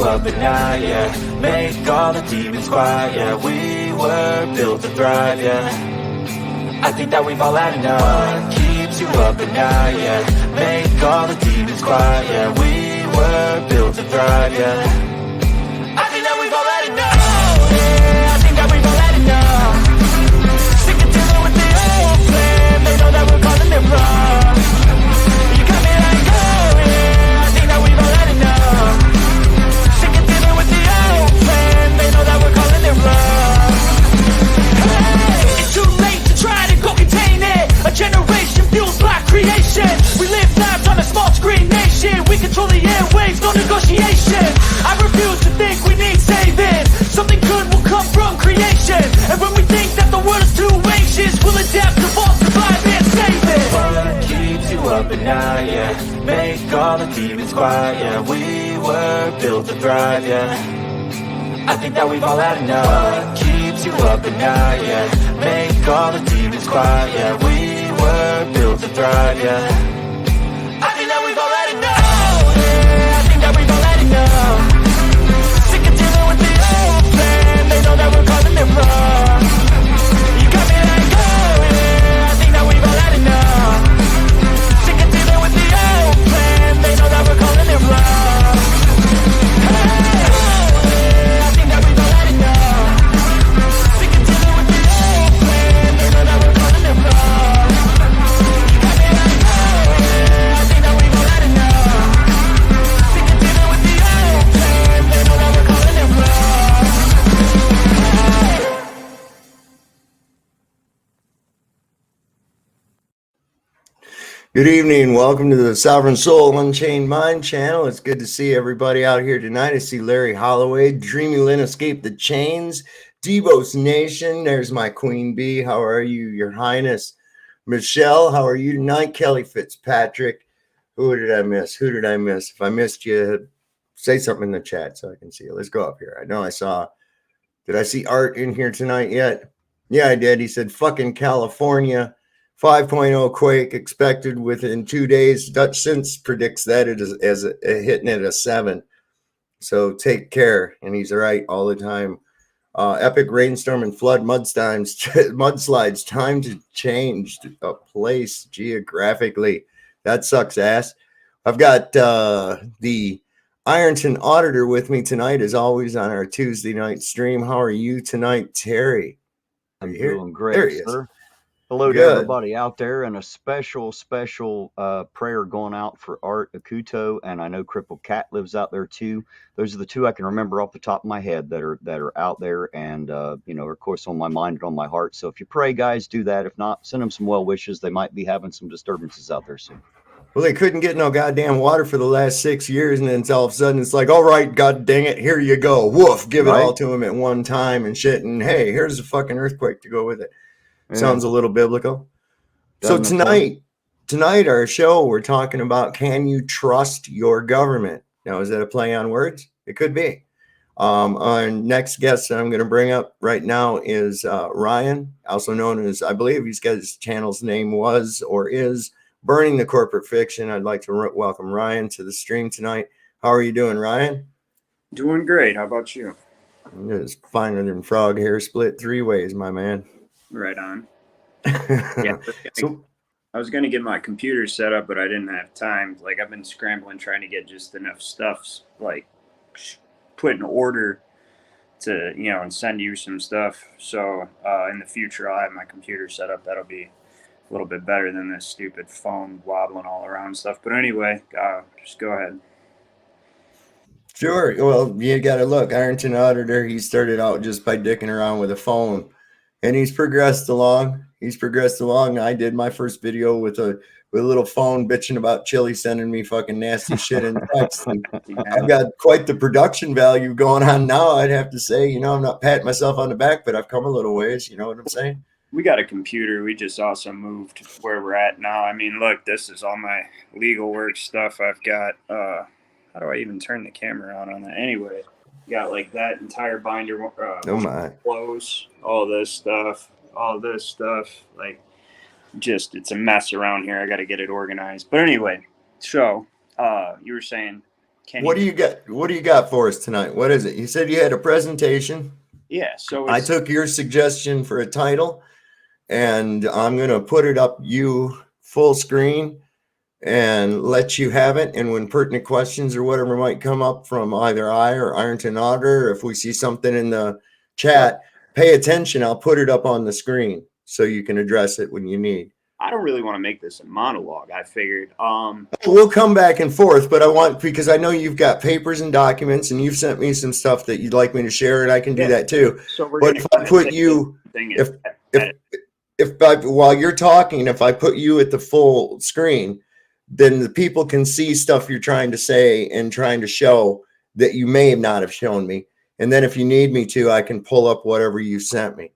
Up at night, yeah. Make all the demons quiet, yeah. We were built to thrive, yeah. I think that we've all had enough. What keeps you up at night, yeah. Make all the demons quiet, yeah. We were built to thrive, yeah. I think that we've all had enough. Oh, yeah, I think that we've all had enough. Sick of dealing with the old plan. They know that we're calling it wrong. You got me like, oh, yeah, I think that we've all had enough. They know that we're calling it wrong. Hey, it's too late to try to go contain it. A generation fueled by creation. We live lives on a small screen nation. We control the airwaves, no negotiation. I refuse to think we need saving. Something good will come from creation. And when we think that the world is too anxious, we'll adapt, evolve, survive, and save it. What keeps you up at night, yeah. Make all the demons quiet, yeah. We were built to thrive, yeah. I think that we've all had enough. What keeps you up at night, yeah. Make all the demons quiet, yeah. We were built to thrive, yeah. I think that we've all had enough. Oh, yeah, I think that we've all had enough. Sick of dealing with the old plan. They know that we're calling it wrong. You got me like, oh, yeah, I think that we've all had enough. Sick of dealing with the old plan. They know that we're calling it wrong. Good evening. Welcome to the Sovereign Soul Unchained Mind channel. It's good to see everybody out here tonight. I see Larry Holloway, Dreamy Lynn Escape the Chains, Devos Nation. There's my Queen Bee. How are you, Your Highness? Michelle, how are you tonight? Kelly Fitzpatrick. Who did I miss? If I missed you, say something in the chat so I can see it. Let's go up here. I know I saw. Did I see Art in here tonight yet? Yeah, I did. He said, fucking California. 5.0 quake expected within 2 days. Dutch Sense predicts that it is as hitting at a 7. So take care. And he's right all the time. Epic rainstorm and flood mudslides. Time to change a place geographically. That sucks ass. I've got the Ironton Auditor with me tonight, as always, on our Tuesday night stream. How are you tonight, Terry? I'm doing great, there he sir. is. Hello to everybody out there, and a special prayer going out for Art Akuto, and I know Crippled Cat lives out there too. Those are the two I can remember off the top of my head that are out there, and you know, of course, on my mind and on my heart. So if you pray, guys, do that. If not, send them some well wishes. They might be having some disturbances out there soon. Well, they couldn't get no goddamn water for the last 6 years, and then all of a sudden it's like, all right, god dang it, here you go, woof, give it all to them at one time and shit, and hey, here's a fucking earthquake to go with it. Yeah. Sounds a little biblical. So tonight, our show, we're talking about, can you trust your government? Now, is that a play on words? It could be. Our next guest that I'm going to bring up right now is Ryan, also known as, I believe he's got his channel's name was or is Burning the Corporate Fiction. I'd like to welcome Ryan to the stream tonight. How are you doing, Ryan? Doing great. How about you? It's finer than frog hair split 3 ways, my man. Right on. Yeah, so I was going to get my computer set up, but I didn't have time. Like, I've been scrambling trying to get just enough stuff, like put in order to, you know, and send you some stuff. So in the future, I'll have my computer set up. That'll be a little bit better than this stupid phone wobbling all around and stuff. But anyway, just go ahead. Sure. Well, you got to look. Ironton Auditor, he started out just by dicking around with a phone. and he's progressed along. I did my first video with a little phone bitching about Chili sending me fucking nasty shit in text. And I've got quite the production value going on now, I'd have to say. You know, I'm not patting myself on the back, but I've come a little ways. You know what I'm saying? We got a computer. We just also moved where we're at now. I mean, look, this is all my legal work stuff. I've got, how do I even turn the camera on that? Anyway, got like that entire binder, Oh my. close, all this stuff, like just, it's a mess around here. I got to get it organized. But anyway, so, you were saying, what do you got for us tonight? What is it? You said you had a presentation. Yeah. So I took your suggestion for a title, and I'm going to put it up you full screen and let you have it. And when pertinent questions or whatever might come up from either I or Ironton Otter, or if we see something in the chat, pay attention. I'll put it up on the screen so you can address it when you need. I don't really want to make this a monologue. I figured, we'll come back and forth, but because I know you've got papers and documents and you've sent me some stuff that you'd like me to share, and I can do that too. So we're but if I put you, while you're talking, if I put you at the full screen, then the people can see stuff you're trying to say and trying to show that you may not have shown me. And then if you need me to, I can pull up whatever you sent me.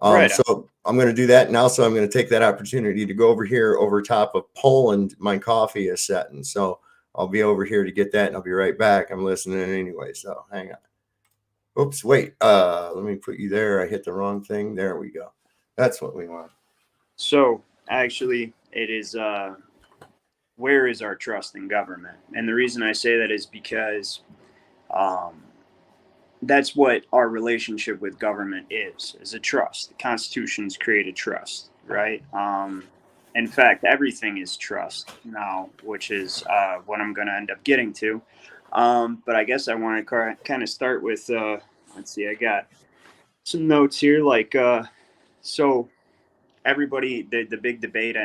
So I'm going to do that. And also I'm going to take that opportunity to go over here over top of Poland. My coffee is setting. So I'll be over here to get that, and I'll be right back. I'm listening anyway. So hang on. Oops, wait. Let me put you there. I hit the wrong thing. There we go. That's what we want. So actually it is, where is our trust in government? And the reason I say that is because that's what our relationship with government is a trust. The Constitution's created trust, right? In fact, everything is trust now, which is what I'm going to end up getting to. But I guess I want to kind of start with, let's see, I got some notes here. Like, so everybody, the big debate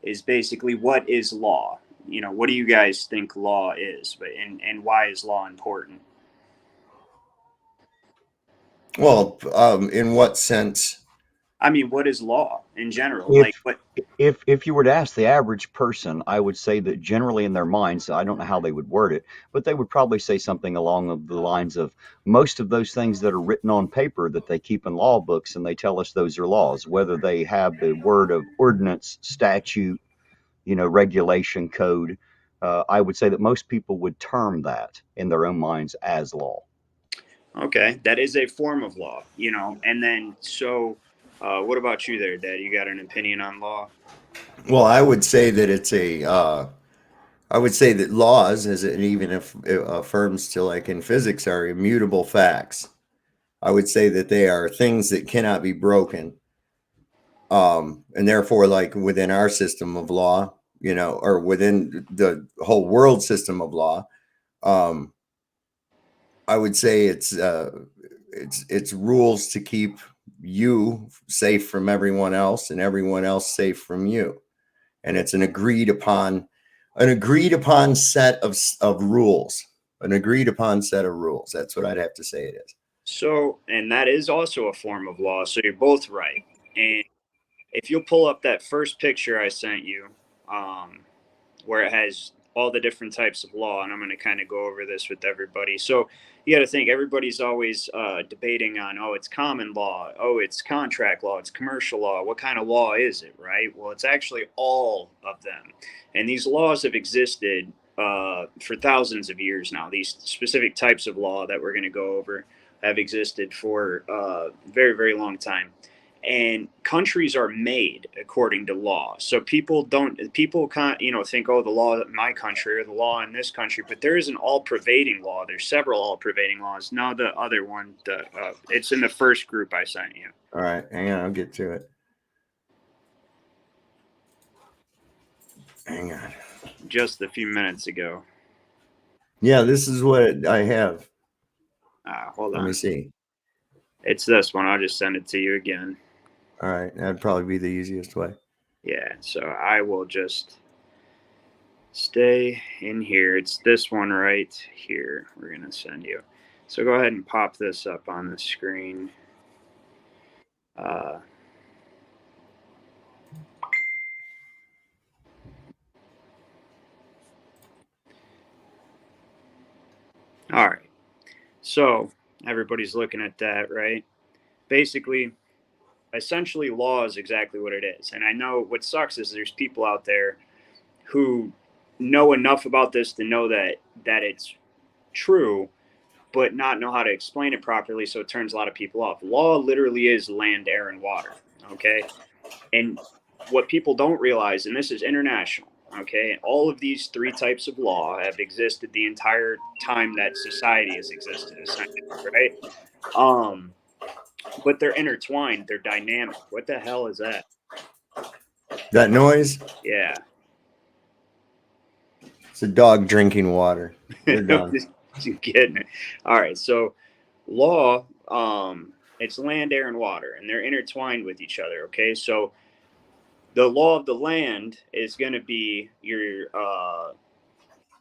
is basically, what is law? You know, what do you guys think law is, and why is law important? Well, in what sense? I mean, what is law in general? If you were to ask the average person, I would say that generally in their minds, I don't know how they would word it, but they would probably say something along the lines of most of those things that are written on paper that they keep in law books, and they tell us those are laws, whether they have the word of ordinance, statute, regulation, code. I would say that most people would term that in their own minds as law. Okay, that is a form of law, and then so what about you there, Dad? You got an opinion on law? Well, I would say that I would say that laws, as it even affirms to, like in physics, are immutable facts. I would say that they are things that cannot be broken. And therefore, like within our system of law, or within the whole world system of law, I would say it's rules to keep you safe from everyone else and everyone else safe from you. And it's an agreed upon set of rules, That's what I'd have to say it is. So, and that is also a form of law. So you're both right. And if you'll pull up that first picture I sent you, where it has all the different types of law, and I'm going to kind of go over this with everybody. So you got to think, everybody's always debating on, it's common law, it's contract law, it's commercial law. What kind of law is it, right? Well, it's actually all of them. And these laws have existed for thousands of years now. These specific types of law that we're going to go over have existed for a very, very long time. And countries are made according to law. So people can't, think, the law in my country or the law in this country, but there is an all-pervading law. There's several all-pervading laws. Now the other one, it's in the first group I sent you. All right, hang on, I'll get to it. Hang on. Just a few minutes ago. Yeah, this is what I have. Hold on. Let me see. It's this one. I'll just send it to you again. All right, that'd probably be the easiest way. Yeah, so I will just stay in here. It's this one right here we're going to send you. So go ahead and pop this up on the screen. Uh, all right. So everybody's looking at that, right? Basically, essentially, law is exactly what it is. And I know what sucks is there's people out there who know enough about this to know that it's true, but not know how to explain it properly. So it turns a lot of people off. Law literally is land, air, and water. Okay. And what people don't realize, and this is international, okay, all of these three types of law have existed the entire time that society has existed, essentially, right? But they're intertwined, they're dynamic. What the hell is that? That noise? Yeah. It's a dog drinking water. They're done. Just kidding. All right. So law, it's land, air, and water, and they're intertwined with each other. Okay. So the law of the land is going to be your,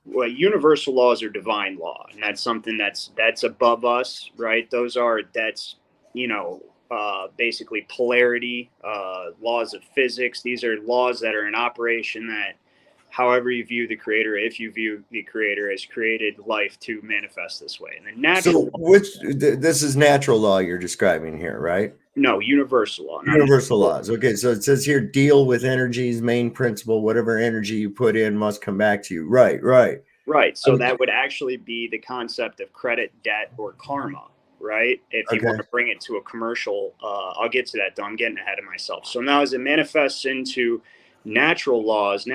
well, universal laws are divine law, and that's something that's above us, right? That's, you know, basically polarity, laws of physics. These are laws that are in operation that, however you view the creator, if you view the creator, has created life to manifest this way. And the natural this is natural law you're describing here, right? no, universal law. Universal laws. Okay, so it says here, deal with energy's main principle. Whatever energy you put in must come back to you. Right. Right. So that would actually be the concept of credit, debt, or karma, right? If you want to bring it to a commercial, I'll get to that though. I'm getting ahead of myself. So now as it manifests into natural laws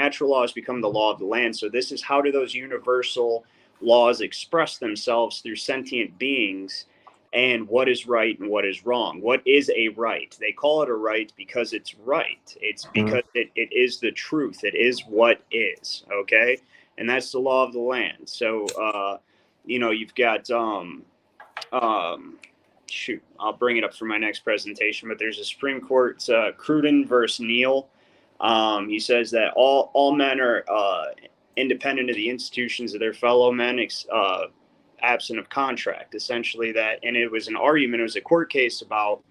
become the law of the land. So this is how do those universal laws express themselves through sentient beings, and what is right and what is wrong. What is a right? They call it a right because it's right. It's because it is the truth. It is what is. Okay. And that's the law of the land. So, you know, you've got, shoot, I'll bring it up for my next presentation, but there's a Supreme Court, Cruden versus Neal. He says that all men are independent of the institutions of their fellow men, absent of contract, essentially. That, and it was an argument, it was a court case about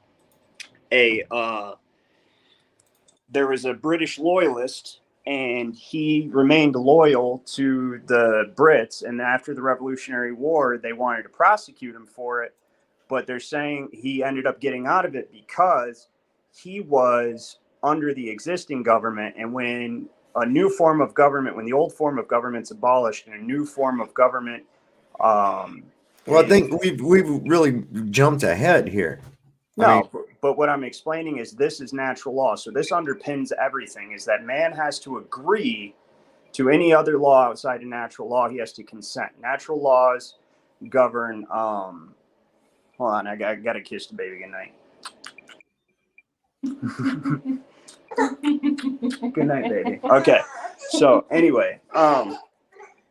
there was a British loyalist, and he remained loyal to the Brits, and after the Revolutionary War they wanted to prosecute him for it, but they're saying he ended up getting out of it because he was under the existing government, and when the old form of government's abolished and a new form of government, well, I think we've really jumped ahead here. No, but what I'm explaining is this is natural law. So this underpins everything, is that man has to agree to any other law outside of natural law. He has to consent. Natural laws govern, hold on, I got to kiss the baby goodnight. Good night, baby. Okay. So anyway,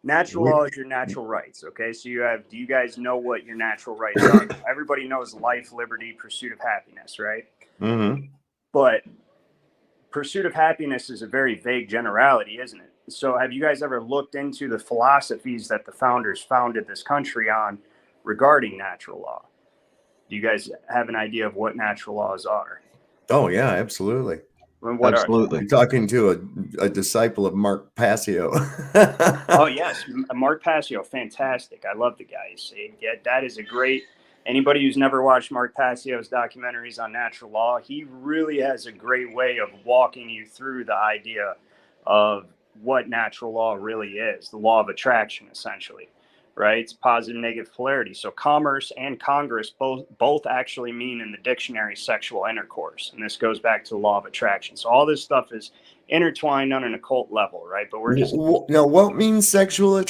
natural law is your natural rights. Okay. So do you guys know what your natural rights are? Everybody knows life, liberty, pursuit of happiness, right? Mm-hmm. But pursuit of happiness is a very vague generality, isn't it? So have you guys ever looked into the philosophies that the founders founded this country on regarding natural law? Do you guys have an idea of what natural laws are? Oh yeah, absolutely. What absolutely. You're talking to a disciple of Mark Passio. Oh yes, Mark Passio, fantastic. I love the guy. Yeah, that is a great. Anybody who's never watched Mark Passio's documentaries on natural law, he really has a great way of walking you through the idea of what natural law really is, the law of attraction, essentially, right? It's positive, negative polarity. So commerce and Congress both actually mean in the dictionary sexual intercourse, and this goes back to the law of attraction. So all this stuff is intertwined on an occult level, right? But we're just now. What means sexual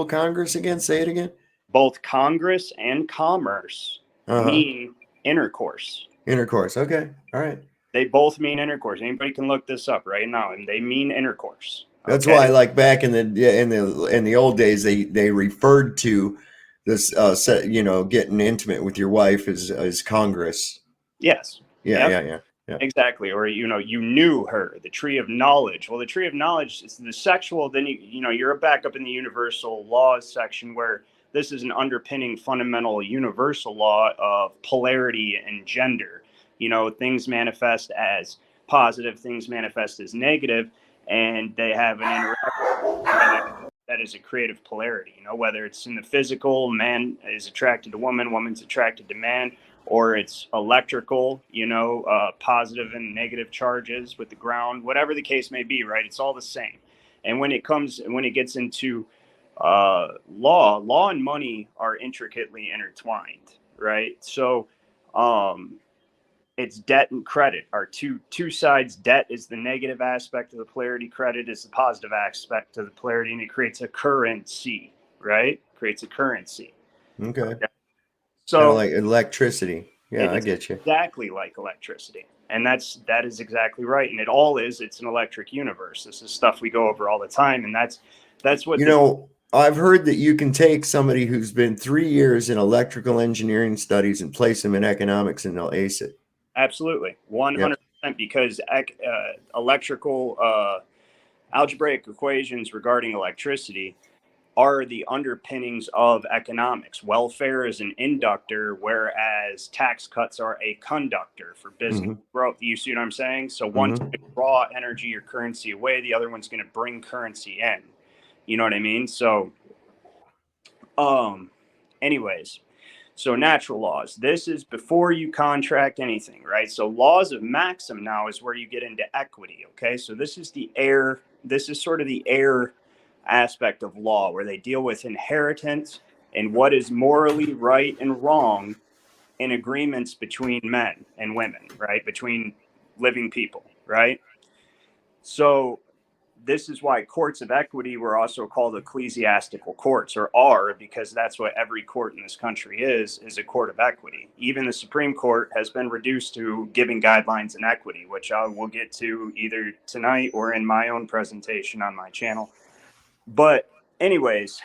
Congress again? Say it again. Both Congress and commerce mean intercourse. Intercourse. Okay. All right. They both mean intercourse. Anybody can look this up right now, and they mean intercourse. That's why, like back in the old days, they referred to this, getting intimate with your wife as Congress. Yes. Yeah. Exactly. Or you knew her, the tree of knowledge. Well, the tree of knowledge is the sexual. Then you're back up in the universal laws section where this is an underpinning fundamental universal law of polarity and gender. You know, things manifest as positive, things manifest as negative, and they have an interaction that is a creative polarity. You know, whether it's in the physical, man is attracted to woman, woman's attracted to man, or it's electrical, you know, positive and negative charges with the ground, whatever the case may be, right? It's all the same. And when it gets into law and money are intricately intertwined, right? So it's debt and credit are two sides. Debt is the negative aspect of the polarity. Credit is the positive aspect of the polarity, and it creates a currency, right? Creates a currency. Okay. So kind of like electricity. Yeah, I get you. Exactly like electricity. And that is exactly right. And it's an electric universe. This is stuff we go over all the time. And that's what, I've heard that you can take somebody who's been 3 years in electrical engineering studies and place them in economics and they'll ace it. Absolutely. 100%. Yep. Because electrical algebraic equations regarding electricity are the underpinnings of economics. Welfare is an inductor, whereas tax cuts are a conductor for business growth. You see what I'm saying? So one's going to draw energy or currency away, the other one's going to bring currency in. You know what I mean? So, anyways, so natural laws. This is before you contract anything, right? So laws of maxim now is where you get into equity. Okay, so this is sort of the air aspect of law, where they deal with inheritance and what is morally right and wrong in agreements between men and women, right? Between living people, right? So this is why courts of equity were also called ecclesiastical courts, or are, because that's what every court in this country is a court of equity. Even the Supreme Court has been reduced to giving guidelines in equity, which I will get to either tonight or in my own presentation on my channel. But anyways,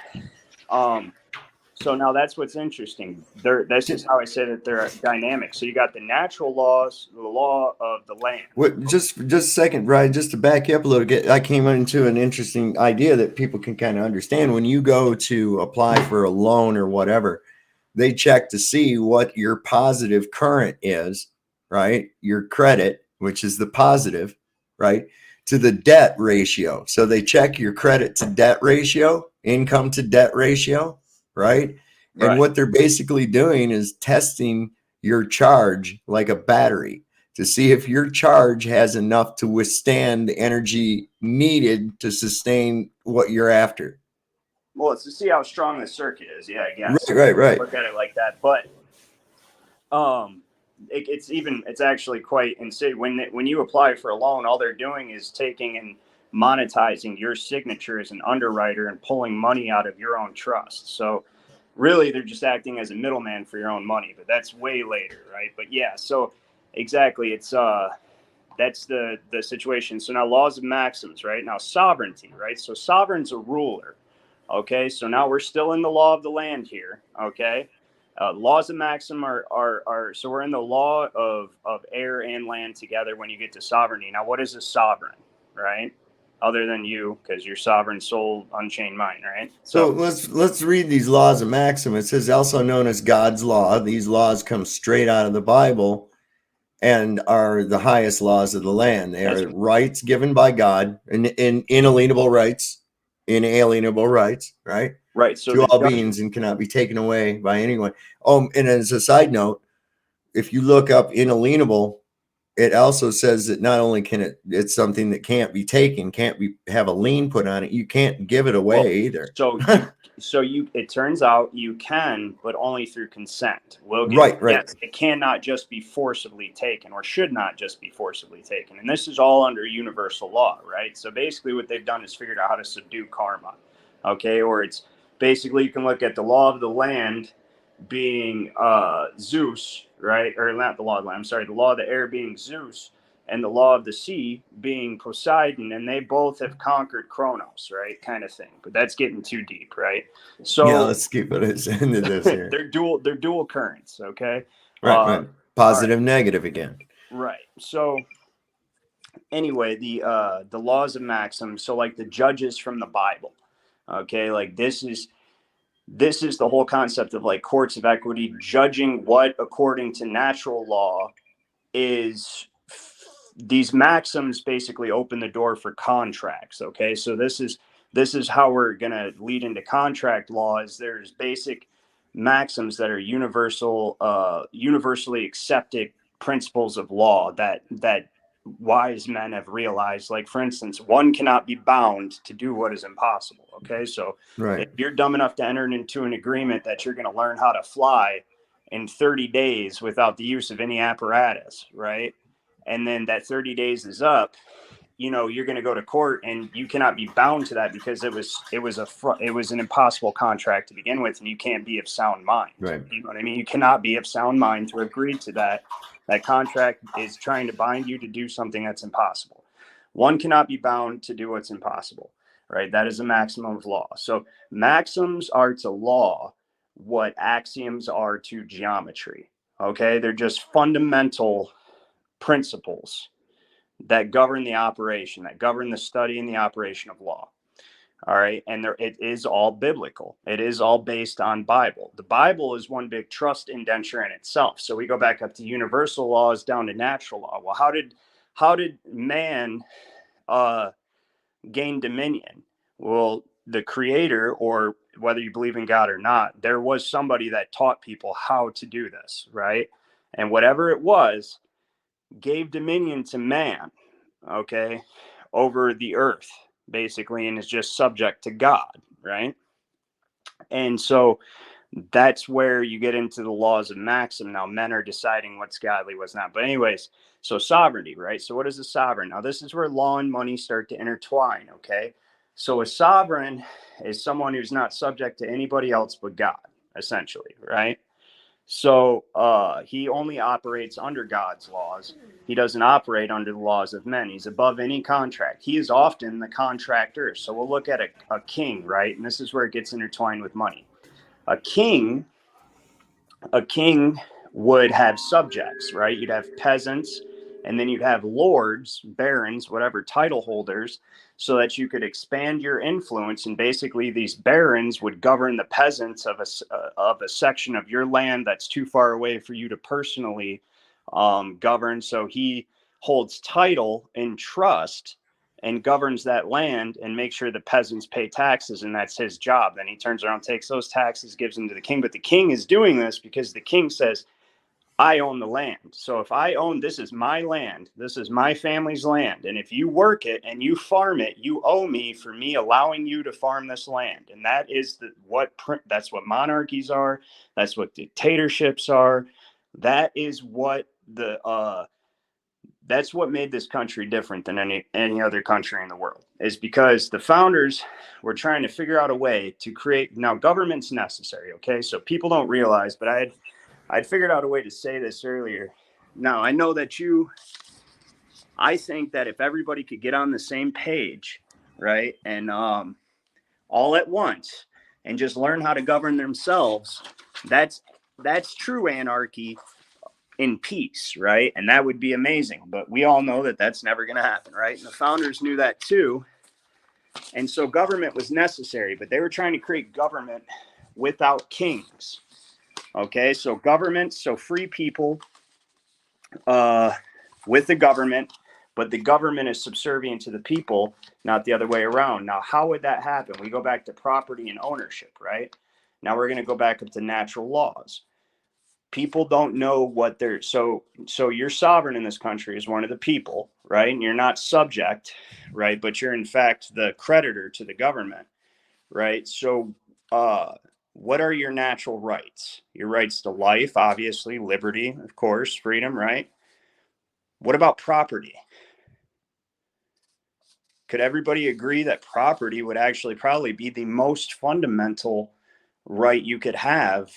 so now that's what's interesting. This is how I say that they're dynamic. So you got the natural laws, the law of the land. Just a second, Brian, just to back you up a little bit, I came into an interesting idea that people can kind of understand. When you go to apply for a loan or whatever, they check to see what your positive current is, right? Your credit, which is the positive, right? To the debt ratio. So they check your credit to debt ratio, income to debt ratio, right? And what they're basically doing is testing your charge like a battery to see if your charge has enough to withstand the energy needed to sustain what you're after. Well, it's to see how strong the circuit is. Yeah, I guess. Right. Look at it like that. But it's actually quite insane. When you apply for a loan, all they're doing is taking and monetizing your signature as an underwriter and pulling money out of your own trust. So really, they're just acting as a middleman for your own money, but that's way later, right? But yeah, so exactly, it's that's the situation. So now laws of maxims, right? Now sovereignty, right? So sovereign's a ruler. Okay, so now we're still in the law of the land here. Okay. Laws of maxim are so we're in the law of air and land together when you get to sovereignty. Now, what is a sovereign, right? Other than you, because you're sovereign soul, unchained mind, right? So let's read these laws of maxim. It says, also known as God's law. These laws come straight out of the Bible and are the highest laws of the land. They are rights given by God, and inalienable rights, inalienable rights, right? Right. So to all beings and cannot be taken away by anyone. And as a side note, if you look up inalienable, it also says that not only can it's something that can't be taken, have a lien put on it. You can't give it away either. So it turns out you can, but only through consent. Right. Yes, it cannot just be forcibly taken, or should not just be forcibly taken. And this is all under universal law, right? So basically what they've done is figured out how to subdue karma. Okay. Or it's basically, you can look at the law of the land being Zeus, right? Or not the law of the land, I'm sorry, the law of the air being Zeus, and the law of the sea being Poseidon, and they both have conquered Kronos, right? Kind of thing. But that's getting too deep, right? So yeah, let's keep it into this here. they're dual currents, okay? Right. Positive, negative again. Right. So anyway, the laws of maxim, so like the judges from the Bible, okay, like this is the whole concept of like courts of equity judging what, according to natural law, is these maxims basically open the door for contracts. Okay, so this is how we're going to lead into contract law. Is there's basic maxims that are universally accepted principles of law that wise men have realized. Like, for instance, one cannot be bound to do what is impossible. Okay, so if you're dumb enough to enter into an agreement that you're going to learn how to fly in 30 days without the use of any apparatus, right? And then that 30 days is up, you know, you're going to go to court and you cannot be bound to that because it was an impossible contract to begin with, and you can't be of sound mind. Right. You know what I mean? You cannot be of sound mind to agree to that. That contract is trying to bind you to do something that's impossible. One cannot be bound to do what's impossible, right? That is a maximum of law. So maxims are to law what axioms are to geometry. Okay, they're just fundamental principles that govern the operation, that govern the study and the operation of law. All right, and it is all biblical. It is all based on Bible. The Bible is one big trust indenture in itself. So we go back up to universal laws down to natural law. Well, how did man gain dominion? Well, the creator, or whether you believe in God or not, there was somebody that taught people how to do this, right? And whatever it was gave dominion to man, okay, over the earth, basically, and is just subject to God, right? And so that's where you get into the laws of maxim. Now, men are deciding what's godly, what's not. But anyways, so sovereignty, right? So what is a sovereign? Now, this is where law and money start to intertwine, okay? So a sovereign is someone who's not subject to anybody else but God, essentially, right? So he only operates under God's laws. He doesn't operate under the laws of men. He's above any contract. He is often the contractor. So we'll look at a king, right? And this is where it gets intertwined with money. A king would have subjects, right? You'd have peasants, and then you'd have lords, barons, whatever, title holders, so that you could expand your influence. And basically these barons would govern the peasants of a section of your land that's too far away for you to personally govern. So he holds title and trust and governs that land and makes sure the peasants pay taxes, and that's his job. Then he turns around, takes those taxes, gives them to the king. But the king is doing this because the king says, I own the land. So if I own, this is my land, this is my family's land. And if you work it and you farm it, you owe me for me allowing you to farm this land. And that is that's what monarchies are. That's what dictatorships are. That is what that's what made this country different than any other country in the world, is because the founders were trying to figure out a way to create. Now, government's necessary. Okay. So people don't realize, but I'd figured out a way to say this earlier. Now, I know that I think that if everybody could get on the same page, right, and all at once, and just learn how to govern themselves, that's true anarchy in peace, right? And that would be amazing. But we all know that that's never going to happen, right? And the founders knew that too. And so government was necessary, but they were trying to create government without kings. Okay, so government, so free people with the government, but the government is subservient to the people, not the other way around. Now, how would that happen? We go back to property and ownership, right? Now we're going to go back up to natural laws. People don't know what they're, so you're sovereign in this country is one of the people, right? And you're not subject, right? But you're in fact the creditor to the government, right? So, what are your natural rights? Your rights to life, obviously, liberty, of course, freedom, right? What about property? Could everybody agree that property would actually probably be the most fundamental right you could have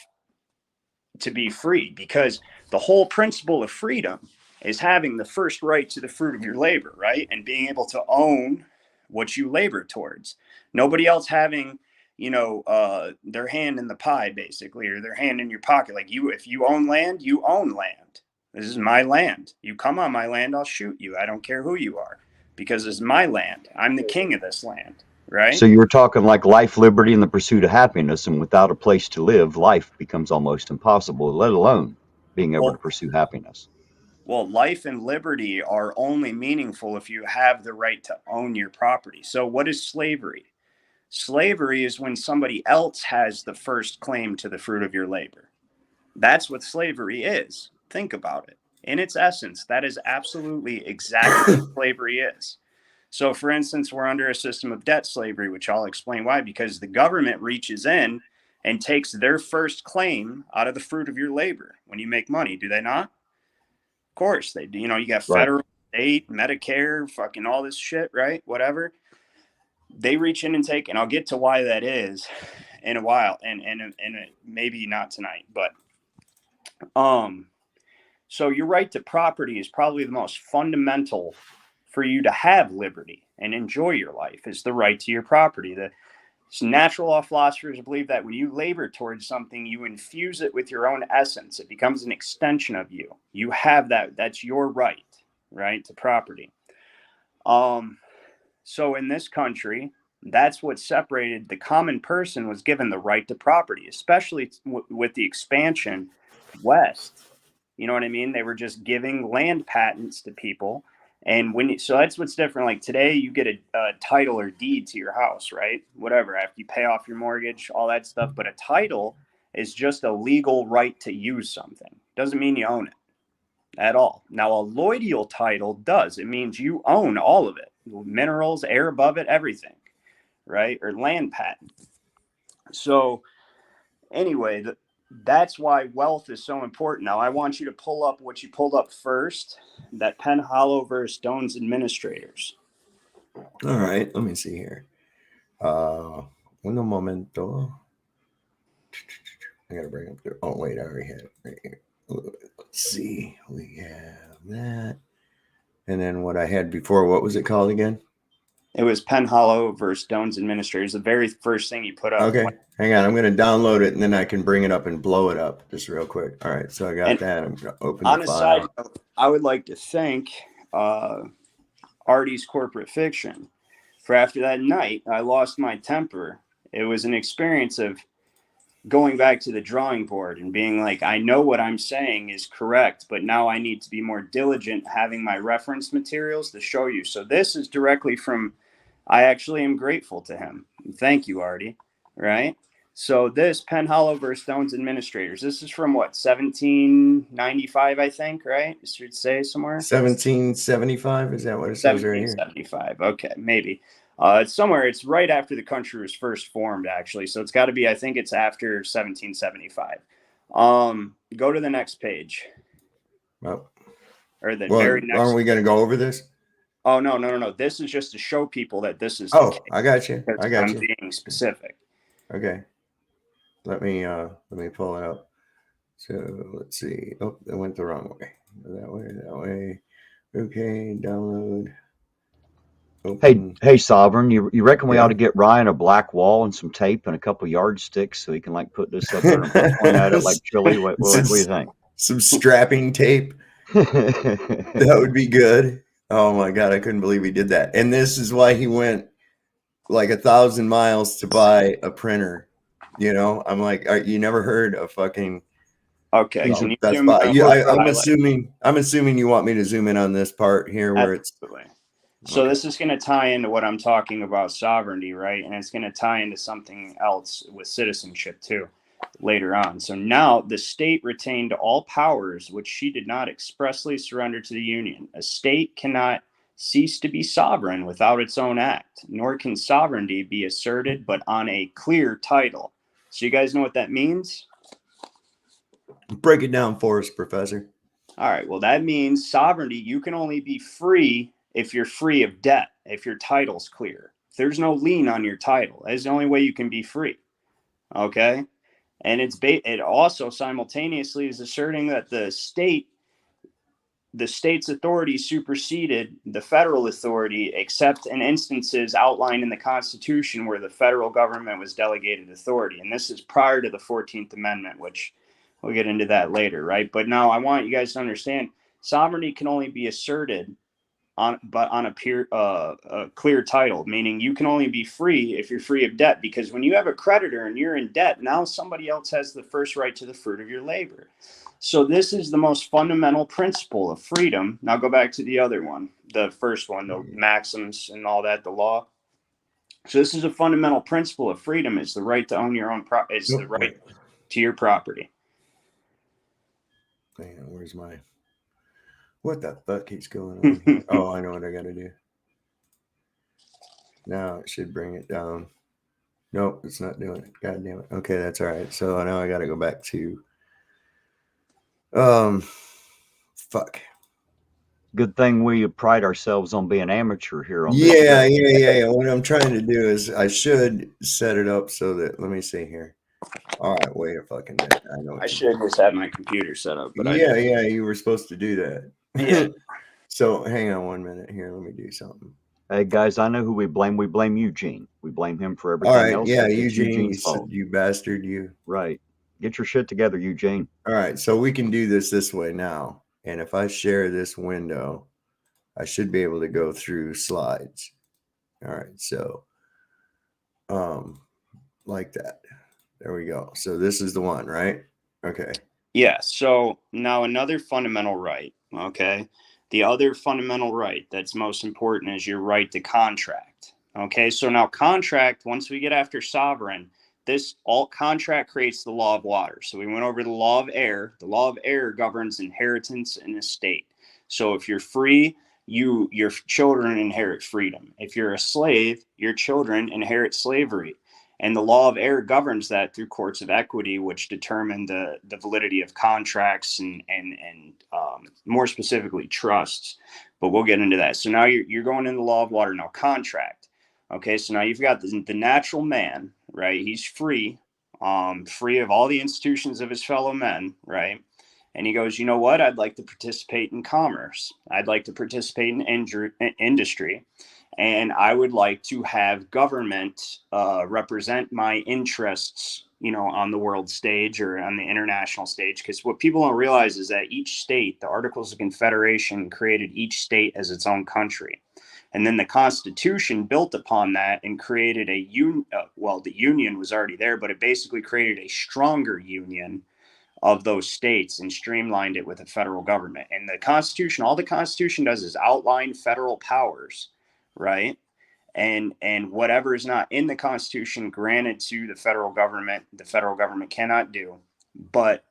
to be free? Because the whole principle of freedom is having the first right to the fruit of your labor, right? And being able to own what you labor towards. Nobody else having their hand in the pie, basically, or their hand in your pocket. Like if you own land, you own land. This is my land. You come on my land, I'll shoot you. I don't care who you are, because it's my land. I'm the king of this land, right? So you were talking like life, liberty, and the pursuit of happiness, and without a place to live, life becomes almost impossible, let alone being able to pursue happiness. Well, life and liberty are only meaningful if you have the right to own your property. So what is slavery? Slavery is when somebody else has the first claim to the fruit of your labor. That's what slavery is. Think about it. In its essence, that is absolutely exactly what slavery is. So, for instance, we're under a system of debt slavery, which I'll explain why, because the government reaches in and takes their first claim out of the fruit of your labor when you make money. Do they not? Of course they do. You know, you got federal, state, Medicare, fucking all this shit, right? Whatever. They reach in and take, and I'll get to why that is in a while, and maybe not tonight, but so your right to property is probably the most fundamental for you to have liberty and enjoy your life, is the right to your property. The natural law philosophers believe that when you labor towards something, you infuse it with your own essence. It becomes an extension of you. You have that. That's your right to property. So in this country, that's what separated the common person was given the right to property, especially with the expansion west. You know what I mean? They were just giving land patents to people. And so that's what's different. Like today, you get a title or deed to your house, right? Whatever, after you pay off your mortgage, all that stuff. But a title is just a legal right to use something. Doesn't mean you own it at all. Now, a lloydial title does. It means you own all of it. Minerals, air above it, everything, right? Or land patent. So anyway, that's why wealth is so important. Now, I want you to pull up what you pulled up first, that Penn Hollow versus Stone's Administrators. All right, let me see here. Un momento. I gotta bring up the. Oh wait, I already had it right here. Let's see. We have that, and then what I had before. What was it called again? It was Penn Hollow versus Stone's Administrators. The very first thing you put up. Okay, hang on. I'm going to download it, and then I can bring it up and blow it up just real quick. All right, so I got that. I'm going to open the file. On a side note, I would like to thank Artie's Corporate Fiction for after that night, I lost my temper. It was an experience of going back to the drawing board and being like, I know what I'm saying is correct, but now I need to be more diligent having my reference materials to show you. So this is directly from, I actually am grateful to him. Thank you, Artie. Right? So this Penn Hollow versus Stone's Administrators, this is from what, 1795, I think, right? It should say somewhere. 1775, is that what it says right here? 1775. Okay, maybe. It's somewhere. It's right after the country was first formed, actually. So it's got to be, I think it's after 1775. Go to the next page. Well, or the very next. Aren't we going to go over this? Oh, no. This is just to show people that this is. Oh, I got you. I'm being specific. Okay. Let me pull it up. So let's see. Oh, that went the wrong way. That way. Okay, download. Open. Hey, Sovereign, you reckon we ought to get Ryan a black wall and some tape and a couple yardsticks so he can like put this up there and point at it like chili? What do you think? Some strapping tape. That would be good. Oh my God, I couldn't believe he did that. And this is why he went like 1,000 miles to buy a printer. You know, I'm like, you never heard of fucking. Okay, I'm assuming you want me to zoom in on this part here where Absolutely. So this is going to tie into what I'm talking about, sovereignty, right? And it's going to tie into something else with citizenship too later on. So now the state retained all powers which she did not expressly surrender to the Union. A state cannot cease to be sovereign without its own act, nor can sovereignty be asserted but on a clear title. So you guys know what that means? Break it down for us, Professor. All right. Well, that means sovereignty, you can only be free if you're free of debt, if your title's clear. If there's no lien on your title, that's the only way you can be free. Okay? And it also simultaneously is asserting that the state's authority superseded the federal authority, except in instances outlined in the Constitution where the federal government was delegated authority. And this is prior to the 14th Amendment, which we'll get into that later, right? But now I want you guys to understand, sovereignty can only be asserted on a clear title, meaning you can only be free if you're free of debt, because when you have a creditor and you're in debt, now somebody else has the first right to the fruit of your labor. So this is the most fundamental principle of freedom. Now go back to the other one, the first one, the maxims and all that, the law. So this is a fundamental principle of freedom: is the right to own your own the right to your property. Hang on, where's my? What the fuck keeps going on here? Oh, I know what I got to do. Now it should bring it down. Nope, it's not doing it. God damn it. Okay, that's all right. So now I got to go back to. Fuck. Good thing we pride ourselves on being amateur here on this. Yeah. What I'm trying to do is I should set it up so that, let me see here. All right, wait a fucking minute. I know. I should just have my computer set up, but yeah, you were supposed to do that. Yeah. So hang on 1 minute here. Let me do something. Hey guys, I know who we blame. We blame Eugene. We blame him for everything All right, else. yeah, It's Eugene, Eugene's fault. you bastard, you. Right. Get your shit together, Eugene. All right, so we can do this way now. And if I share this window, I should be able to go through slides. All right, so like that. There we go. So this is the one, right? Okay. Yeah. So now another fundamental right. Okay. The other fundamental right that's most important is your right to contract. Okay. So now contract, once we get after sovereign, this all contract creates the law of water. So we went over the law of air. The law of air governs inheritance and estate. So if you're free, your children inherit freedom. If you're a slave, your children inherit slavery. And the law of air governs that through courts of equity, which determine the validity of contracts and more specifically trusts. But we'll get into that. So now you're going in the law of water, now contract. Okay, so now you've got the natural man, right? He's free, free of all the institutions of his fellow men, right? And he goes, you know what? I'd like to participate in commerce. I'd like to participate in industry. And I would like to have government represent my interests, on the world stage or on the international stage. Because what people don't realize is that each state, the Articles of Confederation, created each state as its own country. And then the Constitution built upon that and created a union. Well, the union was already there, but it basically created a stronger union of those states and streamlined it with the federal government. And the Constitution, all the Constitution does is outline federal powers, right? And whatever is not in the Constitution granted to the federal government cannot do. But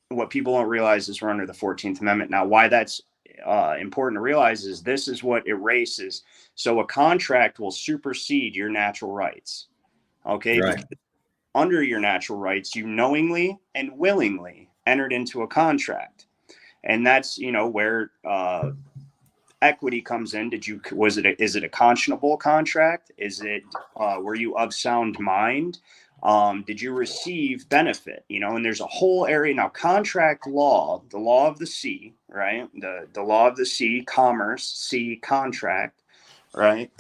what people don't realize is we're under the 14th Amendment. Now, why that's important to realize is this is what erases. So a contract will supersede your natural rights. Okay. Right. Under your natural rights, you knowingly and willingly entered into a contract. And that's, where equity comes in. Is it a conscionable contract? Is it, were you of sound mind? Did you receive benefit? And there's a whole area now, contract law, the law of the sea, right? The law of the sea, commerce, sea, contract, right?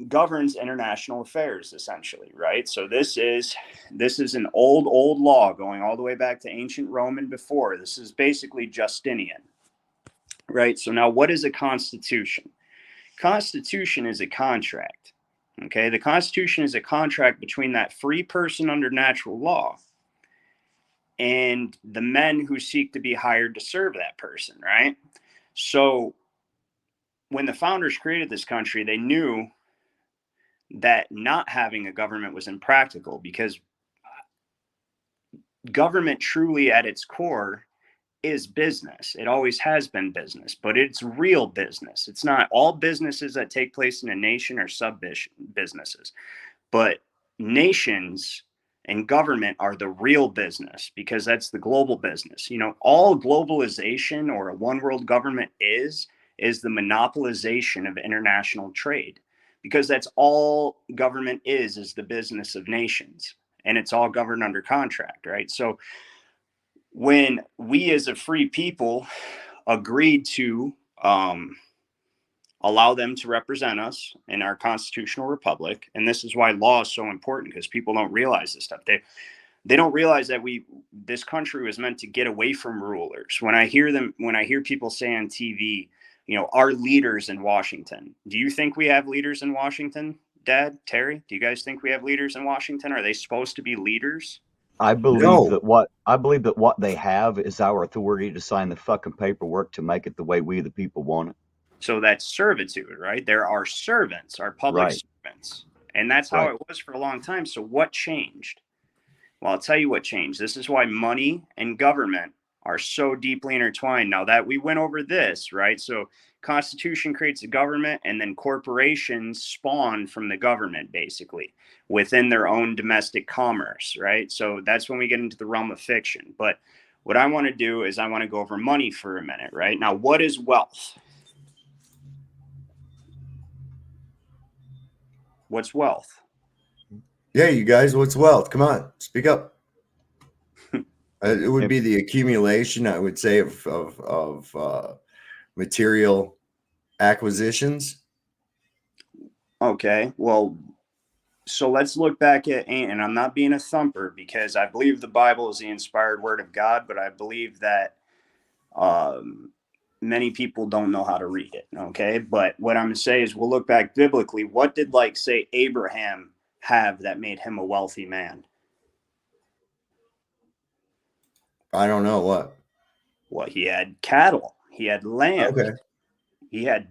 Governs international affairs essentially, right? So this is an old law going all the way back to ancient Rome and before. This is basically Justinian, right? So now what is a constitution? Constitution is a contract. Okay, the Constitution is a contract between that free person under natural law and the men who seek to be hired to serve that person, right? So when the founders created this country, they knew that not having a government was impractical because government truly at its core is business. It always has been business, but it's real business. It's not all businesses that take place in a nation are sub businesses, but nations and government are the real business because that's the global business. All globalization or a one world government is the monopolization of international trade, because that's all government is the business of nations, and it's all governed under contract, right? So when we as a free people agreed to allow them to represent us in our constitutional republic, and this is why law is so important, because people don't realize this stuff. They don't realize that this country was meant to get away from rulers. When I hear people say on TV, our leaders in Washington. Do you think we have leaders in Washington, Dad, Terry? Do you guys think we have leaders in Washington? Are they supposed to be leaders? I believe No. that what they have is our authority to sign the fucking paperwork to make it the way we the people want it. So that's servitude, right? There are servants, our public Right. servants. And that's how Right. it was for a long time. So what changed? Well, I'll tell you what changed. This is why money and government are so deeply intertwined. Now that we went over this, right? So Constitution creates a government, and then corporations spawn from the government basically within their own domestic commerce, right? So that's when we get into the realm of fiction. But what I want to do is I want to go over money for a minute, right? Now, what is wealth? What's wealth? Yeah, you guys, what's wealth? Come on, speak up. It would be the accumulation, I would say, of material acquisitions. Okay, well, so let's look back at, and I'm not being a thumper because I believe the Bible is the inspired word of God, but I believe that many people don't know how to read it. Okay, but what I'm going to say is we'll look back biblically. What did, like, say, Abraham have that made him a wealthy man? I don't know what. Well, he had cattle, he had land. Okay.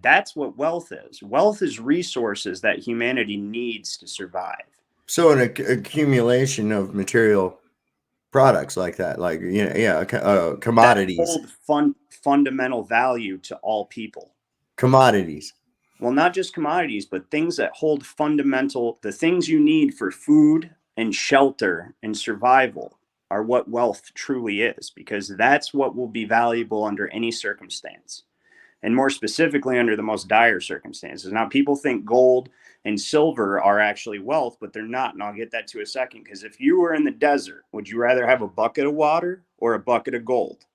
That's what wealth is. Wealth is resources that humanity needs to survive. So an accumulation of material products like that, like, commodities. That hold fundamental value to all people. Commodities. Well, not just commodities, but things that hold fundamental, the things you need for food and shelter and survival are what wealth truly is, because that's what will be valuable under any circumstance. And more specifically, under the most dire circumstances. Now, people think gold and silver are actually wealth, but they're not. And I'll get that to a second. Because if you were in the desert, would you rather have a bucket of water or a bucket of gold?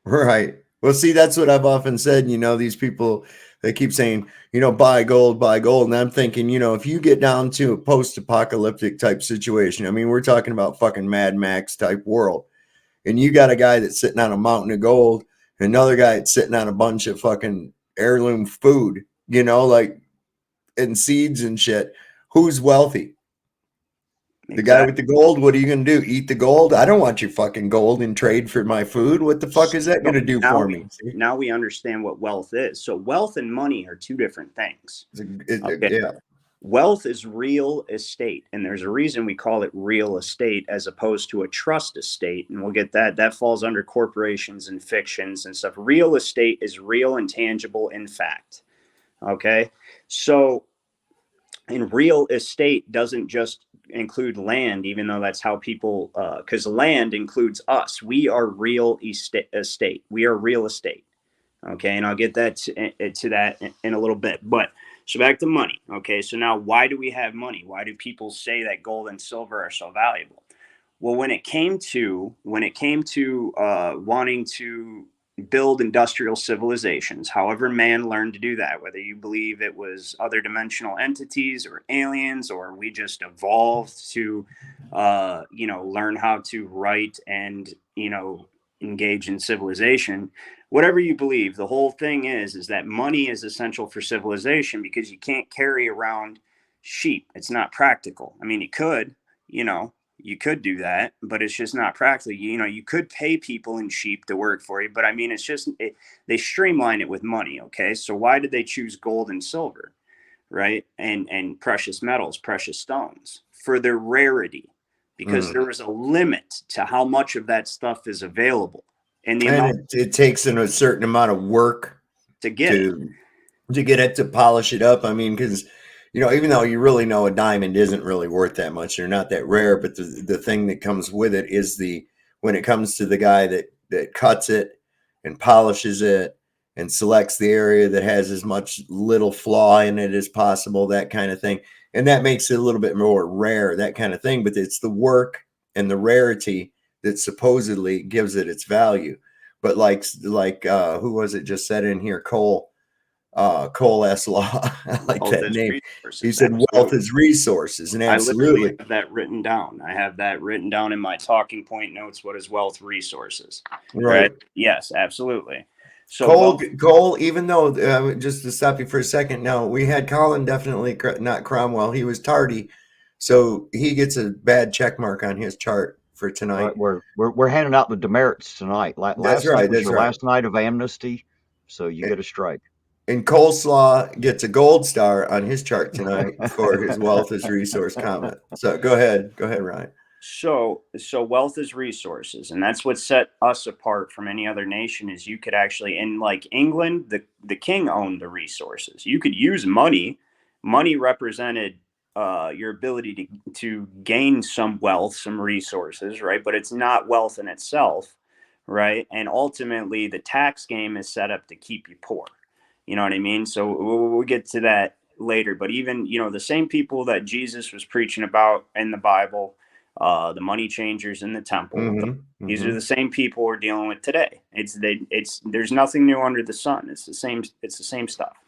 Right. Well, see, that's what I've often said. These people, they keep saying, buy gold, buy gold. And I'm thinking, if you get down to a post-apocalyptic type situation, I mean, we're talking about fucking Mad Max type world. And you got a guy that's sitting on a mountain of gold, another guy that's sitting on a bunch of fucking heirloom food, and seeds and shit. Who's wealthy? The guy with the gold, what are you going to do? Eat the gold? I don't want your fucking gold in trade for my food. What the fuck is that going to do for me? Now we understand what wealth is. So wealth and money are two different things. Okay. Yeah. Wealth is real estate, and there's a reason we call it real estate as opposed to a trust estate, and we'll get that. That falls under corporations and fictions and stuff. Real estate is real and tangible in fact. Okay, so and real estate doesn't just include land, even though that's how people, because land includes us. We are real estate. We are real estate. Okay, and I'll get that to that in a little bit. But so back to money. Okay, so now why do we have money? Why do people say that gold and silver are so valuable? Well, when it came to wanting to build industrial civilizations, however man learned to do that, whether you believe it was other dimensional entities or aliens, or we just evolved to learn how to write and engage in civilization, whatever you believe, the whole thing is that money is essential for civilization, because you can't carry around sheep. It's not practical. I mean, you could do that, but it's just not practical. You could pay people in sheep to work for you, but I mean, it's just, they streamline it with money. Okay. So why did they choose gold and silver, right? And precious metals, precious stones? For their rarity, because there was a limit to how much of that stuff is available. And it takes a certain amount of work to get it, to polish it up. I mean, because even though you really know a diamond isn't really worth that much, they're not that rare, but the thing that comes with it is when it comes to the guy that cuts it and polishes it and selects the area that has as much little flaw in it as possible, that kind of thing. And that makes it a little bit more rare, that kind of thing. But it's the work and the rarity that supposedly gives it its value. But like who was it just said in here? Cole S. Law. I like that name. He said wealth is resources. And absolutely. I have that written down. I have that written down in my talking point notes. What is wealth? Resources. Right? Yes, absolutely. So Cole, even though, just to stop you for a second, no, we had Colin, definitely not Cromwell. He was tardy. So he gets a bad check mark on his chart for tonight. Right, we're handing out the demerits tonight. That's Last right. night was That's your right. last night of amnesty, so you get a strike. And Coleslaw gets a gold star on his chart tonight for his wealth as resource comment. So go ahead, Ryan. So wealth is resources, and that's what set us apart from any other nation. Is you could actually, in like England, the king owned the resources. You could use money. Money represented your ability to gain some wealth, some resources, right? But it's not wealth in itself, right? And ultimately, the tax game is set up to keep you poor. You know what I mean? So we'll get to that later. But even, the same people that Jesus was preaching about in the Bible, the money changers in the temple, these are the same people we're dealing with today. There's nothing new under the sun. It's the same stuff.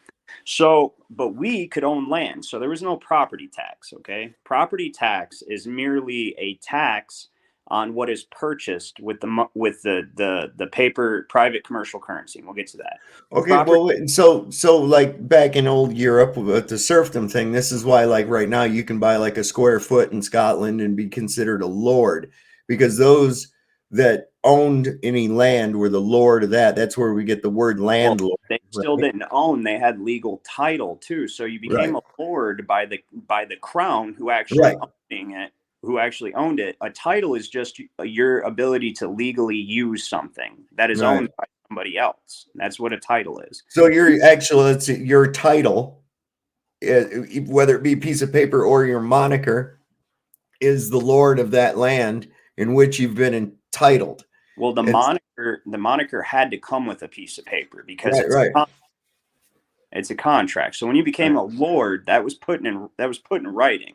So, but we could own land. So there was no property tax. Okay. Property tax is merely a tax on what is purchased with the paper private commercial currency. And we'll get to that. Okay, well, so like back in old Europe with the serfdom thing, this is why like right now you can buy like a square foot in Scotland and be considered a lord, because those that owned any land were the lord of that. That's where we get the word landlord. Well, they still didn't own; they had legal title too. So you became a lord by the crown, who actually owning it. Who actually owned it. A title is just your ability to legally use something that is owned by somebody else. That's what a title is. So your title, whether it be a piece of paper or your moniker, is the lord of that land in which you've been entitled. Well, the moniker had to come with a piece of paper because it's a contract. So when you became a lord, that was put in writing.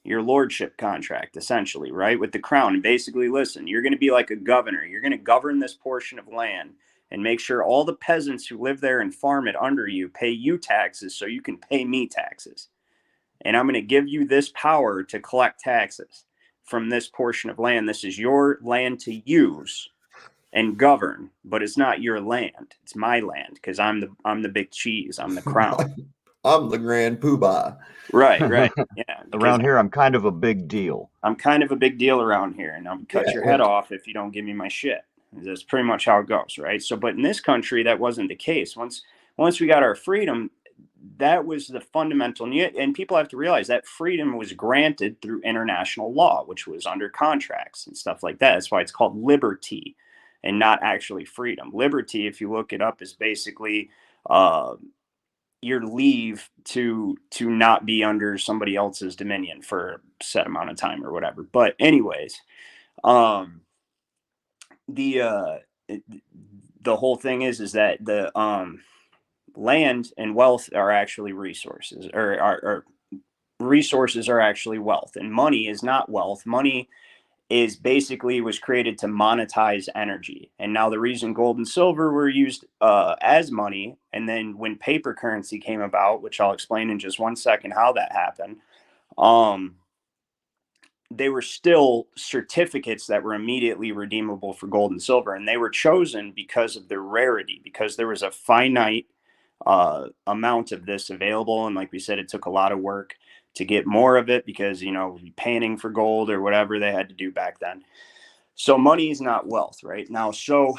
Your lordship contract, essentially, right, with the crown. And basically, listen, you're going to be like a governor. You're going to govern this portion of land and make sure all the peasants who live there and farm it under you pay you taxes so you can pay me taxes. And I'm going to give you this power to collect taxes from this portion of land. This is your land to use and govern, but it's not your land. It's my land because I'm the big cheese. I'm the crown. I'm the grand poobah. Right. Yeah. Around here, I'm kind of a big deal. I'm kind of a big deal around here, and I'll cut your head off if you don't give me my shit. That's pretty much how it goes, right? So, but in this country, that wasn't the case. Once we got our freedom, that was the fundamental. And people have to realize that freedom was granted through international law, which was under contracts and stuff like that. That's why it's called liberty and not actually freedom. Liberty, if you look it up, is basically your leave to not be under somebody else's dominion for a set amount of time or whatever. But anyways, the whole thing is that the land and wealth are actually resources, or resources are actually wealth, and money is not wealth. Money is basically was created to monetize energy. And now the reason gold and silver were used as money, and then when paper currency came about, which I'll explain in just one second how that happened, they were still certificates that were immediately redeemable for gold and silver. And they were chosen because of their rarity, because there was a finite amount of this available. And like we said, it took a lot of work to get more of it because, panning for gold or whatever they had to do back then. So money is not wealth right now. So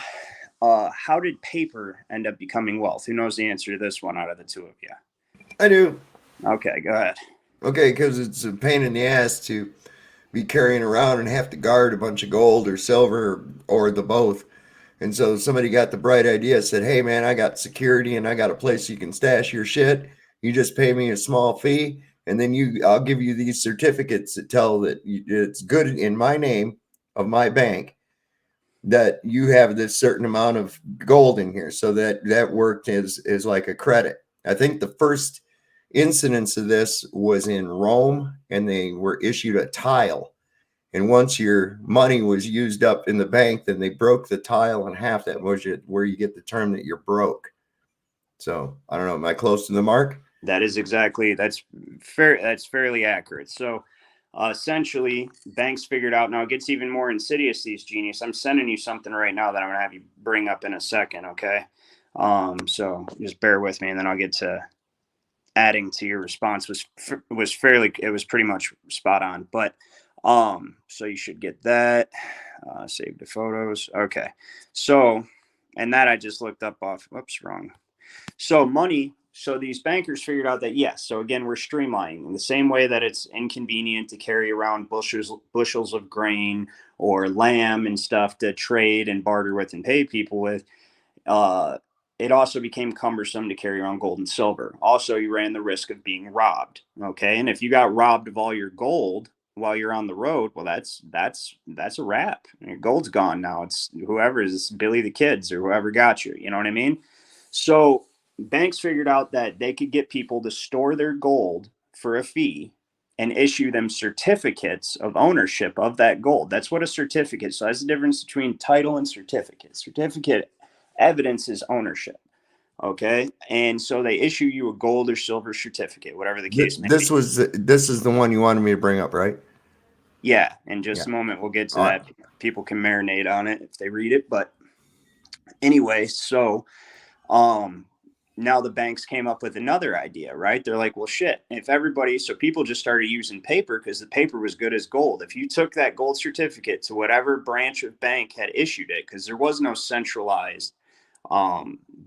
how did paper end up becoming wealth? Who knows the answer to this one out of the two of you? I do. Okay, go ahead. Okay, because it's a pain in the ass to be carrying around and have to guard a bunch of gold or silver or the both. And so somebody got the bright idea, said, hey, man, I got security and I got a place you can stash your shit. You just pay me a small fee. And then I'll give you these certificates that tell that it's good in my name of my bank that you have this certain amount of gold in here. So that worked as like a credit. I think the first incidence of this was in Rome, and they were issued a tile. And once your money was used up in the bank, then they broke the tile in half. That was where you get the term that you're broke. So I don't know. Am I close to the mark? That's fairly accurate. So essentially, banks figured out. Now it gets even more insidious, these genius. I'm sending you something right now that I'm going to have you bring up in a second, okay? So just bear with me, and then I'll get to adding to your response. It was pretty much spot on. But So you should get that. Save the photos. Okay. So, and that I just looked up off. Whoops, wrong. So money. So these bankers figured out that yes. So again, we're streamlining in the same way that it's inconvenient to carry around bushels of grain or lamb and stuff to trade and barter with and pay people with. It also became cumbersome to carry around gold and silver. Also, you ran the risk of being robbed. Okay, and if you got robbed of all your gold while you're on the road, well, that's a wrap. Your gold's gone now. It's whoever is Billy the Kids or whoever got you. You know what I mean? So banks figured out that they could get people to store their gold for a fee and issue them certificates of ownership of that gold. That's what a certificate. So that's the difference between title and certificate. Certificate evidence is ownership. Okay. And so they issue you a gold or silver certificate, whatever the case may be. This is the one you wanted me to bring up, right? Yeah. In just a moment, we'll get to that. People can marinate on it if they read it. But anyway, so now the banks came up with another idea, right? They're like, well, shit, so people just started using paper because the paper was good as gold. If you took that gold certificate to whatever branch of bank had issued it, because there was no centralized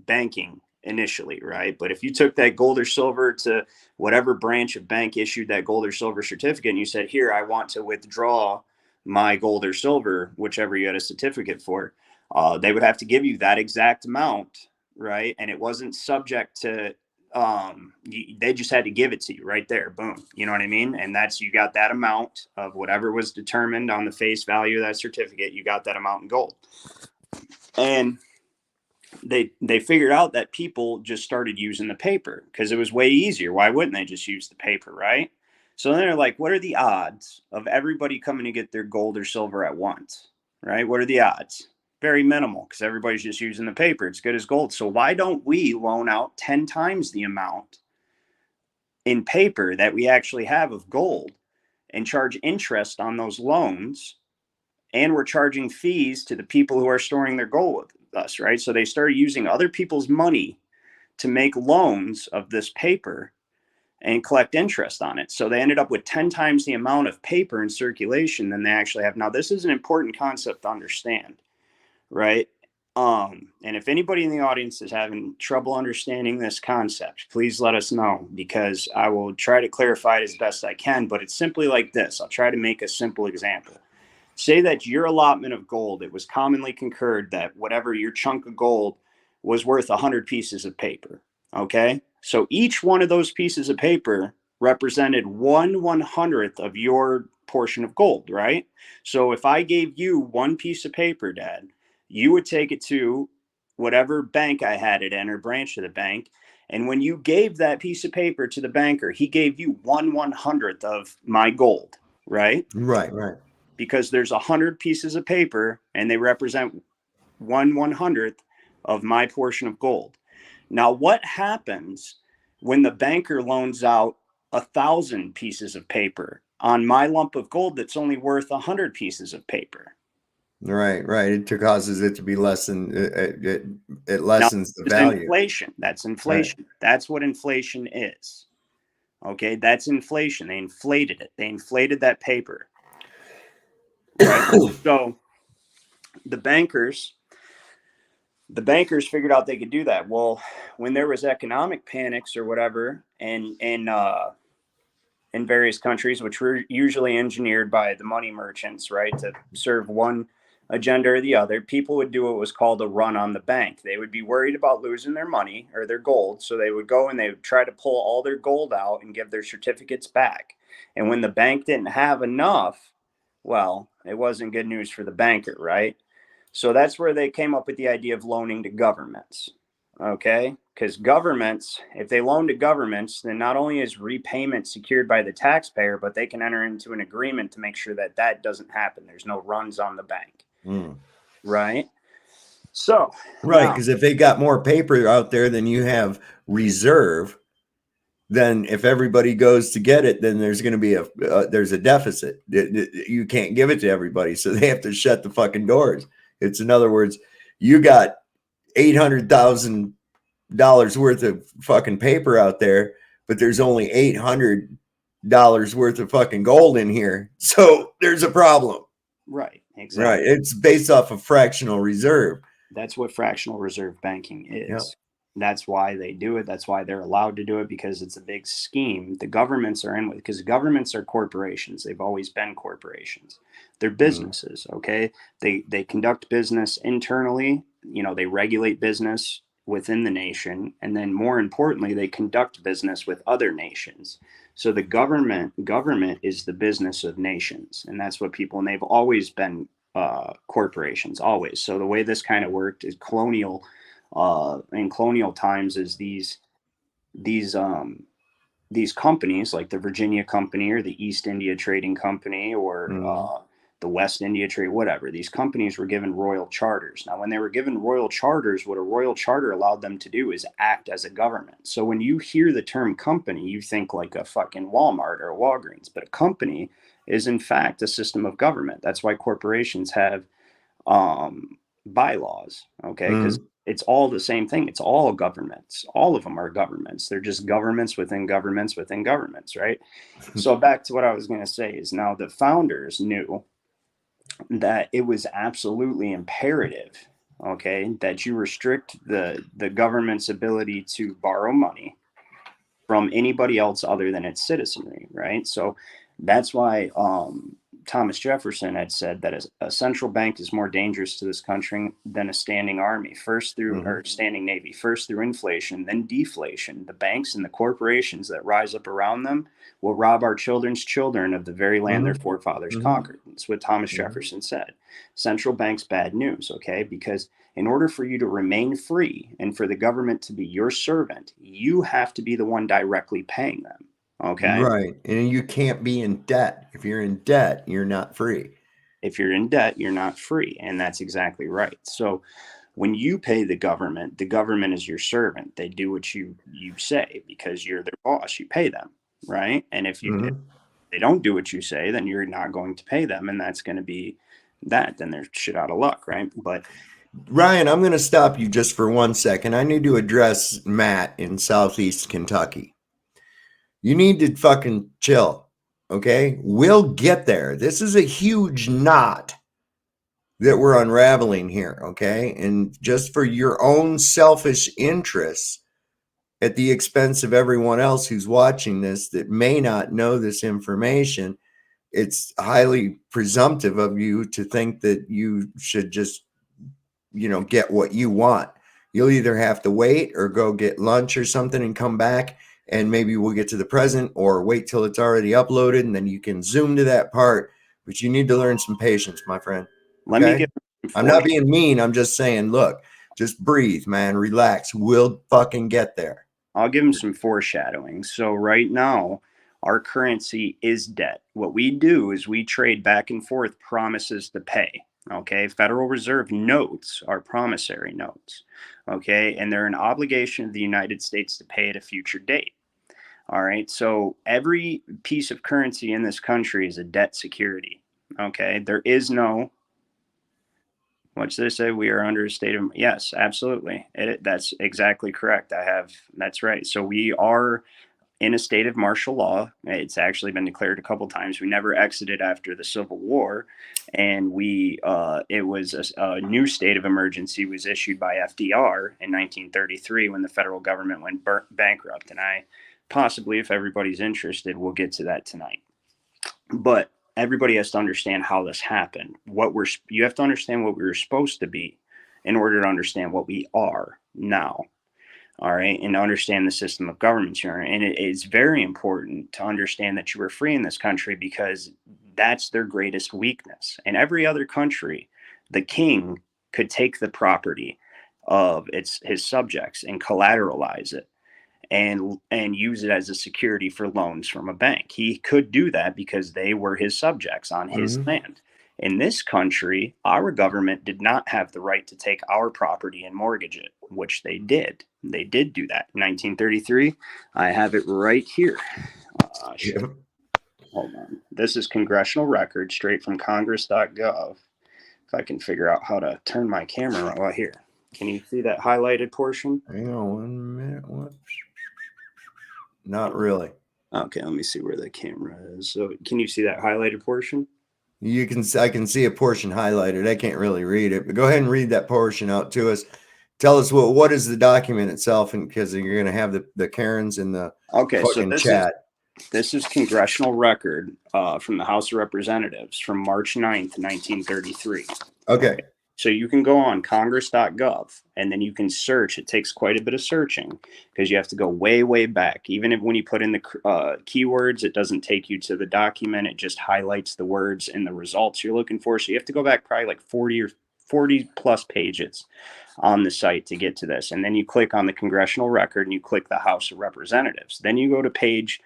banking initially, right? But if you took that gold or silver to whatever branch of bank issued that gold or silver certificate and you said, here, I want to withdraw my gold or silver, whichever you had a certificate for, they would have to give you that exact amount, right? And it wasn't subject to they just had to give it to you right there. Boom. You know what I mean? And you got that amount of whatever was determined on the face value of that certificate. You got that amount in gold. And they figured out that people just started using the paper because it was way easier. Why wouldn't they just use the paper, right? So then they're like, what are the odds of everybody coming to get their gold or silver at once, right? What are the odds? Very minimal because everybody's just using the paper. It's good as gold. So why don't we loan out 10 times the amount in paper that we actually have of gold and charge interest on those loans? And we're charging fees to the people who are storing their gold with us, right? So they started using other people's money to make loans of this paper and collect interest on it. So they ended up with 10 times the amount of paper in circulation than they actually have. Now, this is an important concept to understand. Right. And if anybody in the audience is having trouble understanding this concept, please let us know because I will try to clarify it as best I can. But it's simply like this. I'll try to make a simple example. Say that your allotment of gold, it was commonly concurred that whatever your chunk of gold was worth 100 pieces of paper. OK, so each one of those pieces of paper represented 1/100th of your portion of gold. Right. So if I gave you one piece of paper, Dad, you would take it to whatever bank I had it in or branch of the bank. And when you gave that piece of paper to the banker, he gave you 1/100th of my gold, right? Right. Because there's 100 pieces of paper and they represent 1/100th of my portion of gold. Now, what happens when the banker loans out 1,000 pieces of paper on my lump of gold that's only worth 100 pieces of paper? Right. It causes it to be less than it lessens the value. Inflation. That's inflation. Right. That's what inflation is. Okay, that's inflation. They inflated it. They inflated that paper. Right. So the bankers figured out they could do that. Well, when there was economic panics or whatever, and in various countries, which were usually engineered by the money merchants, right, to serve one agenda or the other, people would do what was called a run on the bank. They would be worried about losing their money or their gold. So they would go and they would try to pull all their gold out and give their certificates back. And when the bank didn't have enough, well, it wasn't good news for the banker, right? So that's where they came up with the idea of loaning to governments. Okay, because governments, if they loan to governments, then not only is repayment secured by the taxpayer, but they can enter into an agreement to make sure that that doesn't happen. There's no runs on the bank. Right. So, right. Because if they got more paper out there than you have reserve, then if everybody goes to get it, then there's going to be there's a deficit. You can't give it to everybody. So they have to shut the fucking doors. It's, in other words, you got $800,000 worth of fucking paper out there, but there's only 800 worth of fucking gold in here. So there's a problem. Right. Exactly. Right. It's based off of fractional reserve. That's what fractional reserve banking is. Yep. That's why they do it. That's why they're allowed to do it, because it's a big scheme. The governments are in with, because governments are corporations. They've always been corporations. They're businesses. Okay. They conduct business internally. They regulate business within the nation. And then more importantly, they conduct business with other nations. So the government is the business of nations. And that's what and they've always been corporations, always. So the way this kind of worked is in colonial times, is these companies like the Virginia Company or the East India Trading Company or the West India Trade, whatever, these companies were given royal charters. Now, when they were given royal charters, what a royal charter allowed them to do is act as a government. So when you hear the term company, you think like a fucking Walmart or a Walgreens, but a company is in fact a system of government. That's why corporations have bylaws, okay? Because it's all the same thing. It's all governments. All of them are governments. They're just governments within governments within governments, right? So back to what I was going to say is, now the founders knew that it was absolutely imperative, okay, that you restrict the government's ability to borrow money from anybody else other than its citizenry, right? So that's why Thomas Jefferson had said that a central bank is more dangerous to this country than a standing army, or standing navy, first through inflation, then deflation. The banks and the corporations that rise up around them will rob our children's children of the very land their forefathers conquered. That's what Thomas Jefferson said. Central banks, bad news, okay? Because in order for you to remain free and for the government to be your servant, you have to be the one directly paying them. Okay. Right. And you can't be in debt. If you're in debt, you're not free. If you're in debt, you're not free. And that's exactly right. So when you pay the government is your servant. They do what you say because you're their boss. You pay them. Right. And if if they don't do what you say, then you're not going to pay them. And that's going to be that. Then they're shit out of luck. Right. But Ryan, I'm going to stop you just for 1 second. I need to address Matt in Southeast Kentucky. You need to fucking chill, okay? We'll get there. This is a huge knot that we're unraveling here, okay? And just for your own selfish interests at the expense of everyone else who's watching this that may not know this information, it's highly presumptive of you to think that you should just, get what you want. You'll either have to wait or go get lunch or something and come back, and maybe we'll get to the present, or wait till it's already uploaded and then you can zoom to that part. But you need to learn some patience, my friend. Okay? I'm not being mean. I'm just saying, look, just breathe, man. Relax. We'll fucking get there. I'll give him some foreshadowing. So right now, our currency is debt. What we do is we trade back and forth promises to pay. Okay. Federal Reserve notes are promissory notes. Okay. And they're an obligation of the United States to pay at a future date. All right. So every piece of currency in this country is a debt security. Okay. There is no, what's they say? We are under a state of, yes, absolutely. That's exactly correct. That's right. So we are in a state of martial law. It's actually been declared a couple times. We never exited after the Civil War, and it was a new state of emergency was issued by FDR in 1933 when the federal government went bankrupt. And I possibly, if everybody's interested, we'll get to that tonight. But everybody has to understand how this happened. You have to understand what we were supposed to be in order to understand what we are now. All right. And to understand the system of government you're in. And it is very important to understand that you were free in this country, because that's their greatest weakness. In every other country, the king could take the property of his subjects and collateralize it and use it as a security for loans from a bank. He could do that because they were his subjects on his land. In this country, our government did not have the right to take our property and mortgage it, which they did. They did do that in 1933. I have it right here. Hold on. This is congressional record straight from congress.gov. If I can figure out how to turn my camera right here. Can you see that highlighted portion? Hang on 1 minute. What? Not really. Okay, let me see where the camera is. So can you see that highlighted portion? I can see a portion highlighted. I can't really read it, but go ahead and read that portion out to us. Tell us what is the document itself, and because you're going to have the Karens in the fucking chat. This is congressional record from the House of Representatives from March 9th, 1933. Okay. So you can go on congress.gov and then you can search. It takes quite a bit of searching because you have to go way, way back. Even if when you put in the keywords, it doesn't take you to the document. It just highlights the words and the results you're looking for. So you have to go back probably like 40 plus pages on the site to get to this. And then you click on the congressional record and you click the House of Representatives. Then you go to page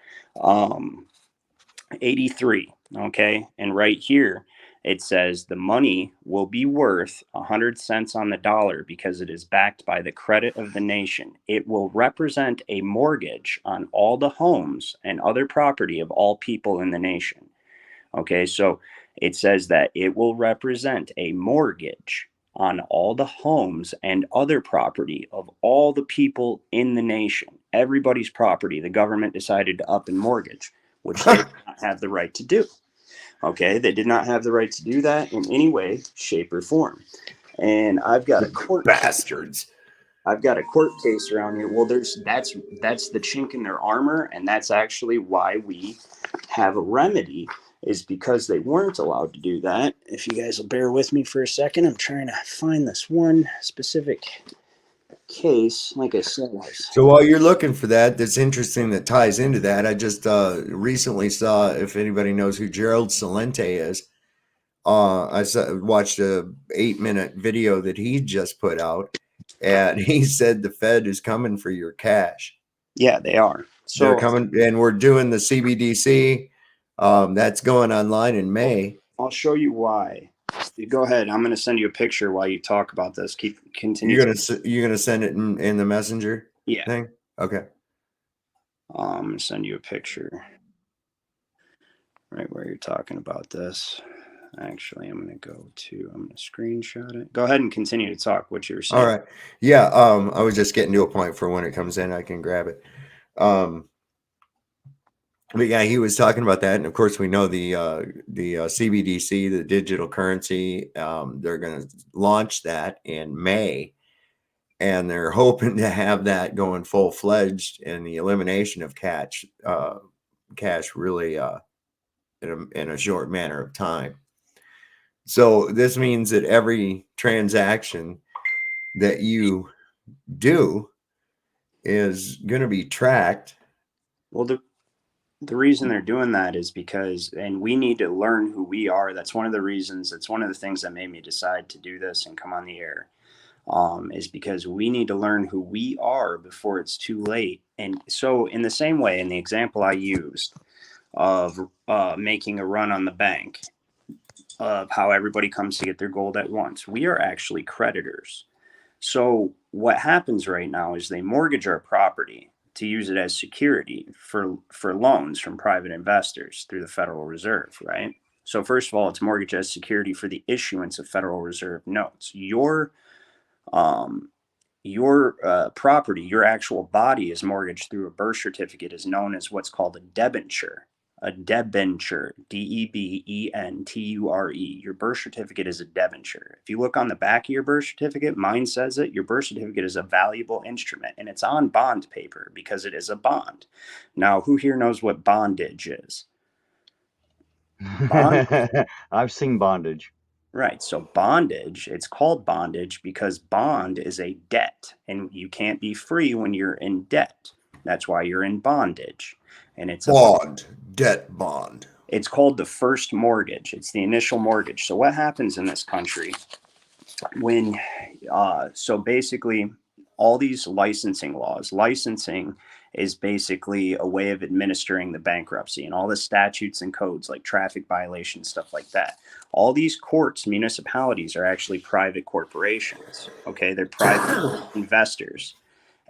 83. Okay. And right here, it says the money will be worth 100 cents on the dollar because it is backed by the credit of the nation. It will represent a mortgage on all the homes and other property of all people in the nation. Okay, so it says that it will represent a mortgage on all the homes and other property of all the people in the nation. Everybody's property, the government decided to up and mortgage, which they did not have the right to do. Okay, they did not have the right to do that in any way, shape, or form. And I've got a court bastards. I've got a court case around here. Well, that's the chink in their armor, and that's actually why we have a remedy, is because they weren't allowed to do that. If you guys will bear with me for a second, I'm trying to find this one specific case, like I said. So while you're looking for that's interesting that ties into that. I just recently saw, if anybody knows who Gerald Celente is, watched a 8-minute video that he just put out, and he said the Fed is coming for your cash. Yeah, they are. So they're coming, and we're doing the CBDC. That's going online in May. I'll show you why. Go ahead. I'm going to send you a picture while you talk about this. Continue. You're gonna send it in the messenger thing? Okay. I'm going to send you a picture right where you're talking about this. Actually, I'm going to screenshot it. Go ahead and continue to talk what you're saying. All right. Yeah. I was just getting to a point for when it comes in, I can grab it. But yeah, he was talking about that, and of course, we know the CBDC, the digital currency. They're going to launch that in May, and they're hoping to have that going full fledged, and the elimination of cash really in a short manner of time. So this means that every transaction that you do is going to be tracked. Well, the reason they're doing that is because, and we need to learn who we are. That's one of the reasons. It's one of the things that made me decide to do this and come on the air, is because we need to learn who we are before it's too late. And so in the same way, in the example I used of making a run on the bank, of how everybody comes to get their gold at once, we are actually creditors. So what happens right now is they mortgage our property to use it as security for loans from private investors through the Federal Reserve, right? So first of all, it's mortgage as security for the issuance of Federal Reserve notes. Your property, your actual body is mortgaged through a birth certificate, is known as what's called a debenture. A debenture, DEBENTURE. Your birth certificate is a debenture. If you look on the back of your birth certificate, mine says it, your birth certificate is a valuable instrument, and it's on bond paper because it is a bond. Now, who here knows what bondage is? I've seen bondage. Right. So bondage, it's called bondage because bond is a debt, and you can't be free when you're in debt. That's why you're in bondage. And it's debt bond. It's called the first mortgage. It's the initial mortgage. So what happens in this country when, so basically all these licensing laws, licensing is basically a way of administering the bankruptcy, and all the statutes and codes like traffic violations, stuff like that. All these courts, municipalities are actually private corporations. Okay. They're private investors.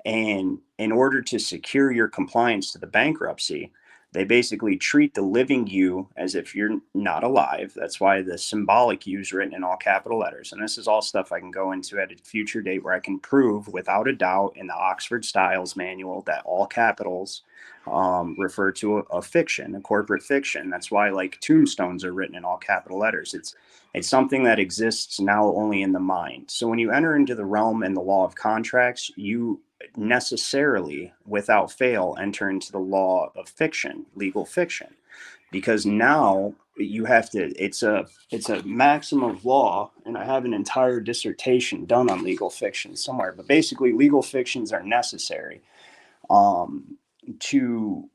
And in order to secure your compliance to the bankruptcy, they basically treat the living you as if you're not alive. That's why the symbolic U is written in all capital letters. And this is all stuff I can go into at a future date where I can prove without a doubt in the Oxford Styles Manual that all capitals refer to a fiction, a corporate fiction. That's why like tombstones are written in all capital letters. It's something that exists now only in the mind. So when you enter into the realm and the law of contracts, you necessarily, without fail, enter into the law of fiction, legal fiction, because now you have to, it's a maxim of law, and I have an entire dissertation done on legal fiction somewhere, but basically legal fictions are necessary to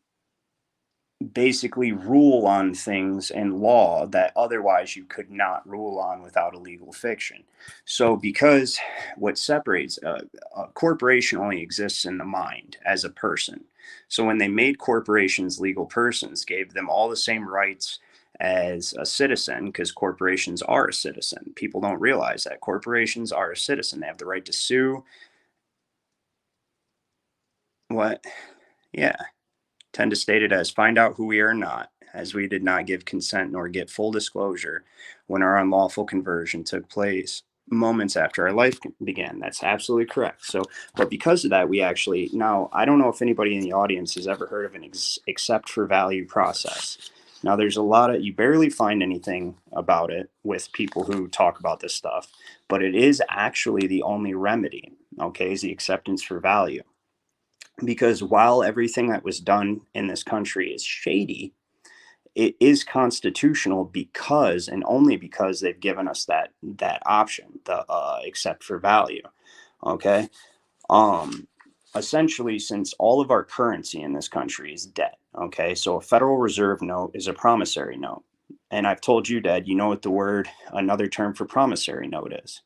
basically rule on things in law that otherwise you could not rule on without a legal fiction. So because what separates a corporation only exists in the mind as a person. So when they made corporations legal persons, gave them all the same rights as a citizen, because corporations are a citizen. People don't realize that corporations are a citizen. They have the right to sue. What? Yeah. Tend to state it as find out who we are not, as we did not give consent nor get full disclosure when our unlawful conversion took place moments after our life began. That's absolutely correct. So, but because of that, we actually, now, I don't know if anybody in the audience has ever heard of an accept for value process. Now, there's a lot of, you barely find anything about it with people who talk about this stuff, but it is actually the only remedy, okay, is the acceptance for value. Because while everything that was done in this country is shady, it is constitutional because, and only because, they've given us that option, the accept for value. Okay. Essentially, since all of our currency in this country is debt. Okay. So a Federal Reserve note is a promissory note. And I've told you, Dad, you know what the word, another term for promissory note is?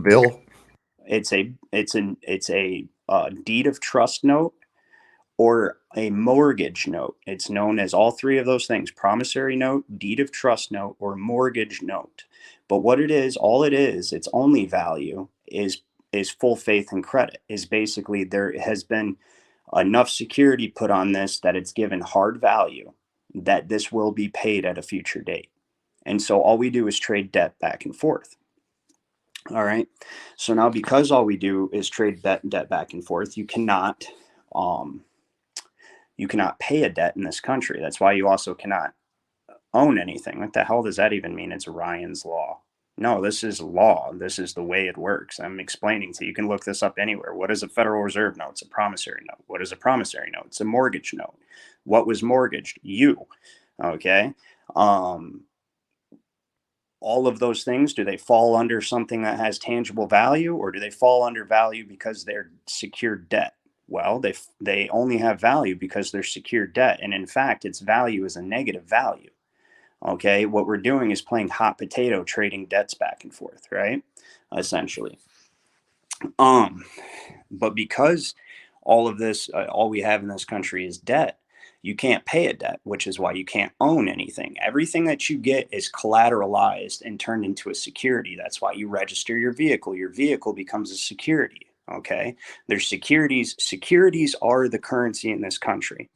Bill? It's a deed of trust note or a mortgage note. It's known as all three of those things: promissory note, deed of trust note, or mortgage note. But what it is, all it is, its only value is full faith and credit. Is basically there has been enough security put on this that it's given hard value that this will be paid at a future date. And so all we do is trade debt back and forth. All right. So now, because all we do is trade debt back and forth, you cannot pay a debt in this country. That's why you also cannot own anything. What the hell does that even mean? It's Ryan's law. No, this is law. This is the way it works. I'm explaining to you. You can look this up anywhere. What is a Federal Reserve note? It's a promissory note. What is a promissory note? It's a mortgage note. What was mortgaged? You. Okay. All of those things, do they fall under something that has tangible value, or do they fall under value because they're secured debt? Well, they only have value because they're secured debt. And in fact, its value is a negative value. Okay. What we're doing is playing hot potato, trading debts back and forth, right? Essentially. But because all of this, all we have in this country is debt, you can't pay a debt, which is why you can't own anything. Everything that you get is collateralized and turned into a security. That's why you register your vehicle. Your vehicle becomes a security. Okay. There's securities. Securities are the currency in this country.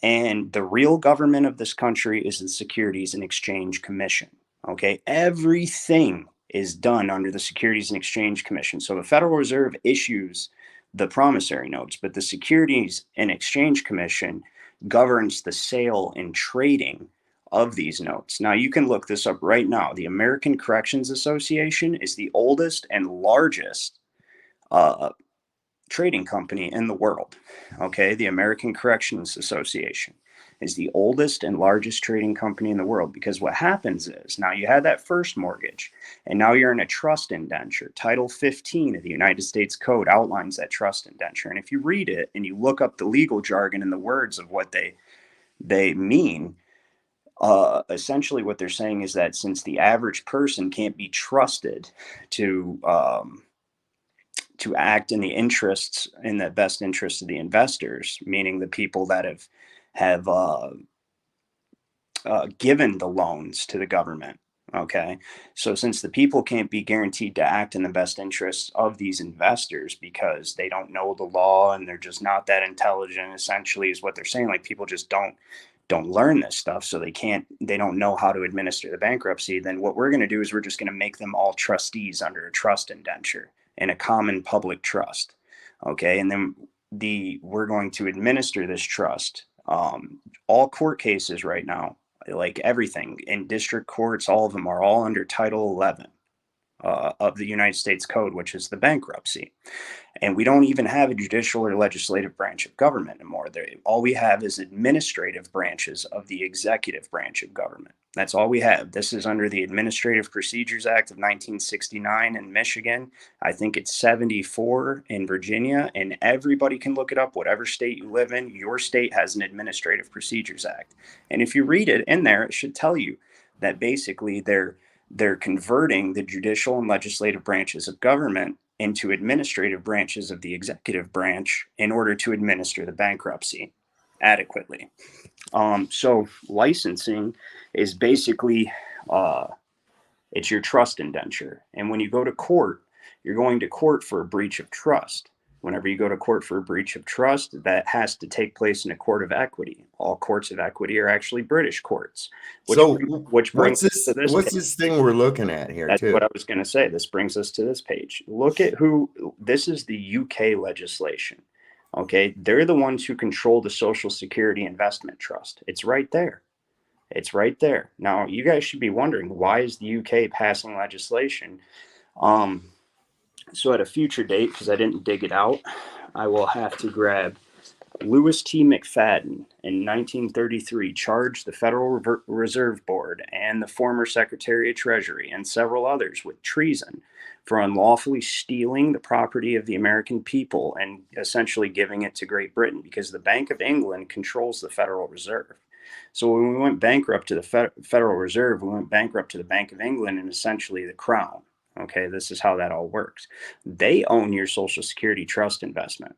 And the real government of this country is the Securities and Exchange Commission. Okay. Everything is done under the Securities and Exchange Commission. So the Federal Reserve issues the promissory notes, but the Securities and Exchange Commission governs the sale and trading of these notes. Now, you can look this up right now. The American Corrections Association is the oldest and largest trading company in the world. Okay, the American Corrections Association is the oldest and largest trading company in the world, because what happens is, now you had that first mortgage, and now you're in a trust indenture. Title 15 of the United States Code outlines that trust indenture. And if you read it and you look up the legal jargon and the words of what they mean, essentially what they're saying is that since the average person can't be trusted to act in the best interests of the investors, meaning the people that have given the loans to the government. Okay. So since the people can't be guaranteed to act in the best interests of these investors because they don't know the law and they're just not that intelligent, essentially is what they're saying. Like, people just don't learn this stuff. So they don't know how to administer the bankruptcy. Then what we're going to do is we're just going to make them all trustees under a trust indenture in a common public trust. Okay. And then we're going to administer this trust. All court cases right now, like everything in district courts, all of them are all under Title 11 of the United States Code, which is the bankruptcy. And we don't even have a judicial or legislative branch of government anymore. All we have is administrative branches of the executive branch of government. That's all we have. This is under the Administrative Procedures Act of 1969 in Michigan. I think it's 74 in Virginia, and everybody can look it up. Whatever state you live in, your state has an Administrative Procedures Act. And if you read it in there, it should tell you that basically they're converting the judicial and legislative branches of government into administrative branches of the executive branch in order to administer the bankruptcy adequately. So licensing is basically, it's your trust indenture. And when you go to court, you're going to court for a breach of trust. Whenever you go to court for a breach of trust, that has to take place in a court of equity. All courts of equity are actually British courts. Which brings us to this. What's this thing we're looking at here? That's what I was going to say. This brings us to this page. Look at this is the UK legislation. Okay, they're the ones who control the Social Security Investment Trust. It's right there. It's right there. Now, you guys should be wondering, why is the UK passing legislation? So at a future date, because I didn't dig it out, I will have to grab Lewis T. McFadden in 1933 charged the Federal Reserve Board and the former Secretary of Treasury and several others with treason for unlawfully stealing the property of the American people and essentially giving it to Great Britain, because the Bank of England controls the Federal Reserve. So when we went bankrupt to the Federal Reserve, we went bankrupt to the Bank of England and essentially the Crown. Okay, this is how that all works. They own your Social Security trust investment.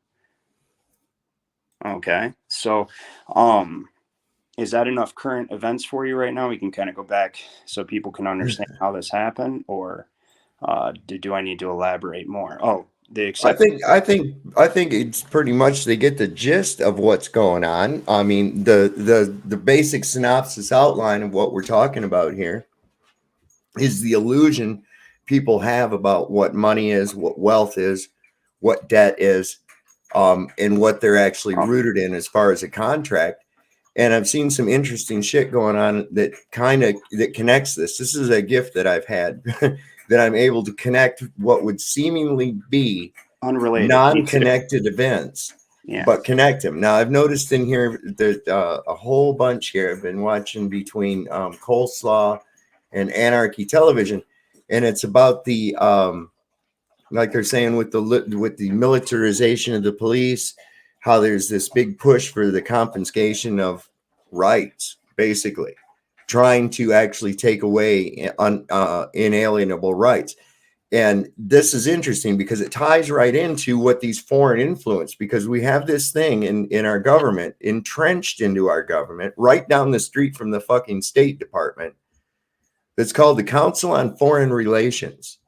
Okay, so is that enough current events for you right now? We can kind of go back so people can understand how this happened, or do I need to elaborate more? Oh, I think it's pretty much they get the gist of what's going on. I mean, the basic synopsis outline of what we're talking about here is the illusion people have about what money is, what wealth is, what debt is, and what they're actually rooted in as far as a contract. And I've seen some interesting shit going on that connects this. This is a gift that I've had that I'm able to connect what would seemingly be unrelated, non-connected events, but connect them. Now, I've noticed in here there's a whole bunch here. I've been watching between Coleslaw and Anarchy Television, and it's about the like they're saying with the militarization of the police, how there's this big push for the confiscation of rights, basically trying to actually take away inalienable rights. And this is interesting because it ties right into what these foreign influence, because we have this thing in our government, entrenched into our government, right down the street from the fucking State Department, that's called the Council on Foreign Relations.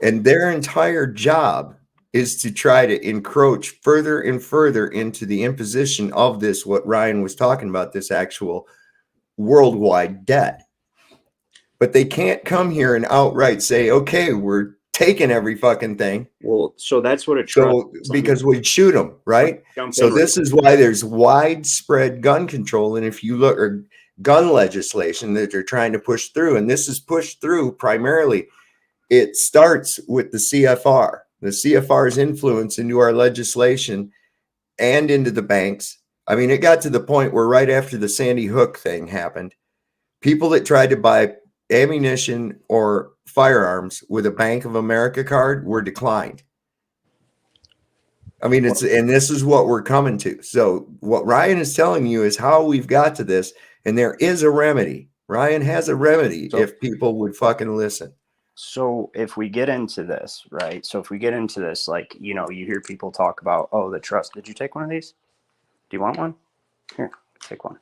And their entire job is to try to encroach further and further into the imposition of this, what Ryan was talking about, this actual worldwide debt. But they can't come here and outright say, okay, we're taking every fucking thing. Well, so that's what because we'd shoot them, right? So this is why there's widespread gun control. And if you look, or gun legislation that they're trying to push through, and this is pushed through primarily, it starts with the CFR. The CFR's influence into our legislation and into the banks. I mean, it got to the point where right after the Sandy Hook thing happened, people that tried to buy ammunition or firearms with a Bank of America card were declined. I mean, and this is what we're coming to. So what Ryan is telling you is how we've got to this, and there is a remedy. Ryan has a remedy if people would fucking listen. So if we get into this, right? So if we get into this, like, you know, you hear people talk about, oh, the trust. Did you take one of these? Do you want one? Here, take one.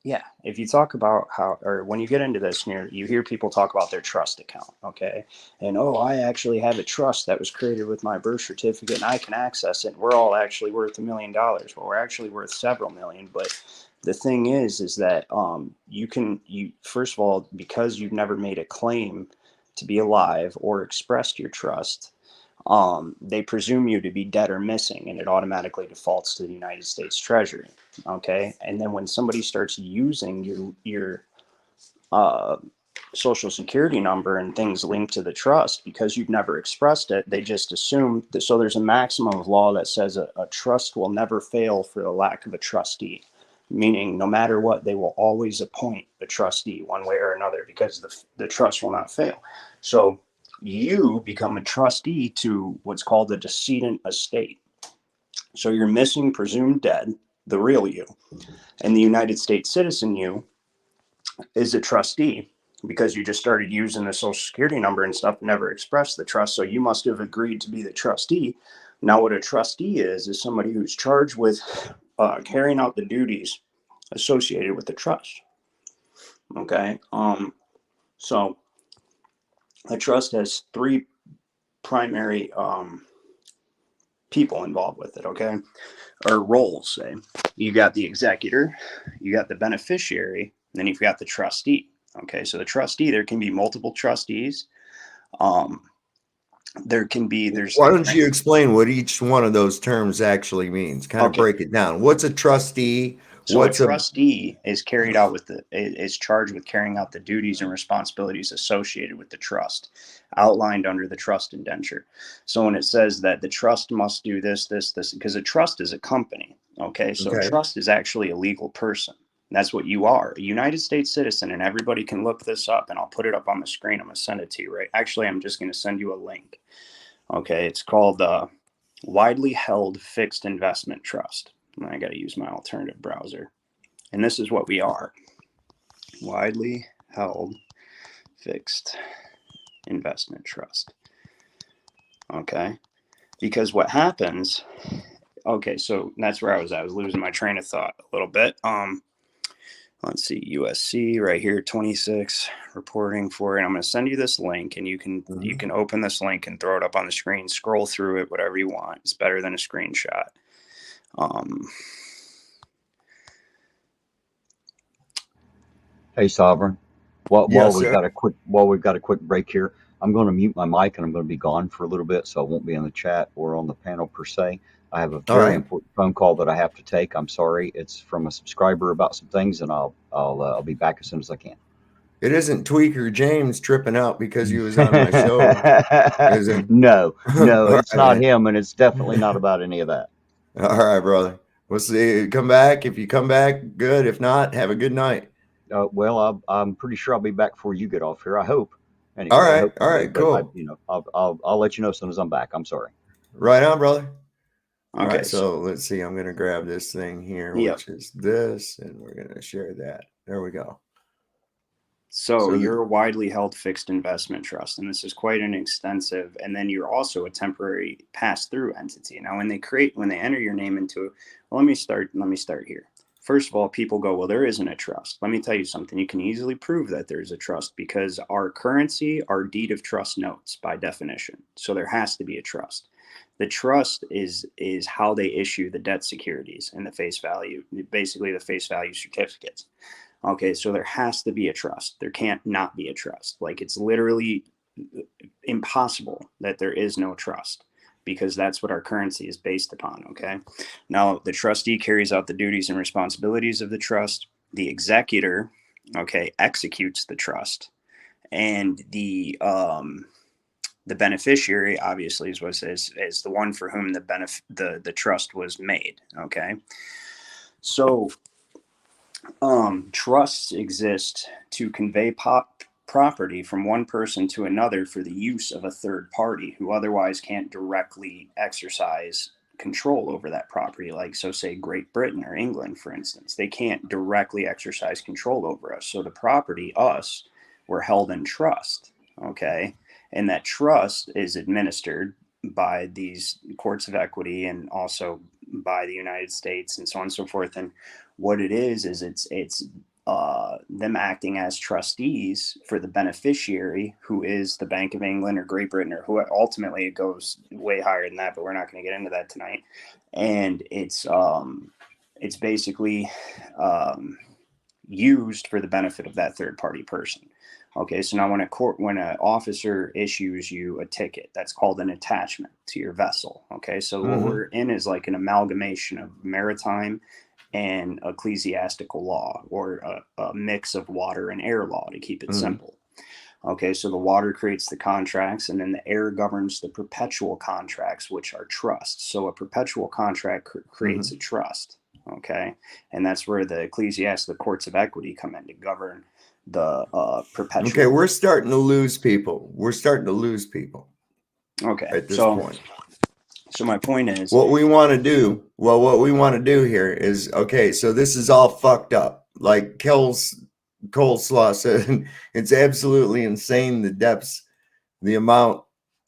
Yeah, if you talk about how, or when you get into this, you hear people talk about their trust account, okay? And, oh, I actually have a trust that was created with my birth certificate and I can access it. We're all actually worth $1 million. Well, we're actually worth several million, but the thing is that you first of all, because you've never made a claim to be alive or expressed your trust, they presume you to be dead or missing, and it automatically defaults to the United States Treasury. Okay, and then when somebody starts using your social security number and things linked to the trust, because you've never expressed it, they just assume that. So there's a maximum of law that says a trust will never fail for the lack of a trustee, meaning no matter what, they will always appoint a trustee one way or another, because the trust will not fail. So you become a trustee to what's called the decedent estate. So you're missing, presumed dead, the real you, and the United States citizen you is a trustee, because you just started using the social security number and stuff, never expressed the trust. So you must have agreed to be the trustee. Now, what a trustee is somebody who's charged with carrying out the duties associated with the trust. Okay. So a trust has three primary people involved with it. Okay. Or roles, say. You got the executor, you got the beneficiary, and then you've got the trustee. Okay, so the trustee, there can be multiple trustees. There's. Why don't you explain what each one of those terms actually means? Kind of break it down. What's a trustee? So a trustee is charged with carrying out the duties and responsibilities associated with the trust, outlined under the trust indenture. So when it says that the trust must do this, because a trust is a company. Okay, so a trust is actually a legal person. That's what you are, a United States citizen, and everybody can look this up, and I'll put it up on the screen. I'm going to send it to you, right? Actually, I'm just going to send you a link. Okay, it's called Widely Held Fixed Investment Trust. I got to use my alternative browser. And this is what we are. Widely Held Fixed Investment Trust. Okay, because what happens, okay, so that's where I was losing my train of thought a little bit. Let's see, USC right here, 26 reporting for it. I'm going to send you this link, and you can open this link and throw it up on the screen, scroll through it, whatever you want. It's better than a screenshot. Hey, Sovereign. While we've got a quick break here, I'm going to mute my mic, and I'm going to be gone for a little bit, so I won't be in the chat or on the panel per se. I have a very important phone call that I have to take. I'm sorry. It's from a subscriber about some things, and I'll be back as soon as I can. It isn't Tweaker James tripping out because he was on my show. Is it? No, it's not him, and it's definitely not about any of that. All right, brother. We'll see. Come back. If you come back, good. If not, have a good night. Well, I'm pretty sure I'll be back before you get off here. I hope. Anyway, all right, cool. I'll let you know as soon as I'm back. I'm sorry. Right on, brother. Okay, all right, so let's see. I'm going to grab this thing here, which is this, and we're going to share that. There we go. So you're a widely held fixed investment trust, and this is quite an extensive, and then you're also a temporary pass-through entity. Now, when they enter your name into it, well, let me start here. First of all, people go, well, there isn't a trust. Let me tell you something. You can easily prove that there's a trust, because our currency are deed of trust notes by definition. So there has to be a trust. The trust is how they issue the debt securities and the face value, basically the face value certificates. Okay, so there has to be a trust. There can't not be a trust. Like, it's literally impossible that there is no trust, because that's what our currency is based upon. Okay, now the trustee carries out the duties and responsibilities of the trust. The executor, okay, executes the trust, and the beneficiary obviously is the one for whom the trust was made. Okay, so trusts exist to convey property from one person to another for the use of a third party who otherwise can't directly exercise control over that property. Like, so say Great Britain or England, for instance, they can't directly exercise control over us. So the property, us, we're held in trust. Okay, and that trust is administered by these courts of equity and also by the United States and so on and so forth. And what it is it's them acting as trustees for the beneficiary, who is the Bank of England or Great Britain, or who ultimately it goes way higher than that, but we're not going to get into that tonight. And it's basically used for the benefit of that third party person. Okay, so now when an officer issues you a ticket, that's called an attachment to your vessel. Okay, so what we're in is like an amalgamation of maritime and ecclesiastical law, or a mix of water and air law, to keep it simple. Okay, so the water creates the contracts, and then the air governs the perpetual contracts, which are trusts. So a perpetual contract creates a trust. Okay, and that's where the ecclesiastical courts of equity come in to govern the perpetual. Okay, we're starting to lose people. Okay, at this point. So my point is, what we want to do here is, okay, so this is all fucked up. Like Coleslaw said, it's absolutely insane, the amount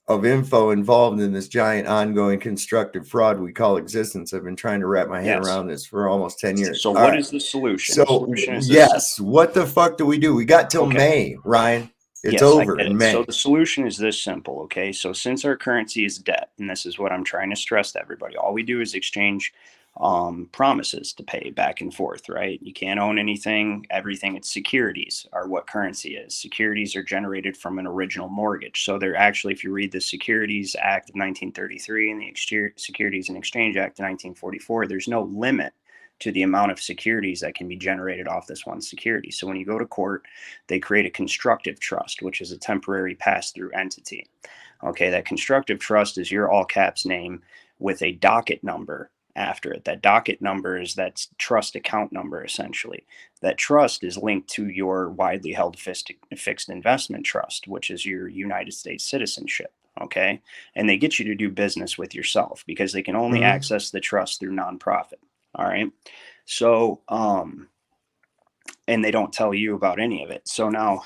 of info involved in this giant ongoing constructive fraud we call existence. I've been trying to wrap my head around this for almost 10 years. So what is the solution? So the solution is yes, what the fuck do we do? We got till May, Ryan. It's over in May. So the solution is this simple, okay? So since our currency is debt, and this is what I'm trying to stress to everybody, all we do is exchange promises to pay back and forth, right? You can't own anything. Everything, it's securities are what currency is. Securities are generated from an original mortgage. So they're actually, if you read the Securities Act of 1933 and the Securities and Exchange Act of 1944, there's no limit to the amount of securities that can be generated off this one security. So when you go to court, they create a constructive trust, which is a temporary pass-through entity. Okay, that constructive trust is your all caps name with a docket number after it. That docket number is that trust account number, essentially. That trust is linked to your widely held fixed investment trust, which is your United States citizenship. Okay, and they get you to do business with yourself because they can only access the trust through nonprofit. All right. So, and they don't tell you about any of it. So now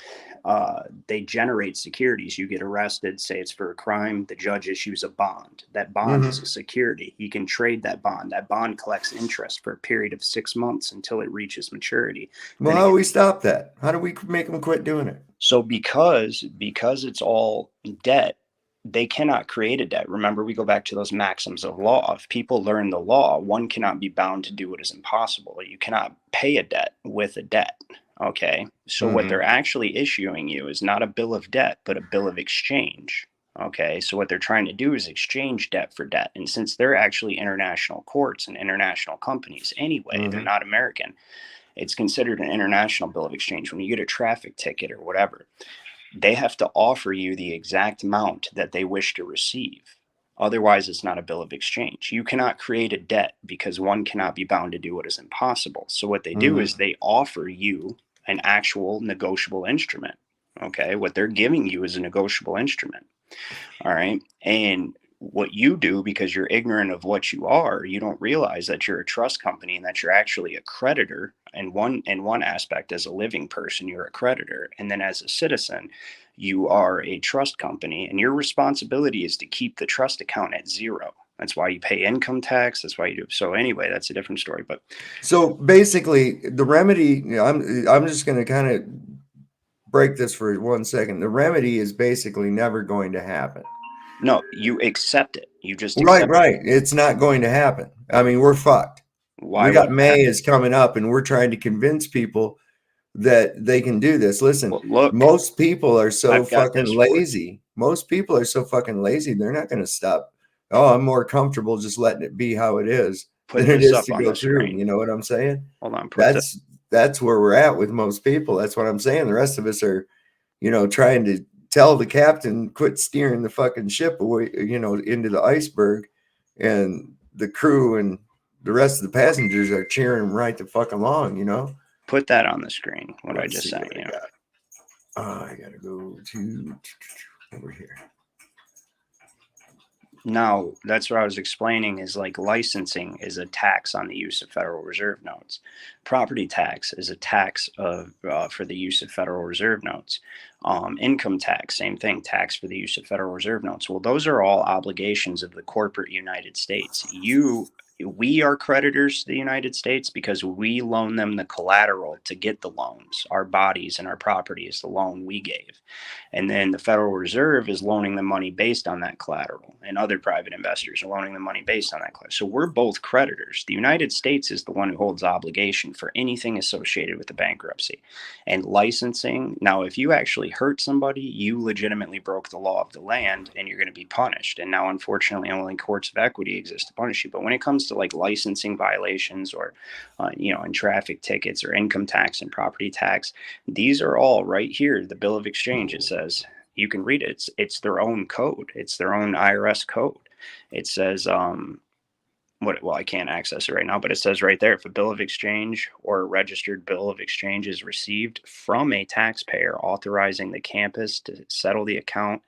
they generate securities. You get arrested, say it's for a crime. The judge issues a bond. That bond is a security. You can trade that bond. That bond collects interest for a period of 6 months until it reaches maturity. Well, how do we stop that? How do we make them quit doing it? So because it's all debt, they cannot create a debt. Remember, we go back to those maxims of law. If people learn the law, one cannot be bound to do what is impossible. You cannot pay a debt with a debt. Okay. So what they're actually issuing you is not a bill of debt, but a bill of exchange. Okay. So what they're trying to do is exchange debt for debt. And since they're actually international courts and international companies anyway, they're not American, it's considered an international bill of exchange. When you get a traffic ticket or whatever, they have to offer you the exact amount that they wish to receive. Otherwise, it's not a bill of exchange. You cannot create a debt because one cannot be bound to do what is impossible. So what they do is they offer you an actual negotiable instrument. Okay. What they're giving you is a negotiable instrument. All right. And what you do, because you're ignorant of what you are, you don't realize that you're a trust company and that you're actually a creditor. And one aspect, as a living person, you're a creditor. And then as a citizen, you are a trust company, and your responsibility is to keep the trust account at zero. That's why you pay income tax. That's why you do. So anyway, that's a different story. But so basically the remedy, I'm just going to kind of break this for 1 second. The remedy is basically never going to happen. No, you accept it. You just right. It's not going to happen. I mean, we're fucked. Why? We got May is coming up, and we're trying to convince people that they can do this. Listen, look, most people are so fucking lazy. Most people are so fucking lazy. They're not going to stop. Oh, I'm more comfortable just letting it be how it is than it is to go through. You know what I'm saying? Hold on. That's where we're at with most people. That's what I'm saying. The rest of us are, trying to tell the captain quit steering the fucking ship away, into the iceberg, and the crew and the rest of the passengers are cheering right the fuck along. Put that on the screen. What I just sent you. I gotta go to over here. Now, that's what I was explaining, is like licensing is a tax on the use of Federal Reserve notes. Property tax is a tax for the use of Federal Reserve notes. Income tax, same thing, tax for the use of Federal Reserve notes. Well, those are all obligations of the corporate United States. You we are creditors to the United States because we loan them the collateral to get the loans. Our bodies and our property is the loan we gave. And then the Federal Reserve is loaning the money based on that collateral, and other private investors are loaning the money based on that collateral. So we're both creditors. The United States is the one who holds obligation for anything associated with the bankruptcy and licensing. Now, if you actually hurt somebody, you legitimately broke the law of the land and you're going to be punished. And now, unfortunately, only courts of equity exist to punish you. But when it comes to like licensing violations or, and traffic tickets or income tax and property tax, these are all right here. The Bill of Exchange, it says, you can read it. It's their own code. It's their own IRS code. It says, I can't access it right now, but it says right there, if a bill of exchange or a registered bill of exchange is received from a taxpayer authorizing the campus to settle the account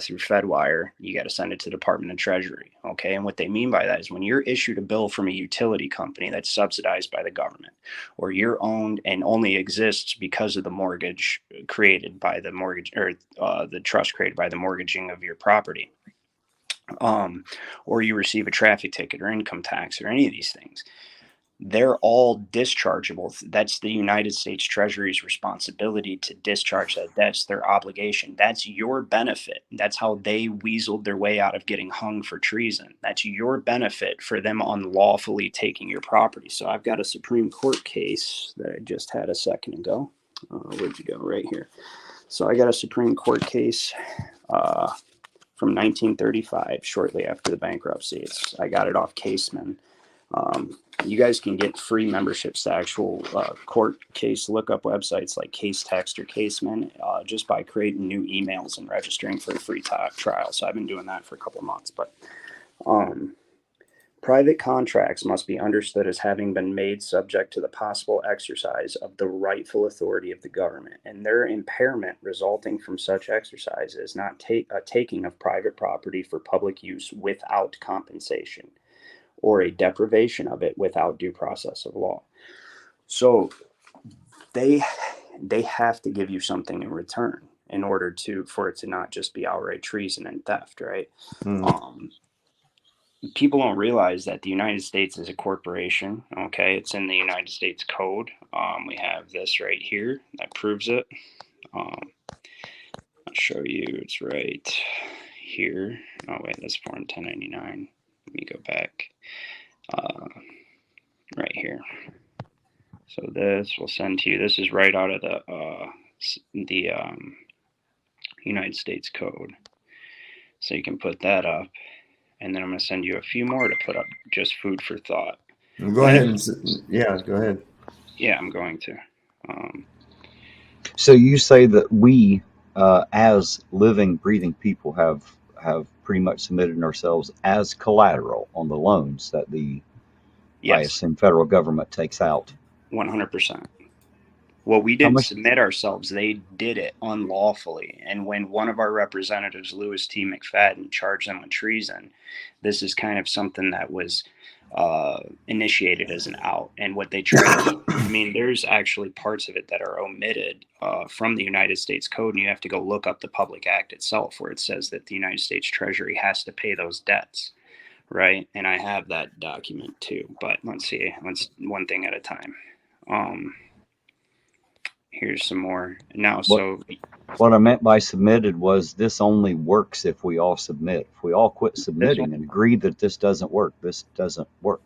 through Fedwire, you got to send it to the Department of Treasury. Okay. And what they mean by that is when you're issued a bill from a utility company that's subsidized by the government, or you're owned and only exists because of the mortgage created by the mortgage, or the trust created by the mortgaging of your property, or you receive a traffic ticket or income tax or any of these things, they're all dischargeable. That's the United States Treasury's responsibility to discharge that. That's their obligation. That's your benefit. That's how they weaseled their way out of getting hung for treason. That's your benefit for them unlawfully taking your property. So I've got a Supreme Court case that I just had a second ago. Where'd you go? Right here. So I got a Supreme Court case from 1935, shortly after the bankruptcy. I got it off Caseman. You guys can get free memberships to actual court case lookup websites like Casetext or Caseman just by creating new emails and registering for a free trial. So I've been doing that for a couple of months. But private contracts must be understood as having been made subject to the possible exercise of the rightful authority of the government, and their impairment resulting from such exercise is not a taking of private property for public use without compensation, or a deprivation of it without due process of law. So they have to give you something in return in order for it to not just be outright treason and theft, right? People don't realize that the United States is a corporation. Okay, it's in the United States Code. We have this right here that proves it. I'll show you. It's right here. Oh wait, that's Form 1099. Let me go back. Right here. So this will send to you. This is right out of the United States Code. So you can put that up. And then I'm going to send you a few more to put up, just food for thought. Go ahead. Go ahead. Yeah, I'm going to. So you say that we, as living, breathing people, have pretty much submitted ourselves as collateral on the loans that the, yes, I assume, federal government takes out. 100%. Well, we didn't submit ourselves. They did it unlawfully. And when one of our representatives, Louis T. McFadden, charged them with treason, this is kind of something that was initiated as an out. And what they tried to, there's actually parts of it that are omitted from the United States Code. And you have to go look up the Public Act itself, where it says that the United States Treasury has to pay those debts. Right. And I have that document too. But let's see. Let's one thing at a time. Here's some more now. So what I meant by submitted was this only works if we all submit. If we all quit submitting and agree that this doesn't work, this doesn't work.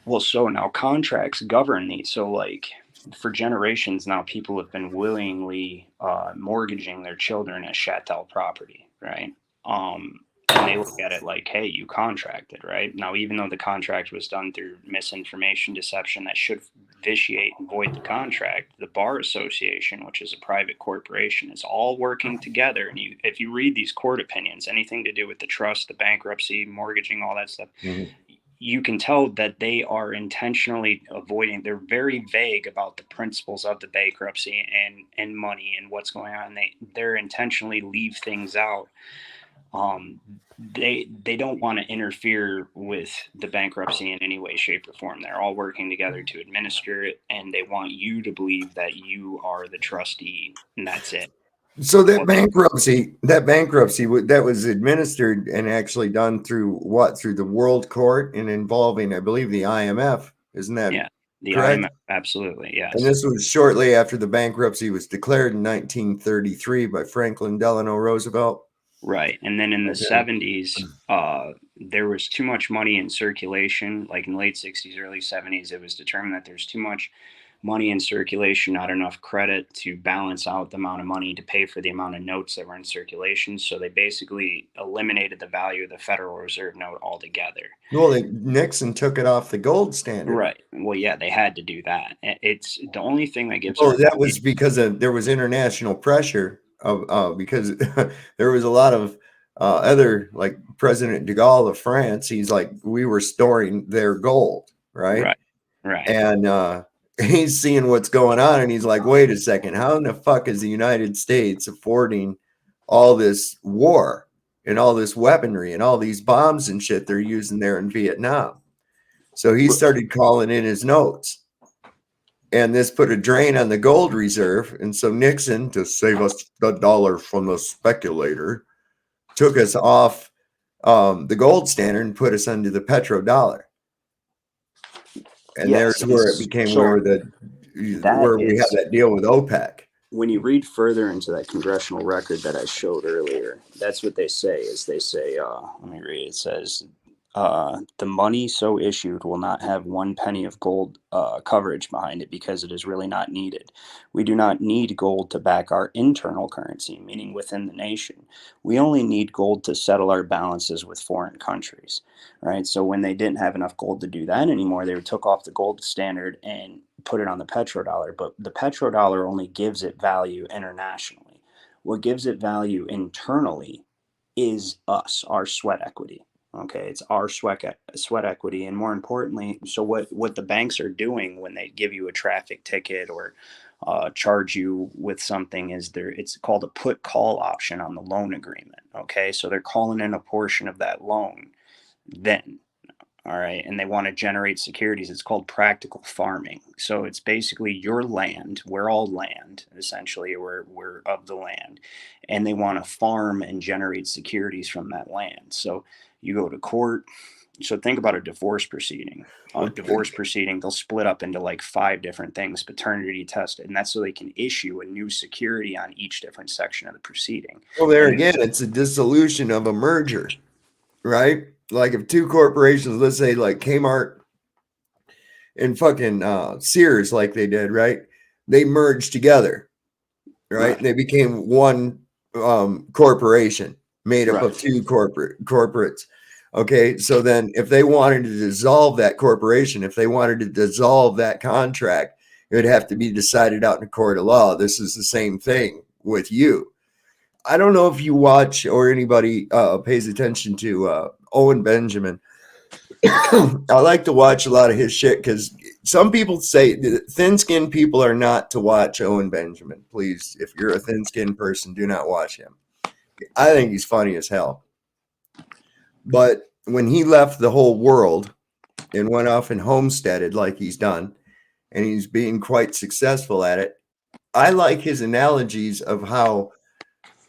Well, so now contracts govern these. So like for generations now, people have been willingly mortgaging their children as chattel property, right? And they look at it like, hey, you contracted, right? Now, even though the contract was done through misinformation, deception that should vitiate and void the contract, the Bar Association, which is a private corporation, is all working together. And if you read these court opinions, anything to do with the trust, the bankruptcy, mortgaging, all that stuff, you can tell that they are intentionally avoiding. They're very vague about the principles of the bankruptcy and money and what's going on. They're intentionally leave things out. They don't want to interfere with the bankruptcy in any way, shape, or form. They're all working together to administer it, and they want you to believe that you are the trustee, and that's it. So that bankruptcy that was administered and actually done through what? Through the World Court and involving, I believe, the IMF. Isn't that the correct? IMF, absolutely, yes. And this was shortly after the bankruptcy was declared in 1933 by Franklin Delano Roosevelt. Right. And then in the 70s, there was too much money in circulation. Like in the late 60s, early 70s, it was determined that there's too much money in circulation, not enough credit to balance out the amount of money to pay for the amount of notes that were in circulation. So they basically eliminated the value of the Federal Reserve note altogether. Well, Nixon took it off the gold standard. Right. Well, yeah, they had to do that. It's the only thing that gives. Oh, that was because there was international pressure because there was a lot of other, like President de Gaulle of France. He's like, we were storing their gold, right? Right. And he's seeing what's going on, and he's like, wait a second, how in the fuck is the United States affording all this war and all this weaponry and all these bombs and shit they're using there in Vietnam? So he started calling in his notes. And this put a drain on the gold reserve. And so Nixon, to save us the dollar from the speculator, took us off the gold standard and put us under the petrodollar. And there's where it became where we had that deal with OPEC. When you read further into that congressional record that I showed earlier, that's what they say. Let me read. It says, the money so issued will not have one penny of gold coverage behind it because it is really not needed. We do not need gold to back our internal currency, meaning within the nation. We only need gold to settle our balances with foreign countries, right? So when they didn't have enough gold to do that anymore, they took off the gold standard and put it on the petrodollar. But the petrodollar only gives it value internationally. What gives it value internally is us, our sweat equity. Okay, it's our sweat equity, and more importantly, so what the banks are doing when they give you a traffic ticket or charge you with something is it's called a put call option on the loan agreement. Okay, so they're calling in a portion of that loan then. All right, and they want to generate securities. It's called practical farming. So it's basically your land. We're all land, essentially. We're of the land, and they want to farm and generate securities from that land. So you go to court. So think about a divorce proceeding. They'll split up into like 5 different things, paternity test, and that's so they can issue a new security on each different section of the proceeding. Well, there again, it's a dissolution of a merger, right? Like if 2 corporations, let's say like Kmart and fucking Sears, like they did, right? They merged together, right? They became one corporation made up of 2 corporates. Okay, so then if they wanted to dissolve that corporation, if they wanted to dissolve that contract, it would have to be decided out in a court of law. This is the same thing with you. I don't know if you watch or anybody pays attention to Owen Benjamin. I like to watch a lot of his shit because some people say thin-skinned people are not to watch Owen Benjamin. Please, if you're a thin-skinned person, do not watch him. I think he's funny as hell. But when he left the whole world and went off and homesteaded like he's done, and he's being quite successful at it, I like his analogies of how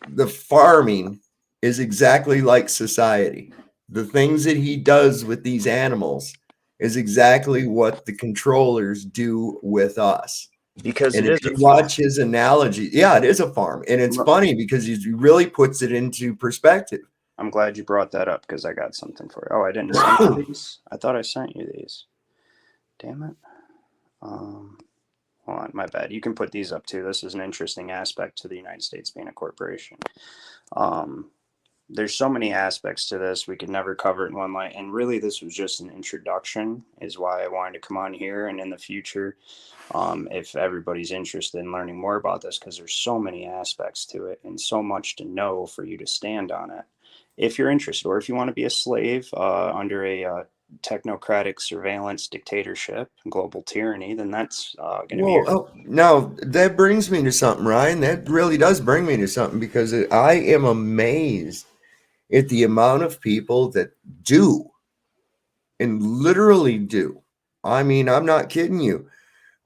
the farming is exactly like society. The things that he does with these animals is exactly what the controllers do with us. Because and if you watch his analogy, yeah, it is a farm. And it's funny because he really puts it into perspective. I'm glad you brought that up because I got something for you. Oh, I didn't send you these. I thought I sent you these. Damn it. Hold on, my bad. You can put these up too. This is an interesting aspect to the United States being a corporation. There's so many aspects to this. We could never cover it in one light. And really, this was just an introduction is why I wanted to come on here. And in the future, if everybody's interested in learning more about this, because there's so many aspects to it and so much to know for you to stand on it. If you're interested, or if you want to be a slave under a technocratic surveillance dictatorship and global tyranny, then that's going to be now that brings me to something, Ryan. That really does bring me to something because I am amazed at the amount of people that do and literally do. I mean, I'm not kidding you.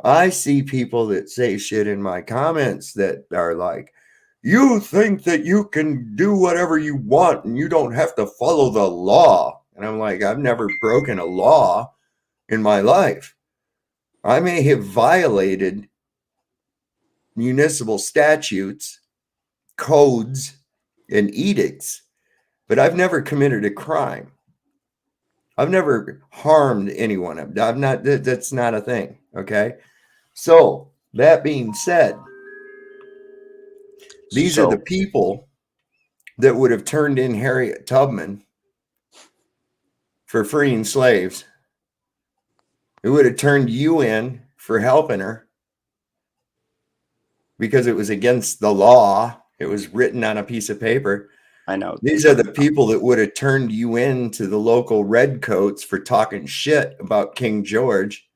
I see people that say shit in my comments that are like, you think that you can do whatever you want and you don't have to follow the law. And I'm like, I've never broken a law in my life. I may have violated municipal statutes, codes, and edicts, but I've never committed a crime. I've never harmed anyone. I've not, that's not a thing. Okay. So that being said, these are the people that would have turned in Harriet Tubman for freeing slaves. It would have turned you in for helping her because it was against the law. It was written on a piece of paper. I know. These are the people that would have turned you in to the local redcoats for talking shit about King George.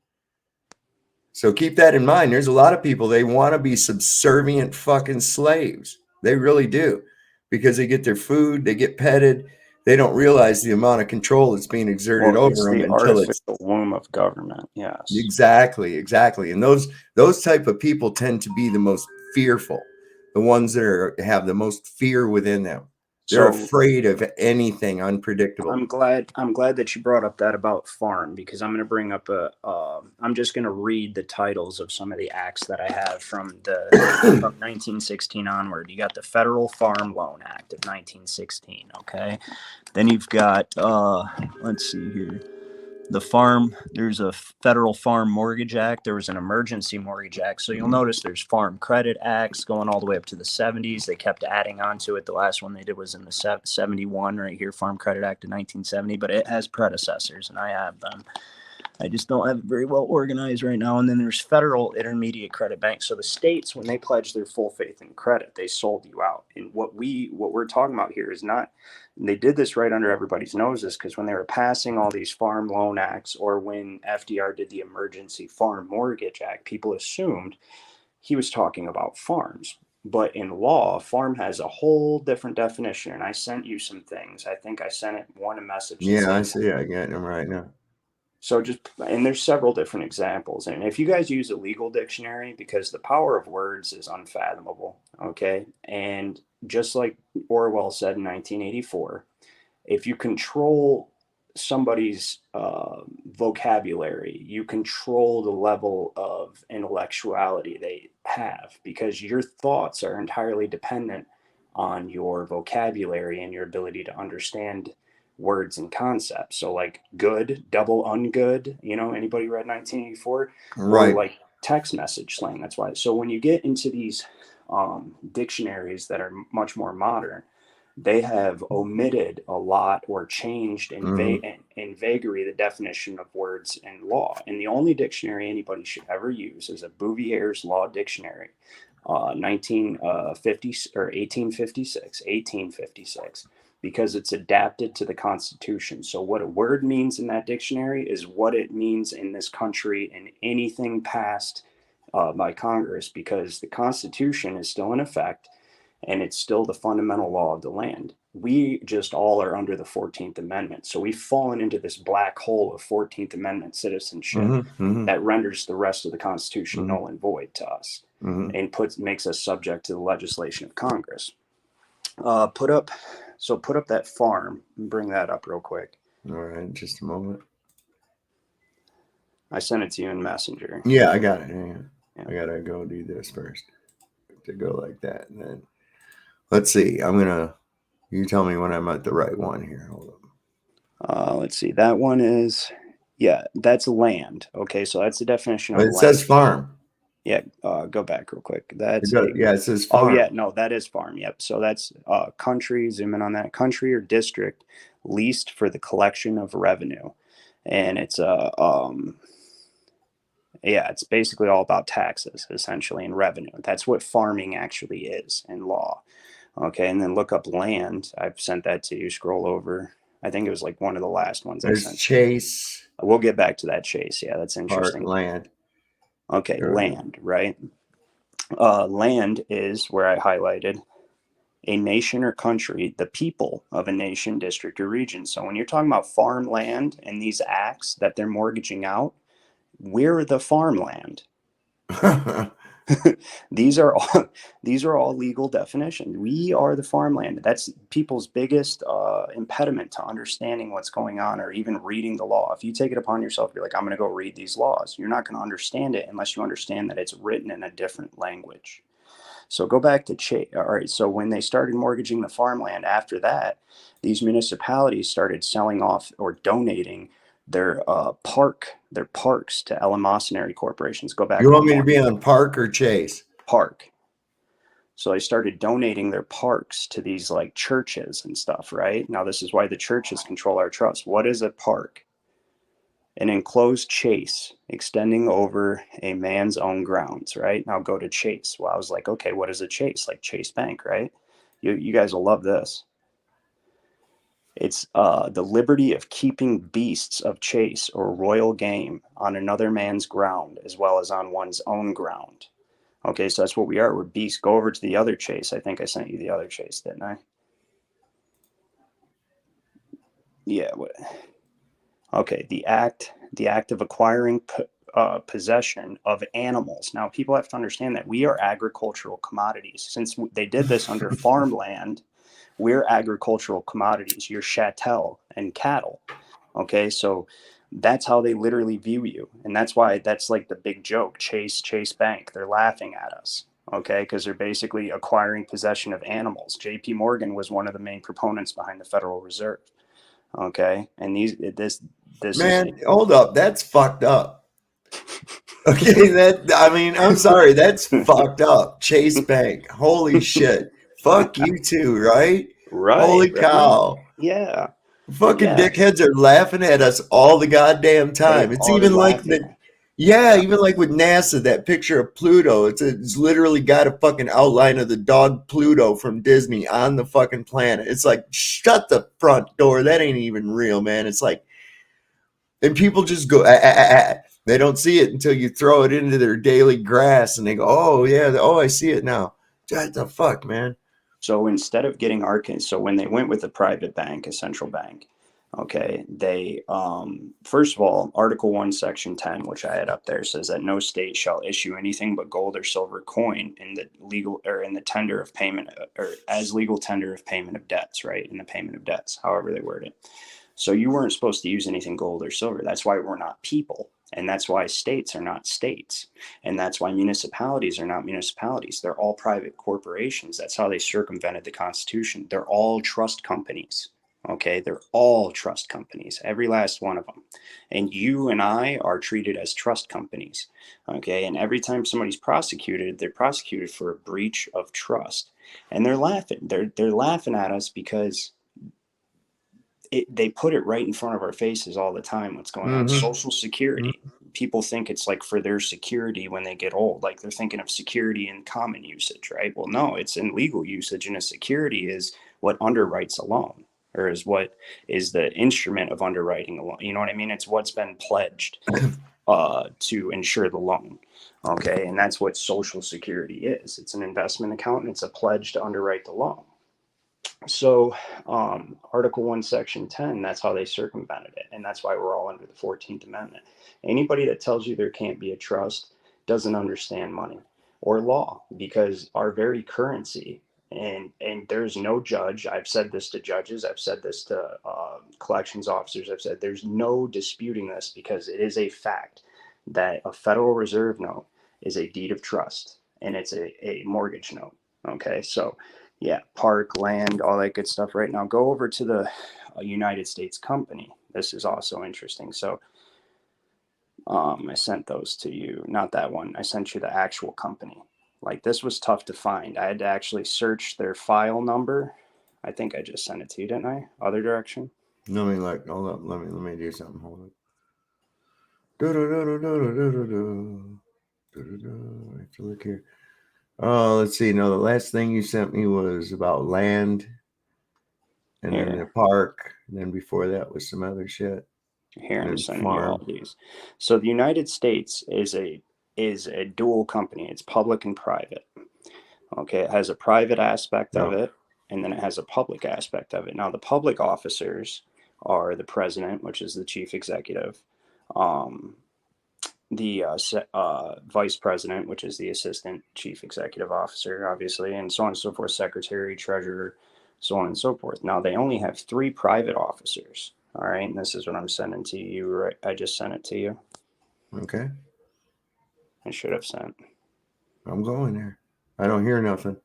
So keep that in mind. There's a lot of people, they want to be subservient fucking slaves. They really do, because they get their food, they get petted. They don't realize the amount of control that's being exerted over them until it's the womb of government. Yes, exactly. And those type of people tend to be the most fearful, the ones that have the most fear within them. They're afraid of anything unpredictable. I'm glad that you brought up that about farm, because I'm going to bring up I'm just going to read the titles of some of the acts that I have from 1916 onward. You got the Federal Farm Loan Act of 1916. Okay. Then you've got, let's see here. There's a Federal Farm Mortgage Act. There was an Emergency Mortgage Act. So you'll notice there's Farm Credit Acts going all the way up to the 70s. They kept adding on to it. The last one they did was in the 71 right here, Farm Credit Act of 1970, but it has predecessors, and I have them. I just don't have it very well organized right now. And then there's Federal Intermediate Credit Banks. So the states, when they pledge their full faith and credit, they sold you out. And what we're talking about here is not, and they did this right under everybody's noses, because when they were passing all these farm loan acts, or when FDR did the Emergency Farm Mortgage Act, people assumed he was talking about farms. But in law, farm has a whole different definition. And I sent you some things. I think I sent a message. Yeah, I see. I got them right now. So and there's several different examples. And if you guys use a legal dictionary, because the power of words is unfathomable, okay? And just like Orwell said in 1984, if you control somebody's vocabulary, you control the level of intellectuality they have, because your thoughts are entirely dependent on your vocabulary and your ability to understand words and concepts. So like good, double ungood, anybody read 1984? Right. Or like text message slang. That's why. So when you get into these dictionaries that are much more modern, they have omitted a lot or changed in vagary the definition of words in law. And the only dictionary anybody should ever use is a Bouvier's Law Dictionary, 1856, because it's adapted to the Constitution. So what a word means in that dictionary is what it means in this country and anything passed by Congress, because the Constitution is still in effect and it's still the fundamental law of the land. We just all are under the 14th Amendment. So we've fallen into this black hole of 14th Amendment citizenship that renders the rest of the Constitution null and void to us, and makes us subject to the legislation of Congress. Put up that farm and bring that up real quick. All right, just a moment. I sent it to you in Messenger. Yeah, I got it. Yeah. I gotta go do this first to go like that, and then let's see. You tell me when I'm at the right one here. Hold on. Let's see. That one is, that's land. Okay, so that's the definition of it land. Says farm. Yeah, go back real quick. It says farm. Oh, yeah, no, that is farm. Yep. So that's country, zoom in on that, country or district leased for the collection of revenue. And it's it's basically all about taxes, essentially, and revenue. That's what farming actually is in law. Okay, and then look up land. I've sent that to you. Scroll over. I think it was like one of the last ones. There's Chase. We'll get back to that, Chase. Yeah, that's interesting. Park, land. Okay, land, right? Land is where I highlighted a nation or country, the people of a nation, district, or region. So when you're talking about farmland and these acts that they're mortgaging out, we're the farmland. These are all legal definitions. We are the farmland. That's people's biggest impediment to understanding what's going on or even reading the law. If you take it upon yourself, you're like, I'm going to go read these laws. You're not going to understand it unless you understand that it's written in a different language. So go back to Chase. All right. So when they started mortgaging the farmland after that, these municipalities started selling off or donating their parks to eleemosynary corporations. Go back. You want me to be on Park or Chase? Park. So they started donating their parks to these like churches and stuff, right? Now, this is why the churches control our trust. What is a park? An enclosed chase extending over a man's own grounds, right? Now go to Chase. Well, I was like, okay, what is a chase? Like Chase Bank, right? You guys will love this. It's the liberty of keeping beasts of chase or royal game on another man's ground as well as on one's own ground. Okay, so that's what we are. We're beasts. Go over to the other Chase. I think I sent you the other Chase, didn't I? Yeah. Okay, the act of acquiring possession of animals. Now, people have to understand that we are agricultural commodities. Since they did this under farmland, we're agricultural commodities. You're chattel and cattle. Okay, so that's how they literally view you. And that's why that's like the big joke, Chase Bank. They're laughing at us, okay, because they're basically acquiring possession of animals. JP Morgan was one of the main proponents behind the Federal Reserve. Okay, and this Man, hold up. That's fucked up. Okay, I'm sorry. That's fucked up. Chase Bank. Holy shit. Fuck you too, right? Right. Holy cow. Yeah. Fucking dickheads are laughing at us all the goddamn time. It's even like even like with NASA, that picture of Pluto. It's literally got a fucking outline of the dog Pluto from Disney on the fucking planet. It's like, shut the front door. That ain't even real, man. It's like, and people just go, They don't see it until you throw it into their daily grass and they go, oh yeah, I see it now. What the fuck, man? So instead of getting so when they went with a private bank, a central bank, okay, they first of all, Article 1, Section 10, which I had up there, says that no state shall issue anything but gold or silver coin in the legal or in the tender of payment or as legal tender of payment of debts, right? In the payment of debts, however they word it. So you weren't supposed to use anything gold or silver. That's why we're not people. And that's why states are not states. And that's why municipalities are not municipalities. They're all private corporations. That's how they circumvented the Constitution. They're all trust companies. Okay, they're all trust companies, every last one of them. And you and I are treated as trust companies. Okay, and every time somebody's prosecuted, they're prosecuted for a breach of trust. And they're laughing. They're laughing at us because they put it right in front of our faces all the time. What's going on? Social Security. People think it's like for their security when they get old. Like they're thinking of security in common usage, right? Well, no, it's in legal usage, and a security is what underwrites a loan, or is what is the instrument of underwriting a loan. You know what I mean? It's what's been pledged to insure the loan. Okay, and that's what Social Security is. It's an investment account, and it's a pledge to underwrite the loan. So Article 1, Section 10, that's how they circumvented it. And that's why we're all under the 14th Amendment. Anybody that tells you there can't be a trust doesn't understand money or law, because our very currency, and there's no judge. I've said this to judges. I've said this to collections officers. I've said there's no disputing this, because it is a fact that a Federal Reserve note is a deed of trust, and it's a mortgage note. Okay, so yeah, park, land, all that good stuff. Right now, go over to the United States company. This is also interesting. So I sent those to you. Not that one. I sent you the actual company. Like, this was tough to find. I had to actually search their file number. I think I just sent it to you, didn't I? Other direction. No, hold up. Let me do something. Hold up. I have to look here. Oh, let's see. No, the last thing you sent me was about land, and then the park. And then before that was some other shit. Here, I'm sending you all these. So the United States is a dual company. It's public and private. Okay, it has a private aspect of it, and then it has a public aspect of it. Now, the public officers are the president, which is the chief executive. vice president, which is the assistant chief executive officer, obviously, and so on and so forth, secretary, treasurer, so on and so forth. Now they only have 3 private officers. All right. And this is what I'm sending to you. Right. I just sent it to you. Okay. I should have sent. I'm going there. I don't hear nothing.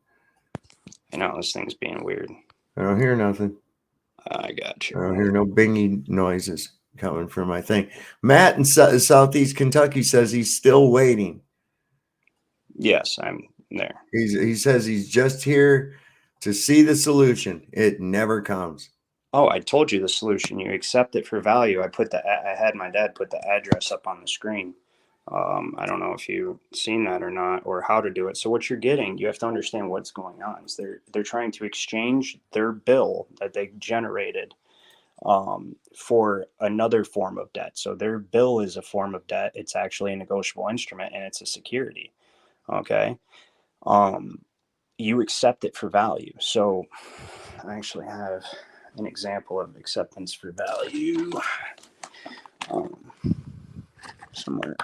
I know this thing's being weird. I don't hear nothing. I got you. I don't hear no bingy noises coming from my thing. Matt in Southeast Kentucky says he's still waiting. Yes, I'm there. He says he's just here to see the solution. It never comes. Oh, I told you the solution. You accept it for value. I had my dad put the address up on the screen. I don't know if you've seen that or not, or how to do it. So what you're getting, you have to understand what's going on. Is they're trying to exchange their bill that they generated for another form of debt. So their bill is a form of debt. It's actually a negotiable instrument, and it's a security. Okay. You accept it for value. So I actually have an example of acceptance for value somewhere.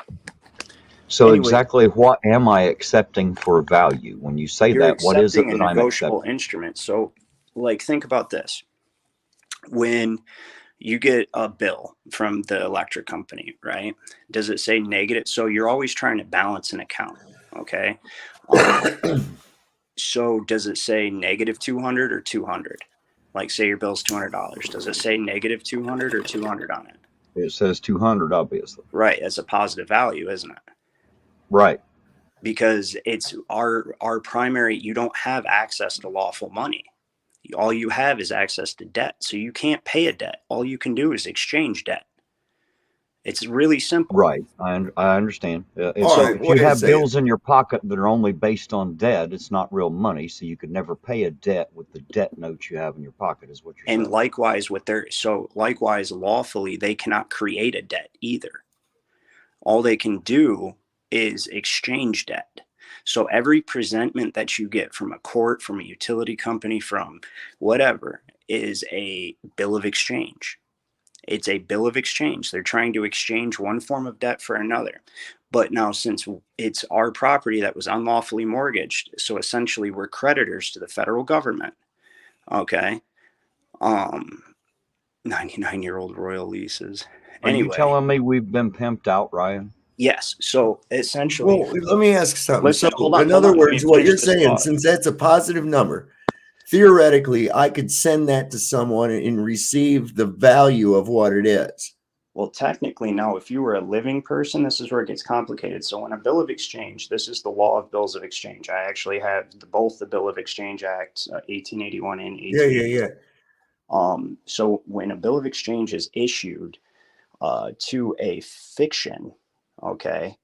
So Anyway, exactly what am I accepting for value? When you say you're that, what is it accepting that a I'm negotiable accepting? instrument. So, like, think about this. When you get a bill from the electric company, right? Does it say negative? So you're always trying to balance an account, okay? So does it say negative 200 or 200? Like, say your bill's $200. Does it say negative 200 or 200 on it? It says 200, obviously. Right. That's a positive value, isn't it? Right. Because it's our primary, you don't have access to lawful money. All you have is access to debt. So you can't pay a debt. All you can do is exchange debt. It's really simple. Right. I understand. All right, If wait you a have second. bills in your pocket that are only based on debt, it's not real money. So you could never pay a debt with the debt notes you have in your pocket, is what you're saying. And likewise likewise, lawfully, they cannot create a debt either. All they can do is exchange debt. So every presentment that you get from a court, from a utility company, from whatever, is a bill of exchange. It's a bill of exchange. They're trying to exchange one form of debt for another. But now, since it's our property that was unlawfully mortgaged, so essentially we're creditors to the federal government. Okay. 99-year-old royal leases. Are Anyway, you telling me we've been pimped out, Ryan? yes. So essentially, Well, let me ask something. Listen, So, hold on, in hold other on. Let me words, what finish you're this saying, thought. since that's a positive number, theoretically, I could send that to someone and receive the value of what it is. Well, technically, now, if you were a living person, this is where it gets complicated. So, when a bill of exchange, this is the law of bills of exchange. I actually have both the Bill of Exchange Act, 1881 and 1880. Yeah. So, when a bill of exchange is issued to a fiction, okay,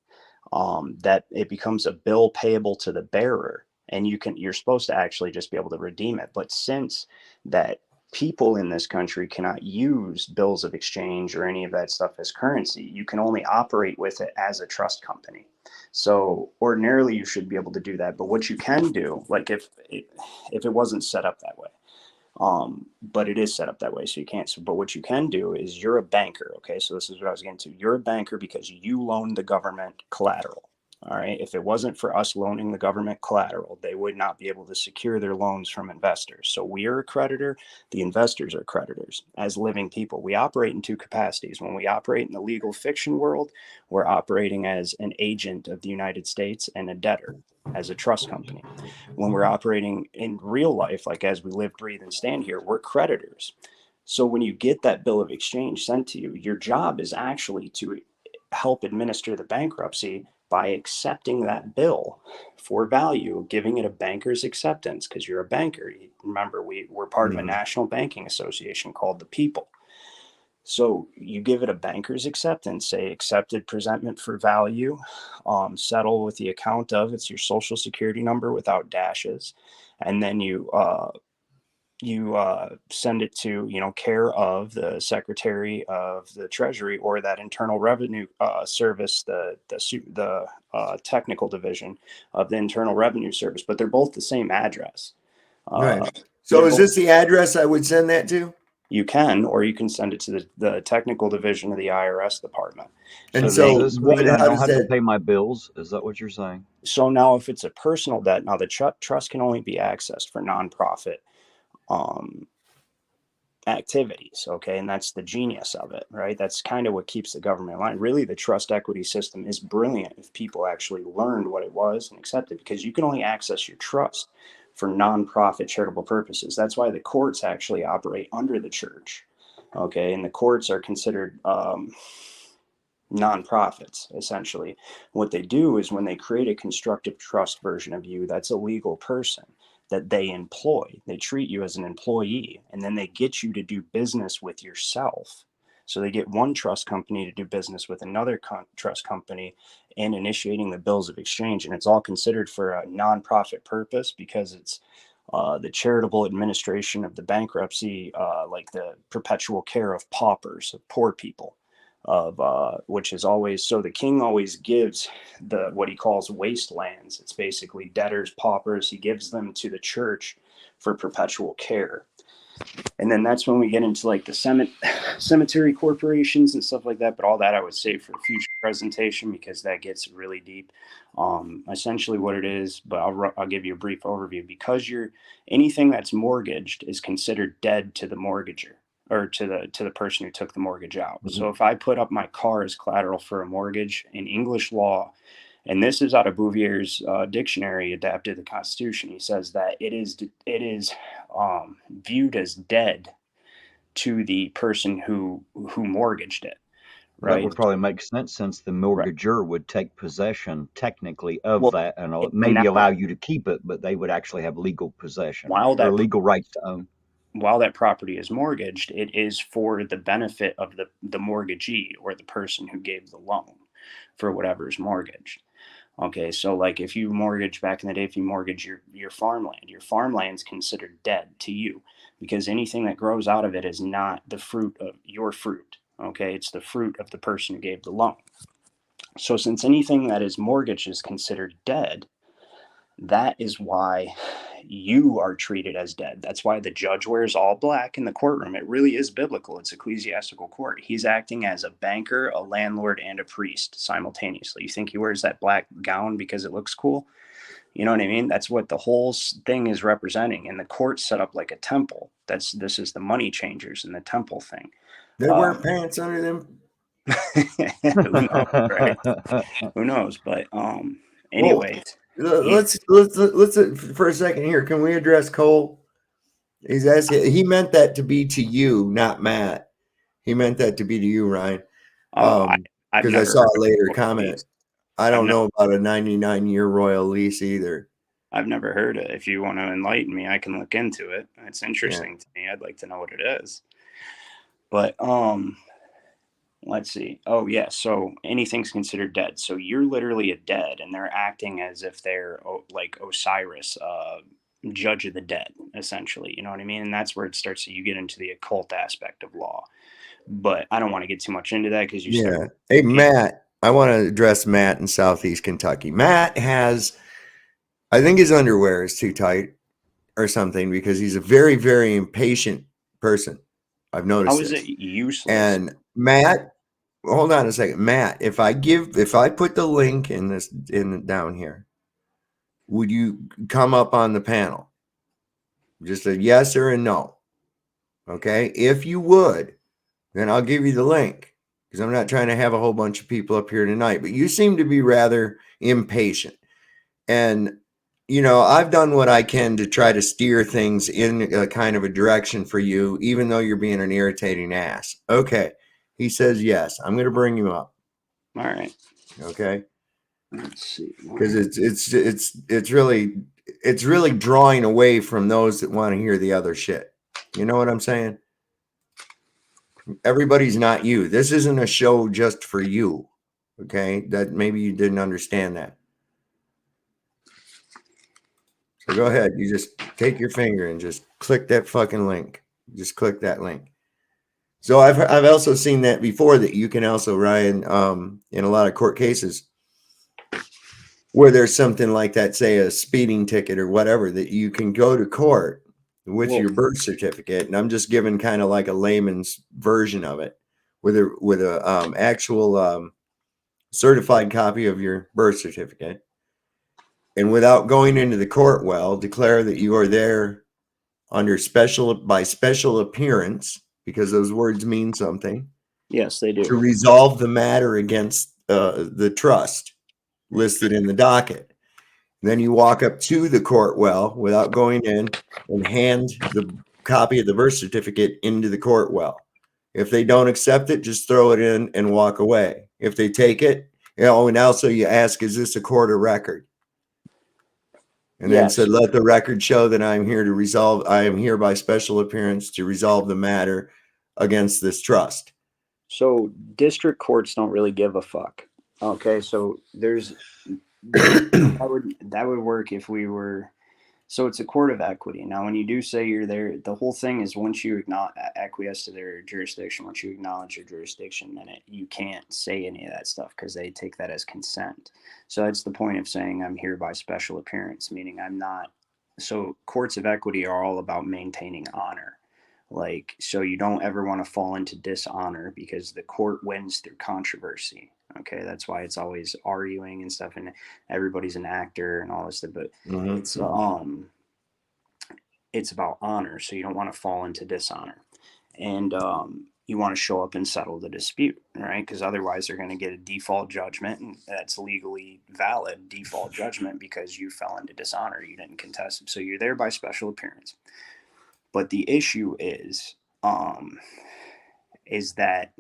that it becomes a bill payable to the bearer, and you're supposed to actually just be able to redeem it. But since that people in this country cannot use bills of exchange or any of that stuff as currency, you can only operate with it as a trust company. So ordinarily you should be able to do that. But what you can do, like if it wasn't set up that way, but it is set up that way, so you can't. But what you can do is, you're a banker. Okay, so this is what I was getting to. You're a banker because you loaned the government collateral. All right. If it wasn't for us loaning the government collateral, they would not be able to secure their loans from investors. So we are a creditor. The investors are creditors. As living people, we operate in two capacities. When we operate in the legal fiction world, we're operating as an agent of the United States and a debtor as a trust company. When we're operating in real life, like as we live, breathe, and stand here, we're creditors. So when you get that bill of exchange sent to you, your job is actually to help administer the bankruptcy by accepting that bill for value, giving it a banker's acceptance, because you're a banker. Remember, we're part of a national banking association called the People. So you give it a banker's acceptance, say accepted presentment for value, settle with the account of, it's your social security number without dashes, and then you send it to, care of the Secretary of the Treasury or that Internal Revenue Service, the technical division of the Internal Revenue Service, but they're both the same address. Right. So is this the address I would send that to? You can, or you can send it to the technical division of the IRS department. And Does so this what, mean I how don't does have to that, pay my bills? Is that what you're saying? So now if it's a personal debt, now the trust can only be accessed for nonprofit activities. Okay. And that's the genius of it, right? That's kind of what keeps the government in line. Really, the trust equity system is brilliant if people actually learned what it was and accepted, because you can only access your trust for nonprofit charitable purposes. That's why the courts actually operate under the church. Okay. And the courts are considered nonprofits, essentially. What they do is when they create a constructive trust version of you, that's a legal person that they employ. They treat you as an employee, and then they get you to do business with yourself. So they get one trust company to do business with another trust company and initiating the bills of exchange. And it's all considered for a nonprofit purpose because it's the charitable administration of the bankruptcy, like the perpetual care of paupers, of poor people, of which is always, so the king always gives the what he calls wastelands. It's basically debtors, paupers. He gives them to the church for perpetual care. And then that's when we get into like the cemetery corporations and stuff like that. But all that I would save for a future presentation because that gets really deep. Essentially what it is, but I'll give you a brief overview. Because anything that's mortgaged is considered dead to the mortgager, or to the person who took the mortgage out. Mm-hmm. So if I put up my car as collateral for a mortgage in English law, and this is out of Bouvier's dictionary adapted to the Constitution, he says that it is viewed as dead to the person who mortgaged it. Right. That would probably make sense since the mortgagor would take possession technically of that and maybe allow you to keep it, but they would actually have legal possession or legal rights to own. While that property is mortgaged, it is for the benefit of the mortgagee or the person who gave the loan for whatever is mortgaged. Okay, so like if you mortgage back in the day, if you mortgage your farmland's considered dead to you because anything that grows out of it is not the fruit of your fruit. Okay, it's the fruit of the person who gave the loan. So since anything that is mortgaged is considered dead, that is why you are treated as dead. That's why the judge wears all black in the courtroom. It really is biblical. It's ecclesiastical court. He's acting as a banker, a landlord, and a priest simultaneously. You think he wears that black gown because it looks cool? You know what I mean? That's what the whole thing is representing. And the court set up like a temple. This is the money changers and the temple thing. They wear pants under them. Who knows, right? Who knows? But anyway. Let's for a second here. Can we address Cole? He's asking. He meant that to be to you, not Matt. He meant that to be to you, Ryan. Because I saw a later comment. I don't know about a 99-year royal lease either. I've never heard it. If you want to enlighten me, I can look into it. It's interesting to me. I'd like to know what it is. But let's see. Oh, yeah. So anything's considered dead. So you're literally a dead, and they're acting as if they're like Osiris, judge of the dead, essentially. You know what I mean? And that's where it starts. So you get into the occult aspect of law. But I don't want to get too much into that because you start. Hey, Matt, I want to address Matt in Southeast Kentucky. Matt has, I think his underwear is too tight or something because he's a very, very impatient person. I've noticed. How is it useless? And Matt, hold on a second. Matt, if I put the link down here, would you come up on the panel? Just a yes or a no. Okay. If you would, then I'll give you the link because I'm not trying to have a whole bunch of people up here tonight, but you seem to be rather impatient. And you know, I've done what I can to try to steer things in a kind of a direction for you, even though you're being an irritating ass. Okay. He says, yes, I'm going to bring you up. All right. Okay. Let's see. Because it's really drawing away from those that want to hear the other shit. You know what I'm saying? Everybody's not you. This isn't a show just for you. Okay. That maybe you didn't understand that. So go ahead. You just take your finger and just click that fucking link. Just click that link. So I've also seen that before, that you can also, Ryan, in a lot of court cases where there's something like that, say a speeding ticket or whatever, that you can go to court with your birth certificate, and I'm just giving kind of like a layman's version of it, with a actual certified copy of your birth certificate, and without going into the court well, declare that you are there under special appearance, because those words mean something. Yes, they do. To resolve the matter against the trust listed in the docket. Then you walk up to the court well without going in and hand the copy of the birth certificate into the court well. If they don't accept it, just throw it in and walk away. If they take it, and also you ask, is this a court of record? And then said, let the record show that I am here by special appearance to resolve the matter against this trust. So district courts don't really give a fuck. Okay, so that would work if we were. So it's a court of equity. Now, when you do say you're there, the whole thing is once you acquiesce to their jurisdiction, once you acknowledge your jurisdiction, then you can't say any of that stuff because they take that as consent. So that's the point of saying I'm here by special appearance, meaning I'm not. So courts of equity are all about maintaining honor. Like, so you don't ever want to fall into dishonor because the court wins through controversy. Okay, that's why it's always arguing and stuff, and everybody's an actor and all this stuff. But it's about honor, so you don't want to fall into dishonor, and you want to show up and settle the dispute, right? Because otherwise, they're going to get a default judgment, and that's legally valid default judgment because you fell into dishonor, you didn't contest it, so you're there by special appearance. But the issue is that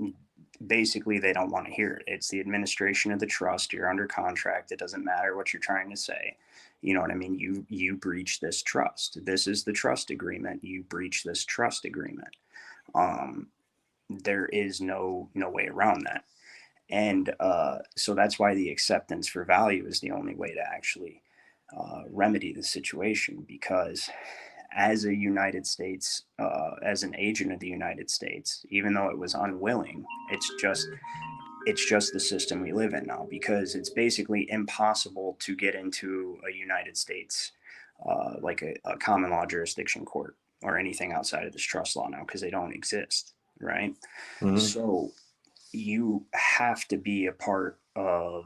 basically they don't want to hear it. It's the administration of the trust. You're under contract. It doesn't matter what you're trying to say. You know what I mean? You breach this trust. This is the trust agreement. You breach this trust agreement. There is no way around that. And so that's why the acceptance for value is the only way to actually remedy the situation, because as a United States, as an agent of the United States, even though it was unwilling, it's just the system we live in now, because it's basically impossible to get into a United States, like a common law jurisdiction court or anything outside of this trust law now, because they don't exist, right? Mm-hmm. So you have to be a part of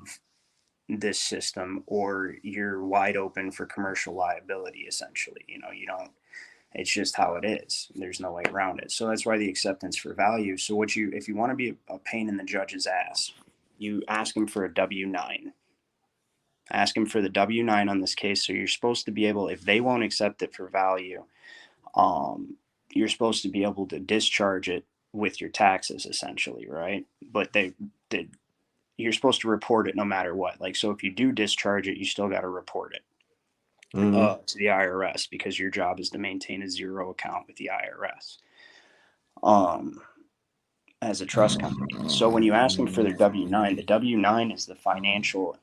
this system or you're wide open for commercial liability, essentially. It's just how it is. There's no way around it. So that's why the acceptance for value. So if you want to be a pain in the judge's ass, you ask him for a W-9. Ask him for the W-9 on this case. So you're supposed to be able, if they won't accept it for value, you're supposed to be able to discharge it with your taxes, essentially, right? But you're supposed to report it no matter what. Like, so if you do discharge it, you still got to report it to the IRS, because your job is to maintain a zero account with the IRS as a trust company. So when you ask them for their W-9, the W-9 is the financial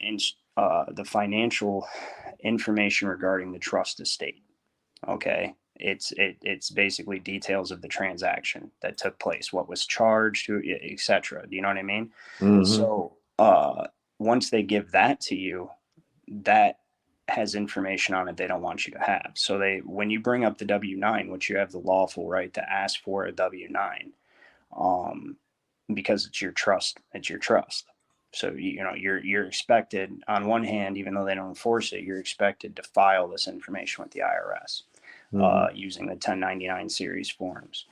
information regarding the trust estate. Okay. It's basically details of the transaction that took place, what was charged, etc. Do you know what I mean? Mm-hmm. So once they give that to you, that has information on it they don't want you to have. So when you bring up the W-9, which you have the lawful right to ask for a W-9, because it's your trust. So you're expected, on one hand, even though they don't enforce it, you're expected to file this information with the IRS. Using the 1099 series forms.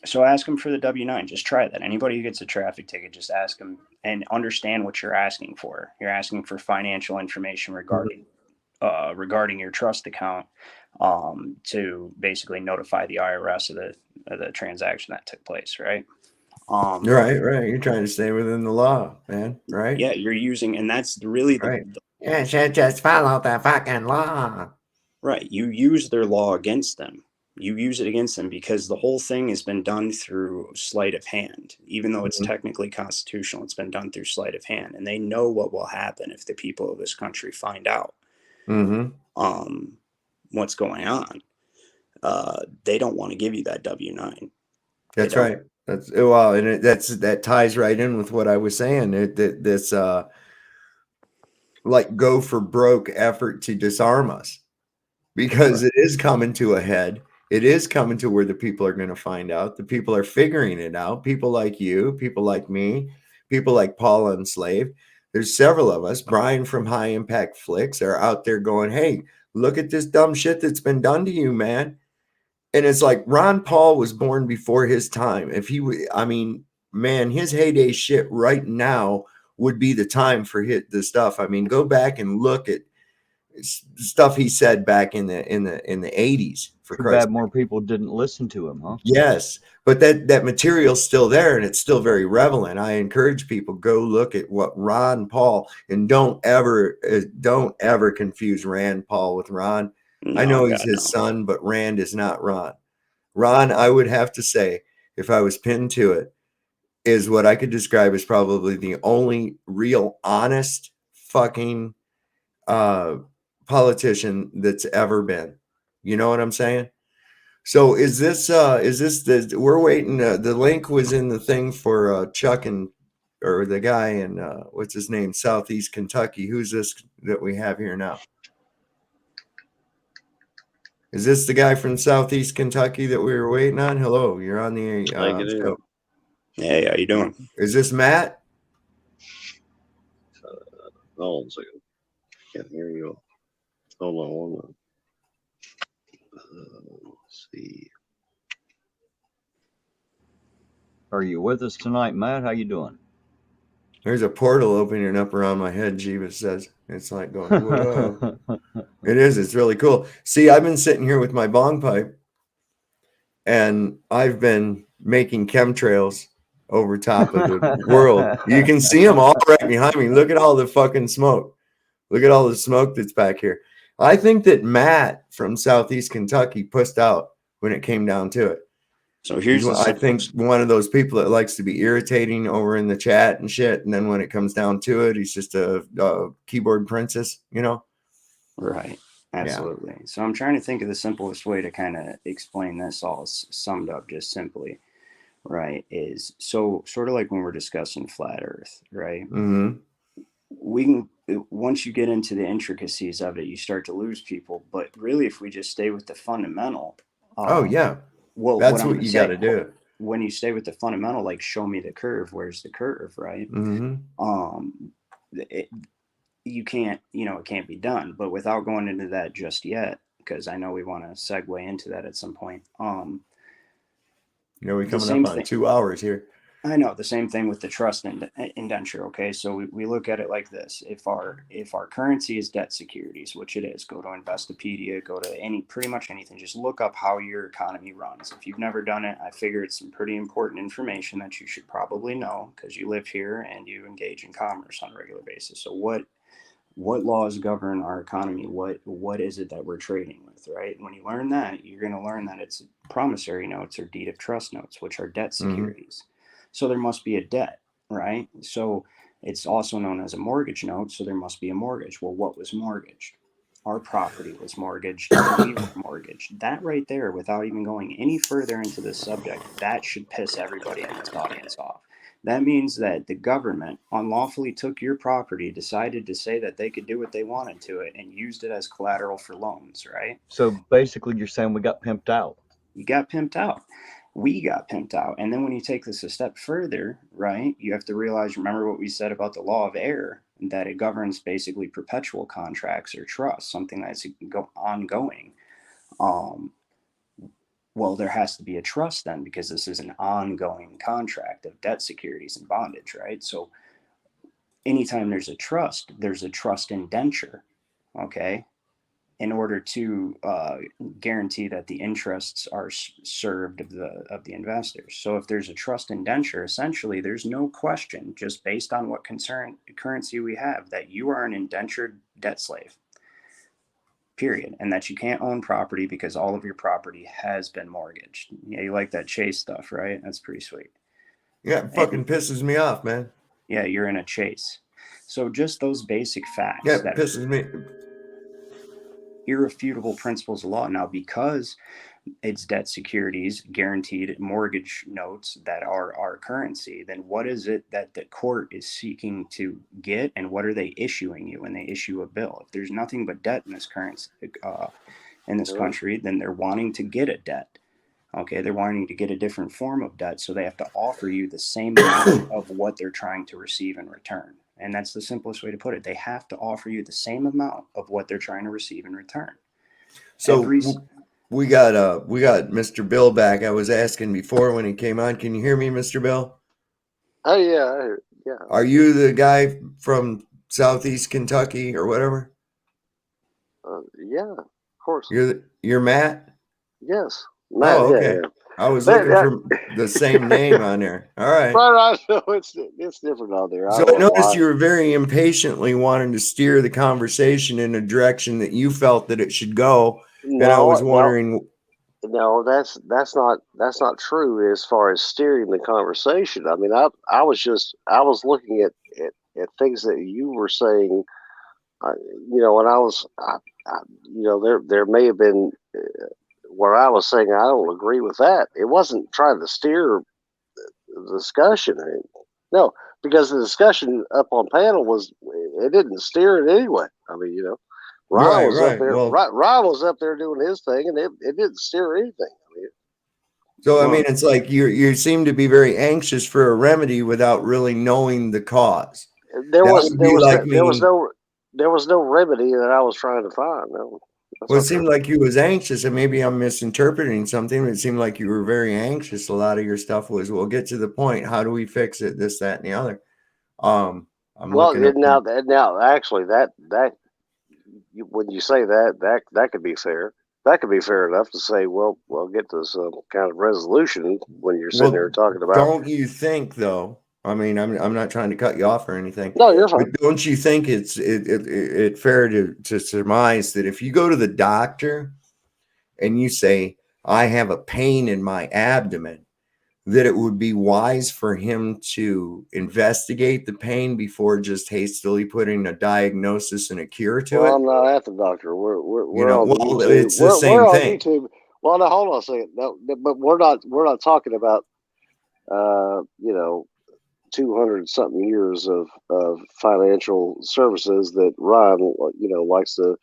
So ask them for the W-9. Just try that. Anybody who gets a traffic ticket, just ask them and understand what you're asking for. You're asking for financial information regarding your trust account to basically notify the IRS of the transaction that took place, right? Right. You're trying to stay within the law, man. Right? Yeah, you're using, and that's really you should just follow the fucking law. Right. You use their law against them. You use it against them because the whole thing has been done through sleight of hand. Even though it's technically constitutional, it's been done through sleight of hand. And they know what will happen if the people of this country find out what's going on. They don't want to give you that W-9. That's right. That ties right in with what I was saying. This like go for broke effort to disarm us. because it is coming to a head. It is coming to where the people are going to find out. The people are figuring it out. People like you, people like me, people like Paul Enslaved. There's several of us. Brian from High Impact Flicks are out there going, hey, look at this dumb shit that's been done to you, man. And it's like Ron Paul was born before his time. If he would, I mean, man, his heyday shit right now would be the time for the stuff. I mean, go back and look at stuff he said back in the 80s. For Too Christ's bad more people didn't listen to him, huh? Yes, but that material's still there and it's still very relevant. I encourage people, go look at what Ron Paul, and don't ever confuse Rand Paul with Ron. I know he's his son, but Rand is not Ron. Ron, I would have to say, if I was pinned to it, is what I could describe as probably the only real honest fucking politician that's ever been. You know what I'm saying? So is this we're waiting, the link was in the thing for Chuck or the guy in what's his name, Southeast Kentucky. Who's this that we have here now? Is this the guy from Southeast Kentucky that we were waiting on? Hello, you're on the show. Hey, how you doing? Is this Matt? Hold on a second. Can't hear you. Hold on one minute. Let's see. Are you with us tonight, Matt? How you doing? There's a portal opening up around my head, Jeebus says. It's like going, whoa. It is. It's really cool. See, I've been sitting here with my bong pipe, and I've been making chemtrails over top of the world. You can see them all right behind me. Look at all the fucking smoke. Look at all the smoke that's back here. I think that Matt from Southeast Kentucky pushed out when it came down to it. So here's I think one of those people that likes to be irritating over in the chat and shit. And then when it comes down to it, he's just a keyboard princess, you know? Right. Absolutely. Yeah. So I'm trying to think of the simplest way to kind of explain this all summed up just simply, right? Is so sort of like when we're discussing flat earth, right? Mm-hmm. We can, once you get into the intricacies of it, you start to lose people. But really, if we just stay with the fundamental. Oh, yeah. Well, that's what you got to do. When you stay with the fundamental, like show me the curve. Where's the curve, right? Mm-hmm. You can't, it can't be done. But without going into that just yet, because I know we want to segue into that at some point. We're coming up on 2 hours here. I know, the same thing with the trust indenture. Okay, so we look at it like this: if our currency is debt securities, which it is, go to Investopedia, go to pretty much anything. Just look up how your economy runs. If you've never done it, I figure it's some pretty important information that you should probably know because you live here and you engage in commerce on a regular basis. So what laws govern our economy? What is it that we're trading with, right? When you learn that, you're going to learn that it's promissory notes or deed of trust notes, which are debt securities. Mm-hmm. So there must be a debt, right? So it's also known as a mortgage note. So there must be a mortgage. Well, what was mortgaged? Our property was mortgaged. We were mortgaged. That right there, without even going any further into this subject, that should piss everybody in this audience off. That means that the government unlawfully took your property, decided to say that they could do what they wanted to it, and used it as collateral for loans, right? So basically you're saying we got pimped out. You got pimped out. We got pimped out. And then when you take this a step further, right, you have to realize, remember what we said about the law of error, that it governs basically perpetual contracts or trust, something that's ongoing. Well, there has to be a trust then, because this is an ongoing contract of debt securities and bondage, right? So anytime there's a trust indenture, okay? In order to guarantee that the interests are served of the investors. So if there's a trust indenture, essentially there's no question, just based on what currency we have, that you are an indentured debt slave, period. And that you can't own property because all of your property has been mortgaged. Yeah, you like that chase stuff, right? That's pretty sweet. Yeah, it fucking pisses me off, man. Yeah, you're in a chase. So just those basic facts. Yeah, it pisses me. Irrefutable principles of law. Now, because it's debt securities, guaranteed mortgage notes that are our currency, then what is it that the court is seeking to get, and what are they issuing you when they issue a bill? If there's nothing but debt in this in this country, then they're wanting to get a debt. Okay, they're wanting to get a different form of debt, so they have to offer you the same amount of what they're trying to receive in return. And that's the simplest way to put it. They have to offer you the same amount of what they're trying to receive in return. So we got Mr. Bill back. I was asking before when he came on. Can you hear me, Mr. Bill? Oh yeah, yeah. Are you the guy from Southeast Kentucky or whatever? Yeah, of course. You're Matt? Yes. Matt, oh, okay. Yeah. I was looking for the same name on there. All right. Right. So it's different on there. So I noticed you were very impatiently wanting to steer the conversation in a direction that you felt that it should go. And I was wondering. No, that's not true as far as steering the conversation. I mean, I was looking at things that you were saying. When I was, there may have been where I was saying I don't agree with that. It wasn't trying to steer the discussion. No, because the discussion up on panel it didn't steer it anyway. I mean, Ryan was up there. Ryan was up there doing his thing, and it didn't steer anything. I mean, it's like you seem to be very anxious for a remedy without really knowing the cause. There was no remedy that I was trying to find. No. Well, it seemed like you was anxious, and maybe I'm misinterpreting something. It seemed like you were very anxious. A lot of your stuff was, we'll get to the point. How do we fix it? This, that, and the other. Now, actually, that when you say that could be fair. That could be fair enough to say, we'll get to some kind of resolution when you're sitting there talking about. Don't you think, though? I mean, I'm not trying to cut you off or anything. No, you're fine. But don't you think it's fair to surmise that if you go to the doctor and you say, I have a pain in my abdomen, that it would be wise for him to investigate the pain before just hastily putting a diagnosis and a cure to it? I'm not at the doctor. We're on YouTube. It's the same thing. YouTube. Well, now hold on a second. No, but we're not talking about 200 something years of financial services that Ryan likes to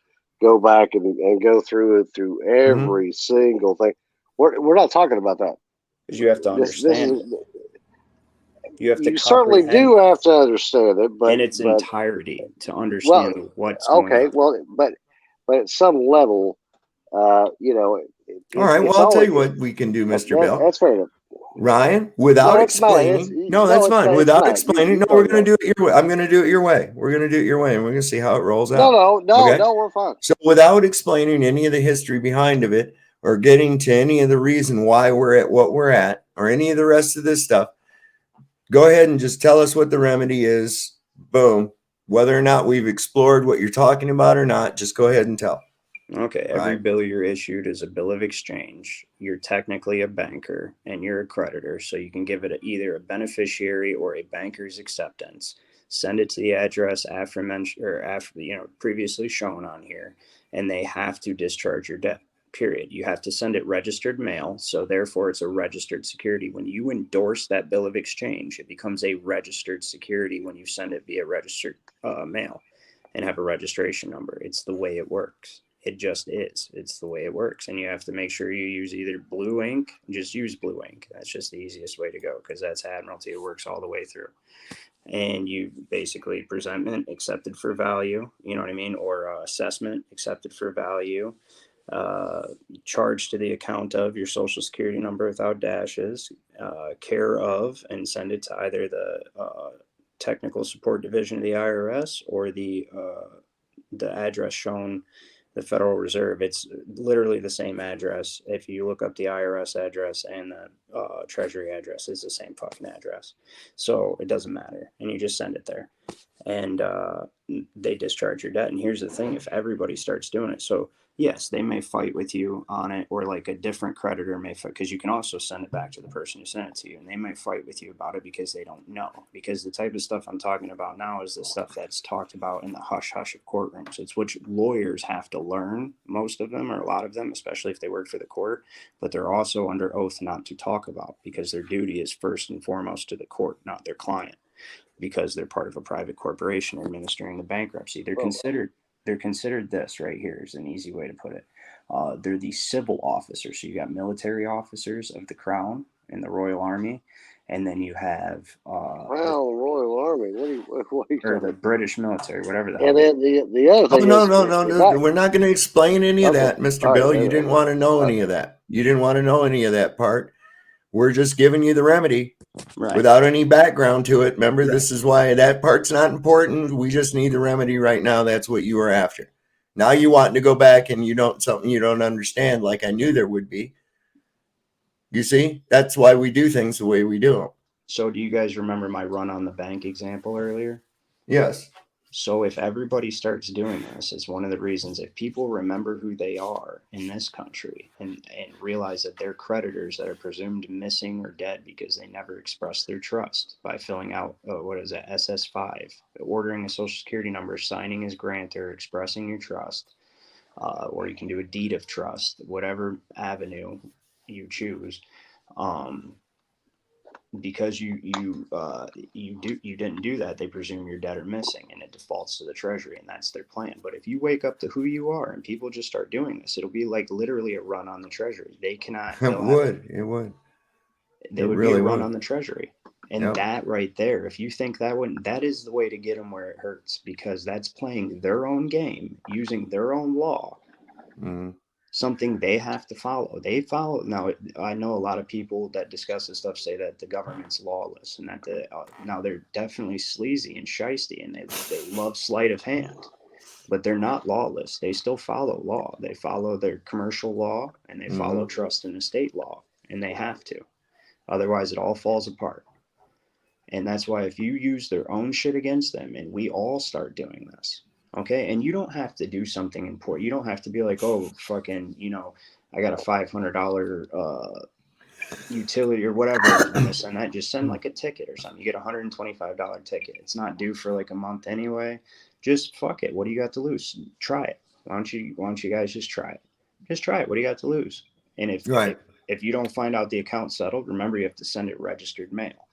go back and go through every single thing. We're not talking about that. Because you have to understand. You certainly do have to understand it, but in its entirety to understand what's going on. Well, but at some level, all right. Well, I'll tell you what we can do, Mr. Bill. That's fair enough. Ryan, without explaining. That's fine. Without explaining. No, we're going to do it your way. I'm going to do it your way. We're going to do it your way, and we're going to see how it rolls out. No, we're fine. So without explaining any of the history behind of it, or getting to any of the reason why we're at what we're at, or any of the rest of this stuff, go ahead and just tell us what the remedy is. Boom. Whether or not we've explored what you're talking about or not, just go ahead and tell. Okay. Every bill you're issued is a bill of exchange. You're technically a banker and you're a creditor. So you can give it either a beneficiary or a banker's acceptance. Send it to the address previously shown on here, and they have to discharge your debt. Period. You have to send it registered mail. So therefore it's a registered security. When you endorse that bill of exchange, it becomes a registered security when you send it via registered mail and have a registration number. It's the way it works. It just is. It's the way it works. And you have to make sure you use either blue ink. Just use blue ink. That's just the easiest way to go, because that's Admiralty. It works all the way through. And you basically presentment accepted for value, you know what I mean? Or assessment accepted for value. Charge to the account of your social security number without dashes, care of, and send it to either the technical support division of the IRS or the address shown, the Federal Reserve. It's literally the same address. If you look up the IRS address and the Treasury address, is the same fucking address. So it doesn't matter. And you just send it there. And they discharge your debt. And here's the thing, if everybody starts doing it, so yes, they may fight with you on it, or like a different creditor may fight, because you can also send it back to the person who sent it to you, and they may fight with you about it because they don't know. Because the type of stuff I'm talking about now is the stuff that's talked about in the hush hush of courtrooms. It's which lawyers have to learn, most of them, or a lot of them, especially if they work for the court, but they're also under oath not to talk about, because their duty is first and foremost to the court, not their client, because they're part of a private corporation administering the bankruptcy. They're considered. they're considered this right here is an easy way to put it. They're the civil officers. So you got military officers of the Crown and the Royal Army, and then you have Royal Army. What are you or talking the British military, whatever the hell. And then the other Oh, thing no, is, no. We're not going to explain any of that, Mr. All right, Bill. You didn't want to know any of that. You didn't want to know any of that part. We're just giving you the remedy Right. without any background to it. Remember, this is why that part's not important. We just need the remedy right now. That's what you were after. Now you want to go back and something you don't understand, like I knew there would be. You see, that's why we do things the way we do them. So do you guys remember my run on the bank example earlier? Yes. So if everybody starts doing this, it's one of the reasons, if people remember who they are in this country and realize that they're creditors that are presumed missing or dead because they never expressed their trust by filling out, SS5, ordering a social security number, signing as grantor, expressing your trust, or you can do a deed of trust, whatever avenue you choose. Because you didn't do that, they presume you're dead or missing, and it defaults to the Treasury, and that's their plan. But if you wake up to who you are and people just start doing this, it'll be like literally a run on the Treasury. They cannot. It would. They would really be a run would. on the Treasury, and Yep. that right there, if you think that is the way to get them where it hurts, because that's playing their own game using their own law. Mm-hmm. Something they have to follow. They follow. Now, I know a lot of people that discuss this stuff say that the government's lawless and that now they're definitely sleazy and shisty and they love sleight of hand, but they're not lawless. They still follow law. They follow their commercial law and they follow trust and estate law, and they have to. Otherwise, it all falls apart. And that's why if you use their own shit against them, and we all start doing this, okay, and you don't have to do something important. You don't have to be like, oh, fucking, I got a $500 utility or whatever. I'm gonna send that. Just send like a ticket or something. You get a $125 ticket. It's not due for like a month anyway. Just fuck it. What do you got to lose? Try it. Why don't you guys just try it? Just try it. What do you got to lose? And if you don't find out the account settled, remember you have to send it registered mail.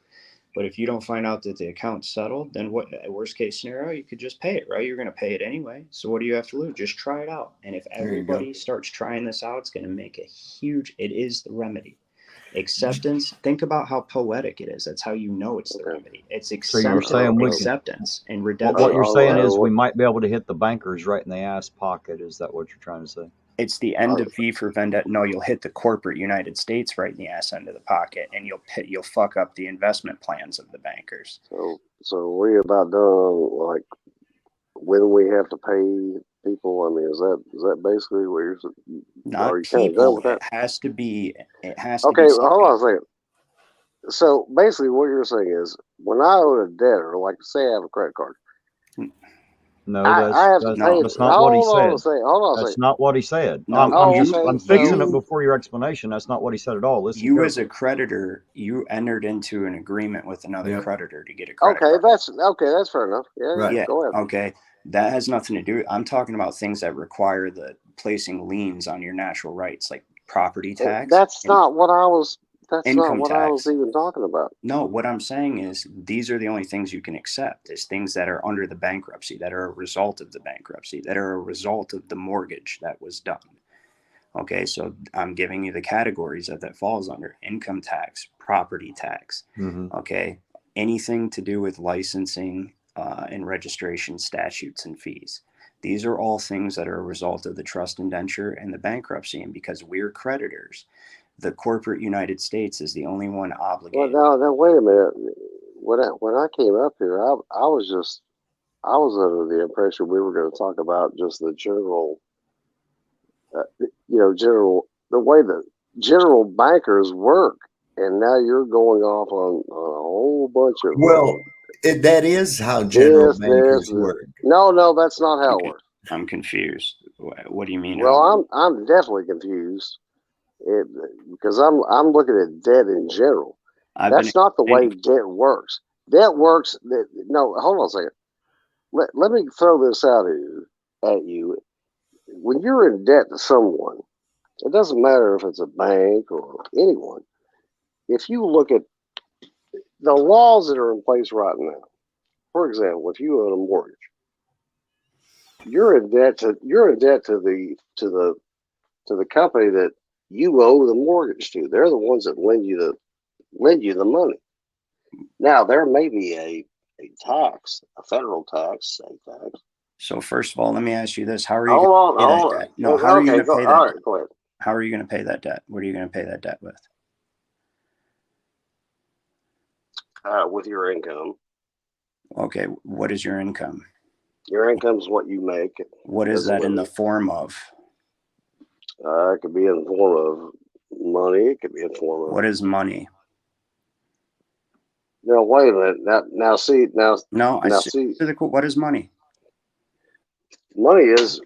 But if you don't find out that the account's settled, then worst case scenario, you could just pay it, right? You're going to pay it anyway. So what do you have to lose? Just try it out. And if everybody starts trying this out, it's going to make it is the remedy. Acceptance. Think about how poetic it is. That's how you know it's the remedy. It's acceptance and redemption. What you're saying is we might be able to hit the bankers right in the ass pocket. Is that what you're trying to say? It's the end of V for Vendetta. No, you'll hit the corporate United States right in the ass end of the pocket, and you'll fuck up the investment plans of the bankers. So we're about done. Like when we have to pay people. I mean, is that basically what you're? Not you people. With that? It has to be. Okay, hold on a second. So basically, what you're saying is, when I owe a debtor, like say I have a credit card. No, that's not what he said. Hold on that's not what he said. No, I'm fixing it before your explanation. That's not what he said at all. Listen, you as a creditor, you entered into an agreement with another creditor to get a credit card. That's fair enough. Yeah, go ahead. Okay, that has nothing to do. I'm talking about things that require the placing liens on your natural rights, like property tax. That's not what I was. That's income not what tax. I was even talking about. No, what I'm saying is these are the only things you can accept is things that are under the bankruptcy, that are a result of the bankruptcy, that are a result of the mortgage that was done. Okay, so I'm giving you the categories that falls under: income tax, property tax. Okay, anything to do with licensing and registration statutes and fees. These are all things that are a result of the trust indenture and the bankruptcy. And because we're creditors, the corporate United States is the only one obligated. Well, now wait a minute. When I came up here, I was under the impression we were going to talk about just the general, the way the general bankers work, and now you're going off on a whole bunch of. That is how general bankers work. No, that's not how it works. I'm confused. What do you mean? Well, I'm definitely confused. Because I'm looking at debt in general. That's not the way debt works. Debt works. No, hold on a second. Let me throw this out at you. When you're in debt to someone, it doesn't matter if it's a bank or anyone. If you look at the laws that are in place right now, for example, if you own a mortgage, you're in debt to the company that you owe the mortgage to. They're the ones that lend you the money. Now there may be a tax, a federal tax, state tax. So first of all, let me ask you this: how are you Hold going to pay on. that debt? No, how are you going to pay that? All right, go ahead. How are you going to pay that debt? What are you going to pay that debt with? With your income. Okay, what is your income? Your income is what you make. What is that in the form of? It could be in the form of money. It could be in the form of. What is money? No, wait a minute. Now see. No, I see. What is money? Money is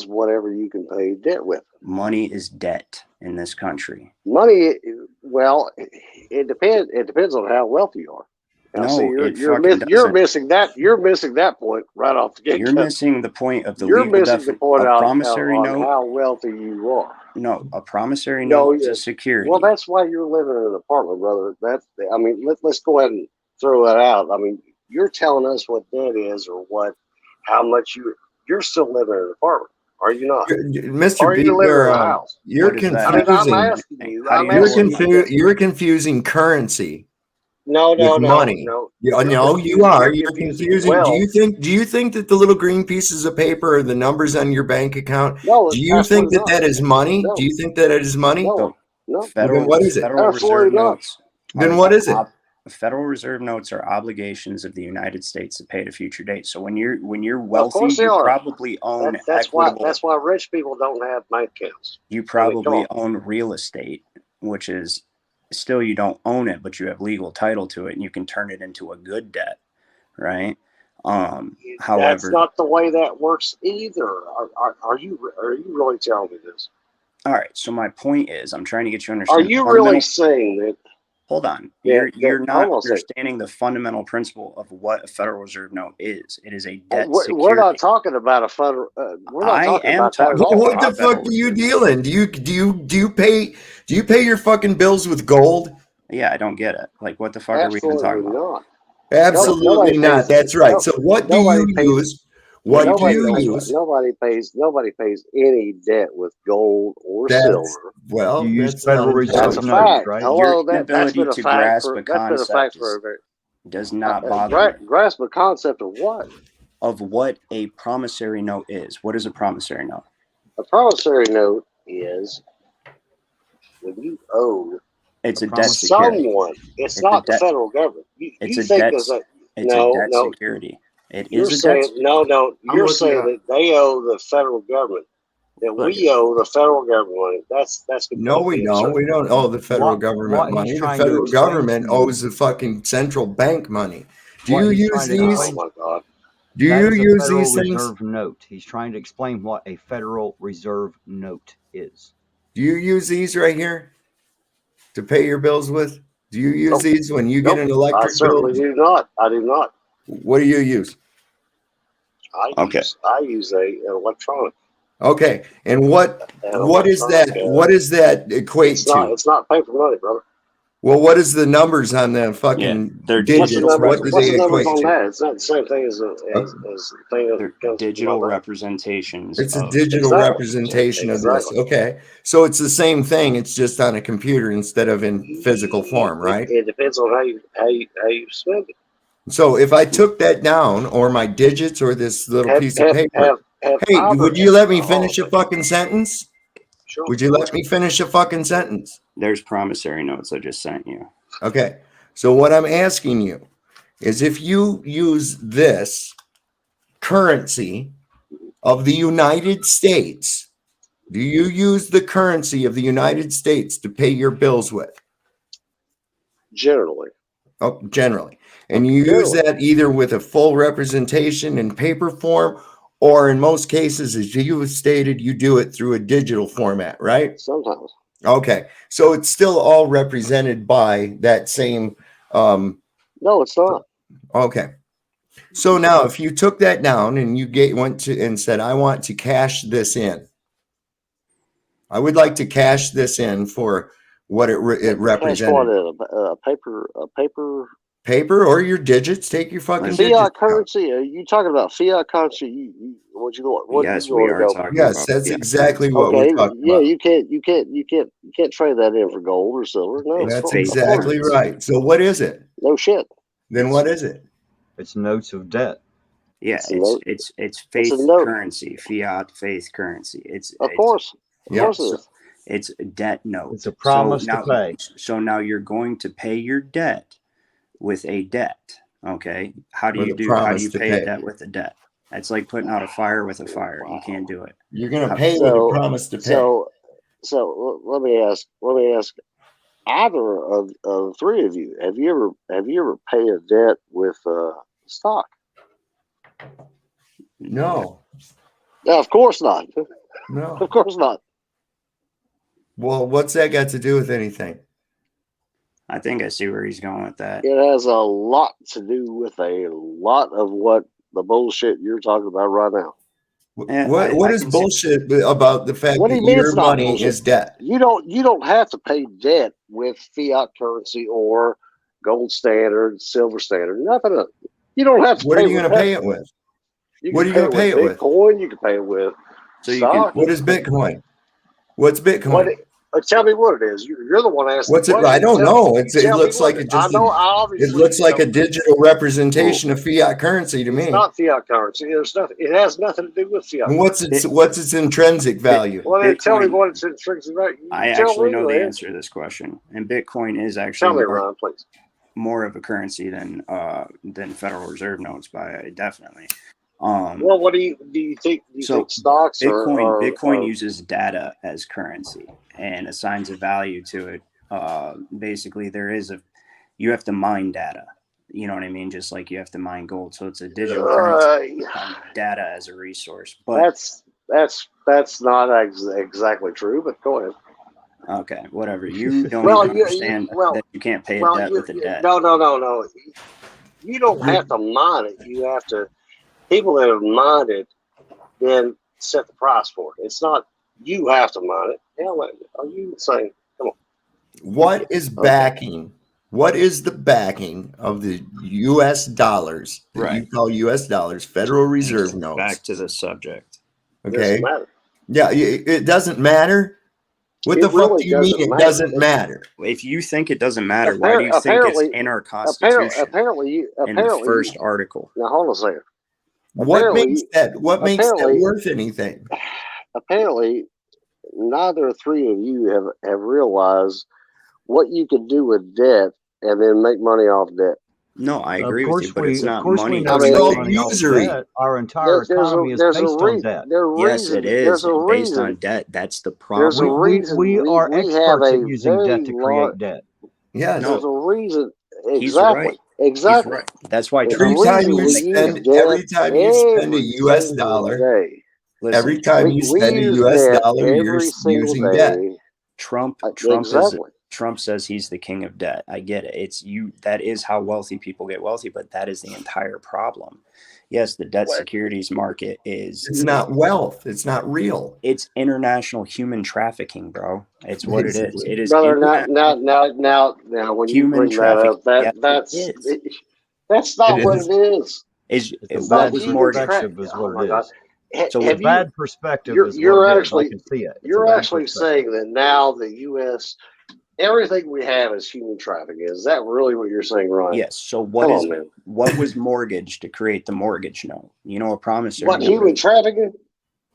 whatever you can pay debt with. Money is debt in this country. Money, well, it depends. It depends on how wealthy you are. Now, No, see, it you're doesn't. missing that. You're missing that point right off the get. You're missing the point of the You're legal missing the point a promissory on note. how wealthy you are. No, a promissory No, note is a security. Well, that's why you're living in an apartment, brother. I mean, let's go ahead and throw that out. I mean, you're telling us what debt is or how much you're still living in an apartment. Are you not? Mr. B, you're confusing. You're confusing currency. No, money. No. You are. You're confusing. Wealth. Do you think that the little green pieces of paper are the numbers on your bank account? No, do you think that is money? No. Do you think that is money? No. Then what is it? Federal Reserve notes. Then what is it? Federal Reserve notes are obligations of the United States to pay at a future date. So when you're wealthy, you probably own that's why rich people don't have bank accounts. You probably own real estate, which is still you don't own it, but you have legal title to it and you can turn it into a good debt, right? However, that's not the way that works either. Are you really telling me this? All right. So my point is, I'm trying to get you to understand. Are you really saying that? Hold on. You're not understanding the fundamental principle of what a Federal Reserve note is. It is a debt security. We're not talking about a federal. We're not talking about that at all. What the fuck do you deal in? Do you pay your fucking bills with gold? Yeah, I don't get it. Like, what the fuck are we even talking about? Absolutely not. That's right. So what do you use? What do you use? Nobody pays any debt with gold or silver. Well, you use Federal Reserve notes, notes, right? Hello, that's been a fact for that's been a fact for does not bother me. Grasp a concept of what? Of what a promissory note is. What is a promissory note? A promissory note is when you owe it's a debt security. Someone. It's not the federal government. It's a debt security. It is a debt. No. You're saying that they owe the federal government. That we owe the federal government money. That's no, we don't. We don't owe the federal government money. The federal government owes the fucking central bank money. Do you use these? Oh my God. Do you use these things? Reserve note. He's trying to explain what a Federal Reserve note is. Do you use these right here to pay your bills with? Do you use these when you get an electric bill? I certainly do not. I do not. What do you use? I use a electronic. Okay, and what is that? What does that equate to? It's not paper money, brother. Well, what is the numbers on the fucking digits? What do they equate to? It's not the same thing as the thing that comes digital representations. It's a digital representation of this. Okay, so it's the same thing. It's just on a computer instead of in physical form, right? It depends on how you spend it. So if I took that down, or my digits, or this little piece of paper, hey, would you let me finish a fucking sentence? Sure. Would you let me finish a fucking sentence? There's promissory notes I just sent you. Okay. So what I'm asking you is, if you use this currency of the United States, do you use the currency of the United States to pay your bills with? Generally. Oh, generally. And you use that either with a full representation in paper form, or in most cases, as you have stated, you do it through a digital format, right? Sometimes. Okay. So it's still all represented by that same. No, it's not. Okay. So now if you took that down and you went to and said, I want to cash this in. I would like to cash this in for what it represented. Paper or your digits. Take your fucking fiat currency. Are you talking about fiat currency? Yes, we are talking Yes, about that's fiat. exactly what we're Okay, talking yeah, about. you can't trade that in for gold or silver. No, It's That's faith exactly currency. right. So what is it? no shit. Then what is it? It's notes of debt. Yeah, It's a note. it's It's a faith note. currency, fiat faith currency. Of course it Yeah. is. It's a debt note. It's a promise now, to pay. So now you're going to pay your debt with a debt. Okay, how do With you a do? How do promise you to pay pay. a debt with a debt? It's like putting out a fire with a fire. You can't do it. You're going to How- pay with a promise to pay. So let me ask either of the three of you, have you ever paid a debt with stock? No. No, of course not. No. Of course not. Well, what's that got to do with anything? I think I see where he's going with that. It has a lot to do with a lot of what the bullshit you're talking about right now. Yeah, What I is can see- bullshit about the fact What do that you mean your it's not money bullshit? is debt? You don't have to pay debt with fiat currency or gold standard, silver standard. Nothing. You don't have to. What are pay you with going to that. pay it with? You What can are you going to pay it with? Bitcoin. You can pay it with So you stock. What is Bitcoin? What's Bitcoin? Tell me what it is. You're the one asking. What's the it? question. I don't know. It Tell me looks what like it I just. know. It Obviously, looks like a know. digital representation of fiat currency to It's me. not fiat currency. There's nothing. It has nothing to do with fiat. And what's its intrinsic value? Well, then tell me Bitcoin- what its intrinsic value. I Tell actually me, know the Ryan. answer to this question, and Bitcoin is Tell actually me, Ryan, please. more of a currency than Federal Reserve notes by definitely. Well, what do you think? Do you So think stocks Bitcoin are uses data as currency and assigns a value to it. Basically, you have to mine data. You know what I mean? Just like you have to mine gold. So it's a digital currency, data as a resource. But that's not exactly true. But go ahead. okay, whatever. You don't Well, even understand that you can't pay a debt with a debt. No. You don't have to mine it. You have to. People that have mined it then set the price for it. It's not you have to mine it. Hell, are you saying? Come on. What is backing? What is the backing of the U.S. dollars that Right. you call U.S. dollars, Federal Reserve notes? Back to the subject. It Okay. doesn't matter. Yeah, it doesn't matter. What the fuck really do you mean it doesn't matter? If you think it doesn't matter, why do you think it's in our Constitution? Apparently, in the first article. Now hold on a second. What makes that worth anything? Apparently, neither three of you have realized what you could do with debt and then make money off debt. No, I agree with you, but it's not We money. know It's that called money off usury. debt. Our entire economy is based on debt. Yes, it is based on debt. That's the There's a problem. reason. We are we experts have at a using debt very to large- create debt. Yes. There's a reason. He's Exactly. right. Exactly. He's right. That's why There's Every a Trump. time reason you we spend, use debt every time you spend a every U.S. single dollar, day. Listen, every time you We spend a use U.S. debt dollar, you're every single using day. debt. Trump Exactly. Trump says he's the king of debt. I get it. It's you. That is how wealthy people get wealthy, but that is the entire problem. Yes, the debt securities market is. It's not wealth. It's not real. It's international human trafficking, bro. It's what it is. It is. Brother, now, when you Human bring that up, trafficking. that's not It what is. it is. Is It's a what bad was human mortgaged? perspective is Oh what my it God. is. So It's a Have bad you, perspective you're, is you're what it is. actually I can see it. It's a you're bad actually perspective. saying that now the U.S. everything we have is human trafficking. Is that really what you're saying, Ryan? Yes. So Come on, man. what was mortgaged to create the mortgage note? You know, a promissory What note. human trafficking?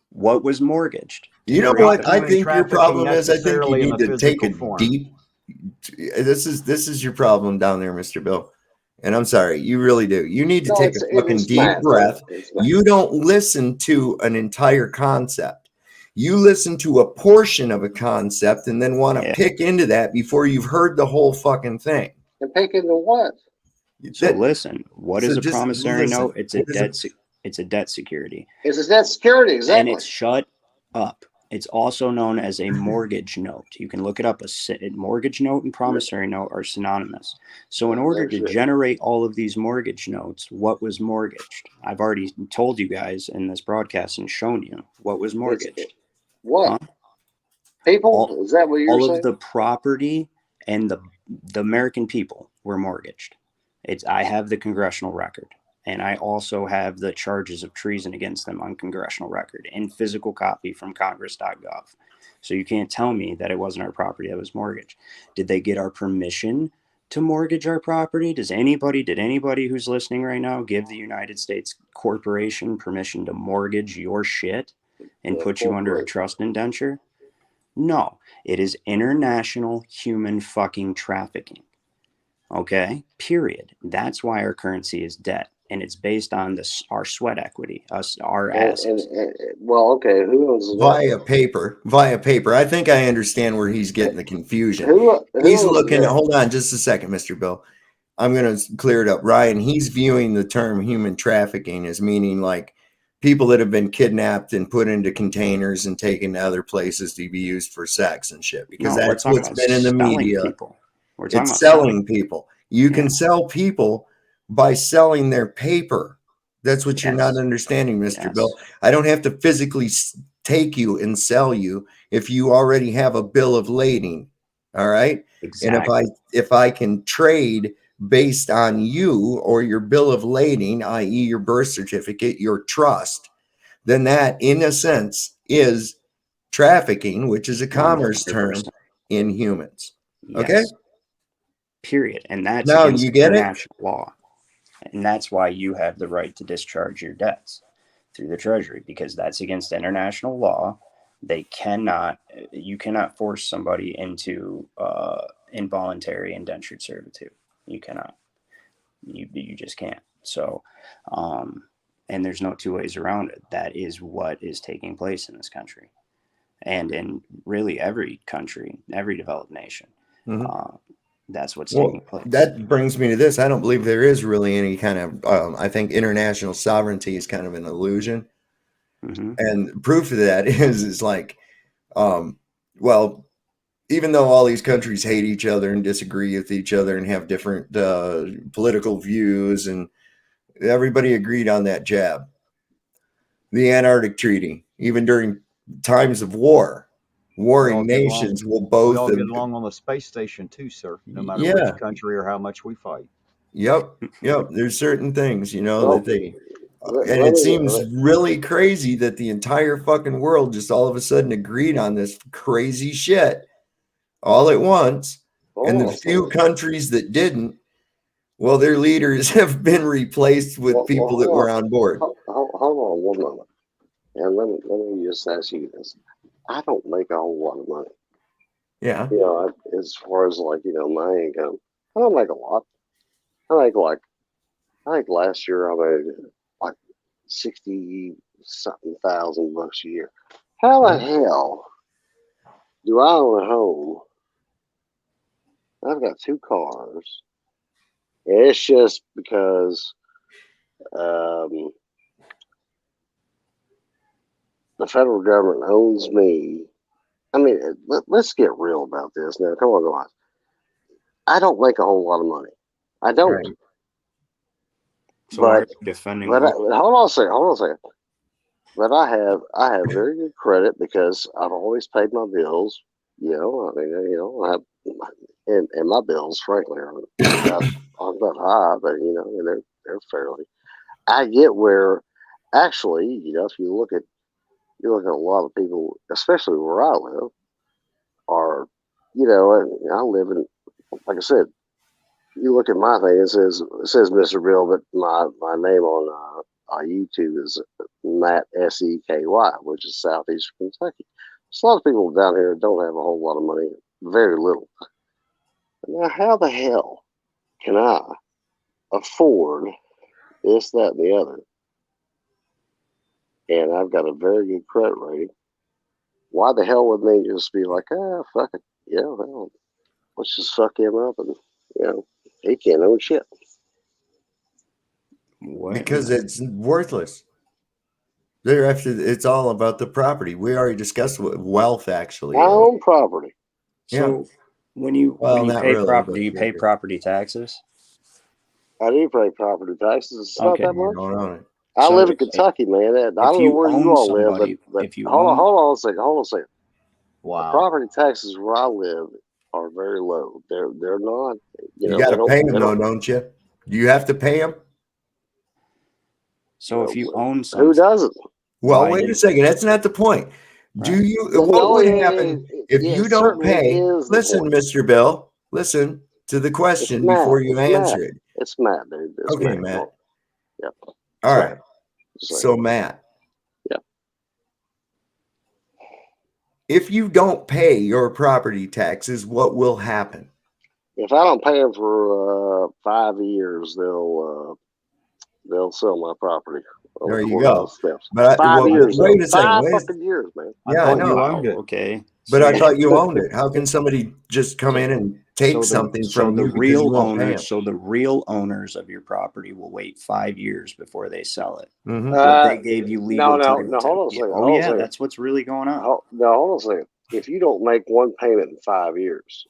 What was mortgaged? You know Create what the I human think your trafficking problem is? I think you necessarily in need the to take a physical form. deep. This is your problem down there, Mr. Bill. And I'm sorry, you really do. You need to take a fucking deep breath. You don't listen to an entire concept. You listen to a portion of a concept and then want to pick into that before you've heard the whole fucking thing. And pick into what? So listen, what is a just promissory listen. note? It's a debt. It's a debt security. It's a debt security, exactly. And it's shut up. It's also known as a mortgage note. You can look it up. A mortgage note and promissory note are synonymous. So in order to generate all of these mortgage notes, what was mortgaged? I've already told you guys in this broadcast and shown you what was mortgaged. What? People? Is that what you're saying? All of the property and the American people were mortgaged. I have the congressional record. And I also have the charges of treason against them on congressional record in physical copy from congress.gov. So you can't tell me that it wasn't our property that was mortgaged. Did they get our permission to mortgage our property? Did anybody who's listening right now give the United States corporation permission to mortgage your shit and put you under a trust indenture? No, it is international human fucking trafficking. Okay, period. That's why our currency is debt, and it's based on our sweat equity, our assets. Well, okay, who owns that? Via paper. I think I understand where he's getting the confusion. He's looking. Hold on, just a second, Mr. Bill. I'm going to clear it up. Ryan, he's viewing the term human trafficking as meaning like people that have been kidnapped and put into containers and taken to other places to be used for sex and shit. Because that's what's been in the media. It's selling people. You can sell people by selling their paper. That's what you're not understanding, Mr. Bill. I don't have to physically take you and sell you if you already have a bill of lading. All right. Exactly. And if I can trade based on you or your bill of lading, i.e. your birth certificate, your trust, then that in a sense is trafficking, which is a commerce 100%. Term in humans. Yes. Okay. Period. And that's now you get international law. And that's why you have the right to discharge your debts through the Treasury, because that's against international law. You cannot force somebody into involuntary indentured servitude. You cannot. You just can't. So, and there's no two ways around it. That is what is taking place in this country, and in really every country, every developed nation. Mm-hmm. That's what's taking place. That brings me to this. I don't believe there is really any kind of, I think international sovereignty is kind of an illusion. Mm-hmm. And proof of that is like, well, even though all these countries hate each other and disagree with each other and have different political views, and everybody agreed on that jab. The Antarctic Treaty, even during times of warring nations will both. We all get along on the space station too, sir. No matter which country or how much we fight. Yep. There's certain things, that they, and it seems really crazy that the entire fucking world just all of a sudden agreed on this crazy shit all at once, and the few countries that didn't, well, their leaders have been replaced with people that were on board. Hold on one moment, and let me just ask you this. I don't make a whole lot of money. Yeah. As far as like, my income, I don't make a lot. I think last year I made like 60-something thousand bucks a year. How the hell do I own a home? I've got 2 cars. And it's just because the federal government owns me. I mean, let's get real about this now. Come on, guys. I don't make a whole lot of money. I don't. Right. So why are you defending? Hold on a second. But I have very good credit because I've always paid my bills. I have, and my bills, frankly, are about high, but and they're fairly. I get where, actually, if you look at a lot of people, especially where I live, are, I live in, like I said, you look at my thing, it says Mr. Bill, but my name on YouTube is Matt Seky, which is Southeastern Kentucky. There's a lot of people down here that don't have a whole lot of money, very little. Now, how the hell can I afford this, that, and the other? And I've got a very good credit rating. Why the hell would they just be like, fuck it. Well, let's just fuck him up and, he can't own shit. Because it's worthless. It's all about the property. We already discussed wealth, actually. I own property. So when you pay property, you pay property taxes? I do pay property taxes. It's not that much. I live in Kentucky, man. I don't know where you all live, but hold on a second. Wow. The property taxes where I live are very low. They're not. You got to pay them, though, don't you? Do you have to pay them? So if you own Who something, doesn't? Well, Why wait a did- second. That's not the point. Do Right. you? Well, What no, would it- happen it- if it you don't certainly pay? is the Listen, point. Mr. Bill. Listen to the question Matt. before you It's answer Matt. it. It's Matt, dude. It's Okay, Matt. Matt. Yep. All So- right. So, Matt. Yeah. If you don't pay your property taxes, what will happen? If I don't pay them for 5 years, they'll sell my property. There you One go. of those steps. But 5 years. wait though. a second. 5 Wait a, fucking years, man. yeah, I thought know. you owned it. Okay. But So I thought you owned it. How can somebody just come in and take so the- something so from the you because real you won't pay them? owners? So the real owners of your property will wait 5 years before they sell it. Mhm. But they gave you legal no, title no, to hold on a it. second, Oh hold on a yeah, second. that's what's really going on. Hold on a second. If you don't make one payment in 5 years,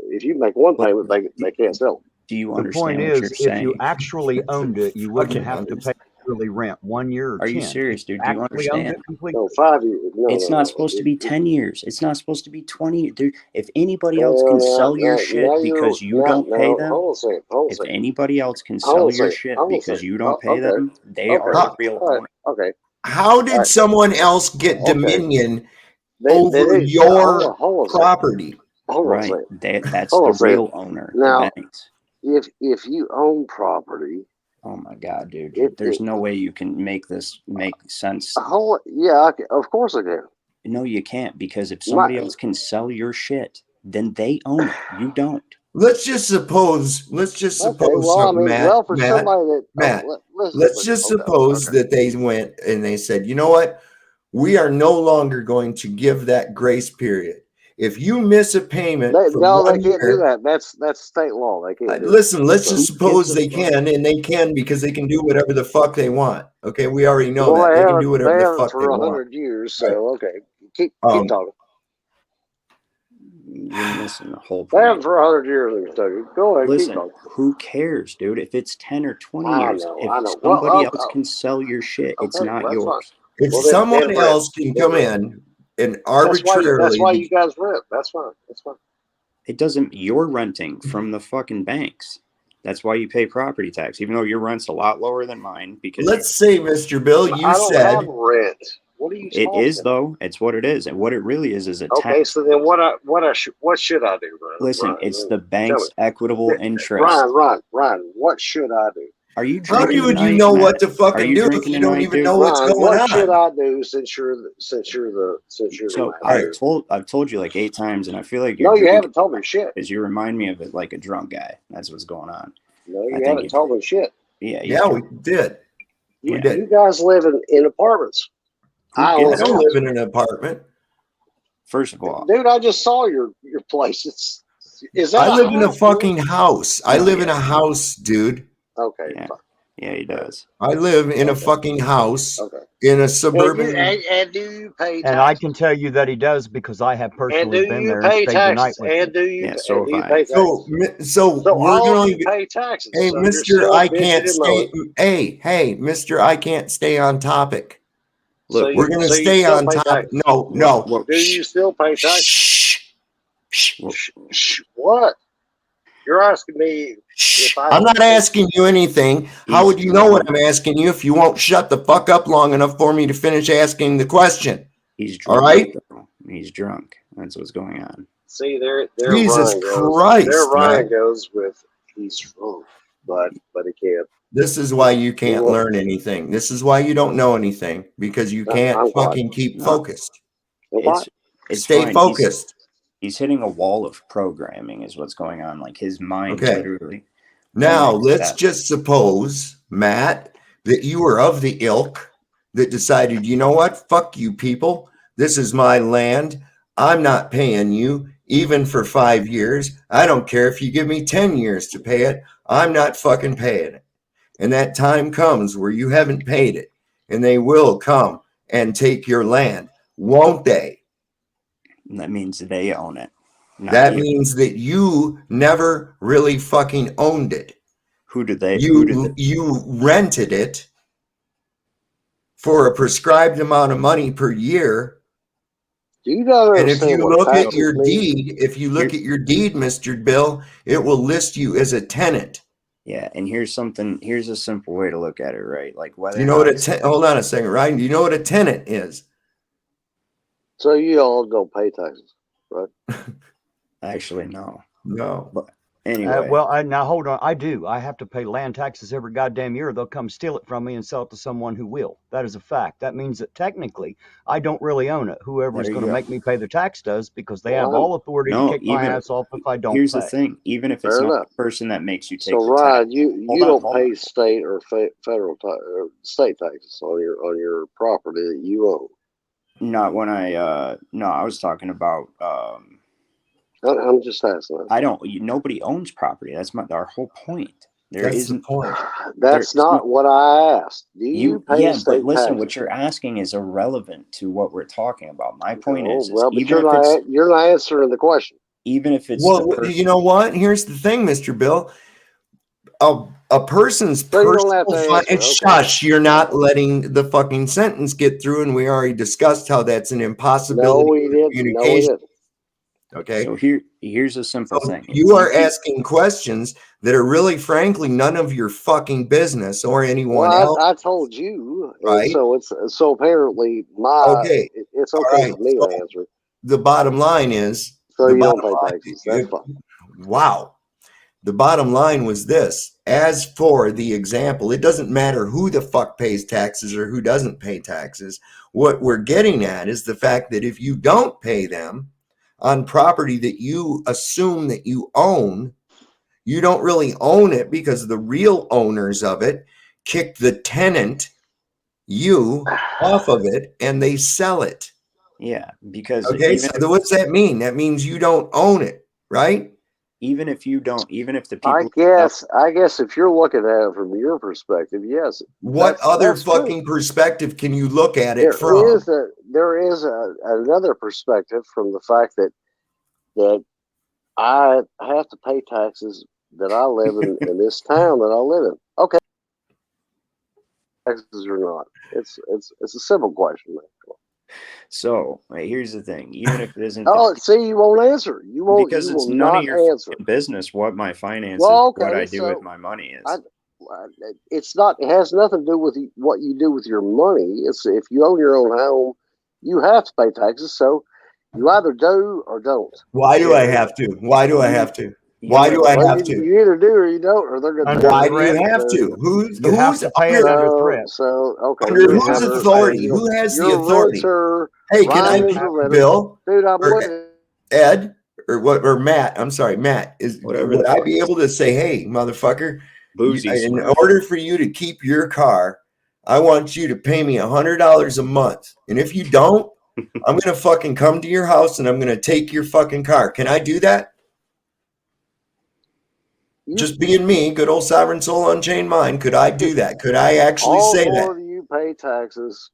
if you make one But- payment, they can't sell it. Do you The understand point what is, you're if saying? you actually owned it, you wouldn't Fucking have to pay understand. yearly rent, 1 year or Are you 10. serious, dude? Do you Actually owned understand? it completely. No, 5 years. No, It's no, not no. supposed to be 10 years. It's not supposed to be 20. Dude, if anybody else can sell your shit because you don't pay them, Hold on a second. Hold on a if second. anybody else can Hold on sell a your second, shit hold on a because second. you don't pay Okay. them, they are the real All right. owner. Okay. How did Alright. someone else get Okay. dominion They over didn't- your hold on a second. property? Hold on a Right. second. That's Hold on the a second. real owner, Now- the banks. If you own property, Oh my God, dude. It- There's it- no way you can make this make sense. of course I can. No, you can't, because if somebody else can sell your shit, then they own it. You don't. Let's just suppose. Okay, Something, well, I mean, Matt. for Matt, somebody that Matt, listen, let's just okay, suppose okay. that they went and they said, you know what? We are no longer going to give that grace period. If you miss a payment, for They 1 can't year, do that. That's state law. They can't. Do listen, let's So- just Who suppose gives a they fuck? can, and they can because they can do whatever the fuck they want. Okay, we already know well, that they can haven't- do whatever they the haven't fuck for they want. 100 years. So okay, keep Um, talking. You're missing the whole They haven't point. for 100 years in Kentucky. Go ahead, keep Listen, talking. who cares, dude? If it's 10 or 20 I years, know, if I know. Well, somebody okay. else can sell your shit, it's Okay, not that's yours. If Well, then- someone then rent. else can come in and That's why arbitrarily, you guys rent. That's fine. That's fine. It doesn't, you're renting from the fucking banks. That's why you pay property tax, even though your rent's a lot lower than mine, because let's say, Mr. Bill, you I don't said have rent. What are you it talking is, about? though. It's what it is. And what it really is a Okay, tax. so then what should I do, Ryan? Listen, Ryan, it's Ryan, the bank's me. equitable interest. Ryan, what should I do? Are you how drinking would you tonight, know Matt? what to Are fucking you do if drinking you don't tonight, even dude? know what's Ryan, going what on? should I do since you're the So manager? I've told you like 8 times, and I feel like No, you're you haven't told me shit. because you remind me of it like a drunk guy. That's what's going on. No, I you think haven't you- told me shit. Yeah, you Yeah, we did. We Yeah. did. You guys live in apartments. Who I I gives own a don't house. live in an apartment. First of all, Dude, I just saw your place. Is that I live in a house, fucking house. I No, live in yeah. a house, dude. Okay, Yeah. fine. Yeah, he does. I live in a Okay. fucking house Okay. in a And suburban. do you pay taxes? And I can tell you that he does because I have And personally do been you there and pay stayed the night taxes? with And him. do you Yeah, so and do you have I. pay taxes? So So we're all of going you pay taxes. Hey, So you're Mr. still I bitching can't and stay. moaning. Hey, Mr. I can't stay on topic. Look, We're going to so you stay still on pay topic. taxes? No. What- Do you still pay taxes? Shh. What? You're asking me if I I'm not asking you anything. How would you know what I'm asking you if you won't shut the fuck up long enough for me to finish asking the question? He's All drunk. right. though. He's drunk. That's what's going on. See there Jesus Ryan goes. Christ, There Ryan man. goes with he's drunk, but he can't. This is why you can't won't. learn anything. This is why you don't know anything, because you can't I'm glad. fucking keep No. focused. It's Stay fine. focused. He's hitting a wall of programming is what's going on. Like his mind Okay. literally. Now, Don't let's accept. just suppose, Matt, that you were of the ilk that decided, you know what? Fuck you people. This is my land. I'm not paying you even for 5 years. I don't care if you give me 10 years to pay it. I'm not fucking paying it. And that time comes where you haven't paid it, and they will come and take your land, won't they? That means they own it. Not That you. means that you never really fucking owned it. Who did they? You rented it for a prescribed amount of money per year. Do you not And if understand you what look at taxes your mean? deed, Mr. Bill, it will list you as a tenant. Yeah, and here's a simple way to look at it, right? Like whether You know what hold on a second, Ryan. Do you know what a tenant is? So you all don't pay taxes, right? actually no. No. But anyway, Now hold on. I do. I have to pay land taxes every goddamn year. They'll come steal it from me and sell it to someone who will. That is a fact. That means that technically I don't really own it. Whoever is there you going to go. make me pay the tax does, because they have Well, all authority to No, kick my even ass off if I don't here's pay. the thing: even if it's Fair not enough. the person that makes you take So the tax, Ryan, you don't hold pay on. state or federal or state taxes on your property that you own. Not when I was talking about I'm just asking. I don't. Nobody owns property. That's our whole point. There That's isn't. the point. That's there's not what I asked. Do you pay Yeah, but state listen, taxes? what you're asking is irrelevant to what we're talking about. My point No, is well, but even if it's you're not answering the question. even if it's Well, the you know what? Here's the thing, Mr. Bill. A person's So you don't have to answer. Okay. Shush, you're not letting the fucking sentence get through, and we already discussed how that's an No, impossibility we for didn't. No, we communication. didn't. Okay. so here's a simple So thing. you are asking questions that are really, frankly, none of your fucking business or anyone Well, else, I told you, and right? so apparently Okay. it's All okay right. for me So to answer. the bottom line is So the you don't bottom pay line. taxes. That's fine. Wow. The bottom line was this. As for the example, it doesn't matter who the fuck pays taxes or who doesn't pay taxes. What we're getting at is the fact that if you don't pay them on property that you assume that you own, you don't really own it, because the real owners of it kick the tenant, you, off of it, and they sell it. Yeah, because Okay, so what's that mean? That means you don't own it, right? even if the I people guess if you're looking at it from your perspective, yes. What other that's true. fucking perspective can you look at it There from? is another perspective from the fact that I have to pay taxes that I live in this town that I live in. Okay, taxes or not? It's a simple question. So here's the thing: even if it isn't, See, you won't answer. You won't. because You it's will none not of your answer. business what my finances, Well, okay, what I do so with my money is. It's not. It has nothing to do with what you do with your money. It's if you own your own home, you have to pay taxes. So you either do or don't. Why do I have to? Why do I have to? Why do I have to? You either do or you don't, or they're going Under to. Why do you threat, have to? Who's You have to pay it under threat. So okay. under you're a whose renter, authority? so Who has the you're a authority? renter. Hey, can I Ryan is be a renter. Bill Dude, I'm or with you. Ed or Matt? I'm sorry, Matt. Whatever Would the I fuck be able to say, hey, motherfucker, boozy in Smurf. order for you to keep your car, I want you to pay me $100 a month, and if you don't, I'm gonna fucking come to your house and I'm gonna take your fucking car. Can I do that? Just being me, good old sovereign soul, unchained mind. Could I do that? Could I actually All say four that? of you pay taxes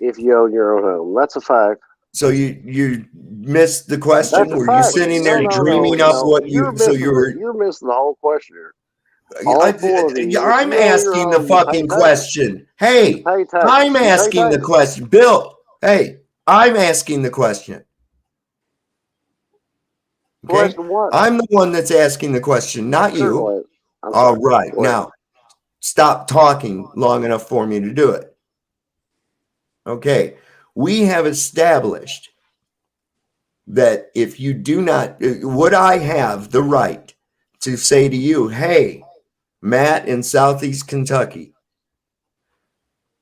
if you own your own home. That's a fact. So you missed the question? That's a Were fact. you sitting there dreaming up what You're missing the whole question here. All four of you. I'm asking the fucking question. Hey, You pay taxes. I'm asking the question. Bill, hey, I'm asking the question. Okay? Question what? I'm the one that's asking the question, not you. Certainly. All right. Now, stop talking long enough for me to do it. Okay. We have established that if you do not, would I have the right to say to you, hey, Matt in Southeast Kentucky,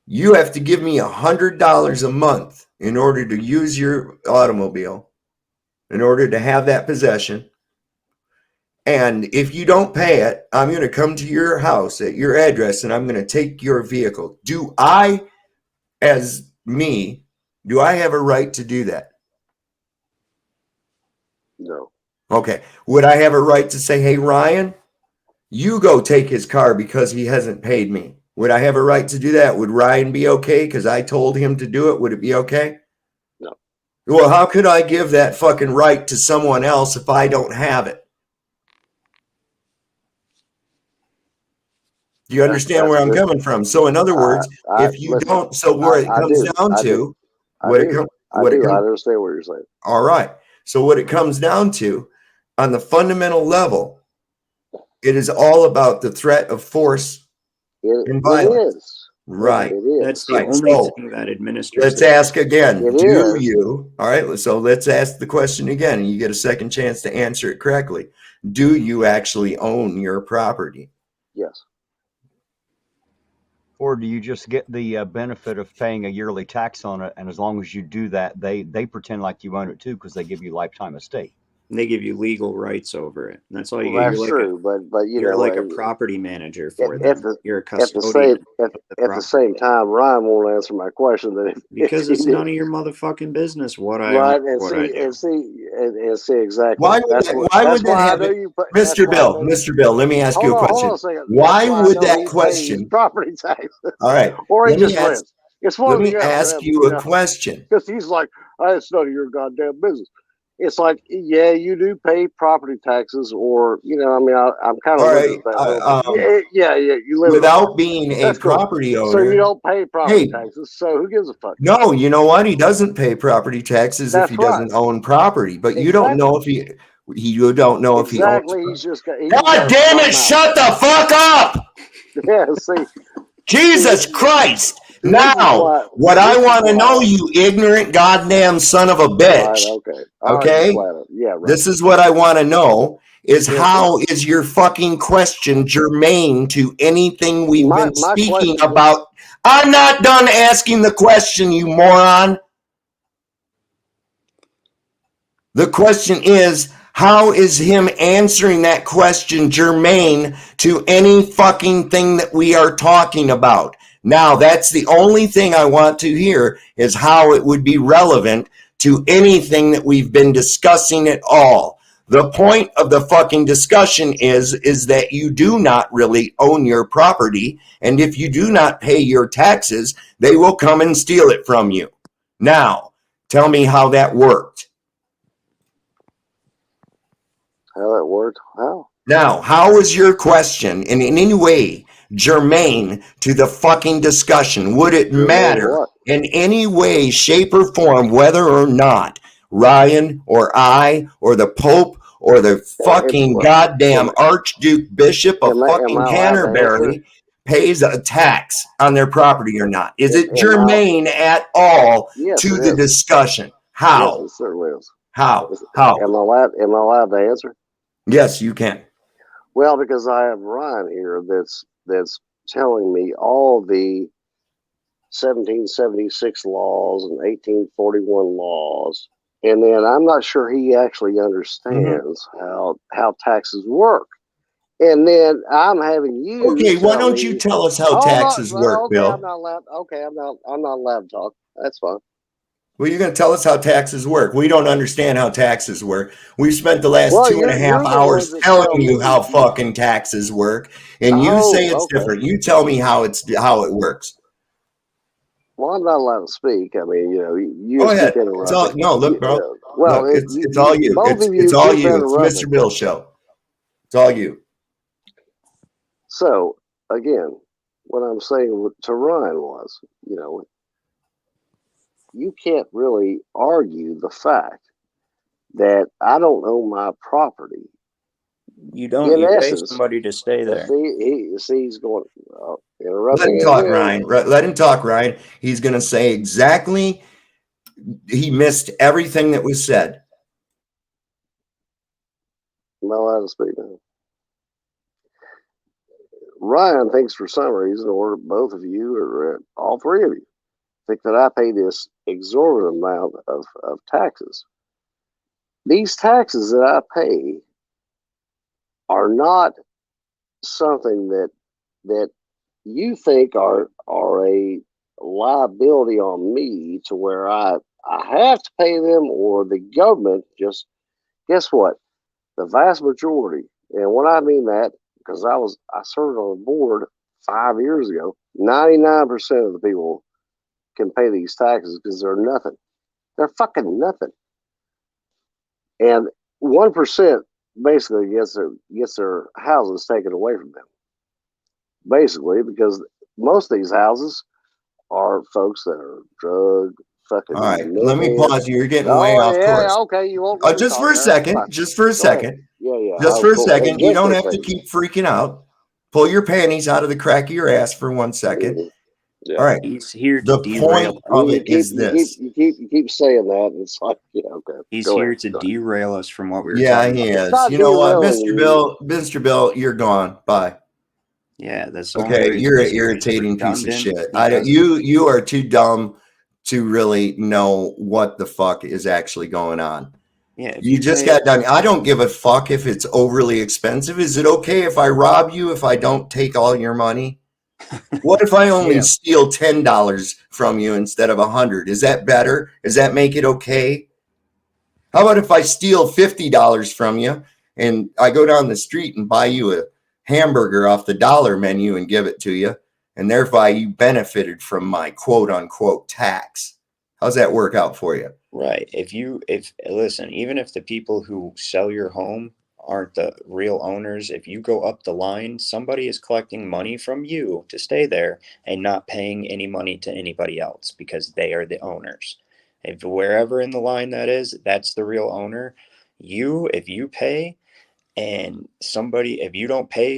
you have to give me $100 a month in order to use your automobile, in order to have that possession. And if you don't pay it, I'm going to come to your house at your address and I'm going to take your vehicle. Do I, as me, do I have a right to do that? No. Okay. Would I have a right to say, hey, Ryan, you go take his car because he hasn't paid me? Would I have a right to do that? Would Ryan be okay because I told him to do it? Would it be okay? No. Well, how could I give that fucking right to someone else if I don't have it? Do you understand where I'm coming from? So in other words, if you don't, so where it comes down to, I understand what you're saying. All right. So what it comes down to on the fundamental level It is all about the threat of force and It violence. is. Right. It is. That's the Right. only So, thing that administers. let's it. ask again. It Do is. you? All right. So let's ask the question again, and you get a second chance to answer it correctly. Do you actually own your property? Yes. Or do you just get the benefit of paying a yearly tax on it? And as long as you do that, they pretend like you own it too, because they give you lifetime estate. And they give you legal rights over it. And that's all you Well, get. that's true, but you You're know, like a property manager for at them. You're a at the custodian. same at the same time, Ryan won't answer my question. That Because it's none of your motherfucking business what I right, own, and what I do. see exactly. Why would that's that, what, why that's would that why I have know it? you put, Mr. Bill, Mr. Bill, let me ask you a Hold question. on a second. Why That's I would know that he pays question? property tax? All right. Or he Let me just ask, rents. It's one let or me the other. ask you a question. Because he's like, oh, it's none of your goddamn business. It's like, yeah, you do pay property taxes, or you know, I mean, I'm kind of All looking right. at that. Yeah, you live Without being a That's cool. property So owner. you don't pay property Hey. taxes. So who gives a fuck? No, you know what? He doesn't pay property taxes if That's he right. doesn't own property, but you don't know if you don't know if he owns. Exactly. He's just got. God damn it! Shut the fuck up! Yeah. See. Jesus Christ! Now, what I want to know, you ignorant goddamn son of a bitch. Right, okay. Right, yeah. Right. This is what I want to know: is how is your fucking question germane to anything we've been speaking about? I'm not done asking the question, you moron. The question is, how is him answering that question germane to any fucking thing that we are talking about? Now, that's the only thing I want to hear, is how it would be relevant to anything that we've been discussing at all. The point of the fucking discussion is that you do not really own your property, and if you do not pay your taxes, they will come and steal it from you. Now, tell me how that worked. How that worked? How? Now, how is your question in any way germane to the fucking discussion? Would it matter in any way, shape, or form whether or not Ryan or I or the Pope or the fucking goddamn Archduke Bishop of fucking Canterbury pays a tax on their property or not? Is it germane at all to the discussion? How? Yes, it certainly is. How? Am I allowed to answer? Yes, you can. Well, because I have Ryan here that's telling me all the 1776 laws and 1841 laws, and then I'm not sure he actually understands how taxes work. And then I'm having you. Okay, why don't you tell us how taxes work, Bill? I'm not allowed. Okay, I'm not allowed to talk. That's fine. Well, you're going to tell us how taxes work. We don't understand how taxes work. We've spent the last 2.5 hours telling you how fucking taxes work, and you say it's different. You tell me how it works. Well, I'm not allowed to speak. I mean, you know, you go ahead. Look, bro. Well, it's all you. It's all you. It's Mr. Bill show. It's all you. So again, what I'm saying to Ryan was, you know, you can't really argue the fact that I don't own my property. You don't. You pay somebody to stay there. He's going. Let him talk, Ryan. Let him talk, Ryan. He's going to say exactly. He missed everything that was said. I'm not allowed to speak now. Ryan thinks for some reason, or both of you, or all three of you, think that I pay this exorbitant amount of taxes. These taxes that I pay are not something that you think are a liability on me to where I have to pay them, or the government just, guess what? The vast majority, and when I mean that, because I served on a board 5 years ago, 99% of the people can pay these taxes because they're nothing. They're fucking nothing. And 1% basically gets their houses taken away from them. Basically, because most of these houses are folks that are drug fucking. All right, let me pause you. You're getting way off course. Okay, you won't. Just for a second. Just for a second. Yeah. Just for a Cool. second, you Just don't for a have to second. keep freaking out. Pull your panties out of the crack of your ass for 1 second. Mhm. Yeah. All right. He's here to The derail. point of it is this. You keep saying that. And it's like, yeah, okay. He's Go here ahead. to Go ahead. derail us from what we were Yeah, talking he about. is. Not You know what, derailing Mr. Bill, you're gone. Bye. Yeah, that's the only Okay, reason you're an he's here. He's irritating piece of redundant. shit. He doesn't- You are too dumb to really know what the fuck is actually going on. Yeah, if You just pay- got done. I don't give a fuck if it's overly expensive. Is it okay if I rob you if I don't take all your money? What if I only Yeah. steal $10 from you instead of 100? Is that better? Does that make it okay? How about if I steal $50 from you and I go down the street and buy you a hamburger off the dollar menu and give it to you, and thereby you benefited from my quote unquote tax? How's that work out for you? Right. If listen, even if the people who sell your home aren't the real owners, if you go up the line, somebody is collecting money from you to stay there and not paying any money to anybody else because they are the owners. If wherever in the line that is, that's the real owner. If you pay and somebody, if you pay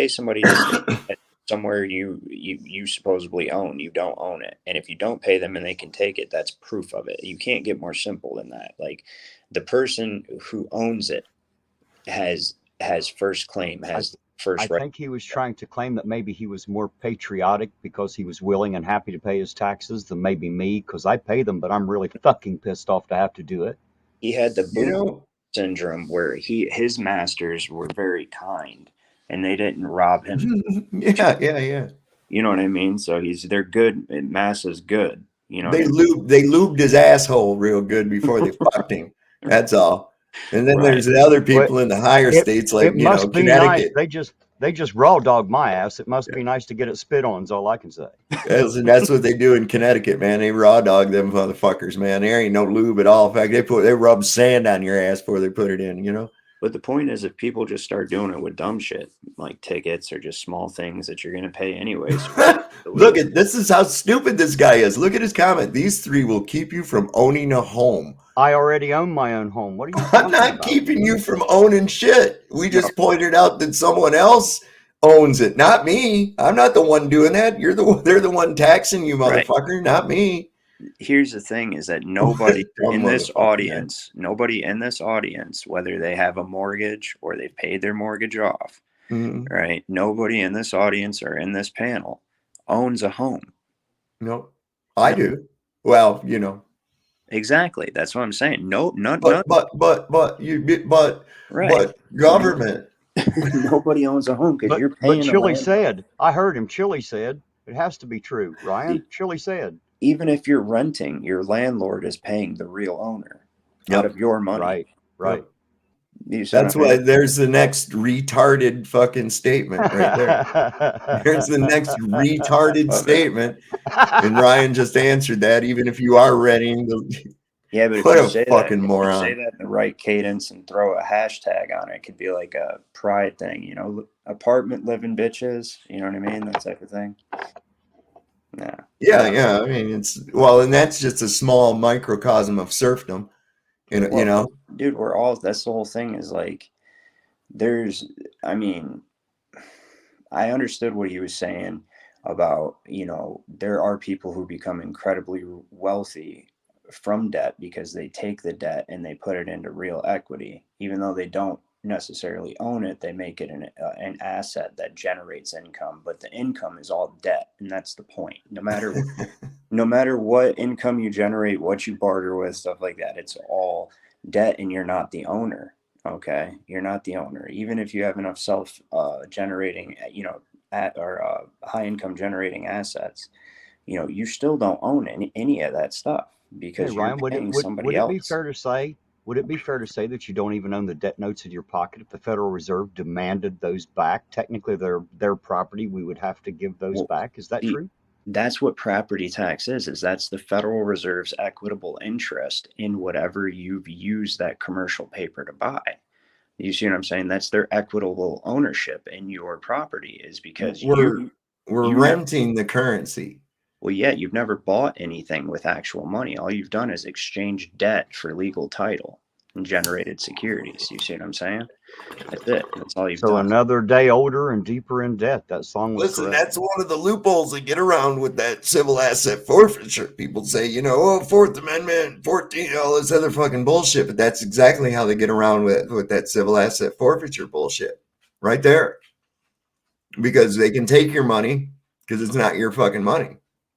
somebody to stay somewhere you supposedly own, you don't own it. And if you don't pay them and they can take it, that's proof of it. You can't get more simple than that. Like, the person who owns it has first claim, has first I right. think he was trying to claim that maybe he was more patriotic because he was willing and happy to pay his taxes than maybe me, because I pay them, but I'm really fucking pissed off to have to do it. He had the You boot know, syndrome where his masters were very kind and they didn't rob him. yeah. You know what I mean? So they're good, and Massa's good. You know, They what I mean? lubed his asshole real good before they fucked him. That's all. And then Right. there's the other people in the higher states, like, It must be nice. Connecticut. They just raw dog my ass. It must be nice to get it spit on, is all I can say. That's what they do in Connecticut, man. They raw dog them motherfuckers, man. There ain't no lube at all. In fact, they rub sand on your ass before they put it in, you know? But the point is, if people just start doing it with dumb shit like tickets or just small things that you're going to pay anyways. Look at this is how stupid this guy is. Look at his comment. These 3 will keep you from owning a home. I already own my own home. What are you I'm talking not about? keeping you from owning shit. We just pointed out that someone else owns it, not me. I'm not the one doing that. They're the one taxing you, motherfucker, not me. Here's the thing: is that nobody Dumb in this motherfucker, audience, whether they have a mortgage or they've paid their mortgage off, Mhm. right? Nobody in this audience or in this panel owns a home. No, I do. Well, you know. Exactly. That's what I'm saying. No, none. But Right. government. Nobody owns a home because you're paying. But Chili said, I heard him. Chili said, it has to be true. Ryan, Chili said. Even if you're renting, your landlord is paying the real owner out of your money. Right. That's why there's the next retarded fucking statement right there. There's the next retarded statement. And Ryan just answered that, even if you are renting the. Yeah, but if what you a say fucking that, moron. If you say that in the right cadence and throw a hashtag on it, it could be like a pride thing, you know, apartment living bitches, you know what I mean? That type of thing. Yeah. I mean, and that's just a small microcosm of serfdom. You know, dude, that's the whole thing is like, I understood what he was saying about, you know, there are people who become incredibly wealthy from debt because they take the debt and they put it into real equity, even though they don't necessarily own it. They make it an asset that generates income, but the income is all debt, and that's the point. No matter what income you generate, what you barter with, stuff like that, it's all debt, and you're not the owner. Okay, you're not the owner, even if you have enough self generating, you know, high income generating assets. You know, you still don't own any of that stuff because Ryan, you're paying somebody would else. It be fair to say? Would it be fair to say that you don't even own the debt notes in your pocket? If the Federal Reserve demanded those back, technically they're their property. We would have to give those back. Is that true? That's what property tax is that's the Federal Reserve's equitable interest in whatever you've used that commercial paper to buy. You see what I'm saying? That's their equitable ownership in your property, is because we're renting the currency. Well, yeah, you've never bought anything with actual money. All you've done is exchange debt for legal title. generated securities. You see what I'm saying? That's it. That's all you've So done. another day older and deeper in debt. That song was Listen, correct. that's one of the loopholes they get around with that civil asset forfeiture. People say, Fourth Amendment, 14, all this other fucking bullshit. But that's exactly how they get around with that civil asset forfeiture bullshit right there. Because they can take your money because it's not your fucking money.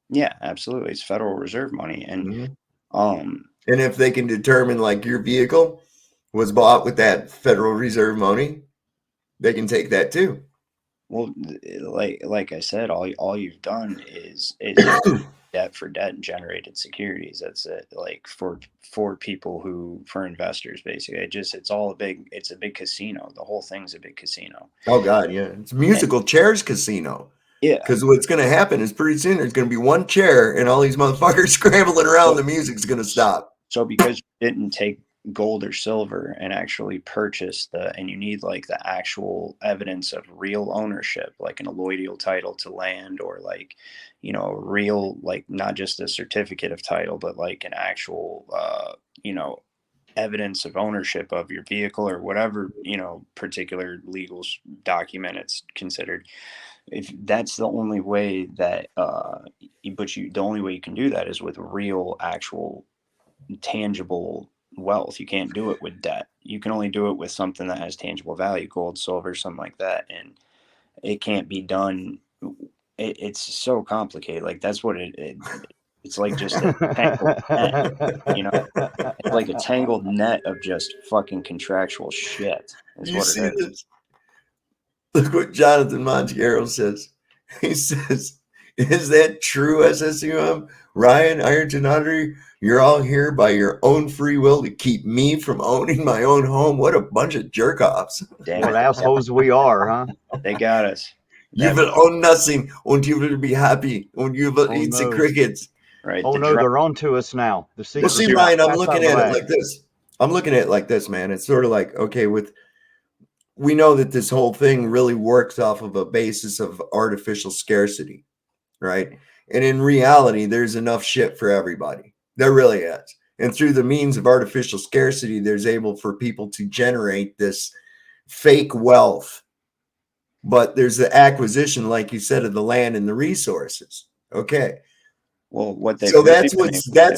Yeah, absolutely. It's Federal Reserve money. And and if they can determine like your vehicle was bought with that Federal Reserve money, they can take that too. Well, like I said, all you've done is debt for debt and generated securities. That's it. Like for people for investors, basically. It's a big casino. The whole thing's a big casino. Oh God, yeah. It's musical chairs casino. Yeah. Because what's going to happen is pretty soon there's going to be one chair and all these motherfuckers scrambling around. The music's going to stop. So because you didn't take gold or silver and actually purchase and you need like the actual evidence of real ownership, like an alloidial title to land, or like, real, like not just a certificate of title, but like an actual, evidence of ownership of your vehicle or whatever, particular legal document it's considered. If that's the only way that, the only way you can do that is with real, actual, tangible wealth. You can't do it with debt. You can only do it with something that has tangible value, gold, silver, something like that. And it can't be done. It's so complicated. Like that's what it's like, just a tangled net, it's like a tangled net of just fucking contractual shit. Is what it is. This? Look what Jonathan Montiero says. He says, "Is that true, SSUM? Ryan, Ironton Audrey, you're all here by your own free will to keep me from owning my own home. What a bunch of jerk-offs." What assholes we are, huh? They got us. You will own nothing, and you will be happy, and you will eat the crickets. Right. Oh no, they're on to us now. Well, see, Ryan, I'm looking at it like this. I'm looking at it like this, man. It's sort of like, okay, we know that this whole thing really works off of a basis of artificial scarcity, right? And in reality, there's enough shit for everybody. There really is. And through the means of artificial scarcity, there's able for people to generate this fake wealth. But there's the acquisition, like you said, of the land and the resources. Okay. Well, that's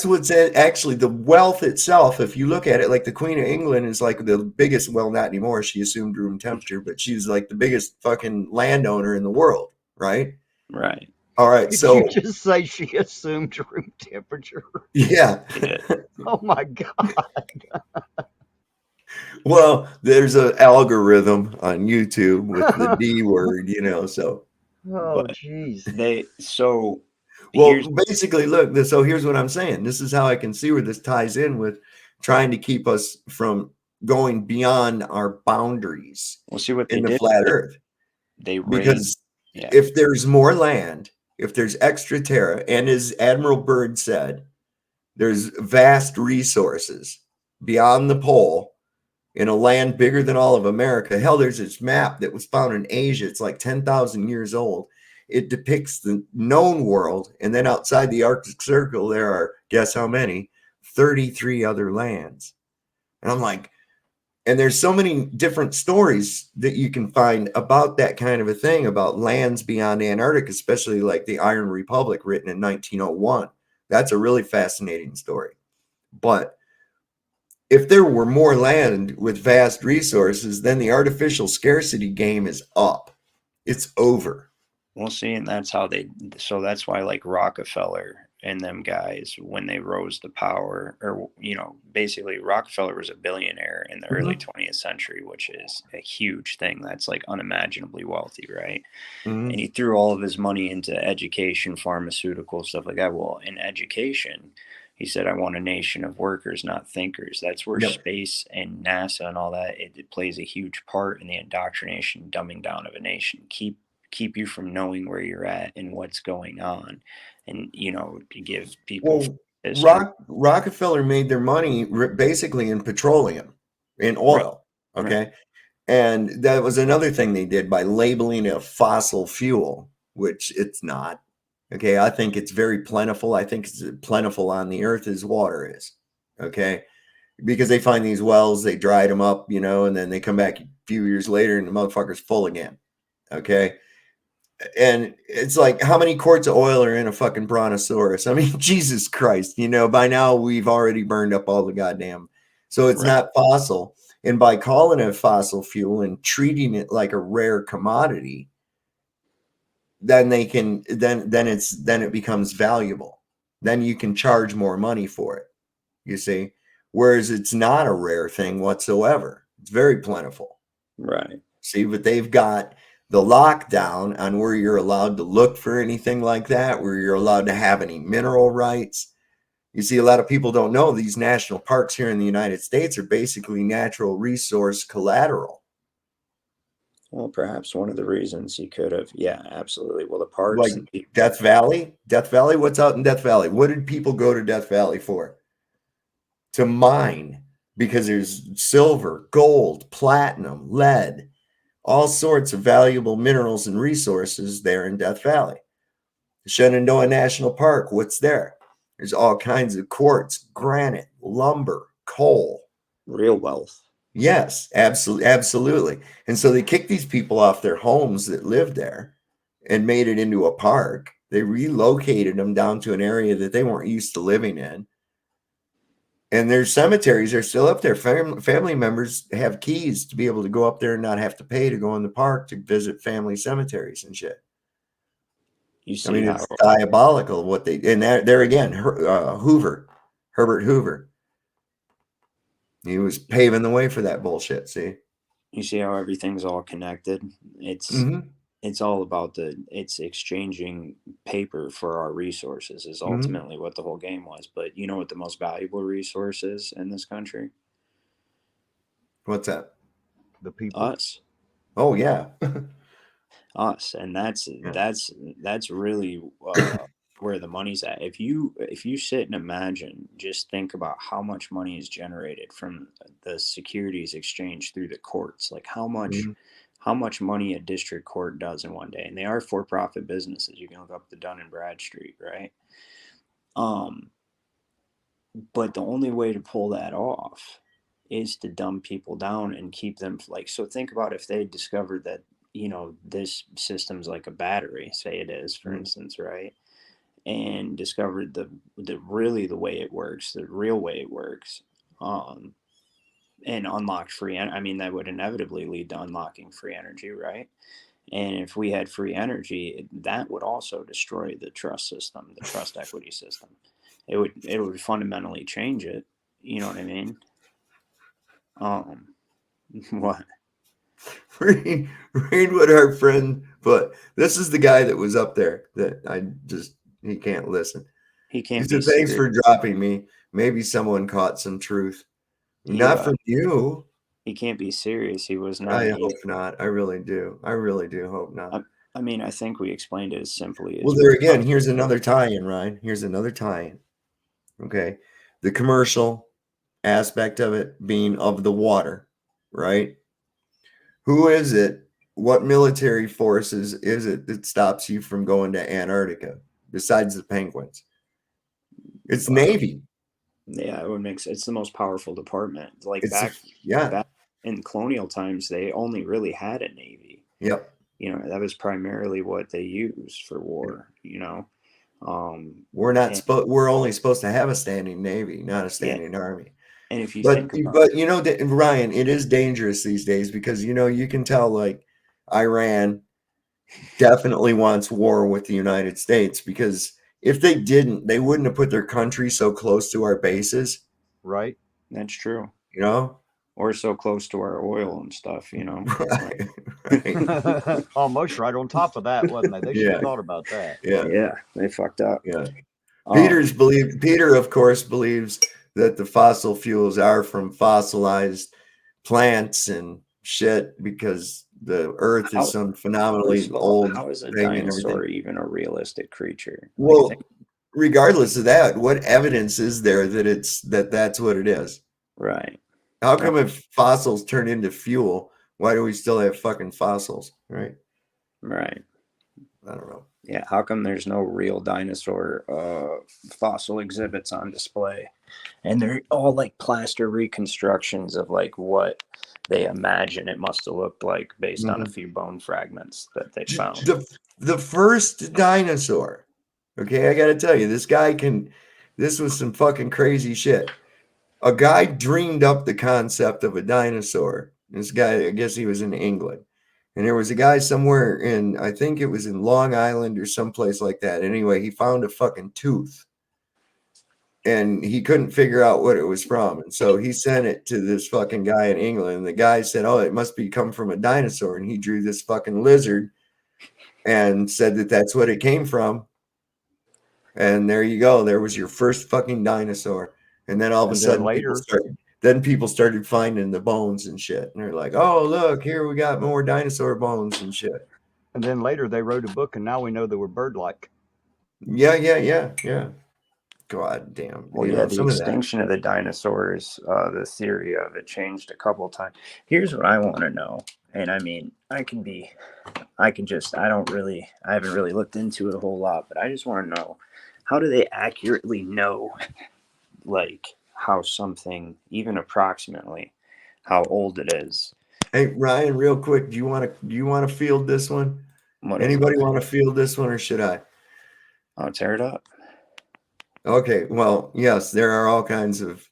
what's actually the wealth itself. If you look at it, like the Queen of England is like the biggest, well, not anymore. She assumed room temperature, but she's like the biggest fucking landowner in the world, right? Right. All right. Did so you just say she assumed room temperature? Yeah. Oh my God. Well, there's an algorithm on YouTube with the D word, so. Oh, jeez. Well, basically, look, so here's what I'm saying. This is how I can see where this ties in with trying to keep us from going beyond our boundaries. We'll see what in the flat earth. Because Yeah. If there's more land, if there's extra terra, and as Admiral Byrd said, there's vast resources beyond the pole in a land bigger than all of America. Hell, there's this map that was found in Asia. It's like 10,000 years old. It depicts the known world. And then outside the Arctic Circle, there are, guess how many? 33 other lands. And I'm like, and there's so many different stories that you can find about that kind of a thing, about lands beyond Antarctica, especially like the Iron Republic written in 1901. That's a really fascinating story. But if there were more land with vast resources, then the artificial scarcity game is up. It's over. We'll see. And that's how that's why like Rockefeller and them guys, when they rose to power, or, basically Rockefeller was a billionaire in the early 20th century, which is a huge thing. That's like unimaginably wealthy, right? And he threw all of his money into education, pharmaceutical, stuff like that. Well, in education, he said, I want a nation of workers, not thinkers. That's where space and NASA and all that, it plays a huge part in the indoctrination, dumbing down of a nation. Keep you from knowing where you're at and what's going on. And, to give people. Rockefeller made their money basically in petroleum, in oil. Right. Okay. Right. And that was another thing they did by labeling it a fossil fuel, which it's not. Okay. I think it's very plentiful. I think it's plentiful on the earth as water is. Okay. because they find these wells, they dried them up, you know, and then they come back a few years later and the motherfucker's full again. Okay. And it's like, how many quarts of oil are in a fucking brontosaurus? I mean, Jesus Christ, you know, by now we've already burned up all the goddamn. So it's not fossil. And by calling it fossil fuel and treating it like a rare commodity, then they can, then it becomes valuable. Then you can charge more money for it, you see? Whereas it's not a rare thing whatsoever. It's very plentiful. Right. See, but they've got the lockdown on where you're allowed to look for anything like that, where you're allowed to have any mineral rights. You see, a lot of people don't know these national parks here in the United States are basically natural resource collateral. Well, perhaps one of the reasons you could have, yeah, absolutely. Well, the parks, like Death Valley, what's out in Death Valley? What did people go to Death Valley for? To mine, because there's silver, gold, platinum, lead, all sorts of valuable minerals and resources there in Death Valley. The Shenandoah National Park, what's there? There's all kinds of quartz, granite, lumber, coal. Real wealth. Yes, absolutely. And so they kicked these people off their homes that lived there and made it into a park. They relocated them down to an area that they weren't used to living in. And their cemeteries are still up there. Family members have keys to be able to go up there and not have to pay to go in the park to visit family cemeteries and shit. You see, I mean, it's diabolical what they, and there again, Herbert Hoover. He was paving the way for that bullshit. See, you see how everything's all connected. It's all about it's exchanging paper for our resources is ultimately what the whole game was. But you know what the most valuable resource is in this country? What's that? The people. Us. Oh yeah. Us. And that's really where the money's at. If you sit and imagine, just think about how much money is generated from the securities exchange through the courts, like how much money a district court does in one day. And they are for-profit businesses. You can look up the Dun and Bradstreet, right? But the only way to pull that off is to dumb people down and keep them so think about if they discovered that, you know, this system's like a battery, say it is, for instance, right? And discovered the way it works, the real way it works, and unlocked free. I mean, that would inevitably lead to unlocking free energy, right? And if we had free energy, that would also destroy the trust system, the trust equity system. It would fundamentally change it. You know what I mean? What? Read what our friend put. This is the guy that was up there that he can't listen. He can't. He said, "Thanks for dropping me. Maybe someone caught some truth." Not from you. He can't be serious. He was not. I hope not. I really do. I really do hope not. I mean, I think we explained it as simply as. Well, there again, here's another tie-in, Ryan. Here's another tie-in. Okay. The commercial aspect of it being of the water, right? Who is it? What military forces is it that stops you from going to Antarctica besides the Penguins? It's Navy. Yeah, it would make sense. It's the most powerful department. Like back in colonial times, they only really had a Navy. Yep. You know, that was primarily what they used for war, you know. We're only supposed to have a standing Navy, not a standing army. And if you but you know, Ryan, it is dangerous these days because, you know, you can tell like Iran definitely wants war with the United States, because if they didn't, they wouldn't have put their country so close to our bases. Right. That's true. You know? Or so close to our oil and stuff, you know? Right. Almost right on top of that, wasn't they? They should have thought about that. Yeah, they fucked up. Yeah. Peter, of course, believes that the fossil fuels are from fossilized plants and shit because the earth is some phenomenally old. How is a dinosaur even a realistic creature? Well, regardless of that, what evidence is there that that's what it is? Right. How come if fossils turn into fuel, why do we still have fucking fossils? Right. Right. I don't know. Yeah, how come there's no real dinosaur fossil exhibits on display? And they're all like plaster reconstructions of like what they imagine it must have looked like based on a few bone fragments that they found. The first dinosaur. Okay, I got to tell you, this was some fucking crazy shit. A guy dreamed up the concept of a dinosaur. This guy, I guess he was in England. And there was a guy somewhere in, I think it was in Long Island or someplace like that. Anyway, he found a fucking tooth. And he couldn't figure out what it was from. And so he sent it to this fucking guy in England. And the guy said, oh, it must be come from a dinosaur. And he drew this fucking lizard and said that that's what it came from. And there you go. There was your first fucking dinosaur. And then all of a sudden, people started finding the bones and shit. And they're like, oh, look, here we got more dinosaur bones and shit. And then later they wrote a book, and now we know they were bird-like. Yeah. God damn. Well, yeah, the extinction of the dinosaurs, the theory of it changed a couple of times. Here's what I want to know. And I mean, I haven't really looked into it a whole lot, but I just want to know, how do they accurately know, like, how something, even approximately, how old it is? Hey, Ryan, real quick, do you want to field this one? Anybody want to field this one, or should I? I'll tear it up. Okay, well, yes, there are all kinds of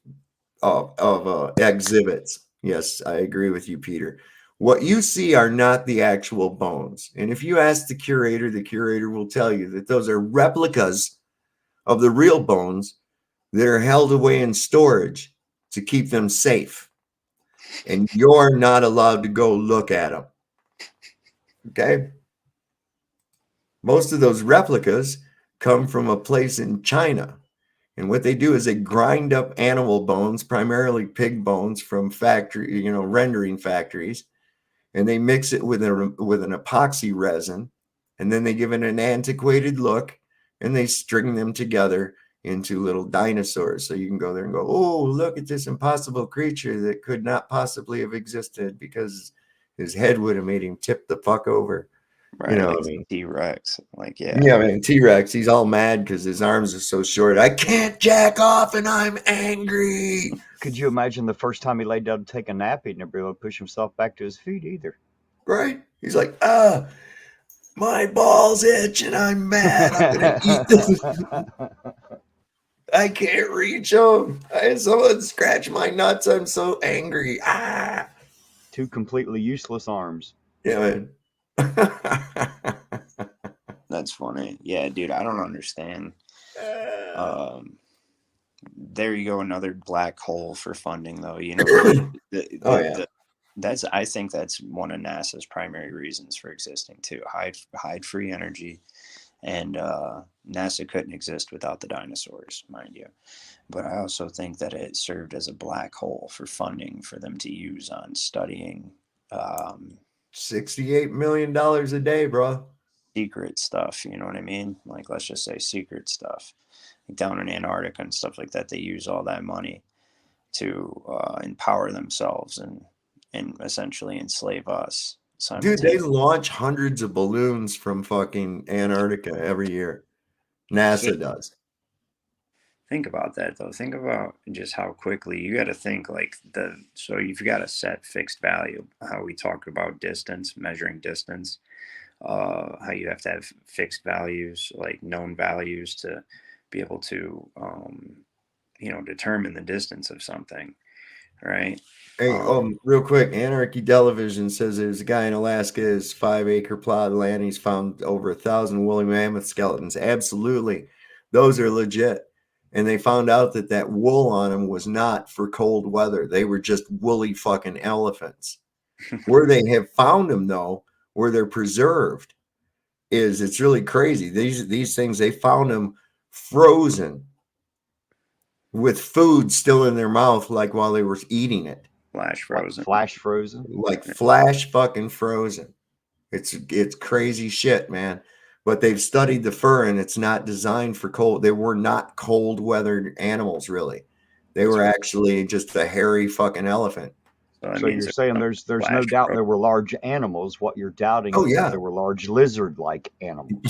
exhibits. Yes, I agree with you, Peter. What you see are not the actual bones. And if you ask the curator will tell you that those are replicas of the real bones that are held away in storage to keep them safe. And you're not allowed to go look at them. Okay? Most of those replicas come from a place in China. And what they do is they grind up animal bones, primarily pig bones from rendering factories, and they mix it with an epoxy resin, and then they give it an antiquated look, and they string them together into little dinosaurs. So you can go there and go, oh, look at this impossible creature that could not possibly have existed because his head would have made him tip the fuck over. Right, like T-Rex, like yeah, man, T-Rex. He's all mad because his arms are so short. I can't jack off, and I'm angry. Could you imagine the first time he laid down to take a nap? He'd never be able to push himself back to his feet either. Right? He's like, my balls itch, and I'm mad. I'm gonna eat this. I can't reach them. Someone scratch my nuts. I'm so angry. Two completely useless arms. Yeah, man. That's funny. Yeah, dude, I don't understand. There you go, another black hole for funding, though. You know, I think that's one of NASA's primary reasons for existing too. Hide free energy, and NASA couldn't exist without the dinosaurs, mind you. But I also think that it served as a black hole for funding for them to use on studying. $68 million a day, bro. Secret stuff, you know what I mean? Like, let's just say secret stuff. Like down in Antarctica and stuff like that, they use all that money to empower themselves and essentially enslave us. Dude, they launch hundreds of balloons from fucking Antarctica every year. NASA does. Think about that, though. Think about just how quickly you got to think so you've got a set fixed value, how we talk about distance, measuring distance, how you have to have fixed values, like known values to be able to, determine the distance of something, right? Hey, real quick, Anarchy Television says there's a guy in Alaska, his 5-acre plot of land. He's found over 1,000 woolly mammoth skeletons. Absolutely. Those are legit. And they found out that wool on them was not for cold weather. They were just woolly fucking elephants. Where they have found them, though, where they're preserved, it's really crazy. These things, they found them frozen with food still in their mouth, like while they were eating it. Flash frozen. Like flash fucking frozen. It's crazy shit, man. But they've studied the fur, and it's not designed for cold. They were not cold weathered animals, really. They were actually just a hairy fucking elephant. So that So means you're saying there's no flash doubt pro- there were large animals. What you're doubting Oh is that yeah. there were large lizard-like animals.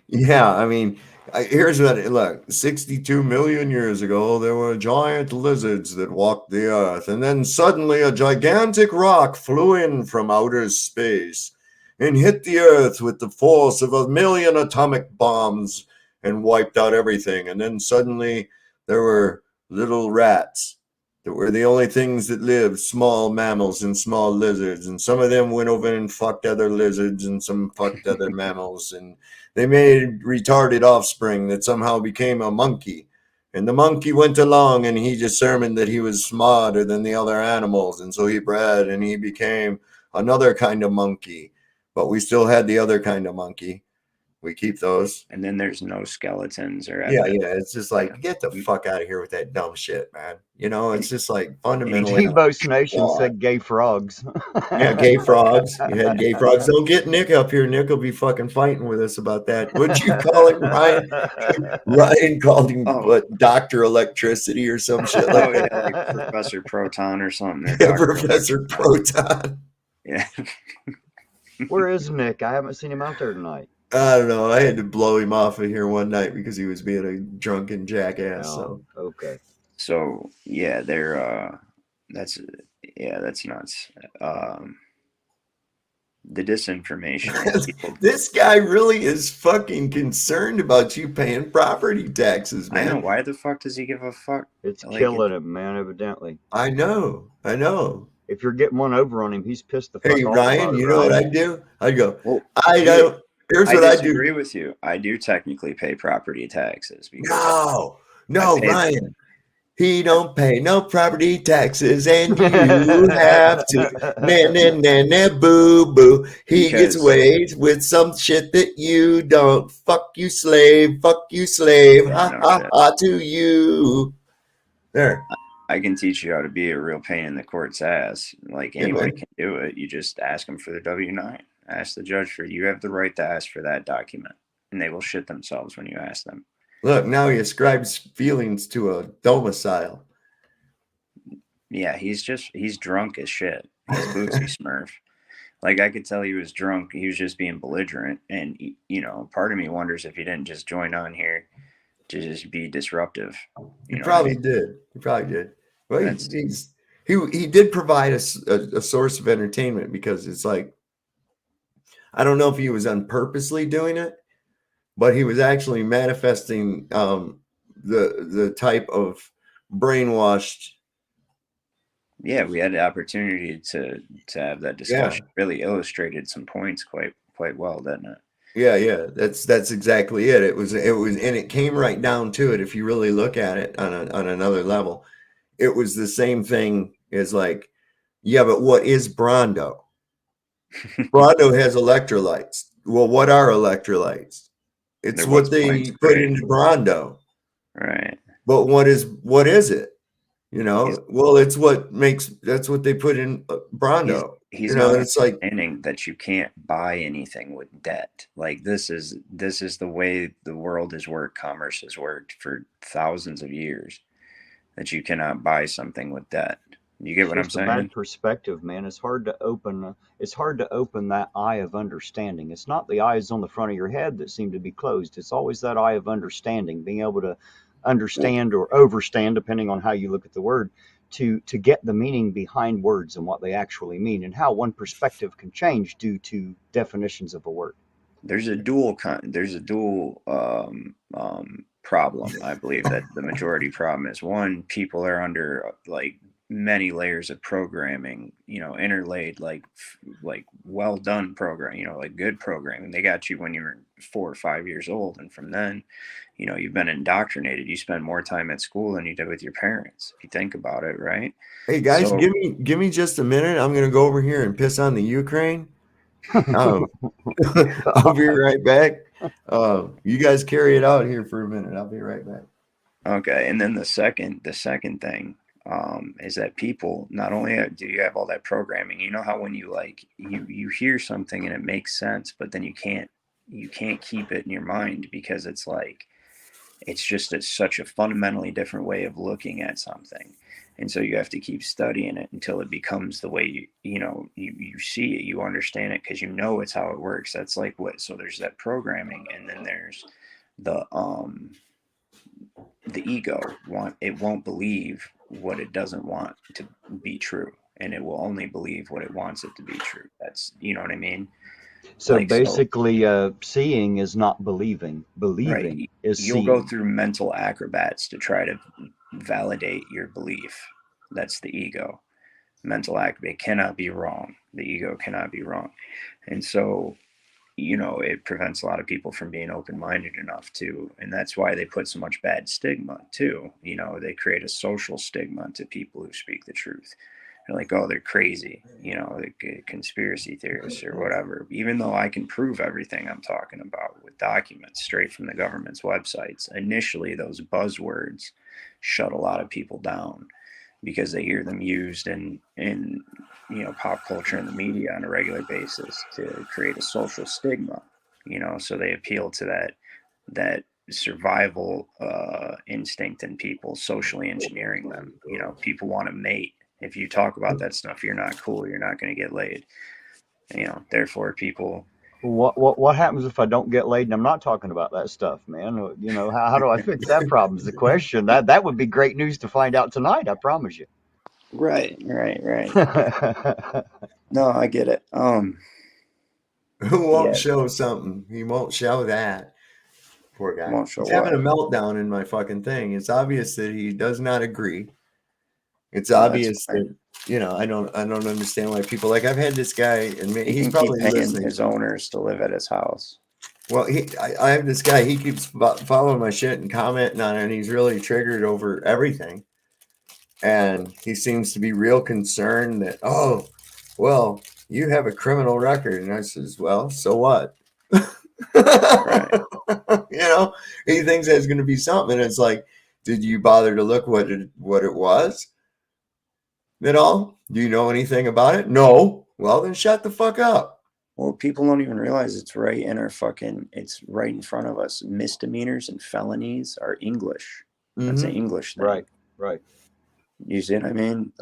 Yeah, I mean, here's what look, 62 million years ago, there were giant lizards that walked the earth, and then suddenly a gigantic rock flew in from outer space and hit the earth with the force of 1,000,000 atomic bombs and wiped out everything. And then suddenly there were little rats that were the only things that lived, small mammals and small lizards, and some of them went over and fucked other lizards and some fucked other mammals, and they made retarded offspring that somehow became a monkey. And the monkey went along and he determined that he was smarter than the other animals, and so he bred and he became another kind of monkey. But we still had the other kind of monkey. We keep those. And then there's no skeletons or Yeah, evidence. it's just like, get the fuck out of here with that dumb shit, man. It's just like fundamentally Devos Nation flawed. said gay frogs. Yeah, gay frogs. You had gay frogs. Don't get Nick up here. Nick will be fucking fighting with us about that. What'd you call him, Ryan? Ryan called him what, Dr. Electricity or some shit like that. Yeah, like Professor Proton or something. Or Yeah, Professor Proton. Yeah. Where is Nick? I haven't seen him out there tonight. I don't know. I had to blow him off of here one night because he was being a drunken jackass. Oh, So okay. So yeah, that's nuts. The disinformation. People, this guy really is fucking concerned about you paying property taxes, I man. know. Why the fuck does he give a fuck? It's Like killing him, man, evidently. I know. If you're getting one over on him, he's pissed the fuck Hey, off Ryan, about it, you know what Ryan. I'd do? I'd go, Well, I don't. Here's I what I do. disagree with you. I do technically pay property taxes because No, I pay Ryan. He don't pay no property taxes, and you have to. Nah, boo, boo. He gets Because- away with some shit that you don't. Fuck you, slave. Fuck you, slave. Yeah, Ha, no ha, shit. ha to you. There. I can teach you how to be a real pain in the court's ass. Like Yeah, anybody man. can do it. You just ask them for the W-9. Ask the judge for it. You have the right to ask for that document, and they will shit themselves when you ask them. Look, now he ascribes feelings to a domicile. Yeah, he's drunk as shit. He's boozy Smurf. Like I could tell he was drunk. He was just being belligerent, and part of me wonders if he didn't just join on here to just be disruptive. He probably did. He probably did. Well, That's- he did provide a source of entertainment, because it's like, I don't know if he was unpurposely doing it, but he was actually manifesting the type of brainwashed. Yeah, we had the opportunity to have that discussion. Really illustrated some points quite well, didn't it? Yeah, that's exactly it. It was, and it came right down to it. If you really look at it on another level, it was the same thing as like, yeah, but what is Brawndo? Brawndo has electrolytes. Well, what are electrolytes? It's They're what what's they points put great. into Brawndo. Right. But what is it? Well, it's that's what they put in Brawndo. He's not it's like, understanding that you can't buy anything with debt. Like this is the way the world has worked, commerce has worked for thousands of years, that you cannot buy something with debt. You get what I'm It's just a bad saying? perspective, man. It's hard to open that eye of understanding. It's not the eyes on the front of your head that seem to be closed. It's always that eye of understanding, being able to understand or overstand, depending on how you look at the word, to get the meaning behind words and what they actually mean, and how one perspective can change due to definitions of a word. There's a dual problem. I believe that the majority problem is, one, people are under like many layers of programming, interlaid, like well done program, like good programming. They got you when you were 4 or 5 years old, and from then, you've been indoctrinated. You spend more time at school than you did with your parents, if you think about it, right? hey guys, So- give me just a minute. I'm gonna go over here and piss on the Ukraine. I'll be right back. You guys carry it out here for a minute. I'll be right back. Okay, and then the second thing is that people, not only do you have all that programming, how when you you hear something and it makes sense, but then you can't keep it in your mind, because it's just such a fundamentally different way of looking at something. And so you have to keep studying it until it becomes the way you see it, you understand it, because you know it's how it works. That's like so there's that programming, and then there's the ego. It won't believe what it doesn't want to be true, and it will only believe what it wants it to be true. That's, you know what I mean? So Like, basically, seeing is not believing. Believing right. is You'll seeing. go through mental acrobats to try to validate your belief. That's the ego. Mental acrobate. It cannot be wrong. The ego cannot be wrong. And so, it prevents a lot of people from being open-minded enough to, and that's why they put so much bad stigma too. They create a social stigma to people who speak the truth. They're like, oh, they're crazy, like conspiracy theorists or whatever, even though I can prove everything I'm talking about with documents straight from the government's websites. Initially, those buzzwords shut a lot of people down because they hear them used in pop culture and the media on a regular basis to create a social stigma, so they appeal to that survival instinct in people, socially engineering them. People want to mate. If you talk about that stuff, you're not cool, you're not going to get laid. Therefore people. What happens if I don't get laid? And I'm not talking about that stuff, man. How do I fix that problem is the question. That would be great news to find out tonight, I promise you. Right. No, I get it. Who won't show something? He won't show that. Poor guy. Won't show He's having a what? meltdown in my fucking thing. It's obvious that he does not agree. It's obvious that I don't understand why people I've had this guy, and he's probably paying listening. His owners to live at his house. Well, I have this guy. He keeps following my shit and commenting on it, and he's really triggered over everything. And he seems to be real concerned that, oh, well, you have a criminal record, and I says, well, so what? Right. He thinks that's going to be something. And it's like, did you bother to look what it was? At all? Do you know anything about it? No. Well, then shut the fuck up. Well, people don't even realize it's right in front of us. Misdemeanors and felonies are English. That's an English thing. Right. You see what I mean?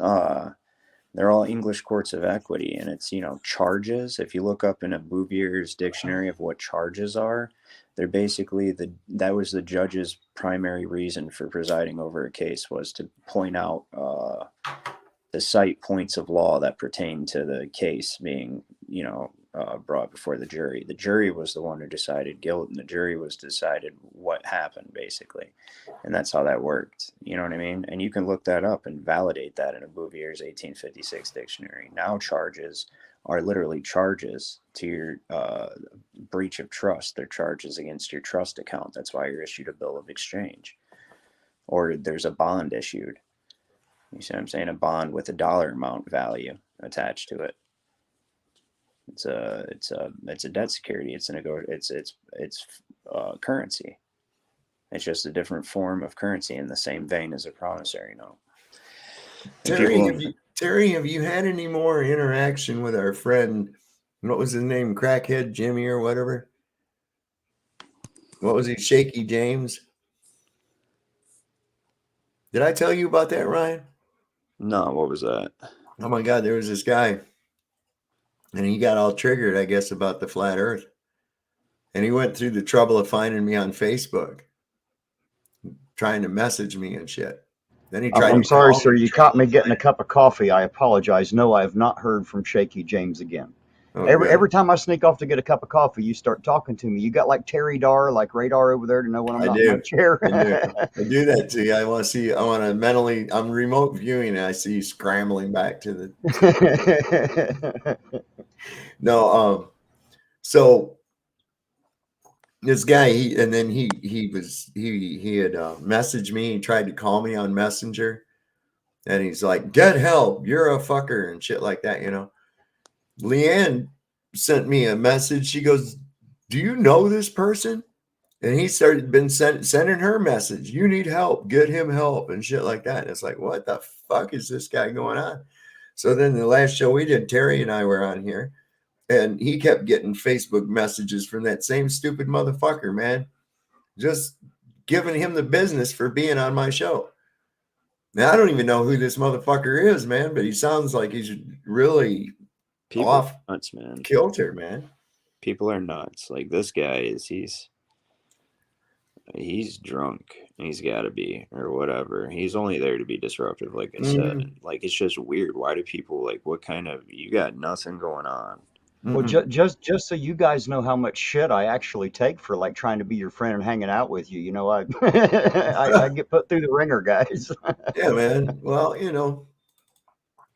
They're all English courts of equity, and it's, charges. If you look up in a Bouvier's dictionary of what charges are, they're basically that was the judge's primary reason for presiding over a case, was to point out the cite points of law that pertain to the case being, brought before the jury. The jury was the one who decided guilt, and the jury was decided what happened, basically. And that's how that worked. You know what I mean? And you can look that up and validate that in a Bouvier's 1856 dictionary. Now charges are literally charges to your breach of trust. They're charges against your trust account. That's why you're issued a bill of exchange, or there's a bond issued. You see what I'm saying? A bond with a dollar amount value attached to it. It's a debt security. It's currency. It's just a different form of currency in the same vein as a promissory note. Terry, have you had any more interaction with our friend? What was his name? Crackhead Jimmy or whatever? What was he? Shaky James? Did I tell you about that, Ryan? No, what was that? Oh my God, there was this guy, and he got all triggered, I guess, about the flat earth. And he went through the trouble of finding me on Facebook, trying to message me and shit. Then he tried. I'm sorry, sir. You caught me getting a cup of coffee. I apologize. No, I have not heard from Shaky James again. Oh, every time I sneak off to get a cup of coffee, you start talking to me. You got like Terry Dar, like radar over there to know when I'm not in my chair. I do that to you. I want to see. I want to mentally. I'm remote viewing, and I see you scrambling back to the. No. So this guy, he had messaged me. He tried to call me on Messenger, and he's like, "Get help! You're a fucker," and shit like that. Leanne sent me a message. She goes, "Do you know this person?" And he been sending her message. "You need help. Get him help," and shit like that. And it's like, what the fuck is this guy going on? So then the last show we did, Terry and I were on here, and he kept getting Facebook messages from that same stupid motherfucker, man, just giving him the business for being on my show. Now, I don't even know who this motherfucker is, man, but he sounds like he's really People off are nuts, man. kilter, man. People are nuts. Like this guy he's drunk. He's got to be, or whatever. He's only there to be disruptive, like I said. Like it's just weird. Why do people like? What kind of? You got nothing going on. Well, just so you guys know how much shit I actually take for like trying to be your friend and hanging out with you. You know, I I get put through the ringer, guys. Yeah, man. Well,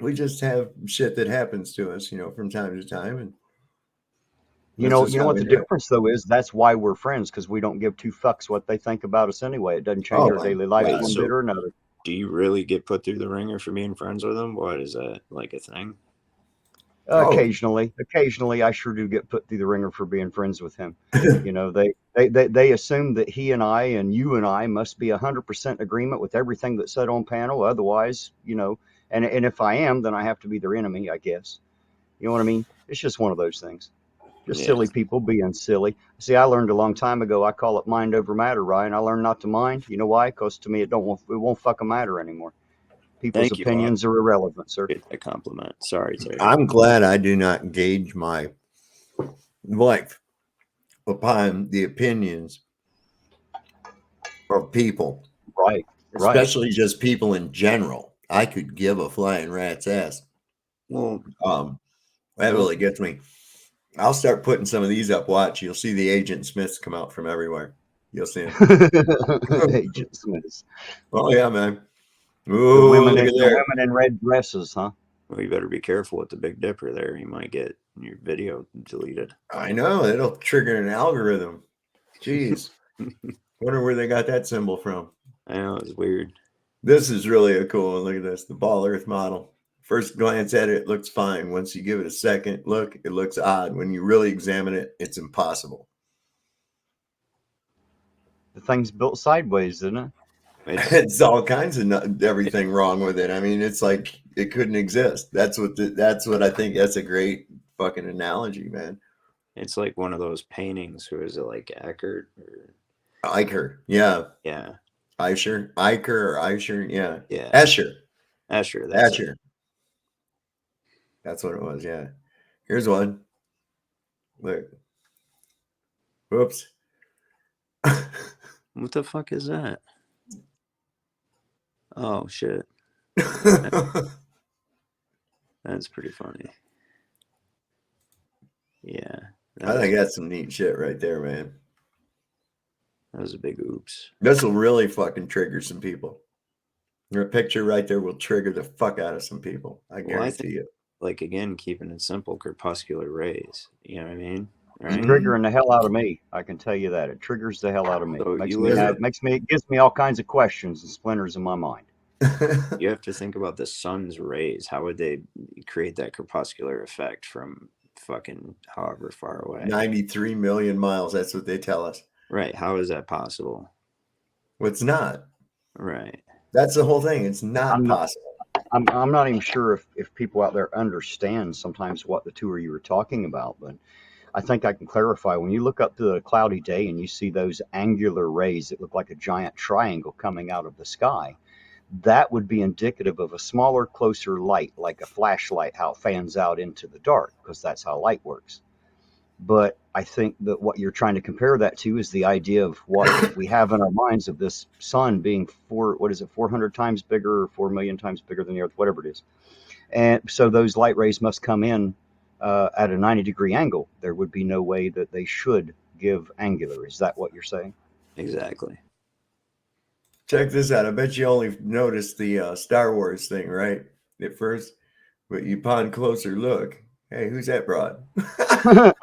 we just have shit that happens to us, from time to time, and You know what the difference though is? That's why we're friends, because we don't give two fucks what they think about us anyway. It doesn't change our daily life one bit or another. Do you really get put through the ringer for being friends with them? What is that, like a thing? Occasionally, I sure do get put through the ringer for being friends with him. They assume that he and I and you and I must be 100% agreement with everything that's said on panel. Otherwise, and if I am, then I have to be their enemy, I guess. You know what I mean? It's just one of those things. Just silly people being silly. See, I learned a long time ago. I call it mind over matter, Ryan. I learned not to mind. You know why? Because to me, it won't fucking matter anymore. People's opinions are irrelevant, sir. Get a compliment. Sorry, Terry. I'm glad I do not gauge my life upon the opinions of people. Right. Especially just people in general. I could give a flying rat's ass. Well, that really gets me. I'll start putting some of these up. Watch. You'll see the Agent Smiths come out from everywhere. You'll see them. Agent Smiths. Oh, yeah, man. Ooh, the women in red dresses, huh? Well, you better be careful with the Big Dipper there. You might get your video deleted. I know. It'll trigger an algorithm. Jeez. Wonder where they got that symbol from. I know. It's weird. This is really a cool one. Look at this. The Ball Earth model. First glance at it looks fine. Once you give it a second look, it looks odd. When you really examine it, it's impossible. The thing's built sideways, isn't it? It's all kinds of everything wrong with it. I mean, it's like it couldn't exist. That's what I think. That's a great fucking analogy, man. It's like one of those paintings. Who is it, like Eckert or Eicher? Yeah. Yeah. Eicher or Eicher? Yeah. Yeah. Escher. Escher. That's what it was. Yeah. Here's one. Look. Whoops. What the fuck is that? Oh shit. That's pretty funny. Yeah. I think that's some neat shit right there, man. That was a big oops. This will really fucking trigger some people. Your picture right there will trigger the fuck out of some people. I guarantee you. Like, again, keeping it simple, crepuscular rays. You know what I mean? Right? It's triggering the hell out of me. I can tell you that. It triggers the hell out of me. So It gives me all kinds of questions and splinters in my mind. You have to think about the sun's rays. How would they create that crepuscular effect from fucking however far away? 93 million miles. That's what they tell us. Right. How is that possible? Well, it's not. Right. That's the whole thing. It's not possible. I'm not even sure if people out there understand sometimes what the two of you are talking about, but I think I can clarify. When you look up to a cloudy day and you see those angular rays that look like a giant triangle coming out of the sky, that would be indicative of a smaller, closer light, like a flashlight, how it fans out into the dark, because that's how light works. But I think that what you're trying to compare that to is the idea of what we have in our minds of this sun being 400 times bigger or 4 million times bigger than the Earth, whatever it is. And so those light rays must come in at a 90-degree angle. There would be no way that they should give angular. Is that what you're saying? Exactly. Check this out. I bet you only noticed the Star Wars thing, right? At first, but you upon closer look. Hey, who's that broad? What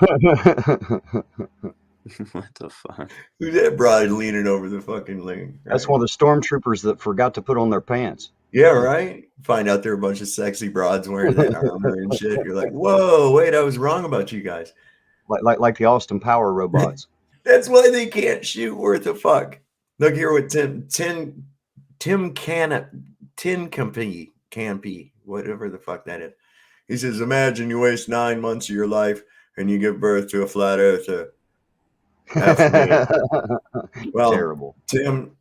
the fuck? Who's that broad leaning over the fucking thing? Right? That's one of the stormtroopers that forgot to put on their pants. Yeah, right? Find out there are a bunch of sexy broads wearing that armor and shit. You're like, whoa, wait, I was wrong about you guys. Like the Austin Power robots. That's why they can't shoot worth a fuck. Look here with Tim Campy, whatever the fuck that is. He says, imagine you waste 9 months of your life and you give birth to a flat earther. Well, Terrible. Tim,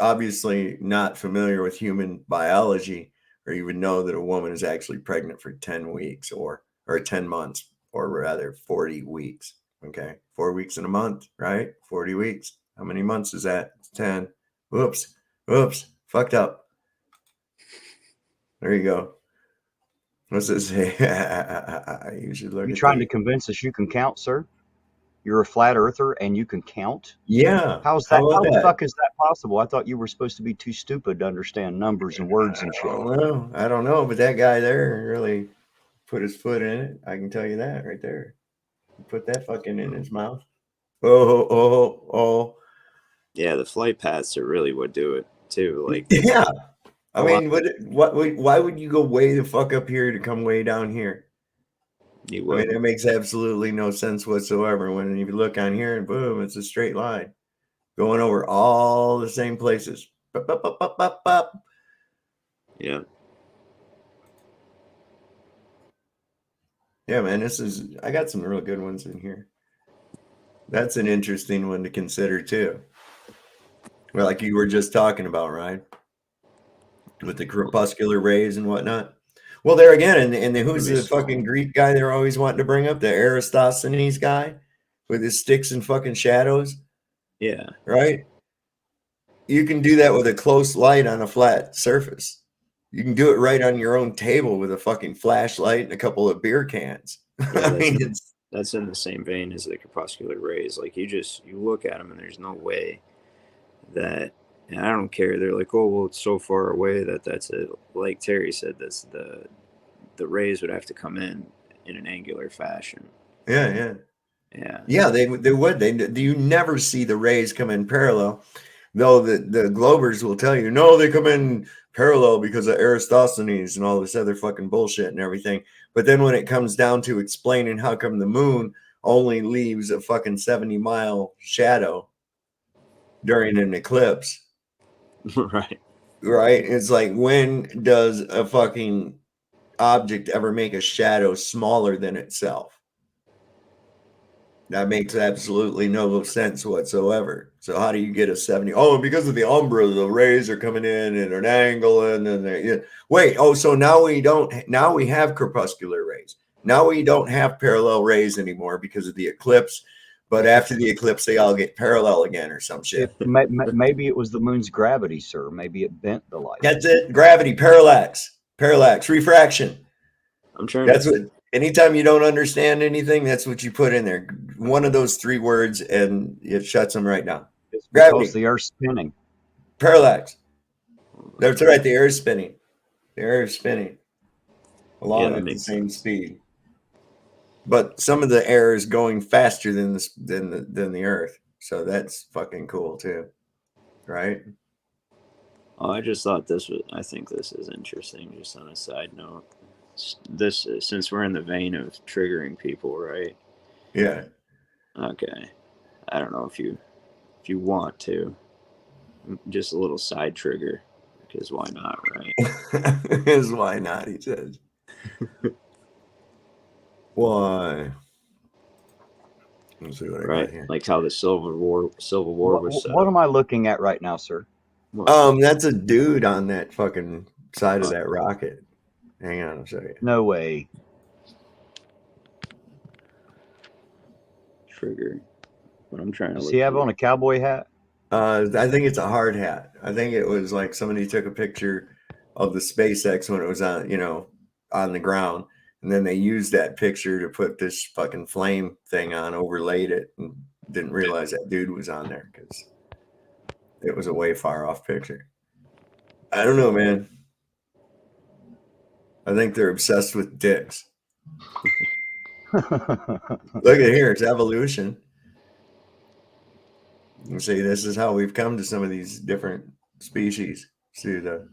obviously not familiar with human biology or even know that a woman is actually pregnant for 10 weeks or 10 months, or rather 40 weeks. Okay. 4 weeks in a month, right? 40 weeks. How many months is that? It's 10. Whoops. Fucked up. There you go. What's this say? You should look You at trying to the. convince us you can count, sir? You're a flat earther and you can count? Yeah. How's How that? about How the that? fuck is that possible? I thought you were supposed to be too stupid to understand numbers and words and shit. Well, I don't know, but that guy there really put his foot in it. I can tell you that right there. He put that fucking in his mouth. Oh. Yeah, the flight paths are really what do it too. Like, Yeah. I a mean, lot- why would you go way the fuck up here to come way down here? you I would. mean, it makes absolutely no sense whatsoever. When you look on here and boom, it's a straight line going over all the same places. Bop, bop, bop, bop, bop, bop. Yeah. Yeah, man, I got some real good ones in here. That's an interesting one to consider too. Well, like you were just talking about, right? With the crepuscular rays and whatnot. Well, there again, and who's the fucking Greek guy they're always wanting to bring up? The Eratosthenes guy with his sticks and fucking shadows. Yeah. Right? You can do that with a close light on a flat surface. You can do it right on your own table with a fucking flashlight and a couple of beer cans. Yeah, I mean, that's in the same vein as the crepuscular rays. Like you look at them and there's no way that, and I don't care. They're like, oh well, it's so far away that's it. Like Terry said, that's the rays would have to come in an angular fashion. yeah. Yeah, they would. You never see the rays come in parallel, though the Globers will tell you no, they come in parallel because of Eratosthenes and all this other fucking bullshit and everything. But then when it comes down to explaining how come the moon only leaves a fucking 70-mile shadow during an eclipse, right. it's like, when does a fucking object ever make a shadow smaller than itself? That makes absolutely no sense whatsoever. So how do you get a 70? Oh, because of the umbra, the rays are coming in at an angle, and then wait. Oh, so now we have crepuscular rays. Now we don't have parallel rays anymore because of the eclipse. But after the eclipse, they all get parallel again or some shit. Maybe it was the moon's gravity, sir. Maybe it bent the light. That's it. Gravity, parallax, refraction. I'm trying. That's what. Anytime you don't understand anything, that's what you put in there. One of those 3 words, and it shuts them right down. It's Gravity. because the Earth's spinning. Parallax. That's right. The air is spinning. The air is spinning along at the same speed. But some of the air is going faster than the Earth. So that's fucking cool too, right? Oh, I think this is interesting. Just on a side note. This, since we're in the vein of triggering people, right? Yeah. Okay. I don't know if you want to, just a little side trigger, because why not, right? Because why not? He says. Why? Let's see what I got here. Like how the Civil War was. What am I looking at right now, sir? That's a dude on that fucking side of that rocket. Hang on a second. No way. Trigger. What I'm trying to. Does he have on a cowboy hat? I think it's a hard hat. I think it was like somebody took a picture of the SpaceX when it was on the ground, and then they used that picture to put this fucking flame thing on, overlaid it, and didn't realize that dude was on there because it was a way far off picture. I don't know, man. I think they're obsessed with dicks. Look at here. It's evolution. You see, this is how we've come to some of these different species, through the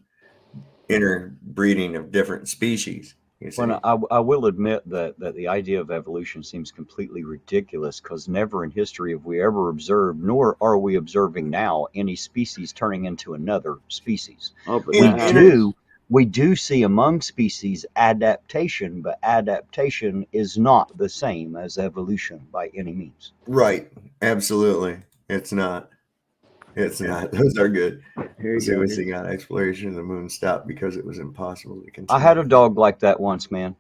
interbreeding of different species. Well, I will admit that the idea of evolution seems completely ridiculous, because never in history have we ever observed, nor are we observing now, any species turning into another species. Oh, but We do see among species adaptation, but adaptation is not the same as evolution by any means. Right. Absolutely. It's not. It's not. Those are good. Here you See go. what's he got. Exploration of the moon stopped because it was impossible to continue. I had a dog like that once, man.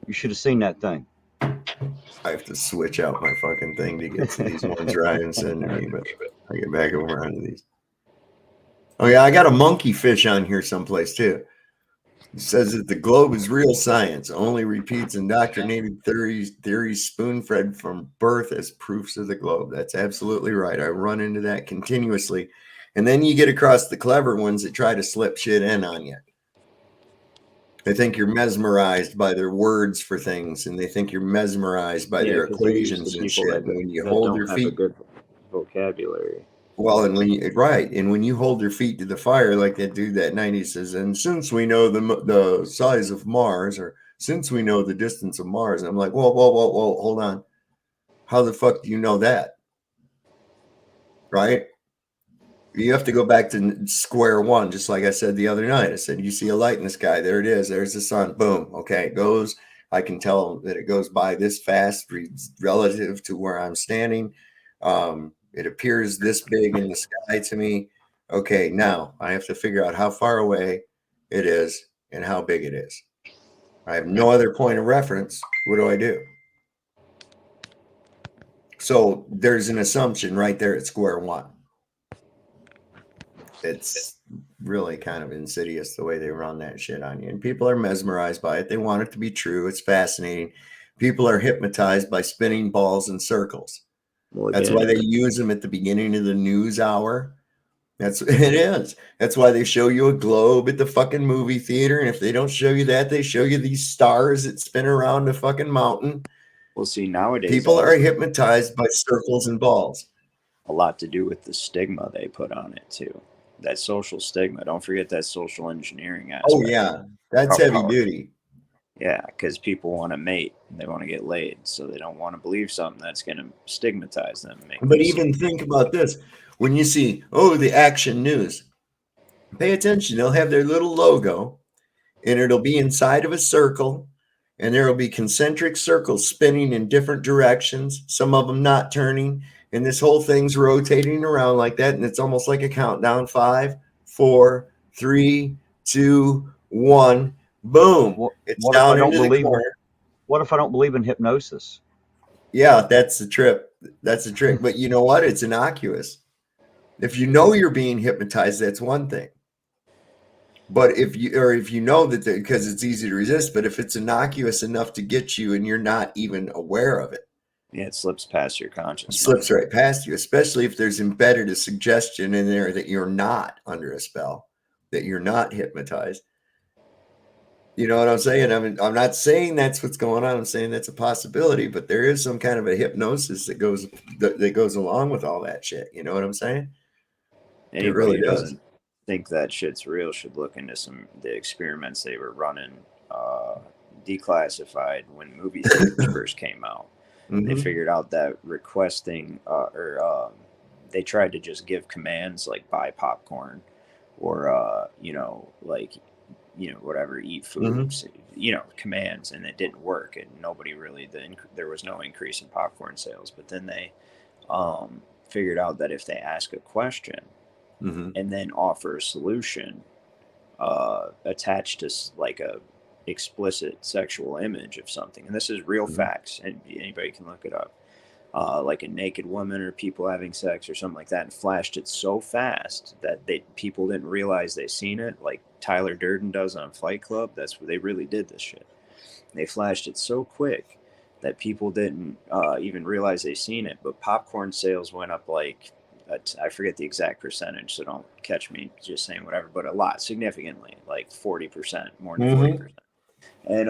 You should have seen that thing. I have to switch out my fucking thing to get to these ones Ryan sending me, but I get back over onto these. Oh yeah, I got a monkey fish on here someplace too. It says that the globe is real science, only repeats indoctrinated theories spoon-fed from birth as proofs of the globe. That's absolutely right. I run into that continuously. And then you get across the clever ones that try to slip shit in on you. They think you're mesmerized by their words for things, and they think you're mesmerized by their 'cause they're equations usually and people shit. And when you that hold don't your have a feet, good vocabulary. well, and when you and when you hold your feet to the fire, like that dude that 90 says, and since we know the size of Mars, or since we know the distance of Mars, and I'm like, whoa, hold on. How the fuck do you know that? Right? You have to go back to square one, just like I said the other night. I said, you see a light in the sky. There it is. There's the sun. Boom. Okay, it goes. I can tell that it goes by this fast relative to where I'm standing. It appears this big in the sky to me. Okay, now I have to figure out how far away it is and how big it is. I have no other point of reference. What do I do? So there's an assumption right there at square one. It's really kind of insidious the way they run that shit on you. And people are mesmerized by it. They want it to be true. It's fascinating. People are hypnotized by spinning balls in circles. Well, That's why they use them at the beginning of the news hour. It is. That's why they show you a globe at the fucking movie theater. And if they don't show you that, they show you these stars that spin around the fucking mountain. Well, see, nowadays people are hypnotized by circles and balls. A lot to do with the stigma they put on it too. That social stigma. Don't forget that social engineering aspect. Oh yeah, that's heavy duty. Yeah, because people want to mate, they want to get laid, so they don't want to believe something that's going to stigmatize them. But even think about this: when you see, the Action News, pay attention. They'll have their little logo, and it'll be inside of a circle, and there will be concentric circles spinning in different directions. Some of them not turning. And this whole thing's rotating around like that. And it's almost like a countdown. 5, 4, 3, 2, 1. Boom. It's down into the corner. What if I don't believe in hypnosis? Yeah, that's the trip. That's the trick. But you know what? It's innocuous. If you know you're being hypnotized, that's one thing. But if you know that, because it's easy to resist, but if it's innocuous enough to get you and you're not even aware of it, yeah, it slips past your consciousness. It slips right past you, especially if there's embedded a suggestion in there that you're not under a spell, that you're not hypnotized. You know what I'm saying? I'm not saying that's what's going on. I'm saying that's a possibility, but there is some kind of a hypnosis that goes along with all that shit. You know what I'm saying? Anybody it really who does. Doesn't think that shit's real should look into the experiments they were running, declassified when movie theaters first came out. Mm-hmm. They figured out that requesting they tried to just give commands like buy popcorn or whatever, eat foods, commands, and it didn't work, and nobody really there was no increase in popcorn sales. But then they figured out that if they ask a question and then offer a solution attached to like a explicit sexual image of something, and this is real facts, and anybody can look it up, like a naked woman or people having sex or something like that, and flashed it so fast that people didn't realize they seen it, like Tyler Durden does on Fight Club. That's where they really did this shit. They flashed it so quick that people didn't even realize they seen it, but popcorn sales went up like I forget the exact percentage, so don't catch me just saying whatever, but a lot, significantly, like 40%, more than 40%. And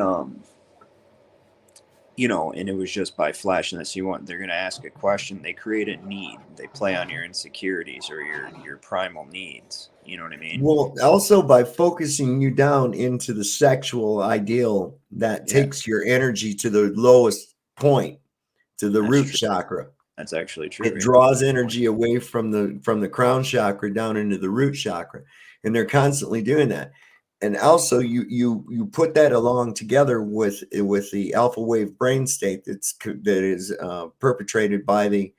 and it was just by flashing this. They're going to ask a question. They create a need. They play on your insecurities or your primal needs. You know what I mean? Well, also by focusing you down into the sexual ideal that takes your energy to the lowest point, to the root chakra. That's actually true. It draws energy away from the crown chakra down into the root chakra, and they're constantly doing that. And also, you put that along together with the alpha wave brain state that is perpetrated by the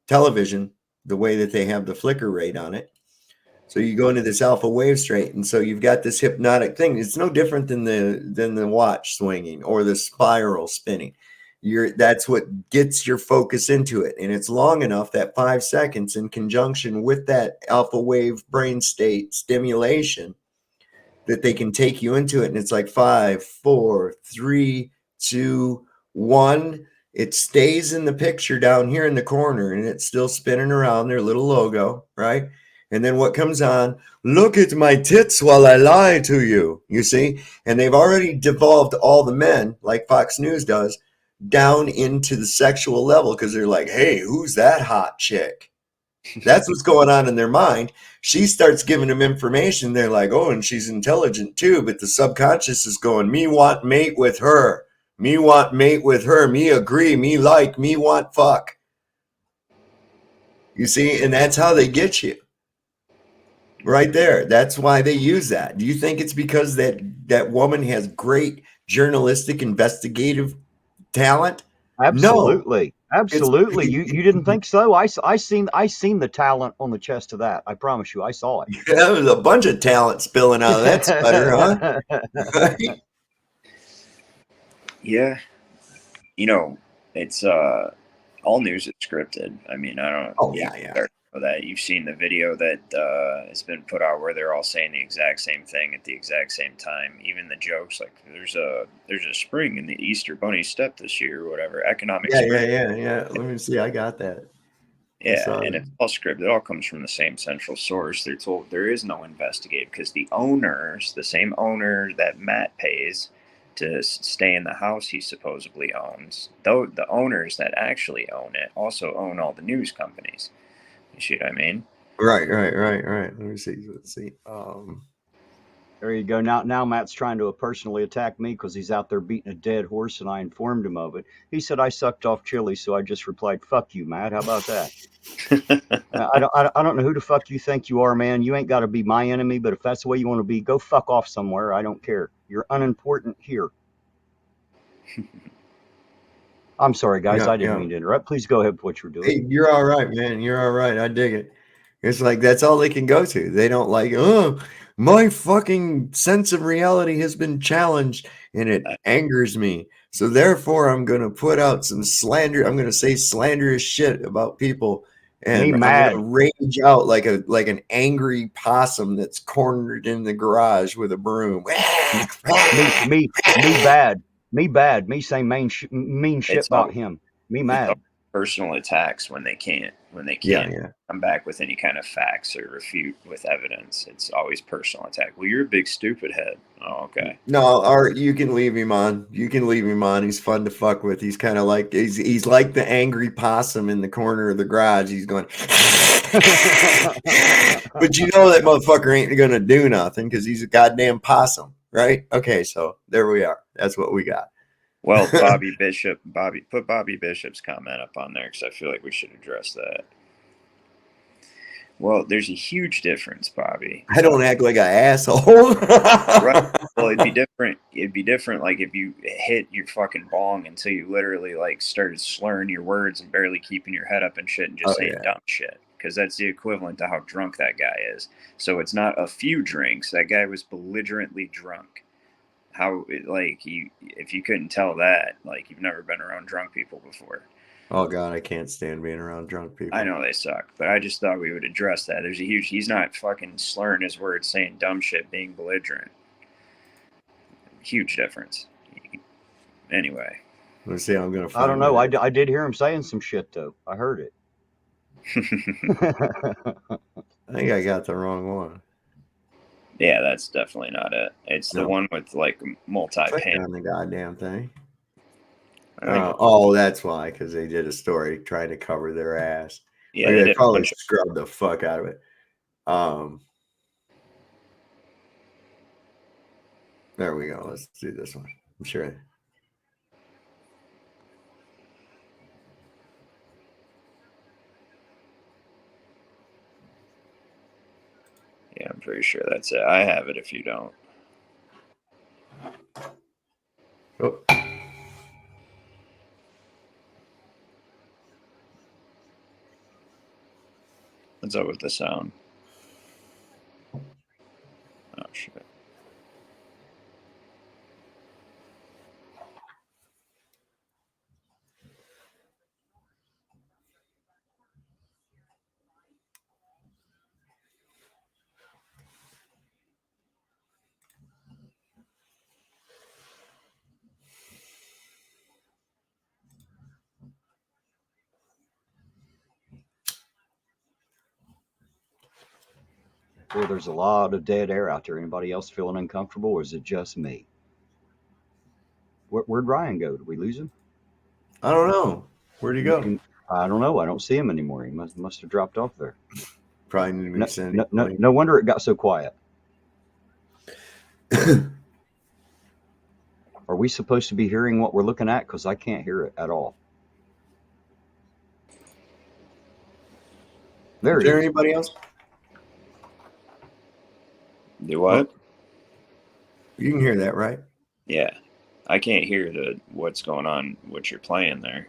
television the way that they have the flicker rate on it. So you go into this alpha wave state, and so you've got this hypnotic thing. It's no different than the watch swinging or the spiral spinning. That's what gets your focus into it, and it's long enough, that 5 seconds, in conjunction with that alpha wave brain state stimulation, that they can take you into it. And it's like 5, 4, 3, 2, 1. It stays in the picture down here in the corner, and it's still spinning around their little logo, right? And then what comes on? Look at my tits while I lie to you. You see? And they've already devolved all the men, like Fox News does, down into the sexual level, because they're like, hey, who's that hot chick? That's what's going on in their mind. She starts giving them information. They're like, oh, and she's intelligent too. But the subconscious is going, me want mate with her. Me want mate with her. Me agree. Me like. Me want fuck. You see? And that's how they get you. Right there. That's why they use that. Do you think it's because that woman has great journalistic investigative talent? Absolutely. No. Absolutely. You didn't think so? I seen the talent on the chest of that. I promise you, I saw it. Yeah, there was a bunch of talent spilling out of that sweater, huh? Right? Yeah. It's all news is scripted. I mean, I don't. Oh yeah. That you've seen the video that has been put out where they're all saying the exact same thing at the exact same time. Even the jokes, like there's a spring in the Easter Bunny step this year or whatever. Economic spring. Yeah. Let me see. I got that. Yeah, and it's all scripted. It all comes from the same central source. They're told there is no investigative because the owners, the same owner that Matt pays to stay in the house he supposedly owns, though the owners that actually own it also own all the news companies. You see what I mean? Right. Let me see. Let's see. There you go. Now Matt's trying to personally attack me because he's out there beating a dead horse, and I informed him of it. He said I sucked off chili, so I just replied, "Fuck you, Matt. How about that?" I don't know who the fuck you think you are, man. You ain't got to be my enemy, but if that's the way you want to be, go fuck off somewhere. I don't care. You're unimportant here. I'm sorry, guys. I didn't mean to interrupt. Please go ahead with what you're doing. Hey, you're all right, man. You're all right. I dig it. It's like that's all they can go to. They don't like, oh, my fucking sense of reality has been challenged and it angers me. So therefore, I'm going to put out some slander. I'm going to say slanderous shit about people, and I'm going to rage out like an angry possum that's cornered in the garage with a broom. me bad. Me bad. Me saying mean shit about him. Me mad. Personal attacks when they can't come back with any kind of facts or refute with evidence. It's always personal attack. Well, you're a big stupid head. Oh, okay. No, Art, you can leave him on. He's fun to fuck with. He's kind of like he's like the angry possum in the corner of the garage. He's going, but you know that motherfucker ain't gonna do nothing because he's a goddamn possum, right? Okay, so there we are. That's what we got. Well, put Bobby Bishop's comment up on there because I feel like we should address that. Well, there's a huge difference, Bobby. I don't act like an asshole. Right. Well, it'd be different. It'd be different, like if you hit your fucking bong until you literally like started slurring your words and barely keeping your head up and shit and just saying dumb shit. Because that's the equivalent to how drunk that guy is. So it's not a few drinks. That guy was belligerently drunk. If you couldn't tell that, like you've never been around drunk people before. Oh God, I can't stand being around drunk people. I know they suck, but I just thought we would address that. He's not fucking slurring his words, saying dumb shit, being belligerent. Huge difference. Anyway. Let's see how I'm going to find I don't know. I did hear him saying some shit though. I heard it. I think I got the wrong one. Yeah, that's definitely not it. It's the one with like multi-pane. On the goddamn thing. That's why, because they did a story trying to cover their ass. Yeah, they probably scrubbed the fuck out of it. There we go. Let's do this one. I'm sure. Yeah, I'm pretty sure that's it. I have it if you don't. Oh. What's up with the sound? Oh, shit. Boy, there's a lot of dead air out there. Anybody else feeling uncomfortable, or is it just me? Where'd Ryan go? Did we lose him? I don't know. Where'd he go? I don't know. I don't see him anymore. He must have dropped off there. Probably need to be sending. No wonder it got so quiet. Are we supposed to be hearing what we're looking at? Because I can't hear it at all. Is there anybody else? Do what? You can hear that, right? Yeah. I can't hear what's going on, what you're playing there.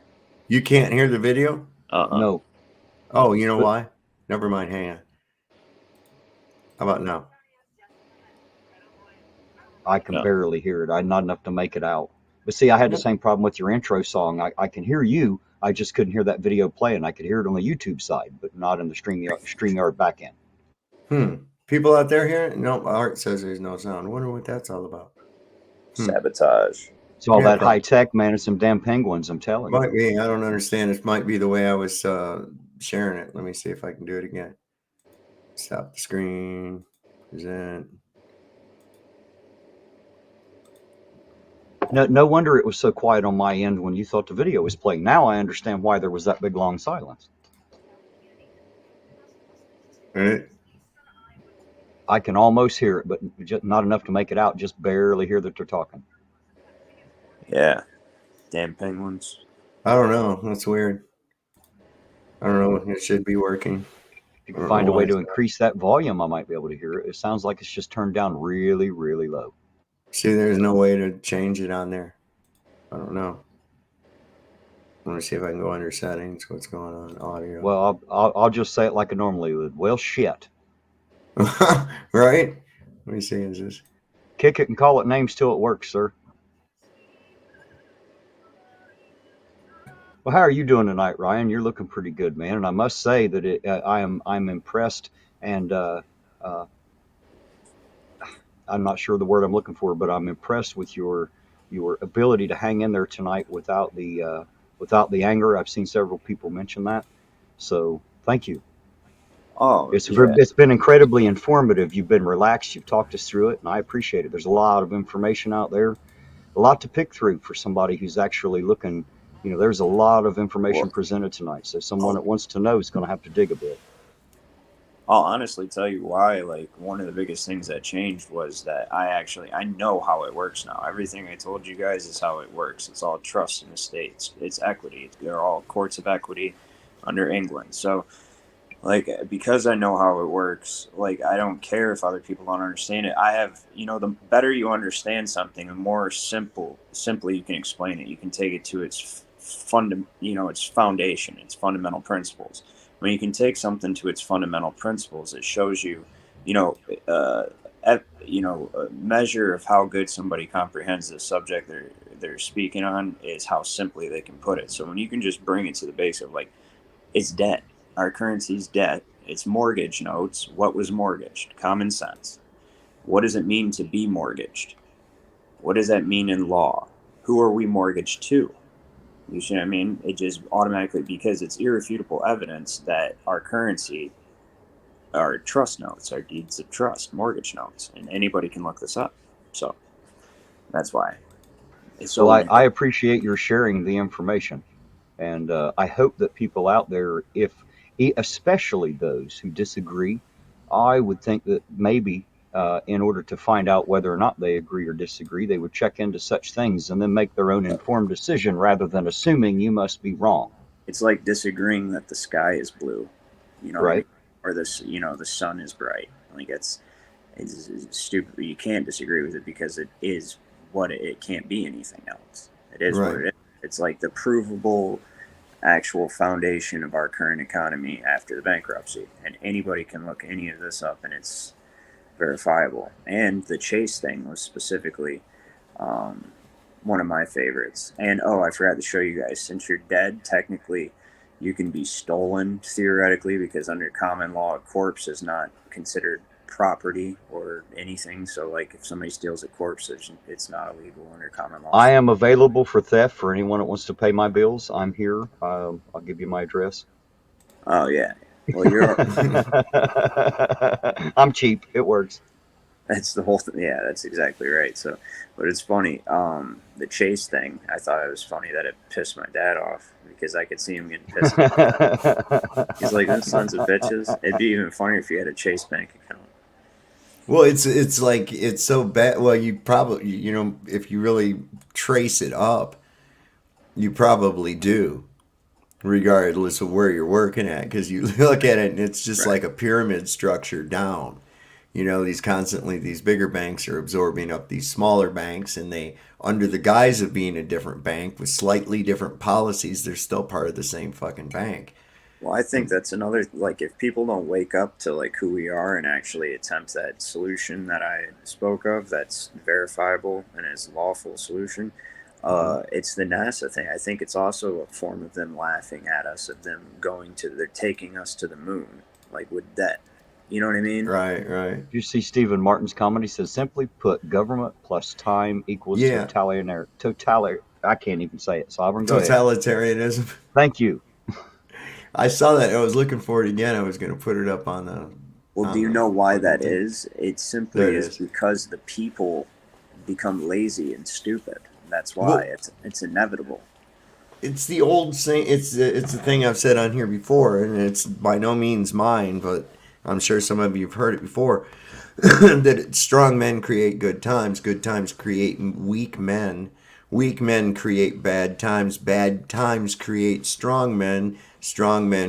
You can't hear the video? No. Oh, you know why? Never mind. Hang on. How about now? I can barely hear it. I'm not enough to make it out. But see, I had the same problem with your intro song. I can hear you. I just couldn't hear that video playing. I could hear it on the YouTube side, but not in the StreamYard backend. People out there hearing? No, Art says there's no sound. I wonder what that's all about. Sabotage. It's all that high tech, man. It's some damn penguins, I'm telling you. Might be. I don't understand. It might be the way I was sharing it. Let me see if I can do it again. Stop the screen. Present. No wonder it was so quiet on my end when you thought the video was playing. Now I understand why there was that big long silence. Right. I can almost hear it, but just not enough to make it out. Just barely hear that they're talking. Yeah. Damn penguins. I don't know. That's weird. I don't know. It should be working. If you can find a way to increase that volume, I might be able to hear it. It sounds like it's just turned down really, really low. See, there's no way to change it on there. I don't know. Let me see if I can go under settings. What's going on? Audio. Well, I'll just say it like I normally would. Well, shit. Right? Let me see. Is this? Kick it and call it names till it works, sir. Well, how are you doing tonight, Ryan? You're looking pretty good, man. And I must say that I'm impressed, and I'm not sure the word I'm looking for, but I'm impressed with your ability to hang in there tonight without the anger. I've seen several people mention that, so thank you. Oh, it's been incredibly informative. You've been relaxed. You've talked us through it, and I appreciate it. There's a lot of information out there, a lot to pick through for somebody who's actually looking. You know, there's a lot of information presented tonight, so someone that wants to know is going to have to dig a bit. I'll honestly tell you why. Like, one of the biggest things that changed was that I know how it works now. Everything I told you guys is how it works. It's all trust in the states. It's equity. They're all courts of equity under England. So, like, because I know how it works, like, I don't care if other people don't understand it. I have, the better you understand something, the more simply you can explain it. You can take it to its its foundation, its fundamental principles. When you can take something to its fundamental principles, it shows you, a measure of how good somebody comprehends the subject they're speaking on is how simply they can put it. So when you can just bring it to the base of, like, it's debt. Our currency's debt. It's mortgage notes. What was mortgaged? Common sense. What does it mean to be mortgaged? What does that mean in law? Who are we mortgaged to? You see what I mean? It just automatically, because it's irrefutable evidence that our currency, our trust notes, our deeds of trust, mortgage notes, and anybody can look this up. So that's why. So I appreciate your sharing the information, and I hope that people out there, especially those who disagree, I would think that maybe in order to find out whether or not they agree or disagree, they would check into such things and then make their own informed decision rather than assuming you must be wrong. It's like disagreeing that the sky is blue, right? Or the sun is bright. Like, it's stupid. You can't disagree with it because it is what it can't be anything else. It is what it is. It's like the provable actual foundation of our current economy after the bankruptcy. And anybody can look any of this up, and it's verifiable. And the Chase thing was specifically one of my favorites. And oh, I forgot to show you guys, since you're dead, technically you can be stolen theoretically, because under common law a corpse is not considered property or anything. So like if somebody steals a corpse, it's not illegal under common law. I am available for theft for anyone that wants to pay my bills. I'm here. I'll give you my address. Oh yeah, well you're I'm cheap. It works. that's the whole thing. Yeah, that's exactly right. So, but it's funny. The Chase thing, I thought it was funny that it pissed my dad off, because I could see him getting pissed off. He's like, those sons of bitches. It'd be even funnier if you had a Chase bank account. Well, it's like, it's so bad. Well, you probably, if you really trace it up, you probably do, regardless of where you're working at, because you look at it and it's just Right. like a pyramid structure down. These bigger banks are absorbing up these smaller banks, and they, under the guise of being a different bank with slightly different policies, they're still part of the same fucking bank. Well, I think that's another, like, if people don't wake up to like who we are and actually attempt that solution that I spoke of, that's verifiable and is lawful solution. It's the NASA thing. I think it's also a form of them laughing at us, of them they're taking us to the moon, like with debt. You know what I mean? Right, right. You see Stephen Martin's comment. He says, simply put, government plus time equals Yeah. I can't even say it. Sovereign, go ahead. Totalitarianism. Thank you. I saw that. I was looking for it again. I was going to put it up on the. Well, do you know why that is? It There simply it is is. because the people become lazy and stupid. That's Well, why it's inevitable. it's the old saying. It's the thing I've said on here before, and it's by no means mine, but I'm sure some of you have heard it before. That strong men create good times create weak men create bad times create strong men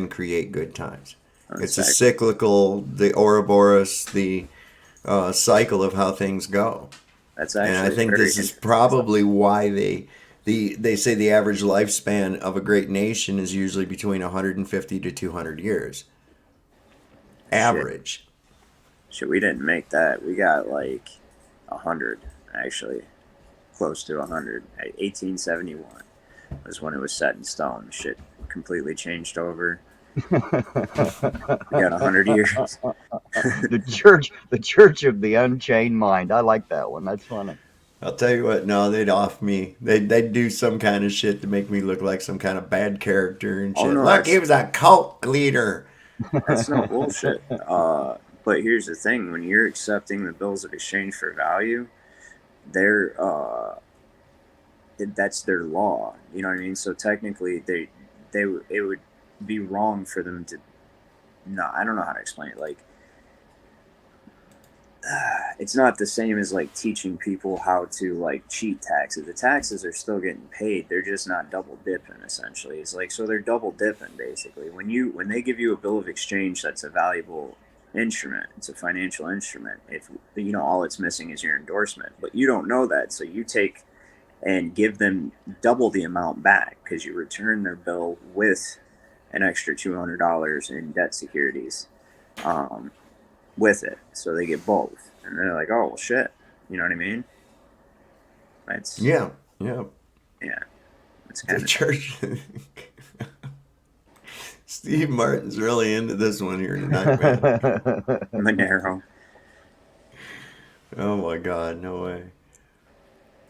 create good times. It's a Exactly. cyclical, the Ouroboros, the cycle of how things go. That's And I actually think very this is interesting. probably why they say the average lifespan of a great nation is usually between 150 to 200 years. Shit. Average. Shit, we didn't make that. We got like 100, actually. Close to 100. 1871 was when it was set in stone. Shit completely changed over. We got 100 years. The Church of the Unchained Mind. I like that one. That's funny. I'll tell you what, no, they'd off me. They'd do some kind of shit to make me look like some kind of bad character and Oh shit. no, Look, he was a cult leader. that's no bullshit. But here's the thing: when you're accepting the bills of exchange for value, they're that's their law. You know what I mean? So technically, it would be wrong for them to. No, I don't know how to explain it. Like, it's not the same as like teaching people how to like cheat taxes. The taxes are still getting paid. They're just not double dipping. Essentially, it's like, so they're double dipping basically. When they give you a bill of exchange, that's a valuable instrument. It's a financial instrument. If all it's missing is your endorsement, but you don't know that, so you take and give them double the amount back because you return their bill with an extra $200 in debt securities. With it, so they get both, and they're like, "Oh well, shit," you know what I mean? That's Yeah. It's The kind of church. Steve Martin's really into this one here tonight, man. Monero. Oh my God, no way.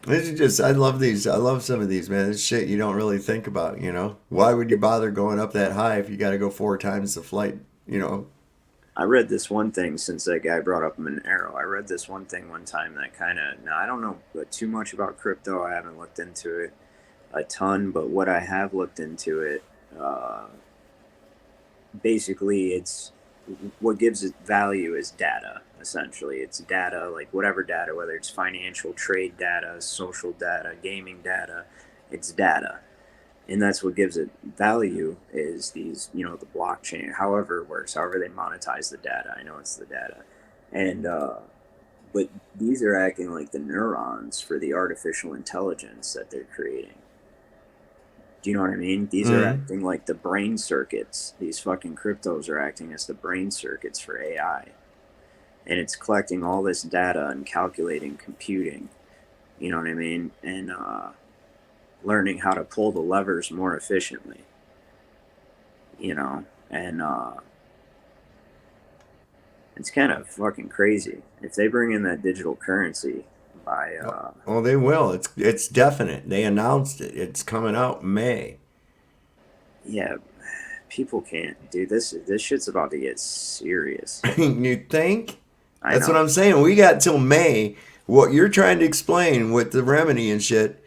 This is just, I love these. I love some of these, man. It's shit you don't really think about, Why would you bother going up that high if you got to go 4 times the flight? I read this one thing, since that guy brought up Monero. I read this one thing one time that kind of, now I don't know too much about crypto. I haven't looked into it a ton, but what I have looked into it, basically it's what gives it value is data. Essentially, it's data, like whatever data, whether it's financial, trade data, social data, gaming data, it's data. And that's what gives it value, is these, the blockchain, however it works, however they monetize the data. I know it's the data. And, but these are acting like the neurons for the artificial intelligence that they're creating. Do you know what I mean? These are acting like the brain circuits. These fucking cryptos are acting as the brain circuits for AI. And it's collecting all this data and calculating, computing, you know what I mean? And learning how to pull the levers more efficiently, you know? And it's kind of fucking crazy. If they bring in that digital currency by... well, they will. It's definite. They announced it. It's coming out in May. Yeah, people can't do this. This shit's about to get serious. You think? That's know. what I'm saying. We got till May. What you're trying to explain with the remedy and shit,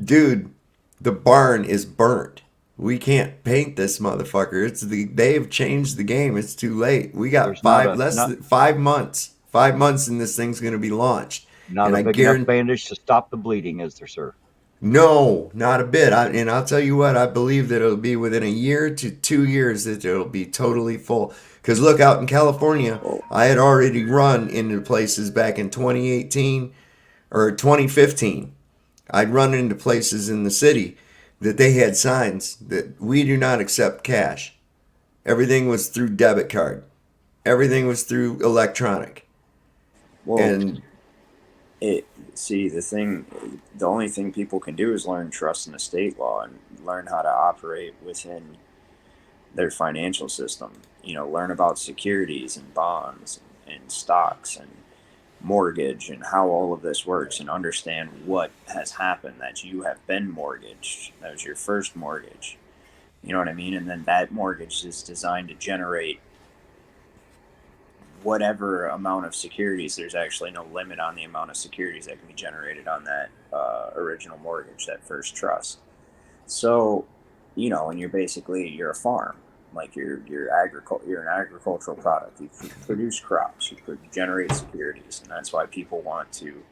dude, the barn is burnt. We can't paint this motherfucker. They've changed the game. It's too late. We got less than 5 months. 5 months and this thing's gonna be launched. Not a big enough bandage to stop the bleeding, is there, sir? No, not a bit. And I'll tell you what, I believe that it'll be within a year to 2 years that it'll be totally full. Because look, out in California, I had already run into places back in 2018 or 2015. I'd run into places in the city that they had signs that we do not accept cash. Everything was through debit card. Everything was through electronic. Well, the only thing people can do is learn trust in the state law and learn how to operate within their financial system. You know, learn about securities and bonds and stocks and mortgage and how all of this works, and understand what has happened, that you have been mortgaged. That was your first mortgage. You know what I mean? And then that mortgage is designed to generate whatever amount of securities. There's actually no limit on the amount of securities that can be generated on that original mortgage, that first trust. So, you know, and you're a farm. Like you're an agricultural product. You produce crops. You generate securities, and that's why people want to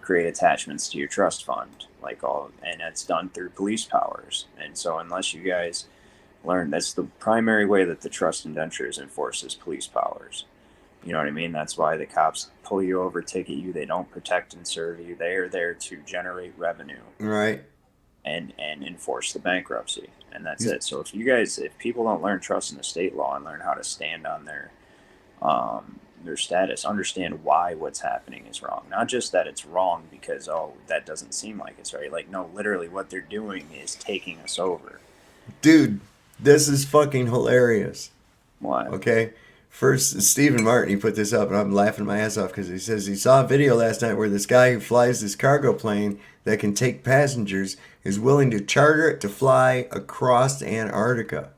create attachments to your trust fund, and that's done through police powers. And so, unless you guys learn, that's the primary way that the trust indenture is enforced, is police powers. You know what I mean? That's why the cops pull you over, ticket you. They don't protect and serve you. They are there to generate revenue, right, and enforce the bankruptcy. And that's it. So if people don't learn trust in the state law and learn how to stand on their status, understand why what's happening is wrong. Not just that it's wrong because, that doesn't seem like it's right. Like, no, literally what they're doing is taking us over. Dude, this is fucking hilarious. Why? Okay. First, Stephen Martin, he put this up, and I'm laughing my ass off because he says he saw a video last night where this guy who flies this cargo plane that can take passengers is willing to charter it to fly across Antarctica.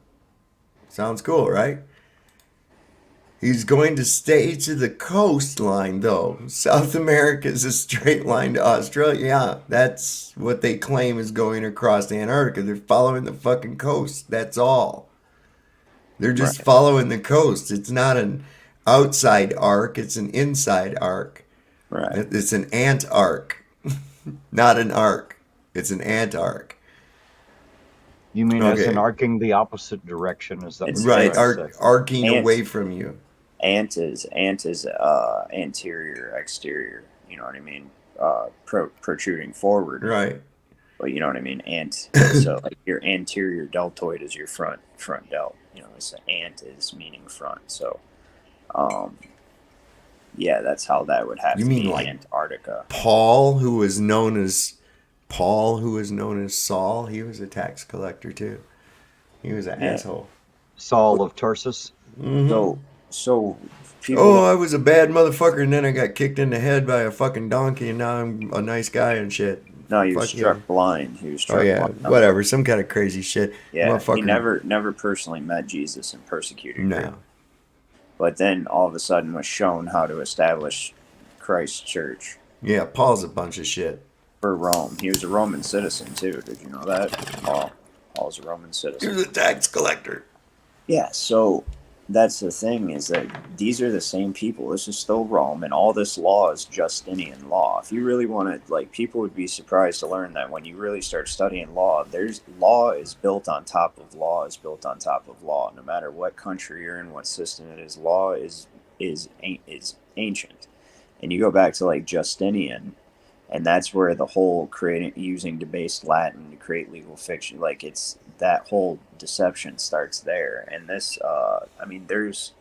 Sounds cool, right? He's going to stay to the coastline, though. South America is a straight line to Australia. Yeah, that's what they claim is going across Antarctica. They're following the fucking coast. That's all. They're just following the coast. It's not an outside arc. It's an inside arc. Right. It's an ant arc, not an arc. It's an ant arc. You mean it's an arcing the opposite direction? Is that right? Arcing away from you. Ant is anterior, exterior. You know what I mean? Protruding forward. Right. But you know what I mean? Ant. So like your anterior deltoid is your front delt. You know, it's ant is meaning front. So, yeah, that's how that would have to be. Like Antarctica. Paul, who was known as Saul, he was a tax collector too. He was an asshole. Saul of Tarsus. Mm-hmm. So people. I was a bad motherfucker, and then I got kicked in the head by a fucking donkey, and now I'm a nice guy and shit. No, he was struck blind. He was struck blind. Whatever, some kind of crazy shit. Yeah, he never personally met Jesus and persecuted him. But then all of a sudden was shown how to establish Christ's church. Yeah, Paul's a bunch of shit. For Rome. He was a Roman citizen too. Did you know that? Paul's a Roman citizen. He was a tax collector. Yeah, so that's the thing, is that these are the same people. This is still Rome, and all this law is Justinian law. If you really want to, people would be surprised to learn that when you really start studying law, law is built on top of law is built on top of law. No matter what country you're in, what system it is, law is ancient. And you go back to Justinian, And that's where the whole using debased Latin to create legal fiction, like it's that whole deception starts there. And this, I mean, there's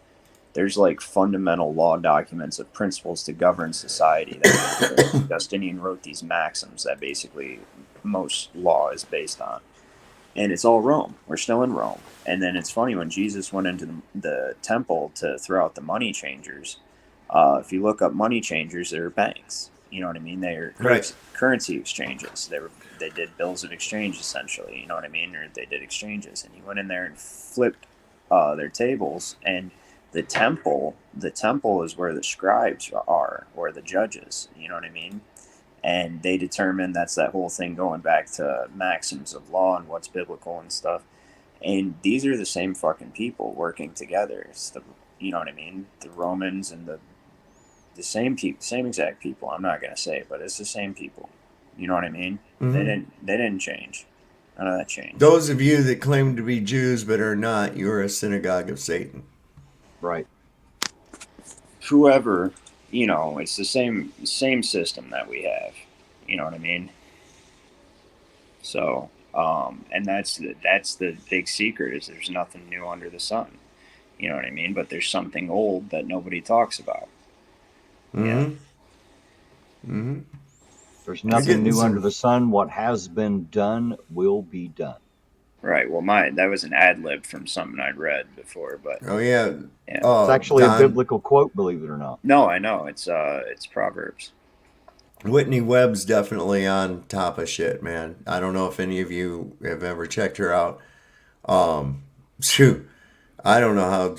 like fundamental law documents of principles to govern society that Justinian wrote these maxims that basically most law is based on. And it's all Rome. We're still in Rome. And then it's funny, when Jesus went into the temple to throw out the money changers, if you look up money changers, they're banks. You know what I mean? They're currency exchanges. They did bills of exchange, essentially. You know what I mean? Or they did exchanges. And he went in there and flipped their tables. And the temple is where the scribes are, or the judges. You know what I mean? And they determine that's that whole thing going back to maxims of law and what's biblical and stuff. And these are the same fucking people working together. It's you know what I mean? The Romans and the same people, same exact people. I'm not gonna say it, but it's the same people. You know what I mean? Mm-hmm. They didn't change. None of that changed. Those of you that claim to be Jews but are not, you're a synagogue of Satan. Right. Whoever, you know, it's the same system that we have. You know what I mean? So, and that's the big secret, is there's nothing new under the sun. You know what I mean? But there's something old that nobody talks about. Mm-hmm. Yeah. Mm-hmm. There's nothing new under the sun. What has been done will be done. Right. Well, that was an ad lib from something I'd read before, but yeah. It's actually a biblical quote, believe it or not. No, I know it's Proverbs. Whitney Webb's definitely on top of shit, man. I don't know if any of you have ever checked her out. Shoot, I don't know how.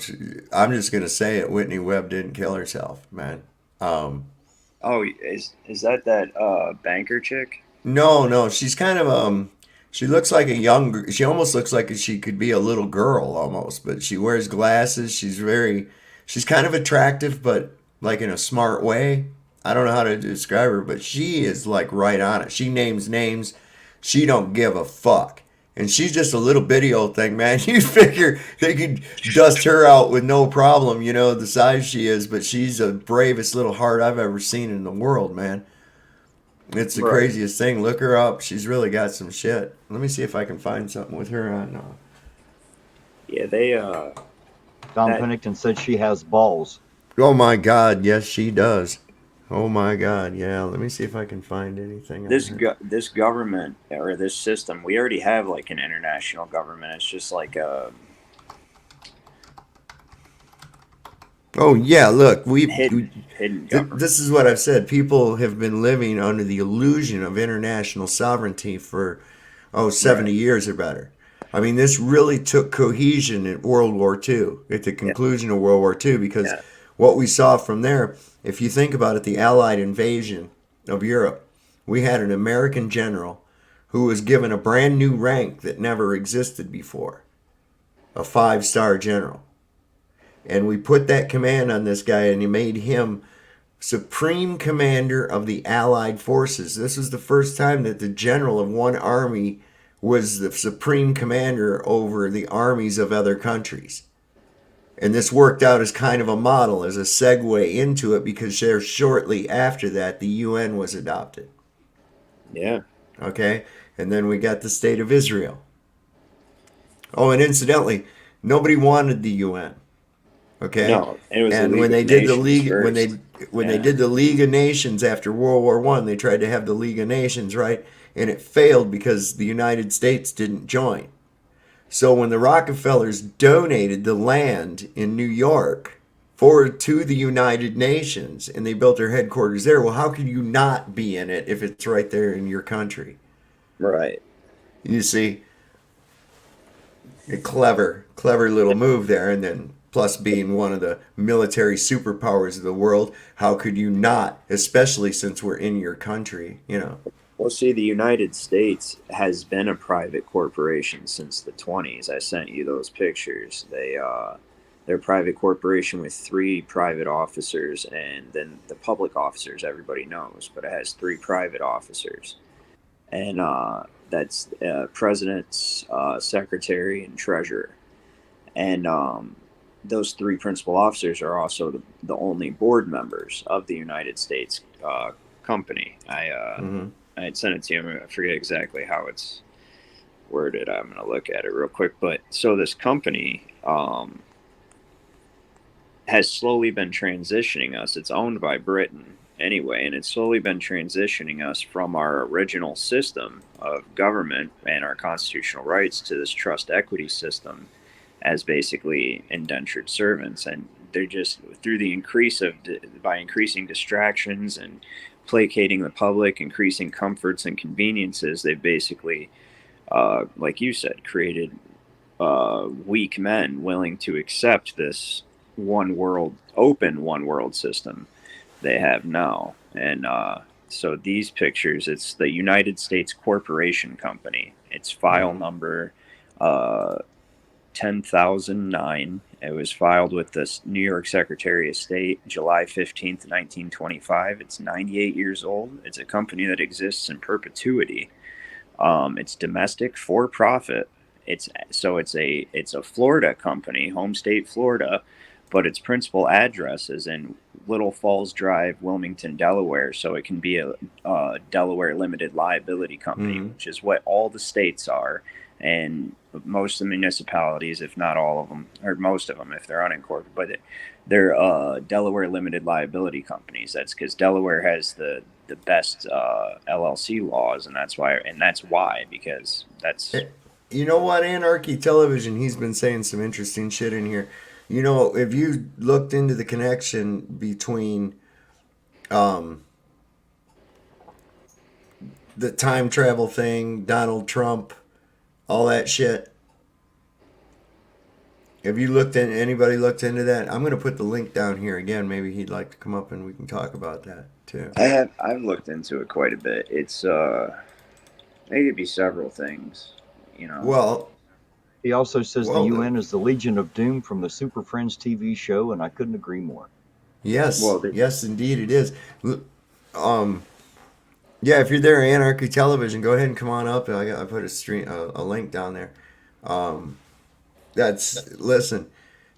I'm just gonna say it. Whitney Webb didn't kill herself, man. Oh, is that banker chick? No, she's kind of she looks like she almost looks like she could be a little girl almost, but she wears glasses. She's kind of attractive, but like in a smart way. I don't know how to describe her, but she is like right on it. She names names. She don't give a fuck. And she's just a little bitty old thing, man. You figure they could dust her out with no problem, you know, the size she is, but she's the bravest little heart I've ever seen in the world, man. It's the craziest thing. Look her up. She's really got some shit. Let me see if I can find something with her on. Yeah, they Don Pennington said she has balls. Oh my God, yes she does. Oh my God, yeah. Let me see if I can find anything. This government, or this system, we already have like an international government. It's just like a. Oh yeah, look, hidden government. This is what I've said. People have been living under the illusion of international sovereignty for 70 years or better. I mean, this really took cohesion in World War II, at the conclusion of World War II, because what we saw from there, if you think about it, the Allied invasion of Europe, we had an American general who was given a brand new rank that never existed before, a 5-star general. And we put that command on this guy, and he made him supreme commander of the Allied forces. This was the first time that the general of one army was the supreme commander over the armies of other countries. And this worked out as kind of a model, as a segue into it, because there shortly after that, the UN was adopted. Yeah. Okay? And then we got the State of Israel. Oh, and incidentally, nobody wanted the UN. Okay? No, it was and when they did the League they did the League of Nations after World War I, they tried to have the League of Nations, right? And it failed because the United States didn't join. So when the Rockefellers donated the land in New York to the United Nations, and they built their headquarters there, well, how could you not be in it if it's right there in your country? Right. You see, a clever little move there. And then plus being one of the military superpowers of the world, how could you not, especially since we're in your country, you know? Well, see, the United States has been a private corporation since the 20s. I sent you those pictures. They're a private corporation with 3 private officers, and then the public officers everybody knows, but it has 3 private officers. And that's president's, secretary, and treasurer. And those 3 principal officers are also the only board members of the United States company. I had sent it to you. I forget exactly how it's worded. I'm going to look at it real quick. But so this company has slowly been transitioning us. It's owned by Britain anyway, and it's slowly been transitioning us from our original system of government and our constitutional rights to this trust equity system as basically indentured servants. And they're just, through the by increasing distractions and placating the public, increasing comforts and conveniences, they've basically, like you said, created weak men willing to accept this open one world system they have now. And so these pictures, it's the United States Corporation Company. It's file number 10,009. It was filed with the New York Secretary of State July 15th, 1925. It's 98 years old. It's a company that exists in perpetuity. It's domestic, for profit. It's a Florida company, home state Florida, but its principal address is in Little Falls Drive, Wilmington, Delaware. So it can be a Delaware limited liability company, which is what all the states are. And most of the municipalities, if not all of them, or most of them, if they're unincorporated, but they're Delaware limited liability companies. That's because Delaware has the best LLC laws, and that's why, because that's... You know what, Anarchy Television, he's been saying some interesting shit in here. You know, if you looked into the connection between the time travel thing, Donald Trump, all that shit. Have you anybody looked into that? I'm going to put the link down here again. Maybe he'd like to come up and we can talk about that too. I've looked into it quite a bit. It's maybe be several things, you know. Well, he also says the UN is the Legion of Doom from the Super Friends TV show, and I couldn't agree more. Yes, yes, indeed it is. Yeah, if you're there, Anarchy Television, go ahead and come on up. I put a link down there. Listen,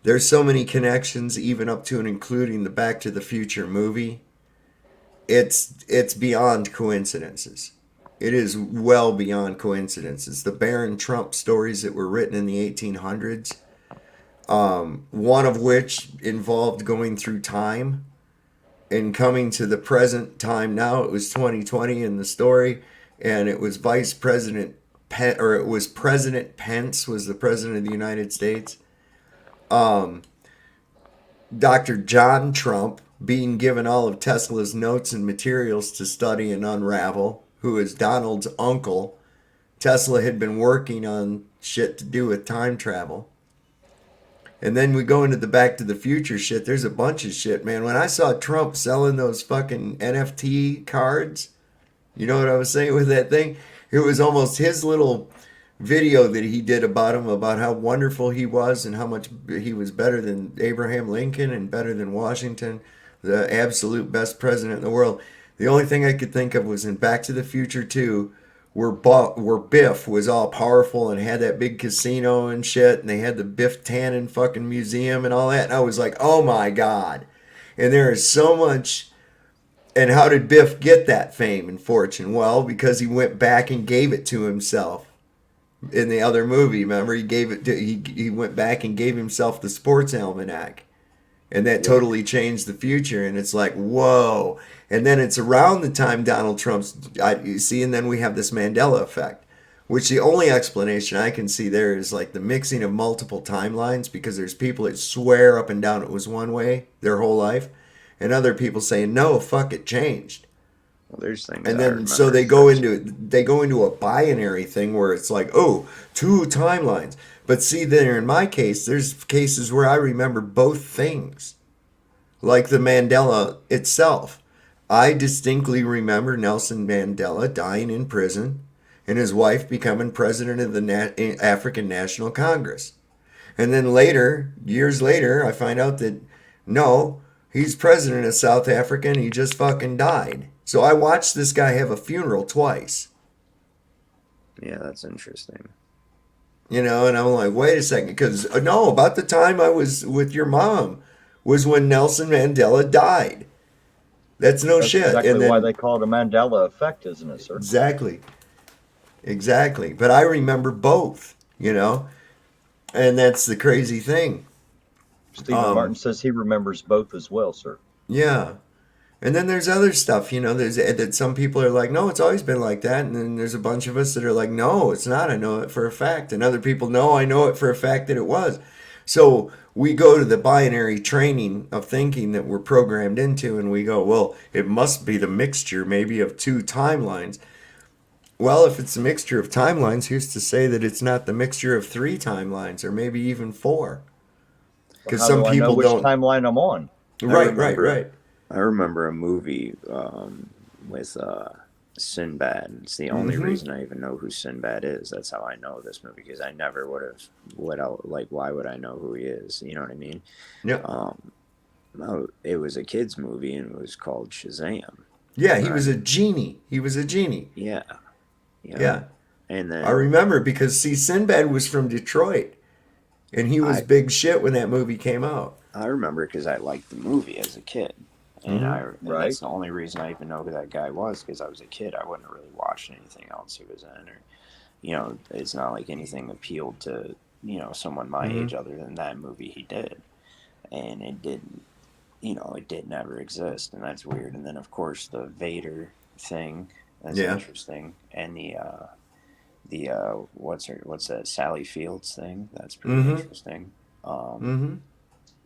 there's so many connections, even up to and including the Back to the Future movie. It's beyond coincidences. It is well beyond coincidences. The Baron Trump stories that were written in the 1800s, one of which involved going through time and coming to the present time now. It was 2020 in the story, and it was President Pence was the president of the United States. Dr. John Trump being given all of Tesla's notes and materials to study and unravel, who is Donald's uncle. Tesla had been working on shit to do with time travel. And then we go into the Back to the Future shit. There's a bunch of shit, man. When I saw Trump selling those fucking NFT cards, you know what I was saying with that thing? It was almost his little video that he did about him, about how wonderful he was and how much he was better than Abraham Lincoln and better than Washington, the absolute best president in the world. The only thing I could think of was in Back to the Future 2, where Biff was all powerful and had that big casino and shit, and they had the Biff Tannen fucking museum and all that, and I was like, oh my God. And there is so much. And how did Biff get that fame and fortune? Well, because he went back and gave it to himself. In the other movie, remember, he went back and gave himself the sports almanac. And that totally changed the future. And it's like, whoa. And then it's around the time Donald Trump's, you see, and then we have this Mandela effect, which the only explanation I can see there is like the mixing of multiple timelines, because there's people that swear up and down it was one way their whole life, and other people saying, no, fuck, it changed. Well, there's things. And then so they go into a binary thing where it's like, oh, two timelines. But see, there in my case, there's cases where I remember both things. Like the Mandela itself. I distinctly remember Nelson Mandela dying in prison and his wife becoming president of the African National Congress. And then later, years later, I find out that no, he's president of South Africa and he just fucking died. So I watched this guy have a funeral twice. Yeah, that's interesting. You know, and I'm like, wait a second, because no, about the time I was with your mom was when Nelson Mandela died. That's no That's shit. exactly And then, why they call it a Mandela effect, isn't it, sir? Exactly. But I remember both, and that's the crazy thing. Stephen Martin says he remembers both as well, sir. Yeah. And then there's other stuff, there's that some people are like, no, it's always been like that. And then there's a bunch of us that are like, no, it's not. I know it for a fact. And other people, no, I know it for a fact that it was. So we go to the binary training of thinking that we're programmed into, and we go, well, it must be the mixture maybe of two timelines. Well, if it's a mixture of timelines, who's to say that it's not the mixture of three timelines or maybe even four? Because How some do I know people which don't. timeline I'm on? Right. I remember a movie with Sinbad. It's the only reason I even know who Sinbad is. That's how I know this movie, because I never would have. Why would I know who he is? You know what I mean? Yeah. No, it was a kids movie, and it was called Shazam. Yeah, he was a genie. Yeah. Yeah. And then I remember because, see, Sinbad was from Detroit, and he was big shit when that movie came out. I remember because I liked the movie as a kid. And that's the only reason I even know who that guy was, because I was a kid. I wouldn't really watch anything else he was in, or, it's not like anything appealed to, someone my age other than that movie he did. And it didn't, it did never exist. And that's weird. And then, of course, the Vader thing, that's interesting. And the what's that, Sally Fields thing, that's pretty interesting.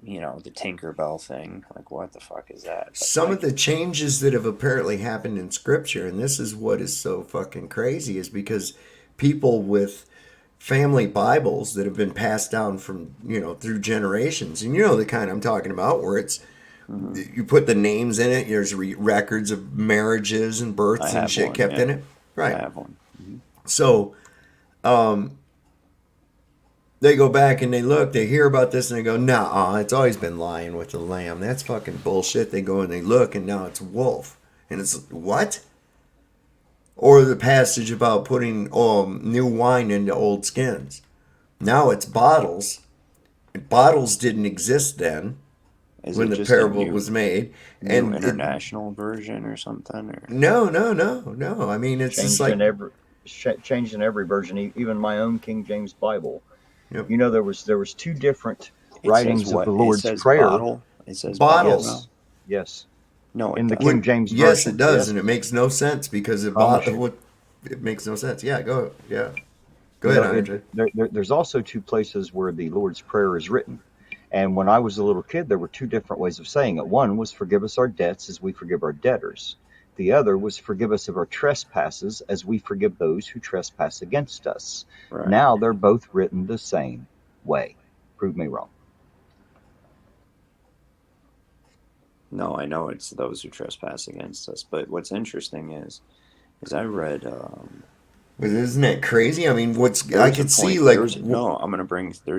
The Tinkerbell thing, like, what the fuck is that? But some of the changes that have apparently happened in scripture, and this is what is so fucking crazy, is because people with family Bibles that have been passed down from, through generations, and the kind I'm talking about, where it's, you put the names in it, there's records of marriages and births and shit kept in it. Right. I have one. So, they go back and they look, they hear about this, and they go, nah, it's always been lying with the lamb. That's fucking bullshit. They go and they look, and now it's a wolf. And it's, what? Or the passage about putting new wine into old skins. Now it's bottles. Bottles didn't exist then when the parable was made. And international version or something? Or? No. I mean, it's just like... changed in every version, even my own King James Bible. Yep. There was two different writings of the Lord's Prayer. It says bottles. Yes. No, in the King James version. Yes, it does, and it makes no sense because it makes no sense. Yeah, go ahead, Andre. There's also two places where the Lord's Prayer is written. And when I was a little kid, there were two different ways of saying it. One was, forgive us our debts as we forgive our debtors. The other was, forgive us of our trespasses as we forgive those who trespass against us. Right. Now they're both written the same way. Prove me wrong. No, I know it's those who trespass against us. But what's interesting is I read... but isn't that crazy? I mean, I could see, like... There's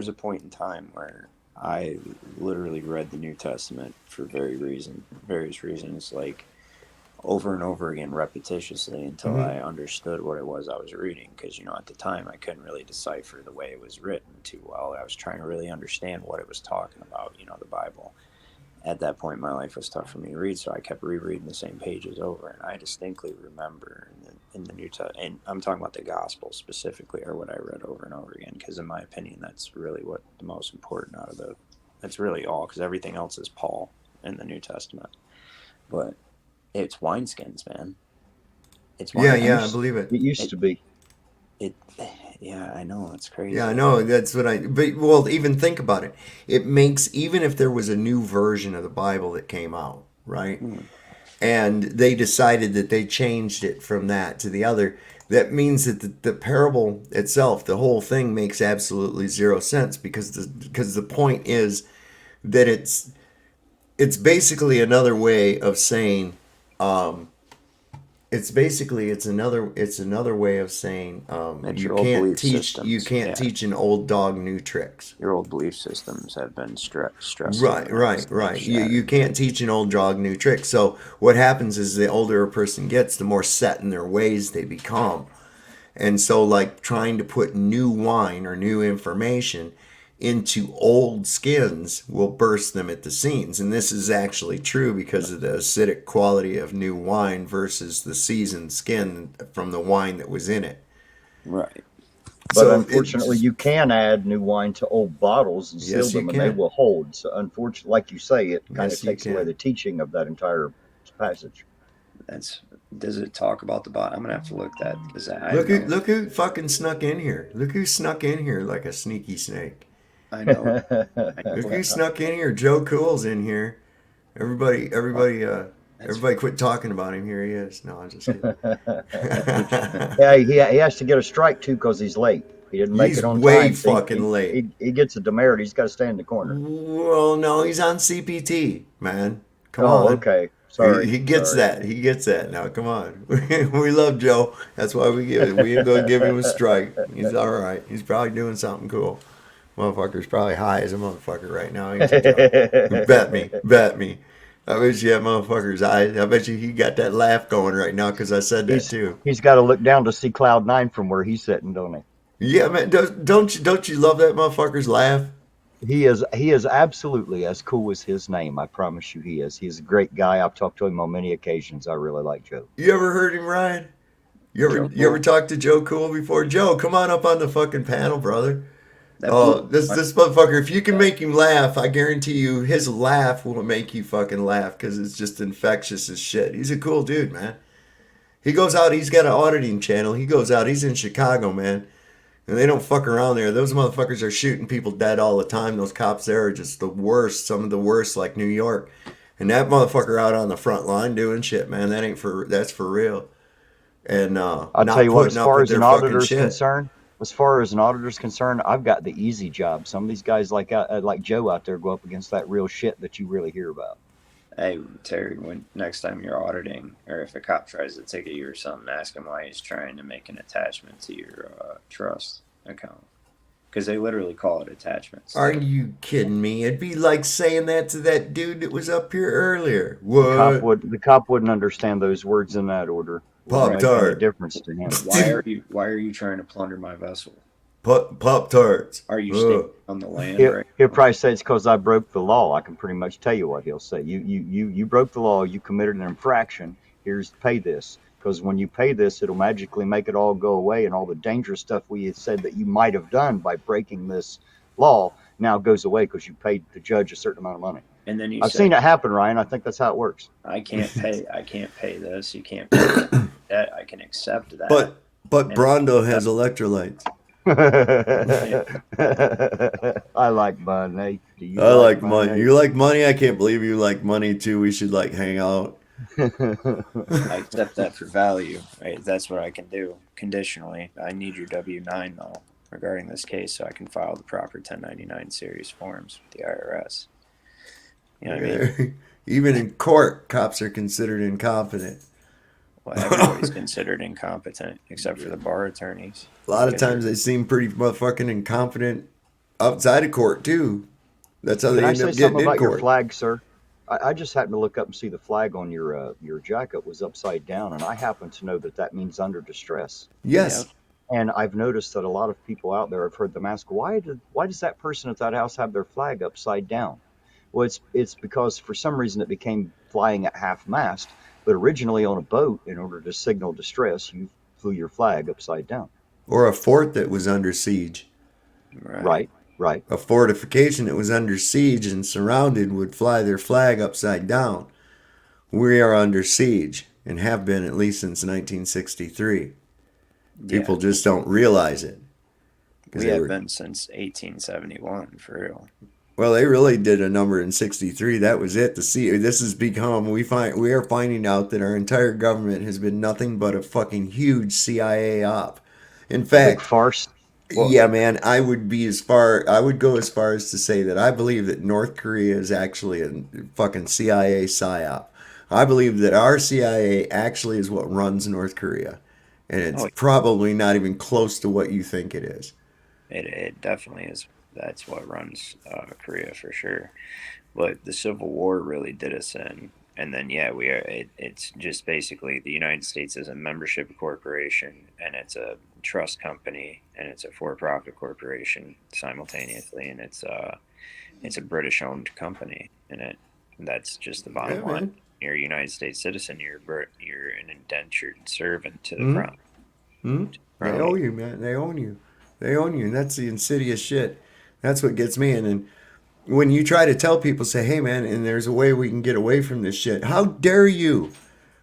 a point in time where I literally read the New Testament for various reasons, like, over and over again repetitiously until I understood what it was I was reading, because at the time I couldn't really decipher the way it was written too well. I was trying to really understand what it was talking about, the Bible. At that point my life was tough for me to read, so I kept rereading the same pages over, and I distinctly remember in the New Testament, and I'm talking about the Gospel specifically, or what I read over and over again, because in my opinion that's really what the most important that's really all, because everything else is Paul in the New Testament. But it's wineskins, man. It's wineskins. Yeah, I believe it. It used to be. Yeah, I know, it's crazy. Yeah, I know. That's what even think about it. It makes, even if there was a new version of the Bible that came out, right? And they decided that they changed it from that to the other, that means that the parable itself, the whole thing, makes absolutely zero sense, because the point is that it's basically another way of saying it's another way of saying you can't teach an old dog new tricks. Your old belief systems have been stressed. Right. You can't teach an old dog new tricks. So what happens is the older a person gets, the more set in their ways they become. And so, like, trying to put new wine or new information into old skins will burst them at the seams. And this is actually true because of the acidic quality of new wine versus the seasoned skin from the wine that was in it. Right. But unfortunately, you can add new wine to old bottles and seal them, and they will hold. So, unfortunately, like you say, it kind of takes away the teaching of that entire passage. Does it talk about the bottle? I'm gonna have to look that because look who fucking snuck in here. Look who snuck in here like a sneaky snake. I know. Look who snuck in here. Joe Cool's in here. Everybody, quit talking about him. Here he is. No, I'm just kidding. Yeah, he has to get a strike too because he's late. He didn't make it on time. He's way fucking late. He gets a demerit. He's got to stay in the corner. Well, no, he's on CPT, man. Come on. Oh, okay. Sorry. He gets that. He gets that. Now, come on. We love Joe. That's why we give it. We ain't going to give him a strike. He's all right. He's probably doing something cool. Motherfucker's probably high as a motherfucker right now. Bet me. I bet you that motherfucker's eyes. I bet you he got that laugh going right now because I said that too. He's got to look down to see Cloud 9 from where he's sitting, don't he? Yeah, man. Don't you love that motherfucker's laugh? He is absolutely as cool as his name. I promise you, he is. He's a great guy. I've talked to him on many occasions. I really like Joe. You ever heard him, Ryan? You ever talked to Joe Cool before? Joe, come on up on the fucking panel, brother. This motherfucker, if you can make him laugh, I guarantee you his laugh will make you fucking laugh because it's just infectious as shit. He's a cool dude, man. He goes out, he's got an auditing channel. He goes out, he's in Chicago, man. And they don't fuck around there. Those motherfuckers are shooting people dead all the time. Those cops there are just the worst, some of the worst, like New York. And that motherfucker out on the front line doing shit, man, that's for real. And I'll tell you what, as far as an auditor's concerned, I've got the easy job. Some of these guys like Joe out there go up against that real shit that you really hear about. Hey, Terry, when next time you're auditing, or if a cop tries to ticket you or something, ask him why he's trying to make an attachment to your trust account. Because they literally call it attachments. Are you kidding me? It'd be like saying that to that dude that was up here earlier. What? The cop wouldn't understand those words in that order. Pop-Tart. Difference to him. Why are you trying to plunder my vessel? Pop-Tarts. Are you staying on the land? He'll probably say it's because I broke the law. I can pretty much tell you what he'll say. You broke the law. You committed an infraction. Here's pay this. Because when you pay this, it'll magically make it all go away, and all the dangerous stuff we had said that you might have done by breaking this law now goes away because you paid the judge a certain amount of money. And then I've seen it happen, Ryan. I think that's how it works. I can't pay this. You can't pay that. I can accept that. But Brondo has electrolytes. I like money. I like money. You like money? I can't believe you like money too. We should hang out. I accept that for value. Right? That's what I can do conditionally. I need your W-9 though regarding this case so I can file the proper 1099 series forms with the IRS. You know what I mean? Even in court, cops are considered incompetent. Well, everybody's considered incompetent except for the bar attorneys. A lot of times they seem pretty motherfucking incompetent outside of court too. That's how they end up getting in court. Your flag, sir? I just happened to look up and see the flag on your jacket was upside down, and I happen to know that means under distress. Yes. And I've noticed that a lot of people out there have heard them ask, why does that person at that house have their flag upside down? Well, it's because for some reason it became flying at half mast, but originally on a boat, in order to signal distress, you flew your flag upside down. Or a fort that was under siege. Right. A fortification that was under siege and surrounded would fly their flag upside down. We are under siege and have been at least since 1963. People just don't realize it. We have been since 1871, for real. Well, they really did a number in 63. That was it. This has become, we are finding out that our entire government has been nothing but a fucking huge CIA op. In fact, farce. Well, yeah, man, I would go as far as to say that I believe that North Korea is actually a fucking CIA psyop. I believe that our CIA actually is what runs North Korea. And it's probably not even close to what you think it is. It definitely is. That's what runs Korea for sure. But the Civil War really did us in. And then yeah, we are. It's just basically the United States is a membership corporation, and it's a trust company, and it's a for-profit corporation simultaneously, and it's a British-owned company, and that's just the bottom line. man. You're a United States citizen. You're an indentured servant to the Mhm. crown. They owe you, man. They own you. They own you, and that's the insidious shit. That's what gets me. And when you try to tell people, say, "Hey, man," and there's a way we can get away from this shit. How dare you?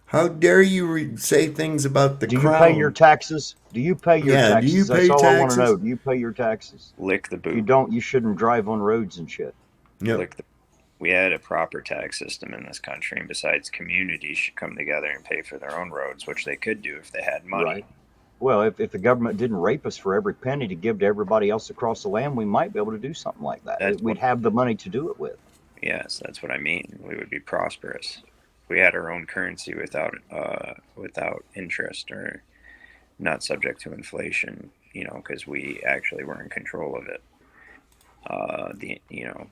How dare you say things about the Do you crown? pay your taxes? Do you pay your Yeah, do taxes? you That's pay all I want to taxes? know. Do you pay your taxes? Lick the If you boot. don't, you shouldn't drive on roads and shit. Yep. Lick the. We had a proper tax system in this country, and besides, communities should come together and pay for their own roads, which they could do if they had money. Right. Well, if the government didn't rape us for every penny to give to everybody else across the land, we might be able to do something like that. That's We'd what- have the money to do it with. Yes, that's what I mean. We would be prosperous. We had our own currency without interest or not subject to inflation. Because we actually were in control of it.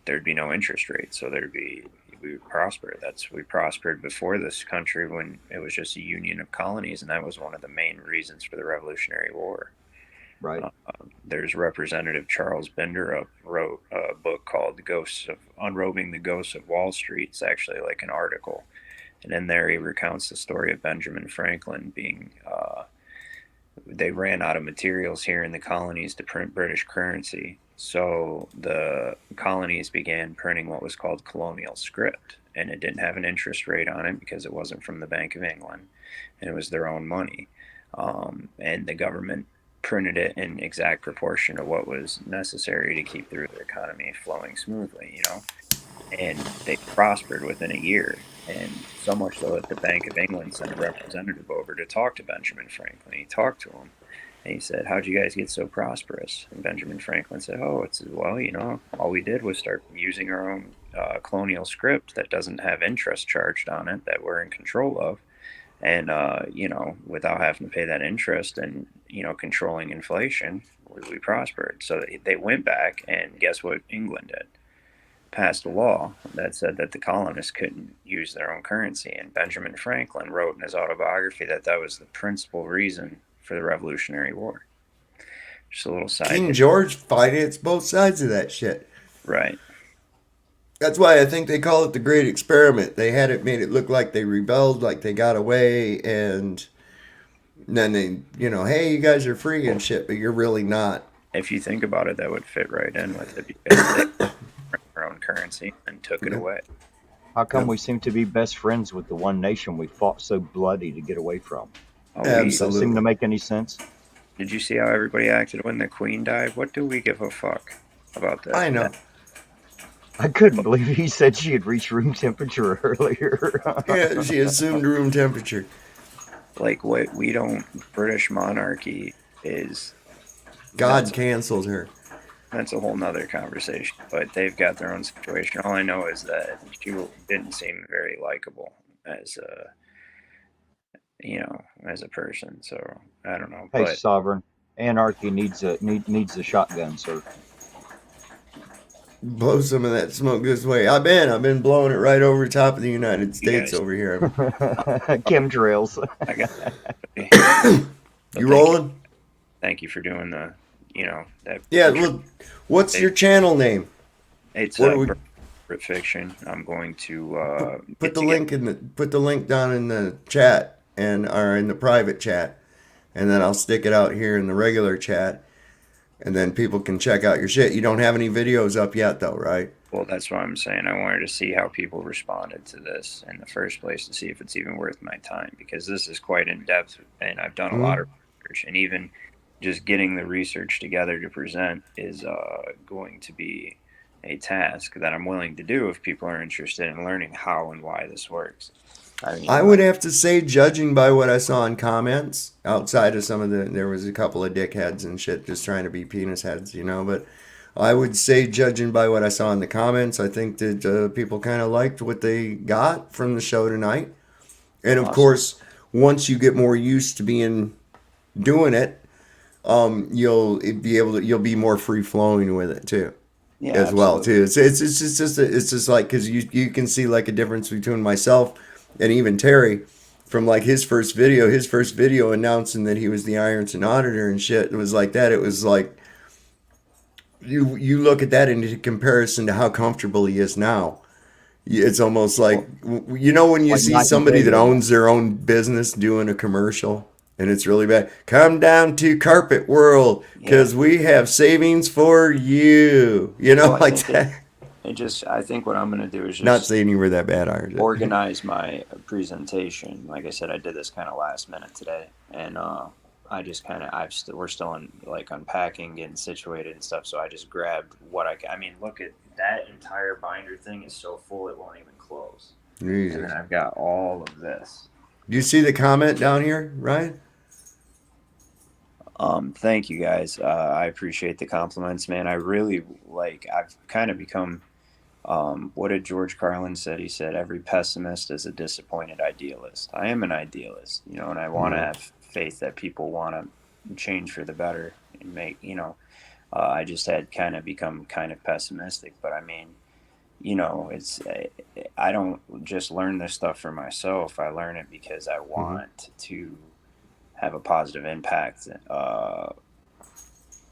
There'd be no interest rate, so we would prosper. We prospered before this country when it was just a union of colonies, and that was one of the main reasons for the Revolutionary War. Right. There's Representative Charles Bender wrote a book called Unrobing the Ghosts of Wall Street. It's actually like an article, and in there he recounts the story of Benjamin Franklin being. They ran out of materials here in the colonies to print British currency, so the colonies began printing what was called colonial script, and it didn't have an interest rate on it because it wasn't from the Bank of England, and it was their own money, and the government printed it in exact proportion to what was necessary to keep the economy flowing smoothly, and they prospered within a year. And so much so that the Bank of England sent a representative over to talk to Benjamin Franklin. He talked to him, and he said, "How'd you guys get so prosperous?" And Benjamin Franklin said, "Oh, all we did was start using our own colonial script that doesn't have interest charged on it, that we're in control of, and without having to pay that interest and controlling inflation, we prospered." So they went back, and guess what England did? Passed a law that said that the colonists couldn't use their own currency, and Benjamin Franklin wrote in his autobiography that was the principal reason for the Revolutionary War. Just a little side. King George financed both sides of that shit. Right. That's why I think they call it the Great Experiment. They had it made it look like they rebelled, like they got away, and then they, hey, you guys are free and shit, but you're really not. If you think about it, that would fit right in with it because they their own currency and took it away. How come we seem to be best friends with the one nation we fought so bloody to get away from? Absolutely. Does that seem to make any sense? Did you see how everybody acted when the Queen died? What do we give a fuck about that? I know. I couldn't believe he said she had reached room temperature earlier. Yeah, she assumed room temperature. Like what we don't. British monarchy is. God canceled her. That's a whole nother conversation, but they've got their own situation. All I know is that she didn't seem very likable as a person. So I don't know. Hey, But Sovereign, anarchy needs a shotgun, sir. Blow some of that smoke this way. I've been blowing it right over top of the United States guys- over here. Chemtrails. I got that. You rolling? Thank you for doing the, that. Yeah. Well, what's your channel name? It's what do we- Brit Fiction. I'm going to Put the link down in the chat or in the private chat, and then I'll stick it out here in the regular chat, and then people can check out your shit. You don't have any videos up yet, though, right? Well, that's what I'm saying. I wanted to see how people responded to this in the first place to see if it's even worth my time, because this is quite in depth, and I've done a lot of research, and even just getting the research together to present is going to be a task that I'm willing to do if people are interested in learning how and why this works. I would have to say, judging by what I saw in comments, outside of there was a couple of dickheads and shit just trying to be penis heads, but I would say, judging by what I saw in the comments, I think that people kind of liked what they got from the show tonight. And of course, once you get more used to doing it, you'll be more free flowing with it too. Yeah, as well absolutely. too. It's just like, because you can see like a difference between myself and even Terry, from like his first video announcing that he was the Ironton auditor and shit. It was like that. It was like you look at that in comparison to how comfortable he is now. It's almost like, you know, when you Like see night and somebody day, that yeah. owns their own business doing a commercial and it's really bad. Come down to Carpet World because we have savings for you. You know, Well, I like think that. I think what I'm going to do is Not just saying you were that bad, Iron. organize my presentation. Like I said, I did this kind of last minute today, and I just kind of we're still in like unpacking, getting situated and stuff. So I just grabbed what I mean, look at that entire binder thing is so full it won't even close. Jesus. And then I've got all of this. Do you see the comment down here, Ryan? Thank you guys. I appreciate the compliments, man. I really I've kind of become, what did George Carlin said? He said, every pessimist is a disappointed idealist. I am an idealist, you know, and I want to have faith that people want to change for the better and make, you know, I just had kind of become kind of pessimistic, but I mean, you know, I don't just learn this stuff for myself. I learn it because I want to have a positive impact,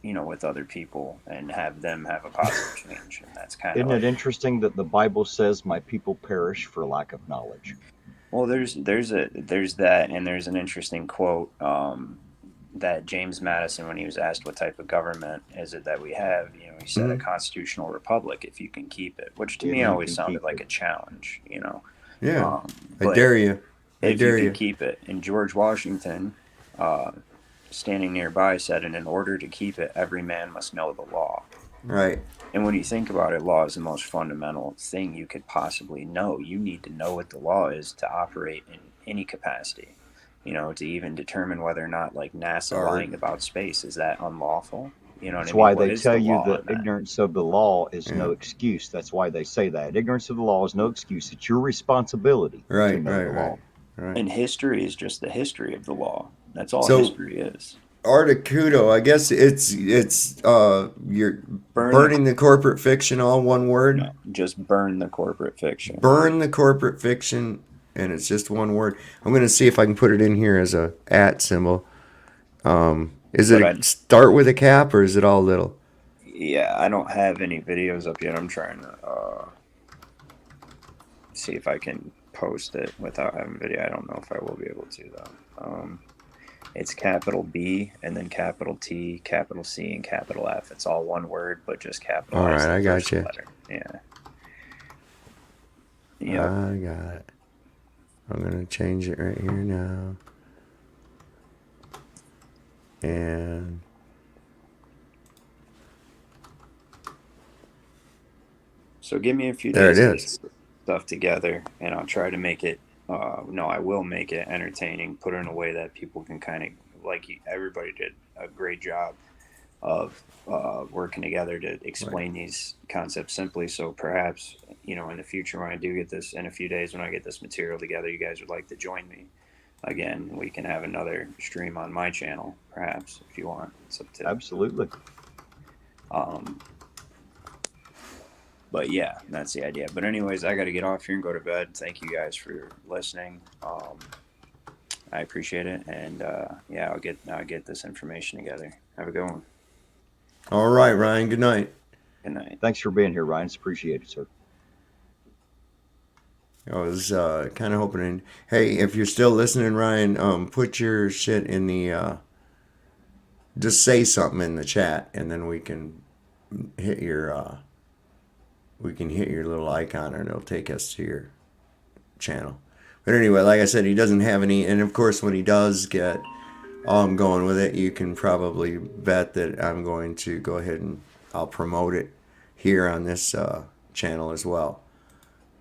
you know, with other people and have them have a positive change. And that's kind of Isn't it interesting that the Bible says my people perish for lack of knowledge? well, there's that, and there's an interesting quote that James Madison, when he was asked what type of government is it that we have, you know, he said a constitutional republic if you can keep it, which to me always sounded like a challenge, you know. Yeah. I But dare you. if you can keep it. And George Washington, standing nearby, said, and in order to keep it, every man must know the law. Right. And when you think about it, law is the most fundamental thing you could possibly know. You need to know what the law is to operate in any capacity, you know, to even determine whether or not, like NASA lying about space, is that unlawful? You know what That's I mean? why What they is tell the you law that on that? ignorance of the law is no excuse. That's why they say that. Ignorance of the law is no excuse. It's your responsibility to Right. know the law. Right. And history is just the history of the law. That's all So- history is. Articuno, I guess it's you're burning the corporate fiction, all one word. No, just burn the corporate fiction. Burn the corporate fiction, and it's just one word. I'm gonna see if I can put it in here as a @ symbol. Is it start with a cap or is it all little? Yeah, I don't have any videos up yet. I'm trying to see if I can post it without having video. I don't know if I will be able to though. It's capital B and then capital T, capital C, and capital F. It's all one word, but just capitalized. All right, I got first you. letter. Yeah. Yep. I got it. I'm gonna change it right here now. And So give me a few there days it to is. get stuff together, and I'll try to make it. No, I will make it entertaining. Put it in a way that people can kind of everybody did a great job of working together to explain these concepts simply. So perhaps, you know, in the future when I do get this, in a few days when I get this material together, you guys would like to join me again. We can have another stream on my channel, perhaps, if you want. It's up to Absolutely. But yeah, that's the idea. But anyways, I got to get off here and go to bed. Thank you guys for listening. I appreciate it, and yeah, I'll get this information together. Have a good one. All right, Ryan. Good night. Good night. Thanks for being here, Ryan. It's appreciated, sir. I was kind of hoping. Hey, if you're still listening, Ryan, put your shit in the. Just say something in the chat, and then we can hit your. We can hit your little icon, and it'll take us to your channel. But anyway, like I said, he doesn't have any, and of course, when he does get going with it, you can probably bet that I'm going to go ahead and I'll promote it here on this channel as well,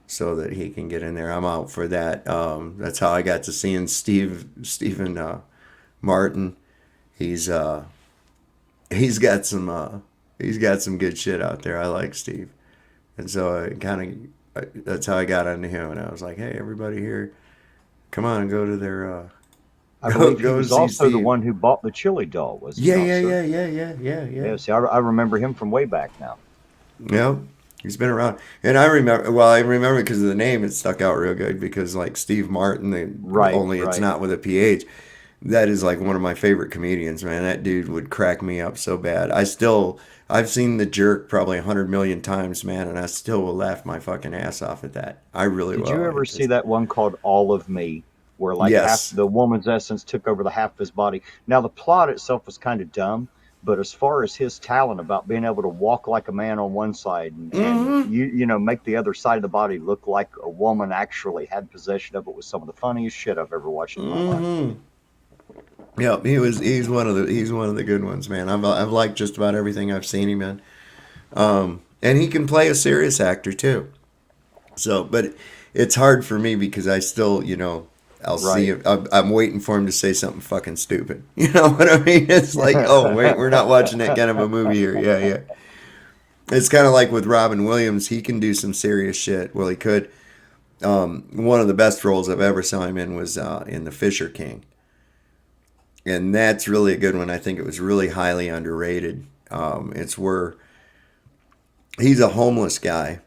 so that he can get in there. I'm out for that. That's how I got to seeing Stephen Martin. He's got some good shit out there. I like Steve. And so that's how I got onto him. And I was like, hey, everybody here, come on and go to their. I believe he go was see also the Steve. one who bought the chili doll, was he Yeah, not, yeah, sir? yeah, yeah, yeah, yeah, yeah. Yeah, see, I remember him from way back now. Yep. He's been around, and I remember. Well, I remember because of the name; it stuck out real good. Because like Steve Martin, Right, only it's right. not with a PH. That is like one of my favorite comedians, man. That dude would crack me up so bad. I've seen The Jerk probably 100 million times, man, and I still will laugh my fucking ass off at that. I really Did will. you ever see that one called All of Me, where like half Yes. the woman's essence took over the half of his body? Now the plot itself was kind of dumb, but as far as his talent about being able to walk like a man on one side and Mm-hmm. you know make the other side of the body look like a woman actually had possession of it was some of the funniest shit I've ever watched in my life. Mm-hmm. Yeah, he's one of the good ones, man. I've liked just about everything I've seen him in. And he can play a serious actor too. So, but it's hard for me because I still, I'll see Right. him. I'm waiting for him to say something fucking stupid. You know what I mean? It's like, oh wait, we're not watching that kind of a movie here. Yeah, yeah. It's kind of like with Robin Williams. He can do some serious shit. Well, he could. One of the best roles I've ever saw him in was in The Fisher King, and that's really a good one. I think it was really highly underrated. It's where he's a homeless guy,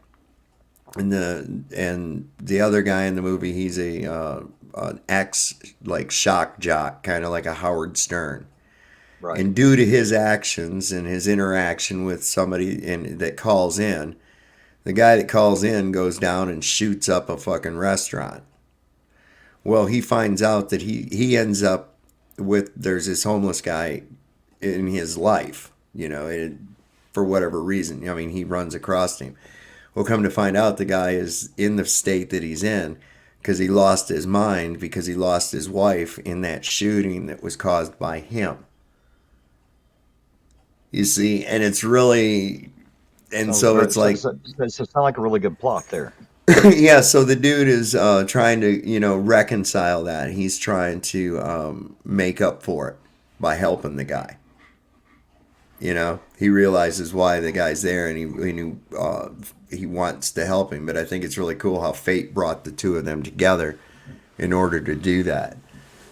and the other guy in the movie, he's an ex like shock jock, kind of like a Howard Stern. Right. And due to his actions and his interaction with somebody that calls in, the guy that calls in goes down and shoots up a fucking restaurant. Well, he finds out that he ends up with there's this homeless guy in his life, for whatever reason. I mean, he runs across him. Well, come to find out, the guy is in the state that he's in because he lost his mind because he lost his wife in that shooting that was caused by him. You see, and it's really, and Sounds so very, it's like, sounds like a really good plot there. yeah. So the dude is trying to, reconcile that. He's trying to make up for it by helping the guy. He realizes why the guy's there, and he wants to help him. But I think it's really cool how fate brought the two of them together in order to do that.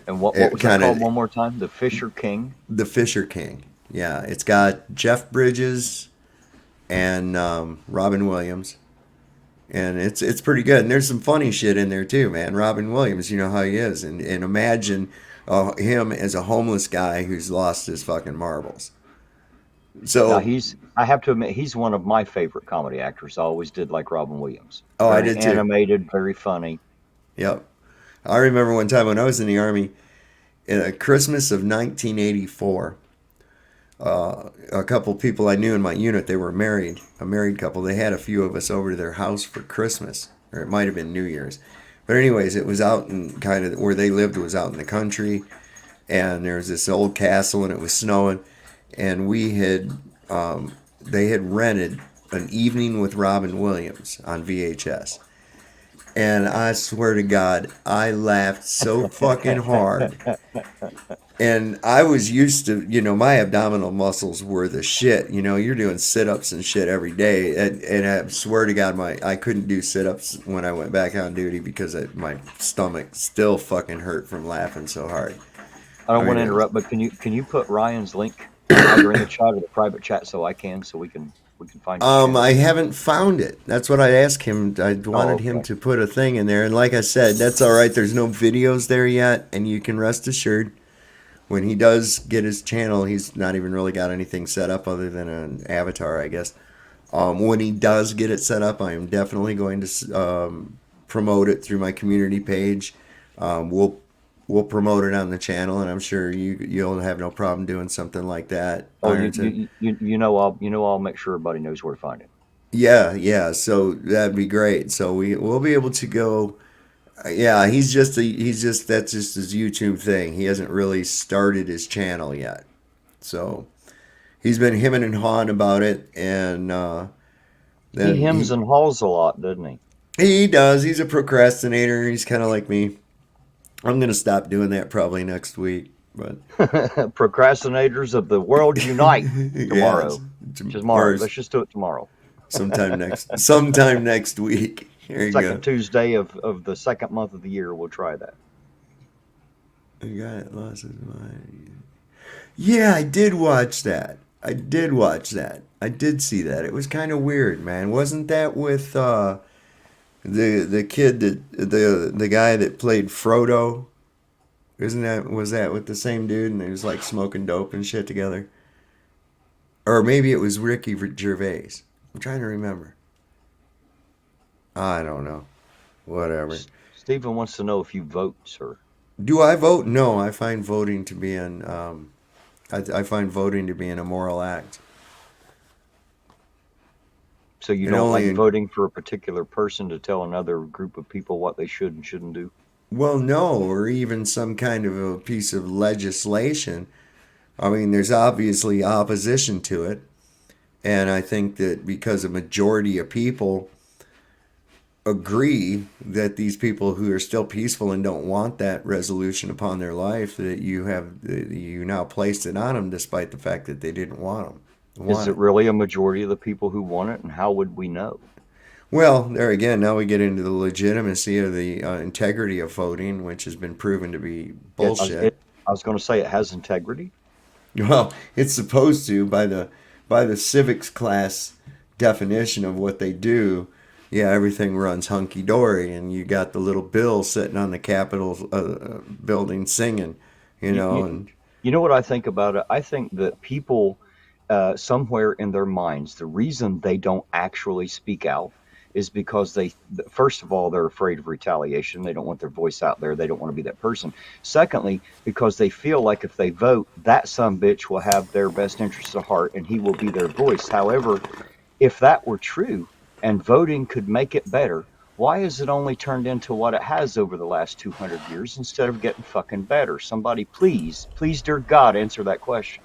And what It was that kind called of one more time? The Fisher King. The Fisher King. Yeah, it's got Jeff Bridges and Robin Williams, and it's pretty good. And there's some funny shit in there too, man. Robin Williams, you know how he is, and imagine him as a homeless guy who's lost his fucking marbles. Now So, I have to admit, he's one of my favorite comedy actors. I always did like Robin Williams. oh, I Very did too. animated, very funny. Yep. I remember one time when I was in the army, in Christmas of 1984. A couple people I knew in my unit, they were married, a married couple. They had a few of us over to their house for Christmas, or it might have been New Year's. But anyways, it was out in kind of where they lived was out in the country, and there was this old castle, and it was snowing, and they had rented An Evening with Robin Williams on VHS. And I swear to God, I laughed so fucking hard. And I was used to, my abdominal muscles were the shit. You're doing sit-ups and shit every day. And I swear to God, I couldn't do sit-ups when I went back on duty because my stomach still fucking hurt from laughing so hard. I I don't mean, want to it was, interrupt, but can you put Ryan's link either in the chat or the private chat so we can find his channel? I haven't found it. That's what I asked him. I Oh, wanted him okay. to put a thing in there. And like I said, that's all right. There's no videos there yet. And you can rest assured, when he does get his channel, he's not even really got anything set up other than an avatar, I guess. When he does get it set up, I am definitely going to promote it through my community page. We'll promote it on the channel, and I'm sure you'll have no problem doing something like that, Oh, Ironton. I'll make sure everybody knows where to find it. Yeah, yeah. So that'd be great. So we'll be able to go. Yeah, that's just his YouTube thing. He hasn't really started his channel yet. So he's been hemming and hawing about it, and He then hems and haws a lot, doesn't he? he does. He's a procrastinator. He's kind of like me. I'm gonna stop doing that probably next week, but Procrastinators of the world unite yes, tomorrow. Tomorrow. or Let's just do it tomorrow. sometime next week. Here you Second go. Tuesday of the second month of the year. We'll try that. The guy that lost his mind. Yeah, I did watch that. I did watch that. I did see that. It was kind of weird, man. Wasn't that with the kid that the guy that played Frodo? Was that with the same dude and they was like smoking dope and shit together? Or maybe it was Ricky Gervais. I'm trying to remember. I don't know. Whatever. Stephen wants to know if you vote, sir. Do I vote? No, I find voting to be I find voting to be an immoral act. So you And don't only like voting for a particular person to tell another group of people what they should and shouldn't do? Well, no, or even some kind of a piece of legislation. I mean, there's obviously opposition to it. And I think that because a majority of people agree that these people who are still peaceful and don't want that resolution upon their life, that you now placed it on them despite the fact that they didn't want them. Is it really a majority of the people who want it, and how would we know? Well, there again, now we get into the legitimacy of the integrity of voting, which has been proven to be bullshit. I was going to say it has integrity. Well, it's supposed to by the civics class definition of what they do. Yeah, everything runs hunky dory, and you got the little Bill sitting on the Capitol building singing, and You know what I think about it? I think that people, somewhere in their minds, the reason they don't actually speak out is because first of all, they're afraid of retaliation. They don't want their voice out there. They don't want to be that person. Secondly, because they feel like if they vote, that sumbitch will have their best interests at heart and he will be their voice. However, if that were true and voting could make it better, why has it only turned into what it has over the last 200 years instead of getting fucking better? Somebody please, dear God, answer that question.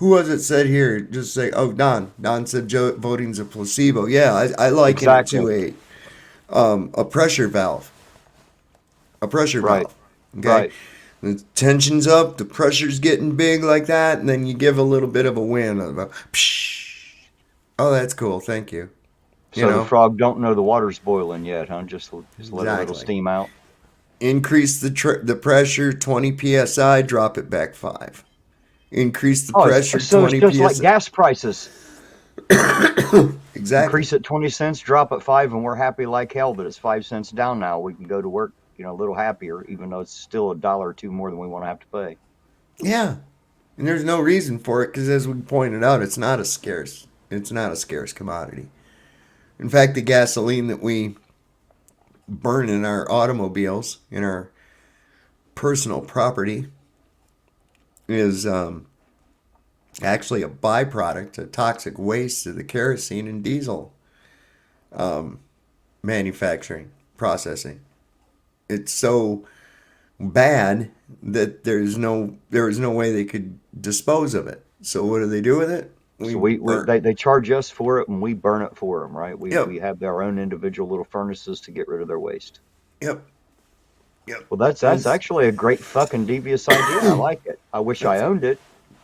who was it said here? Just say, oh, Don. Don said voting's a placebo. Yeah, I liken it to a pressure valve. A pressure Right. valve. Okay. Right. The tension's up, the pressure's getting big like that, and then you give a little bit of a wind. Psh. Oh, that's cool. Thank you. So the frog don't know the water's boiling yet, huh? Just let a little Exactly. steam out. Increase the pressure 20 psi, drop it back 5. Increase the pressure so 20 it's just like psi. gas prices. Exactly. Increase it 20 cents, drop it 5, and we're happy like hell that it's 5 cents down now. We can go to work, a little happier, even though it's still $1 or $2 more than we want to have to pay. Yeah. And there's no reason for it because, as we pointed out, it's not a scarce commodity. In fact, the gasoline that we burn in our automobiles, in our personal property, is actually a byproduct, a toxic waste of the kerosene and diesel manufacturing processing. It's so bad that there is no way they could dispose of it. So what do they do with it? They charge us for it, and we burn it for them, right? Yep. We have our own individual little furnaces to get rid of their waste. Yep. Well, that's actually a great fucking devious idea. I like it. I wish I owned it,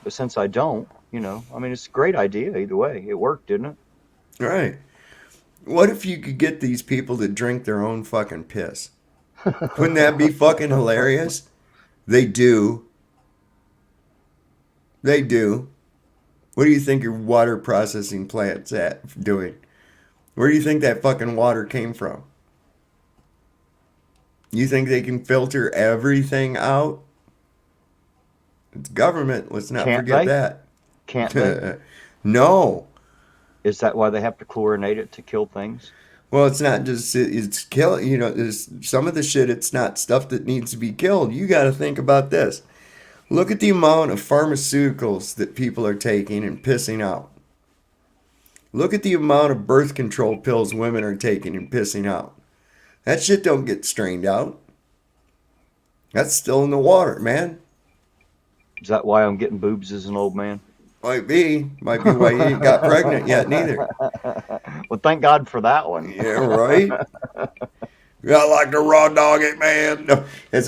but since I don't, it's a great idea either way. It worked, didn't it? Right. What if you could get these people to drink their own fucking piss? Wouldn't that be fucking hilarious? They do. They do. What do you think your water processing plant's doing? Where do you think that fucking water came from? You think they can filter everything out? It's government. Let's not forget that. Can't they? No. Is that why they have to chlorinate it to kill things? Well, it's not just, it's kill, there's some of the shit, it's not stuff that needs to be killed. You got to think about this. Look at the amount of pharmaceuticals that people are taking and pissing out. Look at the amount of birth control pills women are taking and pissing out. That shit don't get strained out. That's still in the water, man. Is that why I'm getting boobs as an old man? Might be why you ain't got pregnant yet, neither. Well, thank God for that one. Yeah, right. I like to raw dog it, man. No, it's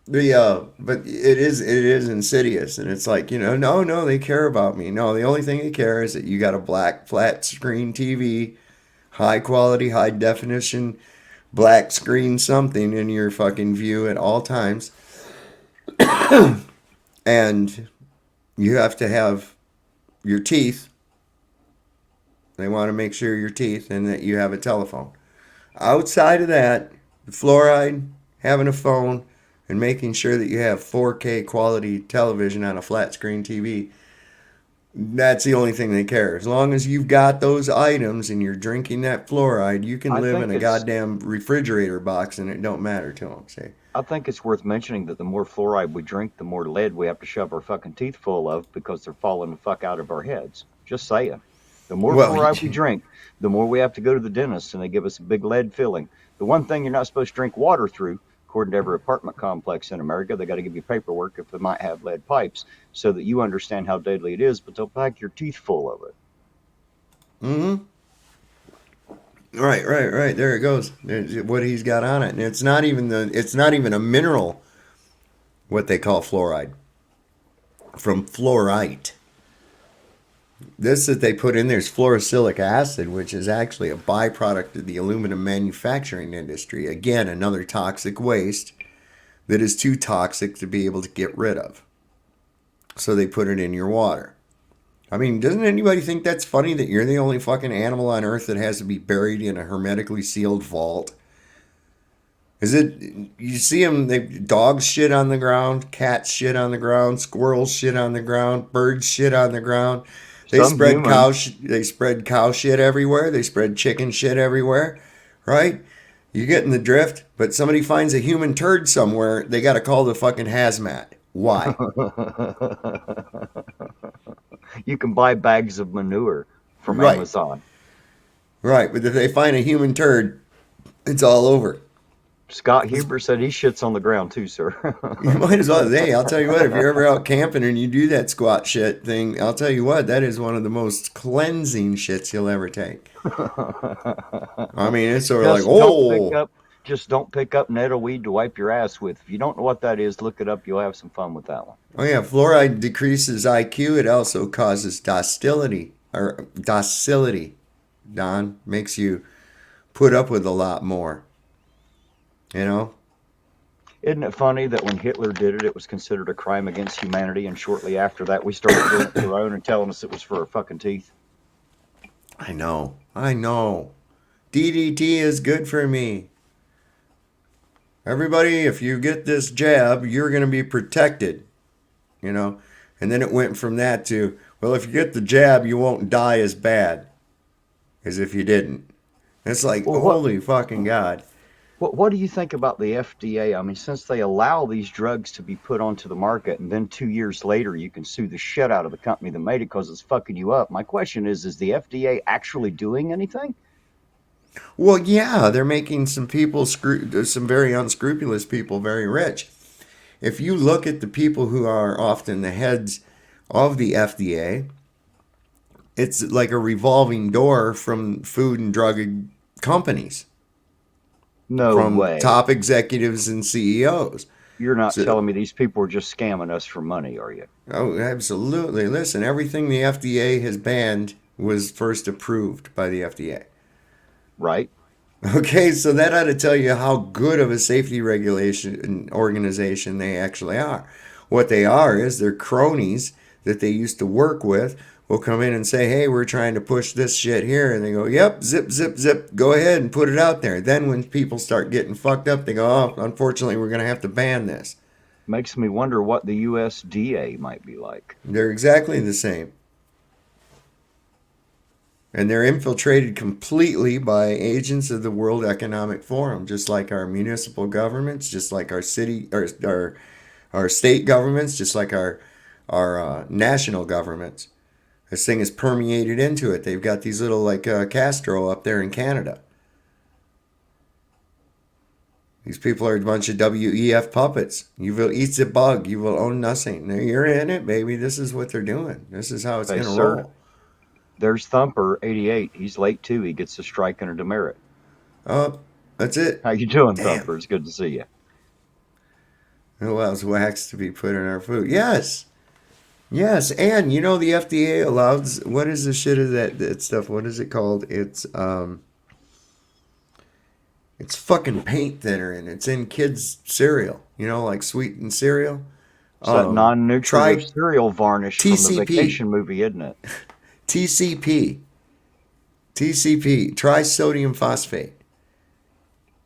but it is insidious, and it's like, no, they care about me. No, the only thing they care is that you got a black flat screen TV, high quality, high definition, black screen something in your fucking view at all times, and you have to have your teeth. They want to make sure your teeth and that you have a telephone. Outside of that, the fluoride, having a phone, and making sure that you have 4K quality television on a flat screen TV, that's the only thing they care. As long as you've got those items and you're drinking that fluoride, you can I live think in a it's goddamn refrigerator box and it don't matter to them. See? I think it's worth mentioning that the more fluoride we drink, the more lead we have to shove our fucking teeth full of because they're falling the fuck out of our heads. Just saying. The more Well, fluoride we drink, the more we have to go to the dentist and they give us a big lead filling. The one thing you're not supposed to drink water through, according to every apartment complex in America, they got to give you paperwork if they might have lead pipes so that you understand how deadly it is, but they'll pack your teeth full of it. mm-hmm. Right. There it goes. There's what he's got on it, and it's not even a mineral. What they call fluoride from fluorite. This that they put in there is fluorosilicic acid, which is actually a byproduct of the aluminum manufacturing industry. Again, another toxic waste that is too toxic to be able to get rid of. So they put it in your water. I mean, doesn't anybody think that's funny that you're the only fucking animal on earth that has to be buried in a hermetically sealed vault? Is it, you see them, dogs shit on the ground, cats shit on the ground, squirrels shit on the ground, birds shit on the ground. They Some spread cow, humans, they spread cow shit everywhere. They spread chicken shit everywhere, right? You getting the drift? But somebody finds a human turd somewhere, they got to call the fucking hazmat. Why? you can buy bags of manure from Right, Amazon. right. But if they find a human turd, it's all over. Scott Huber said he shits on the ground too, sir. You might as well. Hey, I'll tell you what, if you're ever out camping and you do that squat shit thing, I'll tell you what, that is one of the most cleansing shits you'll ever take. I mean, it's sort of like, Just don't pick up nettle weed to wipe your ass with. If you don't know what that is, look it up. You'll have some fun with that one. oh yeah, fluoride decreases IQ. It also causes docility. Don, makes you put up with a lot more. You know? Isn't it funny that when Hitler did it, it was considered a crime against humanity, and shortly after that, we started doing it to our own and telling us it was for our fucking teeth? I know. DDT is good for me. Everybody, if you get this jab, you're going to be protected, you know. And then it went from that to, well, if you get the jab, you won't die as bad as if you didn't. It's like, Well, holy fucking God. what do you think about the FDA? I mean, since they allow these drugs to be put onto the market, and then 2 years later you can sue the shit out of the company that made it because it's fucking you up. My question is the FDA actually doing anything? Well, yeah, they're making some people, some very unscrupulous people, very rich. If you look at the people who are often the heads of the FDA, it's like a revolving door from food and drug companies, No from way. top executives and CEOs. You're not So, telling me these people are just scamming us for money, are you? oh, absolutely. Listen, everything the FDA has banned was first approved by the FDA. Right? Okay, so that ought to tell you how good of a safety regulation organization they actually are. What they are is their cronies that they used to work with will come in and say, hey, we're trying to push this shit here. And they go, yep, zip, zip, zip, go ahead and put it out there. Then when people start getting fucked up, they go, oh, unfortunately, we're going to have to ban this. Makes me wonder what the USDA might be like. They're exactly the same. And they're infiltrated completely by agents of the World Economic Forum, just like our municipal governments, just like our city, our state governments, just like our national governments. This thing is permeated into it. They've got these little like Castro up there in Canada. These people are a bunch of WEF puppets. You will eat the bug. You will own nothing. You're in it, baby. This is what they're doing. This is how it's Hey, going to sir, roll. there's Thumper, 88. He's late too. He gets a strike and a demerit. Oh, that's it. How you doing, Damn. Thumper? It's good to see you. Who allows wax to be put in our food? Yes. Yes. And you know the FDA allows, what is the shit of that stuff? What is it called? It's fucking paint thinner and it's in kids cereal, you know, like sweetened cereal. It's that non-nutritive Try cereal varnish from the TCP. vacation movie, isn't it? TCP. TCP, trisodium phosphate.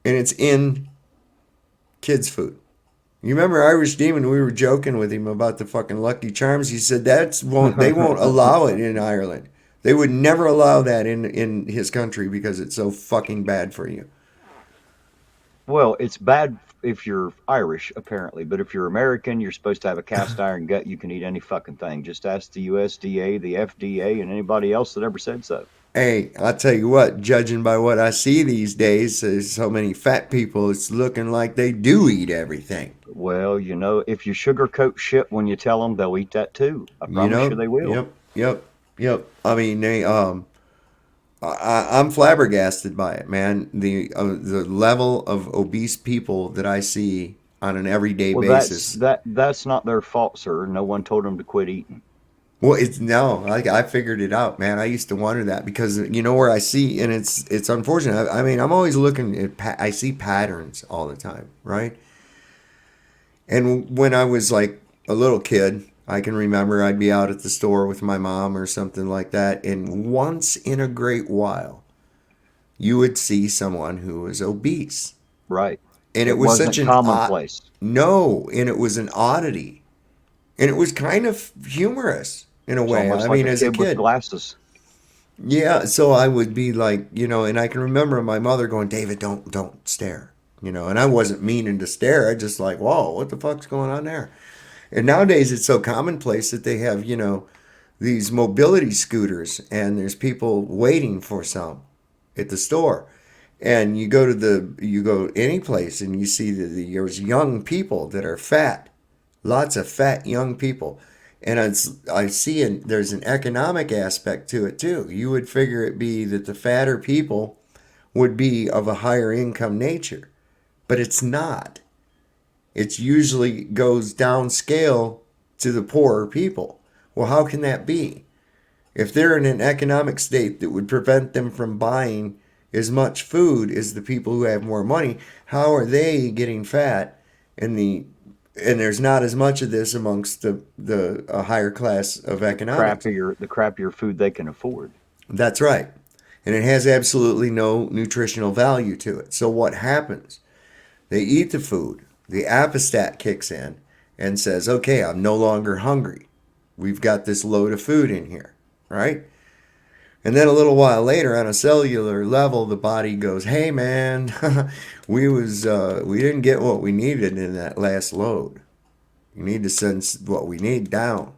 And it's in kids' food. You remember Irish Demon? We were joking with him about the fucking Lucky Charms. He said they won't allow it in Ireland. They would never allow that in his country because it's so fucking bad for you. Well, it's bad if you're Irish, apparently, but if you're American, you're supposed to have a cast iron gut. You can eat any fucking thing. Just ask the USDA, the FDA, and anybody else that ever said so. Hey, I'll tell you what, judging by what I see these days, there's so many fat people, it's looking like they do eat everything. Well, you know, if you sugarcoat shit when you tell them, they'll eat that too. I promise you they will. Yep. I mean, I'm flabbergasted by it, man. The level of obese people that I see on an everyday basis. That's not their fault, sir. No one told them to quit eating. Well, I figured it out, man. I used to wonder that because you know where I see, and it's unfortunate. I mean, I'm always looking at, I see patterns all the time, right? And when I was like a little kid, I can remember I'd be out at the store with my mom or something like that, and once in a great while, you would see someone who was obese. Right. And it was wasn't such an commonplace. No, and it was an oddity. And it was kind of humorous in a way. I mean, as a kid. With glasses. Yeah, so I would be like, you know, and I can remember my mother going, David, don't stare. You know, and I wasn't meaning to stare. I just like, whoa, what the fuck's going on there? And nowadays it's so commonplace that they have, you know, these mobility scooters and there's people waiting for some at the store. And you go any place and you see that there's young people that are fat, lots of fat young people. And I see there's an economic aspect to it too. You would figure it be that the fatter people would be of a higher income nature, but it's not. It usually goes downscale to the poorer people. Well, how can that be? If they're in an economic state that would prevent them from buying as much food as the people who have more money, how are they getting fat? And there's not as much of this amongst the higher class of economics. The crappier food they can afford. That's right. And it has absolutely no nutritional value to it. So what happens? They eat the food. The apostat kicks in and says, okay, I'm no longer hungry. We've got this load of food in here, right? And then a little while later, on a cellular level, the body goes, hey, man, we didn't get what we needed in that last load. You need to send what we need down.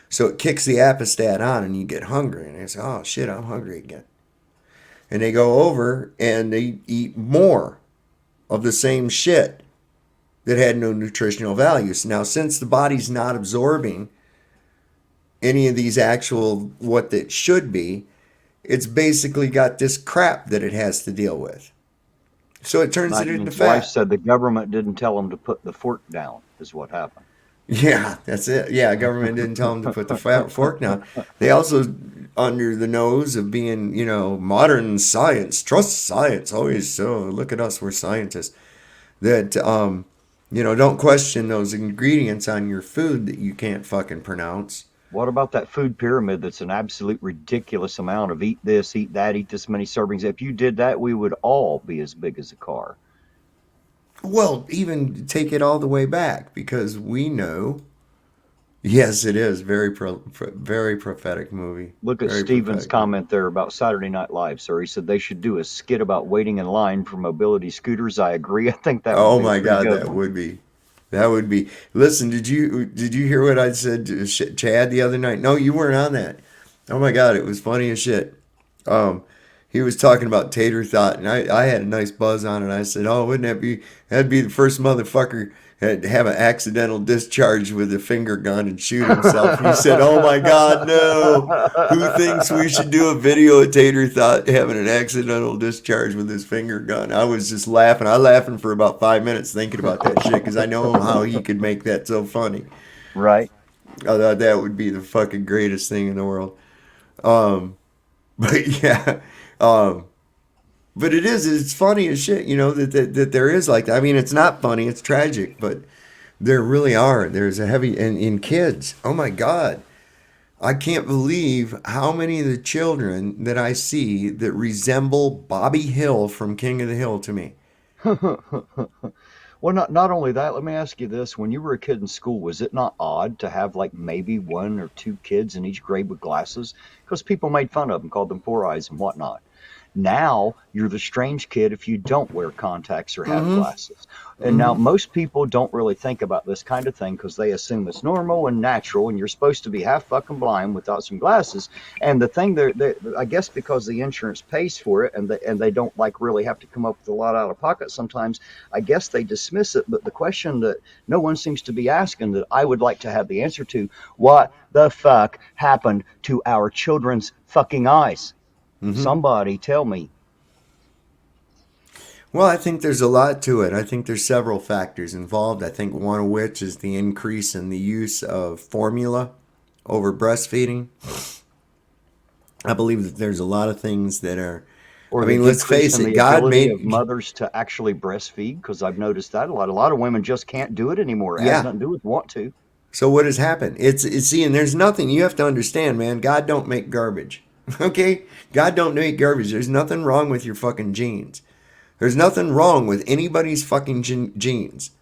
So it kicks the apostat on and you get hungry. And they say, oh, shit, I'm hungry again. And they go over and they eat more of the same shit that had no nutritional values. Now, since the body's not absorbing any of these actual what that should be, it's basically got this crap that it has to deal with. So it turns it into fat. My wife said the government didn't tell them to put the fork down, is what happened. Yeah, that's it. Yeah, government didn't tell them to put the fork down. They also, under the nose of being, you know, modern science, trust science, always so, look at us, we're scientists, that, you know, don't question those ingredients on your food that you can't fucking pronounce. What about that food pyramid that's an absolute ridiculous amount of eat this, eat that, eat this many servings? If you did that, we would all be as big as a car. Well, even take it all the way back, because we know, yes, it is very prophetic movie. Look at Steven's comment there about Saturday Night Live, sir. He said they should do a skit about waiting in line for mobility scooters. I agree. I think that would oh be my God, good. That would be. Listen, did you hear what I said to Chad the other night? No, you weren't on that. Oh my God, it was funny as shit. He was talking about tater thought, and I had a nice buzz on it. I said, "Oh, that'd be the first motherfucker to have an accidental discharge with a finger gun and shoot himself." He said, "Oh my God, no! Who thinks we should do a video of Tater Thought having an accidental discharge with his finger gun?" I was just laughing. I laughing for about 5 minutes thinking about that shit because I know how he could make that so funny. Right. I thought that would be the fucking greatest thing in the world. But yeah. But it's funny as shit, you know, that there is like that. I mean, it's not funny, it's tragic, but There really are. There's a heavy, and in kids, oh my God. I can't believe how many of the children that I see that resemble Bobby Hill from King of the Hill to me. Well, not only that, let me ask you this. When you were a kid in school, was it not odd to have like maybe one or two kids in each grade with glasses? Because people made fun of them, called them four eyes and whatnot. Now you're the strange kid if you don't wear contacts or have glasses. And now most people don't really think about this kind of thing because they assume it's normal and natural, and you're supposed to be half fucking blind without some glasses. And the thing I guess because the insurance pays for it, and they don't like really have to come up with a lot out of pocket sometimes, I guess they dismiss it. But the question that no one seems to be asking, that I would like to have the answer to: what the fuck happened to our children's fucking eyes? Somebody tell me. Well, I think there's a lot to it. I think there's several factors involved. I think one of which is the increase in the use of formula over breastfeeding. I believe that there's a lot of things that are, Or I the mean, let's decrease face in it, the God ability made, of mothers to actually breastfeed, because I've noticed that a lot. A lot of women just can't do it anymore. It has yeah. nothing to do with want to. So what has happened? See, and there's nothing you have to understand, man. God don't make garbage. Okay? God don't make garbage. There's nothing wrong with your fucking genes. There's nothing wrong with anybody's fucking genes.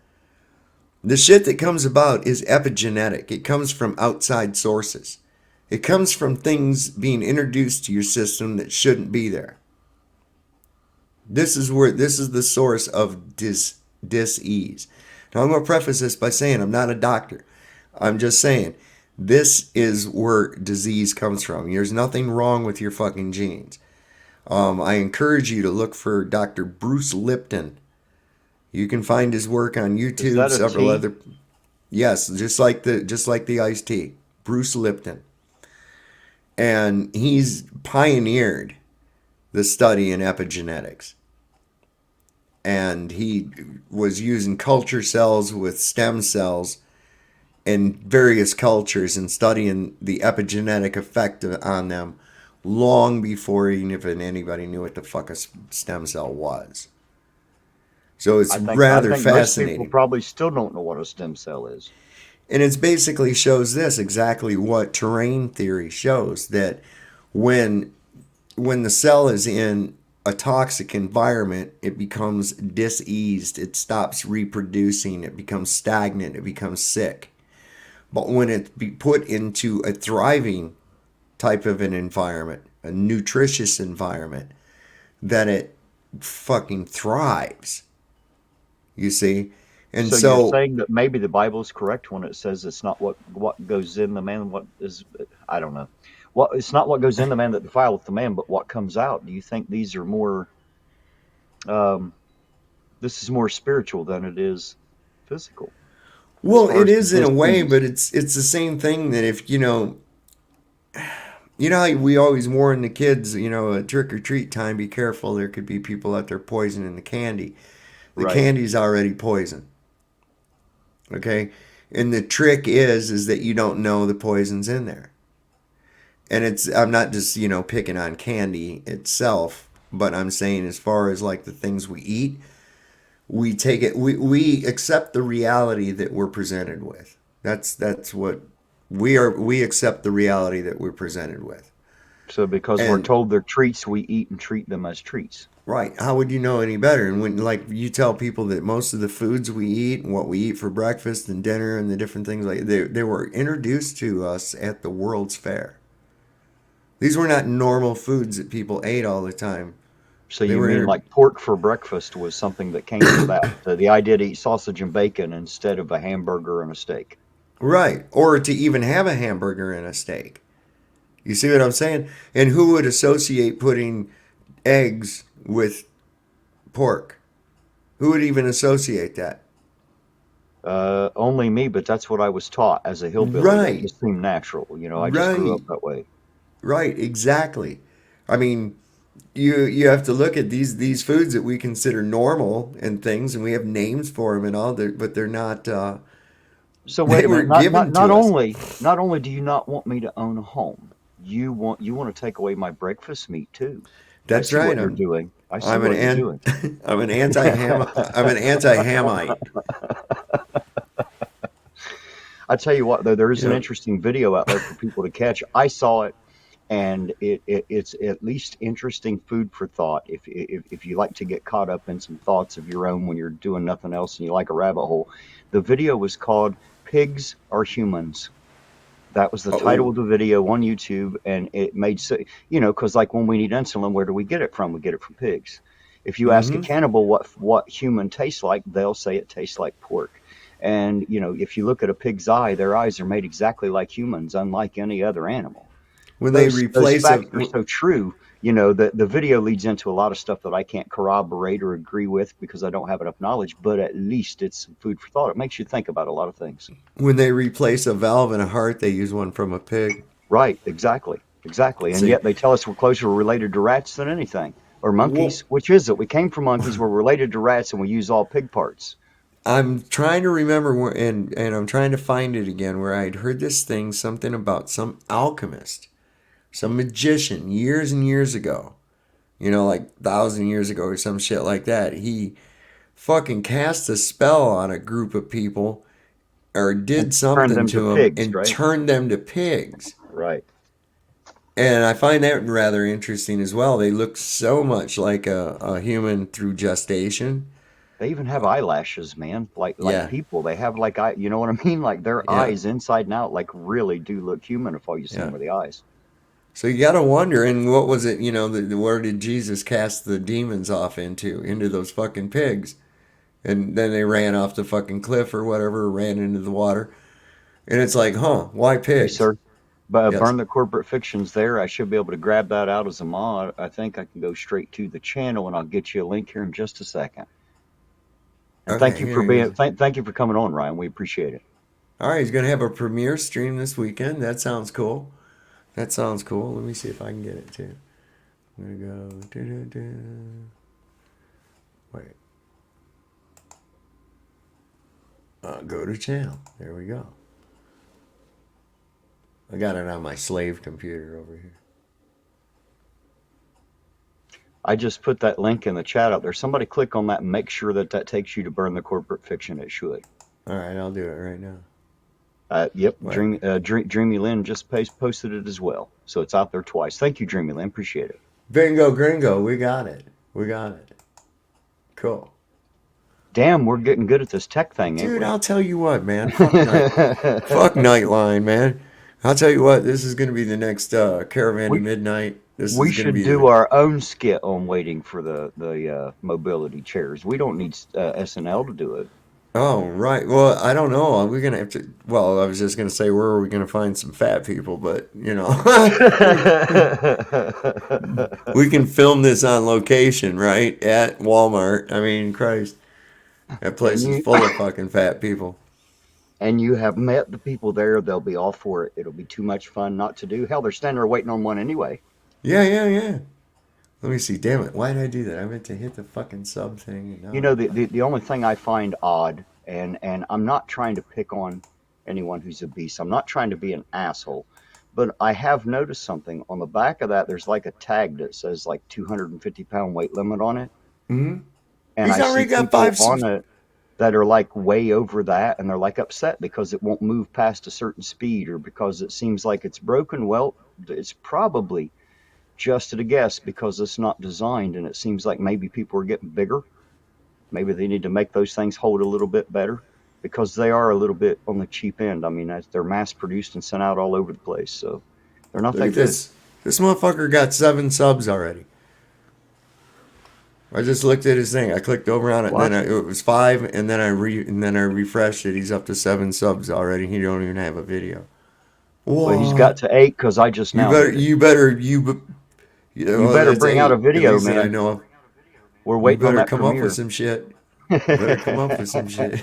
The shit that comes about is epigenetic. It comes from outside sources. It comes from things being introduced to your system that shouldn't be there. This is the source of dis-ease. Now I'm going to preface this by saying I'm not a doctor. I'm just saying this is where disease comes from. There's nothing wrong with your fucking genes. I encourage you to look for Dr. Bruce Lipton. You can find his work on Is YouTube. that a Several tea? other, yes, just like the iced tea, Bruce Lipton, and he's pioneered the study in epigenetics. And he was using culture cells with stem cells in various cultures and studying the epigenetic effect on them long before even anybody knew what the fuck a stem cell was. So it's I think rather most people fascinating. probably still don't know what a stem cell is. And it basically shows this exactly what terrain theory shows, that when the cell is in a toxic environment, it becomes diseased, it stops reproducing, it becomes stagnant, it becomes sick. But when it be put into a thriving type of an environment, a nutritious environment, then it fucking thrives. You see? And So you're saying that maybe the Bible is correct when it says it's not what goes in the man, what is, I don't know. It's not what goes in the man that defileth the man, but what comes out. Do you think these are more, this is more spiritual than it is physical? well, Far it as is in a way, disease. but it's the same thing that if you know how we always warn the kids, at trick or treat time, be careful. There could be people out there poisoning the candy. The Right. candy's already poison. Okay? And the trick is that you don't know the poison's in there. And I'm not just, picking on candy itself, but I'm saying as far as like the things we eat, we take it, we accept the reality that we're presented with. That's what we accept the reality that we're presented with. So because we're And told they're treats, we eat and treat them as treats. right, how would you know any better? And when like you tell people that most of the foods we eat and what we eat for breakfast and dinner and the different things, like they were introduced to us at the World's Fair. These were not normal foods that people ate all the time. So They you were mean like pork for breakfast was something that came from that? The idea to eat sausage and bacon instead of a hamburger and a steak. right, or to even have a hamburger and a steak. You see what I'm saying? And who would associate putting eggs with pork? Who would even associate that? Only me, but that's what I was taught as a hillbilly. That Right, just seemed natural. I just grew up right, that way. right, exactly. I mean, you have to look at these foods that we consider normal and things, and we have names for them and all, but they're not. So wait They a minute. weren't given Not to us. only do you not want me to own a home, you want to take away my breakfast meat too. I That's see right. what you're doing. I see I'm an what you're doing. I'm an anti-ham I'm an anti-hamite. I tell you what, though, there is an Yeah. interesting video out there for people to catch. I saw it, and it's at least interesting food for thought. If you like to get caught up in some thoughts of your own when you're doing nothing else and you like a rabbit hole, the video was called "Pigs Are Humans." That was the title Oh, of the video on YouTube, and it made because like when we need insulin, where do we get it from? We get it from pigs. If you ask a mm-hmm. cannibal what human tastes like, they'll say it tastes like pork. And if you look at a pig's eye, their eyes are made exactly like humans, unlike any other animal. When they Those replace a facts are so true. The video leads into a lot of stuff that I can't corroborate or agree with because I don't have enough knowledge, but at least it's some food for thought. It makes you think about a lot of things. when they replace a valve in a heart, they use one from a pig. Right, exactly. And See, yet they tell us we're closer related to rats than anything. Or well, monkeys. Which is it? We came from monkeys, we're related to rats, and we use all pig parts. I'm trying to remember where, and I'm trying to find it again where I'd heard this thing, something about some alchemist, some magician years and years ago, like 1,000 years ago or some shit like that. He fucking cast a spell on a group of people or And did turn something them to to them pigs, and right? turned them to pigs. Right. And I find that rather interesting as well. They look so much like a human through gestation. They even have eyelashes, man. Like Yeah, people. They have like eye you know what I mean? Like their yeah, eyes inside and out like really do look human if all you see them yeah. with the eyes. So you got to wonder, and what was it? Where did Jesus cast the demons off into? Into those fucking pigs, and then they ran off the fucking cliff or whatever, ran into the water, and it's like, huh? Why Hey pigs? sir. But Yes. Burn the Corporate Fiction's there. I should be able to grab that out as a mod. I think I can go straight to the channel and I'll get you a link here in just a second. And thank Okay, you here for he is. thank you for coming on, Ryan. We appreciate it. All right, he's gonna have a premiere stream this weekend. That sounds cool. That sounds cool. Let me see if I can get it too. I'm gonna go. Wait. Go to channel. There we go. I got it on my slave computer over here. I just put that link in the chat up there. Somebody click on that and make sure that takes you to Burn the Corporate Fiction. It should. All right, I'll do it right now. Yep, Wait. Dreamy Lynn just posted it as well. So it's out there twice. Thank you, Dreamy Lynn. Appreciate it. Bingo Gringo, we got it. We got it. Cool. Damn, we're getting good at this tech thing, ain't Dude, we? I'll tell you what, man. Fuck Nightline, man. I'll tell you what, this is going to be the next Caravan to we Midnight. This we is going to should be do the. our own skit on waiting for the mobility chairs. We don't need SNL to do it. Oh, right. Well, I don't know. We're going to have to. Well, I was just going to say, where are we going to find some fat people? But, we can film this on location, right? At Walmart. I mean, Christ. That place and is you full of fucking fat people. and you have met the people there. They'll be all for it. It'll be too much fun not to do. Hell, they're standing there waiting on one anyway. Yeah, yeah, yeah. Let me see. Damn it. Why did I do that? I meant to hit the fucking sub thing. And You now know, I'm the only thing I find odd, and I'm not trying to pick on anyone who's obese. I'm not trying to be an asshole, but I have noticed something on the back of that. There's like a tag that says like 250-pound weight limit on it, hmm and He's I see already got people five. on it that are like way over that, and they're like upset because it won't move past a certain speed or because it seems like it's broken. Well, it's probably just at a guess because it's not designed, and it seems like maybe people are getting bigger. Maybe they need to make those things hold a little bit better because they are a little bit on the cheap end. I mean, they're mass produced and sent out all over the place, so they're not Look that at good. this. This motherfucker got 7 subs already. I just looked at his thing. I clicked over on it, and What? then it was 5, and then I refreshed it. He's up to 7 subs already. He don't even have a video. Well, he's got What? to 8 because I just You now better, did it. you better, You well, better that's bring out 8, a at video, least that I man. know of. We're You waiting on better that come up with premiere. some shit. You better come up with some shit.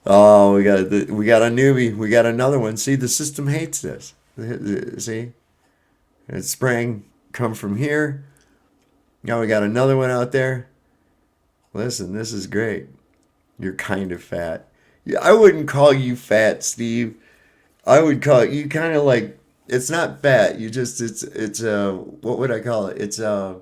Oh, we got a newbie. We got another one. See, the system hates this. See, it's spraying come from here. Now we got another one out there. Listen, this is great. You're kind of fat. Yeah, I wouldn't call you fat, Steve. I would call you kind of like it's not fat. You just it's what would I call it? It's I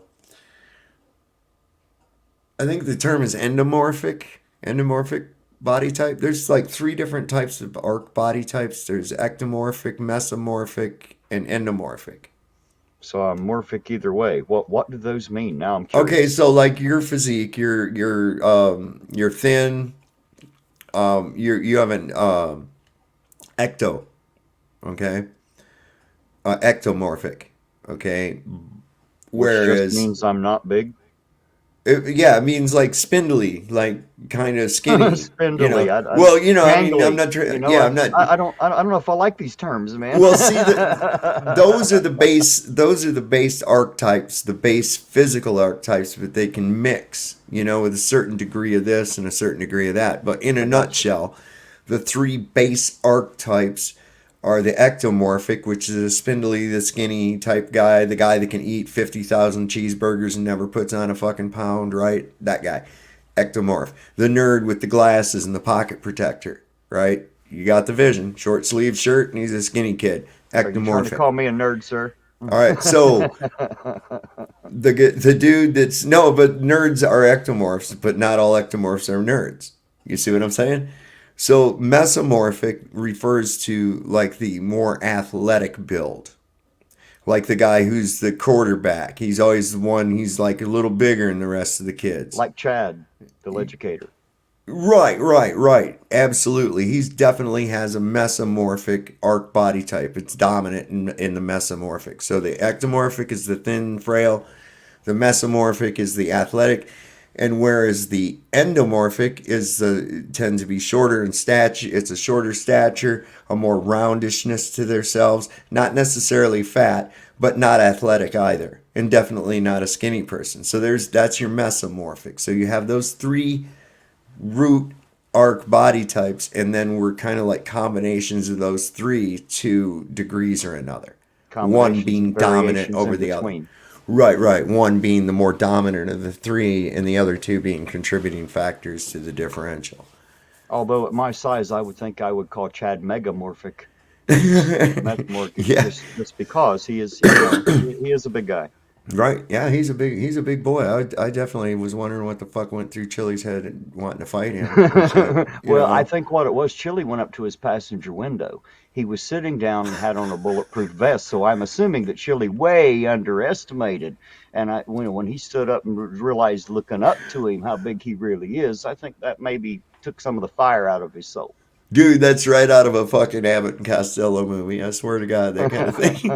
think the term is endomorphic. endomorphic body type. There's like 3 different types of arc body types. There's ectomorphic, mesomorphic, and endomorphic. So I'm morphic either way. What do those mean? Now I'm Okay, curious. so like your physique, you're thin, you have an ecto, okay, ectomorphic, okay, Which just whereas means I'm not big. yeah, it means like spindly, like kind of skinny, you Spindly. know. Well, I mean, I'm Gangly. not, You know, yeah, I'm not. I don't know if I like these terms, man. Well, see, those are the base archetypes, the base physical archetypes, but they can mix, with a certain degree of this and a certain degree of that. But in a I got you. nutshell, the 3 base archetypes are the ectomorphic, which is the spindly, the skinny type guy, the guy that can eat 50,000 cheeseburgers and never puts on a fucking pound, right? That guy. Ectomorph. The nerd with the glasses and the pocket protector, right? You got the vision. Short sleeve shirt, and he's a skinny kid. Are you trying to Ectomorphic. call me a nerd, sir? All right, so the dude that's no, but nerds are ectomorphs, but not all ectomorphs are nerds. You see what I'm saying? So mesomorphic refers to like the more athletic build, like the guy who's the quarterback. He's always the one. He's like a little bigger than the rest of the kids. Like Chad, the educator. Right. Absolutely. He's definitely has a mesomorphic arc body type. It's dominant in the mesomorphic. So the ectomorphic is the thin, frail. The mesomorphic is the athletic. And whereas the endomorphic tends to be shorter in stature, it's a shorter stature, a more roundishness to themselves, not necessarily fat, but not athletic either, and definitely not a skinny person. So that's your mesomorphic. So you have those 3 root arc body types, and then we're kind of like combinations of those 3 to degrees or another. One Combinations being and dominant variations over in the other. between. Right. One being the more dominant of the 3, and the other 2 being contributing factors to the differential. Although at my size, I would think I would call Chad megamorphic. Metamorphic, Yeah. just because he is, he is a big guy. Right. Yeah, he's a big boy. I definitely was wondering what the fuck went through Chili's head and wanting to fight him. Well, I think what it was, Chili went up to his passenger window. He was sitting down and had on a bulletproof vest, so I'm assuming that Chili way underestimated. And when he stood up and realized, looking up to him, how big he really is, I think that maybe took some of the fire out of his soul. Dude, that's right out of a fucking Abbott and Costello movie. I swear to God, that kind of thing.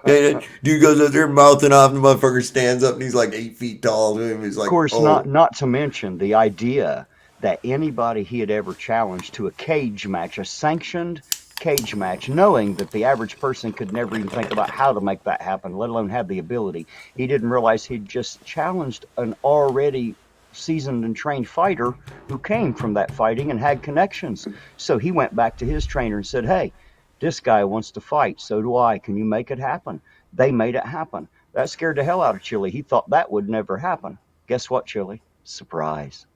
And dude goes up there mouthing off, and the motherfucker stands up, and he's like 8 feet tall. And he's Of like, course, oh. not to mention the idea that anybody he had ever challenged to a cage match, a sanctioned cage match, knowing that the average person could never even think about how to make that happen, let alone have the ability. He didn't realize he'd just challenged an already seasoned and trained fighter who came from that fighting and had connections. So he went back to his trainer and said, hey, this guy wants to fight. So do I. Can you make it happen? They made it happen. That scared the hell out of Chili. He thought that would never happen. Guess what, Chili? Surprise.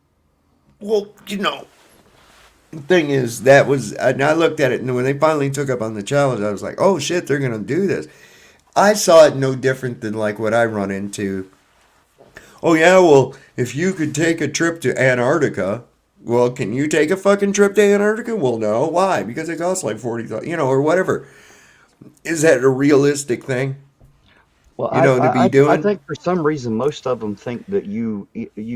Well, the thing is, that was, and I looked at it, and when they finally took up on the challenge, I was like, oh shit, they're going to do this. I saw it no different than like what I run into. Oh yeah, well, if you could take a trip to Antarctica, well, can you take a fucking trip to Antarctica? Well, no. Why? Because it costs like 40,000, or whatever. Is that a realistic thing? Well, To be I doing? think for some reason most of them think that you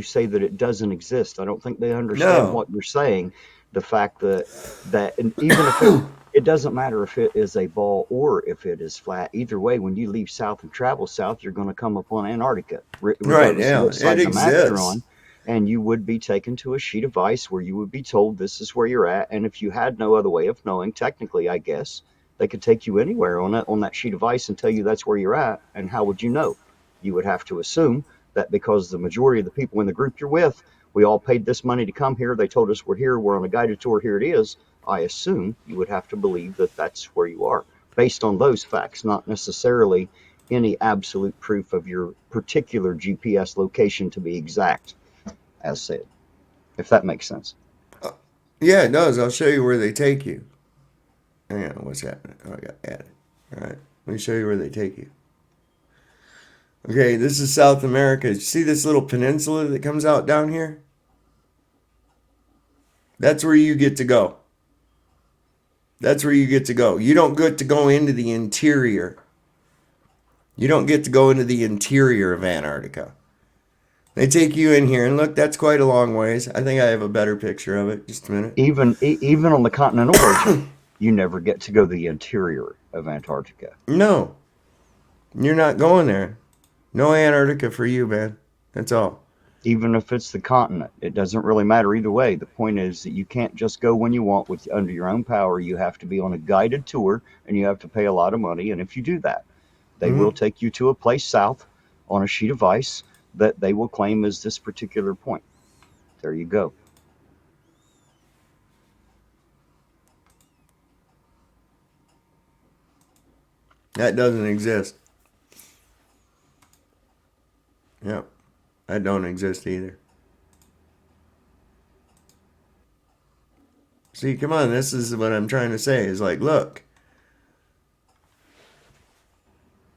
say that it doesn't exist. I don't think they understand No. what you're saying. The fact that and even if it doesn't matter if it is a ball or if it is flat. Either way, when you leave south and travel south, you're going to come upon Antarctica, Right, regardless of yeah. what side It of the map you're exists. on. And you would be taken to a sheet of ice where you would be told this is where you're at. And if you had no other way of knowing, technically, I guess, they could take you anywhere on that sheet of ice and tell you that's where you're at. And how would you know? You would have to assume that because the majority of the people in the group you're with, we all paid this money to come here. They told us we're here. We're on a guided tour. Here it is. I assume you would have to believe that that's where you are based on those facts, not necessarily any absolute proof of your particular GPS location to be exact, as said, if that makes sense. Yeah, it does. I'll show you where they take you. Hang on, what's happening? Oh, I got added. All right, let me show you where they take you. Okay, this is South America. See this little peninsula that comes out down here? That's where you get to go. That's where you get to go. You don't get to go into the interior. You don't get to go into the interior of Antarctica. They take you in here, and look, that's quite a long ways. I think I have a better picture of it. Just a minute. Even on the continental ocean, you never get to go to the interior of Antarctica. No, you're not going there. No Antarctica for you, man. That's all. Even if it's the continent, it doesn't really matter either way. The point is that you can't just go when you want under your own power. You have to be on a guided tour, and you have to pay a lot of money. And if you do that, they will take you to a place south on a sheet of ice that they will claim as this particular point. There you go. That doesn't exist. Yep. That don't exist either. See, come on, this is what I'm trying to say. Is like, look.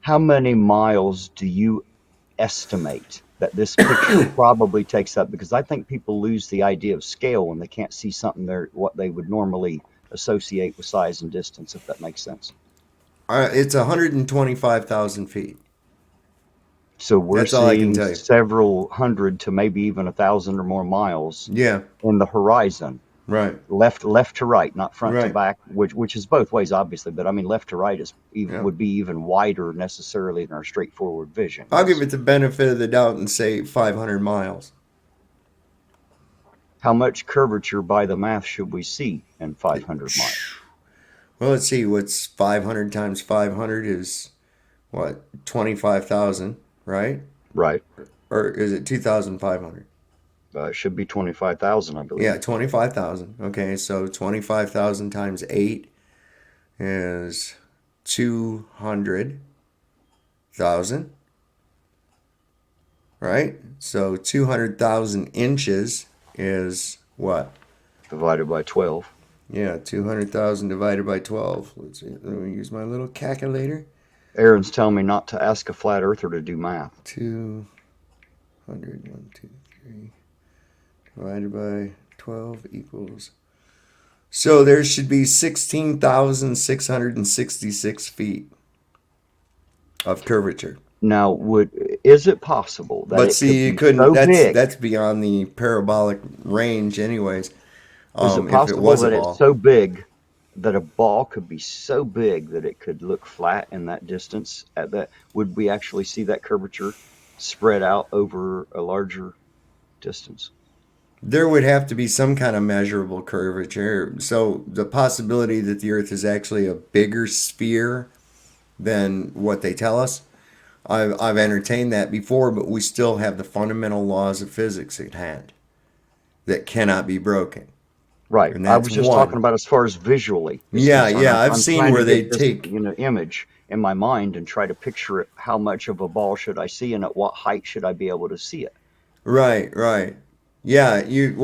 How many miles do you estimate that this picture probably takes up? Because I think people lose the idea of scale when they can't see something there, what they would normally associate with size and distance, if that makes sense. It's 125,000 feet. So we're That's all I can seeing tell you. several hundred to maybe even 1,000 or more miles Yeah, in the horizon, right. left to right, not front to Right. back, which is both ways, obviously. But I mean, left to right is Yeah. would be even wider necessarily than our straightforward vision. I'll give it the benefit of the doubt and say 500 miles. How much curvature by the math should we see in 500 miles? Well, let's see. What's 500 times 500 is what? 25,000, right? Right. Or is it 2,500? It should be 25,000, I believe. Yeah, 25,000. Okay, so 25,000 times 8 is 200,000. Right? So 200,000 inches is what? Divided by 12. Yeah, 200,000 divided by 12. Let's see. Let me use my little calculator. Aaron's telling me not to ask a flat earther to do math. 200, 1, 2, 3, divided by 12 equals. So there should be 16,666 feet of curvature. Now, is it possible that But it see, you could be couldn't. so big? That's beyond the parabolic range, anyways. Is it If possible it was a that ball. it's so big that a ball could be so big that it could look flat in that distance? At that, would we actually see that curvature spread out over a larger distance? There would have to be some kind of measurable curvature. So the possibility that the Earth is actually a bigger sphere than what they tell us, I've entertained that before, but we still have the fundamental laws of physics at hand that cannot be broken. Right. And I was that's just one. talking about as far as visually. is Yeah, concerned. yeah, I've I'm seen trying to where they get this, take- image in my mind and try to picture it. How much of a ball should I see, and at what height should I be able to see it? Right, right. Yeah, you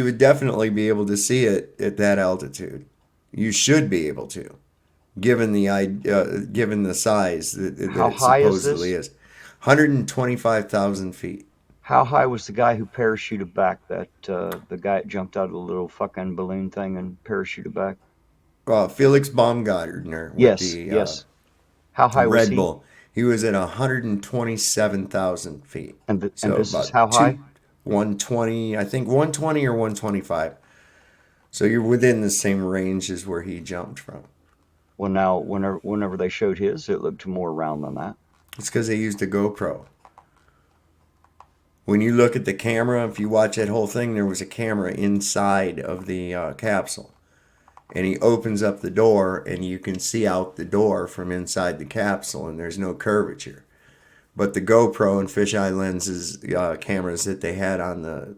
would definitely be able to see it at that altitude. You should be able to, given the size that How it high is supposedly this? is. 125,000 feet. How high was the guy who parachuted back? The guy that jumped out of the little fucking balloon thing and parachuted back. Felix Baumgartner with Yes, the yes. How high was Red he? Bull. He was at 127,000 feet. And this So is about how high? 120, I think 120 or 125. So you're within the same range as where he jumped from. Well, now, whenever they showed his, it looked more round than that. It's because they used a GoPro. When you look at the camera, if you watch that whole thing, there was a camera inside of the capsule. And he opens up the door, and you can see out the door from inside the capsule, and there's no curvature. But the GoPro and fisheye lenses cameras that they had on the,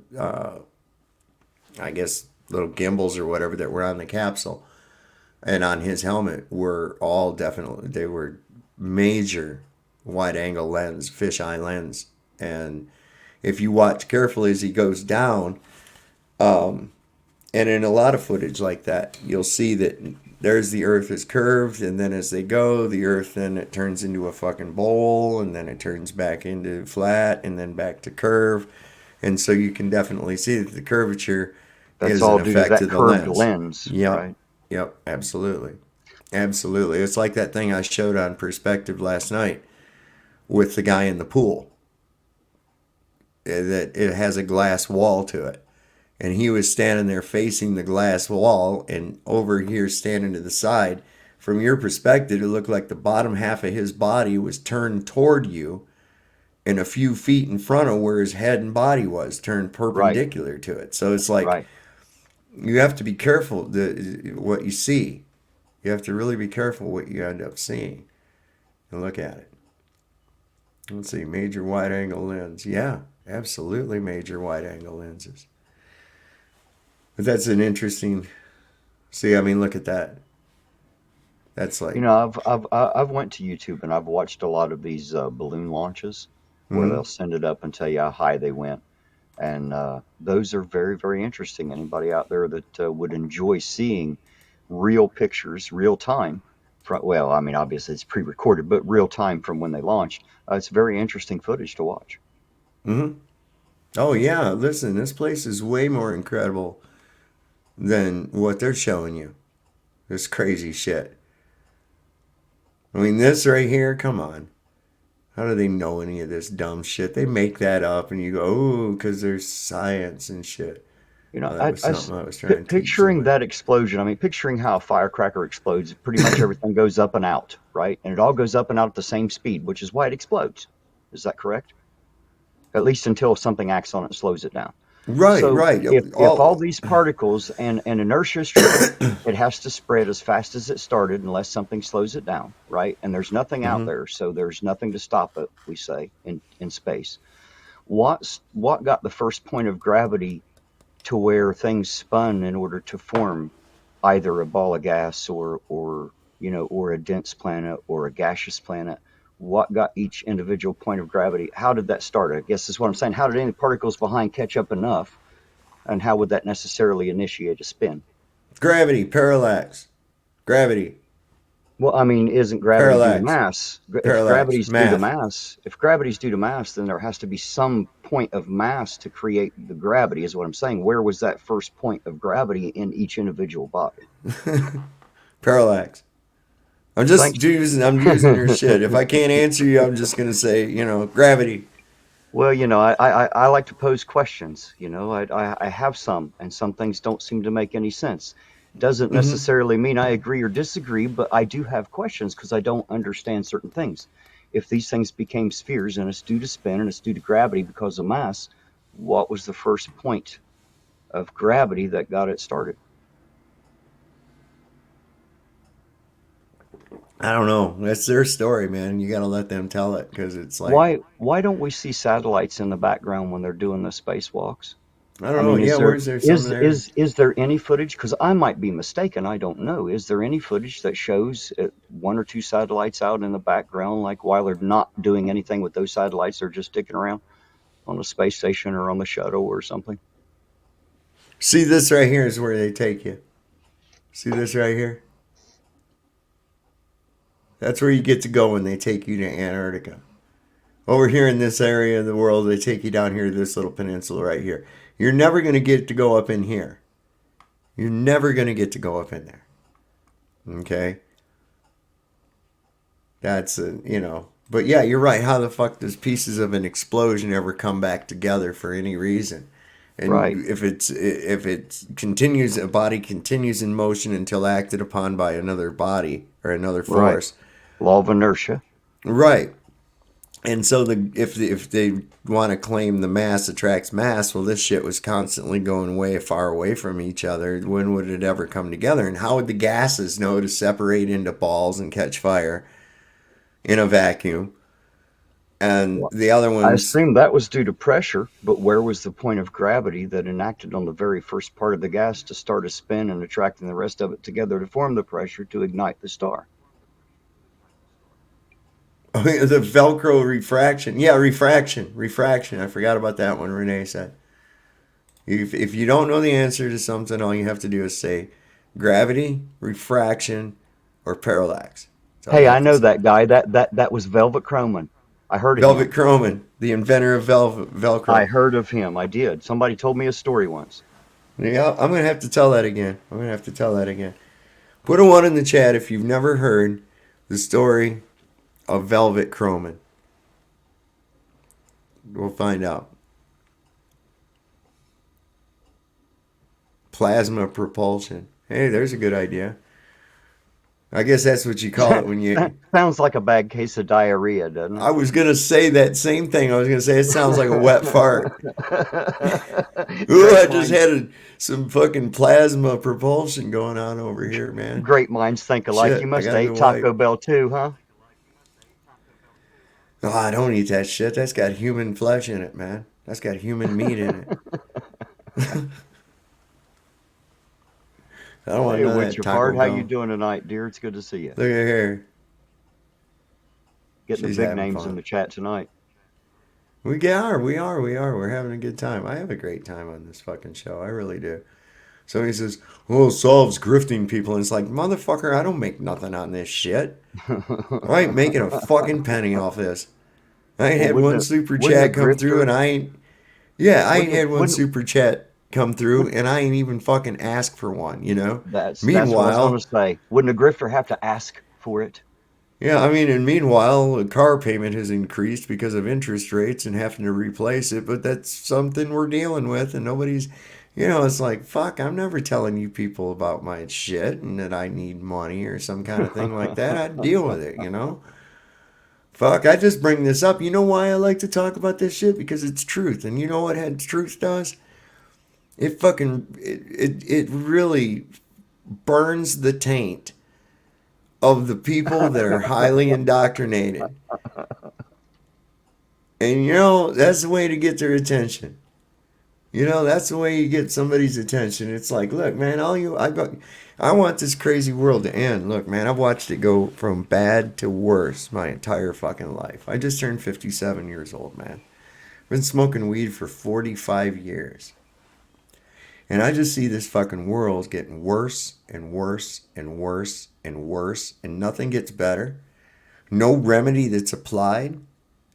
I guess, little gimbals or whatever that were on the capsule and on his helmet were all definitely, they were major wide angle lens, fisheye lens. And if you watch carefully as he goes down, and in a lot of footage like that, you'll see that there's the Earth is curved, and then as they go, the Earth then it turns into a fucking bowl, and then it turns back into flat, and then back to curve. And so you can definitely see that the curvature That's is all an due to effect that of the curved lens. lens, Yep. right? Yep. Absolutely. Absolutely. It's like that thing I showed on Perspective last night with the guy in the pool. That it has a glass wall to it. And he was standing there facing the glass wall, and over here standing to the side. From your perspective, it looked like the bottom half of his body was turned toward you, and a few feet in front of where his head and body was turned Right, perpendicular to it. So it's like right. you have to be careful what you see. You have to really be careful what you end up seeing and look at it. Let's see, major wide angle lens. Yeah, absolutely major wide angle lenses. But that's an interesting. See, I mean, look at that. That's You like, know, I've went to YouTube and I've watched a lot of these balloon launches where hmm they'll send it up and tell you how high they went, and those are very, very interesting. Anybody out there that would enjoy seeing real pictures, real time, from, well, I mean, obviously it's pre-recorded, but real time from when they launched, it's very interesting footage to watch. hmm Oh yeah, listen, this place is way more incredible than what they're showing you. This crazy shit. I mean, this right here, come on. How do they know any of this dumb shit? They make that up and you go, oh, because there's science and shit. You know, Oh, that was something I was trying to teach picturing somebody. that explosion, I mean, picturing how a firecracker explodes, pretty much everything goes up and out, right? And it all goes up and out at the same speed, which is why it explodes. Is that correct? At least until something acts on it and slows it down. Right, So right. if all these particles, and inertia is true, it has to spread as fast as it started unless something slows it down, right? And there's nothing out hmm there, so there's nothing to stop it, we say, in space. What got the first point of gravity to where things spun in order to form either a ball of gas or you know, or a dense planet or a gaseous planet? What got each individual point of gravity? How did that start? I guess is what I'm saying. How did any particles behind catch up enough, and how would that necessarily initiate a spin? Gravity, parallax. Gravity, Well, I mean, isn't gravity due to parallax, mass? If parallax, gravity's due to math. mass, if gravity's due to mass, then there has to be some point of mass to create the gravity, is what I'm saying. Where was that first point of gravity in each individual body? Parallax. Thanks. I'm using your shit. If I can't answer you, I'm just gonna say, gravity. Well, you know, I like to pose questions. You know, I have some, and some things don't seem to make any sense. Doesn't hmm necessarily mean I agree or disagree, but I do have questions because I don't understand certain things. If these things became spheres and it's due to spin and it's due to gravity because of mass, what was the first point of gravity that got it started? I don't know. That's their story, man. You gotta let them tell it because it's like, Why don't we see satellites in the background when they're doing the spacewalks? I don't I know. mean, Yeah, where's there some there? is there any footage? Because I might be mistaken. I don't know. Is there any footage that shows one or two satellites out in the background, like while they're not doing anything with those satellites, they're just sticking around on the space station or on the shuttle or something? See, this right here is where they take you. See this right here? That's where you get to go when they take you to Antarctica. Over here in this area of the world, they take you down here to this little peninsula right here. You're never going to get to go up in here. You're never going to get to go up in there. Okay? That's But yeah, you're right. How the fuck does pieces of an explosion ever come back together for any reason? Right, And if it continues, a body continues in motion until acted upon by another body or another right. force. Law of inertia. Right. And so if they want to claim the mass attracts mass, well, this shit was constantly going way far away from each other. When would it ever come together? And how would the gases know to separate into balls and catch fire in a vacuum? And Well, the other I ones, assume that was due to pressure, but where was the point of gravity that enacted on the very first part of the gas to start a spin and attracting the rest of it together to form the pressure to ignite the star? the Velcro refraction. Yeah, refraction. I forgot about that one. Renee said, if you don't know the answer to something, all you have to do is say gravity, refraction, or parallax. That's all you Hey, I have to know say. that guy. That was Velvet Croman. I heard of Velvet him. Croman, the inventor of I Velcro. heard of him. I did. Somebody told me a story once. Yeah, I'm gonna have to tell that again. Put a 1 in the chat if you've never heard the story of Velvet Croman. We'll find out. Plasma propulsion. Hey, there's a good idea. I guess that's what you call it when you. Sounds like a bad case of diarrhea, doesn't I it? was gonna say that same thing. I was gonna say it sounds like a wet fart. Ooh, I just had some fucking plasma propulsion going on over here, man. Great minds think alike. Shit, You I must gotta have go ate Taco wipe. Bell too, huh? Oh, I don't eat that shit. That's got human flesh in it, man. That's got human meat in it. I don't want Hey, none of what's that your Taco fart? How you Bell. doing tonight, dear? It's good to see you. Look at her. Getting the She's big having names in fun. the chat tonight. We are. We're having a good time. I have a great time on this fucking show. I really do. Somebody says, "Oh, Solve's grifting people," and it's like, motherfucker, I don't make nothing on this shit. I ain't making a fucking penny off this. I ain't Well, had one super wouldn't a chat come through, and grifter I ain't. Yeah, I ain't wouldn't had one wouldn't super chat come through, and I ain't even fucking asked for one. that's what I was gonna Meanwhile, say. Wouldn't a grifter have to ask for it? yeah, I mean, and meanwhile, the car payment has increased because of interest rates and having to replace it, but that's something we're dealing with, and nobody's, it's like, fuck, I'm never telling you people about my shit and that I need money or some kind of thing like that. I deal with it. Fuck, I just bring this up. You know why I like to talk about this shit? Because it's truth. And you know what truth does? It really burns the taint of the people that are highly indoctrinated. And that's the way to get their attention. That's the way you get somebody's attention. It's like, look, man, I want this crazy world to end. Look, man, I've watched it go from bad to worse my entire fucking life. I just turned 57 years old, man. I've been smoking weed for 45 years. And I just see this fucking world getting worse and worse and worse and worse, and nothing gets better. No remedy that's applied,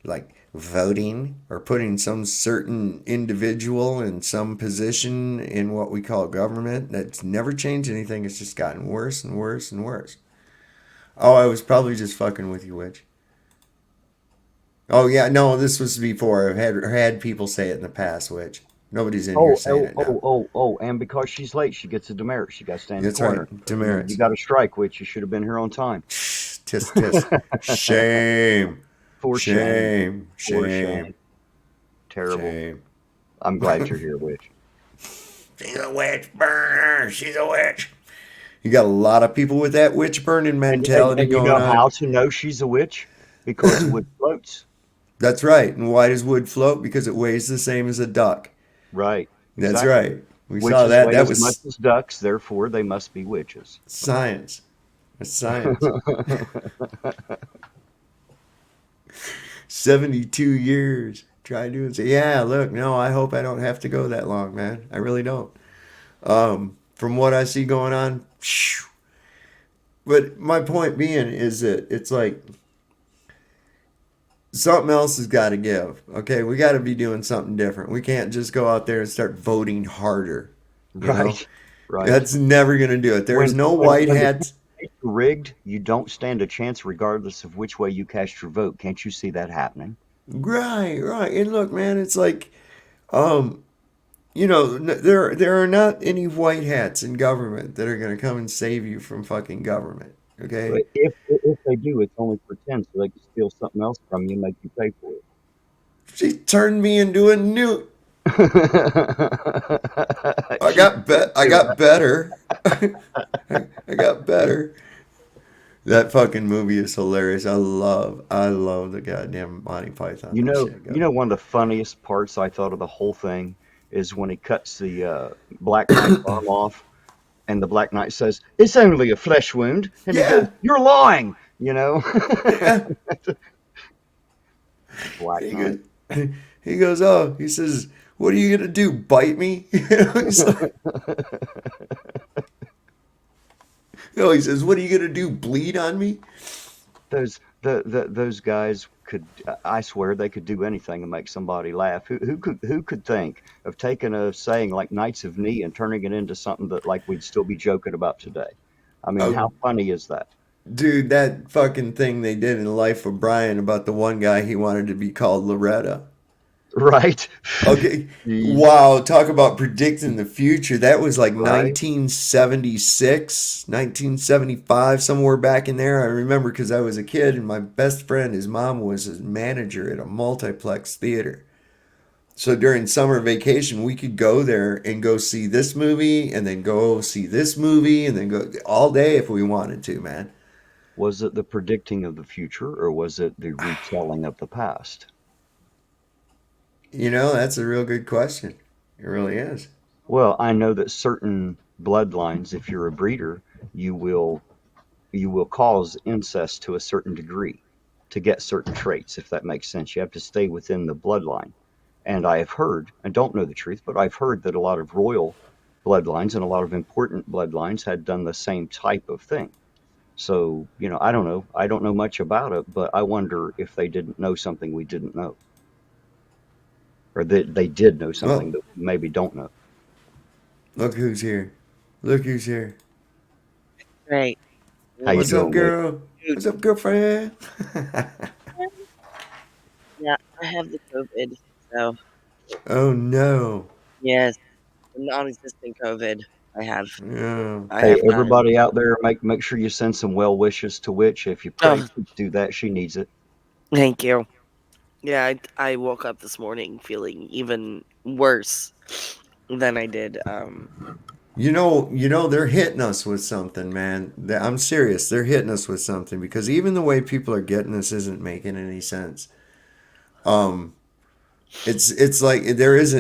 like voting or putting some certain individual in some position in what we call government. That's never changed anything. It's just gotten worse and worse and worse. Oh, I was probably just fucking with you, Witch. Oh yeah, no, this was before. I've had people say it in the past, Witch. Nobody's in here saying it now. And because she's late, she gets a demerit. She got to stand in the That's corner. right, demerits. You got a strike, which you should have been here on time. Tisk, tisk. Shame. For Shame. For shame. Shame. Terrible. Shame. I'm glad you're here, Witch. She's a witch burner. She's a witch. You got a lot of people with that witch burning mentality And you going know on. how to know she's a witch? Because wood floats. That's right. And why does wood float? Because it weighs the same as a duck. Right. That's Exactly. right. We Witches saw that. weigh That as much was as ducks, therefore they must be witches. science. That's science. 72 years. Try to do it. Say, yeah, look, no, I hope I don't have to go that long, man. I really don't. From what I see going on, phew. But my point being is that it's like something else has got to give. Okay, we got to be doing something different. We can't just go out there and start voting harder. You know? Right. Right. That's never going to do it. There's no white hats. It's rigged, you don't stand a chance regardless of which way you cast your vote. Can't you see that happening? Right, right. And look, man, it's like, there are not any white hats in government that are going to come and save you from fucking government. Okay? But if they do, it's only pretend so they can steal something else from you and make you pay for it. She turned me into a newt. I got better. I got better. That fucking movie is hilarious. I love the goddamn Monty Python. You know, one of the funniest parts I thought of the whole thing is when he cuts the Black Knight's arm off, and the Black Knight says, "It's only a flesh wound," and he goes, "You're lying," Yeah. Black Knight. He goes, "Oh," he says, "What are you gonna do? Bite me?" He's like, he says, "What are you gonna do? Bleed on me?" Those those guys could, I swear, they could do anything and make somebody laugh. Who could think of taking a saying like Knights of Knee and turning it into something that like we'd still be joking about today? I mean, Oh, how funny is that? dude, that fucking thing they did in Life of Brian about the one guy he wanted to be called Loretta. Right? Okay. Jeez. Wow. Talk about predicting the future. That was like Right? 1976, 1975, somewhere back in there. I remember because I was a kid and my best friend, his mom was a manager at a multiplex theater. So during summer vacation, we could go there and go see this movie and then go see this movie and then go all day if we wanted to, man. Was it the predicting of the future or was it the retelling of the past? You know, that's a real good question. It really is. Well, I know that certain bloodlines, if you're a breeder, you will you will cause incest to a certain degree to get certain traits, if that makes sense. You have to stay within the bloodline. And I have heard, I don't know the truth, but I've heard that a lot of royal bloodlines and a lot of important bloodlines had done the same type of thing. So, I don't know. I don't know much about it, but I wonder if they didn't know something we didn't know, or that they did know something Well, that we maybe don't know. look who's here. Look who's here. Right. How you What's up, doing, Wade? girl? Dude, What's up, girlfriend? yeah, I have the COVID. So, Oh no. yes, the non-existent COVID. I have. Yeah. I Hey, have gotten. everybody out there, make sure you send some well wishes to Witch. If you pray, Oh, please do that. She needs it. thank you. Yeah, I woke up this morning feeling even worse than I did. They're hitting us with something, man. I'm serious. They're hitting us with something because even the way people are getting this isn't making any sense. Um, it's like there is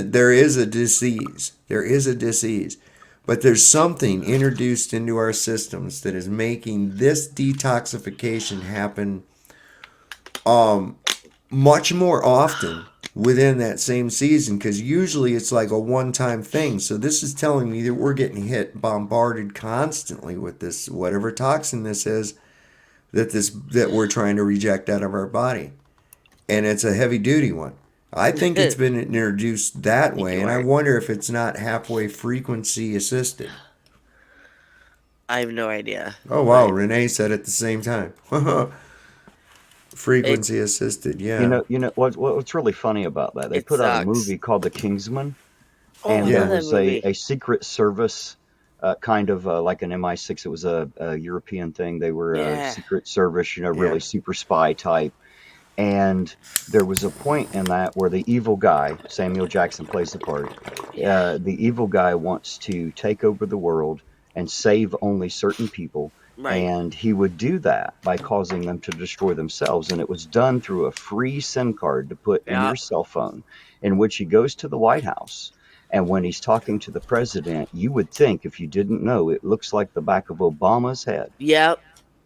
a disease. There is a disease. But there's something introduced into our systems that is making this detoxification happen um much more often within that same season because usually it's like a one-time thing. So this is telling me that we're getting bombarded constantly with this whatever toxin this is that we're trying to reject out of our body, and it's a heavy duty one. I think it's been introduced that Thank way, you, and I Art. wonder if it's not halfway frequency assisted. I have no idea, Oh wow, but Renee said at the same time. it Frequency assisted, You yeah. know, what's really funny about that? They it put out a sucks. movie called The Kingsman, Oh, I and there love Yeah. that was a, movie. a Secret Service kind of like an MI6. It was a European thing. They were a Yeah, Secret Service, Yeah. really super spy type. And there was a point in that where the evil guy, Samuel Jackson plays the part, the evil guy wants to take over the world and save only certain people. right. And he would do that by causing them to destroy themselves. And it was done through a free SIM card to put in Yeah, your cell phone, in which he goes to the White House. And when he's talking to the president, you would think, if you didn't know, it looks like the back of Obama's head. yep.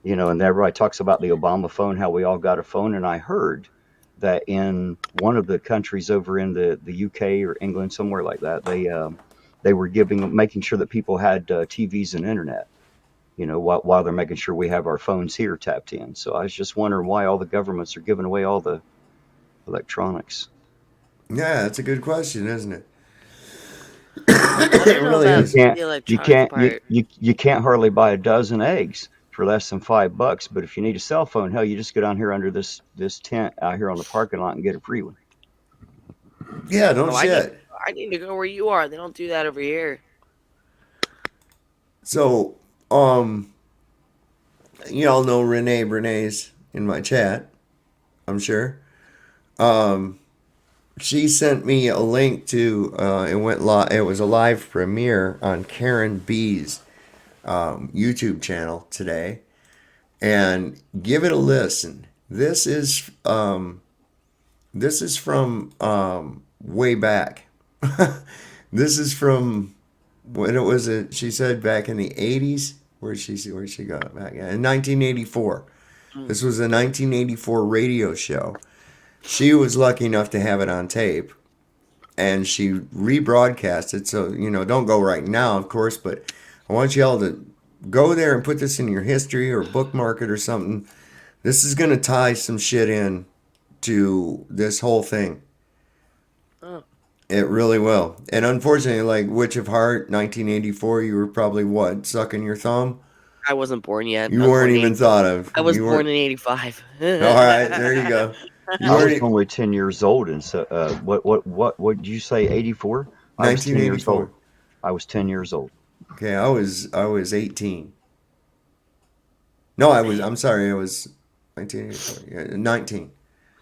And everybody talks about the Obama phone, how we all got a phone. And I heard that in one of the countries over in the UK or England, somewhere like that, they were making sure that people had TVs and internet. While they're making sure we have our phones here tapped in. So I was just wondering why all the governments are giving away all the electronics. Yeah, that's a good question, isn't it? I It don't know really You about is. can't the you electronics can't you part. you, you can't hardly buy a dozen eggs for less than $5. But if you need a cell phone, hell, you just go down here under this tent out here on the parking lot and get a free one. Yeah, no Oh, I need shit. I need to go where you are. They don't do that over here. So, y'all know Renee's in my chat, I'm sure. Um, she sent me a link to it was a live premiere on Karen B's YouTube channel today, and give it a listen. This is from way back. This is from when it was she said back in the 80s. Where'd she go back in 1984. Mm. This was a 1984 radio show. She was lucky enough to have it on tape, and she rebroadcast it. So, don't go right now, of course, but I want y'all to go there and put this in your history or bookmark it or something. This is going to tie some shit in to this whole thing. Oh. It really will. And unfortunately, like Witch of Heart, 1984, you were probably what, sucking your thumb? I wasn't born yet. You I was weren't born even in- thought of. I was You born weren't- in '85. All right, there you go. You I was weren't e- only 10 years old, and so what did you say? 84? I was 10 years 1984. old. I was 10 years old. Okay, I was 18. No, I'm sorry, I was 1984. Yeah, 19.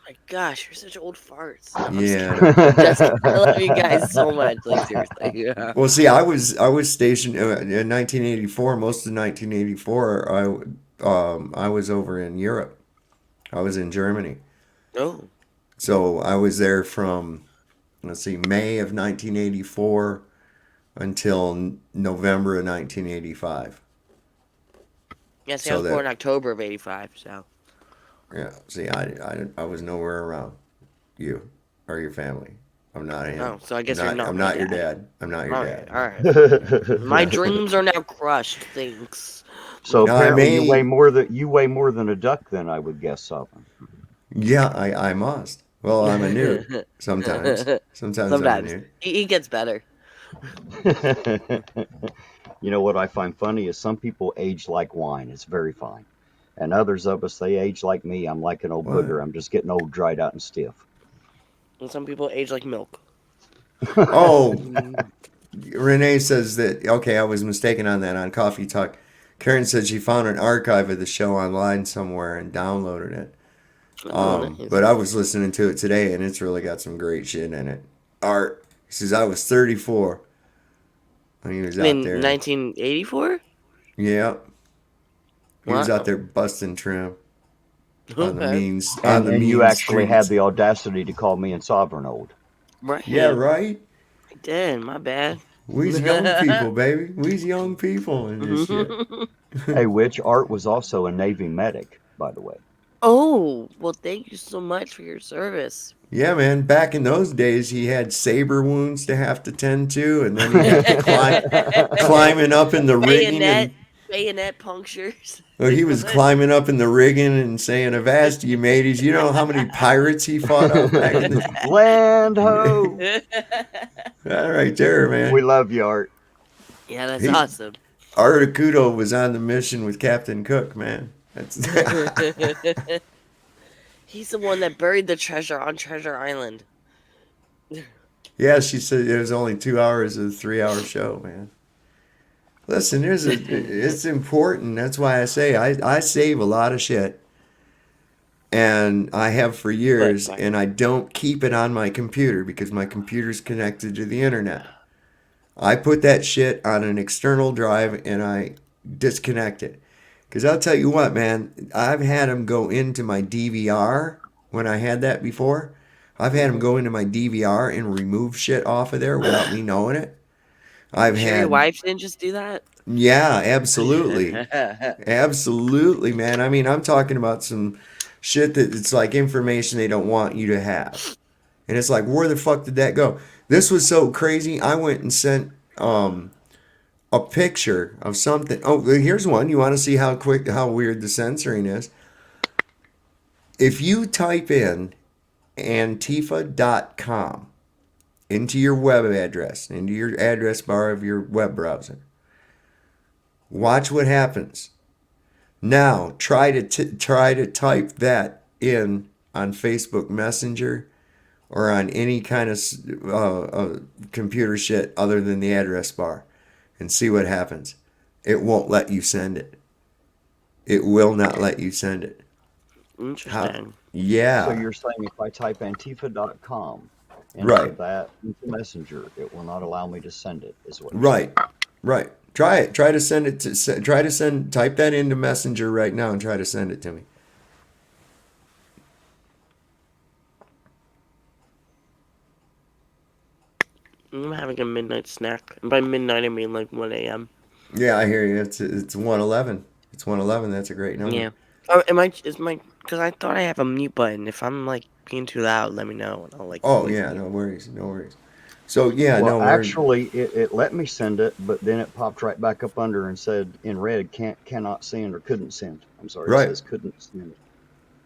My gosh, you're such old farts. Yeah. I love you guys so much. Like seriously. Yeah. Well, see, I was stationed in 1984. Most of 1984, I was over in Europe. I was in Germany. Oh. So I was there from, let's see, May of 1984 until November of 1985. Yeah, see, So I was that- born October of '85. So. Yeah. See, I was nowhere around you or your family. I'm not him. Oh, so I guess you're not I'm my not your dad. dad. I'm not your All dad. right, all right. My dreams are now crushed. Thanks. So No, I apparently may- you weigh more than a duck, then I would guess, Sovereign. Yeah, I must. Well, I'm a newt sometimes. Sometimes I'm a Sometimes newt. he gets better. You know what I find funny is some people age like wine. It's very fine. And others of us, they age like me. I'm like an old What? booger. I'm just getting old, dried out, and stiff. And some people age like milk. Oh, Renee says that, okay, I was mistaken on that on Coffee Talk. Karen said she found an archive of the show online somewhere and downloaded it. Oh, nice. But I was listening to it today and it's really got some great shit in it. Art, he says, I was 34 when he was in out there. 1984. Yeah. He was Wow. out there busting trim on the Okay. means. On the And you mean actually had streets. the audacity to call me and Sovereign old. Right. Yeah, right? I did. My bad. We's young people, baby. We's young people in this shit. Hey, which Art was also a Navy medic, by the way. Oh, well, thank you so much for your service. Yeah, man. Back in those days, he had saber wounds to have to tend to, and then he had to climbing up in the rigging. Bayonet punctures. Well, he was climbing up in the rigging and saying, "Avast, you mateys." You know how many pirates he fought up back in the... Land ho! That right there, man. We love you, Art. Yeah, that's He- awesome. Art Akuto was on the mission with Captain Cook, man. That's He's the one that buried the treasure on Treasure Island. Yeah, she said it was only 2 hours of a 3-hour show, man. Listen, it's important. That's why I say I save a lot of shit. And I have for years, Right. and I don't keep it on my computer because my computer's connected to the internet. I put that shit on an external drive and I disconnect it. Because I'll tell you what, man, I've had them go into my DVR when I had that before. I've had them go into my DVR and remove shit off of there without me knowing it. I've Sure, had, your wife didn't just do that? yeah, absolutely. Absolutely, man. I mean, I'm talking about some shit that it's like information they don't want you to have. And it's like, where the fuck did that go? This was so crazy. I went and sent a picture of something. Oh, here's one. You want to see how weird the censoring is? If you type in Antifa.com into your web address, into your address bar of your web browser, watch what happens. Now try to type that in on Facebook Messenger or on any kind of computer shit other than the address bar and see what happens. It won't let you send it. It will not let you send it. Interesting. Yeah. So you're saying if I type Antifa.com into Right. that into Messenger, it will not allow me to send it, is what you're Right. Right. Try it. Try to send it to type that into Messenger right now and try to send it to me. I'm having a midnight snack. And by midnight, I mean like 1 a.m. Yeah, I hear you. It's 111. It's 111. That's a great number. Yeah. Oh, because I thought I have a mute button. If I'm like being too loud, let me know. And I'll like. Oh voice yeah, mute. no worries, no worries. So yeah, Well, no, actually, it let me send it, but then it popped right back up under and said in red, cannot send or couldn't send. I'm sorry, Right. it says couldn't send.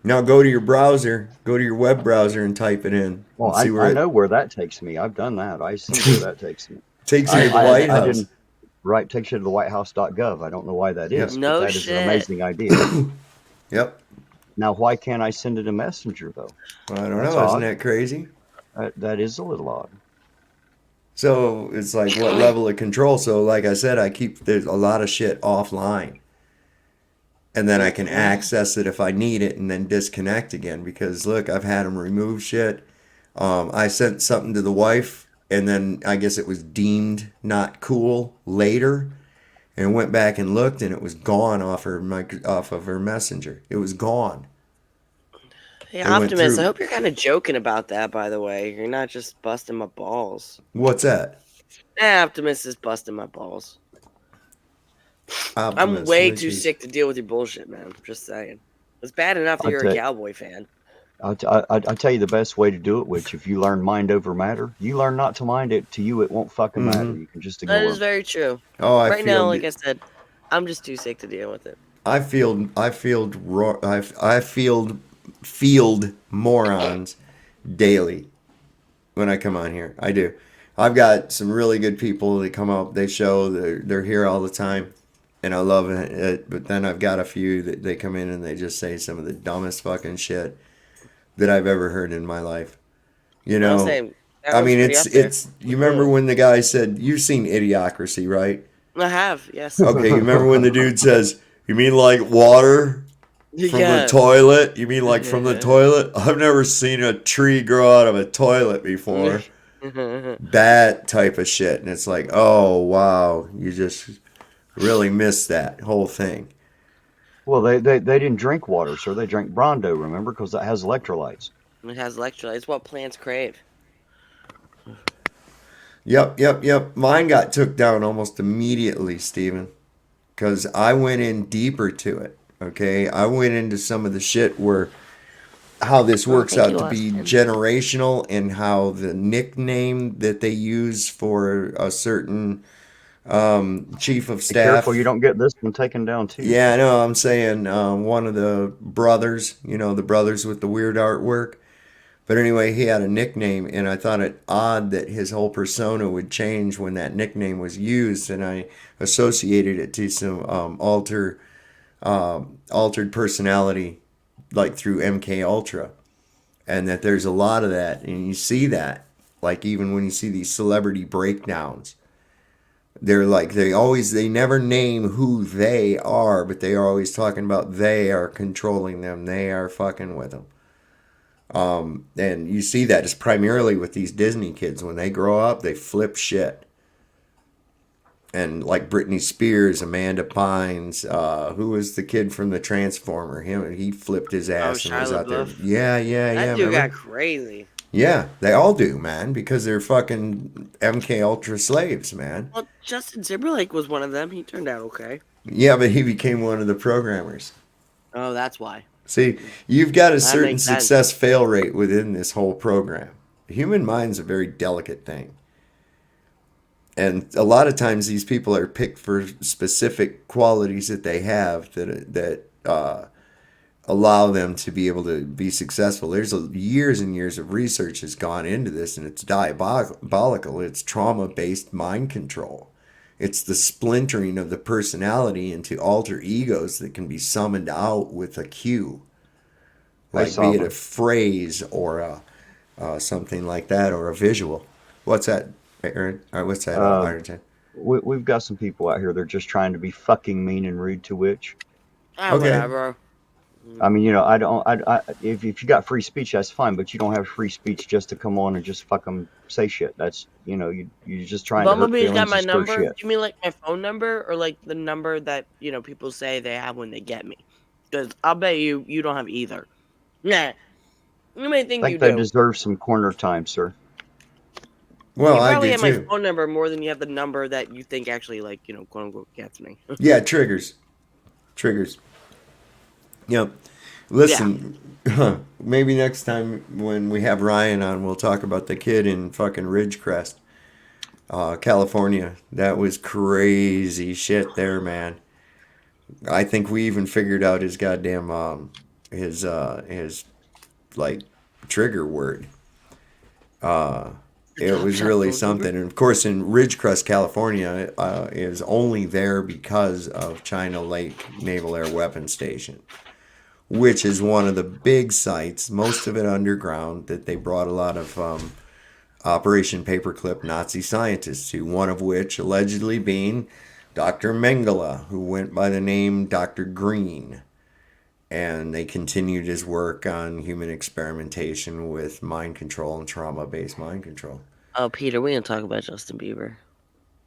Now go to your browser, go to your web browser and type it in Well, and see where I it know where that takes me. I've done that. I see where that takes me. takes you to the White I House. didn't. Right, takes you to the whitehouse.gov. I don't know why that Yep. is, but No that is an shit. amazing idea. Yep. Now, why can't I send it a messenger though? Well, I don't That's know. Isn't odd. that crazy? That is a little odd. So it's like what level of control? So like I said, there's a lot of shit offline. And then I can access it if I need it and then disconnect again because look, I've had them remove shit. I sent something to the wife and then I guess it was deemed not cool later and went back and looked and it was gone off of her messenger. It was gone. Hey, It went Optimus, I through. hope you're kind of joking about that, by the way. You're not just busting my balls. What's that? Optimus is busting my balls. I'm Optimus, way which too is sick to deal with your bullshit, man. Just saying. It's bad enough that I'll you're a tell cowboy fan. I'll tell you the best way to do it. Which, if you learn mind over matter, you learn not to mind it. To you, it won't fucking matter. Mm-hmm. You can just That ignore is them. very true. Oh, Right now, like I said, I'm just too sick to deal with it. I field morons daily when I come on here. I do. I've got some really good people that come up. They show they're here all the time, and I love it. But then I've got a few that they come in and they just say some of the dumbest fucking shit that I've ever heard in my life. You I'll know, say that I one's mean, pretty up there. You remember when the guy said, "You've seen Idiocracy, right?" I have, yes. Okay, you remember when the dude says, "You mean like water from the toilet? You mean like from the toilet? I've never seen a tree grow out of a toilet before." That type of shit. And it's like, oh, wow, you just really missed that whole thing. Well, they didn't drink water, sir. They drank Brondo, remember, because that has electrolytes. It has electrolytes. It's what plants crave. Yep. Mine got took down almost immediately, Steven, because I went in deeper to it. Okay, I went into some of the shit where how this works out to be generational and how the nickname that they use for a certain chief of Be staff. careful you don't get this one taken down too. Yeah, I know. I'm saying one of the brothers, the brothers with the weird artwork. But anyway, he had a nickname, and I thought it odd that his whole persona would change when that nickname was used, and I associated it to some altered personality, like through MK Ultra, and that there's a lot of that, and you see that, like even when you see these celebrity breakdowns, they're like they never name who they are, but they are always talking about they are controlling them, they are fucking with them. And you see that it's primarily with these Disney kids. When they grow up, they flip shit. And like Britney Spears, Amanda Bynes, who was the kid from the Transformer? He flipped his ass and was Shia out there. LaBeouf. Yeah. That dude Remember? got crazy. Yeah, they all do, man, because they're fucking MK Ultra slaves, man. Well, Justin Timberlake was one of them. He turned out okay. Yeah, but he became one of the programmers. Oh, that's why. See, you've got a certain makes sense. success fail rate within this whole program. The human mind's a very delicate thing. And a lot of times these people are picked for specific qualities that they have that allow them to be able to be successful. There's years and years of research has gone into this, and it's diabolical. It's trauma-based mind control. It's the splintering of the personality into alter egos that can be summoned out with a cue, like be it a phrase or something like that, or a visual. What's that, Aaron? Or what's that, Ironton? We've got some people out here. They're just trying to be fucking mean and rude to Witch. Whatever. I mean, if you got free speech, that's fine, but you don't have free speech just to come on and just fucking say shit. That's, you're just trying to hurt Bumblebee's feelings got my and stir number. Do shit. you mean like my phone number or like the number that, people say they have when they get me? Because I'll bet you don't have either. Nah. You may think I you think they do. deserve some corner time, sir. Well, You I probably do have too. my phone number more than you have the number that you think actually, like, quote unquote, gets me. Yeah, triggers. Yep. Listen, maybe next time when we have Ryan on, we'll talk about the kid in fucking Ridgecrest, California. That was crazy shit there, man. I think we even figured out his goddamn his like trigger word. It was really something. And of course, in Ridgecrest, California, is only there because of China Lake Naval Air Weapons Station, which is one of the big sites, most of it underground, that they brought a lot of Operation Paperclip Nazi scientists to, one of which allegedly being Dr. Mengele, who went by the name Dr. Green. And they continued his work on human experimentation with mind control and trauma-based mind control. Oh, Peter, we don't talk about Justin Bieber.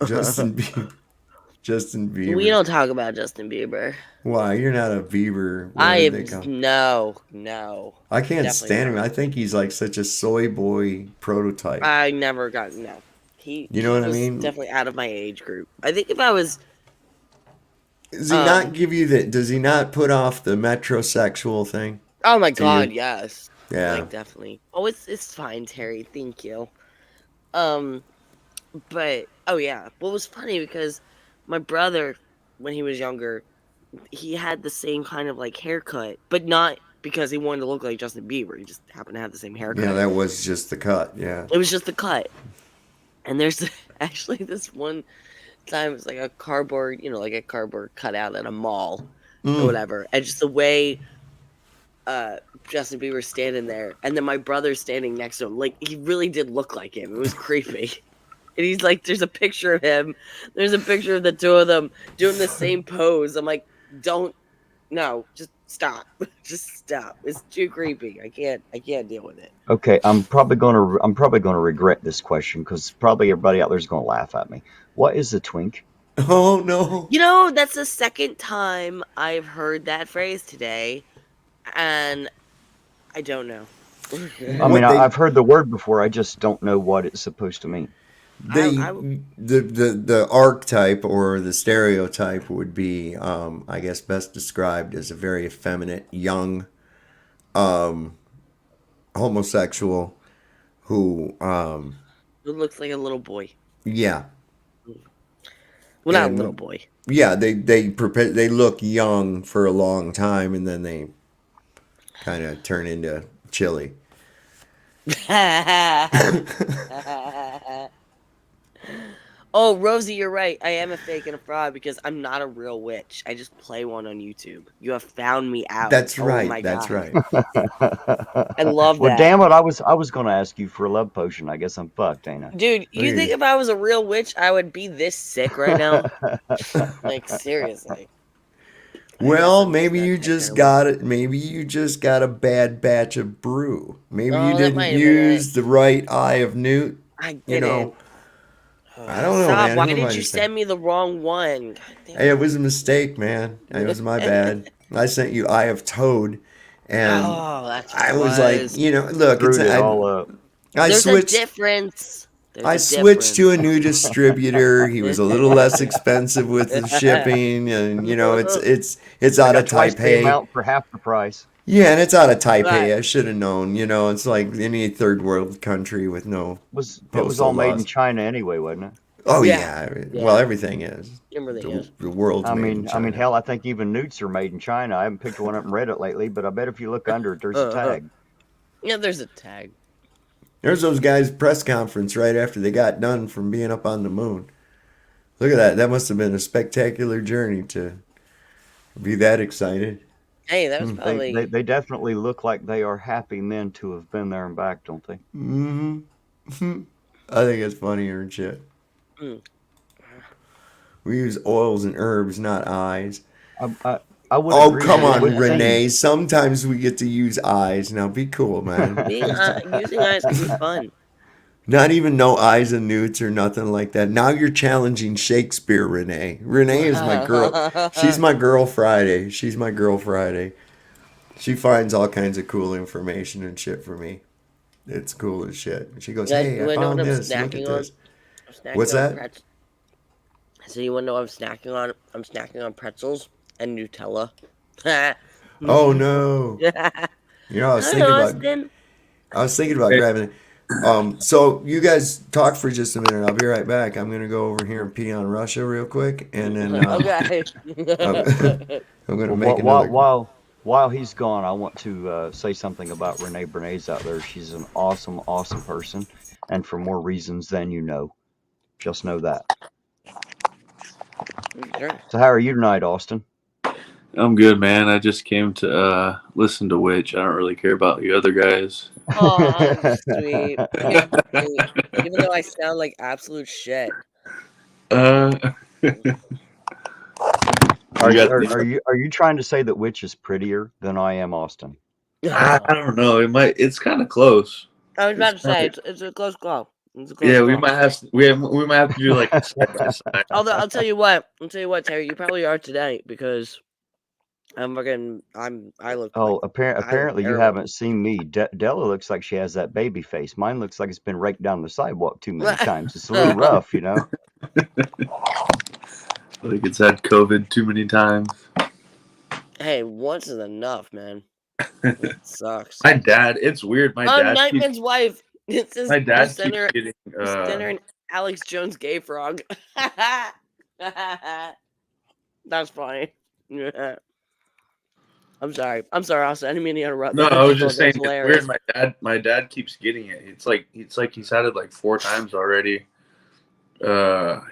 Justin Bieber. Justin Bieber. We don't talk about Justin Bieber. Why? You're not a Bieber. I am no. I can't Definitely stand him. not. I think he's like such a soy boy prototype. I never got no. You know what I was mean? Definitely out of my age group. I think if I was, Does he not give you the? Does he not put off the metrosexual thing? oh my To god, you? yes, Yeah. like definitely. Oh, it's fine, Terry. Thank you. But oh yeah, what was funny because my brother, when he was younger, he had the same kind of like haircut, but not because he wanted to look like Justin Bieber. He just happened to have the same haircut. Yeah, that was just the cut. Yeah. It was just the cut. And there's actually this one time it's like a cardboard, like a cardboard cutout at a mall or whatever. And just the way Justin Bieber's standing there, and then my brother's standing next to him, like he really did look like him. It was creepy. And he's like, there's a picture of him. There's a picture of the two of them doing the same pose. I'm like, just stop. Just stop. It's too creepy. I can't deal with it. Okay, I'm probably gonna regret this question because probably everybody out there is gonna laugh at me. What is a twink? Oh no. That's the second time I've heard that phrase today, and I don't know. I mean, I've heard the word before. I just don't know what it's supposed to mean. The archetype or the stereotype would be, I guess, best described as a very effeminate, young, homosexual who, It looks like a little boy. yeah, Well, not a And- little boy. yeah, they look young for a long time, and then they kind of turn into chili. Oh, Rosie, you're right. I am a fake and a fraud because I'm not a real witch. I just play one on YouTube. You have found me out. That's Oh right. my That's God. right. I love Well, that. damn it! I was gonna ask you for a love potion. I guess I'm fucked, ain't I? Dude, you think if I was a real witch, I would be this sick right now? Like, seriously. Well, maybe you just got it. Maybe you just got a bad batch of brew. Maybe Oh, you that didn't might have been use the right eye of Newt. I You didn't. know, I don't know, Stop. man. Why Who am I did you to say? send me the wrong one? God damn Hey, it was a mistake, man. It was my bad. I sent you Eye of Toad, and Oh, that's what I it was like, look, Screwed it I all up. There's switched. a difference. There's I a switched to a difference. new distributor. He was a little less expensive with the shipping, and it's out Got of twice the Taipei. amount for half the price. Yeah, and it's out of Taipei. Right. I should have known. It's like any third world country with no. It was Postal all made in laws. China anyway, wasn't it? Oh Yeah. yeah. Well, everything is. Everything is. The world's I made mean, in China. hell, I think even newts are made in China. I haven't picked one up and read it lately, but I bet if you look under it, there's a tag. Yeah, there's a tag. There's those guys' press conference right after they got done from being up on the moon. Look at that. That must have been a spectacular journey to be that excited. Hey, that was probably. They definitely look like they are happy men to have been there and back, don't they? Mm-hmm. I think it's funnier and shit. Mm. We use oils and herbs, not eyes. I would Oh, agree come on, with the Renee. Sometimes we get to use eyes. Now be cool, man. Using eyes can be fun. Not even no eyes and newts or nothing like that. Now you're challenging Shakespeare, Renee. Renee is my girl. She's my girl Friday. She's my girl Friday. She finds all kinds of cool information and shit for me. It's cool as shit. She goes, Yeah, hey, you I wanna know found what I'm this. Look at snacking on? this. I'm snacking What's on that? So you want to know what I'm snacking on? I'm snacking on pretzels and Nutella. Oh, no. I I was don't thinking know, about Austin. grabbing it. So you guys talk for just a minute. I'll be right back. I'm gonna go over here and pee on Russia real quick, and then Okay. I'm gonna make While, another. while he's gone, I want to say something about Renee Bernays out there. She's an awesome, awesome person, and for more reasons than you know. Just know that. Sure. So how are you tonight, Austin? I'm good, man. I just came to listen to Witch. I don't really care about you other guys. Oh, sweet. Even though I sound like absolute shit. Uh, Are you trying to say that Witch is prettier than I am, Austin? I don't know. It's kind of close. I was about to say it's a close call. Yeah, we might have to do like a side by side. Although I'll tell you what, Terry, you probably are today because I look. Oh, like, apparently you haven't seen me. Della looks like she has that baby face. Mine looks like it's been raked down the sidewalk too many times. It's a little rough, you know. Like it's had COVID too many times. Hey, once is enough, man. It sucks. My dad, it's weird. My dad. Nightman's wife. It says My dad keeps center, getting. center and Alex Jones gay frog. That's funny. I'm sorry, Austin. I didn't mean to interrupt. No, I was just saying. It's weird. My dad keeps getting it. It's like he's had it like 4 times already.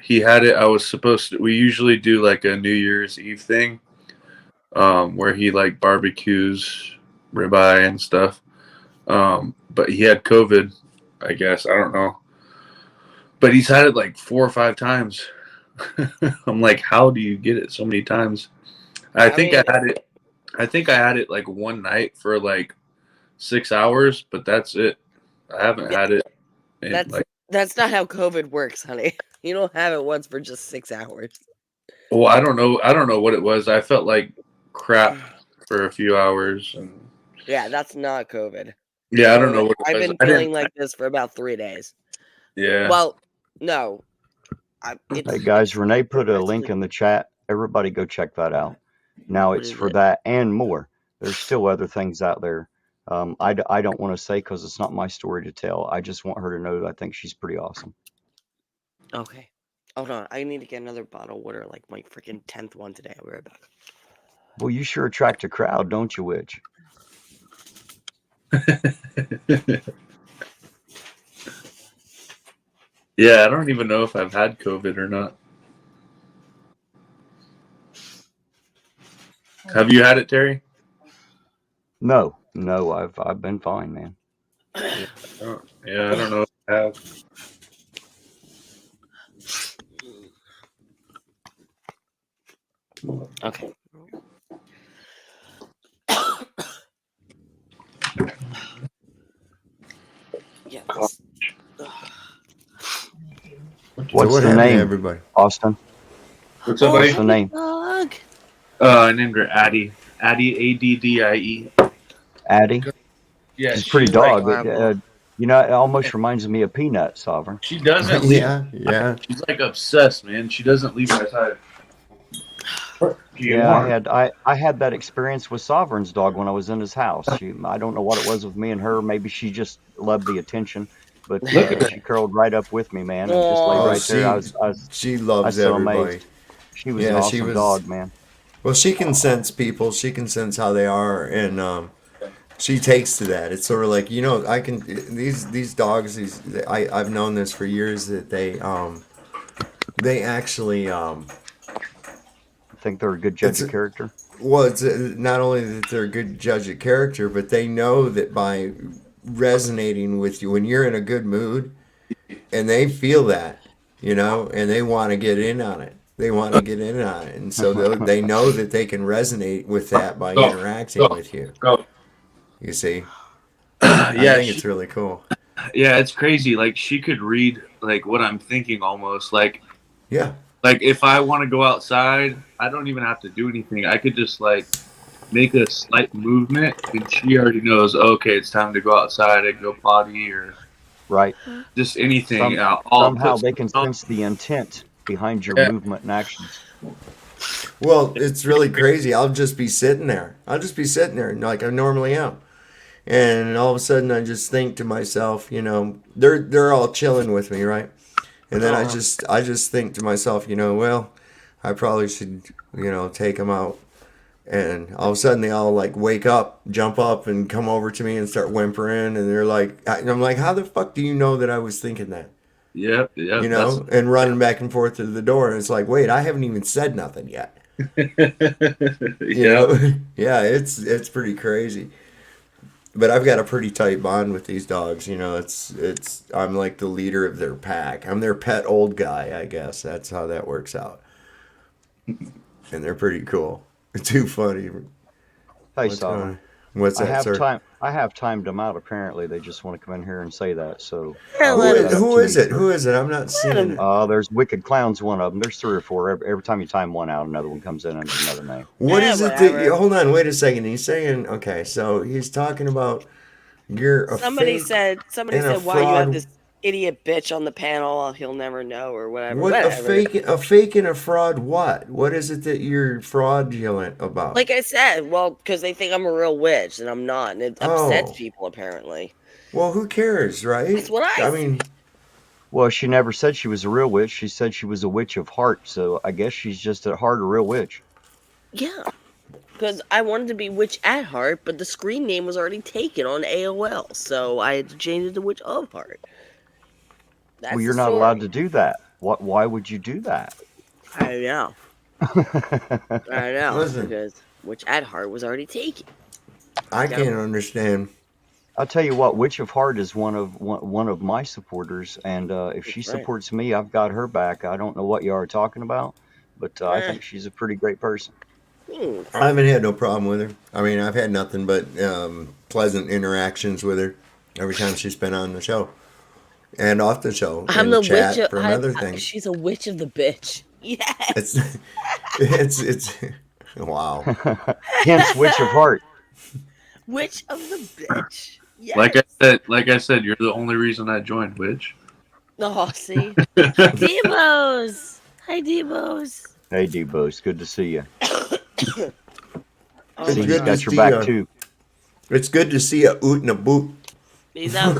He had it. We usually do like a New Year's Eve thing, where he like barbecues ribeye and stuff. But he had COVID, I guess. I don't know. But he's had it like 4 or 5 times. I'm like, how do you get it so many times? I think I had it like one night for like 6 hours, but that's it. I haven't had it. That's not how COVID works, honey. You don't have it once for just 6 hours. Well, I don't know what it was. I felt like crap for a few hours. Yeah, that's not COVID. Yeah, I don't know what it I've was. been feeling like this for about 3 days. Yeah. Well, no. Hey guys, Renee put a link in the chat. Everybody go check that out. Now it's for that and more. There's still other things out there. I don't want to say because it's not my story to tell. I just want her to know that I think she's pretty awesome. Okay. Hold on. I need to get another bottle of water, like my freaking 10th one today. I'll be right back. Well, you sure attract a crowd, don't you, Witch? Yeah, I don't even know if I've had COVID or not. Have you had it, Terry? No, I've been fine, man. Oh, yeah, I don't know if I have. Okay. Yeah. What's the name, everybody? Austin? What's up, buddy? What's the name? Dog. I named her Addie. Addie, Addie. Addie? Yeah, she's pretty dog. You know, it almost reminds me of Peanut, Sovereign. She doesn't leave. Yeah. She's like obsessed, man. She doesn't leave my side. Yeah, I had that experience with Sovereign's dog when I was in his house. I don't know what it was with me and her. Maybe she just loved the attention, but she curled right up with me, man, and just lay right there. She loves everybody. Amazed. She was an awesome dog, man. Well, she can sense people. She can sense how they are, and she takes to that. It's sort of like, you know, I can these dogs. I've known this for years that they actually. I think they're a good judge of character. Well, it's not only that they're a good judge of character, but they know that by resonating with you when you're in a good mood, and they feel that, you know, and they want to get in on it. They want to get in on it, and so they know that they can resonate with that by interacting with you. You see? I think it's really cool. Yeah, it's crazy. Like, she could read like what I'm thinking almost. Like, yeah. Like, if I want to go outside, I don't even have to do anything. I could just like make a slight movement, and she already knows. Okay, it's time to go outside and go potty or just anything. Somehow they can sense the intent behind your movement and actions. Well, it's really crazy. I'll just be sitting there like I normally am. And all of a sudden I just think to myself, you know, they're all chilling with me, right? And then I just think to myself, you know, well, I probably should, you know, take them out And all of a sudden they all like wake up, jump up, and come over to me and start whimpering. And they're like, and I'm like, how the fuck do you know that I was thinking that? Yeah, You know, and running back and forth to the door. And it's like, wait, I haven't even said nothing yet. You know? Yeah, it's pretty crazy. But I've got a pretty tight bond with these dogs. You know, I'm like the leader of their pack. I'm their pet old guy, I guess. That's how that works out. And they're pretty cool. Too funny. Hey, Solomon. What's that, sir? I have timed them out. Apparently, they just want to come in here and say that. So Who is it? Who is it? I'm not seeing it. There's Wicked Clown's one of them. There's 3 or 4. Every time you time one out, another one comes in under another name. What is it that? Hold on, wait a second. He's saying, okay, so he's talking about somebody said why you have this idiot bitch on the panel, he'll never know or whatever. A fake and a fraud what? What is it that you're fraudulent about? Like I said, well, because they think I'm a real witch and I'm not, and it upsets people apparently. Well, who cares, right? That's what I mean. Well, she never said she was a real witch. She said she was a witch of heart, so I guess she's just at heart a real witch. Yeah. Because I wanted to be Witch at Heart, but the screen name was already taken on AOL, so I had to change it to Witch of Heart. Well, you're not allowed to do that. Why would you do that? I know. I know. Listen. Because Witch at Heart was already taken. I can't understand. I'll tell you what, Witch of Heart is one of my supporters, and if she supports me, I've got her back. I don't know what you are talking about, but I think she's a pretty great person. I haven't had no problem with her. I mean, I've had nothing but pleasant interactions with her every time she's been on the show and off the show. I'm the chat witch for another thing. She's a witch of the bitch. Yes. It's wow. Hence, Witch of Heart. Witch of the bitch. Yes. Like I said, you're the only reason I joined, Witch. Oh, see, Debos. Hi, Debos. Hey, Debos. Good to see you. It's He's good got to your see back ya. too. It's good to see a oot and a boot. He's out.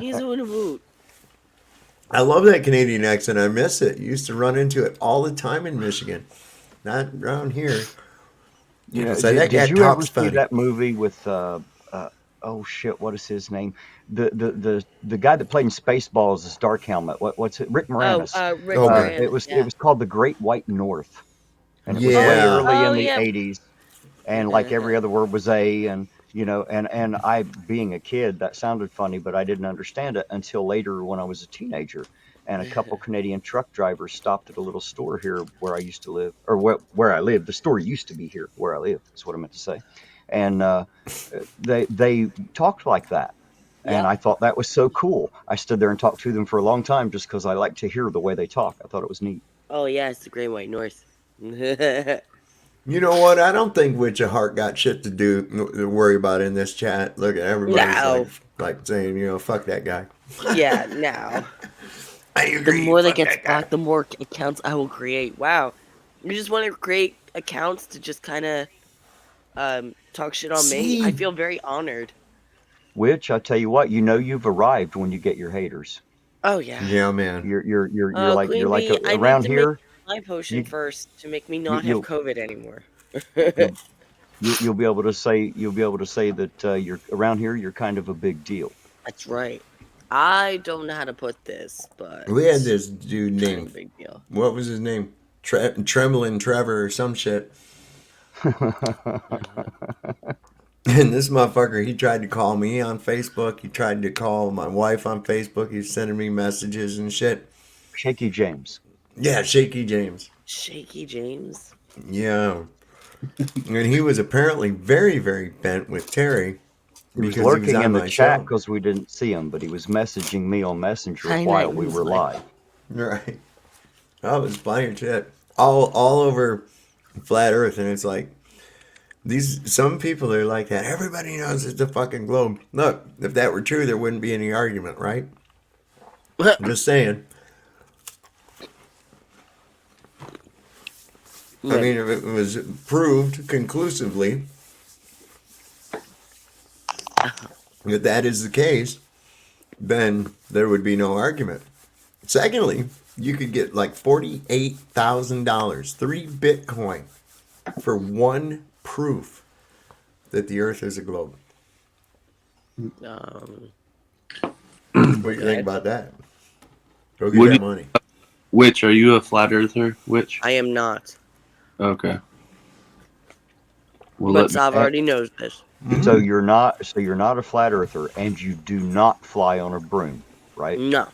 He's in a boot. I love that Canadian accent. I miss it. You used to run into it all the time in Michigan. Not around here. You know, So that guy did you ever talks see funny. that movie with oh shit, what is his name? The guy that played in Spaceballs, this dark helmet. What's it? Rick Moranis. Rick Okay. Moranis, It was yeah. it was called The Great White North, and it was Yeah. way early Oh, in the yeah. '80s, and like every other word was A, and you know, and I, being a kid, that sounded funny, but I didn't understand it until later when I was a teenager. And a couple Canadian truck drivers stopped at a little store here where I used to live, or where I live. The store used to be here where I live. Is what I meant to say. And they talked like that, and I thought that was so cool. I stood there and talked to them for a long time just because I like to hear the way they talk. I thought it was neat. Oh yeah, it's the Great White North. You know what? I don't think Witch of Heart got shit to worry about in this chat. Look at everybody's No. like saying, you know, fuck that guy. Yeah, now. I agree. The more that fuck gets that guy. blocked, the more accounts I will create. Wow. You just want to create accounts to just kind of talk shit on me? I feel very honored. Which I tell you what, you know you've arrived when you get your haters. Oh yeah. Yeah, man. You're like Queen you're like Bee, I need around to here. My potion you- first to make me not you'll- have COVID anymore. You'll be able to say that you're around here. You're kind of a big deal. That's right. I don't know how to put this, but We had this dude kind of a named, big deal. what was his name? Trembling Trevor or some shit. And this motherfucker, he tried to call me on Facebook. He tried to call my wife on Facebook. He's sending me messages and shit. Shaky James. Yeah, Shaky James. Shaky James. Yeah. And he was apparently very, very bent with Terry. He was because lurking on in the my chat show. because we didn't see him, but he was messaging me on Messenger I know, while he we was were like- live. Right. I was buying shit. All over flat earth, and it's like some people are like that. Everybody knows it's the fucking globe. Look, if that were true, there wouldn't be any argument, right? I'm just saying. I mean, if it was proved conclusively that that is the case, then there would be no argument. Secondly, you could get like $48,000, 3 Bitcoin, for one proof that the Earth is a globe? Um, What do you think about that? Go get What do that you- money. Which are you a flat earther? Which? I am not. Okay. Well, But let me, Sav already knows this. So you're not a flat earther, and you do not fly on a broom, right? No.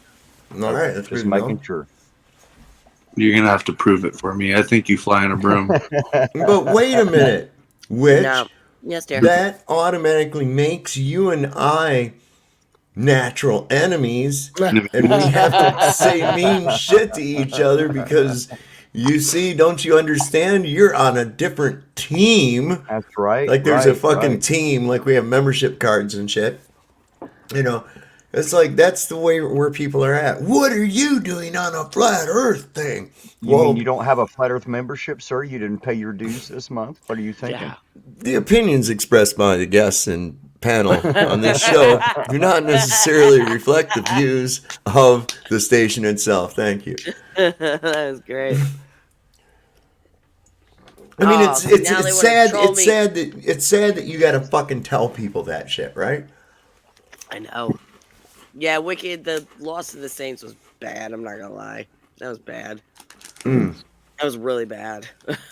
All right, that's Just good to know. making sure. you're gonna have to prove it for me. I think you fly in a broom. But wait a minute, Witch. No. Yes, dear. That automatically makes you and I natural enemies, and we have to say mean shit to each other because you see, don't you understand? You're on a different team. That's right. Like there's a right, fucking right. team, like we have membership cards and shit. You know, it's like that's the way where people are at. What are you doing on a flat Earth thing? You mean you don't have a flat Earth membership, sir? You didn't pay your dues this month? What are you thinking? Yeah. the opinions expressed by the guests and panel on this show do not necessarily reflect the views of the station itself. Thank you. That was great. I mean, Oh, it's so now they wanna sad. troll It's me. sad that you got to fucking tell people that shit, right? I know. Yeah, Wicked, the loss to the Saints was bad. I'm not going to lie. That was bad. Mm. That was really bad.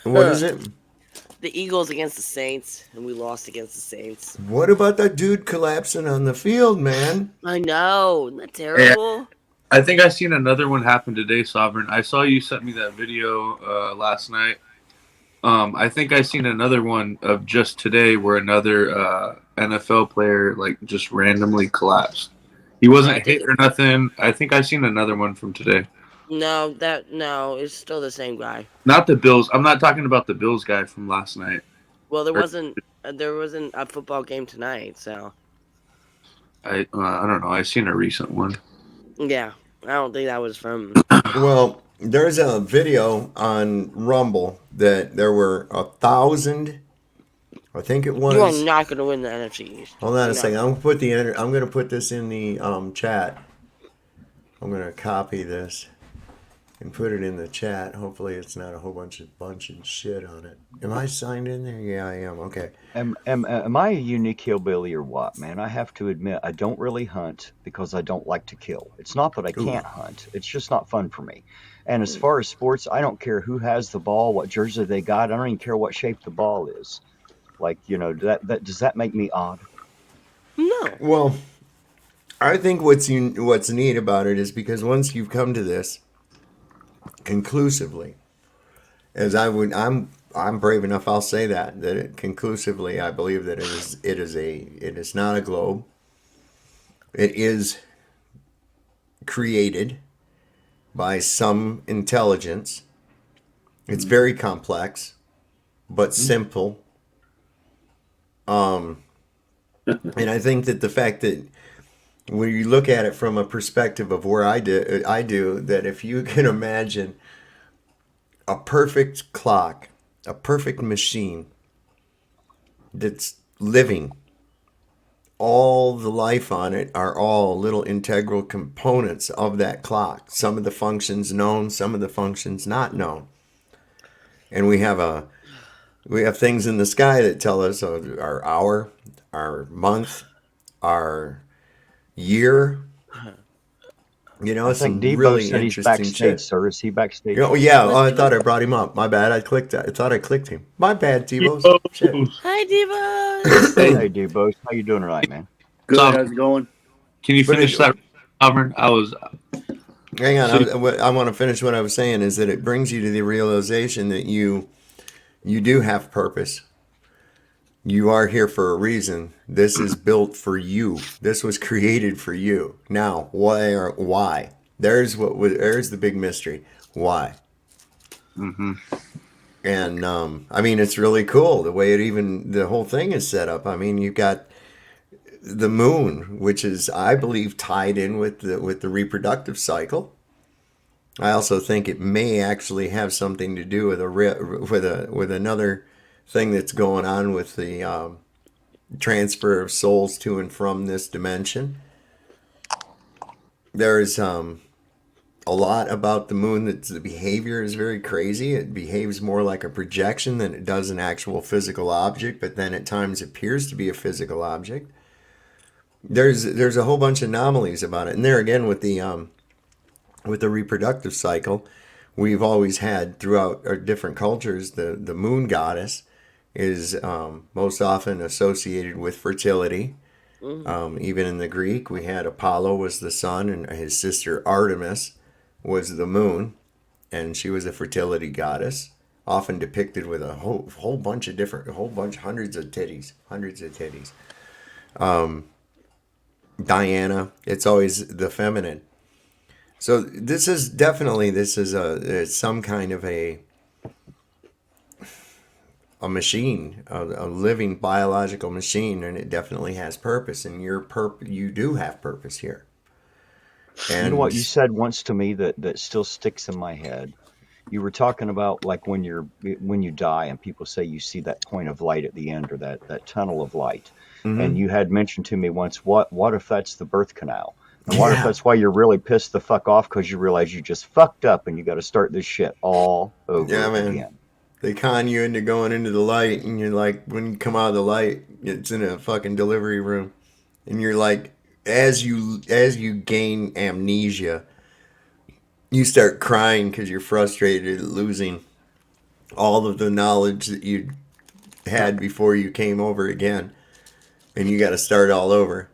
What is it? The Eagles against the Saints, and we lost against the Saints. What about that dude collapsing on the field, man? I know. Isn't that terrible? I think I seen another one happen today, Sovereign. I saw you sent me that video last night. I think I seen another one of just today where another NFL player like just randomly collapsed. He wasn't hit or nothing. I think I seen another one from today. No, it's still the same guy. Not the Bills. I'm not talking about the Bills guy from last night. Well, there wasn't a football game tonight, so I don't know. I seen a recent one. yeah, I don't think that was from. Well, there's a video on Rumble that there were 1,000. I think it was. You are not going to win the NFC East. Hold on No. a second. I'm going to put this in the chat. I'm going to copy this and put it in the chat. Hopefully, it's not a whole bunch of shit on it. Am I signed in there? Yeah, I am. Okay. Am I a unique hillbilly or what, man? I have to admit, I don't really hunt because I don't like to kill. It's not that I can't hunt. It's just not fun for me. And as far as sports, I don't care who has the ball, what jersey they got. I don't even care what shape the ball is. Like, that does that make me odd? No. Well, I think what's neat about it is because once you've come to this conclusively, as I'm brave enough, I'll say that conclusively, I believe that it is not a globe. It is created by some intelligence. It's very complex, but simple. And I think that the fact that when you look at it from a perspective of where I do that if you can imagine a perfect clock, a perfect machine that's living, all the life on it are all little integral components of that clock. Some of the functions known, some of the functions not known. And we have things in the sky that tell us our hour, our month, our year. I think Debo really said he's interesting backstage, shit. sir. Is he backstage? Oh yeah, I thought I brought him up. My bad. I thought I clicked him. My bad, Debo. Shit. Hi, Diva. Hey, Debo. How you doing tonight, man? Good. Tom, How's it going? Can you finish that, Sovereign? Hang on. I want to finish what I was saying is that it brings you to the realization that you do have purpose. You are here for a reason. This is built for you. This was created for you. Now, why? There's the big mystery. Why? Mm-hmm. And I mean, it's really cool the way the whole thing is set up. I mean, you've got the moon, which is, I believe, tied in with the reproductive cycle. I also think it may actually have something to do with another thing that's going on with the transfer of souls to and from this dimension. There's a lot about the moon that the behavior is very crazy. It behaves more like a projection than it does an actual physical object, but then at times appears to be a physical object. There's a whole bunch of anomalies about it, and there again with the reproductive cycle, we've always had throughout our different cultures the moon goddess is most often associated with fertility. Even in the Greek, we had Apollo was the sun, and his sister Artemis was the moon, and she was a fertility goddess, often depicted with a whole bunch of hundreds of titties. Diana, it's always the feminine. So this is some kind of a machine, a living biological machine, and it definitely has purpose. And you do have purpose here. And You know what you said once to me that still sticks in my head. You were talking about like when you die and people say you see that point of light at the end, or that tunnel of light. And you had mentioned to me once, what if that's the birth canal? And what if Yeah. that's why you're really pissed the fuck off, because you realize you just fucked up and you got to start this shit all over Yeah, man. again. They con you into going into the light, and you're like, when you come out of the light, it's in a fucking delivery room, and you're like, as you gain amnesia, you start crying because you're frustrated at losing all of the knowledge that you had before you came over again, and you got to start all over.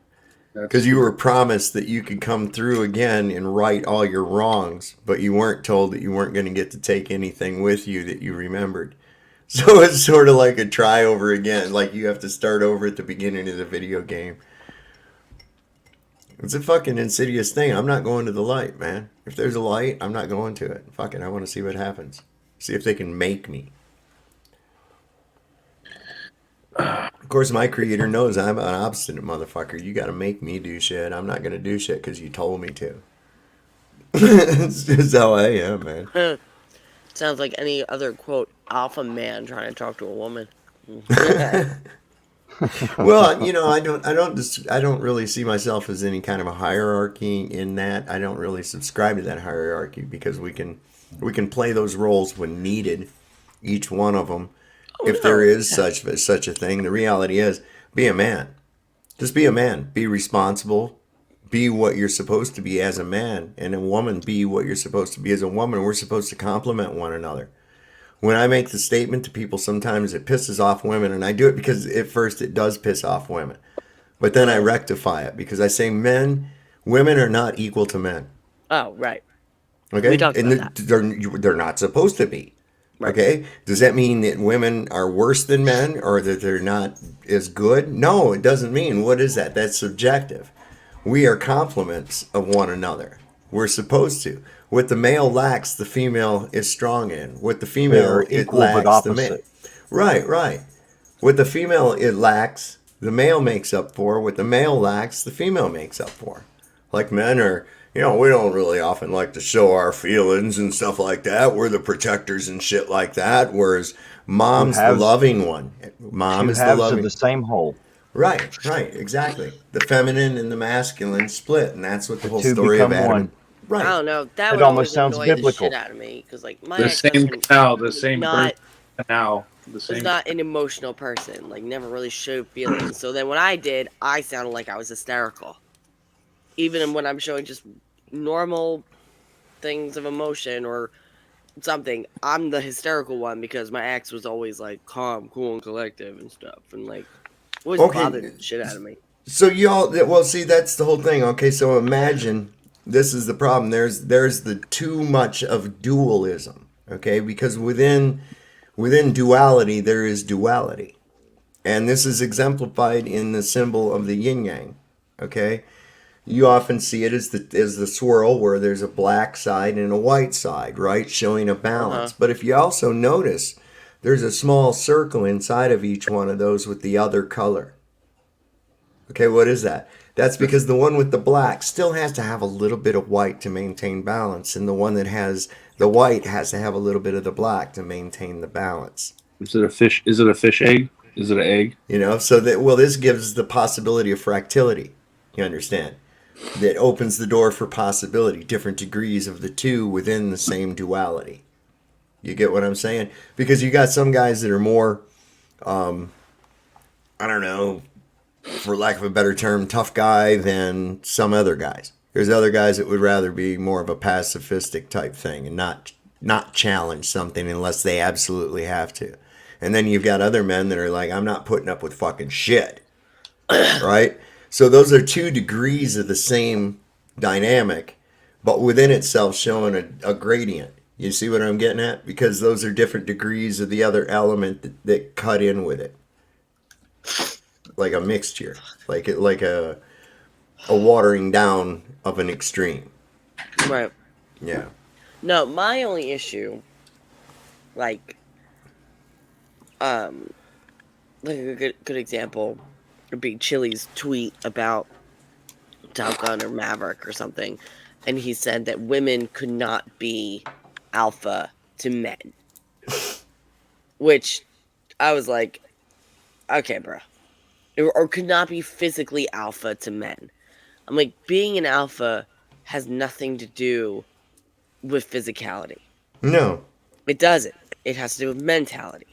Because you were promised that you could come through again and right all your wrongs, but you weren't told that you weren't going to get to take anything with you that you remembered. So it's sort of like a try over again, like you have to start over at the beginning of the video game. It's a fucking insidious thing. I'm not going to the light, man. If there's a light, I'm not going to it. Fuck it, I want to see what happens. See if they can make me. Of course, my creator knows I'm an obstinate motherfucker. You got to make me do shit. I'm not going to do shit because you told me to. It's just how I am, man. Sounds like any other, quote, alpha man trying to talk to a woman. Well, I don't really see myself as any kind of a hierarchy in that. I don't really subscribe to that hierarchy because we can play those roles when needed, each one of them. If there is such a thing, the reality is, be a man. Just be a man. Be responsible. Be what you're supposed to be as a man, and a woman be what you're supposed to be as a woman. We're supposed to complement one another. When I make the statement to people, sometimes it pisses off women, and I do it because at first it does piss off women. But then I rectify it because I say women are not equal to men. Oh, right. Okay? We talked about And they're not supposed to be. Right. Okay? Does that mean that women are worse than men or that they're not as good? No, it doesn't mean. What is that? That's subjective. We are complements of one another. We're supposed to. What the male lacks, the female is strong in. What the female it equal but lacks, the male. opposite. Right. What the female it lacks, the male makes up for. What the male lacks, the female makes up for. Like men are, we don't really often like to show our feelings and stuff like that. We're the protectors and shit like that. Whereas mom's the halves- loving one. Mom Two is the halves loving. of the same whole. Right, exactly. The feminine and the masculine split, and that's what the whole two story of become Adam. one. Right. I don't know. That It would almost always sounds annoy biblical. the shit out of me because, like, my The same ex-husband canal, the same not birth canal, the was same. not an emotional person. Like, never really showed feelings. So then when I did, I sounded like I was hysterical. Even when I'm showing just normal things of emotion or something, I'm the hysterical one because my ex was always like calm, cool, and collective and stuff, and like always Okay. bothered the shit out of me. So well, see, that's the whole thing. Okay, so imagine this is the problem. There's the too much of dualism. Okay, because within duality there is duality, and this is exemplified in the symbol of the yin yang. Okay, you often see it as the swirl where there's a black side and a white side, right, showing a balance. But if you also notice, there's a small circle inside of each one of those with the other color. Okay, what is that? That's because the one with the black still has to have a little bit of white to maintain balance, and the one that has the white has to have a little bit of the black to maintain the balance. Is it a fish? Is it a fish egg? Is it an egg? So this gives the possibility of fractility. You understand? that opens the door for possibility, different degrees of the two within the same duality. You get what I'm saying? Because you got some guys that are more, I don't know, for lack of a better term, tough guy than some other guys. There's other guys that would rather be more of a pacifistic type thing and not challenge something unless they absolutely have to. And then you've got other men that are like, I'm not putting up with fucking shit. Right? So those are 2 degrees of the same dynamic, but within itself showing a gradient. You see what I'm getting at? Because those are different degrees of the other element that cut in with it. Like a mixture. Like a watering down of an extreme. Right. Yeah. No, my only issue, like a good example would be Chili's tweet about Top Gun or Maverick or something, and he said that women could not be alpha to men, which I was like, okay, bro, or could not be physically alpha to men. I'm like, being an alpha has nothing to do with physicality. No. It doesn't. It has to do with mentality.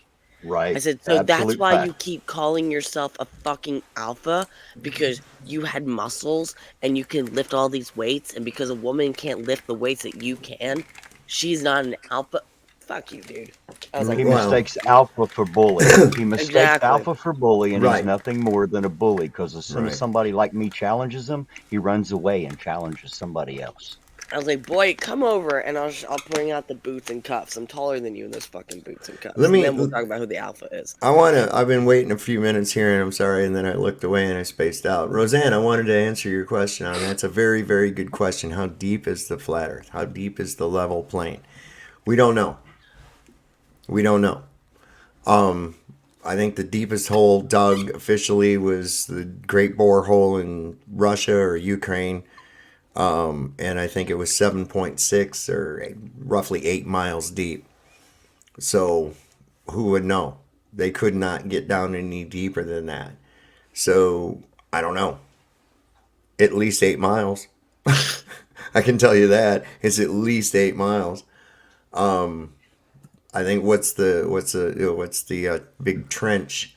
Right. I said, so Absolute that's why fact. you keep calling yourself a fucking alpha, because you had muscles and you can lift all these weights, and because a woman can't lift the weights that you can, she's not an alpha. Fuck you, dude. I was like, He Wow. mistakes alpha for bully. He mistakes Exactly. alpha for bully, and Right. he's nothing more than a bully. Because as soon Right. as somebody like me challenges him, he runs away and challenges somebody else. I was like, boy, come over and I'll bring out the boots and cuffs. I'm taller than you in those fucking boots and cuffs. Let me- and then we'll talk about who the alpha is. I've been waiting a few minutes here, and I'm sorry, and then I looked away and I spaced out. Roseanne, I wanted to answer your question on that. It's a very, very good question. How deep is the flat earth? How deep is the level plane? We don't know. We don't know. I think the deepest hole dug officially was the Great Bore Hole in Russia or Ukraine. And I think it was 7.6 or roughly 8 miles deep. So who would know? They could not get down any deeper than that. So I don't know. At least 8 miles. I can tell you that. It's at least 8 miles. I think what's the big trench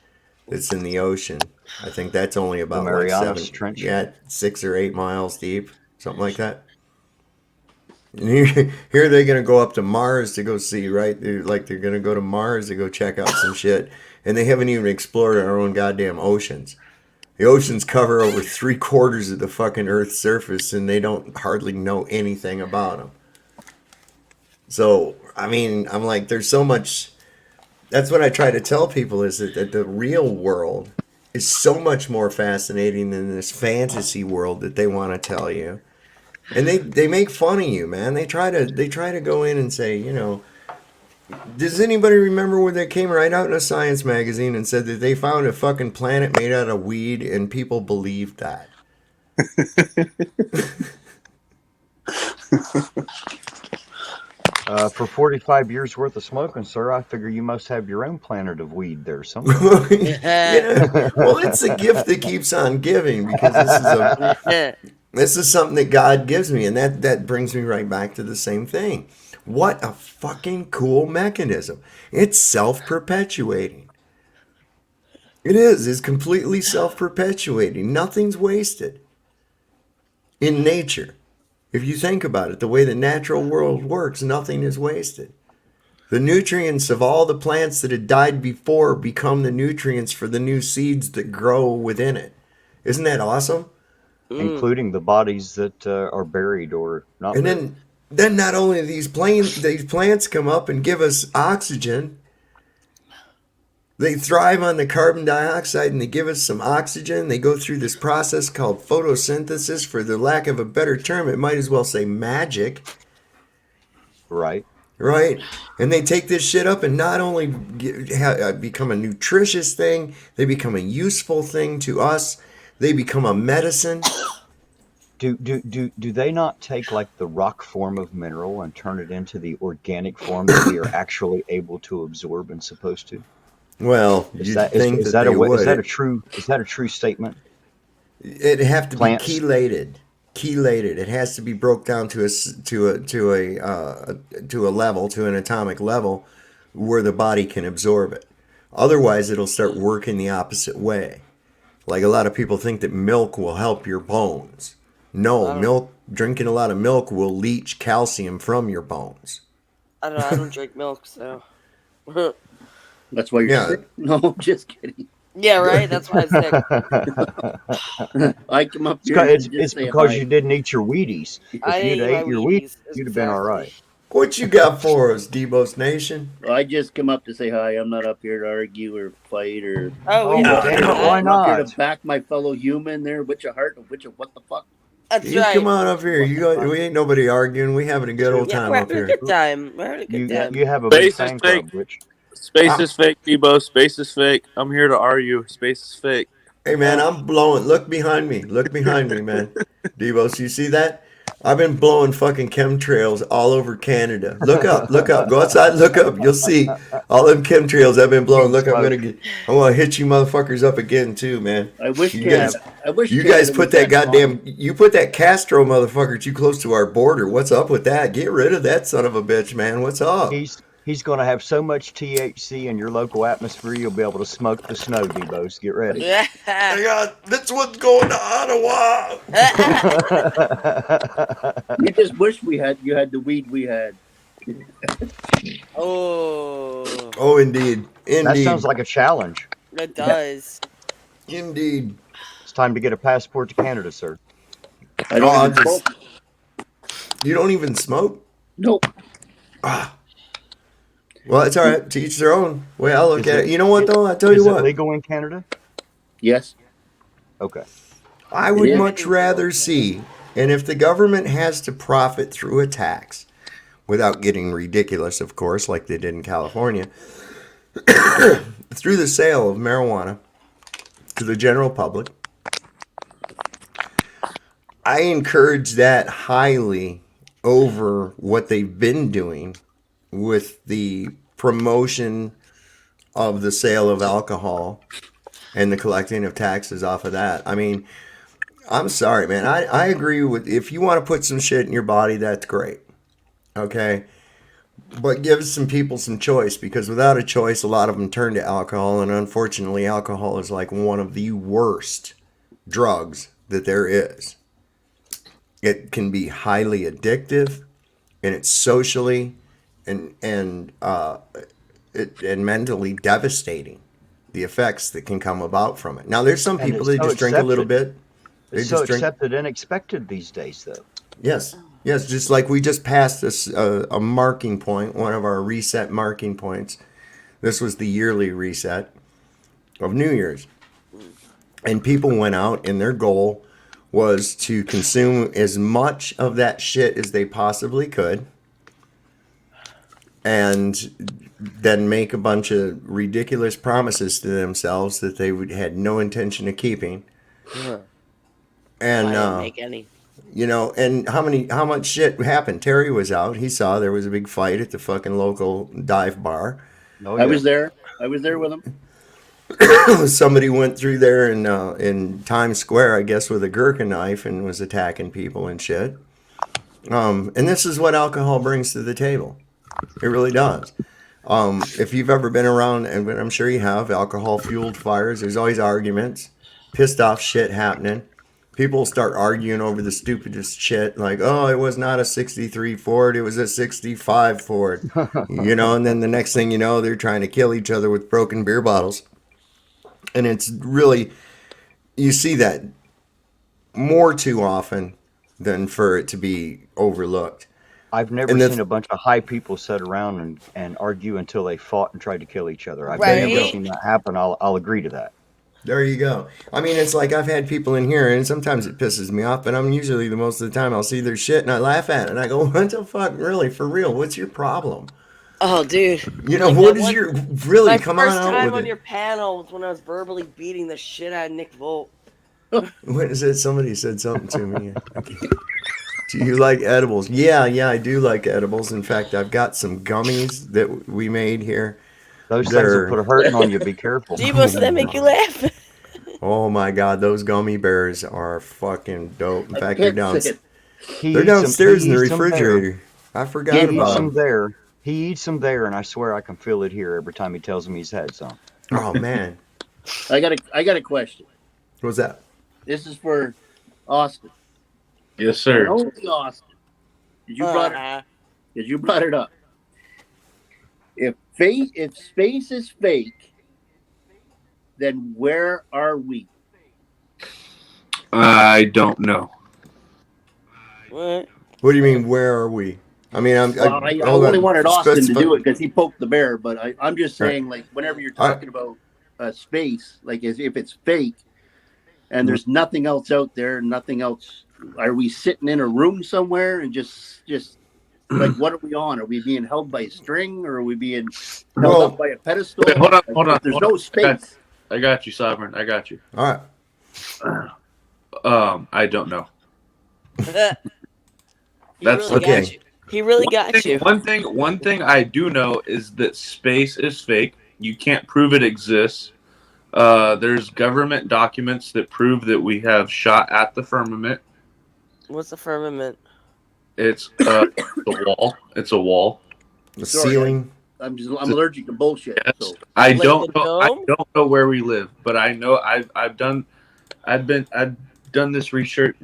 that's in the ocean? I think that's only about like Marianas Trench? Yeah, 6 or 8 miles deep, something like that. And here they're gonna go up to Mars to go see, right? They're gonna go to Mars to go check out some shit, and they haven't even explored our own goddamn oceans. The oceans cover over 3/4 of the fucking Earth's surface, and they don't hardly know anything about them. So, I mean, I'm like, there's so much. That's what I try to tell people, is that the real world is so much more fascinating than this fantasy world that they want to tell you. And they make fun of you, man. They try to go in and say, you know, does anybody remember when they came right out in a science magazine and said that they found a fucking planet made out of weed, and people believed that? For 45 years worth of smoking, sir, I figure you must have your own planet of weed there somewhere. Yeah. Well, it's a gift that keeps on giving, because this is something that God gives me, and that brings me right back to the same thing. What a fucking cool mechanism. It's self-perpetuating. It is. It's completely self-perpetuating. Nothing's wasted in nature. If you think about it, the way the natural world works, nothing is wasted. The nutrients of all the plants that had died before become the nutrients for the new seeds that grow within it. Isn't that awesome? Including the bodies that are buried or not And buried. then not only do these plants come up and give us oxygen, they thrive on the carbon dioxide and they give us some oxygen. They go through this process called photosynthesis. For the lack of a better term, it might as well say magic. Right. Right? And they take this shit up and not only become a nutritious thing, they become a useful thing to us. They become a medicine. Do they not take like the rock form of mineral and turn it into the organic form that we are actually able to absorb and supposed to? Well, Is you'd that think a they would. true statement? It'd have to Plants. be chelated. chelated. It has to be broke down to a level, to an atomic level, where the body can absorb it. Otherwise, it'll start working the opposite way. Like a lot of people think that milk will help your bones. No, drinking a lot of milk will leach calcium from your bones. I don't know. I don't drink milk, so. That's why you're sick. No, just kidding. Yeah, right. That's why I'm sick. I come up here. It's because you didn't eat your Wheaties. If you'd ate your Wheaties, you'd have been all right. What you got for us, Debos Nation? I just come up to say hi. I'm not up here to argue or fight or. Oh, why I'm up here not? to back my fellow human there. Which a heart, which a what the fuck. That's You right. come on up here. We ain't nobody arguing. We having a good old time we're up having here. a good time. We're having a good time. You have a big Space is fan fake. club, which Space is fake, Debo. Space is fake. I'm here to argue. Space is fake. Hey man, I'm blowing. Look behind me. Look behind me, man. Debos, you see that? I've been blowing fucking chemtrails all over Canada. Look up, look up. Go outside, look up. You'll see all them chemtrails I've been blowing. Look, I'm gonna hit you motherfuckers up again too, man. I wish you guys Canada put was that goddamn. strong. You put that Castro motherfucker too close to our border. What's up with that? Get rid of that son of a bitch, man. What's up? he's going to have so much THC in your local atmosphere, you'll be able to smoke the snow, Debos. Get ready. Yeah. That's what's going to Ottawa. You just wish you had the weed we had. Oh, indeed. That sounds like a challenge. It does. Indeed. It's time to get a passport to Canada, sir. I don't even smoke. You don't even smoke? Nope. Well, it's all right. To each their own. Way I look at it. You know what, though? I tell you Is what. it legal in Canada? Yes. Okay. I would much rather see, and if the government has to profit through a tax, without getting ridiculous, of course, like they did in California, through the sale of marijuana to the general public, I encourage that highly over what they've been doing with the promotion of the sale of alcohol and the collecting of taxes off of that. I mean, I'm sorry, man. I agree with, if you want to put some shit in your body, that's great. Okay? But give some people some choice, because without a choice, a lot of them turn to alcohol, and unfortunately, alcohol is like one of the worst drugs that there is. It can be highly addictive, and it's socially and mentally devastating, the effects that can come about from it. Now, there's some people that just drink a little bit. It's so accepted and expected these days, though. Yes, just like we just passed a marking point, one of our reset marking points. This was the yearly reset of New Year's. And people went out, and their goal was to consume as much of that shit as they possibly could, and then make a bunch of ridiculous promises to themselves that they had no intention of keeping. And I didn't make any. you know, and how much shit happened? Terry was out. He saw there was a big fight at the fucking local dive bar. Oh, I was there. I was there with him. Somebody went through there in Times Square, I guess, with a Gurkha knife and was attacking people and shit. And this is what alcohol brings to the table. It really does. If you've ever been around, and I'm sure you have, alcohol-fueled fires, there's always arguments, pissed off shit happening. People start arguing over the stupidest shit, like, oh, it was not a 63 Ford, it was a 65 Ford. You know, and then the next thing you know, they're trying to kill each other with broken beer bottles. And it's really, you see that more too often than for it to be overlooked. I've never seen a bunch of high people sit around and argue until they fought and tried to kill each other. I've never seen that happen. I'll agree to that. There you go. I mean, it's like I've had people in here, and sometimes it pisses me off, but I'm usually the most of the time I'll see their shit and I laugh at it, and I go, what the fuck, really, for real, what's your problem? Oh, dude. You know, what is your, really, come on out with it. My first time on your panel was when I was verbally beating the shit out of Nick Volt. What is it? Somebody said something to me. Do you like edibles? Yeah, I do like edibles. In fact, I've got some gummies that we made here. Those things will put a hurting on you. Be careful. Debo, does that make you laugh? Oh my God, those gummy bears are fucking dope. In I fact, they're can't say it. they're downstairs in the He eats them there. refrigerator. I forgot He about eats them them. there. He eats them there, and I swear I can feel it here every time he tells me he's had some. Oh man, I got a question. what's that? This is for Austin. Yes, And sir. only Austin. You brought it up. If space is fake, then where are we? I don't know. What? What do you mean? Where are we? I mean, I hold only on. wanted Austin to Specify- do it because he poked the bear, but I'm just Right. saying, like, whenever you're talking about space, like as if it's fake and there's nothing else out there, nothing else. Are we sitting in a room somewhere and just like, what are we on? Are we being held by a string, or are we being held Well- up by a pedestal? Wait, hold on, Like, hold on, if there's hold no on. space. I got you, Sovereign. I got you. All right. I don't know. He That's really okay. got you. He really got you. One thing I do know is that space is fake. You can't prove it exists. There's government documents that prove that we have shot at the firmament. What's the firmament? It's a wall. It's a wall. The Sorry, ceiling. I'm allergic to bullshit. Yes. So I Like don't the know. I dome? don't know where we live, but I know I've done this research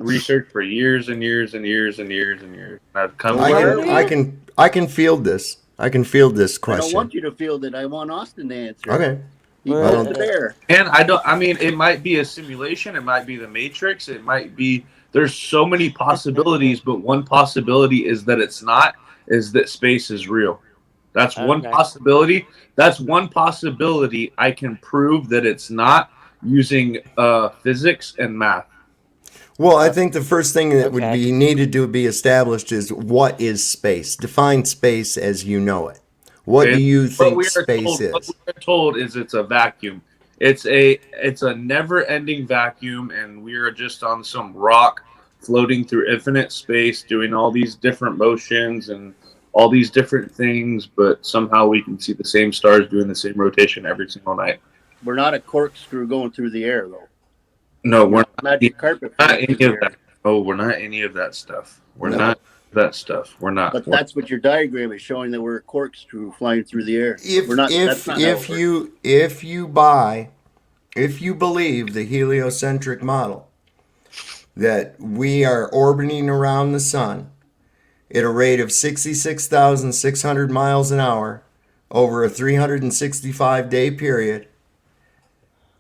for years and years and years and years and years. I've come. I can field this. I can field this I don't question. want you to feel that. I want Austin to answer. Okay. He Well, poked the bear. And I don't. I mean, it might be a simulation. It might be the Matrix. It might be. There's so many possibilities, but one possibility is that it's not. Is that space is real? That's one Okay. possibility. That's one possibility. I can prove that it's not using physics and math. Well, I think the first thing that would Okay. be needed to be established is what is space? Define space as you know it. What do you think space What is? we are told is it's a vacuum. It's a never-ending vacuum, and we are just on some rock floating through infinite space, doing all these different motions and all these different things. But somehow we can see the same stars doing the same rotation every single night. We're not a corkscrew going through the air, though. No, we're Magic carpet. not flying any through of the that. air. Oh, we're not any of that stuff. We're No. not that stuff. We're not. But that's what your diagram is showing, that we're a corkscrew flying through the air. We're not. That's not how it works. If you believe the heliocentric model that we are orbiting around the sun at a rate of 66,600 miles an hour over a 365-day period,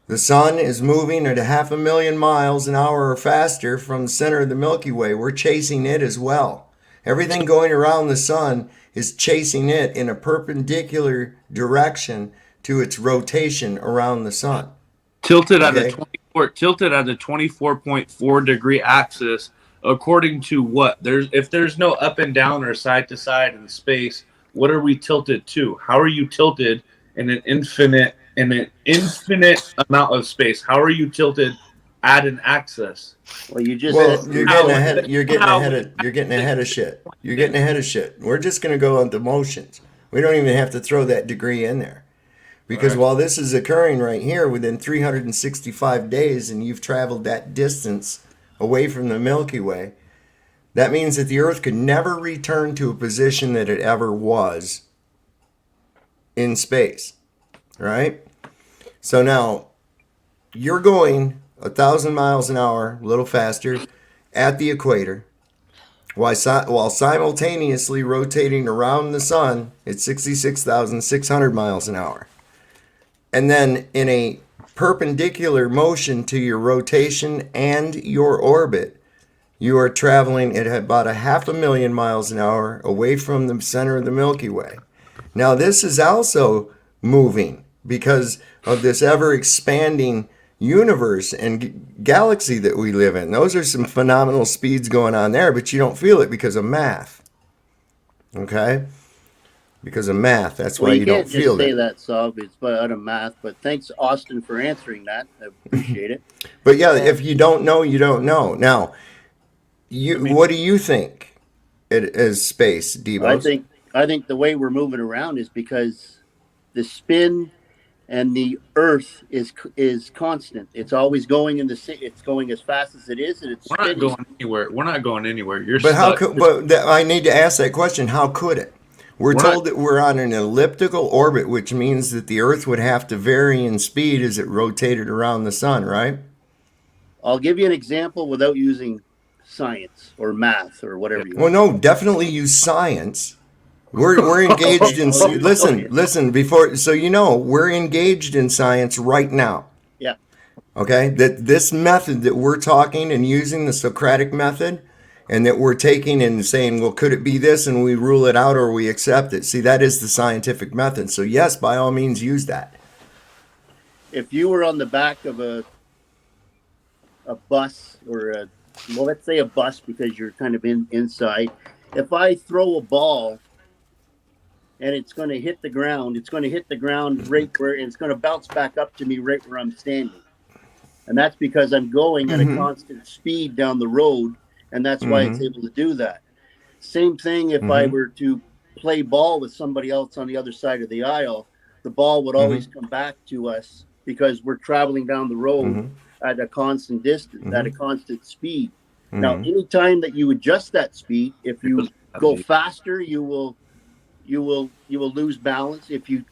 the sun is moving at 500,000 miles an hour or faster from the center of the Milky Way. We're chasing it as well. Everything going around the sun is chasing it in a perpendicular direction to its rotation around the sun. tilted at Okay. a 24.4 degree axis, according to what? If there's no up and down or side to side in space, what are we tilted to? How are you tilted in an infinite amount of space? How are you tilted at an axis? Well, you just Well, said you're getting ahead of shit. You're getting ahead of shit. We're just going to go on the motions. We don't even have to throw that degree in there. Because Right. while this is occurring right here within 365 days and you've traveled that distance away from the Milky Way, that means that the Earth could never return to a position that it ever was in space. Right? So now you're going 1,000 miles an hour, a little faster, at the equator, while simultaneously rotating around the sun at 66,600 miles an hour. And then in a perpendicular motion to your rotation and your orbit, you are traveling at about 500,000 miles an hour away from the center of the Milky Way. Now, this is also moving because of this ever-expanding universe and galaxy that we live in. Those are some phenomenal speeds going on there, but you don't feel it because of math. Okay? Because of math. That's why you don't can't feel just say it. that, Sub. It's out of math. But thanks, Austin, for answering that. I appreciate it. But yeah, if you don't know, you don't know. Now, what do you think it is space, Debo? I think the way we're moving around is because the spin and the Earth is constant. It's always going it's going as fast as it is, and it's We're not spinning. going anywhere. We're not going anywhere. You're But how stuck. could? I need to ask that question. How could it? We're told that we're on an elliptical orbit, which means that the Earth would have to vary in speed as it rotated around the sun, right? I'll give you an example without using science or math or whatever you Well, want. no, definitely use science. We're engaged in listen before, so you know we're engaged in science right now. Yeah. Okay, that this method that we're talking and using, the Socratic method, and that we're taking and saying, well, could it be this, and we rule it out or we accept it. See, that is the scientific method. So yes, by all means, use that. If you were on the back of a bus or let's say a bus because you're kind of inside. If I throw a ball and it's going to hit the ground, it's going to hit the ground right where it's going to bounce back up to me right where I'm standing. And that's because I'm going at a constant speed down the road, and that's why it's able to do that. Same thing if I were to play ball with somebody else on the other side of the aisle, the ball would always come back to us because we're traveling down the road at a constant distance, at a constant speed. Now, anytime that you adjust that speed, if you go faster, you will lose balance. If you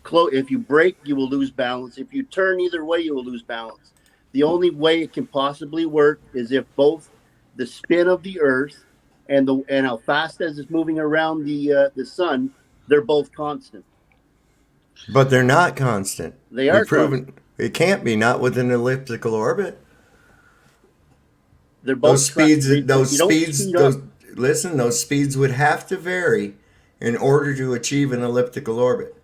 brake, you will lose balance. If you turn either way, you will lose balance. The only way it can possibly work is if both the spin of the Earth and how fast as it's moving around the sun, they're both constant. But they're not constant. They are proven constant. It can't be, not with an elliptical orbit. They're both Those speeds Listen, those speeds would have to vary in order to achieve an elliptical orbit.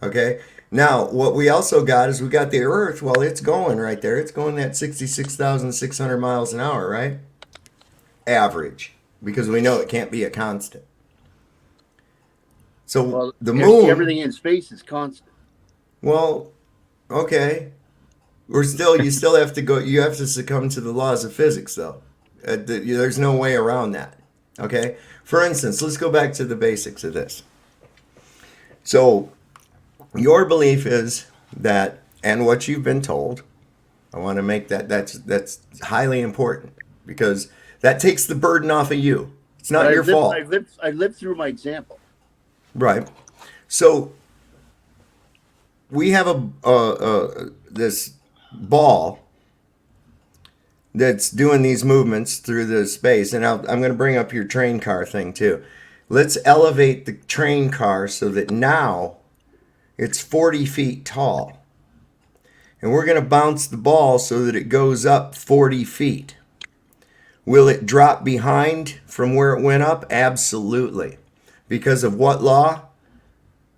Okay. Now, what we also got is we got the Earth. Well, it's going right there. It's going at 66,600 miles an hour, right? Average, because we know it can't be a constant. So the moon, everything in space is constant. well, okay. You still have to go. You have to succumb to the laws of physics, though. There's no way around that. Okay. For instance, let's go back to the basics of this. So, your belief is that, and what you've been told, I want to make that's highly important because that takes the burden off of you. It's not your fault. I lived through my example. Right. So we have this ball that's doing these movements through the space, and I'm going to bring up your train car thing too. Let's elevate the train car so that now it's 40 feet tall, and we're going to bounce the ball so that it goes up 40 feet. Will it drop behind from where it went up? Absolutely. Because of what law?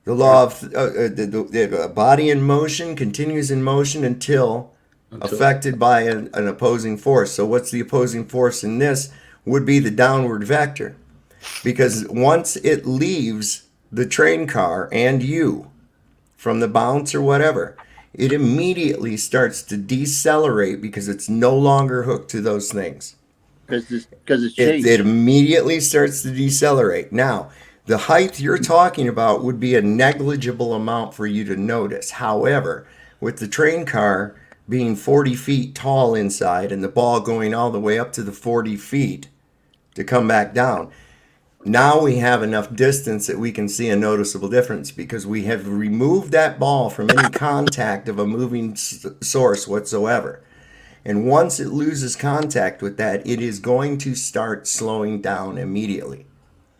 The law of the body in motion continues in motion until affected by an opposing force. So what's the opposing force in this? Would be the downward vector. Because once it leaves the train car and you from the bounce or whatever, it immediately starts to decelerate because it's no longer hooked to those things. Because it's changed. It immediately starts to decelerate. Now, the height you're talking about would be a negligible amount for you to notice. However, with the train car being 40 feet tall inside and the ball going all the way up to the 40 feet to come back down, now we have enough distance that we can see a noticeable difference because we have removed that ball from any contact of a moving source whatsoever. And once it loses contact with that, it is going to start slowing down immediately.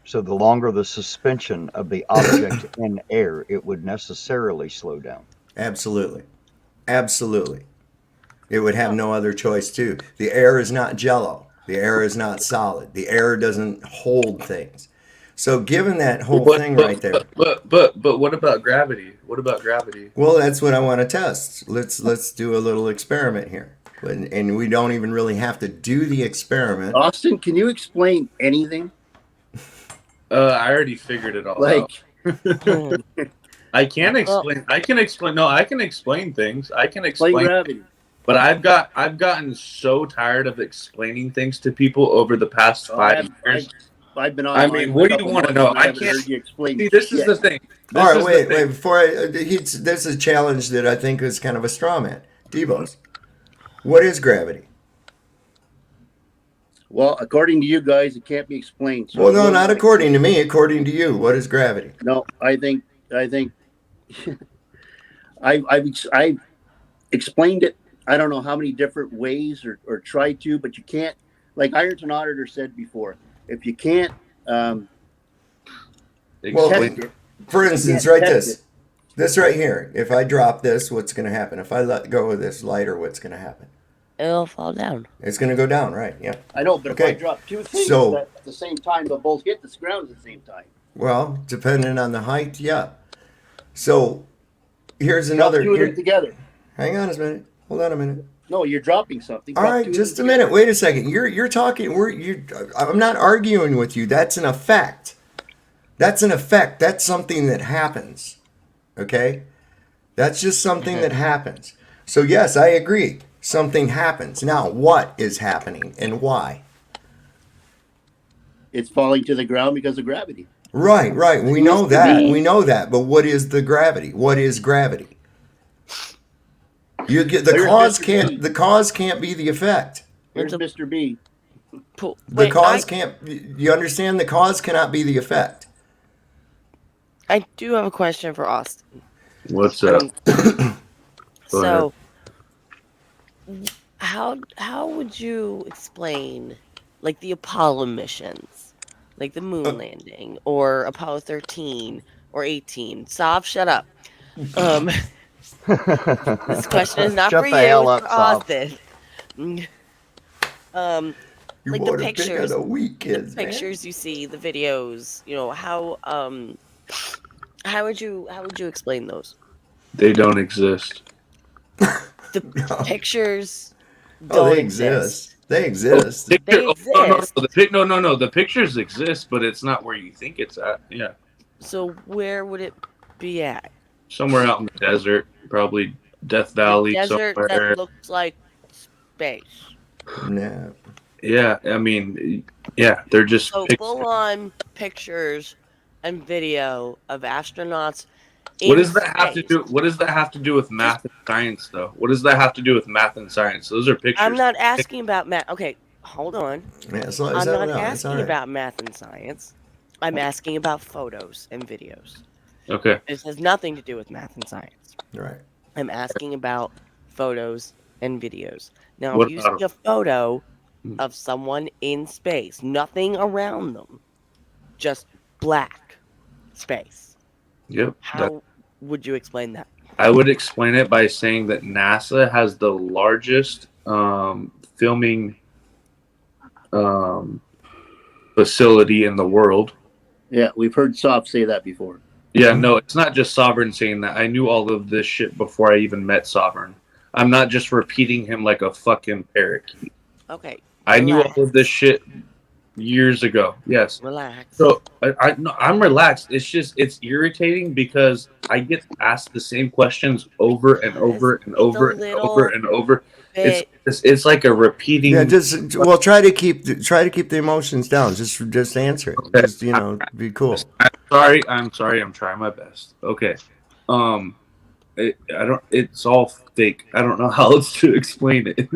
So the longer the suspension of the object in air, it would necessarily slow down. Absolutely. Absolutely. It would have no other choice too. The air is not jello. The air is not solid. The air doesn't hold things. So given that whole thing right there. But what about gravity? What about gravity? Well, that's what I want to test. Let's do a little experiment here. And we don't even really have to do the experiment. Austin, can you explain anything? I already figured it all out. I can explain. I can explain. No, I can explain things. I can explain gravity. But I've gotten so tired of explaining things to people over the past 5 years. I've been I online. mean, for what a do you couple want to months know? and I haven't can't. heard you explain See, this is shit. the thing. All right, is the wait. thing. Before this is a challenge that I think is kind of a straw man. Devos, what is gravity? Well, according to you guys, it can't be explained. So Well, I no, will not not according to explain me. According to you, what is gravity? it. No, I think I've explained it. I don't know how many different ways or tried to, but you can't. Like Ironton Auditor said before, if you can't Well, Explain. test it, for you instance, can't right test it. this right here. If I drop this, what's going to happen? If I let go of this lighter, what's going to happen? It'll fall down. It's going to go down, right? Yeah. I know, but if I Okay. drop two things So- at the same time, they'll both hit the ground at the same time. Well, depending on the height, yeah. So here's Drop another. two of them together. Hang on a minute. Hold on a minute. No, you're dropping something. All Drop right, two of just a them minute. together. Wait a second. You're talking. I'm not arguing with you. That's an effect. That's an effect. That's something that happens. Okay? That's just something that happens. So yes, I agree. Something happens. Now, what is happening and why? It's falling to the ground because of gravity. Right. We know Mr. that. B. We know that. But what is the gravity? What is gravity? You get the There's cause Mr. can't. B. The cause can't be the effect. Here's It's a- Mr. B. Pull. The Wait, cause can't. You understand? The cause cannot be the effect. I do have a question for Austin. What's up? So, how would you explain, like, the Apollo missions, like the moon landing, or Apollo 13 or 18? Sav, shut up. This question is not Shut for the you. hell It's up, for Sav. Austin. You Like the want to pick on pictures- the weak kids, man. Pictures you see, the videos, how would you explain those? They don't exist. The No. pictures Oh, don't they exist. They exist. They No, exist. no. The pictures exist, but it's not where you think it's at. Yeah, So where would it be at? somewhere out in the desert, probably Death Valley Desert somewhere. that looks like space. No. Yeah, I mean, yeah, they're just So pic- full on pictures and video of astronauts. What in does that have to space. do? What does that have to do with math and science, though? What does that have to do with math and science? Those are pictures. I'm not asking about math. Okay, hold on. Yeah, so, I'm not it's all asking right. about math and science. I'm asking about photos and videos. Okay. This has nothing to do with math and science. Right. I'm asking about photos and videos. Now, What if you about see a photo of someone in space, nothing around them, just black space, Yep. how would you explain that? I would explain it by saying that NASA has the largest filming facility in the world. Yeah, we've heard Soft say that before. Yeah, no, it's not just Sovereign saying that. I knew all of this shit before I even met Sovereign. I'm not just repeating him like a fucking parakeet. Okay, I knew relax. all of this shit years ago. Yes. Relax. So no, I'm relaxed. It's just it's irritating because I get asked the same questions over and over and It's a over and little over and over. Bit- It's like a repeating. Yeah, just try to keep the emotions down. Just answer it. Okay. Just be cool. I'm sorry. I'm trying my best. Okay. It's all fake. I don't know how else to explain it.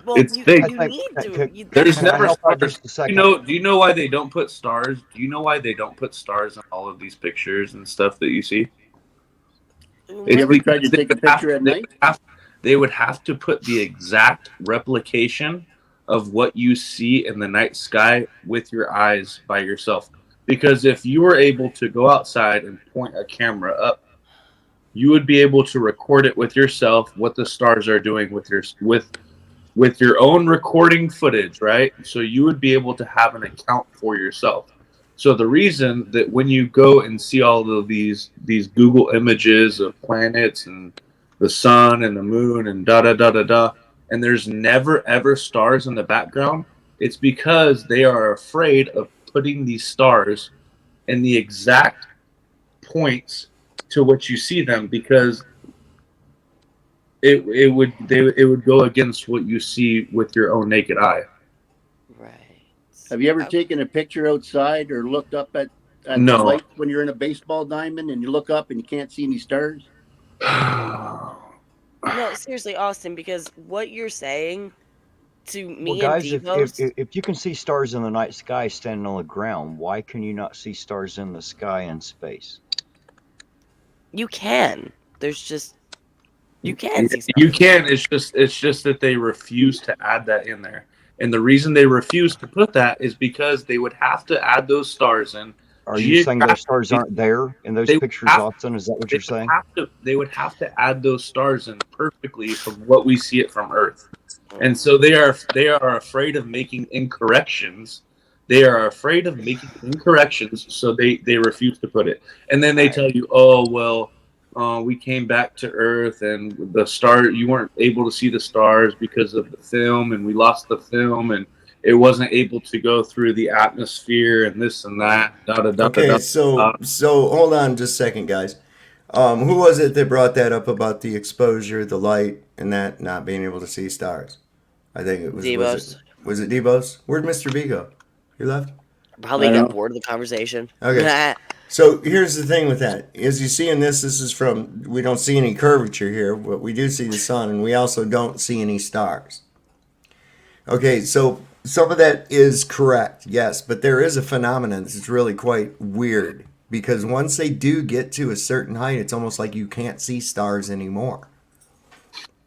well, it's you, fake. you need to. You, There's Can I never help out stars. just a second? Do you know why they don't put stars? Do you know why they don't put stars in all of these pictures and stuff that you see? Have you ever tried to They take a would have- picture at they night? would have- They would have to put the exact replication of what you see in the night sky with your eyes by yourself. Because if you were able to go outside and point a camera up, you would be able to record it with yourself what the stars are doing with your own recording footage, right? So you would be able to have an account for yourself. So the reason that when you go and see all of these Google images of planets and the sun and the moon and and there's never ever stars in the background, it's because they are afraid of putting these stars in the exact points to which you see them, because it would go against what you see with your own naked eye. right. Have you ever taken a picture outside or looked up at the No. light when you're in a baseball diamond and you look up and you can't see any stars? No, seriously, Austin, because what you're saying to me Well, guys, and if Devos, if you can see stars in the night sky standing on the ground, why can you not see stars in the sky in space? you can. There's just you can see stuff. You can. It's just that they refuse to add that in there. And the reason they refuse to put that is because they would have to add those stars in. Are you saying those stars aren't there in those They would pictures, have- Austin? Is that what you're saying? They would have to add those stars in perfectly from what we see it from Earth. And so they are afraid of making incorrections. They are afraid of making incorrections, so they refuse to put it. And then they tell you, oh well, we came back to Earth and you weren't able to see the stars because of the film, and we lost the film, and it wasn't able to go through the atmosphere and this and that. Okay, so hold on just a second, guys. Who was it that brought that up about the exposure, the light, and that not being able to see stars? I think it was Devos. Was it Devos? Where'd Mr. B go? He left? Probably got bored of the conversation. Okay. So here's the thing with that. As you see in this is from, we don't see any curvature here, but we do see the sun, and we also don't see any stars. Okay, so some of that is correct, yes, but there is a phenomenon that's really quite weird, because once they do get to a certain height, it's almost like you can't see stars anymore.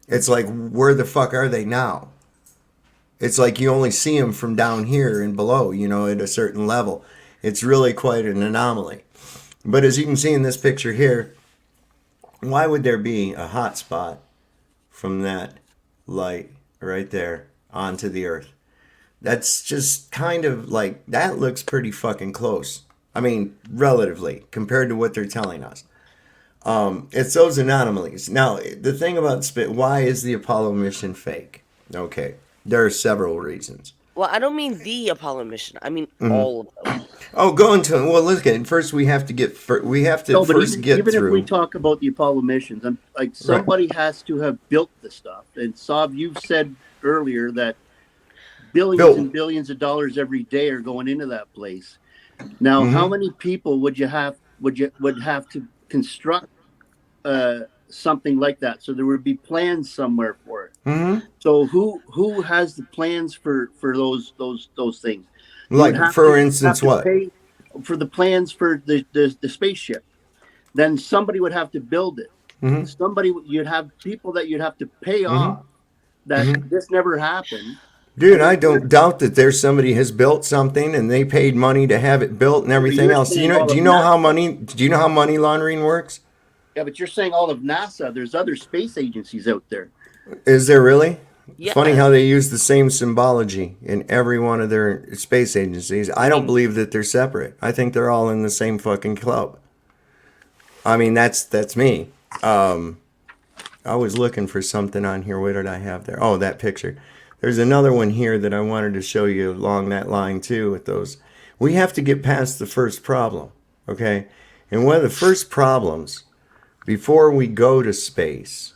It's like, where the fuck are they now? It's like you only see them from down here and below, at a certain level. It's really quite an anomaly. But as you can see in this picture here, why would there be a hot spot from that light right there onto the Earth? That's just kind of like, that looks pretty fucking close. I mean, relatively, compared to what they're telling us. It's those anomalies. Now, the thing about why is the Apollo mission fake? Okay, there are several reasons. Well, I don't mean the Apollo mission. I mean all of them. Oh, go into it. Well, look at it. First, we have to get through. Even if we talk about the Apollo missions, somebody has to have built the stuff. And Saab, you've said earlier that billions and billions of dollars every day are going into that place. Now, how many people would have to construct something like that? So there would be plans somewhere for it. So who has the plans for those things? Like, for instance, what? For the plans for the spaceship. Then somebody would have to build it. You'd have people that you'd have to pay off. That this never happened. Dude, I don't doubt that there's somebody has built something and they paid money to have it built and everything else. Do you know how money laundering works? Yeah, but you're saying all of NASA. There's other space agencies out there. Is there really? Yeah. Funny how they use the same symbology in every one of their space agencies. I don't believe that they're separate. I think they're all in the same fucking club. I mean, that's me. I was looking for something on here. What did I have there? Oh, that picture. There's another one here that I wanted to show you along that line too with those. We have to get past the first problem, okay? And one of the first problems before we go to space,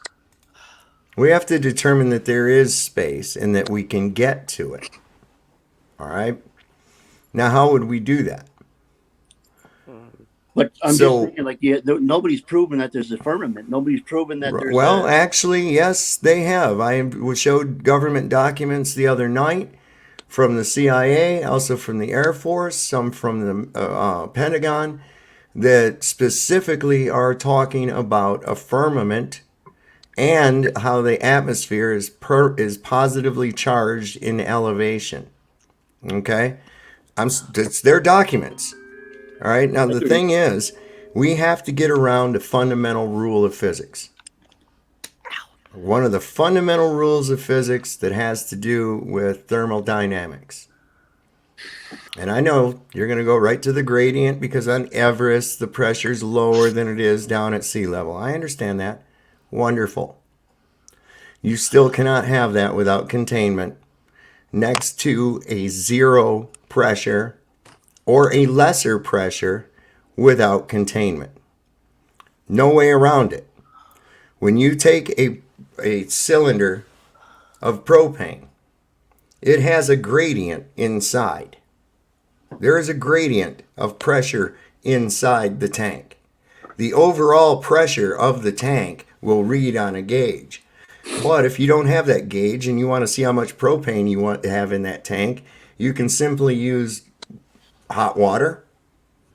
we have to determine that there is space and that we can get to it. All right? Now, how would we do that? But I'm just thinking, nobody's proven that there's a firmament. Nobody's proven that there's. Well, actually, yes, they have. I showed government documents the other night from the CIA, also from the Air Force, some from the Pentagon, that specifically are talking about a firmament and how the atmosphere is positively charged in elevation. Okay? It's their documents. All right. Now, the thing is, we have to get around a fundamental rule of physics. One of the fundamental rules of physics that has to do with thermodynamics. And I know you're going to go right to the gradient because on Everest, the pressure is lower than it is down at sea level. I understand that. Wonderful. You still cannot have that without containment next to a zero pressure or a lesser pressure without containment. No way around it. When you take a cylinder of propane, it has a gradient inside. There is a gradient of pressure inside the tank. The overall pressure of the tank will read on a gauge. But if you don't have that gauge and you want to see how much propane you want to have in that tank, you can simply use hot water,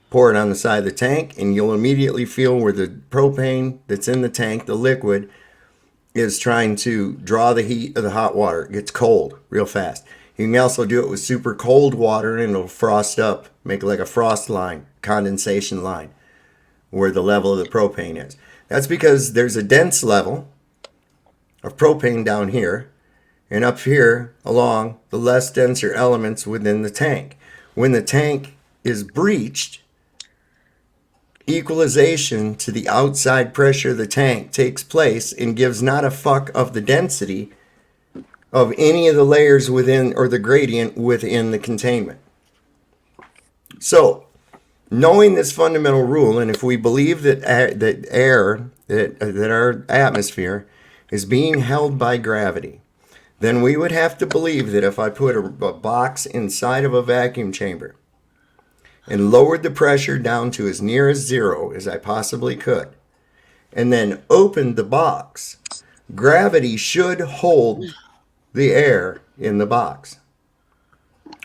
pour it on the side of the tank, and you'll immediately feel where the propane that's in the tank, the liquid, is trying to draw the heat of the hot water. It gets cold real fast. You can also do it with super cold water and it'll frost up, make like a frost line, condensation line, where the level of the propane is. That's because there's a dense level of propane down here, and up here along the less denser elements within the tank. When the tank is breached, equalization to the outside pressure of the tank takes place and gives not a fuck of the density of any of the layers within or the gradient within the containment. So, knowing this fundamental rule, and if we believe that our atmosphere is being held by gravity, then we would have to believe that if I put a box inside of a vacuum chamber and lowered the pressure down to as near as zero as I possibly could, and then opened the box, gravity should hold the air in the box.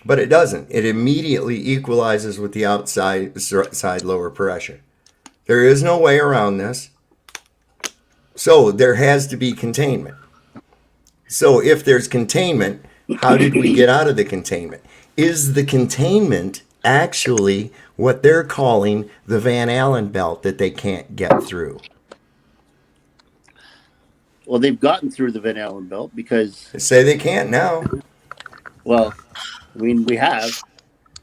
But it doesn't. It immediately equalizes with the outside lower pressure. There is no way around this. So there has to be containment. So if there's containment, how did we get out of the containment? Is the containment actually what they're calling the Van Allen belt that they can't get through? Well, they've gotten through the Van Allen belt because They say they can't now. well, I mean, we have.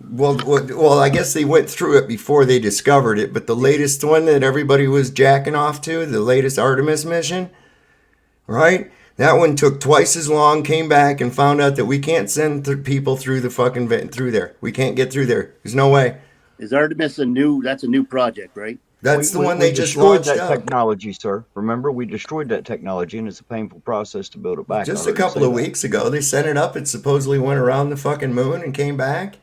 Well, I guess they went through it before they discovered it, but the latest one that everybody was jacking off to, the latest Artemis mission, right? That one took twice as long, came back and found out that we can't send people through the fucking through there. We can't get through there. There's no way. Is Artemis a new project, right? That's the one they just destroyed launched that up. technology, sir. Remember, we destroyed that technology, and it's a painful process to build it back. Just I a already couple said of that. weeks ago, they sent it up. It supposedly went around the fucking moon and came back.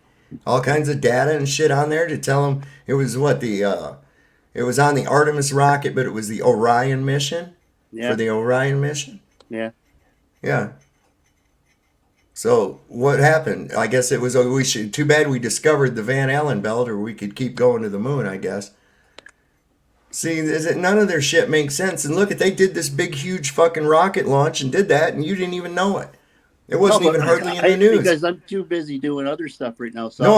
All kinds of data and shit on there to tell them it was it was on the Artemis rocket, but it was the Orion mission. Yeah. For the Orion mission. Yeah. Yeah. So what happened? I guess it was too bad we discovered the Van Allen belt, or we could keep going to the moon, I guess. See, none of their shit makes sense. And look, they did this big, huge fucking rocket launch and did that, and you didn't even know it. It wasn't even hardly in the news. Because I'm too busy doing other stuff right now. So No,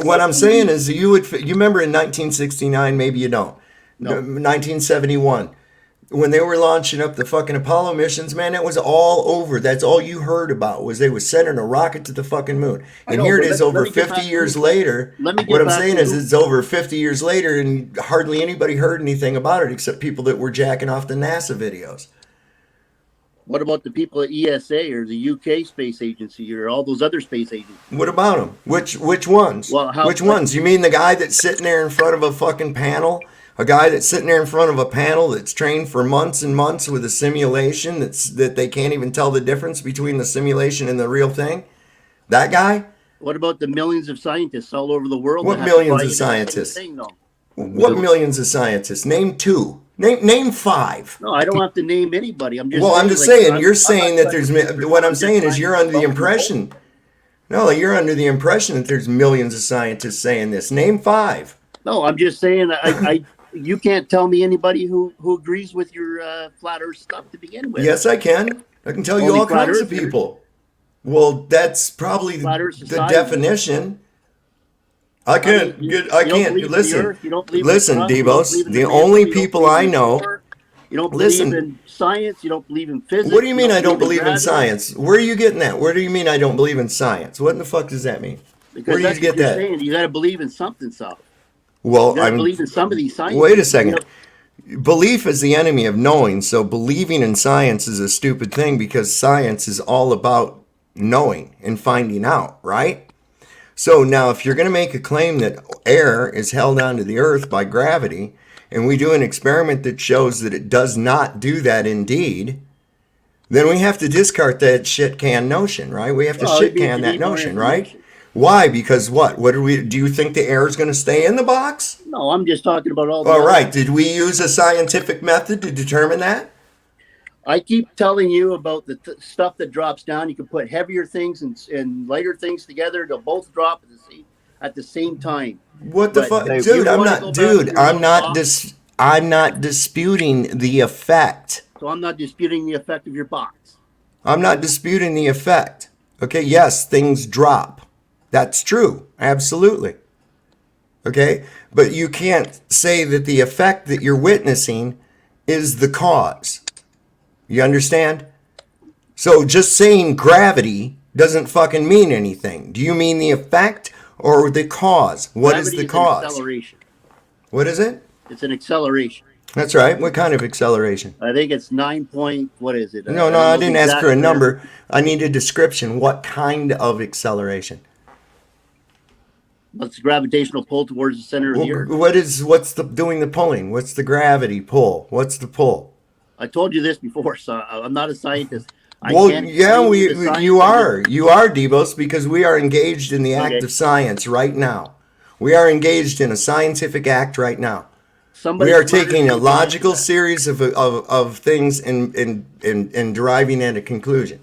what I'm saying is you remember in 1969, maybe you don't. No. 1971. When they were launching up the fucking Apollo missions, man, it was all over. That's all you heard about was they were sending a rocket to the fucking moon. I And know, here it but is let over me get 50 back years to- later. let me get What I'm back saying to- is it's over 50 years later and hardly anybody heard anything about it except people that were jacking off the NASA videos. What about the people at ESA or the UK Space Agency or all those other space agencies? What about them? Which ones? Well, Which ones? You mean the guy that's sitting there in front of a fucking panel? A guy that's sitting there in front of a panel that's trained for months and months with a simulation that they can't even tell the difference between the simulation and the real thing? That guy? What about the millions of scientists all over the world? What that have to millions buy of into the same scientists? thing, though? What millions of scientists? Name two. Name five. No, I don't have to name anybody. I'm just. Well, I'm saying, just like, saying. I'm- You're I'm saying not that there's. trying- What I'm I'm saying just is you're trying under the to impression. No, you're under the impression that there's millions of scientists saying this. Name five. No, I'm just saying. You can't tell me anybody who agrees with your flat Earth stuff to begin with. Yes, I can. I can tell you Only all flat kinds of earthers. people. Well, that's probably Flat Earth the society. definition. I can't You get. I don't can't believe in the listen. Earth, you don't believe in Listen, the sun, you don't Devos. believe in The mantle, only you don't people believe I in know. war, you don't Listen. believe in science. You don't believe in physics. What do you mean I don't believe in gravity, science? Where are you getting that? Where do you mean I don't believe in science? What in the fuck does that mean? Because Where do you that's get what you're that? saying. You got to believe in something, so Well, you got to I'm. believe in some of these science. Wait a second. You know, Belief is the enemy of knowing, so believing in science is a stupid thing because science is all about knowing and finding out, right? So now if you're going to make a claim that air is held onto the earth by gravity, and we do an experiment that shows that it does not do that indeed, then we have to discard that shit can notion, right? We have to well, shit you can need that more notion, right? information. Why? Because what? What do you think the air is going to stay in the box? No, I'm just talking about all the All other- right. Did we use a scientific method to determine that? I keep telling you about the stuff that drops down. You can put heavier things and lighter things together. They'll both drop at the same time. What the But fuck, if dude? you I'm wanna not, go back dude. to your I'm little not box- I'm not disputing the effect. So I'm not disputing the effect of your box. I'm not disputing the effect. Okay, yes, things drop. That's true. Absolutely. Okay, but you can't say that the effect that you're witnessing is the cause. You understand? So just saying gravity doesn't fucking mean anything. Do you mean the effect or the cause? What is Gravity the an cause? acceleration. What is it? It's an acceleration. That's right. What kind of acceleration? I think it's 9 point. What is it? No, don't I know the didn't ask exact for a term. number. I need a description. What kind of acceleration? What's the gravitational pull towards the center of the earth? What's doing the pulling? What's the gravity pull? What's the pull? I told you this before, so I'm not a scientist. I Well, can't yeah, explain you the science you of are. it. You are, Devos, because we are engaged in the act Okay. of science right now. We are engaged in a scientific act right now. Somebody We are smarter taking than a me can logical answer that. series of things and deriving at a conclusion.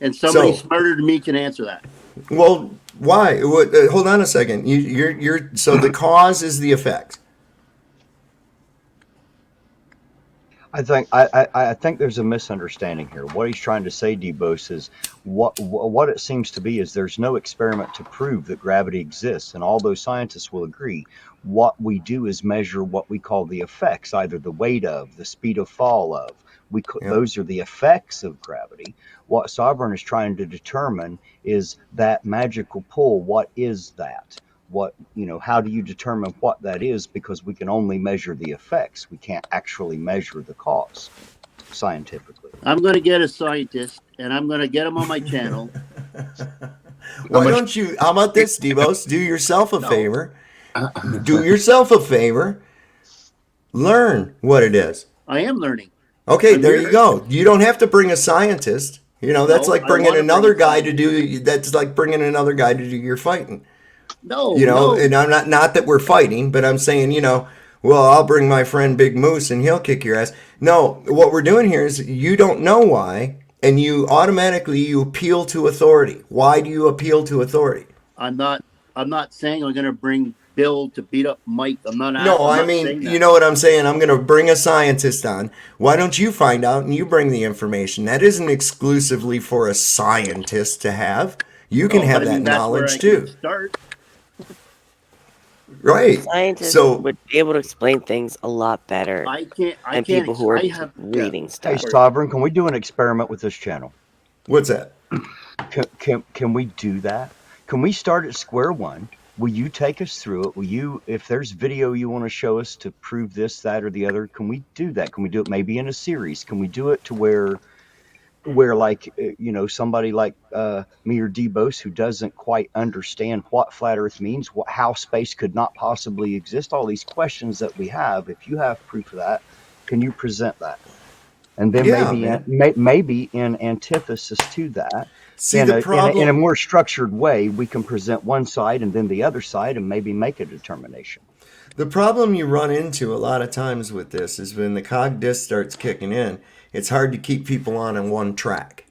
And somebody So- smarter than me can answer that. Well, why? Hold on a second. You're so the cause is the effect. I think there's a misunderstanding here. What he's trying to say, Debos, is what it seems to be is there's no experiment to prove that gravity exists, and although scientists will agree, what we do is measure what we call the effects, either the weight of, the speed of fall of. Yeah. Those are the effects of gravity. What Sovereign is trying to determine is that magical pull. What is that? How do you determine what that is? Because we can only measure the effects. We can't actually measure the cause scientifically. I'm going to get a scientist, and I'm going to get him on my channel. Why don't you? How about this, Devos? Do yourself a No. favor. Do yourself a favor. Learn what it is. I am learning. Okay, I'm there here. you go. You don't have to bring a scientist. That's No, like I bringing wanna another bring a guy to do. That's like bringing another guy to do your fighting. No, And I'm not that we're fighting, but I'm saying, well, I'll bring my friend Big Moose and he'll kick your ass. No, what we're doing here is you don't know why, and you appeal to authority. Why do you appeal to authority? I'm not saying I'm going to bring Bill to beat up Mike. I'm not. No, I'm I not mean, saying that. you know what I'm saying? I'm going to bring a scientist on. Why don't you find out and you bring the information? That isn't exclusively for a scientist to have. You can No, have but I mean, that that's where knowledge I too. can start. Right. Scientists So, would be able to explain things a lot better I can't. I than can't. people who are I just have reading yeah. stuff. Hey, Sovereign, can we do an experiment with this channel? what's that? Can we do that? Can we start at square one? Will you take us through it? Will you, if there's video you want to show us to prove this, that, or the other, can we do that? Can we do it maybe in a series? Can we do it to where like, somebody like me or Debos who doesn't quite understand what flat earth means, how space could not possibly exist, all these questions that we have, if you have proof of that, can you present that? And then Yeah, maybe in antithesis to that, See, in the a problem. more structured way, we can present one side and then the other side and maybe make a determination. The problem you run into a lot of times with this is when the cog disc starts kicking in, it's hard to keep people on one track.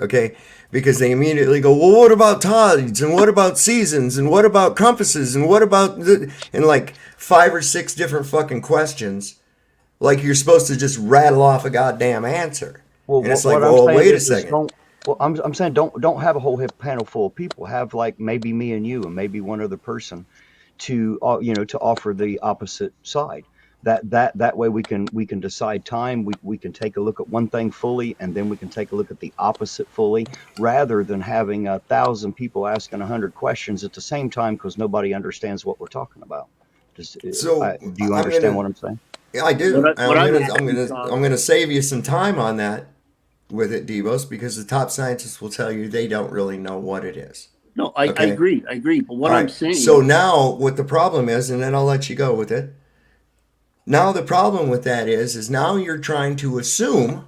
Okay? Because they immediately go, well, what about tides? And what about seasons? And what about compasses? And what about and like 5 or 6 different fucking questions. Like you're supposed to just rattle off a goddamn answer. Well, And it's what like, I'm well, saying wait a is second. I'm saying don't have a whole panel full of people. Have like maybe me and you and maybe one other person to to offer the opposite side. That way we can decide time. We can take a look at one thing fully and then we can take a look at the opposite fully, rather than having 1,000 people asking 100 questions at the same time because nobody understands what we're talking about. So Do you I'm understand gonna, what I'm saying? yeah, I do. What I'm gonna save you some time on that with it, Devos, because the top scientists will tell you they don't really know what it is. No, I Okay. agree. I agree. But what All I'm right. saying. So now what the problem is, and then I'll let you go with it. Now the problem with that is now you're trying to assume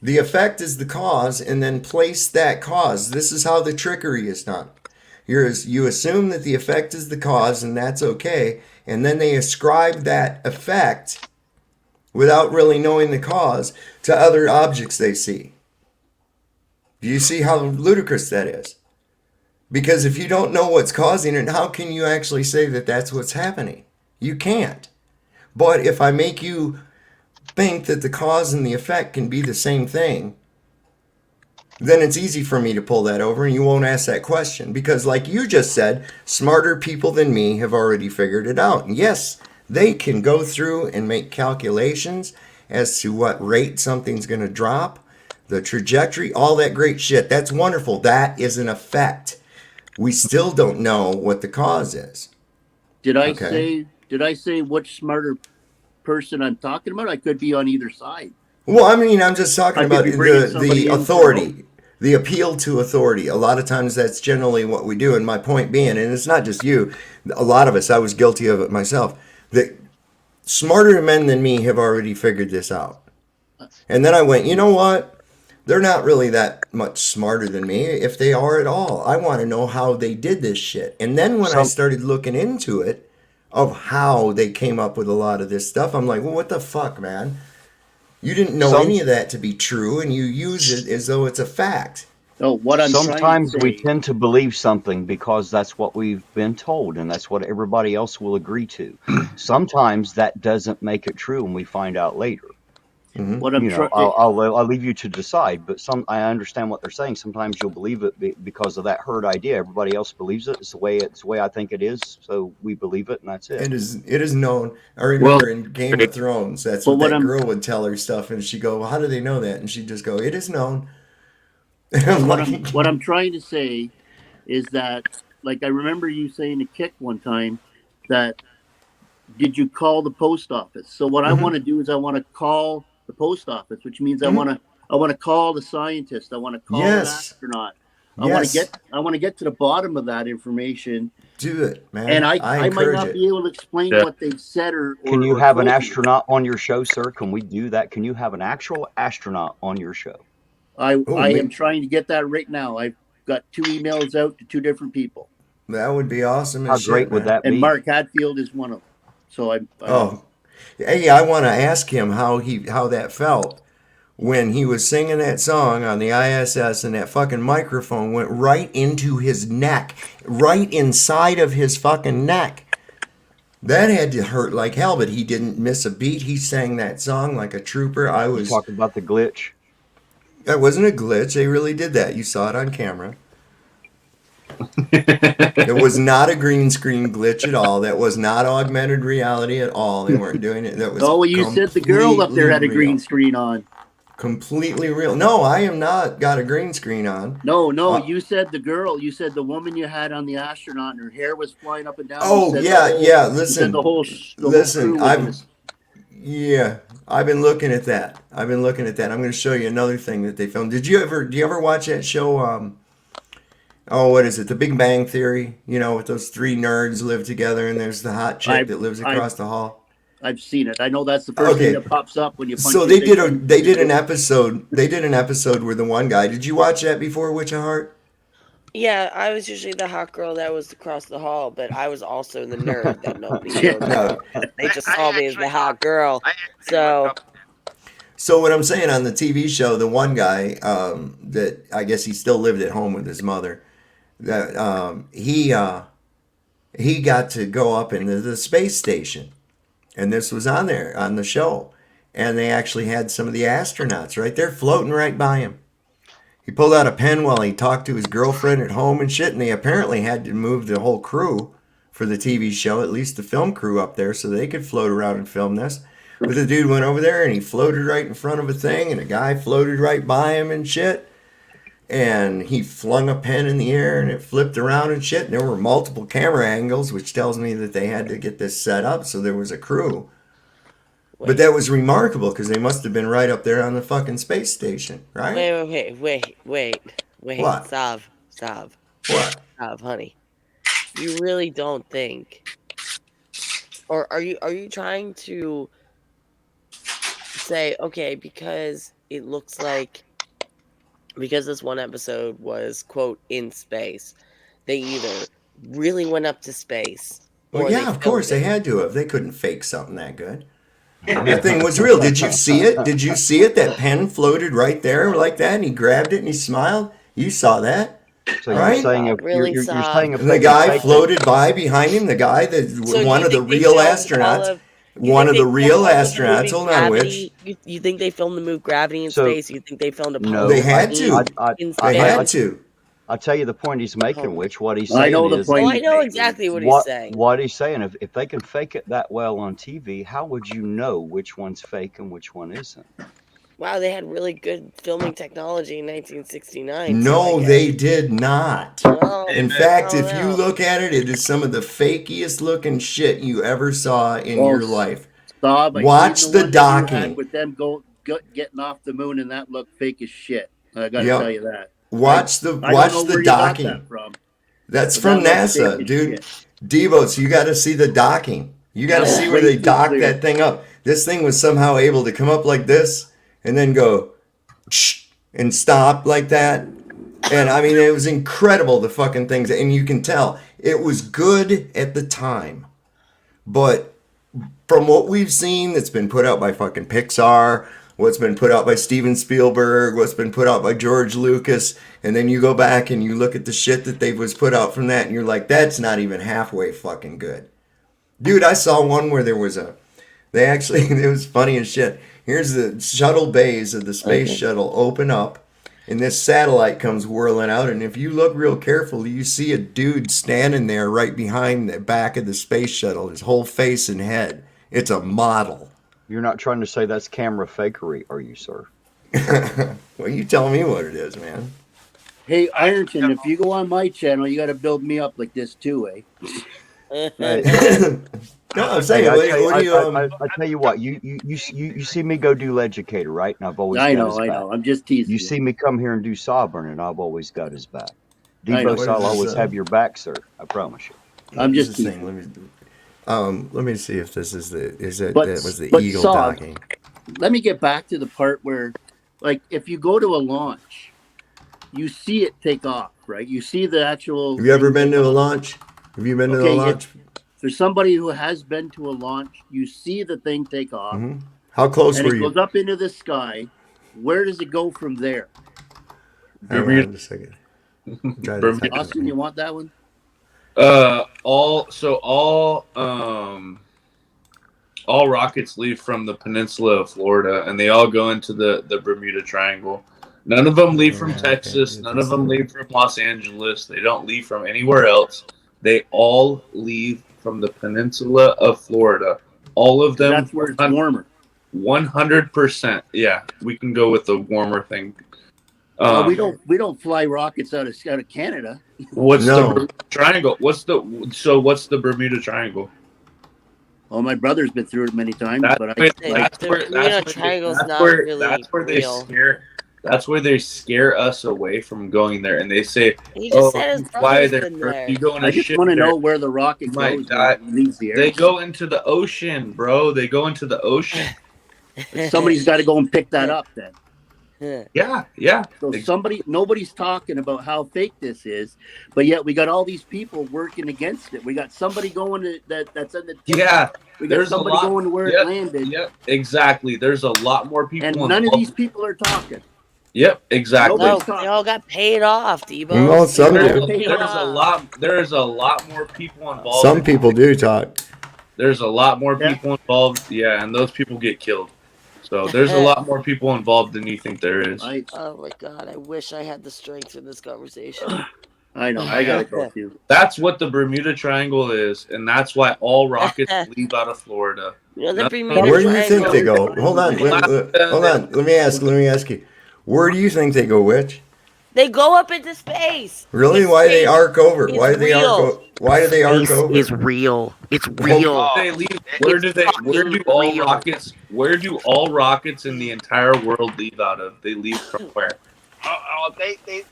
the effect is the cause and then place that cause. This is how the trickery is done. You assume that the effect is the cause, and that's okay, and then they ascribe that effect without really knowing the cause to other objects they see. Do you see how ludicrous that is? Because if you don't know what's causing it, how can you actually say that that's what's happening? You can't. But if I make you think that the cause and the effect can be the same thing, then it's easy for me to pull that over and you won't ask that question. Because like you just said, smarter people than me have already figured it out. And yes, they can go through and make calculations as to what rate something's going to drop, the trajectory, all that great shit. That's wonderful. That is an effect. We still don't know what the cause is. Did I say which smarter person I'm talking about? I could be on either side. Well, I mean, I'm just talking about the authority, the appeal to authority. A lot of times that's generally what we do. And my point being, and it's not just you, a lot of us, I was guilty of it myself, that smarter men than me have already figured this out. And then I went, you know what? They're not really that much smarter than me, if they are at all. I want to know how they did this shit. And then when I started looking into it, of how they came up with a lot of this stuff, I'm like, well, what the fuck, man? You didn't know any of that to be true, and you use it as though it's a fact. No, what I'm Sometimes we tend to believe something because that's what we've been told, and that's what everybody else will agree to. Sometimes that doesn't make it true, and we find out later. Mm-hmm. What I'm I'll leave you to decide, but I understand what they're saying. Sometimes you'll believe it because of that herd idea. Everybody else believes it. It's the way I think it is, so we believe it, and that's it. It is known. I remember in Game of Thrones, that's what that girl would tell her stuff, and she'd go, well, how do they know that? And she'd just go, it is known. What I'm trying to say is that, like, I remember you saying to Kick one time that, did you call the post office? So what I want to do is I want to call the post office, which means I want to call the scientist. I want to call the astronaut. I want to get to the bottom of that information. Do it, man. And I might not be able to explain what they've said or can you have an astronaut on your show, sir? Can we do that? Can you have an actual astronaut on your show? I am trying to get that right now. I've got 2 emails out to 2 different people. That would be awesome. How great would that be? And Mark Hatfield is one of them. So hey, I want to ask him how that felt when he was singing that song on the ISS and that fucking microphone went right into his neck, right inside of his fucking neck. That had to hurt like hell, but he didn't miss a beat. He sang that song like a trooper. I was talking about the glitch. That wasn't a glitch. They really did that. You saw it on camera. It was not a green screen glitch at all. That was not augmented reality at all. They weren't doing it. That was you said the girl up there had a green screen on. Completely real. No, I am not got a green screen on. No, you said the girl. You said the woman you had on the astronaut, and her hair was flying up and down. Yeah. Listen, I've been looking at that. I'm going to show you another thing that they filmed. Do you ever watch that show? What is it? The Big Bang Theory, with those 3 nerds live together and there's the hot chick that lives across the hall. I've seen it. I know that's the first thing that pops up when you punch. So they did an episode where the one guy, did you watch that before, Witch of Heart? Yeah, I was usually the hot girl that was across the hall, but I was also the nerd that nobody knew about. They just saw me as the hot girl. So what I'm saying, on the TV show, the one guy that I guess he still lived at home with his mother, that he got to go up into the space station, and this was on there on the show, and they actually had some of the astronauts right there floating right by him. He pulled out a pen while he talked to his girlfriend at home and shit, and they apparently had to move the whole crew for the TV show, at least the film crew up there, so they could float around and film this. But the dude went over there and he floated right in front of a thing, and a guy floated right by him and shit. And he flung a pen in the air and it flipped around and shit. And there were multiple camera angles, which tells me that they had to get this set up, so there was a crew. But that was remarkable because they must have been right up there on the fucking space station, right? Wait. What? Stop. What? Stop, honey. You really don't think, or are you trying to say, okay, because it looks like, because this one episode was, quote, in space, they either really went up to space. Well, or yeah, of course they filmed it. had to have. They couldn't fake something that good. That thing was real. Did you see it? Did you see it? That pen floated right there like that, and he grabbed it and he smiled. You saw that, So you're right? saying if Really you're soft. saying if And the they can guy fake it, floated by behind him. The guy that So one you of the think they real filmed all astronauts. of- you One think of the they real filmed all of astronauts. movie Hold on, Gravity? Witch. You think they filmed the movie Gravity in So- space? You think they filmed No, Apollo They had 13 to. in They space? had to. I'll tell you the point he's making, Oh my- which what he's I saying know the is point. Oh, I know exactly what he's saying. what he's saying. If they can fake it that well on TV, how would you know which one's fake and which one isn't? Wow, they had really good filming technology in 1969. No, they did not. Well, In fact, I if don't you know. look at it, it is some of the fakiest looking shit you ever saw in Oh, your life. Bob, I Watch seen the one that you had docking. with them getting off the moon, and that looked fake as shit. I got to Yep. tell you that. Watch I don't know the where you got docking. that from. That's but from that looks NASA, fake as dude. shit. Devos, you got to see the docking. You got to Yeah, see where way they too dock clear. that thing up. This thing was somehow able to come up like this and then go and stop like that. And I mean, it was incredible, the fucking things. And you can tell it was good at the time. But from what we've seen that's been put out by fucking Pixar, what's been put out by Steven Spielberg, what's been put out by George Lucas, and then you go back and you look at the shit that they was put out from that, and you're like, that's not even halfway fucking good. Dude, I saw one where there was they actually, it was funny as shit. Here's the shuttle bays of the space shuttle open up, and this satellite comes whirling out, and if you look real carefully, you see a dude standing there right behind the back of the space shuttle, his whole face and head. It's a model. You're not trying to say that's camera fakery, are you, sir? Well, you tell me what it is, man. Hey, Ironton, if you go on my channel, you got to build me up like this too, eh? No, I'm saying, Hey, what do you, I tell you what, you see me go do Leducator, right? And I've always I got his know. back. I'm just teasing. You see me come here and do Sovereign, and I've always got his back. I know. Devos, What I'll is this, always have your back, sir. I promise you. I'm what is just this teasing. thing? Let me see if this is that was the But Eagle Saab, docking. Let me get back to the part where, like, if you go to a launch, you see it take off, right? You see the actual. Have you ever thing been take to a off. launch? Have you been to a Okay, launch? For somebody who has been to a launch, you see the thing take off, Mhm. How close and were it you? goes up into the sky. Where does it go from there? Hang on Bermuda. just a second. Try to Bermuda. type this Austin, in. you want that one? All rockets leave from the peninsula of Florida, and they all go into the Bermuda Triangle. None of them leave from Yeah, Texas. okay, None of them leave from Los Angeles. They don't leave from anywhere else. They all leave from the peninsula of Florida. All of them. That's where it's warmer. 100%. Yeah, we can go with the warmer thing. Well, we don't fly rockets out of Canada. What's No. the Bermuda Triangle? What's the Bermuda Triangle? Well, my brother's been through it many times, That's but where, Hey, that's the where, Bermuda that's where, Triangle's that's not where, really that's where they real. scare. That's where they scare us away from going there, and they say, He just "Oh, said his you fly brother's there. been Or there. you go in I a just ship want to there, know where the rocket you might goes die." when it leaves the air. They go into the ocean, bro. They go into the ocean. Somebody's got to go and pick that up then. Yeah. So nobody's talking about how fake this is, but yet we got all these people working against it. We got somebody going to that's in the Yeah. We got There's somebody a lot. going to where Yep, it landed, Yep. Exactly. There's a lot more people and involved. none of these people are talking. Yep. Exactly. No, Nobody's they all got paid off, Debo. Well, some They do. got paid off. There's a lot more people involved. Some people do talk. There's a lot more Yeah. people involved. Yeah, and those people get killed. So there's a lot more people involved than you think there is. Oh my god, I wish I had the strength for this conversation. I know. I gotta go too. That's what the Bermuda Triangle is, and that's why all rockets leave out of Florida. You know, the Nothing- Bermuda Where do you think they go? Triangle. Hold on. Hold on. Let me ask you. Where do you think they go, Witch? They go up into space. Really? It's Why do they space. arc over? It's Why do they real. arc? Why do they arc Space over? is real. It's real. Where do all real. rockets? Where do all rockets in the entire world leave out of? They leave from where? They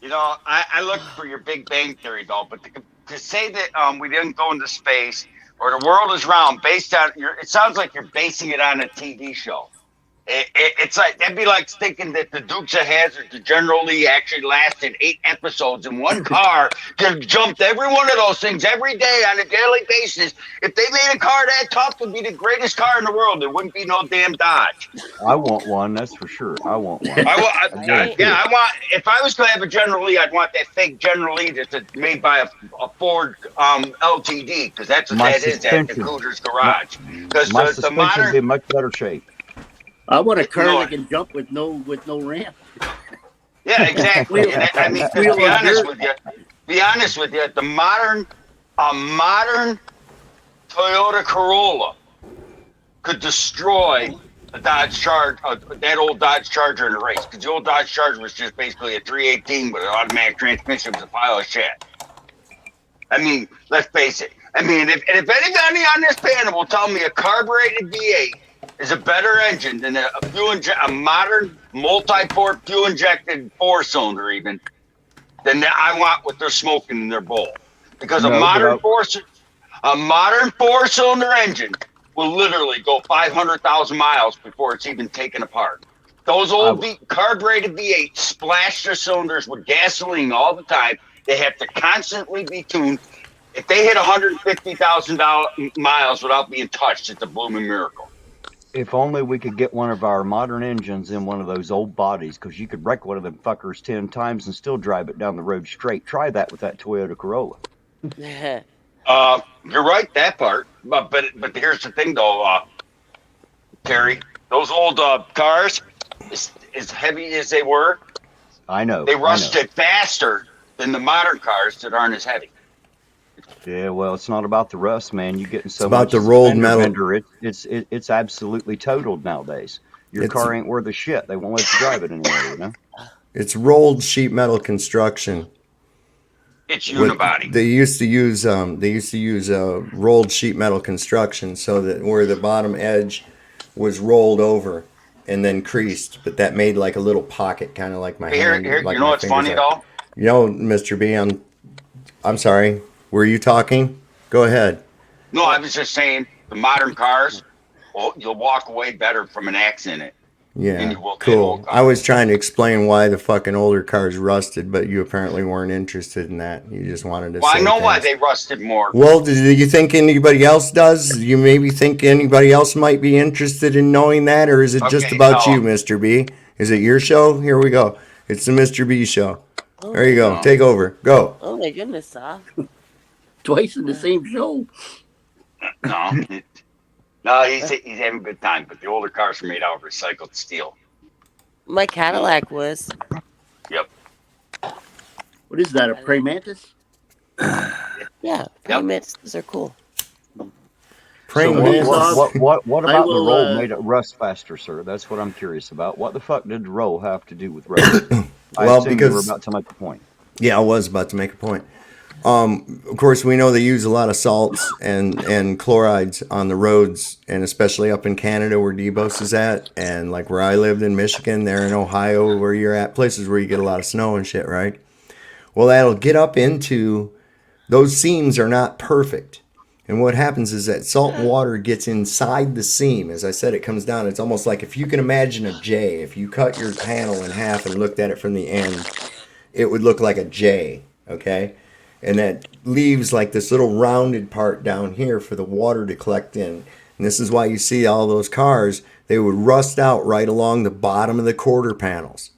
you know, I look for your Big Bang Theory, though, but to say that we didn't go into space or the world is round based on it sounds like you're basing it on a TV show. It's like that'd be like thinking that the Dukes of Hazzard, the General Lee, actually lasted 8 episodes in one car. Just jumped every one of those things every day on a daily basis. If they made a car that tough, it'd be the greatest car in the world. There wouldn't be no damn Dodge. I want one, that's for sure. I want one. I want. If I was going to have a General Lee, I'd want that fake General Lee that's made by a Ford LTD, because that's what that is at the Cooter's garage. Because My the suspension modern. would be in much better shape. I want a car that can jump with no ramp. Yeah, exactly. And I mean, to be honest with you, a modern Toyota Corolla could destroy a Dodge Charger, that old Dodge Charger in a race. Because the old Dodge Charger was just basically a 318 with an automatic transmission with a pile of shit. I mean, let's face it. I mean, if anybody on this panel will tell me a carbureted V8 is a better engine than a modern multi-port fuel-injected 4-cylinder even, then I want what they're smoking in their bowl. Because a modern 4-cylinder engine will literally go 500,000 miles before it's even taken apart. Those old carbureted V8s splash their cylinders with gasoline all the time. They have to constantly be tuned. If they hit 150,000 miles without being touched, it's a blooming miracle. If only we could get one of our modern engines in one of those old bodies, because you could wreck one of them fuckers 10 times and still drive it down the road straight. Try that with that Toyota Corolla. You're right, that part. But here's the thing, though, Terry. Those old cars, as heavy as they were, I know they rusted faster than the modern cars that aren't as heavy. Yeah, well, it's not about the rust, man. You're getting so It's about much the rolled fender metal. bender, it's absolutely totaled nowadays. Your car ain't worth a shit. They won't let you drive it anymore, you know? It's rolled sheet metal construction. It's unibody. They used to use rolled sheet metal construction, so that where the bottom edge was rolled over and then creased, but that made like a little pocket, kind of like my hand. Here, like you know my what's funny fingers are. though? You know, Mr. B, I'm sorry. Were you talking? Go ahead. No, I was just saying the modern cars. Well, you'll walk away better from an accident. Yeah, cool. I was trying to explain why the fucking older cars rusted, but you apparently weren't interested in that. You just wanted to Well, say I know why things. they rusted more. Well, do you think anybody else does? You maybe think anybody else might be interested in knowing that, or is it just Okay, about no. you, Mr. B? Is it your show? Here we go. It's the Mr. B show. There you go. No. Take over. Go. Oh my goodness, Sal. Twice in the same show. No, he's having a good time. But the older cars are made out of recycled steel. My Cadillac was. Yep. What is that? A Prey Mantis? Yeah, Primates are cool. Praying So mantis. what I about will, the roll made it rust faster, sir? That's what I'm curious about. What the fuck did the roll have to do with rust? I Well, assume you were because- about to make a point. Yeah, I was about to make a point. Of course, we know they use a lot of salts and chlorides on the roads, and especially up in Canada where Debos is at, and like where I lived in Michigan, there in Ohio where you're at, places where you get a lot of snow and shit, right? Well, that'll get up into, those seams are not perfect. And what happens is that salt water gets inside the seam. As I said, it comes down. It's almost like if you can imagine a J, if you cut your panel in half and looked at it from the end, it would look like a J, okay? And that leaves like this little rounded part down here for the water to collect in. And this is why you see all those cars, they would rust out right along the bottom of the quarter panels,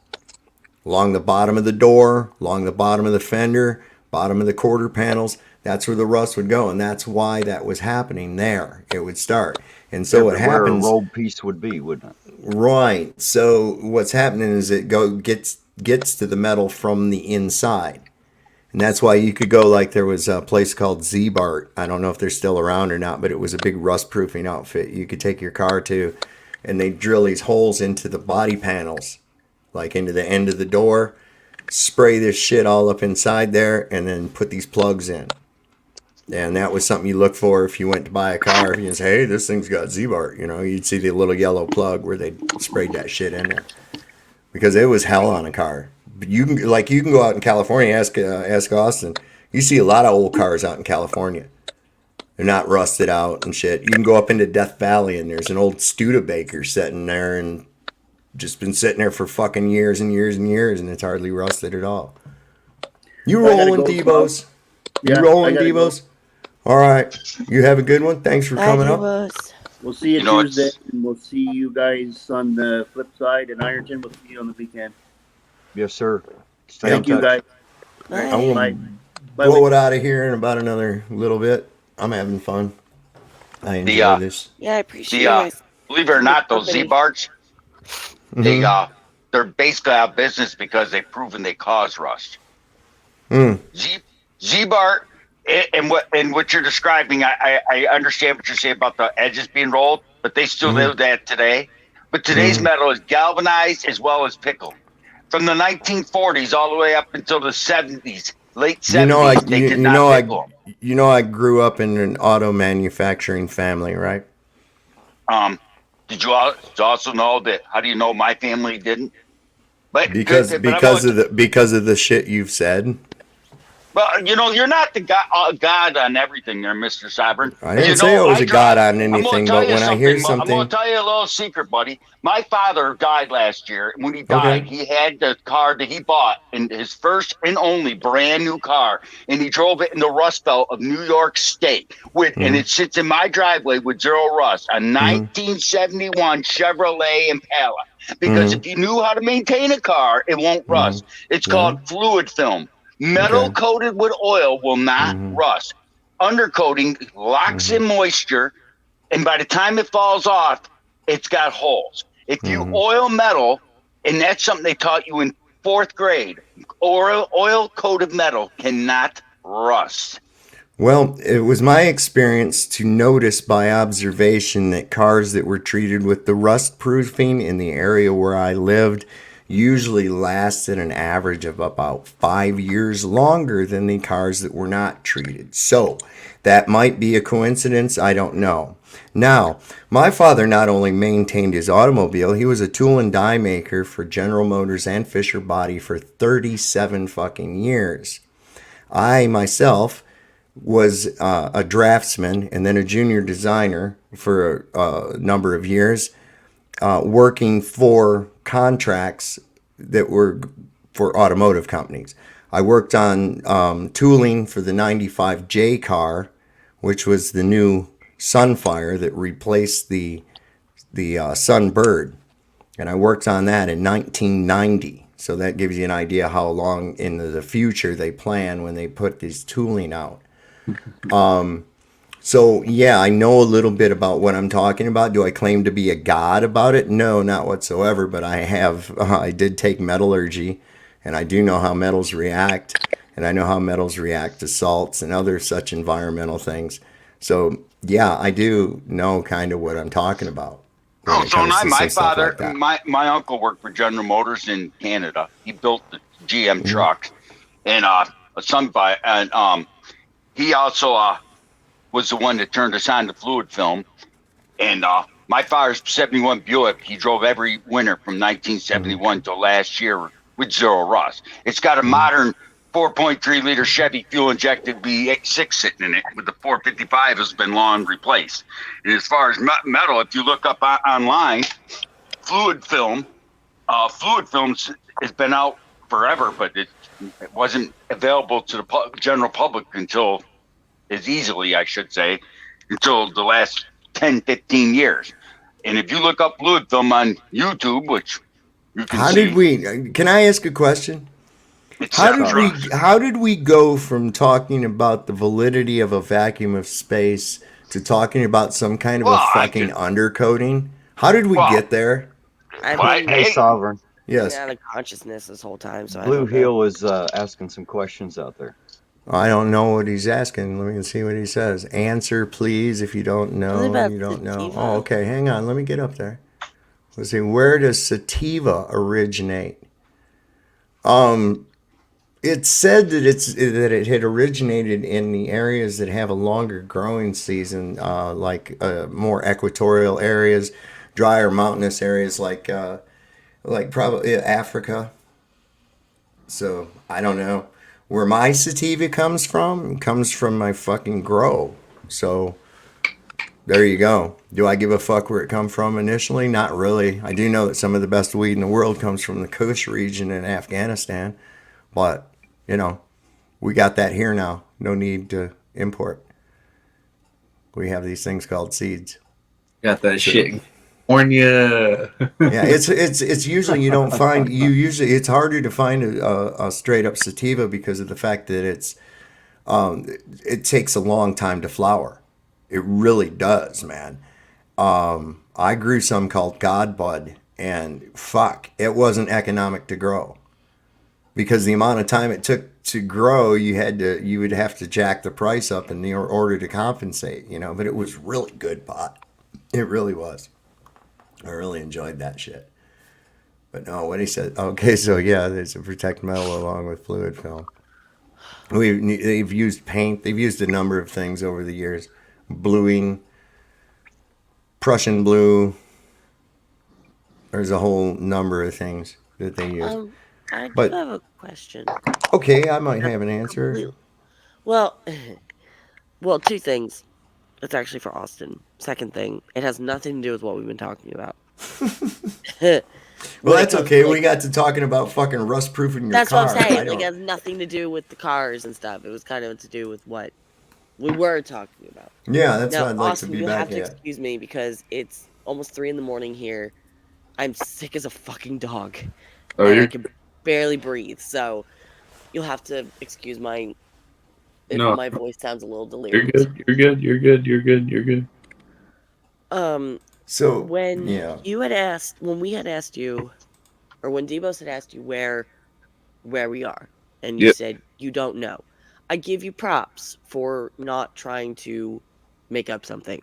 along the bottom of the door, along the bottom of the fender, bottom of the quarter panels. That's where the rust would go. And that's why that was happening there. It would start. And so what Where a happens, rolled piece would be, wouldn't it? right. So what's happening is it gets to the metal from the inside. And that's why you could go, like there was a place called Z-Bart. I don't know if they're still around or not, but it was a big rust proofing outfit you could take your car to, and they drill these holes into the body panels, like into the end of the door, spray this shit all up inside there, and then put these plugs in. And that was something you look for if you went to buy a car. You say, hey, this thing's got Z-Bart. You know, you'd see the little yellow plug where they sprayed that shit in there. Because it was hell on a car. But you can go out in California, ask Austin. You see a lot of old cars out in California. They're not rusted out and shit. You can go up into Death Valley and there's an old Studebaker sitting there, and just been sitting there for fucking years and years and years, and it's hardly rusted at all. You I gotta rolling, go, Devos? Yeah, You rolling, I gotta Devos? All right. You have a good one. Thanks for coming up. We'll see you, You know, Tuesday, it's- and we'll see you guys on the flip side. In Ironton, we'll see you on the weekend. Yes, sir. Stay in Thank you, touch. guys. I'm gonna Bye. Bye. blow it out of here in about another little bit. I'm having fun. I enjoy this. Yeah, I appreciate The you guys. believe it or not, those Company. Z-Barts, Mhm. they're basically out of business because they've proven they cause rust. Mm. Z-Bart and what you're describing, I understand what you're saying about the edges being rolled, but they still do that today. But today's metal is galvanized as well as pickled. From the 1940s all the way up until the 70s, late 70s, they did not pickle them. You know, I grew up in an auto manufacturing family, right? Did you also know that? How do you know my family didn't? But Because but because of the shit you've said. Well, you know, you're not the God on everything there, Mr. Sovereign. I didn't You say I know, was a god on I'm gonna anything, tell but you when I hear I'm something, going to tell you a little secret, buddy. My father died last year. And when he died, he had the car that he bought, and his first and only brand new car, and he drove it in the Rust Belt of New York State, and it sits in my driveway with zero rust, a 1971 Chevrolet Impala. Because if you knew how to maintain a car, it won't rust. It's called fluid film. Metal coated with oil will not rust. Undercoating locks in moisture, and by the time it falls off, it's got holes. If you oil metal, and that's something they taught you in 4th grade, oil coated metal cannot rust. well, it was my experience to notice by observation that cars that were treated with the rust proofing in the area where I lived usually lasted an average of about 5 years longer than the cars that were not treated. So that might be a coincidence. I don't know. Now, my father not only maintained his automobile, he was a tool and die maker for General Motors and Fisher Body for 37 fucking years. I myself was a draftsman and then a junior designer for a number of years, working for contracts that were for automotive companies. I worked on tooling for the 95 J car, which was the new Sunfire that replaced the Sunbird. And I worked on that in 1990. So that gives you an idea how long into the future they plan when they put this tooling out. So yeah, I know a little bit about what I'm talking about. Do I claim to be a god about it? No, not whatsoever. But I did take metallurgy, and I do know how metals react, and I know how metals react to salts and other such environmental things. So yeah, I do know kind of what I'm talking about. Oh, so now my father, my uncle worked for General Motors in Canada. He built the GM trucks and a Sunfire, and he also was the one that turned us on to fluid film. And my father's 71 Buick, he drove every winter from 1971 till last year with zero rust. It's got a modern 4.3 liter Chevy fuel injected V6 sitting in it, with the 455 has been long replaced. And as far as metal, if you look up online, fluid films has been out forever, but it wasn't available to the general public until, as easily, I should say, until the last 10, 15 years. And if you look up fluid film on YouTube, which you can Can I ask a question? How did we go from talking about the validity of a vacuum of space to talking about some kind of a fucking undercoating? How did we get there? Hey, Sovereign. Yes. Out of consciousness this whole time. So Blue Heel is asking some questions out there. I don't know what he's asking. Let me see what he says. Answer, please, if you don't know. You don't know. Oh, okay. Hang on. Let me get up there. Let's see. Where does sativa originate? It's said that it had originated in the areas that have a longer growing season, like more equatorial areas, drier mountainous areas, like probably Africa. So I don't know. Where my sativa comes from my fucking grow. So There you go. Do I give a fuck where it come from initially? Not really. I do know that some of the best weed in the world comes from the Kush region in Afghanistan, but you know, we got that here now. No need to import. We have these things called seeds. Got that shit. California. Yeah, it's usually you don't find it's harder to find a straight up sativa because of the fact that it takes a long time to flower. It really does, man. I grew some called Godbud, and fuck, it wasn't economic to grow because the amount of time it took to grow, you would have to jack the price up in order to compensate, you know. But it was really good pot. It really was. I really enjoyed that shit. But no, what he said. Okay, so yeah, there's a protect metal along with fluid film. They've used paint. They've used a number of things over the years. Bluing, Prussian blue. There's a whole number of things that they use. I do have a question. Okay, I might have an answer. Well, two things. It's actually for Austin. Second thing, it has nothing to do with what we've been talking about. Well, that's okay. We got to talking about fucking rust proofing your car. That's what I'm saying. Like, it has nothing to do with the cars and stuff. It was kind of to do with what we were talking about. Yeah, that's now, what I'd like Austin, to be you'll back have to at. excuse me because it's almost 3 a.m. here. I'm sick as a fucking dog. Oh, and I can barely breathe. So you'll have to excuse my voice sounds a little delirious. You're good. So when we had asked you, or when Debos had asked you where we are, and you said you don't know, I give you props for not trying to make up something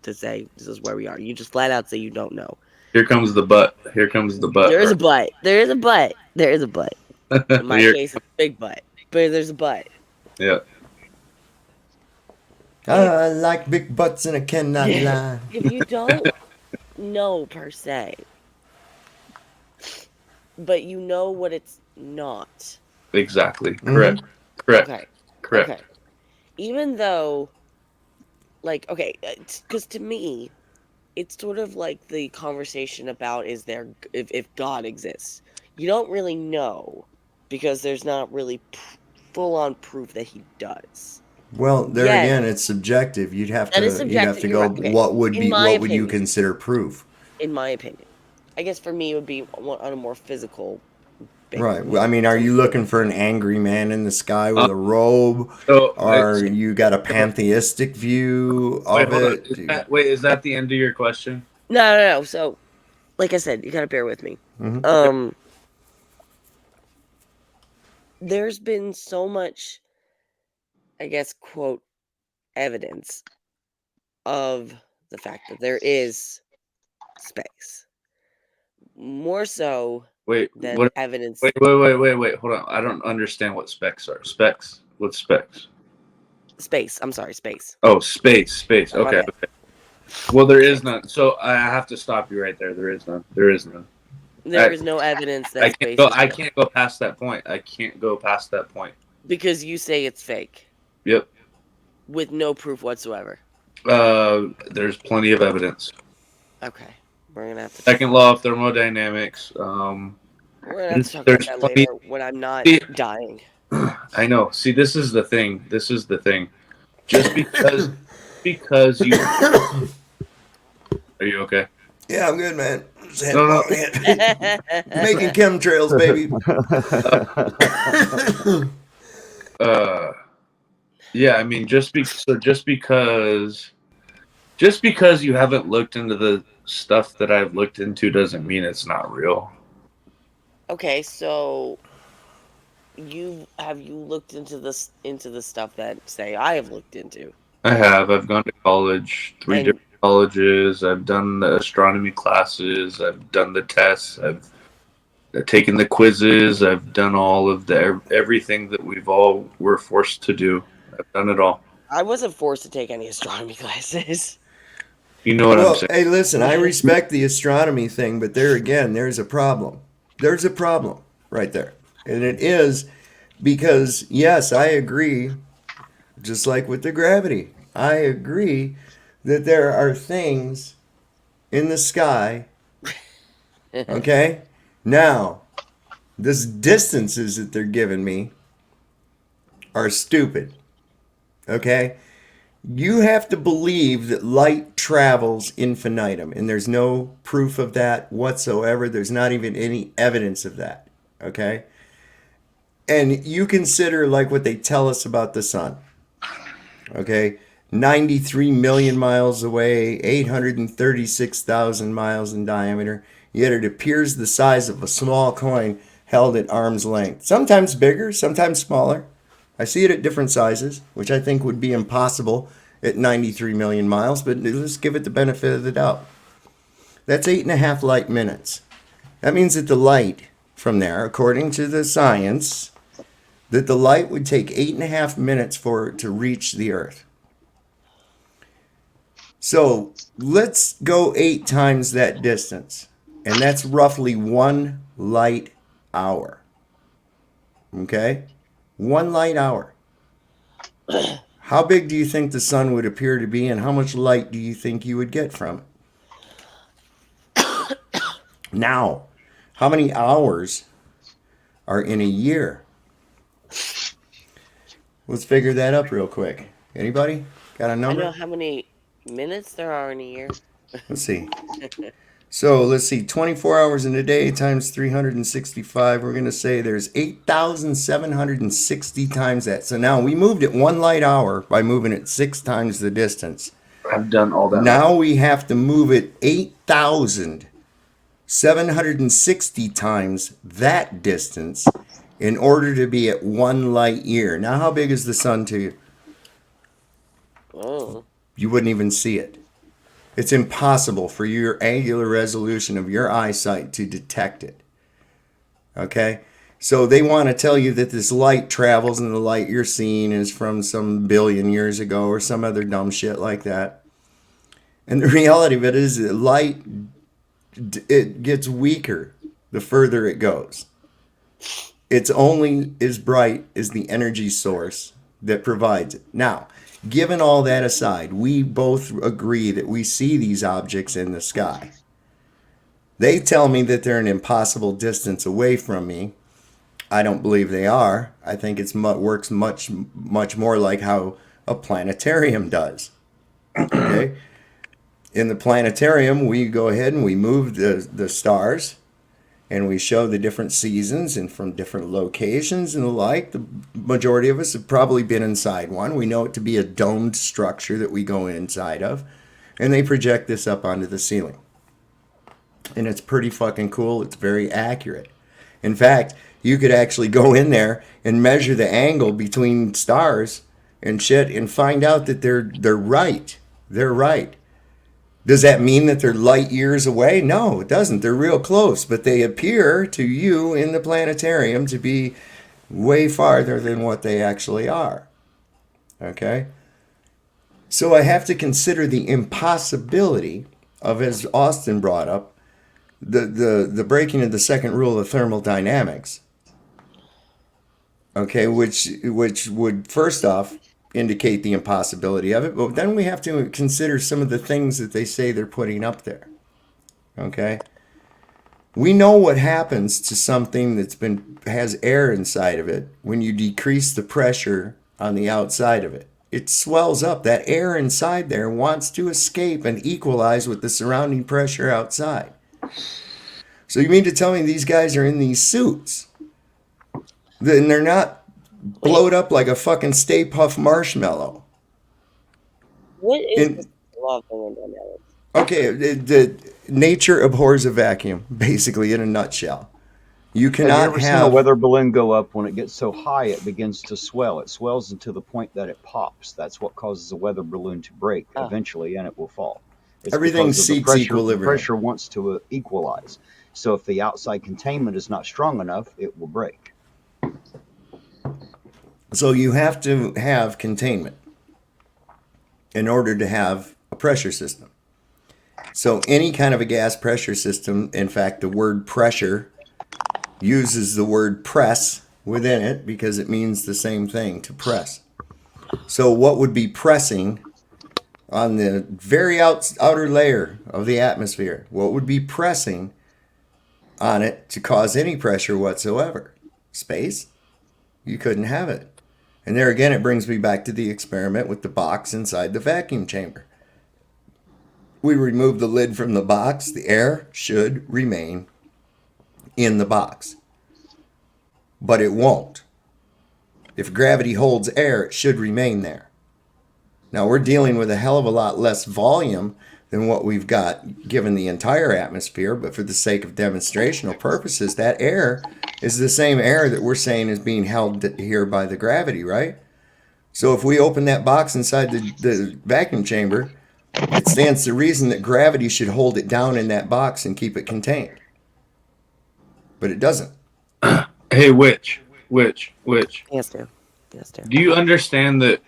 to say this is where we are. You just flat out say you don't know. Here comes the butt. There is a butt. In my case, it's a big butt, but there's a butt. Yeah. I like big butts and I cannot lie. If you don't know per se, but you know what it's not. Exactly. Correct. Okay. Even though, like, okay, because to me, it's sort of like the conversation about if God exists. You don't really know because there's not really full-on proof that he does. Well, again, it's subjective. You'd have to go. Right. Okay. What would you consider proof? In my opinion, I guess for me it would be on a more physical. Right. I mean, are you looking for an angry man in the sky with a robe, or you got a pantheistic view of it? Is that the end of your question? No. So, like I said, you gotta bear with me. Mm-hmm. There's been so much, I guess, quote, evidence of the fact that there is space. More so than evidence. Wait. Hold on. I don't understand what specs are. Specs? What's specs? Space. I'm sorry, space. Oh, space. Okay. Well, there is none. So I have to stop you right there. There is none. There is no evidence that space I can't go past that point. Because you say it's fake. Yep. With no proof whatsoever. There's plenty of evidence. Okay. We're gonna have to. Second law of thermodynamics. We're gonna have to talk about that later when I'm not dying. I know. See, this is the thing. Just because you. Are you okay? Yeah, I'm good, man. No. Making chemtrails, baby. Yeah, I mean, just because you haven't looked into the stuff that I've looked into doesn't mean it's not real. Okay, so have you looked into the stuff that say I have looked into? I have. I've gone to college, 3 different colleges. I've done the astronomy classes. I've done the tests. I've taken the quizzes. I've done all of everything that we're forced to do. I've done it all. I wasn't forced to take any astronomy classes. You know what I'm saying? Hey, listen, I respect the astronomy thing, but there's a problem. There's a problem right there. And it is because, yes, I agree, just like with the gravity, I agree that there are things in the sky. Okay? Now, these distances that they're giving me are stupid. Okay? You have to believe that light travels infinitum, and there's no proof of that whatsoever. There's not even any evidence of that. Okay? And you consider like what they tell us about the sun. Okay? 93 million miles away, 836,000 miles in diameter, yet it appears the size of a small coin held at arm's length. Sometimes bigger, sometimes smaller. I see it at different sizes, which I think would be impossible at 93 million miles, but let's give it the benefit of the doubt. That's 8.5 light minutes. That means that the light from there, according to the science, that the light would take 8.5 minutes for it to reach the Earth. So let's go 8 times that distance, and that's roughly 1 light hour. Okay? 1 light hour. How big do you think the sun would appear to be, and how much light do you think you would get from it? Now, how many hours are in a year? Let's figure that up real quick. Anybody got a number? I know how many minutes there are in a year. Let's see. So let's see, 24 hours in a day times 365. We're going to say there's 8,760 times that. So now we moved it 1 light hour by moving it 6 times the distance. I've done all that. Now we have to move it 8,760 times that distance in order to be at 1 light year. Now how big is the sun to you? Oh. You wouldn't even see it. It's impossible for your angular resolution of your eyesight to detect it. Okay? So they want to tell you that this light travels and the light you're seeing is from some billion years ago or some other dumb shit like that. And the reality of it is that light, it gets weaker the further it goes. It's only as bright as the energy source that provides it. Now, given all that aside, we both agree that we see these objects in the sky. They tell me that they're an impossible distance away from me. I don't believe they are. I think it works much more like how a planetarium does. Okay? In the planetarium, we go ahead and we move the stars, and we show the different seasons and from different locations and the like. The majority of us have probably been inside one. We know it to be a domed structure that we go inside of. And they project this up onto the ceiling. And it's pretty fucking cool. It's very accurate. In fact, you could actually go in there and measure the angle between stars and shit and find out that they're right. They're right. Does that mean that they're light years away? No, it doesn't. They're real close, but they appear to you in the planetarium to be way farther than what they actually are. Okay? So I have to consider the impossibility of, as Austin brought up, the breaking of the second rule of thermodynamics. Okay, which would first off indicate the impossibility of it, but then we have to consider some of the things that they say they're putting up there. Okay? We know what happens to something has air inside of it when you decrease the pressure on the outside of it. It swells up. That air inside there wants to escape and equalize with the surrounding pressure outside. So you mean to tell me these guys are in these suits? Then they're not blowed up like a fucking Stay Puft marshmallow. What is the law of thermodynamics? Okay, the nature abhors a vacuum, basically, in a nutshell. You Have you cannot ever seen a have... weather balloon go up? When it gets so high, it begins to swell. It swells to the point that it pops. That's what causes a weather balloon to break eventually, and it will fall. It's Everything because of the seeks pressure. equilibrium. The pressure wants to equalize. So if the outside containment is not strong enough, it will break. So you have to have containment in order to have a pressure system. So any kind of a gas pressure system, in fact, the word pressure uses the word press within it because it means the same thing, to press. So what would be pressing on the very outer layer of the atmosphere, what would be pressing on it to cause any pressure whatsoever? Space? You couldn't have it. And there again, it brings me back to the experiment with the box inside the vacuum chamber. We remove the lid from the box, the air should remain in the box. But it won't. If gravity holds air, it should remain there. Now, we're dealing with a hell of a lot less volume than what we've got given the entire atmosphere, but for the sake of demonstrational purposes, that air is the same air that we're saying is being held here by the gravity, right? So if we open that box inside the vacuum chamber, it stands to reason that gravity should hold it down in that box and keep it contained. But it doesn't. Hey, Witch. Yes, sir. Do you understand that?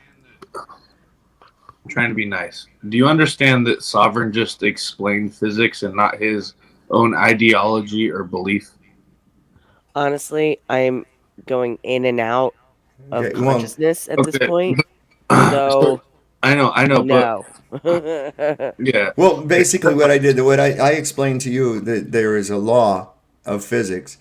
I'm trying to be nice. Do you understand that Sovereign just explained physics and not his own ideology or belief? Honestly, I'm going in and out of Okay, well, consciousness at this okay. point. So I know, no. but yeah. Well, basically what I did, what I explained to you, that there is a law of physics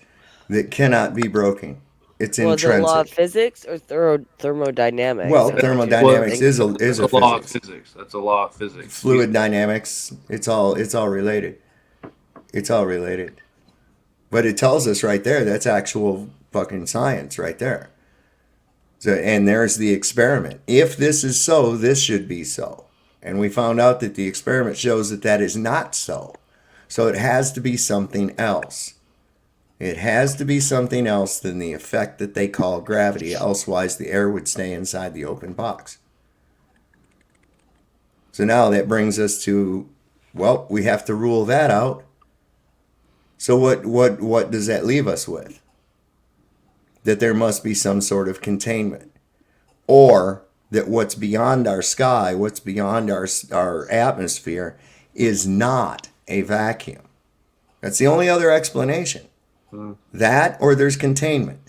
that cannot be broken. It's Was it law of intrinsic. physics or thermodynamics? Well, That's two thermodynamics different is That's a a law of physics. physics. That's a law of physics. Fluid dynamics, it's all related. It's all related. But it tells us right there, that's actual fucking science right there. So, and there's the experiment. If this is so, this should be so. And we found out that the experiment shows that that is not so. So it has to be something else. It has to be something else than the effect that they call gravity. Elsewise, the air would stay inside the open box. So now that brings us to, well, we have to rule that out. So what does that leave us with? That there must be some sort of containment, or that what's beyond our sky, what's beyond our atmosphere, is not a vacuum. That's the only other explanation. That, or there's containment.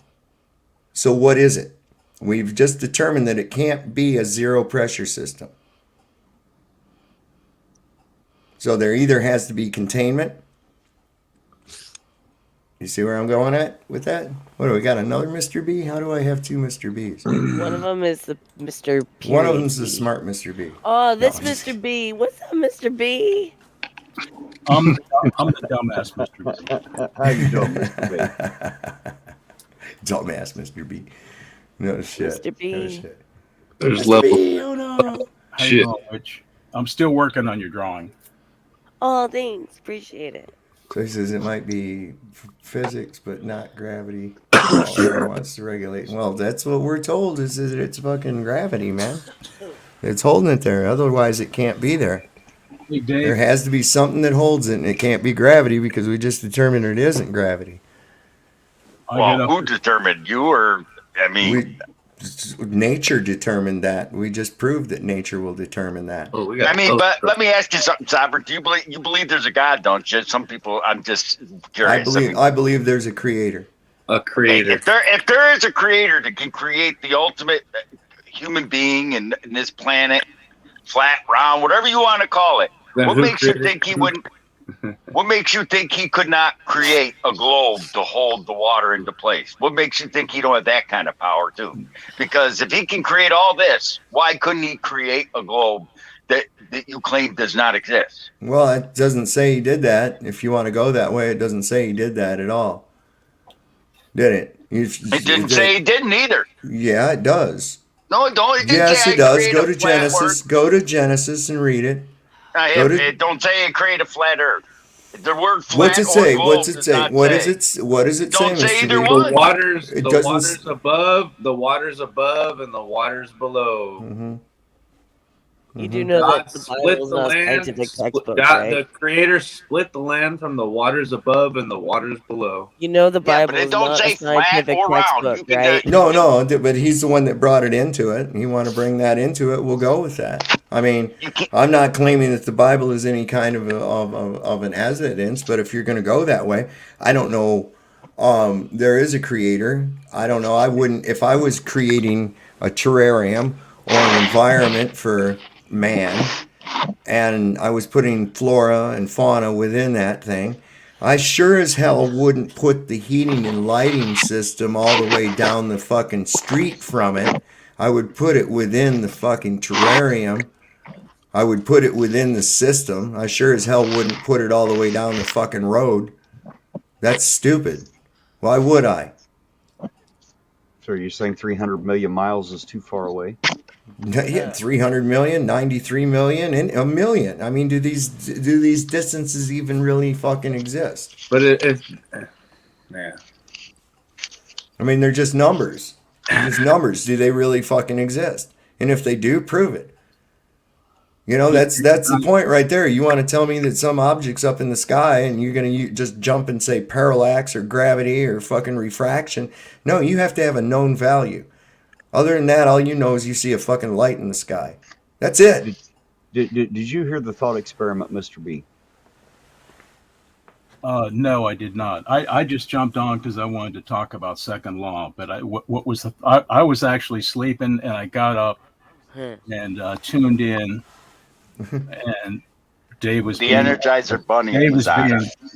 So what is it? We've just determined that it can't be a zero pressure system. So there either has to be containment. You see where I'm going at with that? What do we got? Another Mr. B? How do I have two Mr. Bs? One of them is the Mr. One of them's the B. smart Mr. B. Oh, this No. Mr. B. What's up, Mr. B? I'm the dumbass, Mr. B. How you doing, Mr. B? Dumbass Mr. B. No shit. Mr. B. No shit. There's Mr. level. B, oh no. How you Shit. doing, Rich? I'm still working on your drawing. Oh, thanks. Appreciate it. So he says it might be physics, but not gravity. All wants to regulate. Well, that's what we're told is that it's fucking gravity, man. It's holding it there. Otherwise, it can't be there. Hey, There Dave. has to be something that holds it, and it can't be gravity because we just determined it isn't gravity. I Well, get who up. determined you or, I mean, Nature determined that. We just proved that nature will determine that. Oh, we got. but let me ask you something, Sovereign. Do you believe there's a God, don't you? Some people, I'm just curious. I believe there's a creator. A creator. If there is a creator that can create the ultimate human being in this planet, flat, round, whatever you want to call it, Then what who makes you created- think he wouldn't? What makes you think he could not create a globe to hold the water into place? What makes you think he don't have that kind of power too? Because if he can create all this, why couldn't he create a globe that you claim does not exist? Well, it doesn't say he did that. If you want to go that way, it doesn't say he did that at all. Did it? It didn't say he didn't either. Yeah, it does. No, it don't. It didn't Yes, say it does. create Go a to flat Genesis. Earth. Go to Genesis and read it. Go to- It don't say it create a flat Earth. The word flat What's it or say? globe What's it does say? not What say. is it? What does it say, Don't say Mr. either B? one. The waters. It The doesn't waters above. The waters above, and the waters below. Mm-hmm. You do know that God the split Bible's the not a land. scientific textbook, God, right? the Creator split the land from the waters above and the waters below. You know the Yeah, Bible but it is don't not say a flat scientific or round. textbook, You can right? No, but he's the one that brought it into it. You want to bring that into it? We'll go with that. I mean, You can't. I'm not claiming that the Bible is any kind of an evidence, but if you're going to go that way, I don't know. There is a creator. I don't know. I wouldn't, if I was creating a terrarium or an environment for man, and I was putting flora and fauna within that thing, I sure as hell wouldn't put the heating and lighting system all the way down the fucking street from it. I would put it within the fucking terrarium. I would put it within the system. I sure as hell wouldn't put it all the way down the fucking road. That's stupid. Why would I? So are you saying 300 million miles is too far away? Yeah, 300 million, 93 million, and a million. I mean, do these distances even really fucking exist? But yeah. I mean, they're just numbers. They're just numbers. Do they really fucking exist? And if they do, prove it. You know, that's the point right there. You want to tell me that some object's up in the sky and you're going to just jump and say parallax or gravity or fucking refraction. No, you have to have a known value. Other than that, all you know is you see a fucking light in the sky. That's it. Did you hear the thought experiment, Mr. B? No, I did not. I just jumped on because I wanted to talk about second law. But I was actually sleeping, and I got up and tuned in, and Dave was The Energizer Bunny.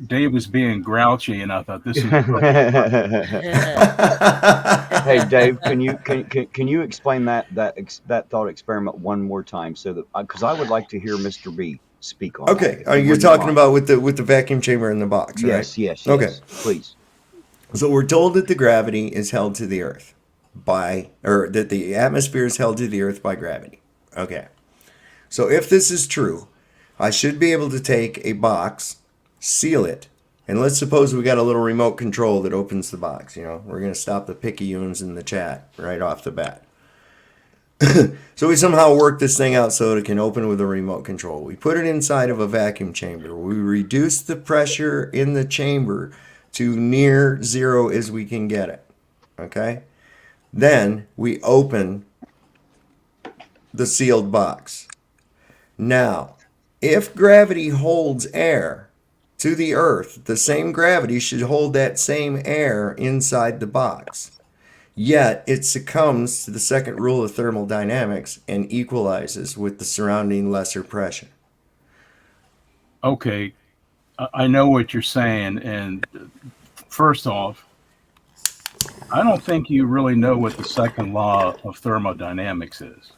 Dave was being grouchy, and I thought this is. Hey, Dave, can you explain that thought experiment one more time, so that because I would like to hear Mr. B speak on. Okay, that. you're talking about with the vacuum chamber in the box, right? Yes. Okay, please. So we're told that the gravity is held to the Earth that the atmosphere is held to the Earth by gravity. Okay, so if this is true, I should be able to take a box, seal it, and let's suppose we got a little remote control that opens the box. You know, we're going to stop the picayunes in the chat right off the bat. So we somehow work this thing out so it can open with a remote control. We put it inside of a vacuum chamber. We reduce the pressure in the chamber to near zero as we can get it. Okay? Then we open the sealed box. Now, if gravity holds air to the Earth, the same gravity should hold that same air inside the box. Yet it succumbs to the second rule of thermodynamics and equalizes with the surrounding lesser pressure. Okay, I know what you're saying. And first off, I don't think you really know what the second law of thermodynamics is.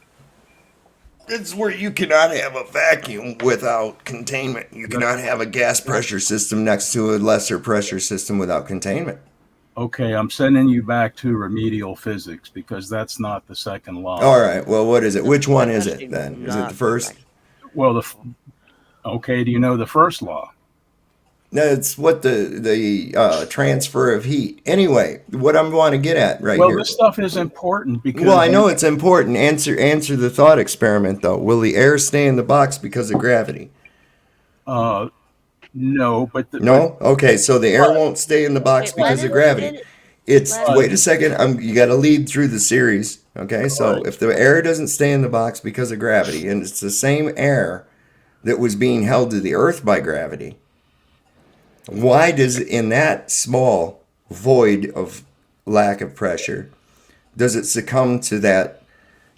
It's where you cannot have a vacuum without containment. You cannot have a gas pressure system next to a lesser pressure system without containment. Okay, I'm sending you back to remedial physics because that's not the second law. All right, well, what is it? Which one is it then? Is it the first? Well, okay, do you know the first law? No, it's what the transfer of heat. Anyway, what I'm want to get at here. Well, this stuff is important because. Well, I know it's important. Answer the thought experiment though. Will the air stay in the box because of gravity? No, but no. Okay, so the air won't stay in the box because of gravity. Wait a second. You got to lead through the series. Okay, so if the air doesn't stay in the box because of gravity, and it's the same air that was being held to the Earth by gravity, why does in that small void of lack of pressure does it succumb to that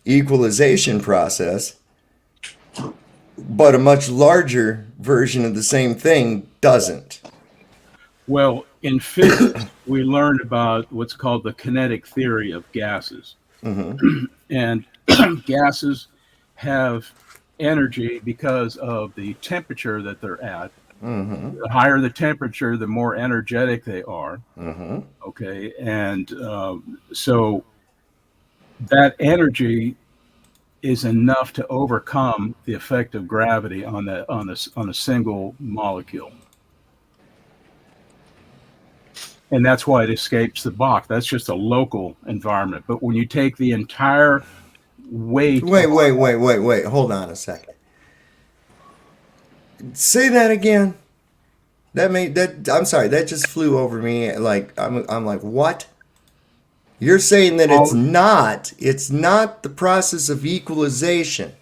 equalization process, but a much larger version of the same thing doesn't? Well, in physics, we learned about what's called the kinetic theory of gases. Mm-hmm. And gases have energy because of the temperature that they're at. Mm-hmm. The higher the temperature, the more energetic they are. Mm-hmm. Okay, and so that energy is enough to overcome the effect of gravity on a single molecule, and that's why it escapes the box. That's just a local environment. But when you take the entire weight, wait, hold on a second. Say that again. I'm sorry, that just flew over me. Like I'm like, what? You're saying that it's not the process of equalization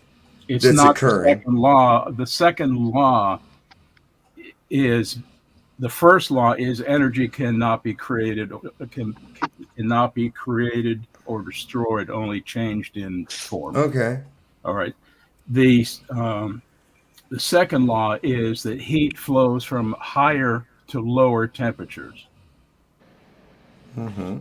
it's that's not occurring. The second law is the first law is energy cannot be created or destroyed, only changed in form. Okay. All right. The The second law is that heat flows from higher to lower temperatures. Mm-hmm.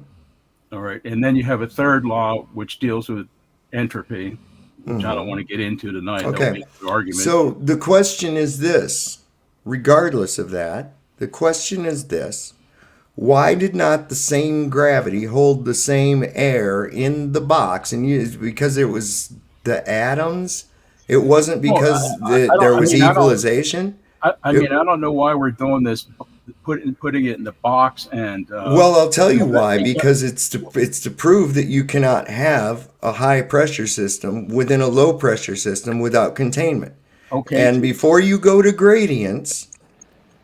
All right. And then you have a third law, which deals with entropy, which I don't Mm-hmm. want to get into tonight. Okay. That'll be an argument. So the question is this, regardless of that, the question is this: why did not the same gravity hold the same air in the box? And because it was the atoms. It wasn't because there was equalization. I mean, I don't know why we're doing this, putting it in the box. And well, I'll tell you why. Because it's to prove that you cannot have a high pressure system within a low pressure system without containment. Okay. And before you go to gradients,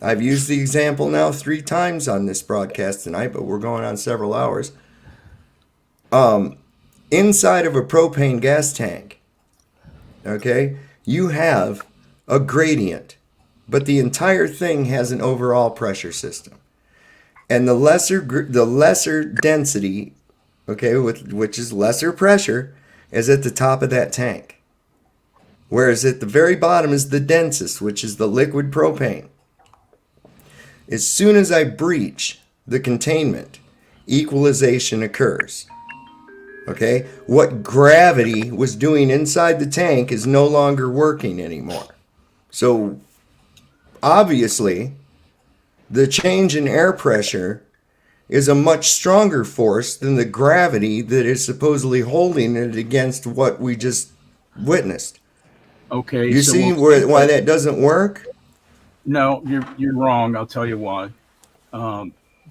I've used the example now 3 times on this broadcast tonight, but we're going on several hours. Inside of a propane gas tank, okay, you have a gradient, but the entire thing has an overall pressure system. And the lesser density, okay, which is lesser pressure, is at the top of that tank. Whereas at the very bottom is the densest, which is the liquid propane. As soon as I breach the containment, equalization occurs. Okay? What gravity was doing inside the tank is no longer working anymore. So, obviously, the change in air pressure is a much stronger force than the gravity that is supposedly holding it against what we just witnessed. Okay. You see why that doesn't work? No, you're wrong. I'll tell you why.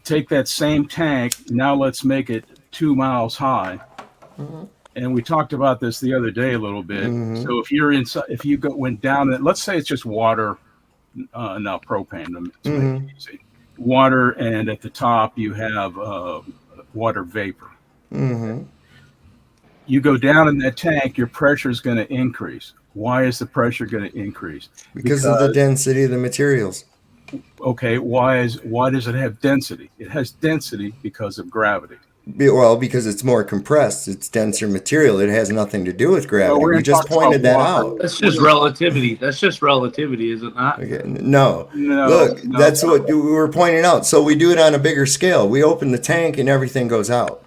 Take that same tank. Now let's make it 2 miles high. Mm-hmm. And we talked about this the other day a little bit. Mm-hmm. So if you're inside, if you went down, let's say it's just water, not propane. To make it easy. Water, and at the top you have water vapor. Mm-hmm. You go down in that tank, your pressure is going to increase. Why is the pressure going to increase? Because of the density of the materials. Okay, why does it have density? It has density because of gravity. Well, because it's more compressed, it's denser material. It has nothing to do with gravity. Well, we just pointed that out. That's just relativity. That's just relativity, is it not? Okay. No. Look, that's what we were pointing out. So we do it on a bigger scale. We open the tank and everything goes out.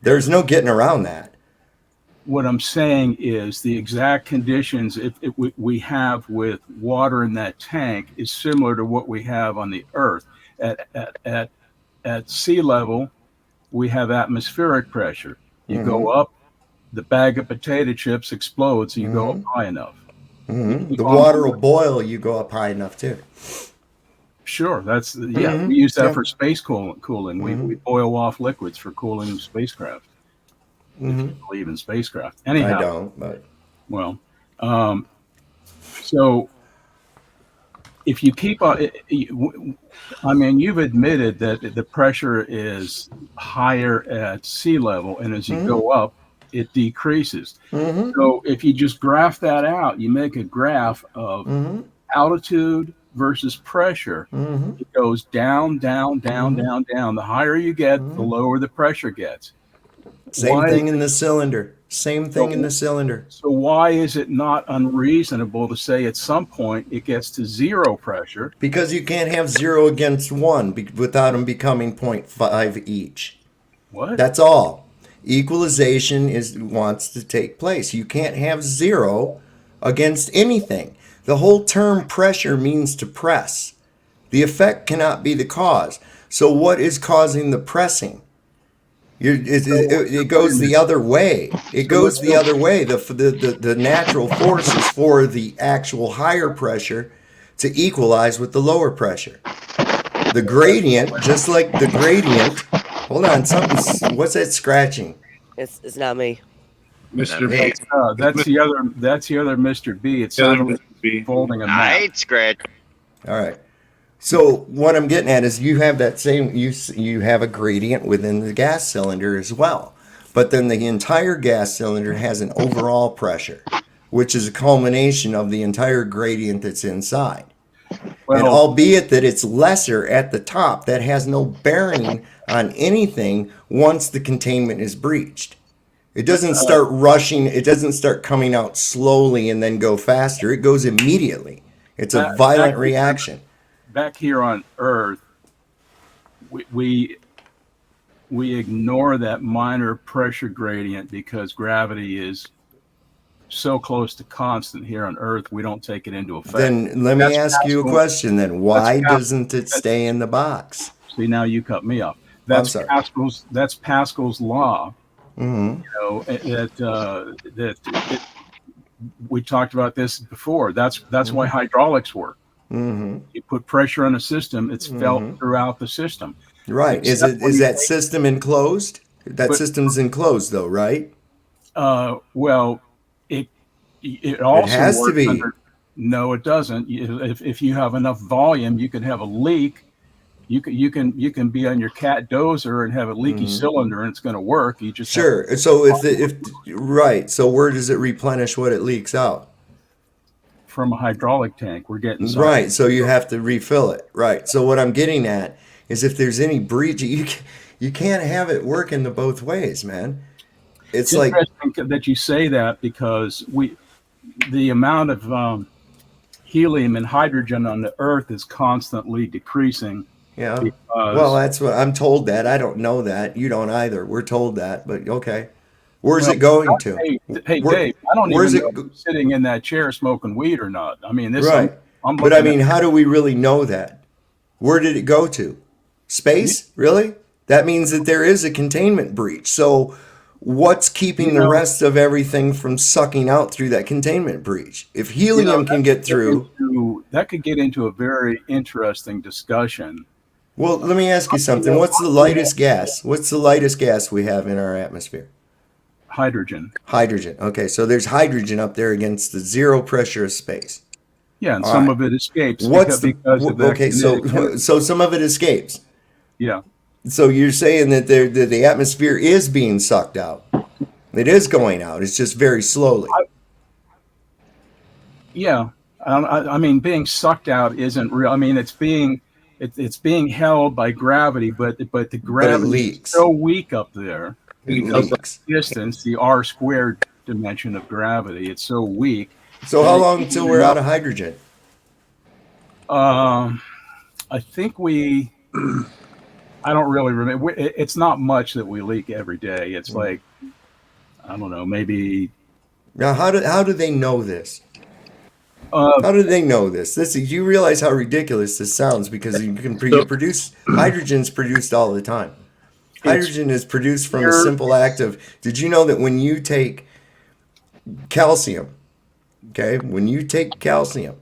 There's no getting around that. What I'm saying is the exact conditions we have with water in that tank is similar to what we have on the Earth. At sea level, we have atmospheric pressure. You go up, the bag of potato chips explodes, so you go up high enough. The water will boil, you go up high enough too. Sure, we use that for space cooling. We boil off liquids for cooling spacecraft. If you believe in spacecraft. Anyhow, I don't, but well, so if you keep on, I mean, you've admitted that the pressure is higher at sea level, and as you go up, it decreases. So if you just graph that out, you make a graph of altitude versus pressure. It goes down, down, down, down, down. The higher you get, the lower the pressure gets. Same thing in the cylinder. Same thing in the cylinder. So why is it not unreasonable to say at some point it gets to zero pressure? Because you can't have 0 against 1 without them becoming 0.5 each. What? That's all. Equalization wants to take place. You can't have 0 against anything. The whole term pressure means to press. The effect cannot be the cause. So what is causing the pressing? It goes the other way. It goes the other way. The natural force is for the actual higher pressure to equalize with the lower pressure. The gradient, just like the gradient. Hold on, what's that scratching? It's not me. Mr. B. That's the other Mr. B. It's folding a map. Night scratch. All right. So what I'm getting at is you have that same, you have a gradient within the gas cylinder as well. But then the entire gas cylinder has an overall pressure, which is a culmination of the entire gradient that's inside. Well, and albeit that it's lesser at the top, that has no bearing on anything once the containment is breached. It doesn't start rushing. It doesn't start coming out slowly and then go faster. It goes immediately. It's a violent reaction. Back here on Earth, we ignore that minor pressure gradient because gravity is so close to constant here on Earth. We don't take it into effect. Then let me ask you a question. Then why doesn't it stay in the box? See, now you cut me off. That's Pascal's law. Mm-hmm. You know, we talked about this before. That's why hydraulics work. Mm-hmm. You put pressure on a system, it's felt throughout the system. Right. Is that system enclosed? That system's enclosed though, right? Well, it also has to works be. No, it doesn't. If you have enough volume, you can have a leak. You can be on your cat dozer and have a leaky cylinder, and it's going to work. You just sure. So if right. So where does it replenish what it leaks out? From a hydraulic tank. We're getting right. So you have to refill it. Right. So what I'm getting at is if there's any breach, you can't have it working the both ways, man. It's like interesting that you say that because the amount of helium and hydrogen on the Earth is constantly decreasing. Yeah. Well, that's what I'm told. That I don't know that. You don't either. We're told that, but okay. Where's it going to? Hey, Dave, I don't even know if I'm sitting in that chair smoking weed or not. I mean, this right. But I mean, how do we really know that? Where did it go to? Space? Really? That means that there is a containment breach. So what's keeping the rest of everything from sucking out through that containment breach? If helium can get through... That could get into a very interesting discussion. Well, let me ask you something. What's the lightest gas? What's the lightest gas we have in our atmosphere? Hydrogen. Hydrogen. Okay, so there's hydrogen up there against the zero pressure of space. Yeah, and some of it escapes. So some of it escapes. Yeah. So you're saying that the atmosphere is being sucked out. It is going out. It's just very slowly. I mean, being sucked out isn't real. I mean, it's being held by gravity, but the gravity is so weak up there because of the distance, the r squared dimension of gravity. It's so weak. So how long until we're out of hydrogen? I think I don't really remember. It's not much that we leak every day. It's like, I don't know, maybe. Now, how do they know this? How do they know this? You realize how ridiculous this sounds because you produce hydrogen's produced all the time. Hydrogen is produced from a simple act of. Did you know that when you take calcium, okay, when you take calcium,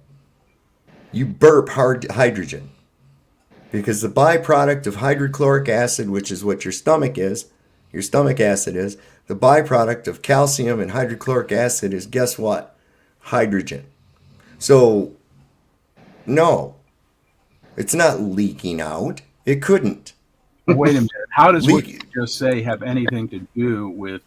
you burp hydrogen. Because the byproduct of hydrochloric acid, which is what your stomach acid is, the byproduct of calcium and hydrochloric acid is, guess what? Hydrogen. So, no, it's not leaking out. It couldn't. Wait a minute. How does what you just say have anything to do with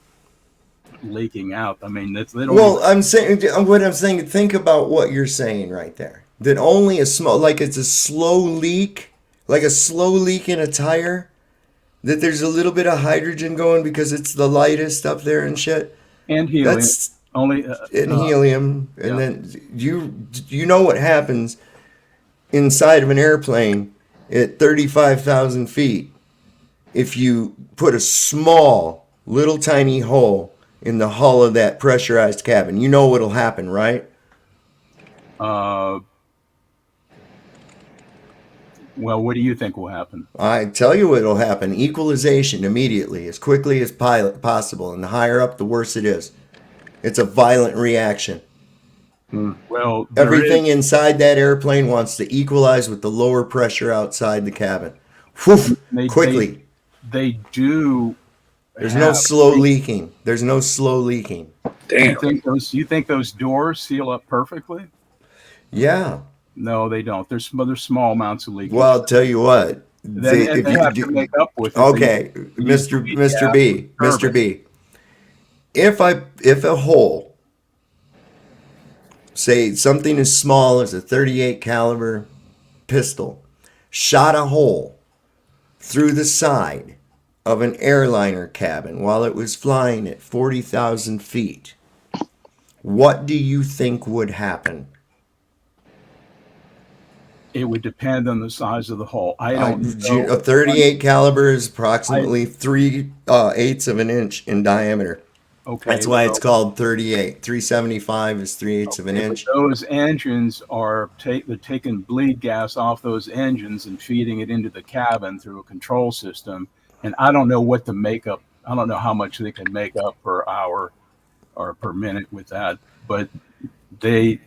leaking out? I mean, they don't. Well, I'm saying, think about what you're saying right there. That only a small, like it's a slow leak, like a slow leak in a tire, that there's a little bit of hydrogen going because it's the lightest up there and shit. And helium. That's helium. And then you know what happens inside of an airplane at 35,000 feet if you put a small, little tiny hole in the hull of that pressurized cabin. You know what'll happen, right? Well, what do you think will happen? I tell you what'll happen. Equalization immediately, as quickly as possible. And the higher up, the worse it is. It's a violent reaction. Well, everything inside that airplane wants to equalize with the lower pressure outside the cabin. Quickly. They do. There's no slow leaking. There's no slow leaking. Damn. You think those doors seal up perfectly? Yeah. No, they don't. There's small amounts of leakage. Well, I'll tell you what. They have to make up with it. Okay, Mr. B. If a hole, say something as small as a .38 caliber pistol, shot a hole through the side of an airliner cabin while it was flying at 40,000 feet, what do you think would happen? It would depend on the size of the hole. I don't know. A 38 caliber is approximately 3/8 of an inch in diameter. Okay. That's why it's called 38. 375 is 3/8 of an inch. Those engines are taking bleed gas off those engines and feeding it into the cabin through a control system. And I don't know what the makeup, I don't know how much they can make up per hour or per minute with that, but they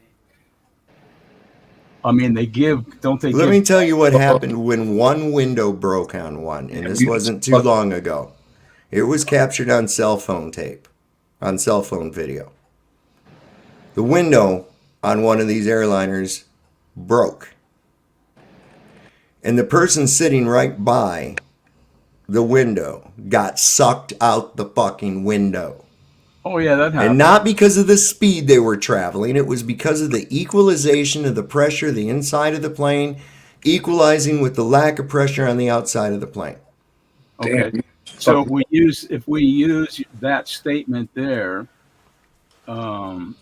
give, don't they? Let me tell you what happened when one window broke on one, and this wasn't too long ago. It was captured on cell phone tape, on cell phone video. The window on one of these airliners broke. And the person sitting right by the window got sucked out the fucking window. Oh, yeah, that happened. And not because of the speed they were traveling. It was because of the equalization of the pressure, the inside of the plane, equalizing with the lack of pressure on the outside of the plane. Okay. So if we use that statement there, and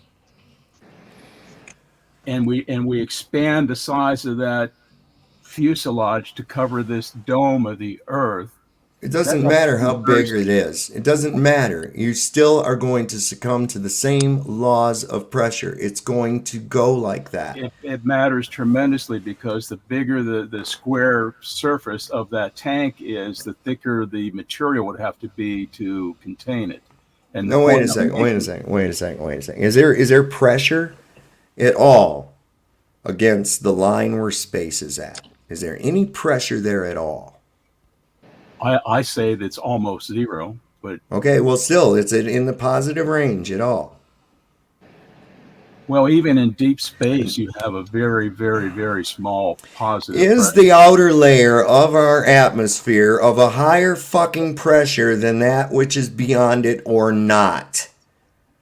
we expand the size of that fuselage to cover this dome of the Earth. It doesn't matter how big it is. It doesn't matter. You still are going to succumb to the same laws of pressure. It's going to go like that. It matters tremendously because the bigger the square surface of that tank is, the thicker the material would have to be to contain it. And no, wait a second. Is there pressure at all against the line where space is at? Is there any pressure there at all? I say that's almost zero, but okay, well, still, it's in the positive range at all. Well, even in deep space, you have a very, very, very small positive. Is pressure. the outer layer of our atmosphere of a higher fucking pressure than that which is beyond it or not?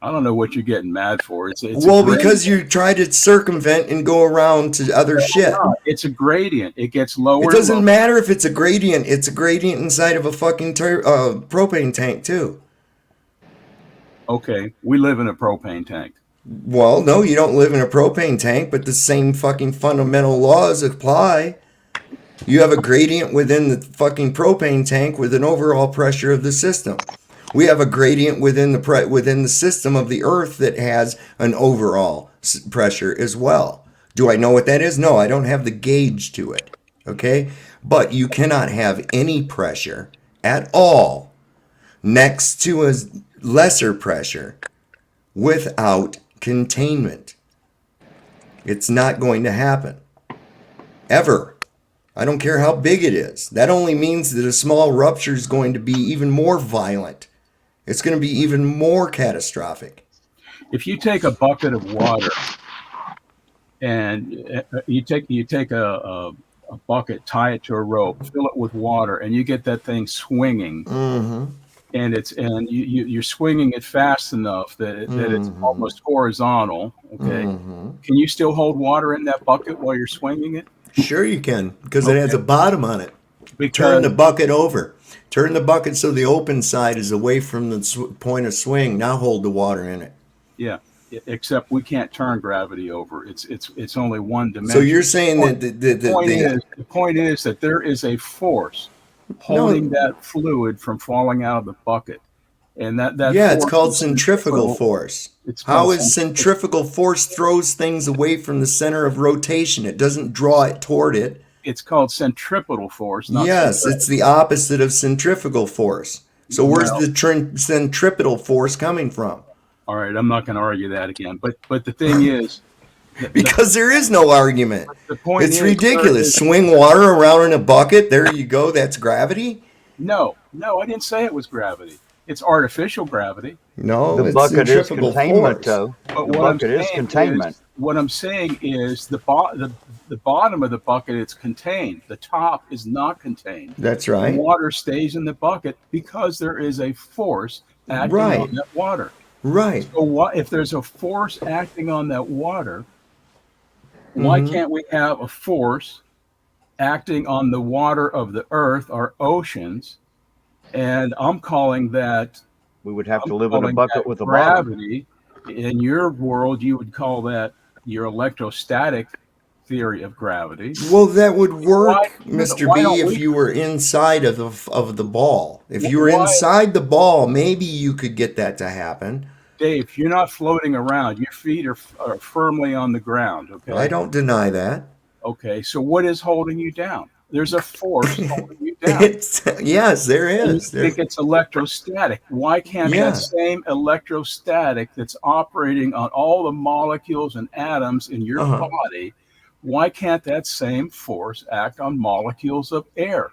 I don't know what you're getting mad for. It's well, because you try to circumvent and go around to other shit. It's a gradient. It gets lower. It doesn't matter if it's a gradient. It's a gradient inside of a fucking propane tank too. Okay, we live in a propane tank. Well, no, you don't live in a propane tank, but the same fucking fundamental laws apply. You have a gradient within the fucking propane tank with an overall pressure of the system. We have a gradient within the system of the Earth that has an overall pressure as well. Do I know what that is? No, I don't have the gauge to it. Okay? But you cannot have any pressure at all next to a lesser pressure without containment. It's not going to happen. Ever. I don't care how big it is. That only means that a small rupture is going to be even more violent. It's going to be even more catastrophic. If you take a bucket of water and you take a bucket, tie it to a rope, fill it with water, and you get that thing swinging, and you're swinging it fast enough that it's almost horizontal. Okay, can you still hold water in that bucket while you're swinging it? Sure, you can, because it has a bottom on it. Because turn the bucket over. Turn the bucket so the open side is away from the point of swing. Now hold the water in it. Yeah, except we can't turn gravity over. It's only one dimension. So you're saying that the point is that there is a force holding that fluid from falling out of the bucket, and that it's called centrifugal force. How is centrifugal force throws things away from the center of rotation? It doesn't draw it toward it. It's called centripetal force. Yes, it's the opposite of centrifugal force. So where's the centripetal force coming from? All right, I'm not going to argue that again. But the thing is, because there is no argument. The point it's ridiculous. Swing water around in a bucket. There you go. That's gravity. No, I didn't say it was gravity. It's artificial gravity. No, the bucket is containment, though. But the bucket is containment. What I'm saying is the bottom of the bucket is contained. The top is not contained. That's right. The water stays in the bucket because there is a force acting on that water. Right. So if there's a force acting on that water, why can't we have a force acting on the water of the Earth, our oceans, And I'm calling that. We would have to I'm live in a calling bucket that with a bottom. gravity. In your world, you would call that your electrostatic theory of gravity. Well, that would work, Why- Mr. why B, don't if we- you were inside of the ball. If you were Why- inside the ball, maybe you could get that to happen. Dave, you're not floating around. Your feet are firmly on the ground. Okay. I don't deny that. Okay. So what is holding you down? There's a force holding you down. Yes, there And you is. think it's electrostatic. Why can't Yeah. that same electrostatic that's operating on all the molecules and atoms in your Uh-huh. body, why can't that same force act on molecules of air?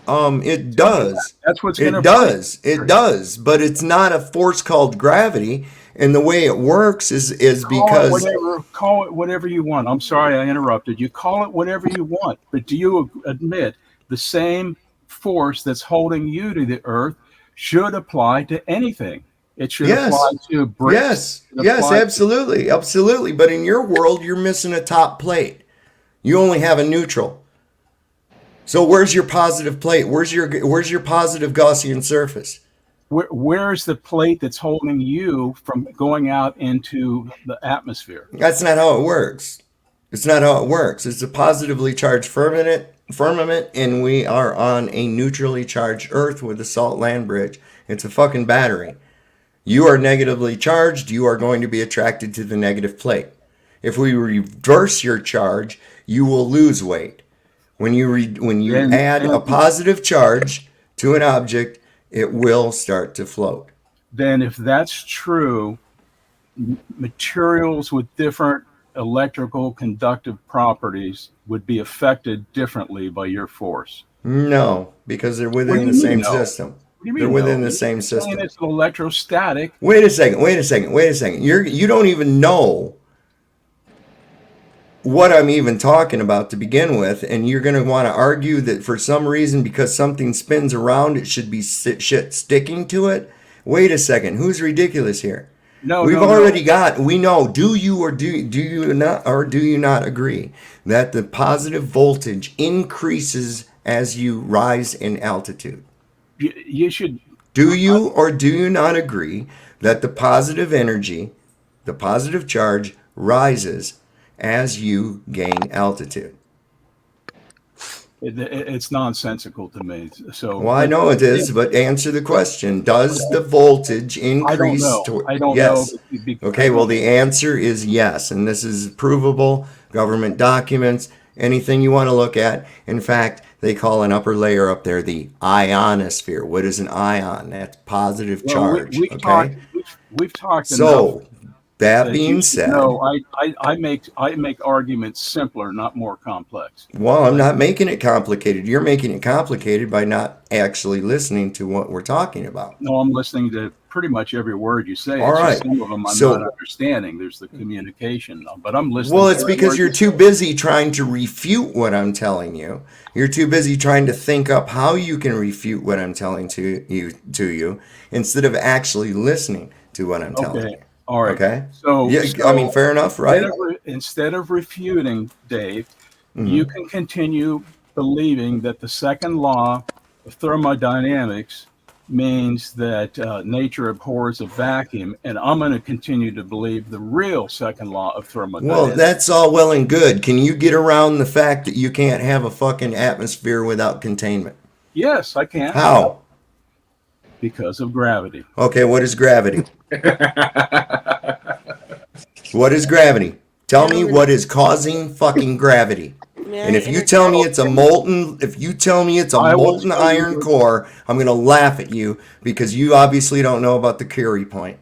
It does. That's what's going to It does. It does. But it's not a force called gravity. And the way it works is because Call it whatever you want. I'm sorry I interrupted you. Call it whatever you want. But do you admit the same force that's holding you to the earth should apply to anything? It should Yes. apply to bricks. yes, It yes, applies to- absolutely, absolutely. But in your world, you're missing a top plate. You only have a neutral. So where's your positive plate? Where's your positive Gaussian surface? Where's the plate that's holding you from going out into the atmosphere? That's not how it works. It's not how it works. It's a positively charged firmament, and we are on a neutrally charged Earth with a salt land bridge. It's a fucking battery. You are negatively charged. You are going to be attracted to the negative plate. If we reverse your charge, you will lose weight. When you add a positive charge to an object, it will start to float. Then if that's true, materials with different electrical conductive properties would be affected differently by your force. No, because they're What do within you the mean same no? system. What do you mean They're within no? the same You're saying system. it's electrostatic. Wait a second. You don't even know what I'm even talking about to begin with, and you're going to want to argue that for some reason, because something spins around, it should be shit sticking to it. Wait a second. Who's ridiculous here? We've already got. We know. Do you not agree that the positive voltage increases as you rise in altitude? You should. Do you or do you not agree that the positive energy, the positive charge, rises as you gain altitude? It's nonsensical to me. So, Well, I know it is, but answer the question. Does the voltage increase? I don't yes. know. Okay, well, the answer is yes. And this is provable, government documents, anything you want to look at. In fact, they call an upper layer up there the ionosphere. What is an ion? That's positive charge. We've talked So, enough. that being said, No, I make arguments simpler, not more complex. well, I'm not making it complicated. You're making it complicated by not actually listening to what we're talking about. No, I'm listening to pretty much every word you say. All It's just right. some of them I'm So- not understanding. There's the communication, but I'm listening. Well, to it's every because word you're you too say. busy trying to refute what I'm telling you. You're too busy trying to think up how you can refute what I'm telling to you instead of actually listening to what I'm telling you. Okay. All right. Okay. So, Yeah, I mean, fair enough, right? Instead of refuting, Dave, Mhm. you can continue believing that the second law of thermodynamics means that nature abhors a vacuum, and I'm going to continue to believe the real second law of thermodynamics. Well, that's all well and good. Can you get around the fact that you can't have a fucking atmosphere without containment? Yes, I can. How? Because of gravity. Okay, what is gravity? What is gravity? Tell me what is causing fucking gravity. And if you tell me it's a molten, iron core, I'm going to laugh at you because you obviously don't know about the Curie point.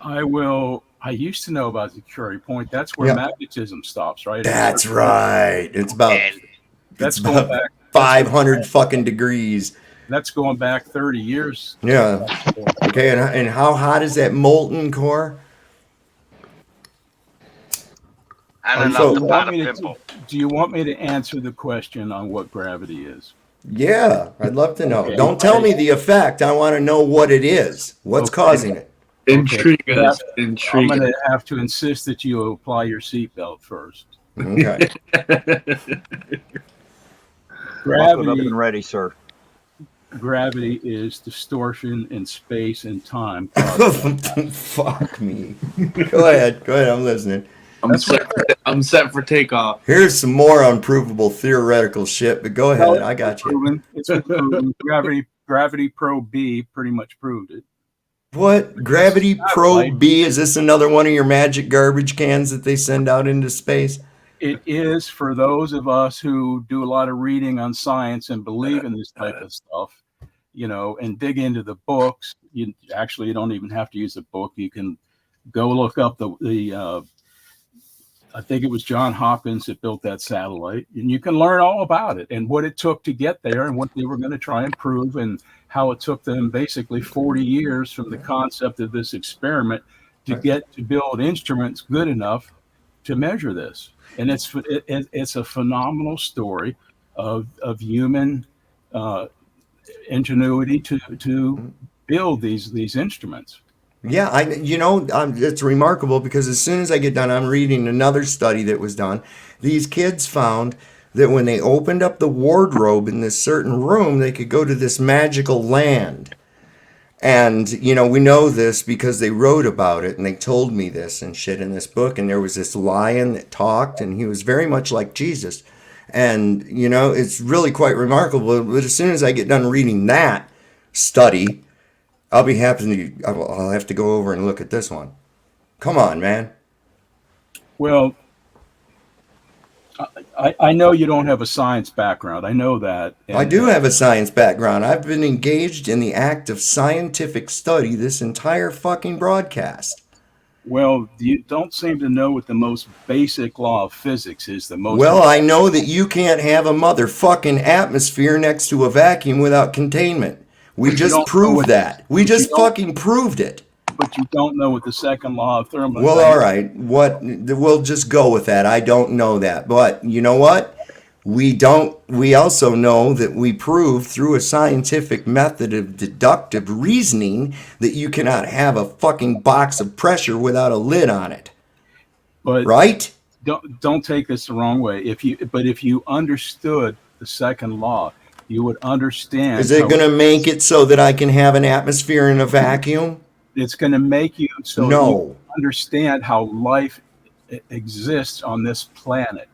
I used to know about the Curie point. That's where Yeah. magnetism stops, right? That's right. It's about That's it's going about back 500 fucking degrees. That's going back 30 years. Yeah. Okay, and how hot is that molten core? And So- enough to pot a pimple. Do you want me to answer the question on what gravity is? Yeah, I'd love to know. Okay. Don't tell me the effect. I want to know what it is. What's causing it? Intrigue us. I'm Intrigue going us. to have to insist that you apply your seatbelt first. Okay. Buckled up Gravity, and ready, sir. gravity is distortion in space and time. Fuck me. Go ahead. I'm listening. I'm set for takeoff. Here's some more unprovable theoretical shit, but go ahead. I got you. It's been proven. Gravity Probe B pretty much proved it. What? Gravity Probe B? Is this another one of your magic garbage cans that they send out into space? It is for those of us who do a lot of reading on science and believe in this type of stuff, and dig into the books. You don't even have to use a book. You can go look up the I think it was John Hopkins that built that satellite, and you can learn all about it and what it took to get there and what they were going to try and prove, and how it took them basically 40 years from the concept of this experiment to get to build instruments good enough to measure this. And it's a phenomenal story of human ingenuity to build these instruments. Yeah, it's remarkable because as soon as I get done, I'm reading another study that was done. These kids found that when they opened up the wardrobe in this certain room, they could go to this magical land. And, we know this because they wrote about it and they told me this and shit in this book. And there was this lion that talked and he was very much like Jesus. And, it's really quite remarkable. But as soon as I get done reading that study, I'll be happy to, I'll have to go over and look at this one. Come on, man. Well, I know you don't have a science background. I know that. I do have a science background. I've been engaged in the act of scientific study this entire fucking broadcast. Well, you don't seem to know what the most basic law of physics is. Well, I know that you can't have a motherfucking atmosphere next to a vacuum without containment. We just proved that. We just fucking proved it. But you don't know what the second law of thermodynamics. Well, all right. We'll just go with that. I don't know that. But you know what? We also know that we proved through a scientific method of deductive reasoning that you cannot have a fucking box of pressure without a lid on it. But right? Don't take this the wrong way. If you understood the second law, you would understand. Is it going to make it so that I can have an atmosphere in a vacuum? It's going to make you so you understand how life exists on this planet.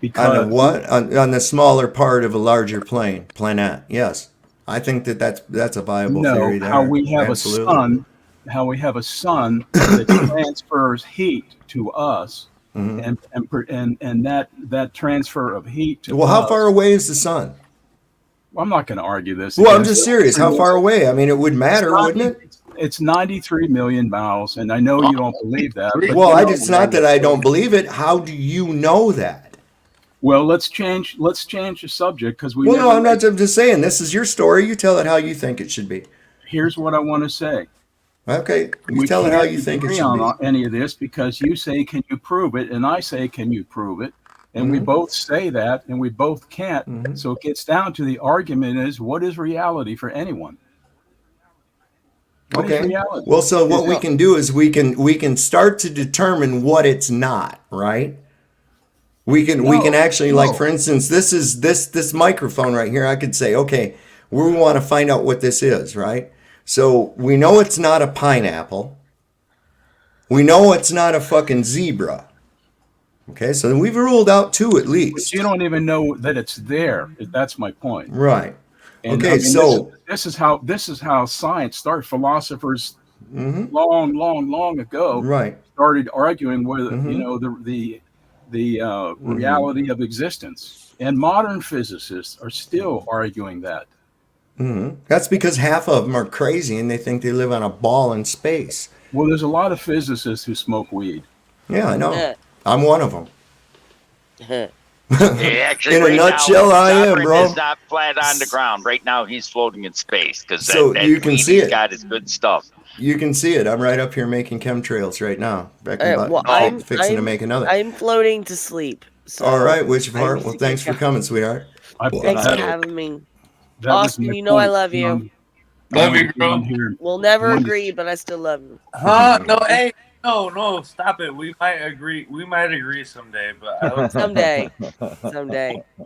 Because on what? On the smaller part of a larger planet. Yes, I think that's a viable theory. There. How we have Absolutely. How we have a sun that transfers heat to us, and that transfer of heat to how far away is the sun? Well, I'm not going to argue this. Well, I'm just serious. How far away? I mean, it would matter, wouldn't it? It's 93 million miles, and I know you don't believe that. Well, it's not that I don't believe it. How do you know that? Well, let's change the subject because we. Well, no, I'm not. I'm just saying this is your story. You tell it how you think it should be. Here's what I want to say. Okay, you tell it how you think it should be. On any of this because you say, "Can you prove it?" and I say, "Can you prove it?" And we both say that, and we both can't. So it gets down to the argument is, what is reality for anyone? What is reality? Well, so what we can do is we can start to determine what it's not, right? We can actually, like, for instance, this microphone right here. I could say, okay, we want to find out what this is, right? So we know it's not a pineapple. We know it's not a fucking zebra. Okay, so we've ruled out two at least. But you don't even know that it's there. That's my point. Right. And okay, so this is how science started. Philosophers long ago started arguing with the reality of existence, and modern physicists are still arguing that. That's because half of them are crazy and they think they live on a ball in space. Well, there's a lot of physicists who smoke weed. Yeah, I know. I'm one of them. Actually, in a nutshell, I am, bro. He's not flat on the ground right now. He's floating in space because you can see it. Got his good stuff. You can see it. I'm right up here making chemtrails right now. I'm fixing to make another. I'm floating to sleep. So all right, which part? Well, thanks for coming, sweetheart. Thanks for having me. Austin, you know I love you. Love you, girl. We'll never agree, but I still love you. Huh? No, hey. No, stop it. We might agree. We might agree someday, but someday.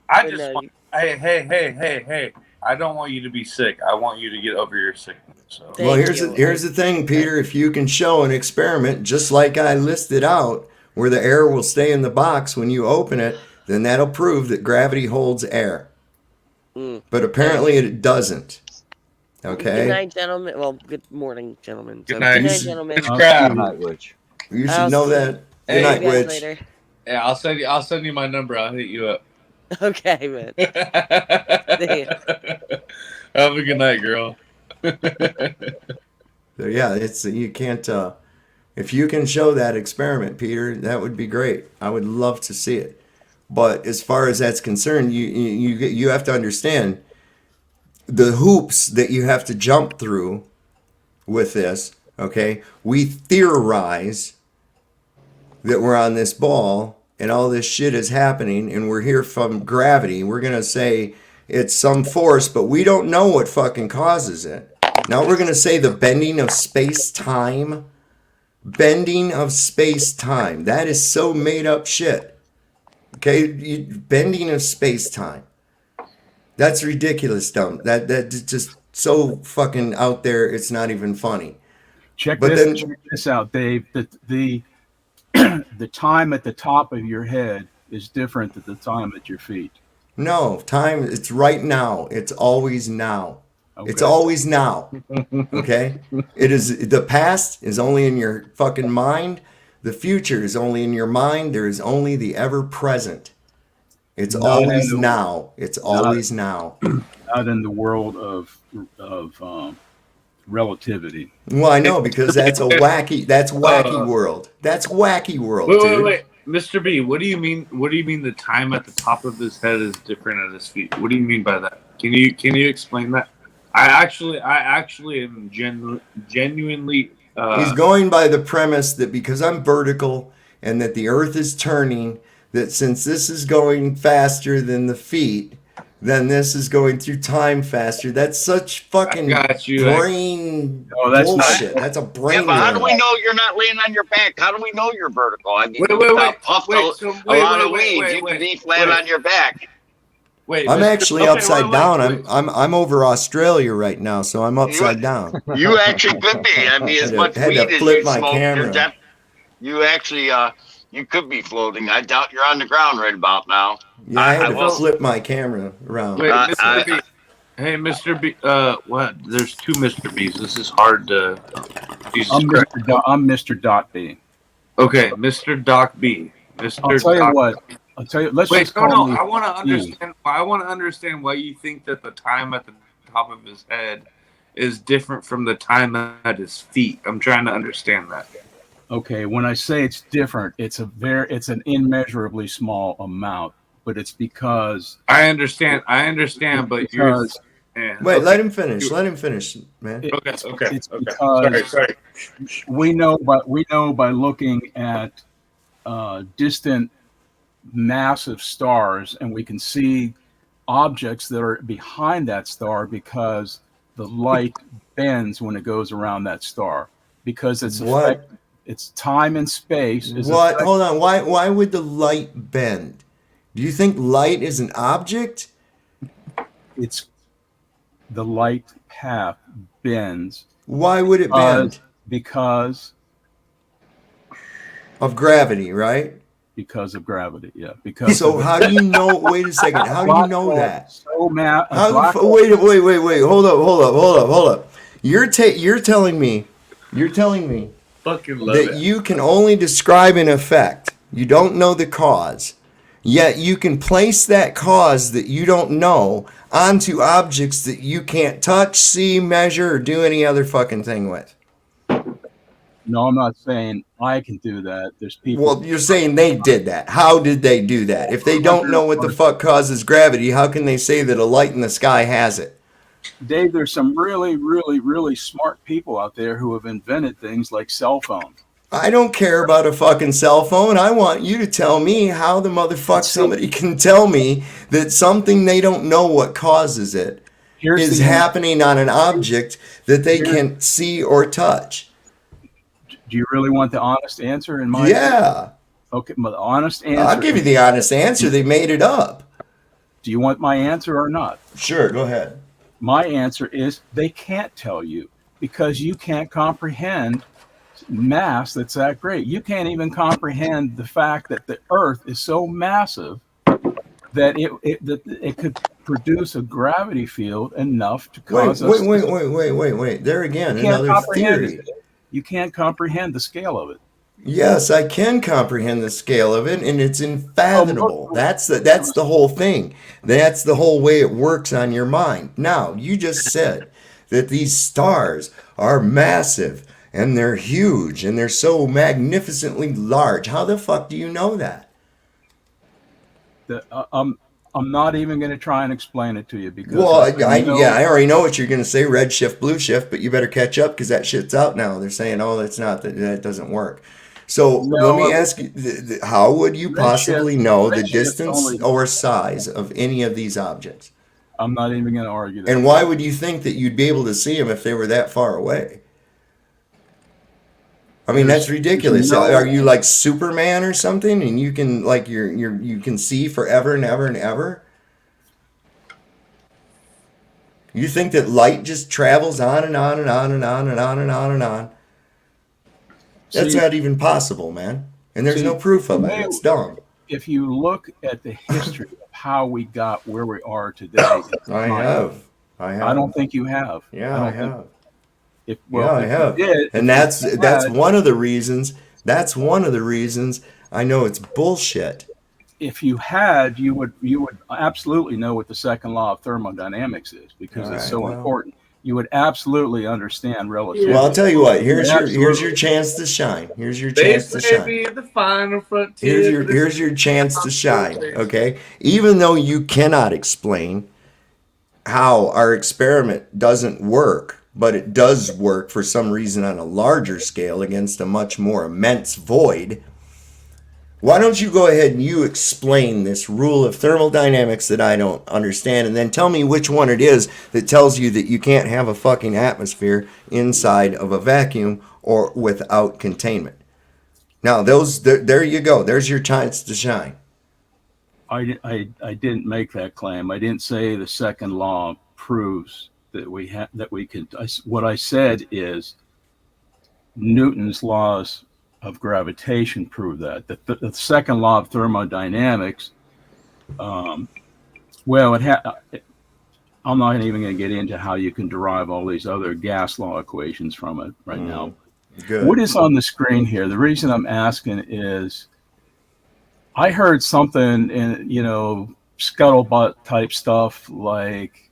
I just want. Hey. I don't want you to be sick. I want you to get over your sickness. So. Well, Thank here's you. the thing, Peter. If you can show an experiment, just like I listed out, where the air will stay in the box when you open it, then that'll prove that gravity holds air. But apparently it doesn't. Okay. Good night, gentlemen. Well, good morning, gentlemen. Good night. Good night, gentlemen. It's crap. Good night, Witch. You I'll should know see- that. Hey, Good night, See you guys Witch. later. Yeah, I'll send you my number. I'll hit you up. Okay, man. See ya. Have a good night, girl. So yeah, it's you can't. If you can show that experiment, Peter, that would be great. I would love to see it. But as far as that's concerned, you have to understand the hoops that you have to jump through with this. Okay, we theorize that we're on this ball and all this shit is happening, and we're here from gravity. We're gonna say it's some force, but we don't know what fucking causes it. Now we're gonna say the bending of space-time. Bending of space-time. That is so made up shit. Okay, bending of space-time. That's ridiculous, dumb. That's just so fucking out there. It's not even funny. Check But this out, Dave. The the time at the top of your head is different than the time at your feet. No, time. It's right now. It's always now. Okay. It's always now. Okay? It is the past is only in your fucking mind. The future is only in your mind. There is only the ever present. It's always now. It's always now. Not in the world of relativity. Well, I know because that's wacky world. That's wacky world, dude. Wait. Mr. B, what do you mean? What do you mean the time at the top of his head is different at his feet? What do you mean by that? Can you explain that? I actually am genuinely. He's going by the premise that because I'm vertical and that the Earth is turning, that since this is going faster than the feet, then this is going through time faster. That's such fucking brain bullshit. That's a brain. Yeah, but how do error. we know you're not laying on your back? How do we know you're vertical? I mean, Wait, puffed a lot of waves. You can be flat on your back. Wait, I'm actually upside down. wait. I'm over Australia right now, so I'm upside down. You actually could be. I mean, as much had weed to as flip you my smoke, camera. you actually you could be floating. I doubt you're on the ground right about now. Yeah, I had to will- flip my camera around. Wait, Mr. B. Hey, Mr. B. What? There's two Mr. B's. This is hard to. Jesus I'm Christ. I'm Mr. Dot B. Okay, Mr. Doc B. Mr. I'll tell you Doc- what. I'll tell you. Let's Wait, just call no. me I want to E. understand. I want to understand why you think that the time at the top of his head is different from the time at his feet. I'm trying to understand that. Okay, when I say it's different, it's an immeasurably small amount, but it's because I understand, but you're. because Yeah, Wait, okay. let him finish. Let him finish, man. Okay. it's Okay. because Sorry. we know by looking at distant massive stars, and we can see objects that are behind that star because the light bends when it goes around that star because it's What? it's time and space is What? Hold on. Why would the light bend? Do you think light is an object? it's the light path bends Why would it bend? because Of gravity, right? because of gravity. Yeah, because So of how do you know? Wait a second. How do you know that? So Matt, Wait. Hold up. You're telling me Fucking love that it. you can only describe an effect. You don't know the cause. Yet you can place that cause that you don't know onto objects that you can't touch, see, measure, or do any other fucking thing with. No, I'm not saying I can do that. There's people. Well, you're saying they did that. How did they do that? If they don't know what the fuck causes gravity, how can they say that a light in the sky has it? Dave, there's some really, really, really smart people out there who have invented things like cell phones. I don't care about a fucking cell phone. I want you to tell me how the motherfucker somebody can tell me that something they don't know what causes it is happening on an object that they can see or touch. Do you really want the honest answer? In my Yeah. Okay, the honest answer. I'll give you the honest answer. They made it up. Do you want my answer or not? Sure, go ahead. my answer is they can't tell you because you can't comprehend mass that's that great. You can't even comprehend the fact that the Earth is so massive that it could produce a gravity field enough to cause us. Wait. There again, another theory. You can't comprehend the scale of it. Yes, I can comprehend the scale of it, and it's unfathomable. That's the whole thing. That's the whole way it works on your mind. Now, you just said that these stars are massive, and they're huge, and they're so magnificently large. How the fuck do you know that? I'm not even going to try and explain it to you because. Well, I already know what you're going to say, red shift, blue shift, but you better catch up because that shit's out now. They're saying, oh, that's not, that doesn't work. So let me ask you, how would you possibly know the distance or size of any of these objects? I'm not even going to argue that. And why would you think that you'd be able to see them if they were that far away? I mean, that's ridiculous. Are you like Superman or something, and you can like you can see forever and ever and ever? You think that light just travels on and on and on and on and on and on and on? That's not even possible, man. And there's no proof of it. It's dumb. If you look at the history of how we got where we are today, I have. I don't think you have. Yeah, I have. I have. And that's one of the reasons. That's one of the reasons I know it's bullshit. If you had, you would absolutely know what the second law of thermodynamics is because it's so important. You would absolutely understand relativity. Well, I'll tell you what. Here's your chance to shine. Here's your chance to shine. The final frontier. Here's your chance to shine. Okay, even though you cannot explain how our experiment doesn't work, but it does work for some reason on a larger scale against a much more immense void. Why don't you go ahead and you explain this rule of thermodynamics that I don't understand, and then tell me which one it is that tells you that you can't have a fucking atmosphere inside of a vacuum or without containment. Now, there you go. There's your chance to shine. I didn't make that claim. I didn't say the second law proves that we could. What I said is Newton's laws of gravitation prove that. The second law of thermodynamics, I'm not even going to get into how you can derive all these other gas law equations from it right now. Good. What is on the screen here? The reason I'm asking is I heard something in, scuttlebutt type stuff, like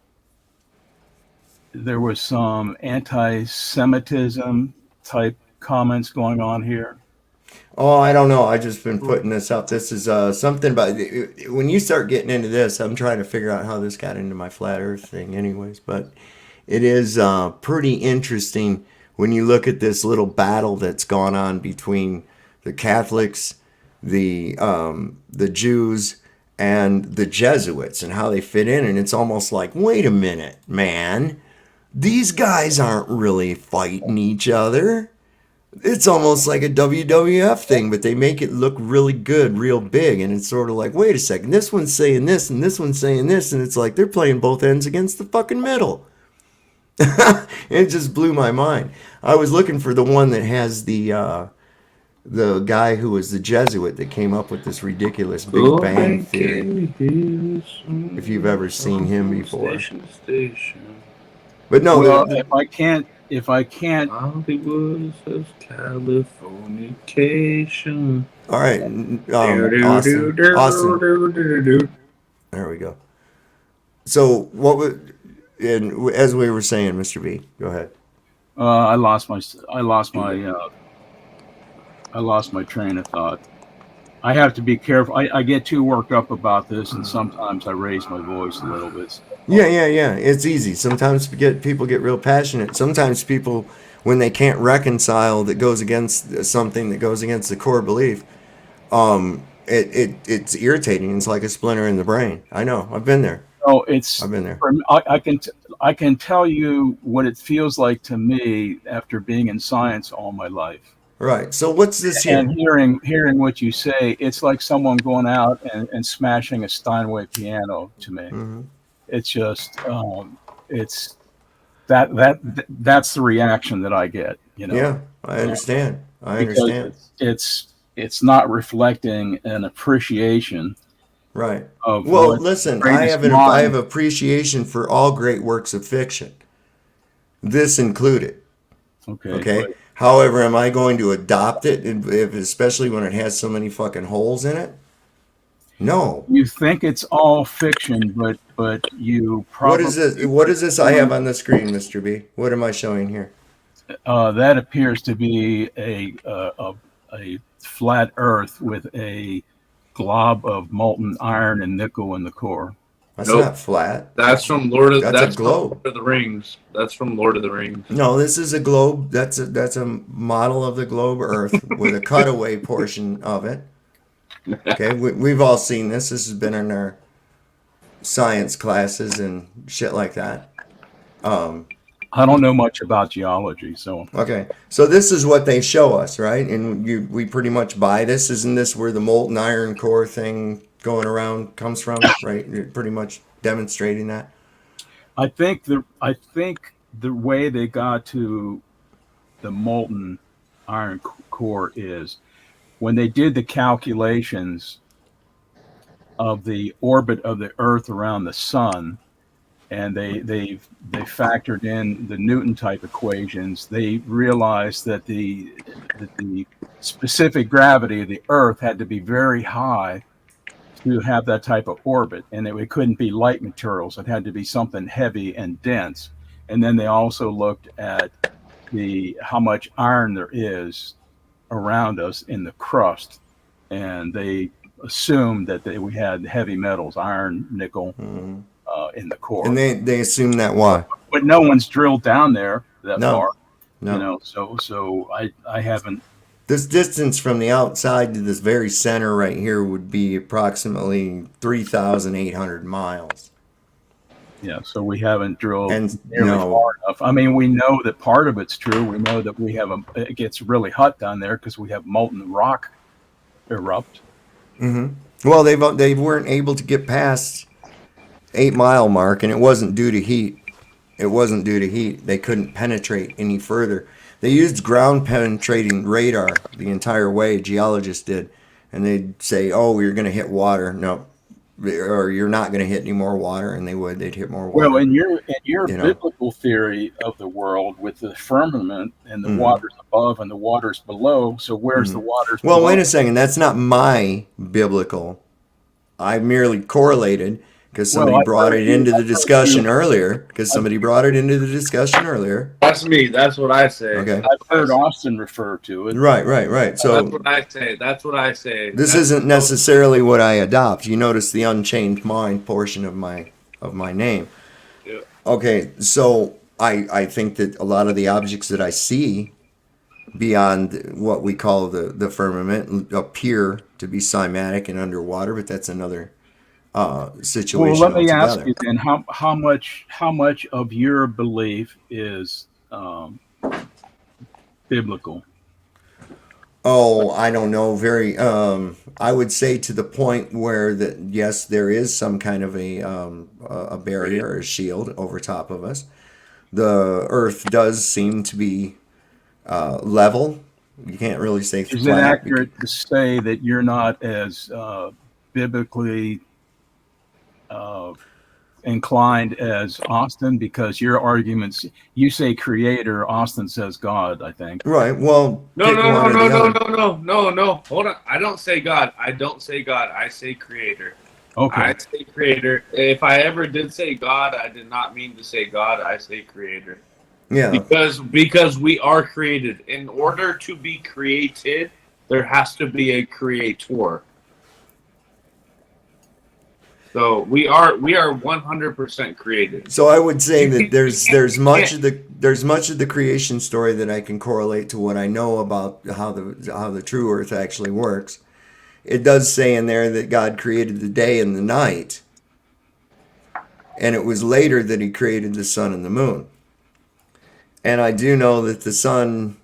there was some anti-Semitism type comments going on here. Oh, I don't know. I just been putting this up. This is something about when you start getting into this, I'm trying to figure out how this got into my flat earth thing anyways, but it is pretty interesting when you look at this little battle that's gone on between the Catholics, the Jews, and the Jesuits and how they fit in. And it's almost like, wait a minute, man, these guys aren't really fighting each other. It's almost like a WWF thing, but they make it look really good, real big. And it's sort of like, wait a second, this one's saying this and this one's saying this. And it's like they're playing both ends against the fucking middle. It just blew my mind. I was looking for the one that has the guy who was the Jesuit that came up with this ridiculous Big Bang Theory. If you've ever seen him before. But no, well, if I can't Hollywood says Californication. All right, Austin. There we go. So what would, and as we were saying, Mr. B, go ahead. I lost my train of thought. I have to be careful. I get too worked up about this, and sometimes I raise my voice a little bit. Yeah. It's easy. Sometimes people get real passionate. Sometimes people, when they can't reconcile that goes against something that goes against the core belief, it's irritating. It's like a splinter in the brain. I know. I've been there. Oh, I've been there. I can tell you what it feels like to me after being in science all my life. Right. So what's this here? And hearing what you say, it's like someone going out and smashing a Steinway piano to me. Mm-hmm. It's just it's that's the reaction that I get. Yeah, I understand. I because understand. it's not reflecting an appreciation Right. of Well, what listen, greatest I mind. have appreciation for all great works of fiction, this included. Okay. but However, am I going to adopt it, especially when it has so many fucking holes in it? No. you think it's all fiction, but you What is probably this? What is this I have on the screen, Mr. B? What am I showing here? that appears to be a flat Earth with a glob of molten iron and nickel in the core. That's Nope. not flat. That's from Lord of That's a from globe. Lord of the Rings. That's from Lord of the Rings. No, this is a globe. That's a model of the globe Earth with a cutaway portion of it. Okay, we've all seen this. This has been in our science classes and shit like that. I don't know much about geology, so Okay, so this is what they show us, right? And we pretty much buy this. Isn't this where the molten iron core thing going around comes from, right? You're pretty much demonstrating that. I think the way they got to the molten iron core is when they did the calculations of the orbit of the Earth around the sun, and they factored in the Newton type equations. They realized that the specific gravity of the Earth had to be very high to have that type of orbit, and it couldn't be light materials. It had to be something heavy and dense. And then they also looked at how much iron there is around us in the crust, and they assumed that we had heavy metals, iron, nickel, in the core. And they assume that why? But no one's drilled down there that No. far. No. So I haven't. This distance from the outside to this very center right here would be approximately 3,800 miles. Yeah, so we haven't drilled And nearly no. far enough. I mean, we know that part of it's true. We know that it gets really hot down there because we have molten rock erupt. Well, they weren't able to get past 8 mile mark, and it wasn't due to heat. It wasn't due to heat. They couldn't penetrate any further. They used ground penetrating radar the entire way, geologists did, and they'd say, "Oh, you're going to hit water." No, or you're not going to hit any more water, and they'd hit more water. Well, in your You know. biblical theory of the world, with the firmament and the waters above and the waters below, so where's the waters Well, below? wait a second. That's not my biblical. I merely correlated because somebody Well, I brought heard it you- into I the heard discussion you- earlier. Because somebody brought it into the discussion earlier. That's me. That's what I say. Okay. I've heard Austin refer to it. Right. That's So what I say. That's what I say. this That's- isn't necessarily what I adopt. You notice the unchained mind portion of my name. Yeah. Okay, so I think that a lot of the objects that I see beyond what we call the firmament appear to be cymatic and underwater, but that's another situation Well, let me altogether. ask you then, how much of your belief is biblical? Oh, I don't know. I would say to the point where that yes, there is some kind of a barrier, a shield over top of us. The Earth does seem to be level. You can't really say Is it flat. accurate to say that you're not as biblically inclined as Austin? Because your arguments, you say creator, Austin says God, I think. Right. Well, No. pick one or the other. Hold on. I don't say God. I say creator. Okay. I say creator. If I ever did say God, I did not mean to say God. I say creator. Yeah. Because we are created. In order to be created, there has to be a creator. So we are 100% created. So I would say that there's much of the creation story that I can correlate to what I know about how the true Earth actually works. It does say in there that God created the day and the night, and it was later that He created the sun and the moon. And I do know that the sunlight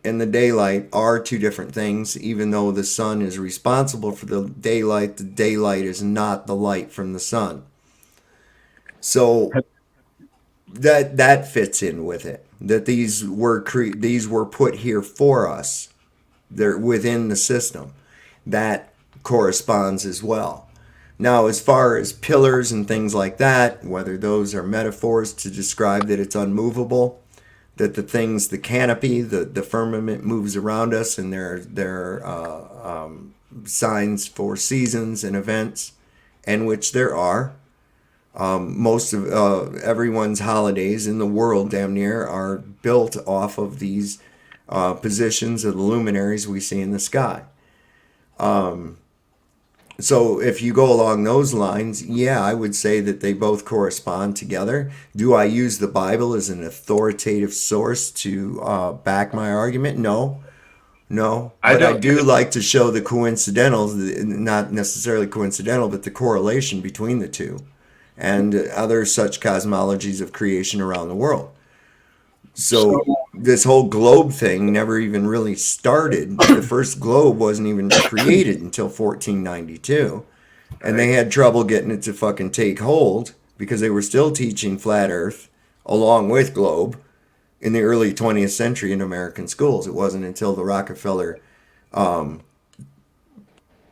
and the daylight are two different things, even though the sun is responsible for the daylight is not the light from the sun. So that fits in with it. That these were put here for us. They're within the system. That corresponds as well. Now, as far as pillars and things like that, whether those are metaphors to describe that it's unmovable, that the canopy, the firmament moves around us, and there are signs for seasons and events, and which there are. Most of everyone's holidays in the world, damn near, are built off of these positions of the luminaries we see in the sky. So if you go along those lines, yeah, I would say that they both correspond together. Do I use the Bible as an authoritative source to back my argument? No. But I do like to show the coincidentals, not necessarily coincidental, but the correlation between the two and other such cosmologies of creation around the world. So this whole globe thing never even really started. The first globe wasn't even created until 1492. And they had trouble getting it to fucking take hold because they were still teaching flat earth along with globe in the early 20th century in American schools. It wasn't until the Rockefeller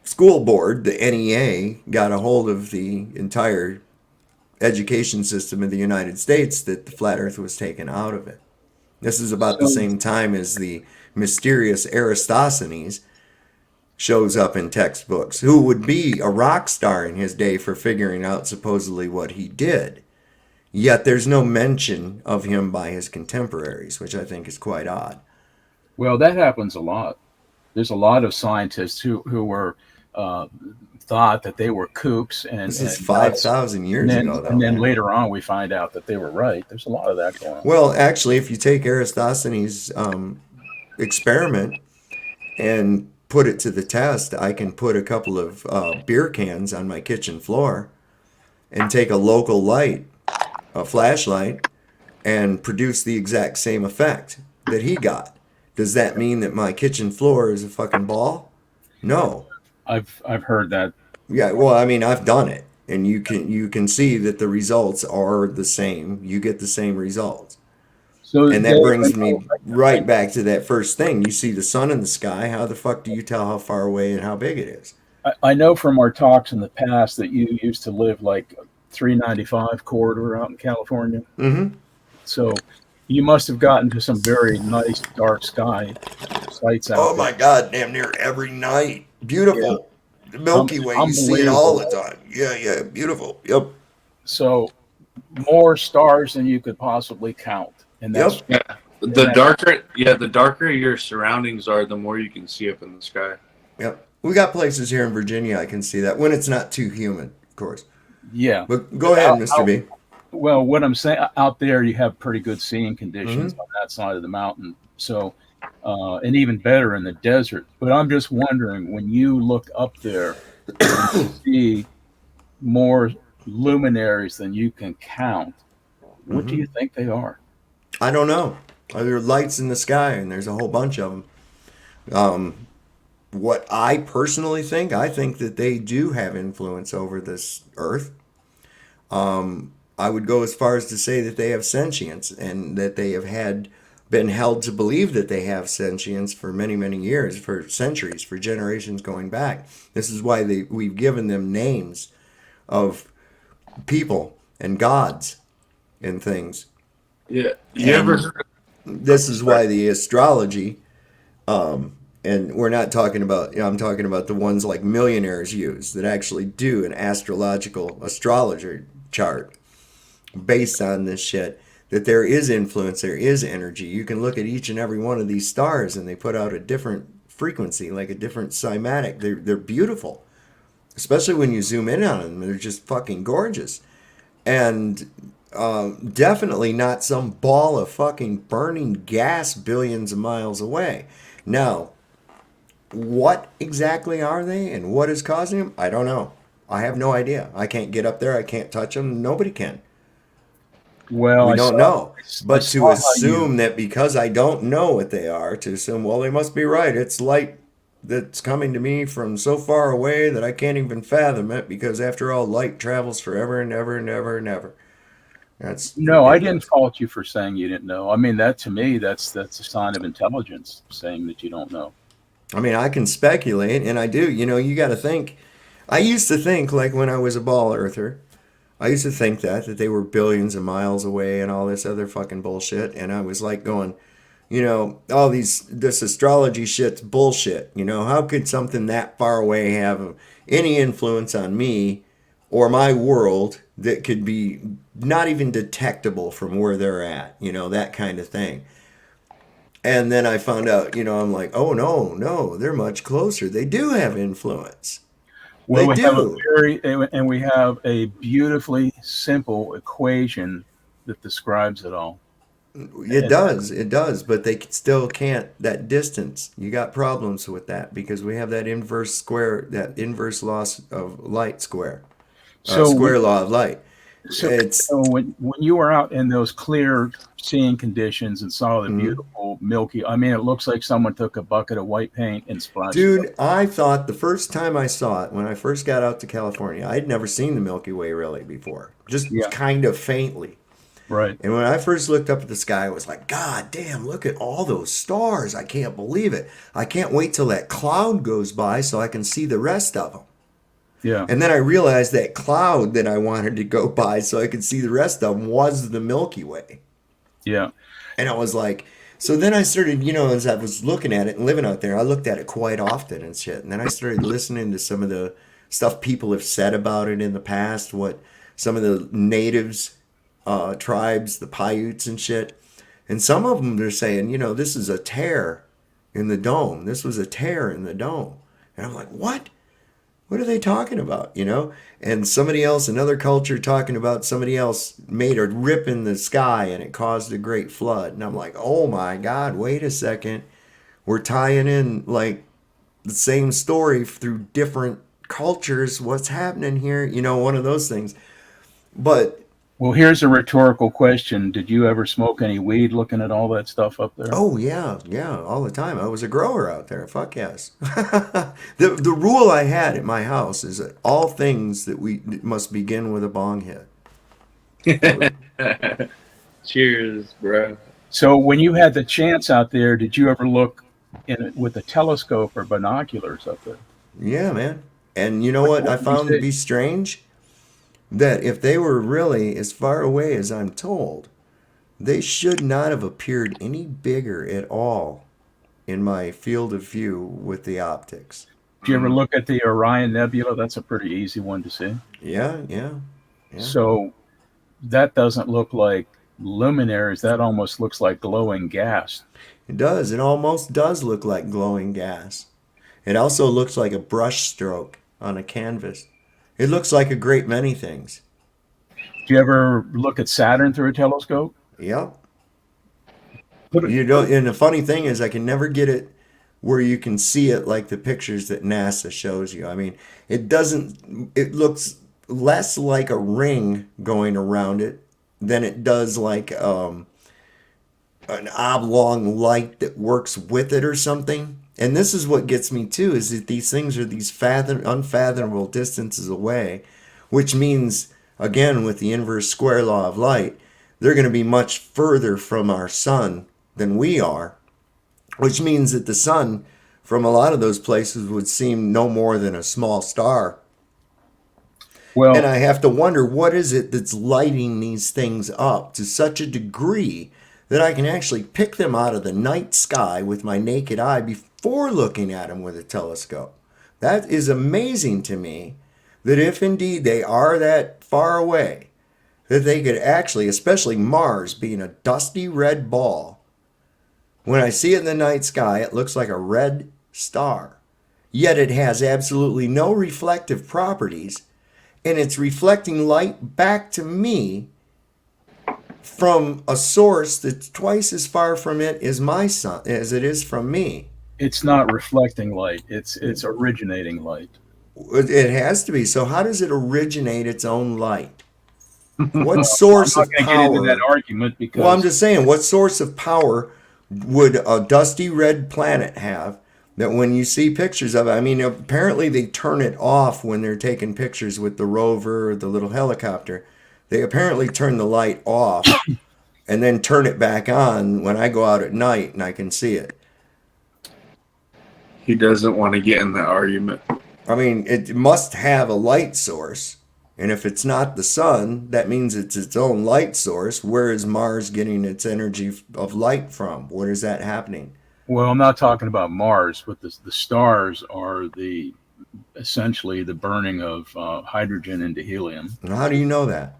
School Board, the NEA, got a hold of the entire education system of the United States that the flat earth was taken out of it. This is about the same time as the mysterious Eratosthenes shows up in textbooks, who would be a rock star in his day for figuring out supposedly what he did. Yet there's no mention of him by his contemporaries, which I think is quite odd. Well, that happens a lot. There's a lot of scientists who were thought that they were kooks, and this is 5,000 years ago, though. And then later on, we find out that they were right. There's a lot of that going on. Well, actually, if you take Eratosthenes' experiment and put it to the test, I can put a couple of beer cans on my kitchen floor and take a local light, a flashlight, and produce the exact same effect that he got. Does that mean that my kitchen floor is a fucking ball? No. I've heard that. Yeah, well, I mean, I've done it, and you can see that the results are the same. You get the same results. So and that brings me right back to that first thing. You see the sun in the sky. How the fuck do you tell how far away and how big it is? I know from our talks in the past that you used to live like 395 corridor out in California. Mm-hmm. So you must have gotten to some very nice dark sky sites out there. Oh my God, damn near every night. Beautiful. Yeah. The Milky Way, you see it all the time. Yeah, beautiful. Yep. So more stars than you could possibly count. And that's, yeah. The darker your surroundings are, the more you can see up in the sky. Yep. We got places here in Virginia I can see that when it's not too humid, of course. Yeah. But go ahead, Mr. B. Well, what I'm saying, out there you have pretty good seeing conditions on that side of the mountain. So and even better in the desert. But I'm just wondering, when you look up there and you see more luminaries than you can count, what do you think they are? I don't know. There are lights in the sky, and there's a whole bunch of them. What I personally think, I think that they do have influence over this earth. I would go as far as to say that they have sentience, and that they have been held to believe that they have sentience for many, many years, for centuries, for generations going back. This is why we've given them names of people and gods and things. Yeah. This is why the astrology, and we're not talking about, I'm talking about the ones like millionaires use that actually do an astrologer chart based on this shit, that there is influence, there is energy. You can look at each and every one of these stars and they put out a different frequency, like a different cymatic. They're beautiful, especially when you zoom in on them. They're just fucking gorgeous. And definitely not some ball of fucking burning gas billions of miles away. Now, what exactly are they and what is causing them? I don't know. I have no idea. I can't get up there. I can't touch them. Nobody can. Well, we don't know. But to assume that because I don't know what they are, to assume, well, they must be right. It's light that's coming to me from so far away that I can't even fathom it, because after all, light travels forever and ever and ever and ever. No, I didn't fault you for saying you didn't know. I mean, that to me, that's a sign of intelligence, saying that you don't know. I mean, I can speculate, and I do. You know, you got to think. I used to think, like when I was a ball earther, I used to think that they were billions of miles away and all this other fucking bullshit. And I was like going, you know, this astrology shit's bullshit. You know, how could something that far away have any influence on me or my world that could be not even detectable from where they're at? You know, that kind of thing. And then I found out, you know, I'm like, oh no, they're much closer. They do have influence. Well, They we have a beautifully simple equation that describes it all. It does, but they still can't, that distance. You got problems with that because we have that inverse law of light square. Square law of light. So when you were out in those clear seeing conditions and saw the beautiful milky, I mean, it looks like someone took a bucket of white paint and splashed Dude, I thought the first time I saw it, when I first got out to California, I'd never seen the Milky Way really before, just kind of faintly. Right. And when I first looked up at the sky, I was like, God damn, look at all those stars. I can't believe it. I can't wait till that cloud goes by so I can see the rest of them. Yeah. And then I realized that cloud that I wanted to go by so I could see the rest of them was the Milky Way. Yeah. And I was like, so then I started, you know, as I was looking at it and living out there, I looked at it quite often and shit. And then I started listening to some of the stuff people have said about it in the past, what some of the natives, tribes, the Paiutes and shit. And some of them, they're saying, you know, this is a tear in the dome. This was a tear in the dome. And I'm like, what? What are they talking about, you know? And somebody else, another culture talking about somebody else made a rip in the sky and it caused a great flood. And I'm like, oh my God, wait a second. We're tying in like the same story through different cultures. What's happening here? You know, one of those things. But well, here's a rhetorical question. Did you ever smoke any weed looking at all that stuff up there? Oh, yeah, all the time. I was a grower out there. Fuck yes. The rule I had at my house is that all things that we must begin with a bong hit. Cheers, bro. So when you had the chance out there, did you ever look in with a telescope or binoculars up there? Yeah, man. And you know what I found to be strange? That if they were really as far away as I'm told, they should not have appeared any bigger at all in my field of view with the optics. Did you ever look at the Orion Nebula? That's a pretty easy one to see. Yeah. So that doesn't look like luminaries. That almost looks like glowing gas. It does. It almost does look like glowing gas. It also looks like a brush stroke on a canvas. It looks like a great many things. Do you ever look at Saturn through a telescope? Yep. You know, and the funny thing is I can never get it where you can see it like the pictures that NASA shows you. I mean, it looks less like a ring going around it than it does like an oblong light that works with it or something. And this is what gets me too, is that these things are these unfathomable distances away, which means, again, with the inverse square law of light, they're going to be much further from our sun than we are, which means that the sun from a lot of those places would seem no more than a small star. Well, and I have to wonder, what is it that's lighting these things up to such a degree that I can actually pick them out of the night sky with my naked eye before looking at them with a telescope? That is amazing to me, that if indeed they are that far away, that they could actually, especially Mars being a dusty red ball, when I see it in the night sky, it looks like a red star. Yet it has absolutely no reflective properties, and it's reflecting light back to me from a source that's twice as far from it as my sun as it is from me. It's not reflecting light. It's originating light. It has to be. So how does it originate its own light? What source of power? I'm not going to get into that argument because. Well, I'm just saying, what source of power would a dusty red planet have that when you see pictures of it? I mean, apparently they turn it off when they're taking pictures with the rover or the little helicopter. They apparently turn the light off and then turn it back on when I go out at night and I can see it. He doesn't want to get in the argument. I mean, it must have a light source. And if it's not the sun, that means it's its own light source. Where is Mars getting its energy of light from? Where is that happening? Well, I'm not talking about Mars, but the stars are essentially the burning of hydrogen into helium. And how do you know that?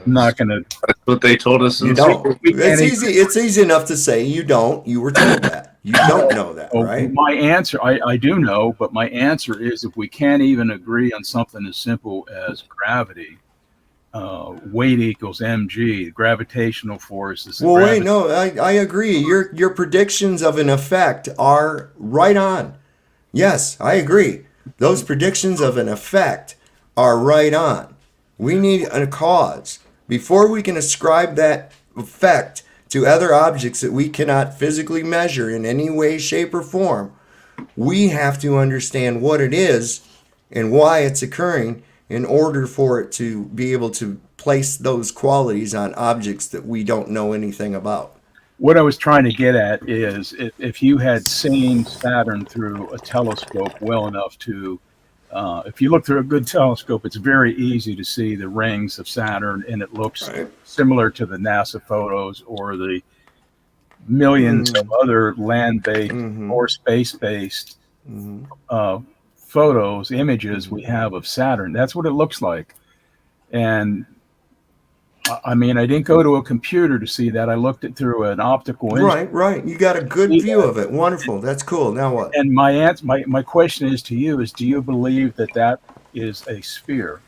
I'm not going to. That's what they told us. You don't. It's easy. It's easy enough to say you don't. You were told that. You don't know that, right? My answer, I do know, but my answer is if we can't even agree on something as simple as gravity, weight equals mg, gravitational force is. Well, wait, no, I agree. Your predictions of an effect are right on. Yes, I agree. Those predictions of an effect are right on. We need a cause. Before we can ascribe that effect to other objects that we cannot physically measure in any way, shape, or form, we have to understand what it is and why it's occurring in order for it to be able to place those qualities on objects that we don't know anything about. What I was trying to get at is if you had seen Saturn through a telescope well enough to, if you look through a good telescope, it's very easy to see the rings of Saturn, and it looks similar to the NASA photos or the millions of other land-based or space-based photos, images we have of Saturn. That's what it looks like. And I mean, I didn't go to a computer to see that. I looked it through an optical instrument. Right. You got a good view of it. Wonderful. That's cool. Now what? And my question is to you is, do you believe that is a sphere?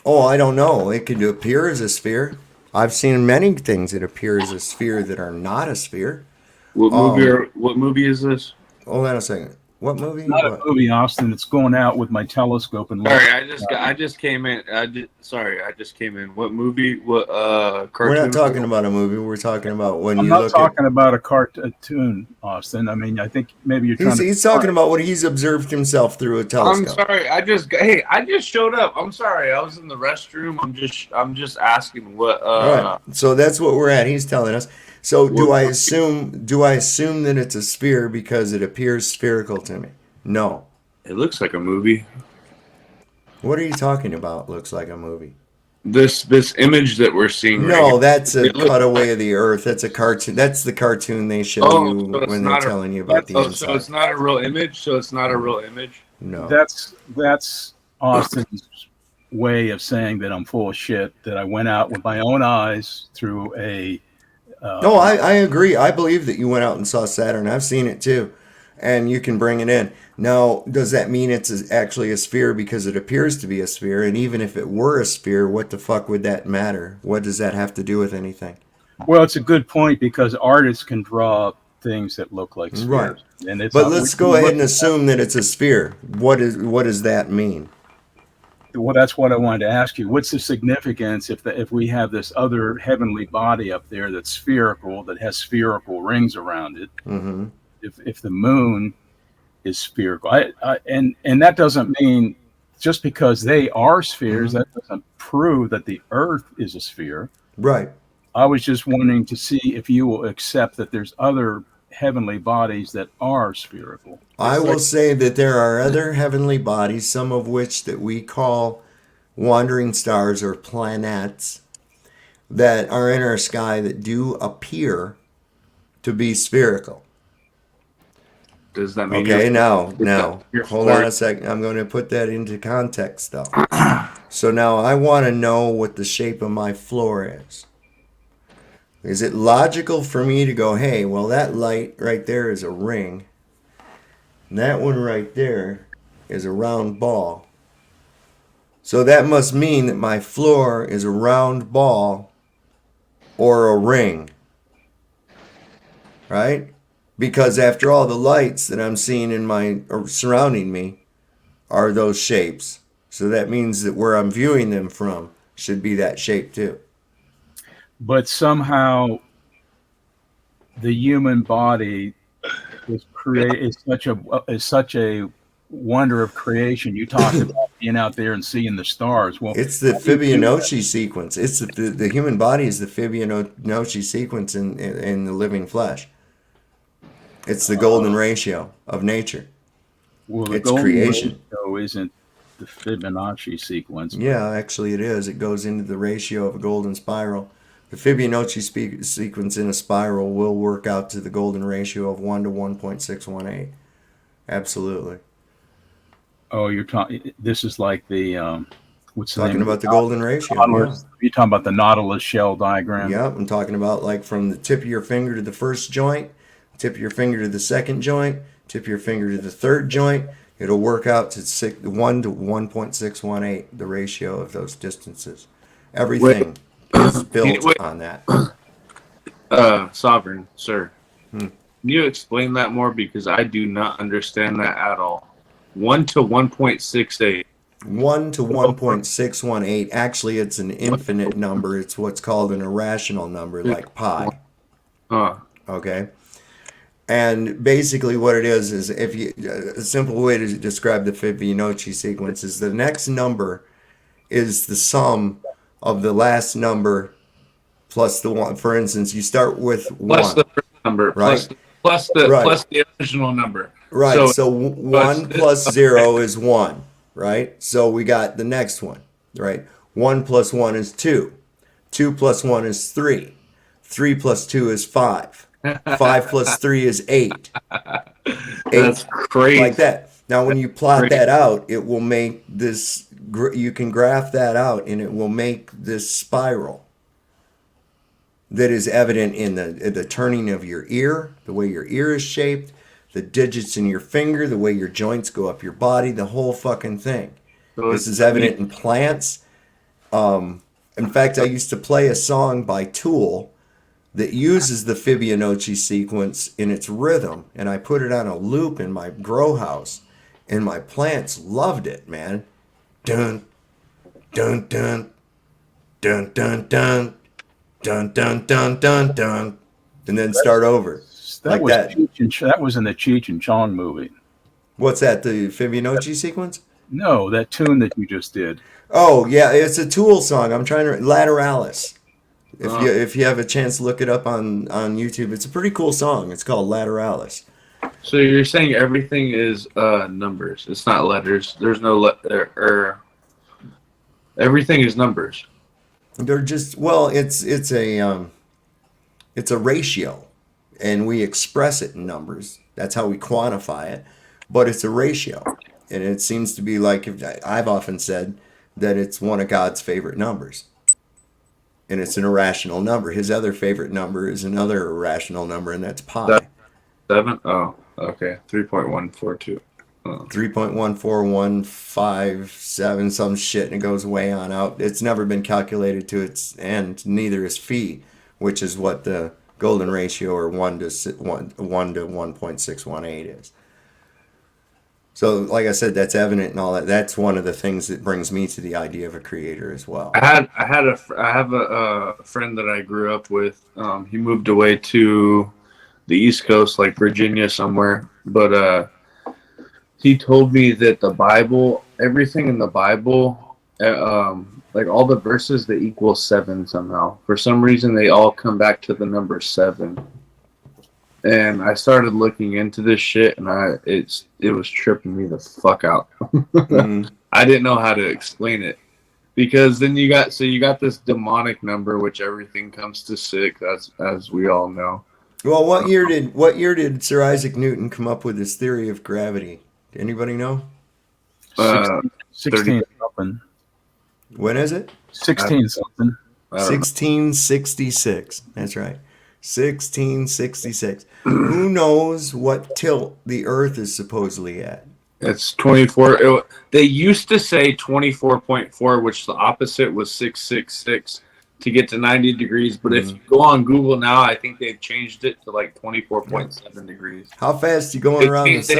Oh, I don't know. It could appear as a sphere. I've seen many things that appear as a sphere that are not a sphere. What movie is this? Hold on a second. What movie? Not a movie, Austin. It's going out with my telescope and. Sorry, I just came in. I just came in. What movie? What cartoon? We're not talking about a movie. We're talking about when I'm you not look talking about a cartoon, Austin. I mean, I think maybe you're trying He's talking about what he's observed himself through a telescope. I'm sorry. I just showed up. I'm sorry. I was in the restroom. I'm just asking what. All right. So that's what we're at. He's telling us. So do I assume that it's a sphere because it appears spherical to me? No. It looks like a movie. What are you talking about? Looks like a movie. This image that we're seeing. No, that's a cutaway of the Earth. That's a cartoon. That's the cartoon they show you when they're telling you about the inside. So it's not a real image. No. That's Austin's way of saying that I'm full of shit. That I went out with my own eyes through a. No, I agree. I believe that you went out and saw Saturn. I've seen it too. And you can bring it in. Now, does that mean it's actually a sphere because it appears to be a sphere? And even if it were a sphere, what the fuck would that matter? What does that have to do with anything? Well, it's a good point because artists can draw things that look like spheres. Right. And but let's go ahead and assume that it's a sphere. What does that mean? Well, that's what I wanted to ask you. What's the significance if we have this other heavenly body up there that's spherical, that has spherical rings around it? Mm-hmm. If the moon is spherical, and that doesn't mean just because they are spheres, that doesn't prove that the Earth is a sphere. Right. I was just wanting to see if you will accept that there's other heavenly bodies that are spherical. I will say that there are other heavenly bodies, some of which that we call wandering stars or planets, that are in our sky that do appear to be spherical. Does that mean? Okay, now, hold on a second. I'm going to put that into context, though. So now I want to know what the shape of my floor is. Is it logical for me to go, hey, well, that light right there is a ring. And that one right there is a round ball. So that must mean that my floor is a round ball or a ring. Right? Because after all, the lights that I'm seeing or surrounding me are those shapes. So that means that where I'm viewing them from should be that shape too. But somehow the human body is such a wonder of creation. You talked about being out there and seeing the stars. Well, it's the Fibonacci sequence. It's the human body is the Fibonacci sequence in the living flesh. It's the golden ratio of nature. Well, the It's golden creation. ratio isn't the Fibonacci sequence. Yeah, actually it is. It goes into the ratio of a golden spiral. The Fibonacci sequence in a spiral will work out to the golden ratio of 1 to 1.618. Absolutely. Oh, you're talking. This is like the what's the Talking name? about the golden ratio. Nautilus. You're talking about the Nautilus shell diagram. Yeah, I'm talking about like from the tip of your finger to the first joint, tip of your finger to the second joint, tip of your finger to the third joint. It'll work out to 1 to 1.618, the ratio of those distances. Everything is built on that. Sovereign, sir. Can you explain that more? Because I do not understand that at all. 1 to 1.68. 1 to 1.618. Actually, it's an infinite number. It's what's called an irrational number, like pi. Okay? And basically what it is if you a simple way to describe the Fibonacci sequence is the next number is the sum of the last number plus the one. For instance, you start with Plus 1. the first number. Right? Plus the original number. Right. So 1 plus 0 is 1. Right? So we got the next one. Right? 1 plus 1 is 2. 2 plus 1 is 3. 3 plus 2 is 5. 5 plus 3 is 8. 8. That's crazy. Like that. Now, when you plot that out, it will make this, you can graph that out and it will make this spiral that is evident in the turning of your ear, the way your ear is shaped, the digits in your finger, the way your joints go up your body, the whole fucking thing. So this is evident in plants. In fact, I used to play a song by Tool that uses the Fibonacci sequence in its rhythm, and I put it on a loop in my grow house, and my plants loved it, man. Dun, dun, dun, dun, dun, dun, dun, dun, dun, dun, dun, and then start over. Like that. That was in the Cheech and Chong movie. What's that, the Fibonacci sequence? No, that tune that you just did. Oh, yeah, it's a Tool song. I'm trying to... Lateralis. If you have a chance to look it up on YouTube, it's a pretty cool song. It's called Lateralis. So you're saying everything is numbers. It's not letters. There's no everything is numbers. They're just, well, it's a ratio, and we express it in numbers. That's how we quantify it. But it's a ratio, and it seems to be like, I've often said that it's one of God's favorite numbers. And it's an irrational number. His other favorite number is another irrational number, and that's pi. 7? Oh, okay. 3.142. 3.14157, some shit, and it goes way on out. It's never been calculated to its end. Neither is phi, which is what the golden ratio, or 1 to 1.618 is. So, like I said, that's evident and all that. That's one of the things that brings me to the idea of a creator as well. I have a friend that I grew up with. He moved away to the East Coast, like Virginia somewhere. But he told me that the Bible, everything in the Bible, like all the verses, they equal 7 somehow. For some reason, they all come back to the number 7. And I started looking into this shit, and it was tripping me the fuck out. I didn't know how to explain it, because then you got this demonic number, which everything comes to 6, as we all know. Well, what year did Sir Isaac Newton come up with his theory of gravity? Anybody know? 16 something. When is it? 16 something. 1666. That's right. 1666. Who knows what tilt the Earth is supposedly at? It's 24. They used to say 24.4, which the opposite was 666 to get to 90 degrees. But if you go on Google now, I think they've changed it to like 24.7 degrees. How fast are you going around the sun?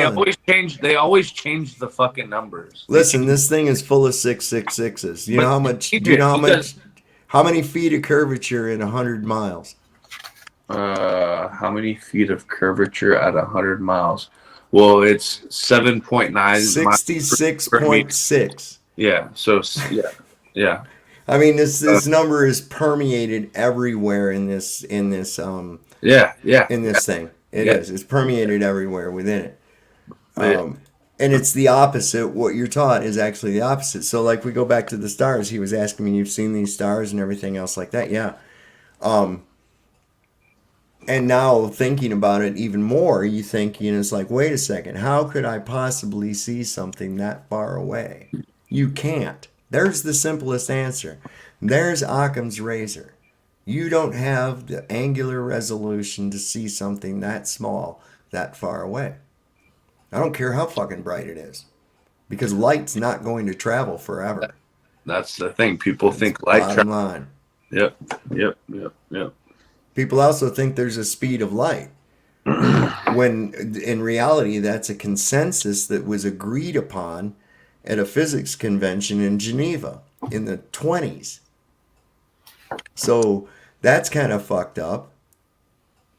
They always change the fucking numbers. Listen, this thing is full of 666s. You know how much? Do you know how much? How many feet of curvature in 100 miles? How many feet of curvature at 100 miles? Well, it's 7.9. 66.6. Yeah. So yeah, yeah. I mean, this number is permeated everywhere in this Yeah, yeah. in this thing. It Yeah. is. It's permeated everywhere within it. Yeah. And it's the opposite. What you're taught is actually the opposite. So, like, we go back to the stars. He was asking me, "You've seen these stars and everything else like that?" Yeah. And now thinking about it even more, you think, it's like, wait a second, how could I possibly see something that far away? You can't. There's the simplest answer. There's Occam's razor. You don't have the angular resolution to see something that small, that far away. I don't care how fucking bright it is, because light's not going to travel forever. That's the thing. People think light Bottom line. Yep. People also think there's a speed of light, when in reality that's a consensus that was agreed upon at a physics convention in Geneva in the 20s. So that's kind of fucked up.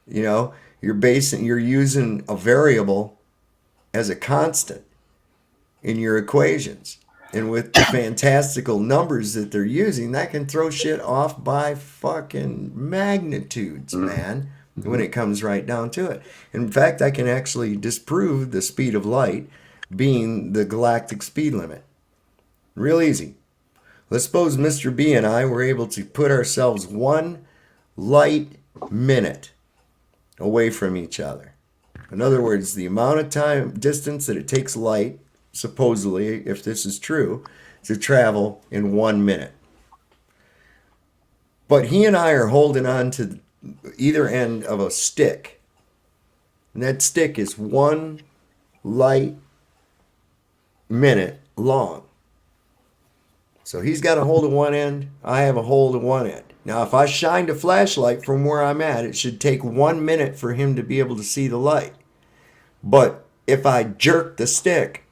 You're using a variable as a constant in your equations. And with the fantastical numbers that they're using, that can throw shit off by fucking magnitudes, man, when it comes right down to it. In fact, I can actually disprove the speed of light being the galactic speed limit. Real easy. Let's suppose Mr. B and I were able to put ourselves 1 light minute away from each other. In other words, the amount of distance that it takes light, supposedly, if this is true, to travel in 1 minute. But he and I are holding on to either end of a stick. And that stick is 1 light minute long. So he's got a hold of one end, I have a hold of one end. Now, if I shined a flashlight from where I'm at, it should take 1 minute for him to be able to see the light. But if I jerk the stick,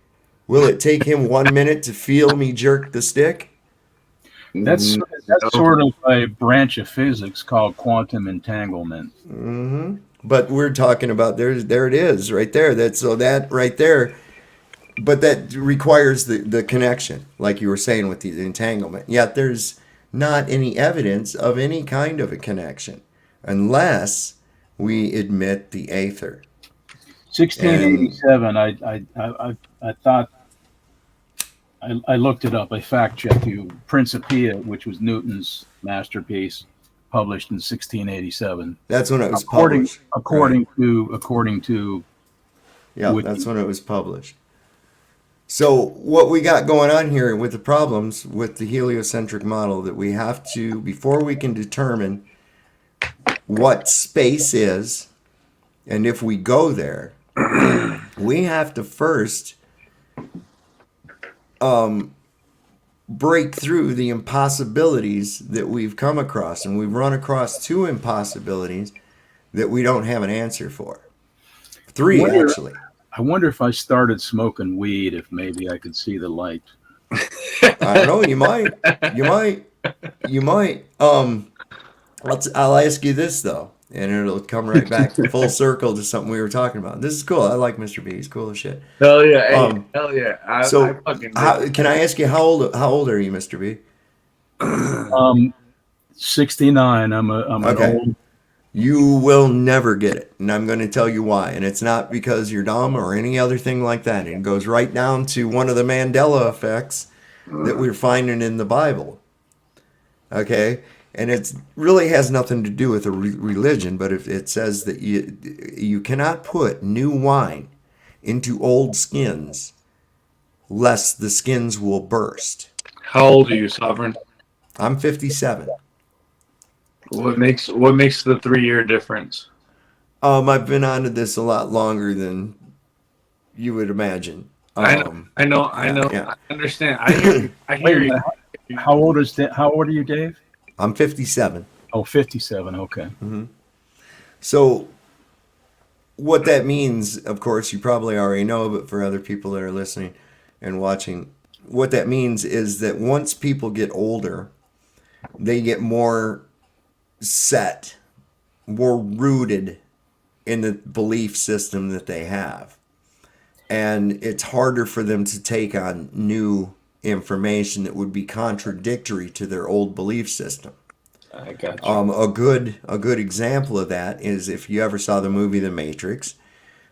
will it take him 1 minute to feel me jerk the stick? That's sort of a branch of physics called quantum entanglement. Mm-hmm. But we're talking about there it is right there. That right there. But that requires the connection, like you were saying with the entanglement. Yet there's not any evidence of any kind of a connection unless we admit the aether. 1687. I thought I looked it up. I fact checked you. Principia, which was Newton's masterpiece, published in 1687. That's when it was published. According to. Yeah, that's when it was published. So what we got going on here with the problems with the heliocentric model, that we have to, before we can determine what space is, and if we go there, we have to first break through the impossibilities that we've come across. And we've run across 2 impossibilities that we don't have an answer for. 3, actually. I wonder if I started smoking weed, if maybe I could see the light. I don't know. You might. I'll ask you this though, and it'll come right back full circle to something we were talking about. This is cool. I like Mr. B. He's cool as shit. Hell yeah! Hey, hell yeah! Can I ask you how old are you, Mr. B? 69. I'm okay. an old. You will never get it, and I'm going to tell you why. And it's not because you're dumb or any other thing like that. It goes right down to one of the Mandela effects that we're finding in the Bible. Okay, and it really has nothing to do with a religion, but if it says that you cannot put new wine into old skins, lest the skins will burst. How old are you, Sovereign? I'm 57. What makes the 3-year difference? I've been onto this a lot longer than you would imagine. I know. Yeah. I understand. I hear you. How old are you, Dave? I'm 57. Oh, 57. Okay. Mm-hmm. So what that means, of course, you probably already know, but for other people that are listening and watching, what that means is that once people get older, they get more set, more rooted in the belief system that they have. And it's harder for them to take on new information that would be contradictory to their old belief system. I got you. A good example of that is if you ever saw the movie The Matrix.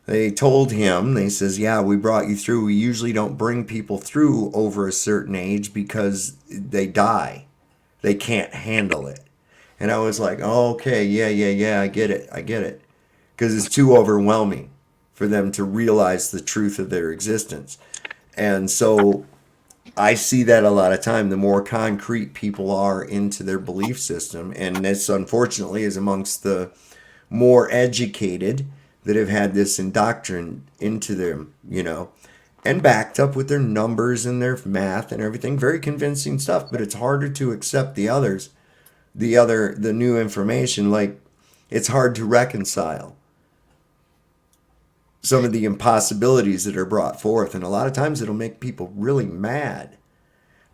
They told him, they says, yeah, we brought you through. We usually don't bring people through over a certain age because they die. They can't handle it. And I was like, oh, okay, yeah, I get it. Because it's too overwhelming for them to realize the truth of their existence. And so I see that a lot of time. The more concrete people are into their belief system, and this unfortunately is amongst the more educated that have had this indoctrined into them, and backed up with their numbers and their math and everything. Very convincing stuff, but it's harder to accept the new information. Like, it's hard to reconcile some of the impossibilities that are brought forth, and a lot of times it'll make people really mad.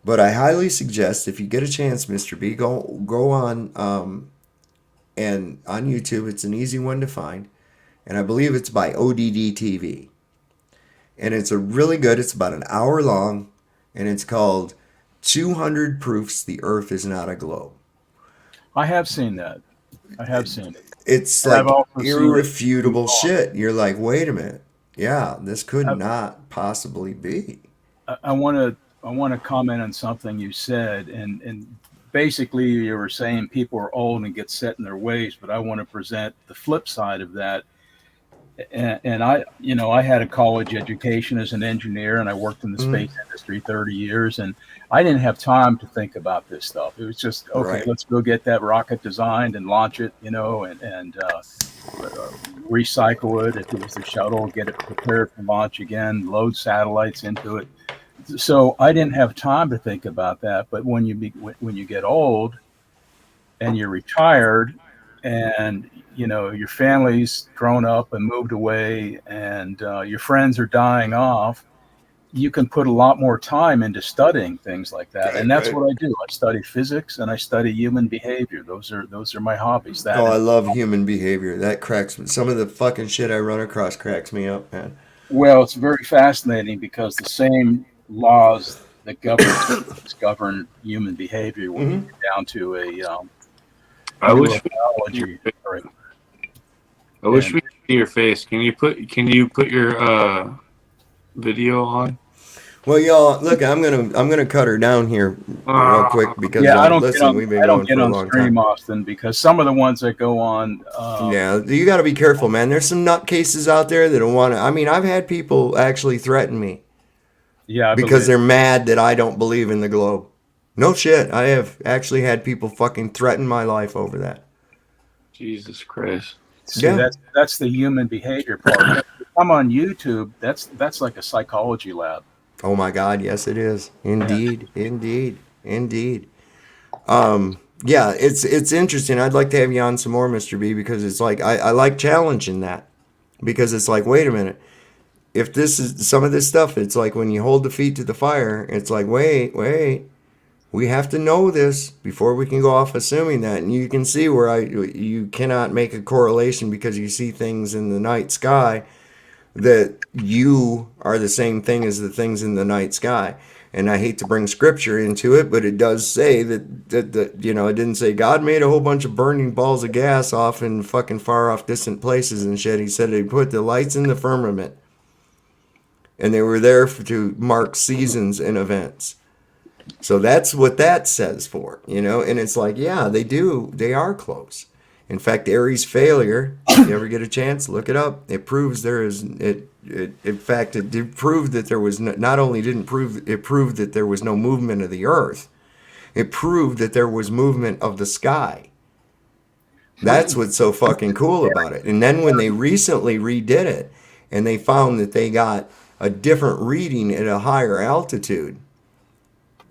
But I highly suggest, if you get a chance, Mr. B, go on and on YouTube. It's an easy one to find, and I believe it's by ODD TV, and it's it's about an hour long, and it's called 200 Proofs the Earth is Not a Globe. I have seen that. It's And like I've irrefutable shit. You're like, wait a minute. Yeah, this could not possibly be. I want to comment on something you said, and basically you were saying people are old and get set in their ways, but I want to present the flip side of that. And I had a college education as an engineer, and I worked in the space industry 30 years, and I didn't have time to think about this stuff. It was just, okay, Right. let's go get that rocket designed and launch it, and recycle it. If it was the shuttle, get it prepared for launch again, load satellites into it. So I didn't have time to think about that. But when you get old and you're retired, and your family's grown up and moved away, and your friends are dying off, you can put a lot more time into studying things like that. And that's what I do. I study physics and I study human behavior. Those are my hobbies. I love human behavior. That cracks me. Some of the fucking shit I run across cracks me up, man. Well, it's very fascinating because the same laws that govern human behavior when you get down to a I wish biology. I wish we could see your face. Can you put your video on? Well, y'all, look, I'm gonna cut her down here real quick because we've been going for a long stream, time. Austin, because some of the ones that go on. Yeah, you got to be careful, man. There's some nutcases out there that don't want to. I mean, I've had people actually threaten me. Yeah, because they're mad that I don't believe in the globe. No shit. I have actually had people fucking threaten my life over that. Jesus Christ. See, that's the human behavior part. I'm on YouTube. That's like a psychology lab. Oh my God, yes it is. Indeed. Yeah, it's interesting. I'd like to have you on some more, Mr. B, because it's like I like challenging that. Because it's like, wait a minute. If this is some of this stuff, it's like when you hold the feet to the fire, it's like, wait. We have to know this before we can go off assuming that. And you can see where you cannot make a correlation because you see things in the night sky that you are the same thing as the things in the night sky. And I hate to bring scripture into it, but it does say that it didn't say God made a whole bunch of burning balls of gas off in fucking far off distant places and shit. He said he put the lights in the firmament. And they were there to mark seasons and events. So that's what that says for, and it's like, yeah, they are close. In fact, Aries failure, if you ever get a chance, look it up. It proves it did prove that there was it proved that there was no movement of the earth. It proved that there was movement of the sky. That's what's so fucking cool about it. And then when they recently redid it and they found that they got a different reading at a higher altitude,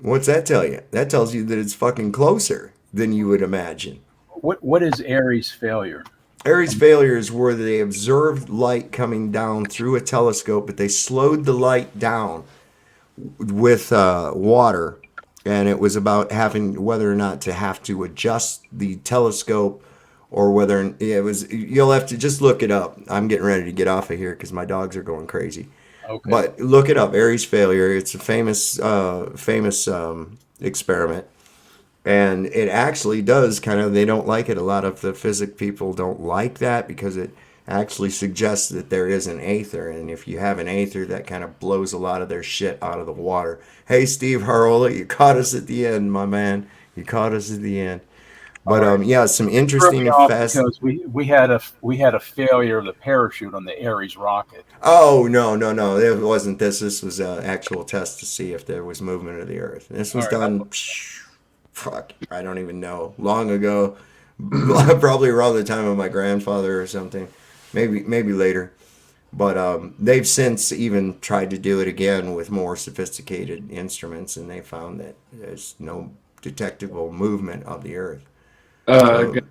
what's that tell you? That tells you that it's fucking closer than you would imagine. What is Aries failure? Aries failure is where they observed light coming down through a telescope, but they slowed the light down with water, and it was about whether or not to have to adjust the telescope or whether it was. You'll have to just look it up. I'm getting ready to get off of here because my dogs are going crazy. Okay. But look it up, Airy's failure. It's a famous experiment. And it actually does kind of, they don't like it. A lot of the physics people don't like that because it actually suggests that there is an aether. And if you have an aether, that kind of blows a lot of their shit out of the water. Hey, Steve Harola, you caught us at the end, my man. You caught us at the end. But yeah, some interesting and fast. Because we had a failure of the parachute on the Ares rocket. Oh no, it wasn't this. This was an actual test to see if there was movement of the Earth. This was done. Fuck, I don't even know. Long ago, probably around the time of my grandfather or something. Maybe later. But they've since even tried to do it again with more sophisticated instruments, and they found that there's no detectable movement of the Earth. Good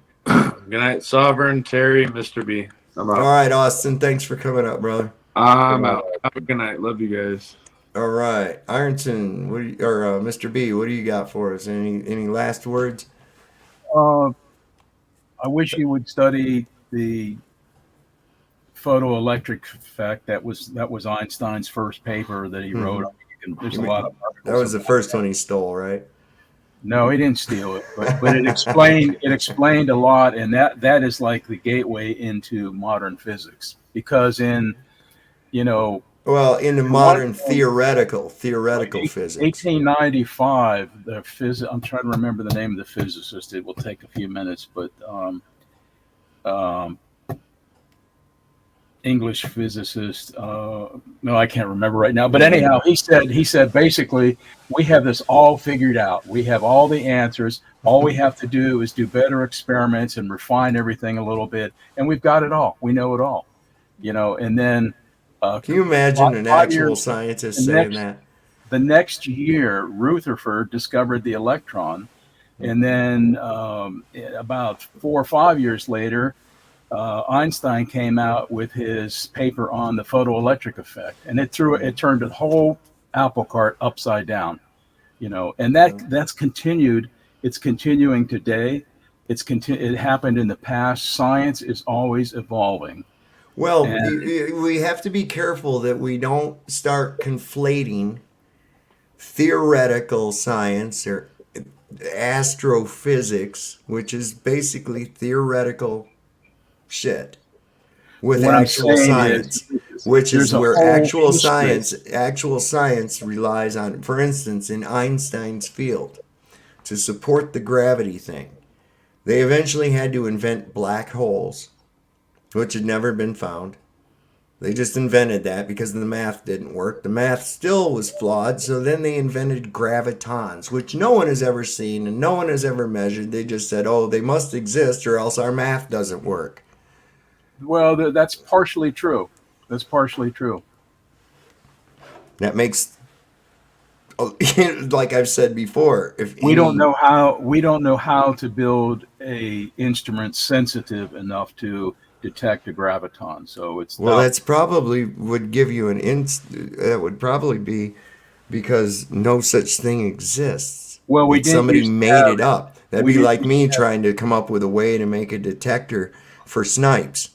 night, Sovereign, Terry, Mr. B. I'm out. All right, Austin. Thanks for coming up, brother. I'm out. Have a good night. Love you guys. All right, Ironton, Mr. B, what do you got for us? Any last words? I wish you would study the photoelectric effect. That was Einstein's first paper that he wrote. There's a lot of articles. That was the first one he stole, right? No, he didn't steal it, but it explained a lot, and that is like the gateway into modern physics. Because in the modern theoretical physics. 1895, I'm trying to remember the name of the physicist. It will take a few minutes, but English physicist. No, I can't remember right now. But anyhow, he said basically, we have this all figured out. We have all the answers. All we have to do is do better experiments and refine everything a little bit, and we've got it all. We know it all, And then, can you imagine an actual scientist saying that? The next year, Rutherford discovered the electron, and then about 4 or 5 years later, Einstein came out with his paper on the photoelectric effect, and it turned the whole apple cart upside down, and that's continued. It's continuing today. It happened in the past. Science is always evolving. Well, we have to be careful that we don't start conflating theoretical science or astrophysics, which is basically theoretical shit, with actual science, which is where actual science relies on. For instance, in Einstein's field, to support the gravity thing, they eventually had to invent black holes, which had never been found. They just invented that because the math didn't work. The math still was flawed, so then they invented gravitons, which no one has ever seen and no one has ever measured. They just said, oh, they must exist or else our math doesn't work. Well, that's partially true. That makes, like I've said before, we don't know how to build a instrument sensitive enough to detect a graviton. So that's probably would give you that would probably be because no such thing exists. Well, somebody made it up. That'd be like me trying to come up with a way to make a detector for snipes.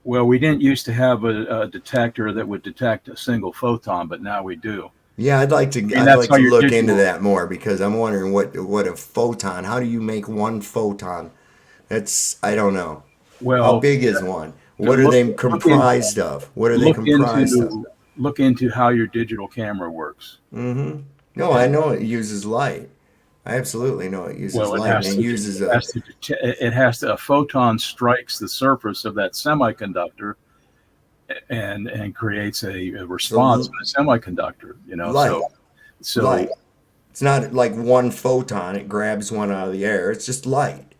Well, we didn't used to have a detector that would detect a single photon, but now we do. Yeah, I'd like to look into that more because I'm wondering what a photon. How do you make one photon? I don't know. Well, how big is one? What are they comprised of? What are they comprised of? Look into how your digital camera works. Mm-hmm. No, I know it uses light. I absolutely know it uses light. A photon strikes the surface of that semiconductor and creates a response in the semiconductor. Light. So light. It's not like one photon. It grabs one out of the air. It's just light.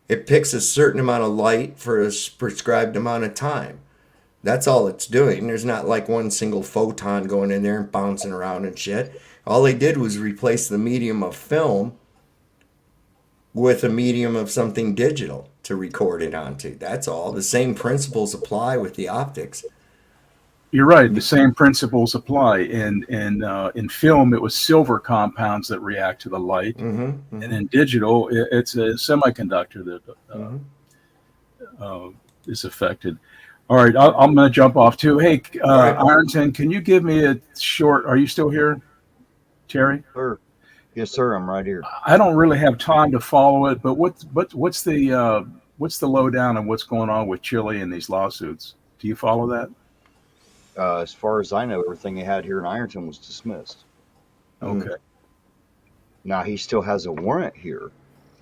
It picks a certain amount of light for a prescribed amount of time. That's all it's doing. There's not like one single photon going in there and bouncing around and shit. All they did was replace the medium of film with a medium of something digital to record it onto. That's all. The same principles apply with the optics. You're right. The same principles apply. In film, it was silver compounds that react to the light, and in digital, it's a semiconductor that is affected. All right, I'm going to jump off too. Hey, right. Ironton, can you give me a short? Are you still here, Terry? Sir. Yes, sir. I'm right here. I don't really have time to follow it, but what's the lowdown on what's going on with Chile and these lawsuits? Do you follow that? As far as I know, everything he had here in Ironton was dismissed. Okay. Now he still has a warrant here.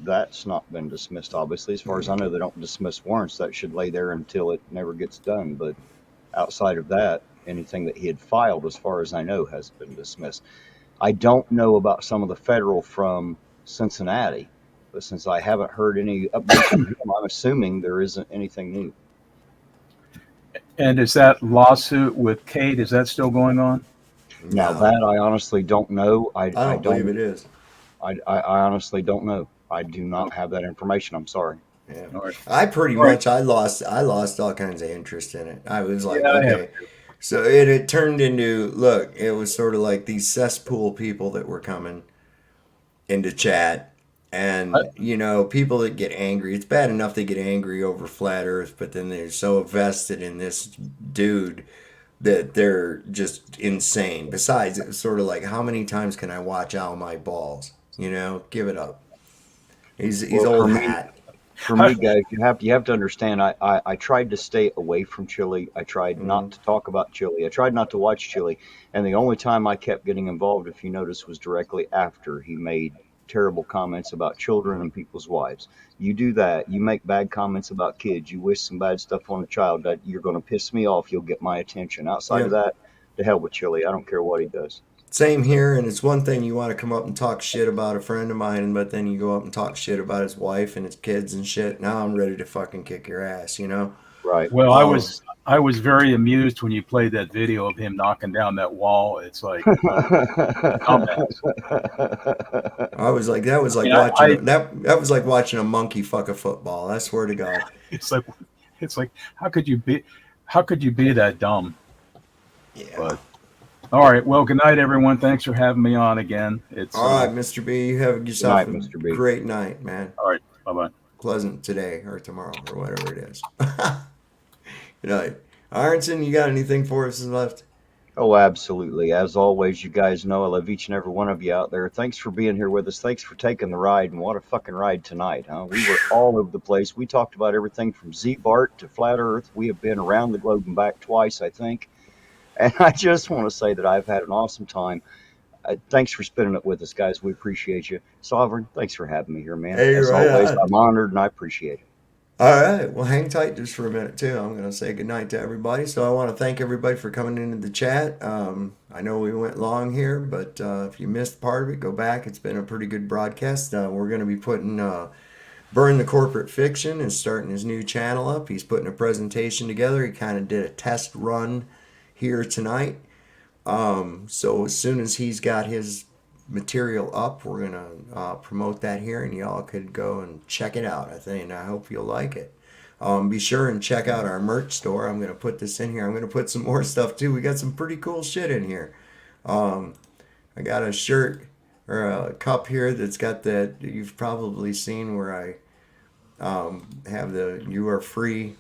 That's not been dismissed, obviously. As far as I know, they don't dismiss warrants. That should lay there until it never gets done. But outside of that, anything that he had filed, as far as I know, has been dismissed. I don't know about some of the federal from Cincinnati, but since I haven't heard any updates from him, I'm assuming there isn't anything new. And is that lawsuit with Kate, is that still going on? Now that I honestly don't know. I don't believe it is. I honestly don't know. I do not have that information. I'm sorry. Yeah. Right. I pretty much I lost all kinds of interest in it. I was like, Yeah, I okay. So it turned into, look, it was sort of like these cesspool people that were coming into chat. And, you know, people that get angry, it's bad enough they get angry over flat earth, but then they're so vested in this dude that they're just insane. Besides, it was sort of like, how many times can I watch Out My Balls? You know, give it up. He's old hat. For me, guys, you have to understand. I tried to stay away from Chile. I tried not to talk about Chile. I tried not to watch Chile, and the only time I kept getting involved, if you notice, was directly after he made terrible comments about children and people's wives. You do that, you make bad comments about kids, you wish some bad stuff on a child, that you're going to piss me off. You'll get my attention. Outside of that, to hell with Chile. I don't care what he does. Same here, and it's one thing you want to come up and talk shit about a friend of mine, but then you go up and talk shit about his wife and his kids and shit. Now I'm ready to fucking kick your ass, you know? Right. Well, I was very amused when you played that video of him knocking down that wall. It's like comments. I was like, that was like watching that was like watching a monkey fuck a football. I swear to God. It's like how could you be that dumb? Yeah. But, all right. Well, good night, everyone. Thanks for having me on again. It's all right, Mr. B. You have yourself a Mr. B. great night, man. All right. Bye-bye. Pleasant today or tomorrow or whatever it is. Good night. Ironson, you got anything for us left? Oh, absolutely. As always, you guys know I love each and every one of you out there. Thanks for being here with us. Thanks for taking the ride. And what a fucking ride tonight, huh? We were all over the place. We talked about everything from Z-Bart to Flat Earth. We have been around the globe and back twice, I think. And I just want to say that I've had an awesome time. Thanks for spending it with us, guys. We appreciate you. Sovereign, thanks for having me here, man. Hey, As always, I'm honored and I appreciate it. All right. Well, hang tight just for a minute, too. I'm going to say goodnight to everybody. So I want to thank everybody for coming into the chat. I know we went long here, but if you missed part of it, go back. It's been a pretty good broadcast. We're going to be putting Burn the Corporate Fiction is starting his new channel up. He's putting a presentation together. He kind of did a test run here tonight. So as soon as he's got his material up, we're gonna promote that here, and y'all could go and check it out. I hope you'll like it. Be sure and check out our merch store. I'm gonna put this in here. I'm gonna put some more stuff too. We got some pretty cool shit in here. I got a shirt or a cup here that's got that you've probably seen, where I have the "You are free,"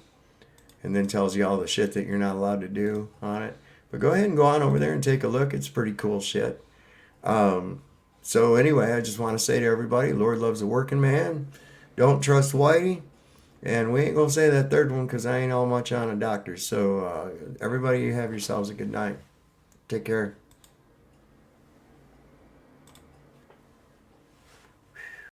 and then tells you all the shit that you're not allowed to do on it. But go ahead and go on over there and take a look. It's pretty cool shit. So anyway, I just want to say to everybody, Lord loves a working man. Don't trust Whitey. And we ain't going to say that third one because I ain't all much on a doctor. So everybody, you have yourselves a good night. Take care.